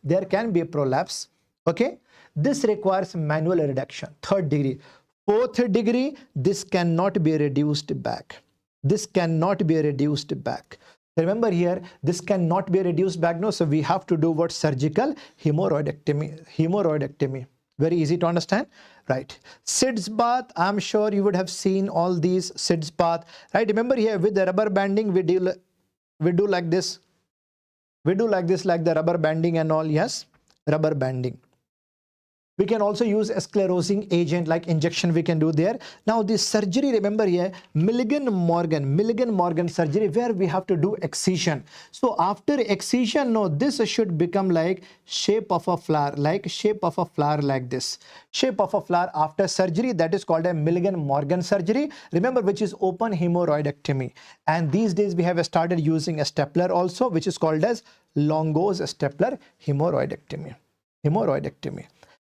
Okay. This requires manual reduction. Third degree. Fourth degree, this cannot be reduced back. Remember here, this cannot be reduced back. No, so we have to do what? Surgical hemorrhoidectomy. Very easy to understand, right? Cysts bath, I'm sure you would have seen all these cysts bath, right? Remember here, with the rubber banding, we do like this. We do like this, like the rubber banding and all. Yes, rubber banding. We can also use a sclerosing agent like injection we can do there. Now this surgery, remember here, Milligan-Morgan surgery, where we have to do excision. So after excision, no, this should become like shape of a flower, like this. Shape of a flower after surgery, that is called a Milligan-Morgan surgery. Remember, which is open hemorrhoidectomy. And these days we have started using a stapler also, which is called as Longo's stapler hemorrhoidectomy.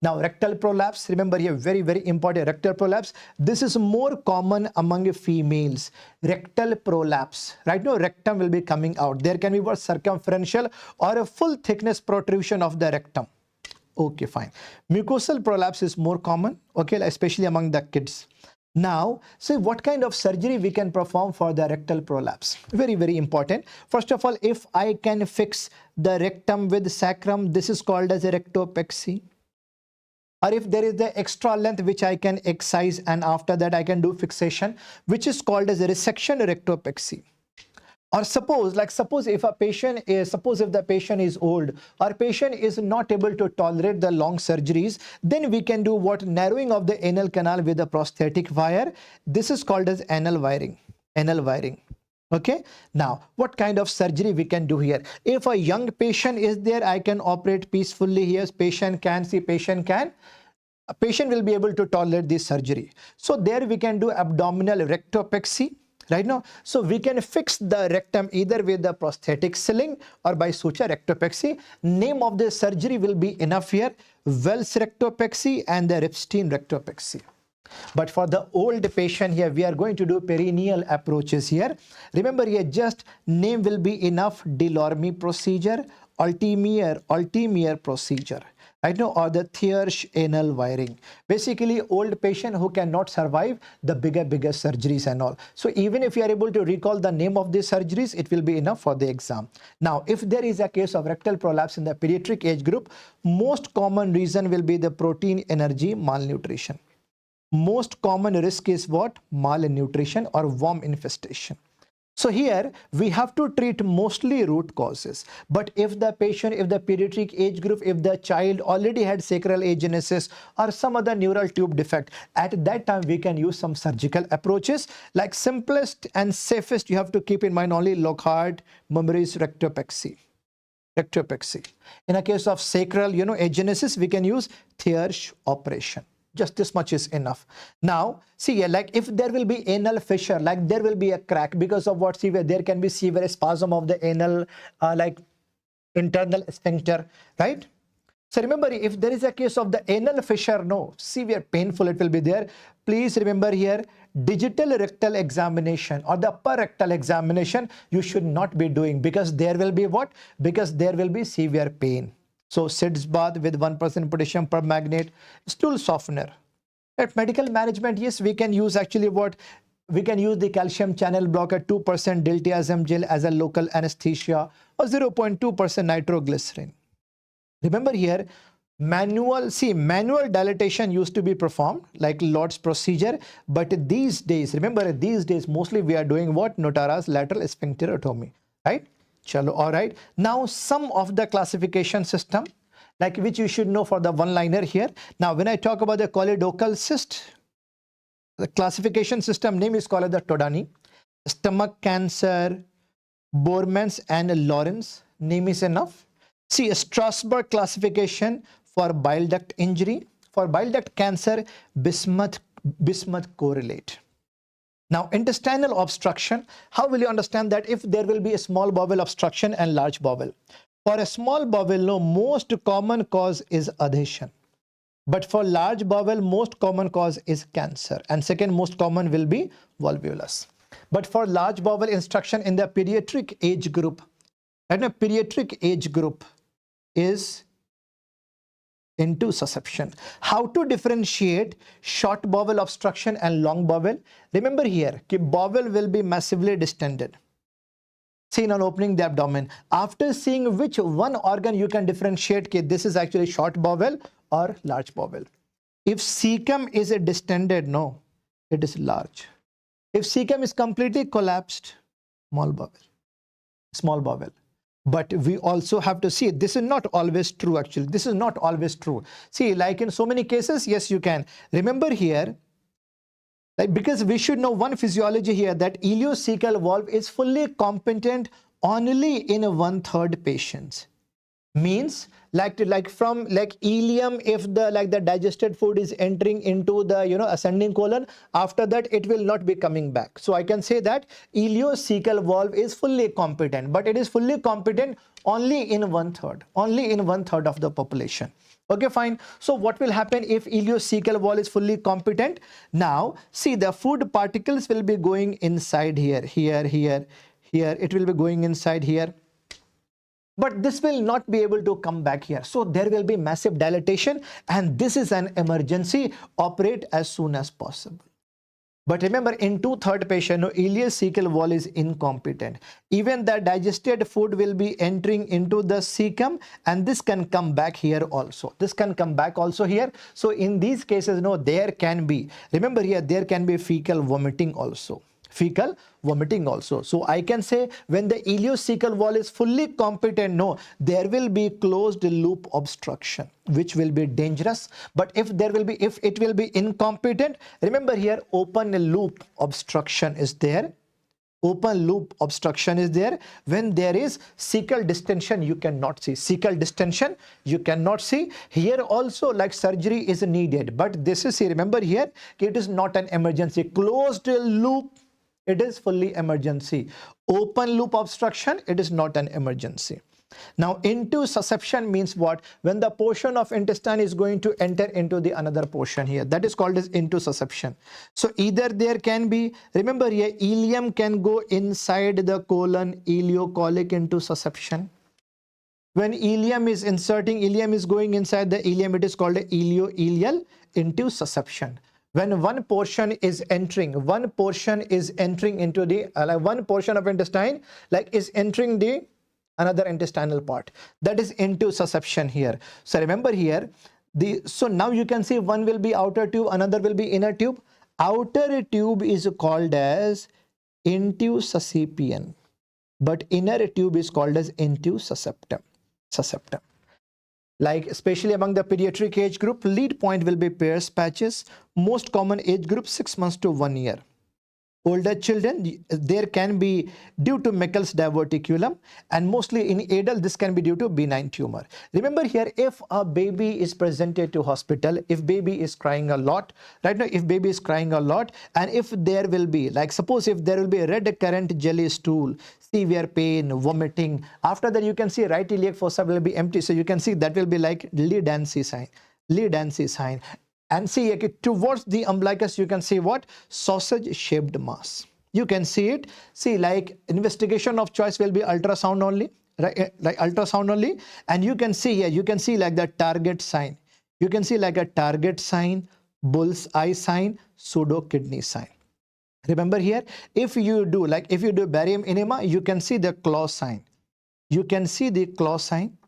Now rectal prolapse, remember here, very, very important, rectal prolapse. This is more common among females. Rectal prolapse, right? No, rectum will be coming out. There can be what, circumferential or a full thickness protrusion of the rectum. Okay, fine. Mucosal prolapse is more common, okay, especially among the kids. Now, see what kind of surgery we can perform for the rectal prolapse. Very, very important. First of all, if I can fix the rectum with sacrum, this is called as a rectopexy. Or if there is the extra length which I can excise and after that I can do fixation, which is called as a resection rectopexy. Or suppose if a patient is, suppose if the patient is old or patient is not able to tolerate the long surgeries, then we can do what? Narrowing of the anal canal with a prosthetic wire. This is called as anal wiring. Anal wiring. Okay. Now, what kind of surgery we can do here? If a young patient is there, I can operate peacefully here. Patient can see, patient can. A patient will be able to tolerate this surgery. So there we can do abdominal rectopexy. Right now, so we can fix the rectum either with the prosthetic sealing or by suture rectopexy. Name of the surgery will be enough here: Wells rectopexy and the Ripstein rectopexy. But for the old patient here, we are going to do perineal approaches here. Remember here, just name will be enough: Delorme procedure, Altimeyer procedure. Right now, or the Thiersch anal wiring. Basically, old patient who cannot survive the bigger surgeries and all. So even if you are able to recall the name of these surgeries, it will be enough for the exam. Now, if there is a case of rectal prolapse in the pediatric age group, most common reason will be the protein energy malnutrition. Most common risk is what? Malnutrition or worm infestation. So here we have to treat mostly root causes. But if the patient, if the pediatric age group, if the child already had sacral agenesis or some other neural tube defect, at that time we can use some surgical approaches. Like simplest and safest, you have to keep in mind only Lockhart-Mumry's rectopexy. Rectopexy. In a case of sacral, agenesis, we can use Thiersch operation. Just this much is enough. Now, see, like if there will be anal fissure, like there will be a crack because of what? Severe, there can be severe spasm of the anal, like internal sphincter, right? So remember, if there is a case of the anal fissure, no, severe, painful, it will be there. Please remember here, digital rectal examination or the upper rectal examination, you should not be doing, because there will be what? Because there will be severe pain. So SIDS bath with 1% potassium permanganate, stool softener. At medical management, yes, we can use actually what? We can use the calcium channel blocker, 2% diltiazem gel as a local anesthesia, or 0.2% nitroglycerin. Remember here, manual dilatation used to be performed like Lord's procedure, but these days, remember these days, mostly we are doing what? Notaras lateral sphincterotomy, right? Chalo, all right. Now, some of the classification system, like which you should know for the one-liner here. Now, when I talk about the choledochal cyst, the classification system name is called the Todani. Stomach cancer, Bormans and Lawrence, name is enough. See, a Strasbourg classification for bile duct injury. For bile duct cancer, bismuth correlate. Now, intestinal obstruction, how will you understand that? If there will be a small bowel obstruction and large bowel. For a small bowel, no, most common cause is adhesion. But for large bowel, most common cause is cancer. And second most common will be volvulus. But for large bowel instruction in the pediatric age group, and a pediatric age group is Intussusception. How to differentiate short bowel obstruction and long bowel? Remember here, bowel will be massively distended. Seen on opening the abdomen. After seeing which one organ you can differentiate, this is actually short bowel or large bowel. If cecum is distended, no, it is large. If cecum is completely collapsed, small bowel. But we also have to see, this is not always true actually. This is not always true. See, like in so many cases, yes, you can. Remember here, like because we should know one physiology here, that ileocecal valve is fully competent only in 1/3 patients. Means like from ileum, if the digested food is entering into the ascending colon, after that it will not be coming back. So I can say that ileocecal valve is fully competent, but it is fully competent only in 1/3 of the population. Okay, fine. So what will happen if ileocecal valve is fully competent? Now see, the food particles will be going inside here, it will be going inside here. But this will not be able to come back here. So there will be massive dilatation, and this is an emergency. Operate as soon as possible. But remember, in 2/3 patient, ileocecal wall is incompetent. Even the digested food will be entering into the cecum, and this can come back here also. This can come back also here. So in these cases, there can be, remember here, there can be fecal vomiting also. fecal vomiting also. So I can say when the ileocecal wall is fully competent, no, there will be closed loop obstruction, which will be dangerous. But if it will be incompetent, remember here open loop obstruction is there. Open loop obstruction is there when there is cecal distension. You cannot see cecal distension, you cannot see. Here also like surgery is needed, but this is, remember here, it is not an emergency. Closed loop, it is fully emergency. Open loop obstruction, it is not an emergency. Now intussusception means what? When the portion of intestine is going to enter into the another portion here, that is called as intussusception. So either there can be, remember here, ileum can go inside the colon, ileocolic intussusception. When ileum is inserting, ileum is going inside the ileum, it is called a ileal intussusception. When one portion is entering into the one portion of intestine is entering the another intestinal part, that is intussusception here. So remember here, so now you can see one will be outer tube, another will be inner tube. Outer tube is called as intussusception, but inner tube is called as intussusceptum. Like especially among the pediatric age group, lead point will be Pear's patches. Most common age group 6 months to 1 year. Older children, there can be due to Meckel's diverticulum, and mostly in adult this can be due to benign tumor. Remember here, if a baby is presented to hospital, if baby is crying a lot, right now if baby is crying a lot, and if there will be, like suppose if there will be a red currant jelly stool, severe pain, vomiting, after that you can see right iliac fossa will be empty, so you can see that will be like Lee-Dancy sign. And see towards the umbilicus you can see what? Sausage shaped mass. You can see it. See, like investigation of choice will be ultrasound only, right? Like ultrasound only. And you can see here, you can see like the target sign. You can see like a target sign, bull's eye sign, pseudo kidney sign. Remember here, if you do barium enema, you can see the claw sign. You can see the claw sign.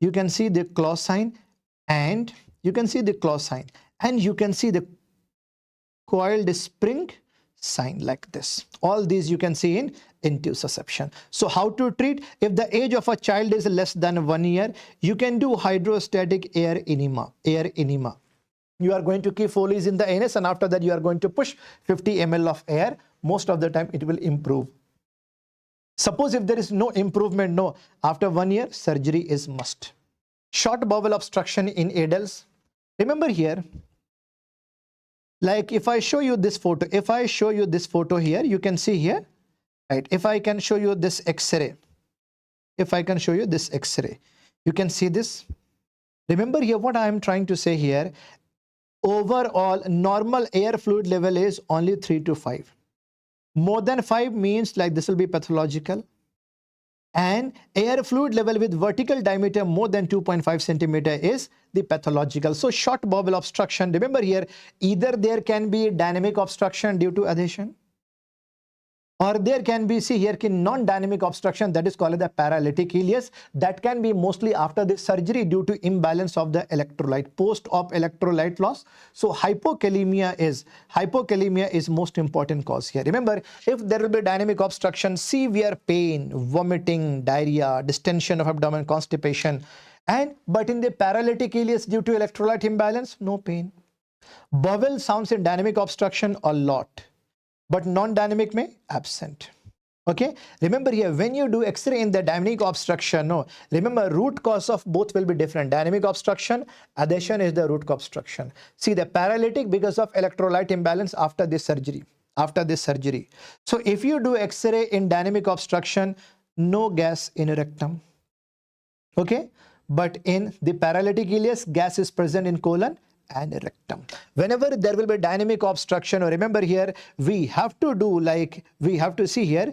You can see the claw sign, and you can see the claw sign, and you can see the coiled spring sign like this. All these you can see in intussusception. So how to treat? If the age of a child is less than 1 year, you can do hydrostatic air enema. You are going to keep Foley's in the anus, and after that you are going to push 50 ml of air. Most of the time it will improve. Suppose if there is no improvement, no, after 1 year surgery is must. Short bowel obstruction in adults. Remember here, like if I show you this photo, here, you can see here, right? If I can show you this X-ray, you can see this. Remember here what I am trying to say here, overall normal air fluid level is only 3 to 5. More than 5 means like this will be pathological. And air fluid level with vertical diameter more than 2.5 centimeter is the pathological. So short bowel obstruction, remember here, either there can be dynamic obstruction due to adhesion, or there can be, see here, non-dynamic obstruction, that is called the paralytic ileus. That can be mostly after the surgery due to imbalance of the electrolyte, post-op electrolyte loss. So hypokalemia is most important cause here. Remember, if there will be dynamic obstruction, severe pain, vomiting, diarrhea, distension of abdomen, constipation, but in the paralytic ileus due to electrolyte imbalance, no pain. Bowel sounds in dynamic obstruction a lot, but non-dynamic may absent. Okay, remember here, when you do X-ray in the dynamic obstruction, no, remember root cause of both will be different. Dynamic obstruction, adhesion is the root obstruction. See, the paralytic because of electrolyte imbalance after this surgery. So if you do X-ray in dynamic obstruction, no gas in rectum. Okay, but in the paralytic ileus, gas is present in colon and rectum. Whenever there will be dynamic obstruction, or remember here, we have to do like, we have to see here,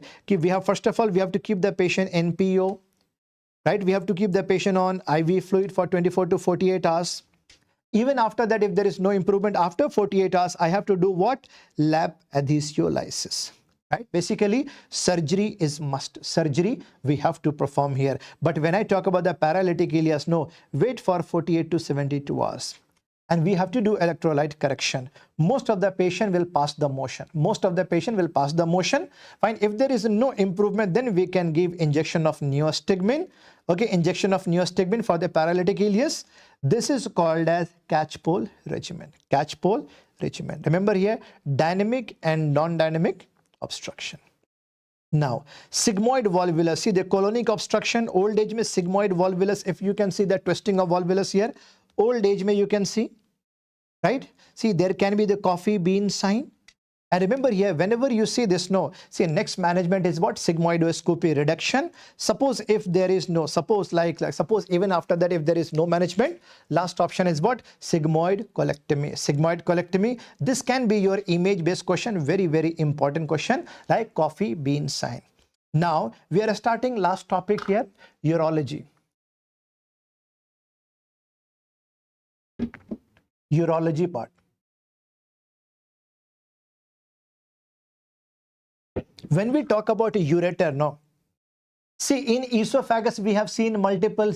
first of all, we have to keep the patient NPO, right? We have to keep the patient on IV fluid for 24 to 48 hours. Even after that, if there is no improvement after 48 hours, I have to do what? Lap adhesiolysis. Right? Basically, surgery is must. Surgery we have to perform here. But when I talk about the paralytic ileus, no, wait for 48 to 72 hours. and we have to do electrolyte correction. Most of the patient will pass the motion. Most of the patient will pass the motion. Fine. If there is no improvement, then we can give injection of neostigmine. Okay, injection of neostigmine for the paralytic ileus. This is called as catch-pole regimen. Catch-pole regimen. Remember here, dynamic and non-dynamic obstruction. Now, sigmoid volvulus. See the colonic obstruction. Old age में sigmoid volvulus. If you can see the twisting of volvulus here, old age में you can see, right? See, there can be the coffee bean sign. And remember here, whenever you see this, no, see, next management is what? Sigmoidoscopy reduction. Suppose if there is no, suppose suppose even after that, if there is no management, last option is what? Sigmoid colectomy. Sigmoid colectomy. This can be your image-based question, very, very important question, like coffee bean sign. Now, we are starting last topic here, urology. Urology part. When we talk about a ureter, no. See, in esophagus, we have seen multiple,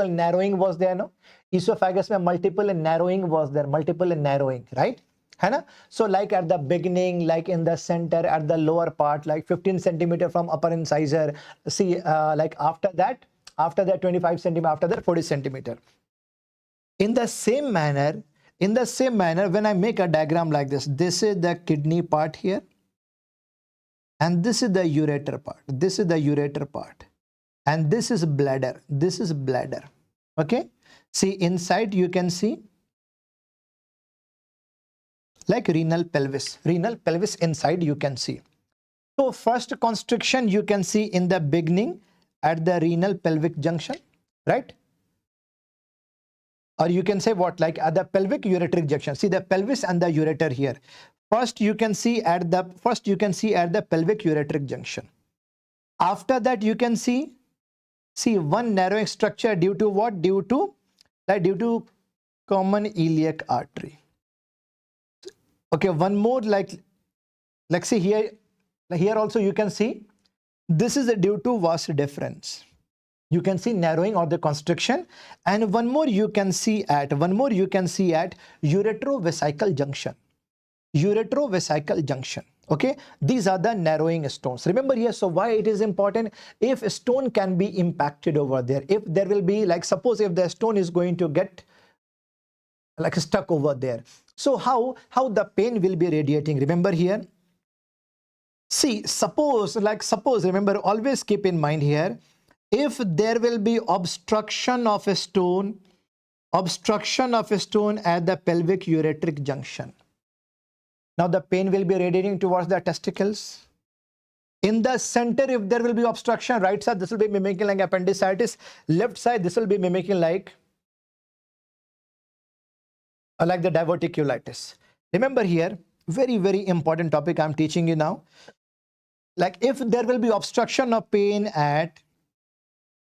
narrowing was there, no. Esophagus, multiple narrowing was there, right? Hai so like at the beginning, like in the center, at the lower part, like 15 centimeter from upper incisor. See, like after that 25 centimeter, after that 40 centimeter. In the same manner, when I make a diagram like this, this is the kidney part here. And this is the ureter part. And this is bladder. Okay. See, inside you can see like renal pelvis. Inside you can see. So first constriction you can see in the beginning at the renal pelvic junction, right? Or you can say what, like at the pelvic ureteric junction. See the pelvis and the ureter here. First you can see at the pelvic ureteric junction. After that you can see one narrowing structure due to what? Due to common iliac artery. Okay, one more like see here also you can see this is due to vas deferens. You can see narrowing or the constriction, and one more you can see at uretrovesical junction. Okay, these are the narrowing stones. Remember here, so why it is important? If a stone can be impacted over there, if there will be, like suppose if the stone is going to get like stuck over there, so how the pain will be radiating? Remember here, see, suppose remember, always keep in mind here, if there will be obstruction of a stone at the pelvic ureteric junction, now the pain will be radiating towards the testicles. In the center, if there will be obstruction, right side, this will be mimicking like appendicitis. Left side, this will be mimicking like the diverticulitis. Remember here, very, very important topic I'm teaching you now. Like if there will be obstruction of pain at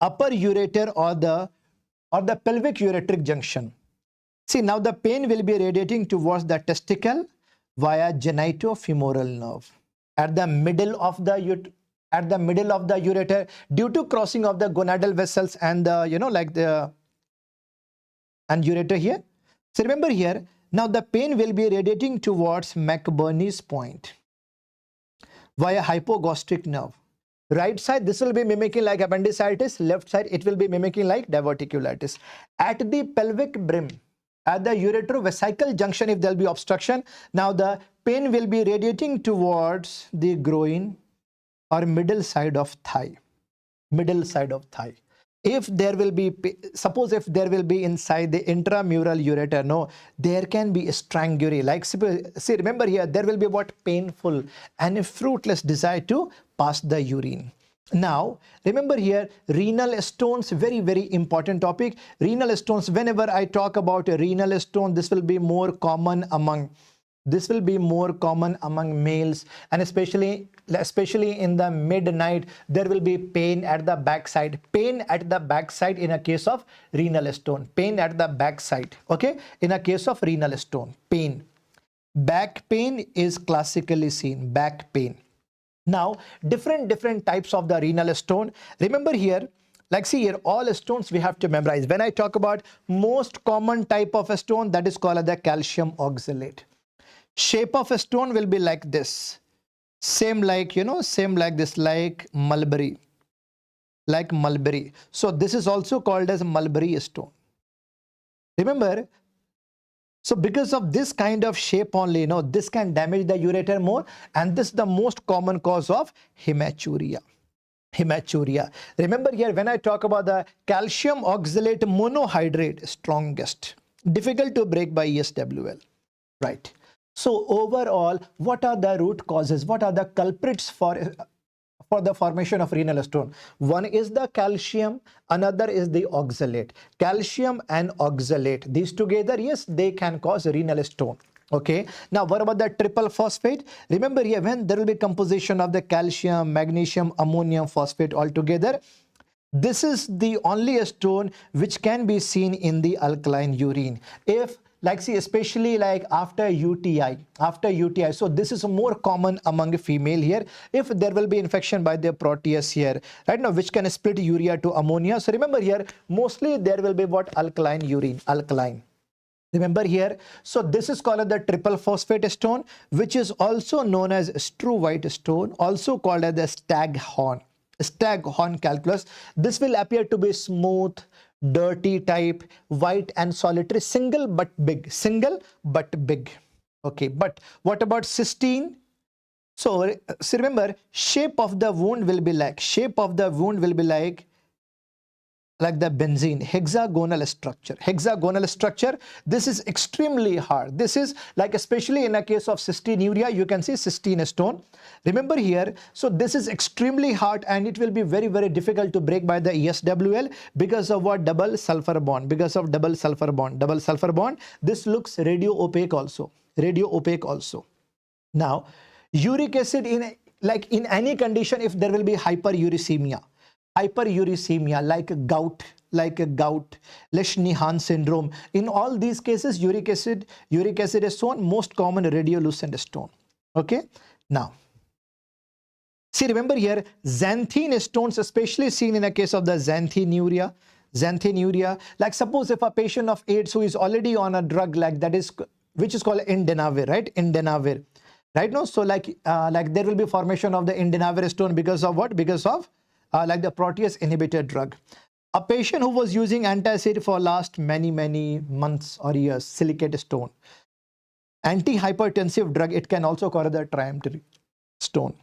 upper ureter or the pelvic ureteric junction. See, now the pain will be radiating towards the testicle via genitofemoral nerve at the middle of the ureter due to crossing of the gonadal vessels and the and ureter here. So remember here, now the pain will be radiating towards McBurney's point via hypogastric nerve. Right side, this will be mimicking like appendicitis. Left side, it will be mimicking like diverticulitis. At the pelvic brim, at the uretrovesical junction, if there will be obstruction, now the pain will be radiating towards the groin or middle side of thigh. If there will be, suppose if there will be inside the intramural ureter, no, there can be a strangury. Like, see, remember here, there will be what? Painful and a fruitless desire to pass the urine. Now, remember here, renal stones, very, very important topic. Renal stones, whenever I talk about a renal stone, this will be more common among males, and especially in the midnight, there will be pain at the backside. Pain at the backside in a case of renal stone. Pain at the backside. Okay, in a case of renal stone, pain. Back pain is classically seen. Back pain. Now, different types of the renal stone. Remember here, Like see here, all stones we have to memorize. When I talk about most common type of a stone, that is called the calcium oxalate. Shape of a stone will be like this. Same like, same like this, like mulberry. Like mulberry. So this is also called as mulberry stone. Remember, so because of this kind of shape only, this can damage the ureter more, and this is the most common cause of hematuria. Hematuria. Remember here, when I talk about the calcium oxalate monohydrate, strongest, difficult to break by ESWL, right? So overall, what are the root causes? What are the culprits for the formation of renal stone? One is the calcium, another is the oxalate. Calcium and oxalate, these together, yes, they can cause renal stone. Okay, now what about the triple phosphate? Remember here, when there will be composition of the calcium, magnesium, ammonium phosphate all together, this is the only stone which can be seen in the alkaline urine. If like see, especially like after UTI, so this is more common among female here. If there will be infection by the proteus here, right now, which can split urea to ammonia. So remember here, mostly there will be what? Alkaline urine, alkaline. Remember here, so this is called the triple phosphate stone, which is also known as Struve stone, also called as the staghorn calculus. This will appear to be smooth, dirty type, white and solitary, single but big. Okay, but what about cystine? So remember, shape of the wound will be like the benzene, hexagonal structure. This is extremely hard. This is like, especially in a case of cystinuria, you can see cystine stone. Remember here, so this is extremely hard, and it will be very, very difficult to break by the ESWL because of what? Double sulfur bond. This looks radio opaque also. Now, uric acid in any condition, if there will be hyperuricemia, like gout, Lesch-Nyhan syndrome. In all these cases, uric acid stone, most common radiolucent stone. Okay, now see, remember here, xanthine stones, especially seen in a case of the xanthinuria. Like suppose if a patient of AIDS who is already on a drug like that is, which is called Indenavir, right? Right now, so like there will be formation of the Indenavir stone because of what? Because of like the protease inhibitor drug. A patient who was using antacid for last many months or years, silicate stone. Antihypertensive drug, it can also cause the triumph stone.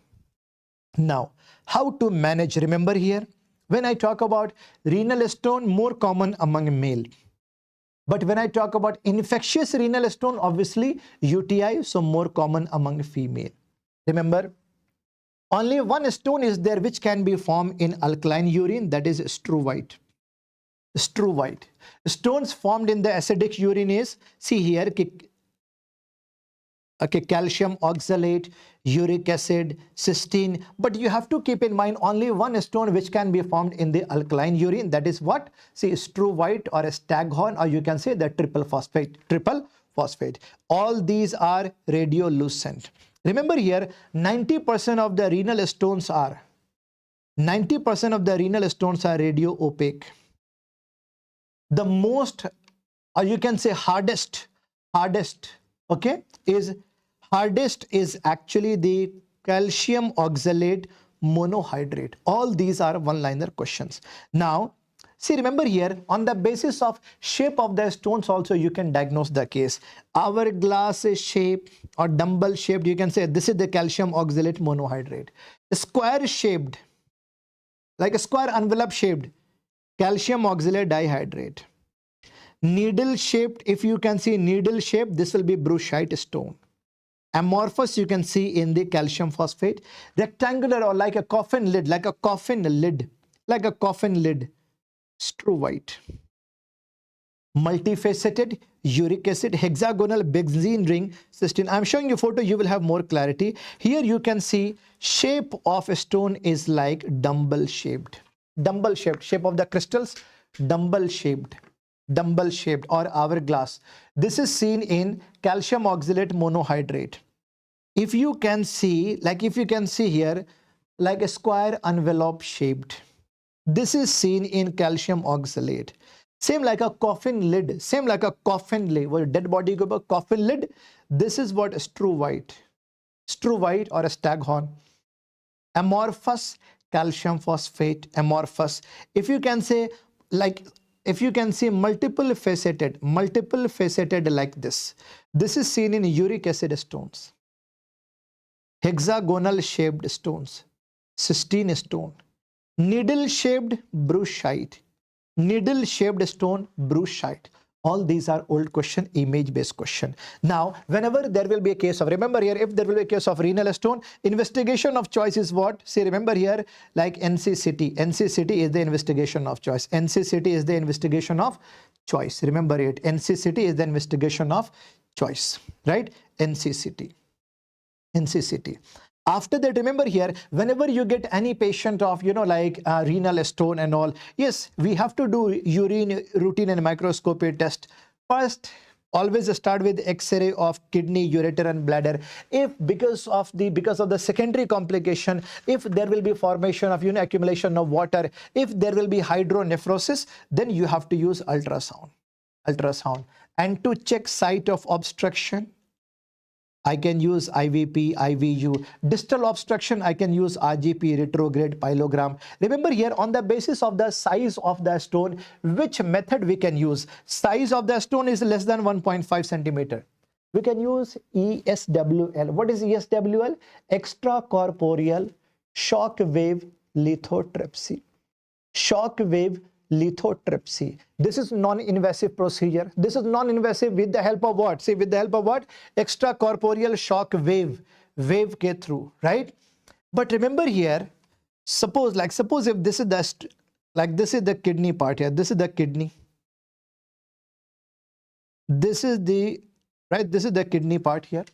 Now, how to manage? Remember here, when I talk about renal stone, more common among male. But when I talk about infectious renal stone, obviously UTI, so more common among female. Remember, only one stone is there which can be formed in alkaline urine, that is struvite. Stones formed in the acidic urine is, see here, okay, calcium oxalate, uric acid, cystine. But you have to keep in mind only one stone which can be formed in the alkaline urine. That is what? See, struvite or a staghorn, or you can say the triple phosphate. All these are radiolucent. Remember here, 90% of the renal stones are radio opaque. The most, or you can say hardest, okay, is actually the calcium oxalate monohydrate. All these are one-liner questions. Now, see, remember here, on the basis of shape of the stones also you can diagnose the case. Hourglass shape or dumbbell shaped, you can say this is the calcium oxalate monohydrate. Square shaped, like a square envelope shaped, calcium oxalate dihydrate. Needle shaped, if you can see needle shape, this will be bruchite stone. Amorphous, you can see in the calcium phosphate. Rectangular or like a coffin lid, struvite. Multifaceted, uric acid, hexagonal, benzene ring, cystine. I'm showing you photo, you will have more clarity. Here you can see shape of a stone is like dumbbell shaped. Shape of the crystals, dumbbell shaped or hourglass. This is seen in calcium oxalate monohydrate. If you can see here, like a square envelope shaped. This is seen in calcium oxalate. Same like a coffin lid. Same like a coffin lid. वो dead body को coffin lid. This is what screw white or a staghorn. Amorphous calcium phosphate. Amorphous. If you can say if you can see multiple faceted like this. This is seen in uric acid stones. Hexagonal shaped stones. Cystine stone. Needle shaped bruchite. Needle shaped stone bruchite. All these are old question, image based question. Now, whenever there will be a case of, remember here, if there will be a case of renal stone, investigation of choice is what? See, remember here, like NCCT. NCCT is the investigation of choice. NCCT is the investigation of choice. Remember it. NCCT is the investigation of choice, right? NCCT. NCCT. After that, remember here, whenever you get any patient of, like renal stone and all, yes, we have to do urine, routine and microscopy test. First, always start with X-ray of kidney, ureter and bladder. If because of the secondary complication, if there will be formation of accumulation of water, if there will be hydronephrosis, then you have to use ultrasound. And to check site of obstruction, I can use IVP, IVU. Distal obstruction, I can use RGP, retrograde, pyelogram. Remember here, on the basis of the size of the stone, which method we can use? Size of the stone is less than 1.5 centimeter. We can use ESWL. What is ESWL? Extracorporeal shock wave lithotripsy. Shock wave lithotripsy. This is non-invasive procedure. This is non-invasive with the help of what? See, with the help of what? Extracorporeal shock wave ke through, right? But remember here, suppose if this is this is the kidney part here. This is the kidney. This is the kidney part here.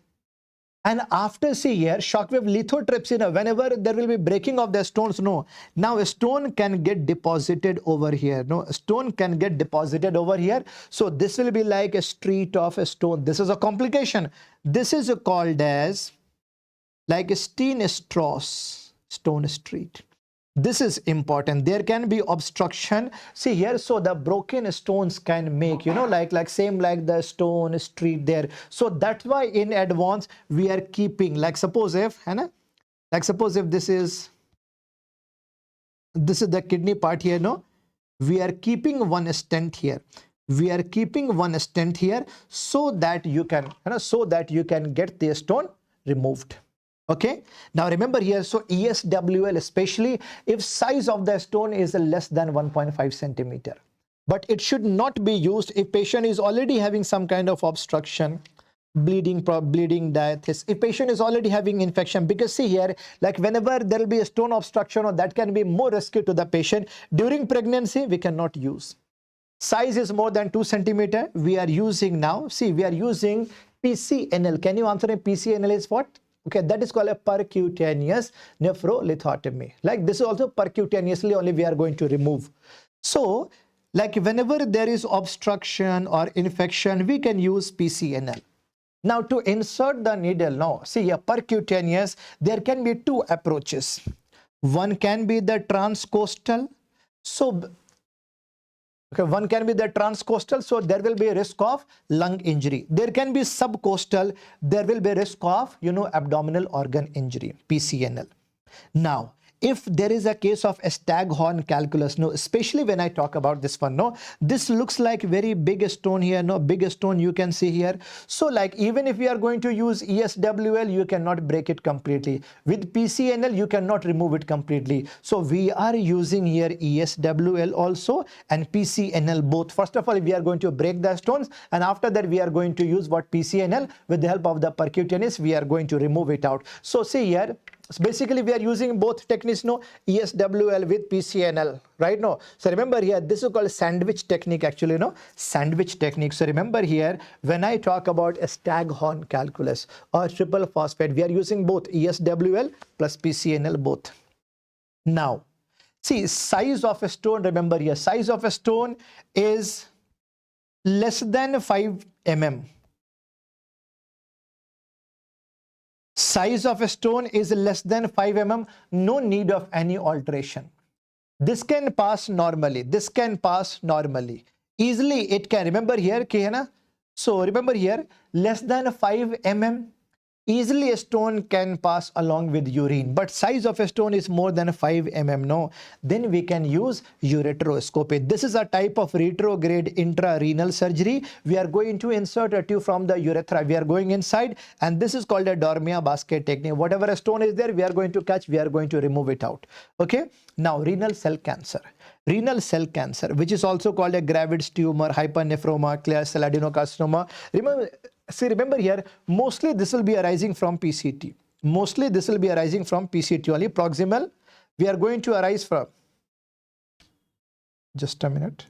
And after, see here, shockwave lithotripsy, whenever there will be breaking of the stones, now a stone can get deposited over here. Stone can get deposited over here. So this will be like a street of a stone. This is a complication. This is called as like a Steenstrasse stone street. This is important. There can be obstruction. See here, so the broken stones can make, like same like the stone street there. So that's why in advance we are keeping, suppose if this is the kidney part here, we are keeping one stent here. We are keeping one stent here so that you can, get the stone removed. Okay, now remember here, so ESWL, especially if size of the stone is less than 1.5 centimeter. But it should not be used if patient is already having some kind of obstruction, bleeding, diathesis. If patient is already having infection, because see here, like whenever there will be a stone obstruction, or that can be more risky to the patient. During pregnancy, we cannot use. Size is more than 2 centimeter. We are using now, see, we are using PCNL. Can you answer me? PCNL is what? Okay, that is called a percutaneous nephrolithotomy. Like this is also percutaneously only we are going to remove. So, like whenever there is obstruction or infection, we can use PCNL. Now to insert the needle, see a percutaneous, there can be two approaches. One can be the transcostal. So, one can be the transcostal, so there will be a risk of lung injury. There can be subcostal, there will be a risk of, abdominal organ injury, PCNL. Now, if there is a case of a staghorn calculus, especially when I talk about this one, this looks like very big stone here, big stone you can see here. So like even if we are going to use ESWL, you cannot break it completely. With PCNL, you cannot remove it completely. So we are using here ESWL also and PCNL both. First of all, we are going to break the stones, and after that we are going to use what? PCNL. With the help of the percutaneous, we are going to remove it out. So see here, so basically we are using both techniques, ESWL with PCNL, right? So remember here, this is called sandwich technique actually, sandwich technique. So remember here, when I talk about a staghorn calculus or triple phosphate, we are using both ESWL plus PCNL both. Now, see, size of a stone, remember here, size of a stone is less than 5 mm. Size of a stone is less than 5 mm, no need of any alteration. This can pass normally. This can pass normally. Easily it can. Remember here, Kehana? So remember here, less than 5 mm. Easily a stone can pass along with urine, but size of a stone is more than 5 mm. No, then we can use ureteroscopy. This is a type of retrograde intrarenal surgery. We are going to insert a tube from the urethra. We are going inside, and this is called a Dormia basket technique. Whatever a stone is there, we are going to catch, we are going to remove it out. Okay. Now, renal cell cancer. Renal cell cancer, which is also called a Gravid's tumor, hypernephroma, clear cell adenocarcinoma. Remember here, mostly this will be arising from PCT. Mostly this will be arising from PCT only. Proximal, we are going to arise from. Just a minute.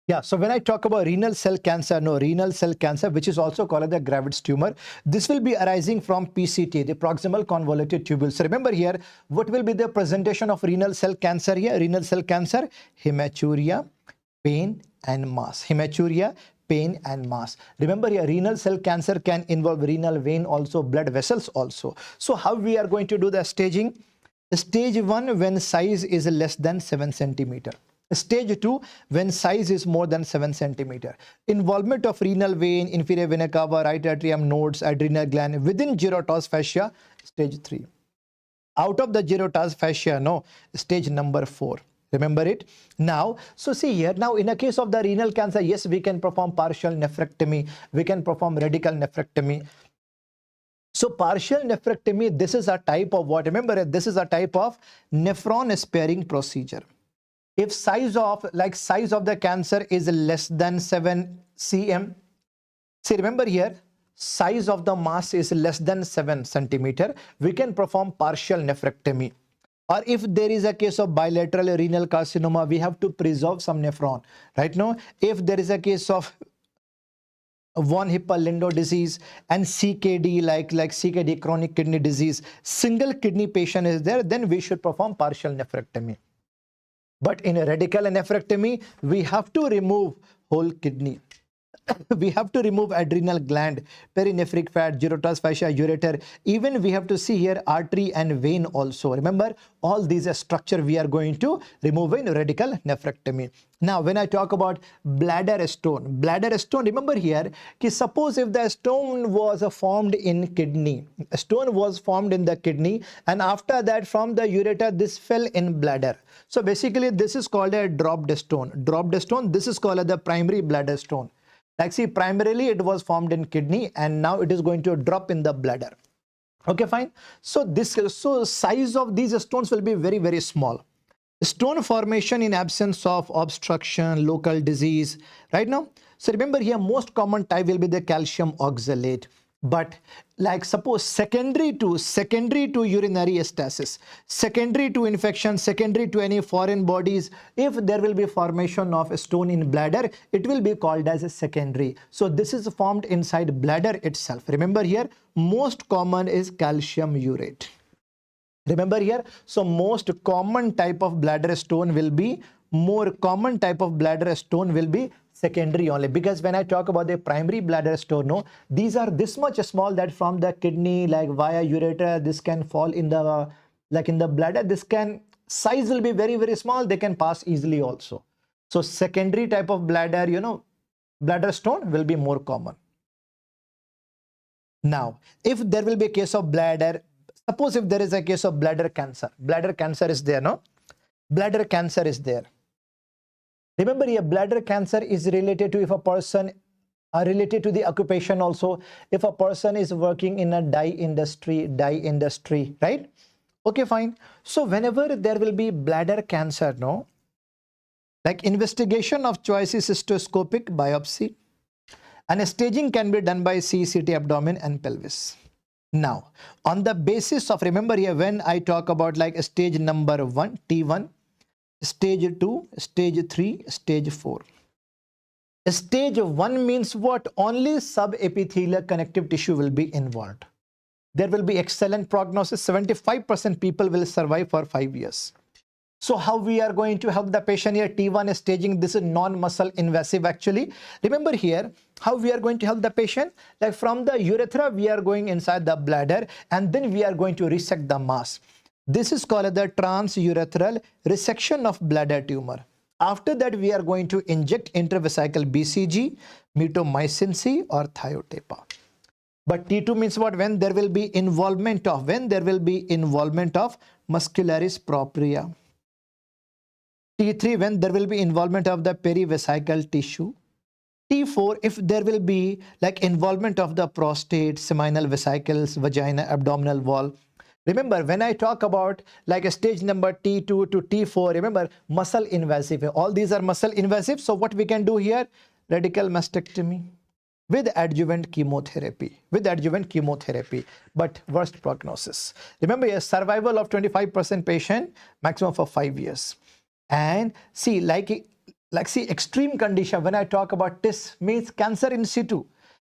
Yeah, so when I talk about renal cell cancer, renal cell cancer, which is also called the Gravid's tumor, this will be arising from PCT, the proximal convoluted tubule. So remember here, what will be the presentation of renal cell cancer here? Renal cell cancer, hematuria, pain and mass. Hematuria, pain and mass. Remember here, renal cell cancer can involve renal vein also, blood vessels also. So how we are going to do the staging? Stage 1, when size is less than 7 centimeter. Stage 2, when size is more than 7 centimeter. Involvement of renal vein, inferior vena cava, right atrium nodes, adrenal gland within gyrotous fascia. Stage 3. Out of the gyrotous fascia, stage number 4. Remember it? Now, so see here, now in a case of the renal cancer, yes, we can perform partial nephrectomy. We can perform radical nephrectomy. So partial nephrectomy, this is a type of what? Remember, this is a type of nephron sparing procedure. If size of the cancer is less than 7 cm, see, remember here, size of the mass is less than 7 centimeter, we can perform partial nephrectomy. Or if there is a case of bilateral renal carcinoma, we have to preserve some nephron, right? Now, if there is a case of von Hippel-Lindau disease and CKD, like CKD, chronic kidney disease, single kidney patient is there, then we should perform partial nephrectomy. But in a radical nephrectomy, we have to remove whole kidney. We have to remove adrenal gland, perinephric fat, gyrotous fascia, ureter. Even we have to see here artery and vein also. Remember, all these structure we are going to remove in radical nephrectomy. Now, when I talk about bladder stone, remember here, suppose if the stone was formed in kidney, a stone was formed in the kidney, and after that from the ureter, this fell in bladder. So basically, this is called a dropped stone. Dropped stone, this is called the primary bladder stone. Like see, primarily it was formed in kidney and now it is going to drop in the bladder. Okay, fine. So size of these stones will be very, very small. Stone formation in absence of obstruction, local disease, right now. So remember here, most common type will be the calcium oxalate. But like suppose secondary to urinary stasis, secondary to infection, secondary to any foreign bodies, if there will be formation of a stone in bladder, it will be called as a secondary. So this is formed inside bladder itself. Remember here, most common is calcium urate. Remember here, so most common type of bladder stone will be, more common type of bladder stone will be secondary only, because when I talk about the primary bladder stone, no, these are this much small that from the kidney, like via ureter, this can fall in the, like in the bladder, this can, size will be very, very small, they can pass easily also. So secondary type of bladder, you know, bladder stone will be more common. Now, if there will be a case of bladder, suppose if there is a case of bladder cancer is there, no? Bladder cancer is there. Remember here, bladder cancer is related to if a person related to the occupation also. If a person is working in a dye industry, right? Okay, fine. So whenever there will be bladder cancer, no, like investigation of choice is cystoscopic biopsy, and staging can be done by CCT abdomen and pelvis. Now, on the basis of, remember here, when I talk about like stage number 1, T1, stage 2, stage 3, stage 4. Stage 1 means what? Only subepithelial connective tissue will be involved. There will be excellent prognosis. 75% people will survive for 5 years. So how we are going to help the patient here? T1 staging, this is non-muscle invasive actually. Remember here, how we are going to help the patient? Like from the urethra, we are going inside the bladder and then we are going to resect the mass. This is called the transurethral resection of bladder tumor. After that, we are going to inject intravesical BCG, mitomycin C or thiotepa. But T2 means what? When there will be involvement of, muscularis propria. T3, when there will be involvement of the perivesical tissue. T4, if there will be like involvement of the prostate, seminal vesicles, vagina, abdominal wall. Remember, when I talk about like a stage number T2 to T4, remember muscle invasive. All these are muscle invasive. So what we can do here? Radical mastectomy with adjuvant chemotherapy. But worst prognosis. Remember, a survival of 25% patient, maximum for 5 years. And see, see extreme condition, when I talk about this means cancer in situ,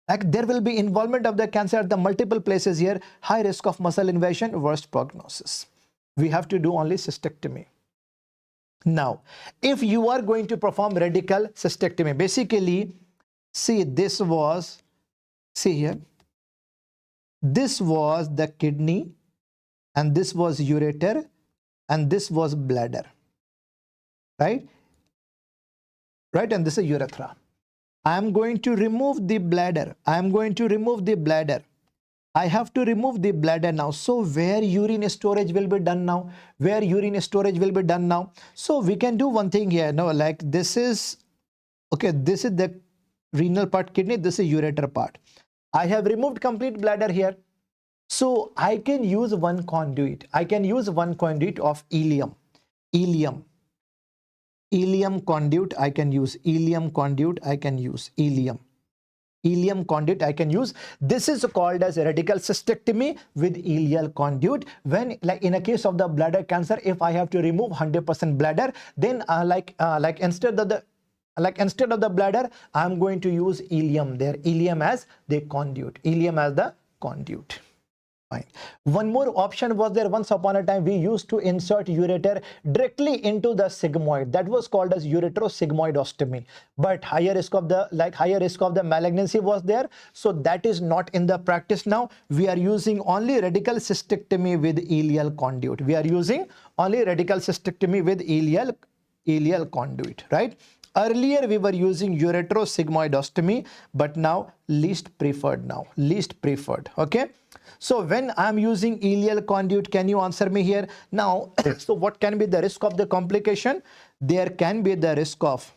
like there will be involvement of the cancer at the multiple places here, high risk of muscle invasion, worst prognosis. We have to do only cystectomy. Now, if you are going to perform radical cystectomy, basically, see, this was the kidney, and this was ureter, and this was bladder. Right? And this is urethra. I am going to remove the bladder. I have to remove the bladder now. So where urine storage will be done now? So we can do one thing here. No, like this is, okay, this is the renal part, kidney, this is ureter part. I have removed complete bladder here. So I can use one conduit. of ileum. Ileum conduit I can use. Ileum conduit I can use. This is called as a radical cystectomy with ileal conduit. When, like in a case of the bladder cancer, if I have to remove 100% bladder, then instead of the bladder, I'm going to use ileum there. Ileum as the conduit. Fine. One more option was there. Once upon a time, we used to insert ureter directly into the sigmoid. That was called as ureterosigmoidostomy. But higher risk of the malignancy was there. So that is not in the practice now. We are using only radical cystectomy with ileal conduit. Ileal conduit, right? Earlier we were using ureterosigmoidostomy, but now least preferred. Okay. So when I'm using ileal conduit, can you answer me here? Now, so what can be the risk of the complication? There can be the risk of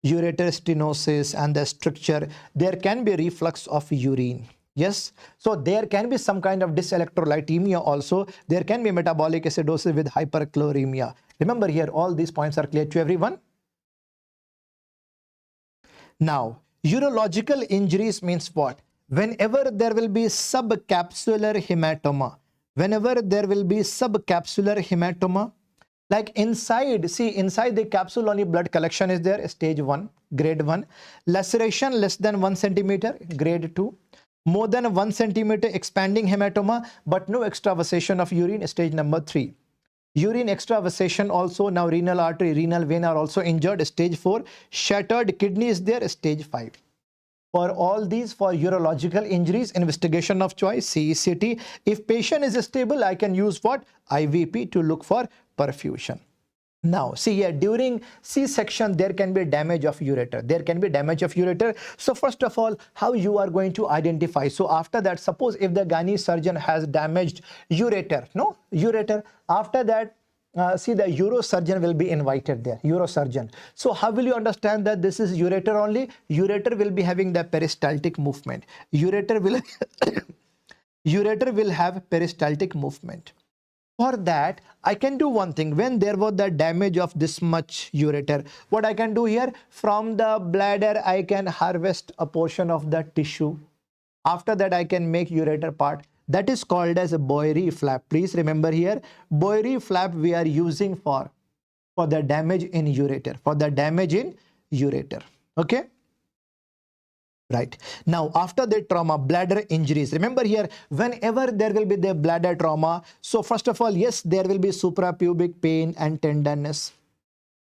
ureter stenosis and the stricture. There can be reflux of urine. Yes. So there can be some kind of dyselectrolytemia also. There can be metabolic acidosis with hyperchloremia. Remember here, all these points are clear to everyone. Now, urological injuries means what? Whenever there will be subcapsular hematoma, like inside, see, inside the capsule only blood collection is there, stage 1, grade 1. Laceration less than 1 centimeter, grade 2. more than 1 centimeter expanding hematoma, but no extravasation of urine, stage number 3. Urine extravasation also, now renal artery, renal vein are also injured, stage 4. Shattered kidney is there, stage 5. For all these, for urological injuries, investigation of choice, CECT. If patient is stable, I can use what? IVP to look for perfusion. Now, see here, during C-section, there can be damage of ureter. There can be damage of ureter. So first of all, how you are going to identify? So after that, suppose if the gynae surgeon has damaged ureter, no? Ureter. After that, see, the urosurgeon will be invited there, urosurgeon. So how will you understand that this is ureter only? Ureter will be having the peristaltic movement. Ureter will, ureter will have peristaltic movement. For that, I can do one thing. When there was the damage of this much ureter, what I can do here, from the bladder, I can harvest a portion of the tissue. After that, I can make ureter part. That is called as a Boyre flap. Please remember here, Boyre flap we are using for the damage in ureter, for the damage in ureter. Okay. Right. Now, after the trauma, bladder injuries. Remember here, whenever there will be the bladder trauma, so first of all, yes, there will be suprapubic pain and tenderness.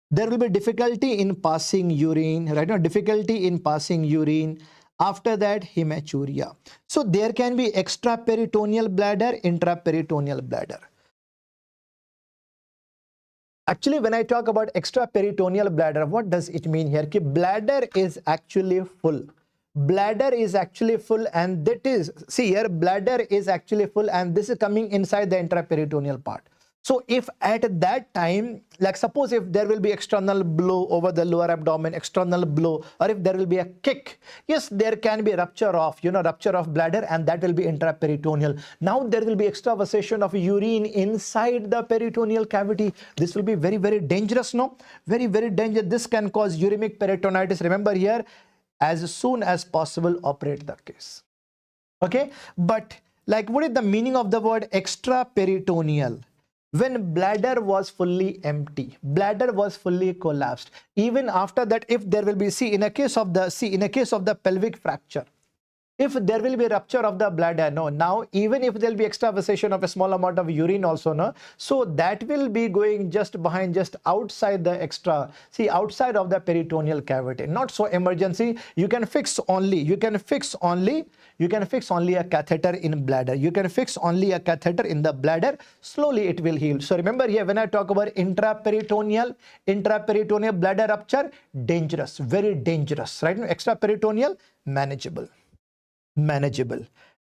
There will be difficulty in passing urine, right? No, difficulty in passing urine. After that, hematuria. So there can be extraperitoneal bladder, intraperitoneal bladder. Actually, when I talk about extraperitoneal bladder, what does it mean here? Ki bladder is actually full. Bladder is actually full, and that is, see here, bladder is actually full, and this is coming inside the intraperitoneal part. So if at that time, like suppose if there will be external blow over the lower abdomen, external blow, or if there will be a kick, yes, there can be rupture of, rupture of bladder, and that will be intraperitoneal. Now there will be extravasation of urine inside the peritoneal cavity. This will be very, very dangerous, no? Very, very dangerous. This can cause uremic peritonitis. Remember here, as soon as possible, operate the case. Okay, but like, what is the meaning of the word extraperitoneal? When bladder was fully empty, bladder was fully collapsed. Even after that, if there will be, in a case of the pelvic fracture, if there will be rupture of the bladder, no, now even if there will be extravasation of a small amount of urine also, no, so that will be going just behind, just outside the outside of the peritoneal cavity. Not so emergency. You can fix only a catheter in bladder. You can fix only a catheter in the bladder. Slowly it will heal. So remember here, when I talk about intraperitoneal bladder rupture, dangerous, very dangerous, right? Extraperitoneal, manageable,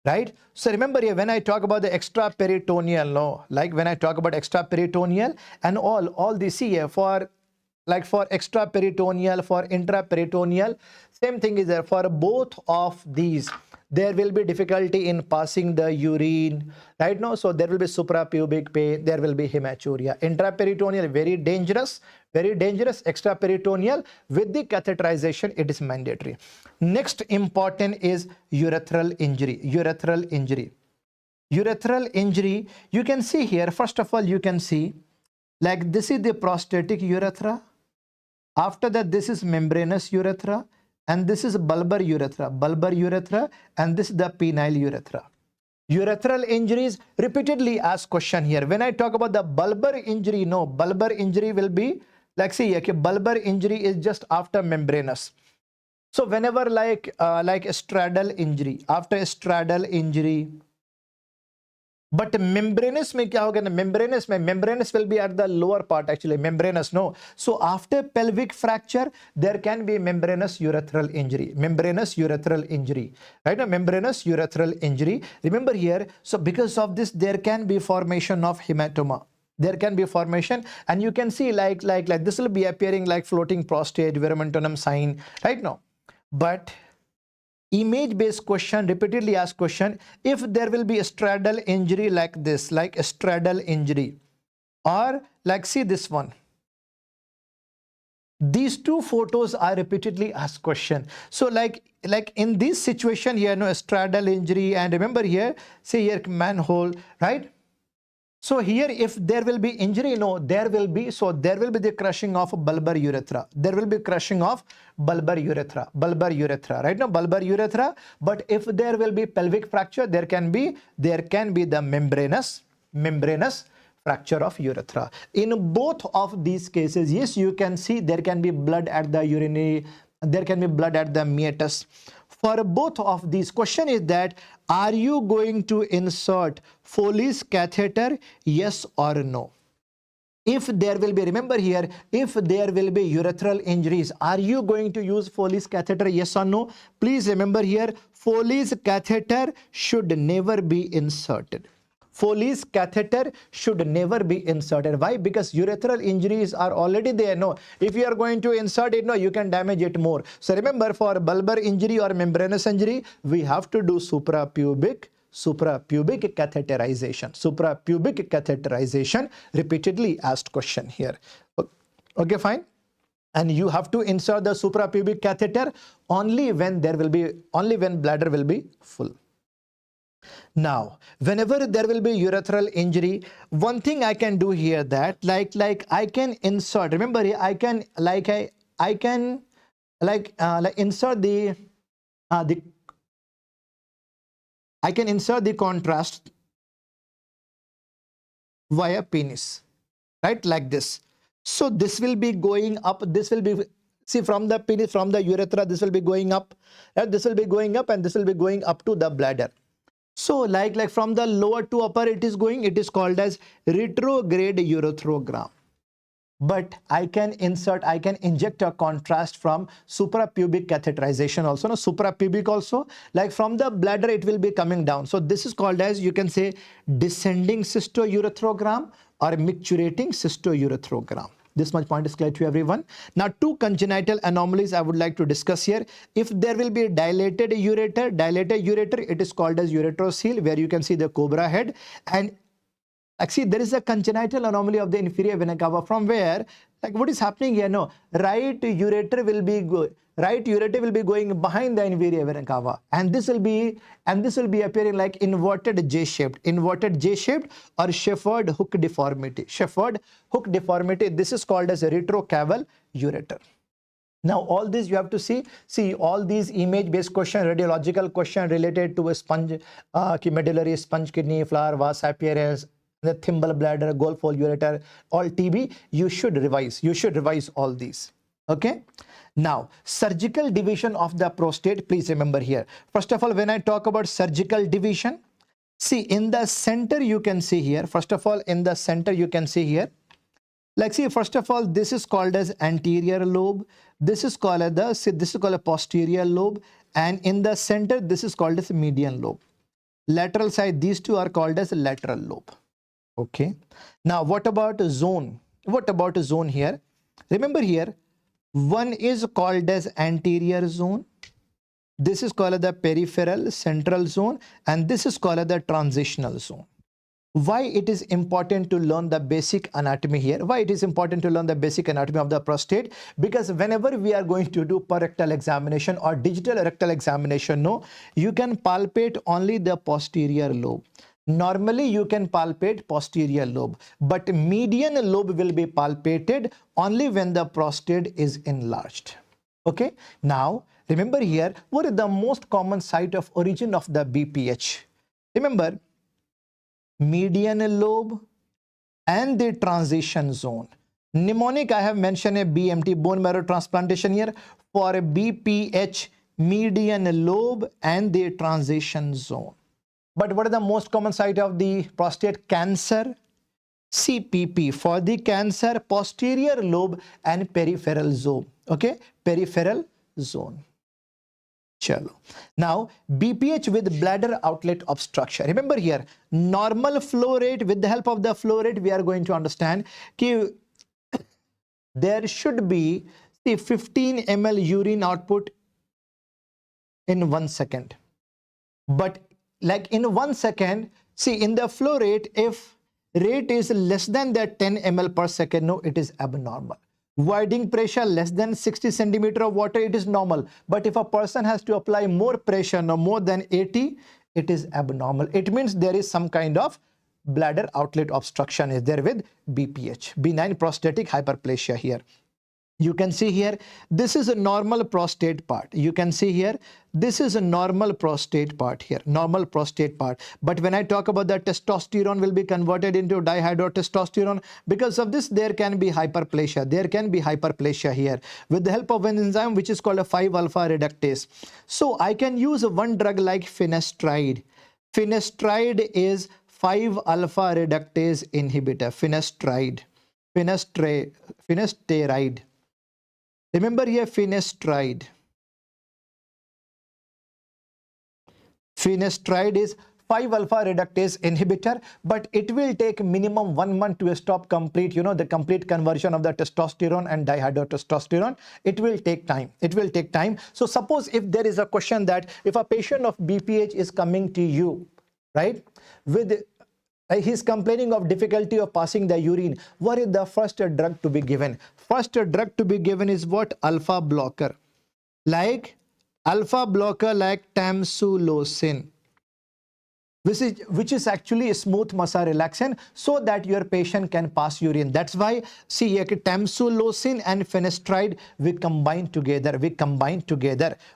right? So remember here, when I talk about the extraperitoneal, no, like when I talk about extraperitoneal and all this here, for extraperitoneal, for intraperitoneal, same thing is there. For both of these, there will be difficulty in passing the urine, right? No, so there will be suprapubic pain, there will be hematuria. Intraperitoneal, very dangerous, very dangerous. Extraperitoneal, with the catheterization, it is mandatory. Next important is urethral injury. Urethral injury, you can see here, first of all, you can see, like this is the prostatic urethra. After that, this is membranous urethra, and this is bulbar urethra, and this is the penile urethra. Urethral injuries, repeatedly asked question here. When I talk about the bulbar injury, no, bulbar injury will be, like see, okay, bulbar injury is just after membranous. So whenever like a straddle injury, after a straddle injury, but membranous mein kya hoga na? Membranous will be at the lower part, actually, membranous, no. So after pelvic fracture, there can be membranous urethral injury, right? Now, membranous urethral injury. Remember here, so because of this, there can be formation of hematoma. There can be formation, and you can see like this will be appearing like floating prostate, verumentinum sign, right? Now, but image based question, repeatedly asked question, if there will be a straddle injury like this, like a straddle injury, or like see this one, these two photos are repeatedly asked question. So like in this situation here, no, a straddle injury, and remember here, see here, manhole, right? So here, if there will be injury, no, there will be the crushing of bulbar urethra. There will be crushing of bulbar urethra, right? Now, bulbar urethra. But if there will be pelvic fracture, there can be the membranous fracture of urethra. In both of these cases, yes, you can see there can be blood at the urinary, there can be blood at the meatus. For both of these, question is that, are you going to insert Foley's catheter, yes or no? If there will be, remember here, if there will be urethral injuries, are you going to use Foley's catheter, yes or no? Please remember here, Foley's catheter should never be inserted. Foley's catheter should never be inserted. Why? Because urethral injuries are already there. No, if you are going to insert it, no, you can damage it more. So remember, for bulbar injury or membranous injury, we have to do suprapubic catheterization, repeatedly asked question here. Okay, fine. And you have to insert the suprapubic catheter only when bladder will be full. Now, whenever there will be urethral injury, one thing I can do here, that like I can insert. Remember here, I can insert the contrast via penis, right? Like this. So this will be going up. This will be, see, from the penis, from the urethra, this will be going up. This will be going up, and this will be going up to the bladder. So like from the lower to upper it is going, it is called as retrograde urethrogram. But I can inject a contrast from suprapubic catheterization also. No, suprapubic also, like from the bladder it will be coming down. So this is called as, you can say, descending cystourethrogram or micturating cystourethrogram. This much point is clear to everyone. Now, two congenital anomalies I would like to discuss here. If there will be dilated ureter, it is called as ureterocele, where you can see the cobra head. And actually, there is a congenital anomaly of the inferior vena cava, from where, like, what is happening here? No, right ureter will be going behind the inferior vena cava, and this will be appearing like inverted J-shaped or Shepherd hook deformity. This is called as a retrocaval ureter. Now, all this you have to see all these image-based question, radiological question related to a sponge, medullary sponge kidney, flower, vas appearance, the thimble bladder, golf hole ureter, all TB. You should revise all these. Okay. Now, surgical division of the prostate, please remember here. First of all, when I talk about surgical division, see, in the center you can see here. First of all, in the center you can see here. Like, see, first of all, this is called as anterior lobe. This is called a posterior lobe, and in the center this is called as median lobe. Lateral side, these two are called as lateral lobe. Okay. Now, what about zone? What about a zone here? Remember here, one is called as anterior zone. This is called the peripheral central zone, and this is called the transitional zone. Why it is important to learn the basic anatomy here? Why it is important to learn the basic anatomy of the prostate? Because whenever we are going to do per rectal examination or digital rectal examination, no, you can palpate only the posterior lobe. Normally, you can palpate posterior lobe, but median lobe will be palpated only when the prostate is enlarged. Okay. Now, remember here, what is the most common site of origin of the BPH? Remember, median lobe and the transition zone. Mnemonic, I have mentioned a BMT, bone marrow transplantation here. For a BPH, median lobe and the transition zone. But what is the most common site of the prostate cancer? CPP. For the cancer, posterior lobe and peripheral zone. Okay, peripheral zone. Chalo. Now, BPH with bladder outlet obstruction. Remember here, normal flow rate, with the help of the flow rate, we are going to understand that there should be 15 ml urine output in 1 second. But like in 1 second, see, in the flow rate, if rate is less than that 10 ml per second, no, it is abnormal. Voiding pressure less than 60 centimeter of water, it is normal. But if a person has to apply more pressure, no more than 80, it is abnormal. It means there is some kind of bladder outlet obstruction is there with BPH, benign prostatic hyperplasia here. You can see here, this is a normal prostate part. You can see here, this is a normal prostate part here, normal prostate part. But when I talk about that, testosterone will be converted into dihydrotestosterone. Because of this, there can be hyperplasia. There can be hyperplasia here with the help of an enzyme which is called a 5-alpha reductase. So I can use one drug like finasteride. Finasteride is 5-alpha reductase inhibitor. Finasteride. Remember here, finasteride. Finasteride is 5-alpha reductase inhibitor, but it will take minimum 1 month to stop complete, the complete conversion of the testosterone and dihydrotestosterone. It will take time. It will take time. So suppose if there is a question that if a patient of BPH is coming to you, right, with he's complaining of difficulty of passing the urine, what is the first drug to be given? First drug to be given is what? Alpha blocker. Like tamsulosin, which is actually a smooth muscle relaxant, so that your patient can pass urine. That's why, see here, tamsulosin and finasteride, we combine together.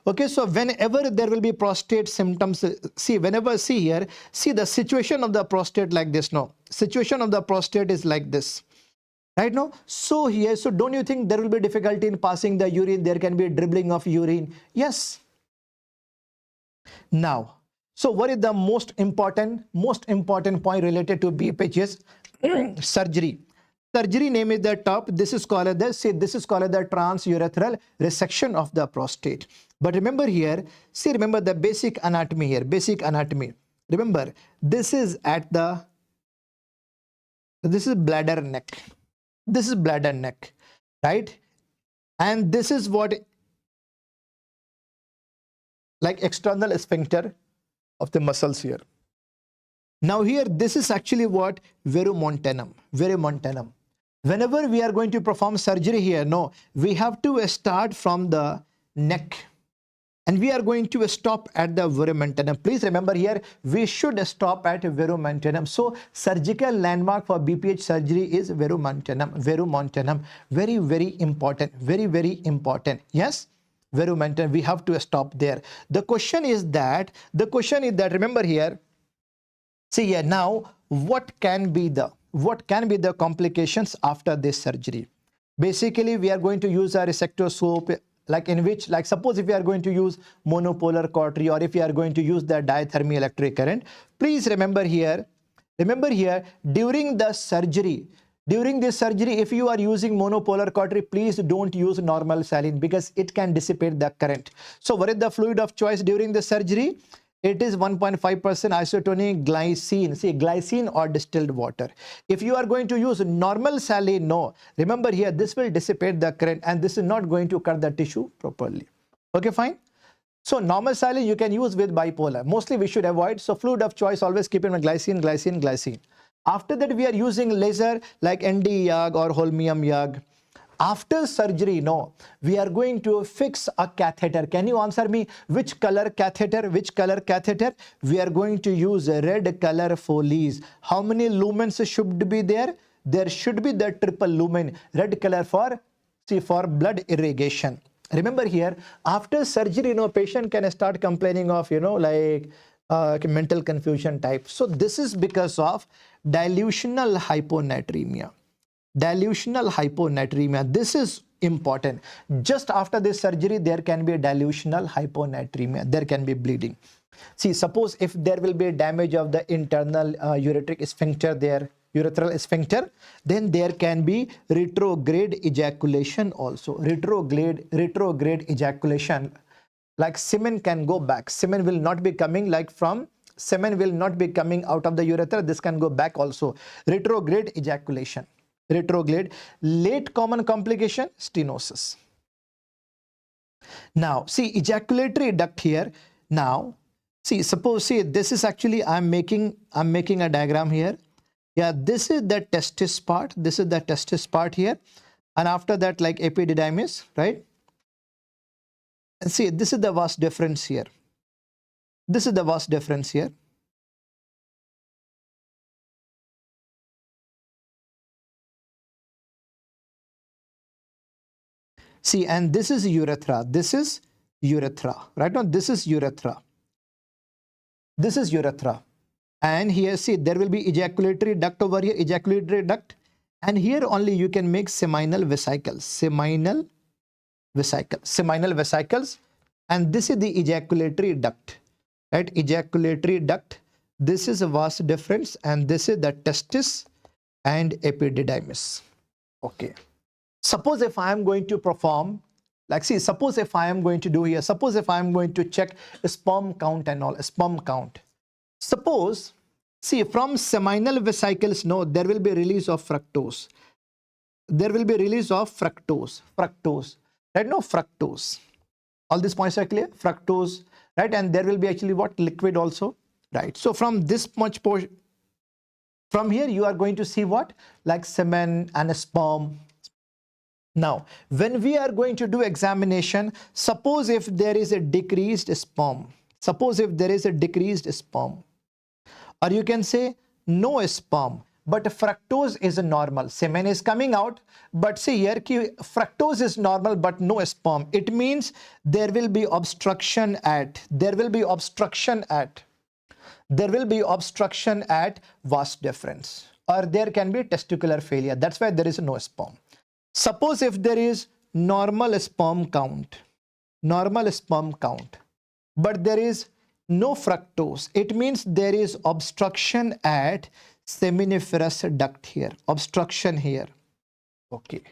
Okay, so whenever there will be prostate symptoms, see here, see the situation of the prostate like this. No, situation of the prostate is like this. Right now, so here, so don't you think there will be difficulty in passing the urine? There can be dribbling of urine. Yes. Now, so what is the most important point related to BPH is surgery. Surgery name is the top. This is called the transurethral resection of the prostate. But remember here, remember the basic anatomy here. Basic anatomy. Remember, this is bladder neck. This is bladder neck, right? And this is what, like external sphincter of the muscles here. Now here, this is actually what? Verumontanum. Whenever we are going to perform surgery here, no, we have to start from the neck and we are going to stop at the verumontanum. Please remember here, we should stop at verumontanum. So surgical landmark for BPH surgery is verumontanum. Very, very important. Very, very important. Yes. Verumontanum, we have to stop there. The question is that, remember here, see here now, what can be the complications after this surgery? Basically, we are going to use a resectoscope, like suppose if we are going to use monopolar cautery, or if we are going to use the diathermy electric current. Please remember here, during this surgery, if you are using monopolar cautery, please don't use normal saline because it can dissipate the current. So what is the fluid of choice during the surgery? It is 1.5% isotonic glycine. See, glycine or distilled water. If you are going to use normal saline, no. Remember here, this will dissipate the current and this is not going to cut the tissue properly. Okay, fine. So normal saline you can use with bipolar. Mostly we should avoid. So fluid of choice, always keep in mind glycine. After that, we are using laser like ND YAG or holmium YAG. After surgery, no, we are going to fix a catheter. Can you answer me? Which color catheter? We are going to use red color Foley's. How many lumens should be there? There should be the triple lumen. Red color for blood irrigation. Remember here, after surgery, patient can start complaining of, mental confusion type. So this is because of dilutional hyponatremia. This is important. Just after this surgery, there can be a dilutional hyponatremia. There can be bleeding. See, suppose if there will be damage of the internal ureteric sphincter there, urethral sphincter, then there can be retrograde ejaculation also. Retrograde ejaculation. Like semen can go back. Semen will not be coming out of the urethra. This can go back also. Retrograde ejaculation. Late common complication, stenosis. Now, see, ejaculatory duct here. Now, see, suppose, this is actually, I'm making a diagram here. Yeah, this is the testis part. Here. And after that, like epididymis, right? And see, this is the vas deferens here. See, and this is urethra. This is urethra. Right now, this is urethra. This is urethra. And here, see, there will be ejaculatory duct over here, ejaculatory duct. And here only you can make seminal vesicles. Seminal vesicles. And this is the ejaculatory duct. Right? Ejaculatory duct. This is a vas deferens, and this is the testis and epididymis. Okay. Suppose if I am going to perform, like, see, suppose if I am going to do here, suppose if I am going to check sperm count and all, sperm count. Suppose, see, from seminal vesicles, no, there will be release of fructose. There will be release of fructose. Right? No, fructose. All these points are clear? Fructose, right? And there will be actually what? Liquid also, right? So from this much portion, from here you are going to see what? Like semen and sperm. Now, when we are going to do examination, suppose if there is a decreased sperm, or you can say no sperm, but fructose is normal, semen is coming out, but see here, fructose is normal, but no sperm. It means there will be obstruction at vas deferens, or there can be testicular failure. That's why there is no sperm. Suppose if there is normal sperm count, but there is no fructose, it means there is obstruction at seminiferous duct here, obstruction here. Okay.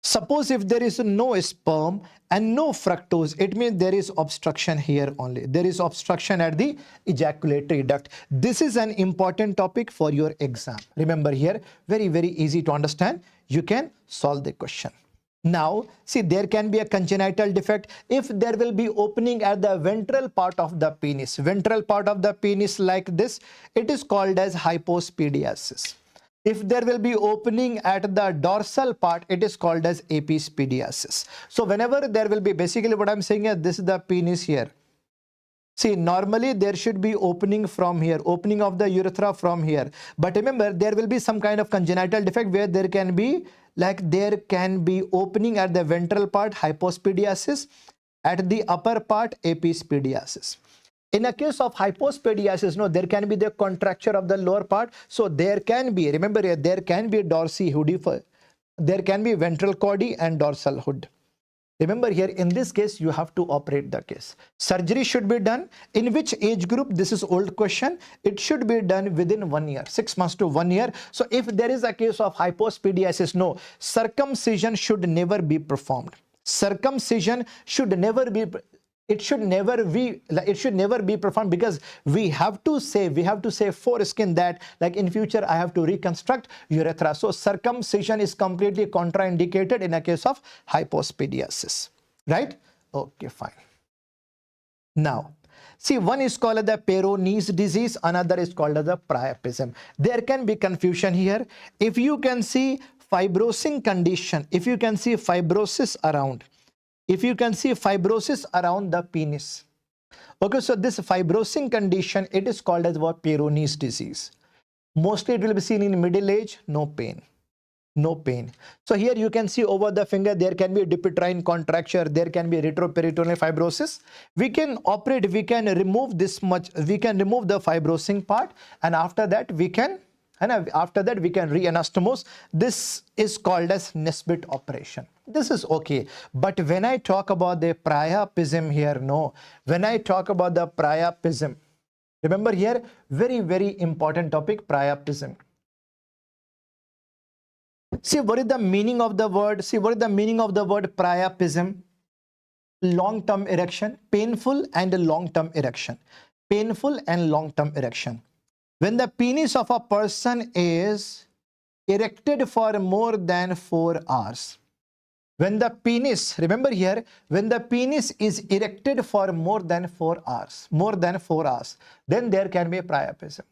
Suppose if there is no sperm and no fructose, it means there is obstruction here only. There is obstruction at the ejaculatory duct. This is an important topic for your exam. Remember here, very, very easy to understand. You can solve the question. Now, see, there can be a congenital defect if there will be opening at the ventral part of the penis. Ventral part of the penis like this, it is called as hypospadiasis. If there will be opening at the dorsal part, it is called as epispadiasis. So whenever there will be, basically what I'm saying is, this is the penis here. See, normally there should be opening from here, opening of the urethra from here. But remember, there will be some kind of congenital defect where there can be opening at the ventral part, hypospadiasis, at the upper part, epispadiasis. In a case of hypospadiasis, no, there can be the contracture of the lower part. So there can be, remember here, there can be dorsi-hoodi, there can be ventral chordae and dorsal hood. Remember here, in this case, you have to operate the case. Surgery should be done. In which age group? This is old question. It should be done within 1 year, 6 months to 1 year. So if there is a case of hypospadiasis, no, circumcision should never be performed. Circumcision should never be, it should never be performed, because we have to say foreskin that like in future I have to reconstruct urethra. So circumcision is completely contraindicated in a case of hypospadiasis, right? Okay, fine. Now, see, one is called the Peyronie's disease, another is called as the priapism. There can be confusion here. If you can see fibrosing condition, if you can see fibrosis around the penis. Okay, so this fibrosing condition, it is called as what? Peyronie's disease. Mostly it will be seen in middle age, no pain. So here you can see over the finger, there can be dipytrine contracture, there can be retroperitoneal fibrosis. We can operate, we can remove this much, we can remove the fibrosing part, and after that we can re-anastomose. This is called as Nesbitt operation. This is okay. But when I talk about the priapism here, no. When I talk about the priapism, remember here, very, very important topic, priapism. See, what is the meaning of the word? See, what is the meaning of the word priapism? Long-term erection, painful and long-term erection. Painful and long-term erection. When the penis of a person is erected for more than 4 hours. When the penis, remember here, when the penis is erected for more than 4 hours, then there can be priapism.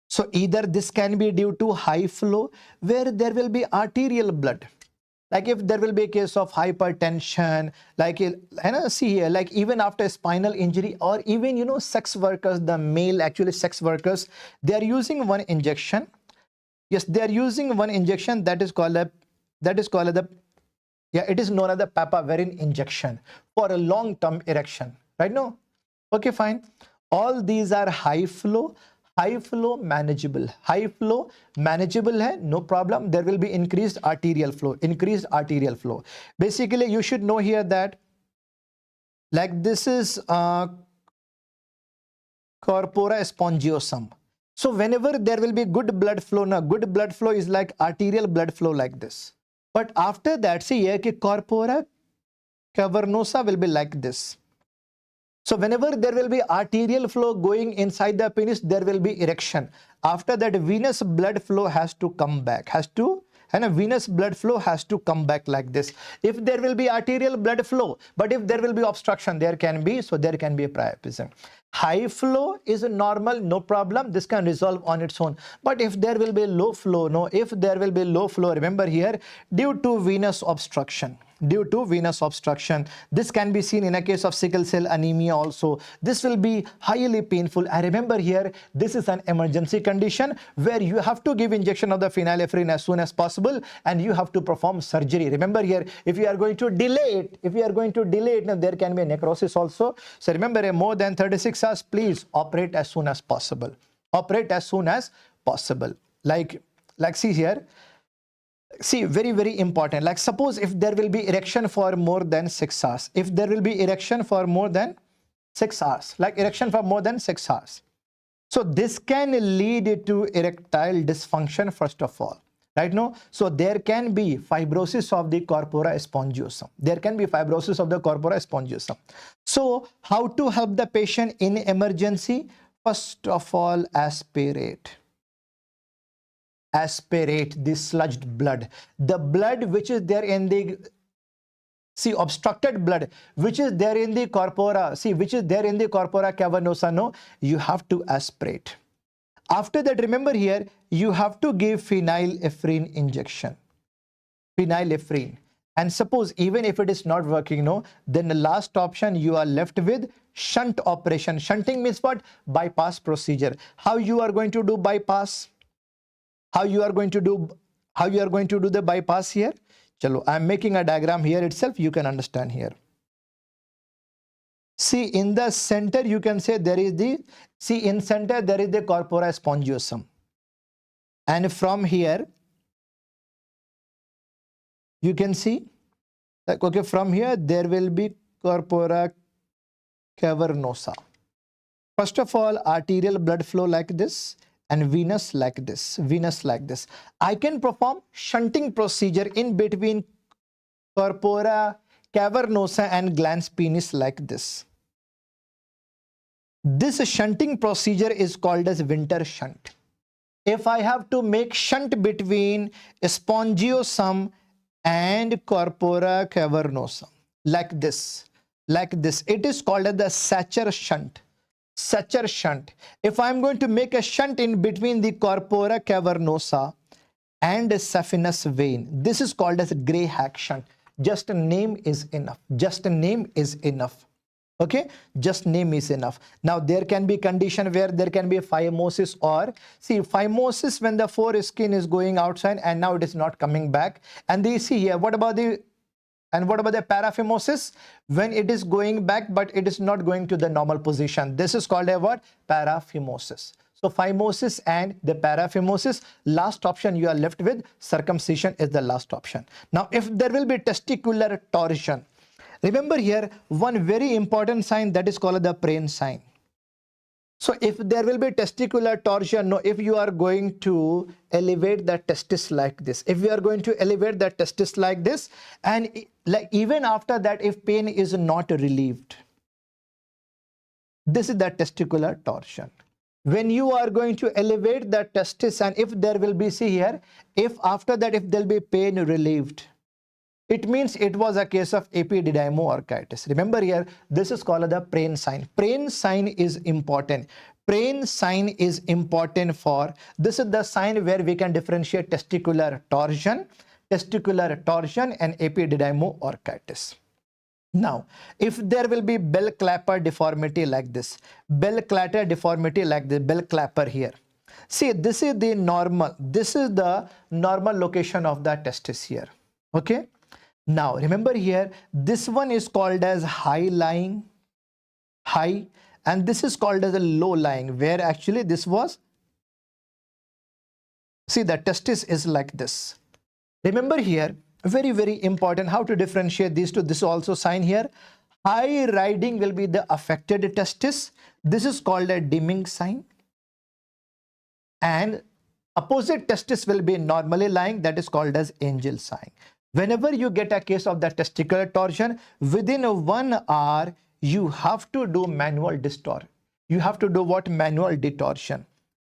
So either this can be due to high flow, where there will be arterial blood. Like if there will be a case of hypertension, like, see here, like even after spinal injury, or even, sex workers, the male actually sex workers, they are using one injection. Yes, they are using one injection that is called the Yeah, it is known as the papaverine injection for a long-term erection, right? No? Okay, fine. All these are high flow manageable. High flow manageable hai, no problem. There will be increased arterial flow. Basically, you should know here that like this is corpora spongiosum. So whenever there will be good blood flow, now good blood flow is like arterial blood flow like this. But after that, see here ki corpora cavernosa will be like this. So whenever there will be arterial flow going inside the penis, there will be erection. After that, venous blood flow has to come back, and a venous blood flow has to come back like this. If there will be arterial blood flow, but if there will be obstruction, there can be a priapism. High flow is normal, no problem. This can resolve on its own. But if there will be low flow, remember here, due to venous obstruction, this can be seen in a case of sickle cell anemia also. This will be highly painful. And remember here, this is an emergency condition where you have to give injection of the phenylephrine as soon as possible, and you have to perform surgery. Remember here, if you are going to delay it, now there can be a necrosis also. So remember, more than 36 hours, please operate as soon as possible. Like see here. See, very, very important. Like suppose if there will be erection for more than 6 hours. Like erection for more than 6 hours. So this can lead to erectile dysfunction first of all. Right now, so there can be fibrosis of the corpora spongiosum. So how to help the patient in emergency? First of all, aspirate the sludged blood, the blood which is there in the obstructed blood which is there in the corpora, cavernosa. No, you have to aspirate. After that, remember here, you have to give phenylephrine injection, and suppose even if it is not working, no, then the last option you are left with shunt operation. Shunting means what? Bypass procedure. How you are going to do bypass? How you are going to do the bypass here? Chalo, I am making a diagram here itself. You can understand here. See, in the center, you can say there is the corpora spongiosum. And from here, you can see, like, okay, from here, there will be corpora cavernosa. First of all, arterial blood flow like this, and venous like this. I can perform shunting procedure in between corpora cavernosa and glans penis like this. This shunting procedure is called as winter shunt. If I have to make shunt between spongiosum and corpora cavernosa like this, it is called as the Sacher shunt. If I am going to make a shunt in between the corpora cavernosa and a saphenous vein, this is called as Gray-Hack shunt. Just a name is enough. Okay, just name is enough. Now there can be condition where there can be phimosis, or see phimosis when the foreskin is going outside and now it is not coming back. And they see here, what about the paraphimosis? When it is going back but it is not going to the normal position. This is called a what? Paraphimosis. So phimosis and the paraphimosis, last option you are left with, circumcision is the last option. Now if there will be testicular torsion, remember here one very important sign that is called the Prehn sign. So if there will be testicular torsion, no, if you are going to elevate the testis like this, and like even after that, if pain is not relieved, this is the testicular torsion. When you are going to elevate the testis, and if there will be, see here, if after that, if there will be pain relieved, it means it was a case of epididymoorchitis. Remember here, this is called the Prehn sign. Prehn sign is important. Prehn sign is important for, this is the sign where we can differentiate testicular torsion and epididymoorchitis. Now, if there will be bell clapper deformity like this, bell clapper here. See, this is the normal location of the testis here. Okay. Now remember here, this one is called as high lying, high, and this is called as a low lying, where actually this was, see, the testis is like this. Remember here, very, very important how to differentiate these two. This is also sign here. High riding will be the affected testis. This is called a dimming sign. And opposite testis will be normally lying. That is called as angel sign. Whenever you get a case of the testicular torsion, within 1 hour, you have to do manual distortion. You have to do what? Manual detorsion.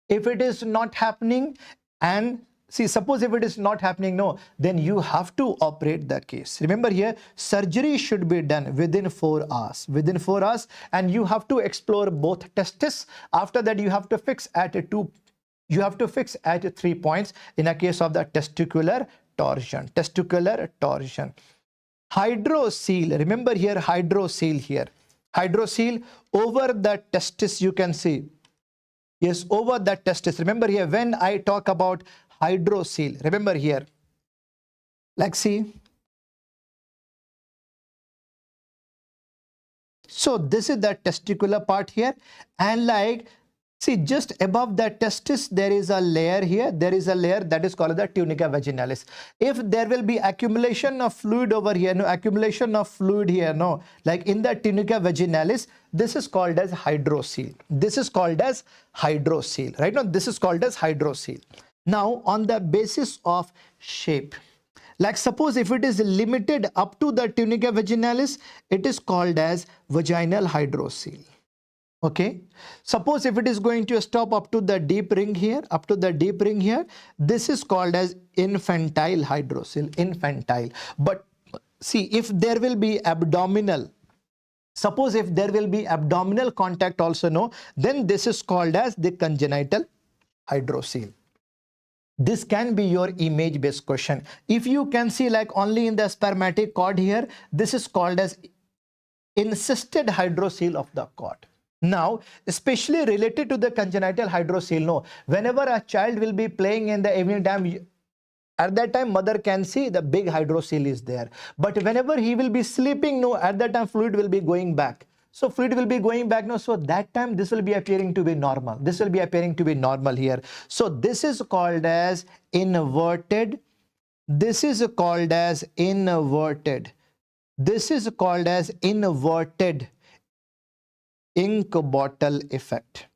If it is not happening, and see, suppose if it is not happening, no, then you have to operate the case. Remember here, surgery should be done within 4 hours. Within 4 hours, and you have to explore both testes. After that, you have to fix at 3 points in a case of the testicular torsion. Testicular torsion. Hydrocele. Remember here, hydrocele here. Hydrocele over the testis, you can see. Yes, over the testis. Remember here, when I talk about hydrocele, remember here, like see. So this is the testicular part here, and like, see, just above the testis, there is a layer here. There is a layer that is called the tunica vaginalis. If there will be accumulation of fluid over here, no, accumulation of fluid here, no, like in the tunica vaginalis, this is called as hydrocele. This is called as hydrocele, right? No, this is called as hydrocele. Now, on the basis of shape, like suppose if it is limited up to the tunica vaginalis, it is called as vaginal hydrocele. Okay, suppose if it is going to stop up to the deep ring here, this is called as infantile hydrocele, infantile. But see, if there will be abdominal, suppose if there will be abdominal contact also, no, then this is called as the congenital hydrocele. This can be your image based question. If you can see like only in the spermatic cord here, this is called as encysted hydrocele of the cord. Now, especially related to the congenital hydrocele, no, whenever a child will be playing in the evening time, at that time mother can see the big hydrocele is there. But whenever he will be sleeping, no, at that time fluid will be going back. So fluid will be going back, no, so that time this will be appearing to be normal. This will be appearing to be normal here. So this is called as inverted. This is called as inverted. This is called as inverted ink bottle effect.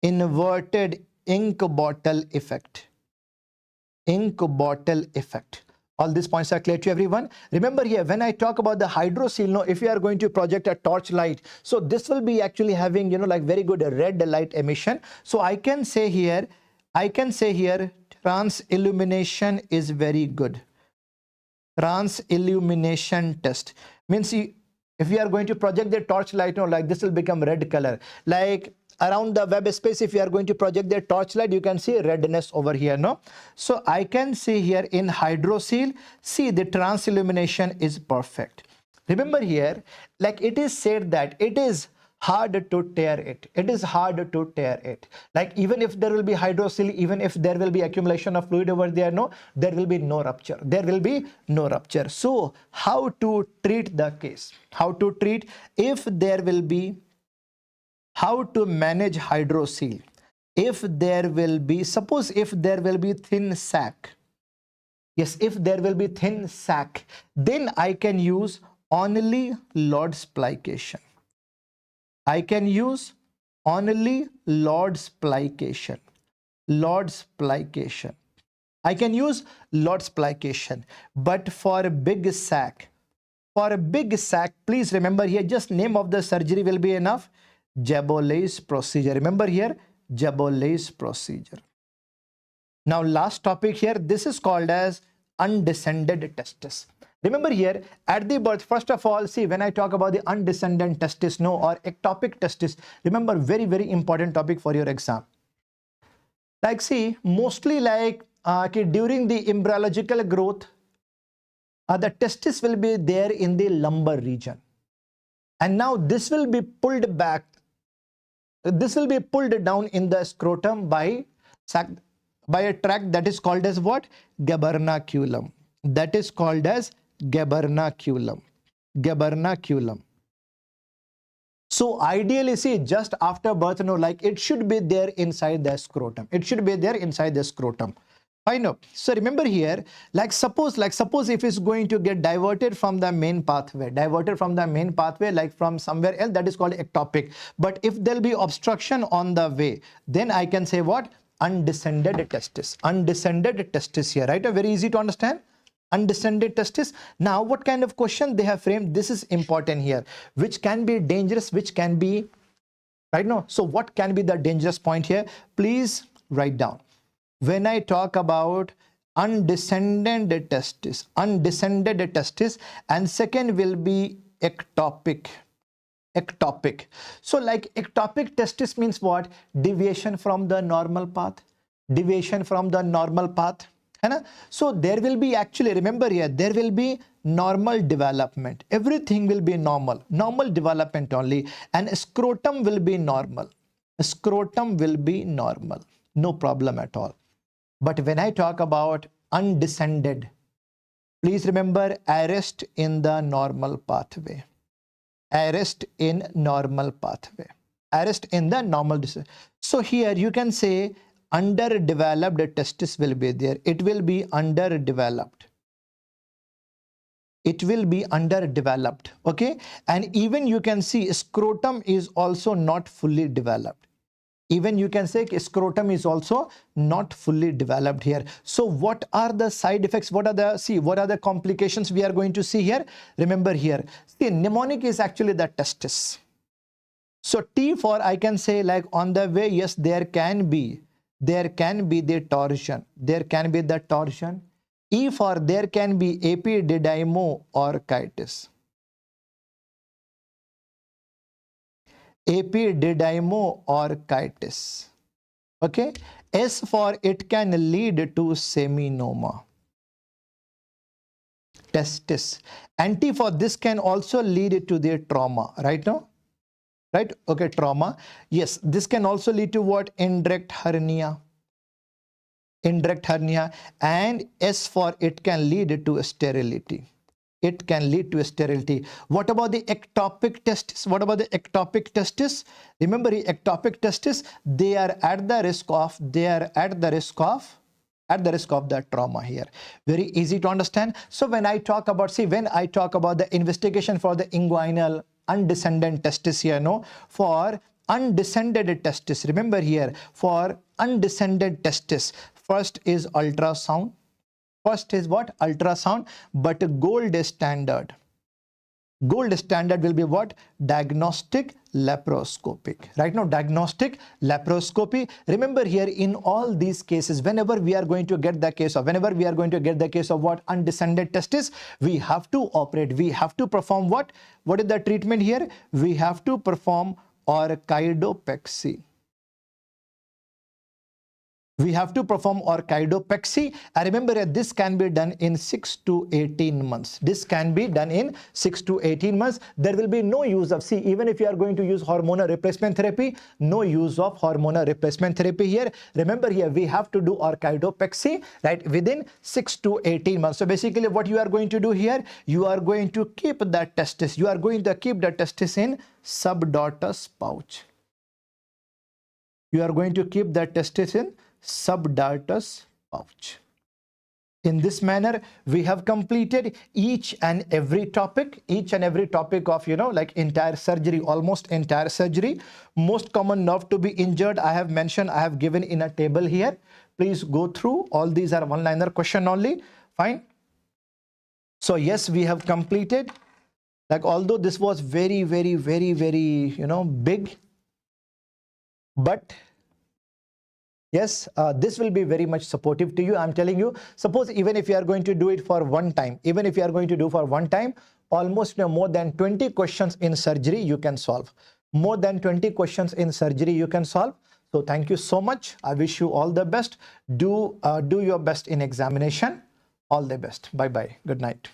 Inverted ink bottle effect. Ink bottle effect. All these points are clear to everyone. Remember here, when I talk about the hydrocele, no, if you are going to project a torch light, so this will be actually having, like very good red light emission. So I can say here, trans illumination is very good. Trans illumination test means if you are going to project the torch light, no, like this will become red color. Like around the web space, if you are going to project the torch light, you can see redness over here, no? So I can see here in hydrocele, see the trans illumination is perfect. Remember here, like it is said that it is hard to tear it. It is hard to tear it. Like even if there will be hydrocele, even if there will be accumulation of fluid over there, no, there will be no rupture. There will be no rupture. So how to treat the case? How to treat if there will be, how to manage hydrocele? If there will be, suppose if there will be thin sac. Yes, if there will be thin sac, then I can use only Lord's plication. I can use only Lord's plication. Lord's plication. I can use Lord's plication. But for a big sac, please remember here, just name of the surgery will be enough. Jaboulet's procedure. Remember here, Jaboulet's procedure. Now last topic here, this is called as undescended testis. Remember here, at the birth, first of all, see, when I talk about the undescended testis, no, or ectopic testis, remember, very, very important topic for your exam. Like, see, mostly like during the embryological growth, the testis will be there in the lumbar region. And now this will be pulled back. This will be pulled down in the scrotum by a tract that is called as what? Gubernaculum. That is called as Gubernaculum. Gubernaculum. So ideally, see, just after birth, no, like it should be there inside the scrotum. It should be there inside the scrotum. I know. So remember here, like suppose if it's going to get diverted from the main pathway, like from somewhere else, that is called ectopic. But if there'll be obstruction on the way, then I can say what? Undescended testis. Undescended testis here, right? Very easy to understand. Undescended testis. Now, what kind of question they have framed? This is important here. Which can be dangerous, which can be, right now. So what can be the dangerous point here? Please write down. When I talk about undescended testis, and second will be ectopic. Ectopic. So like ectopic testis means what? Deviation from the normal path. Deviation from the normal path. So there will be, actually remember here, there will be normal development. Everything will be normal development only, and scrotum will be normal. Scrotum will be normal, no problem at all. But when I talk about undescended, please remember, arrest in the normal pathway. Arrest in normal pathway. Arrest in the normal. So here you can say underdeveloped testis will be there. It will be underdeveloped. It will be underdeveloped. Okay. And even you can see scrotum is also not fully developed. Even you can say scrotum is also not fully developed here. So what are the side effects? What are the complications we are going to see here? Remember here, see, mnemonic is actually the testis. So T for, I can say, like on the way, yes, there can be the torsion. There can be the torsion. E for, there can be epididymoorchitis. Epididymoorchitis. Okay. S for, it can lead to seminoma. Testis. And T for, this can also lead to the trauma. Right now? Right? Okay, trauma. Yes, this can also lead to what? Indirect hernia. Indirect hernia. And S for, it can lead to sterility. It can lead to sterility. What about the ectopic testis? What about the ectopic testis? Remember, ectopic testis, they are at the risk of the trauma here. Very easy to understand. So when I talk about, the investigation for the inguinal undescended testis here, no, for undescended testis, remember here, for undescended testis, first is ultrasound. First is what? Ultrasound. But gold standard. Gold standard will be what? Diagnostic laparoscopic. Right now, diagnostic laparoscopy. Remember here, in all these cases, whenever we are going to get the case of what? Undescended testis, we have to operate. We have to perform what? What is the treatment here? We have to perform orchidopexy. We have to perform orchidopexy. I remember this can be done in 6 to 18 months. This can be done in 6 to 18 months. There will be no use of, even if you are going to use hormonal replacement therapy, no use of hormonal replacement therapy here. Remember here, we have to do orchidopexy, right, within 6 to 18 months. So basically what you are going to do here, you are going to keep the testis. You are going to keep the testis in subdartus pouch. You are going to keep the testis in subdartus pouch. In this manner, we have completed each and every topic of, like entire surgery, almost entire surgery. Most common nerve to be injured, I have mentioned, I have given in a table here. Please go through. All these are one-liner question only. Fine. So yes, we have completed. Like, although this was very, very, very, very, big, but yes, this will be very much supportive to you. I'm telling you, suppose even if you are going to do it for one time, almost more than 20 questions in surgery you can solve. More than 20 questions in surgery you can solve. So thank you so much. I wish you all the best. Do your best in examination. All the best. Bye-bye. Good night.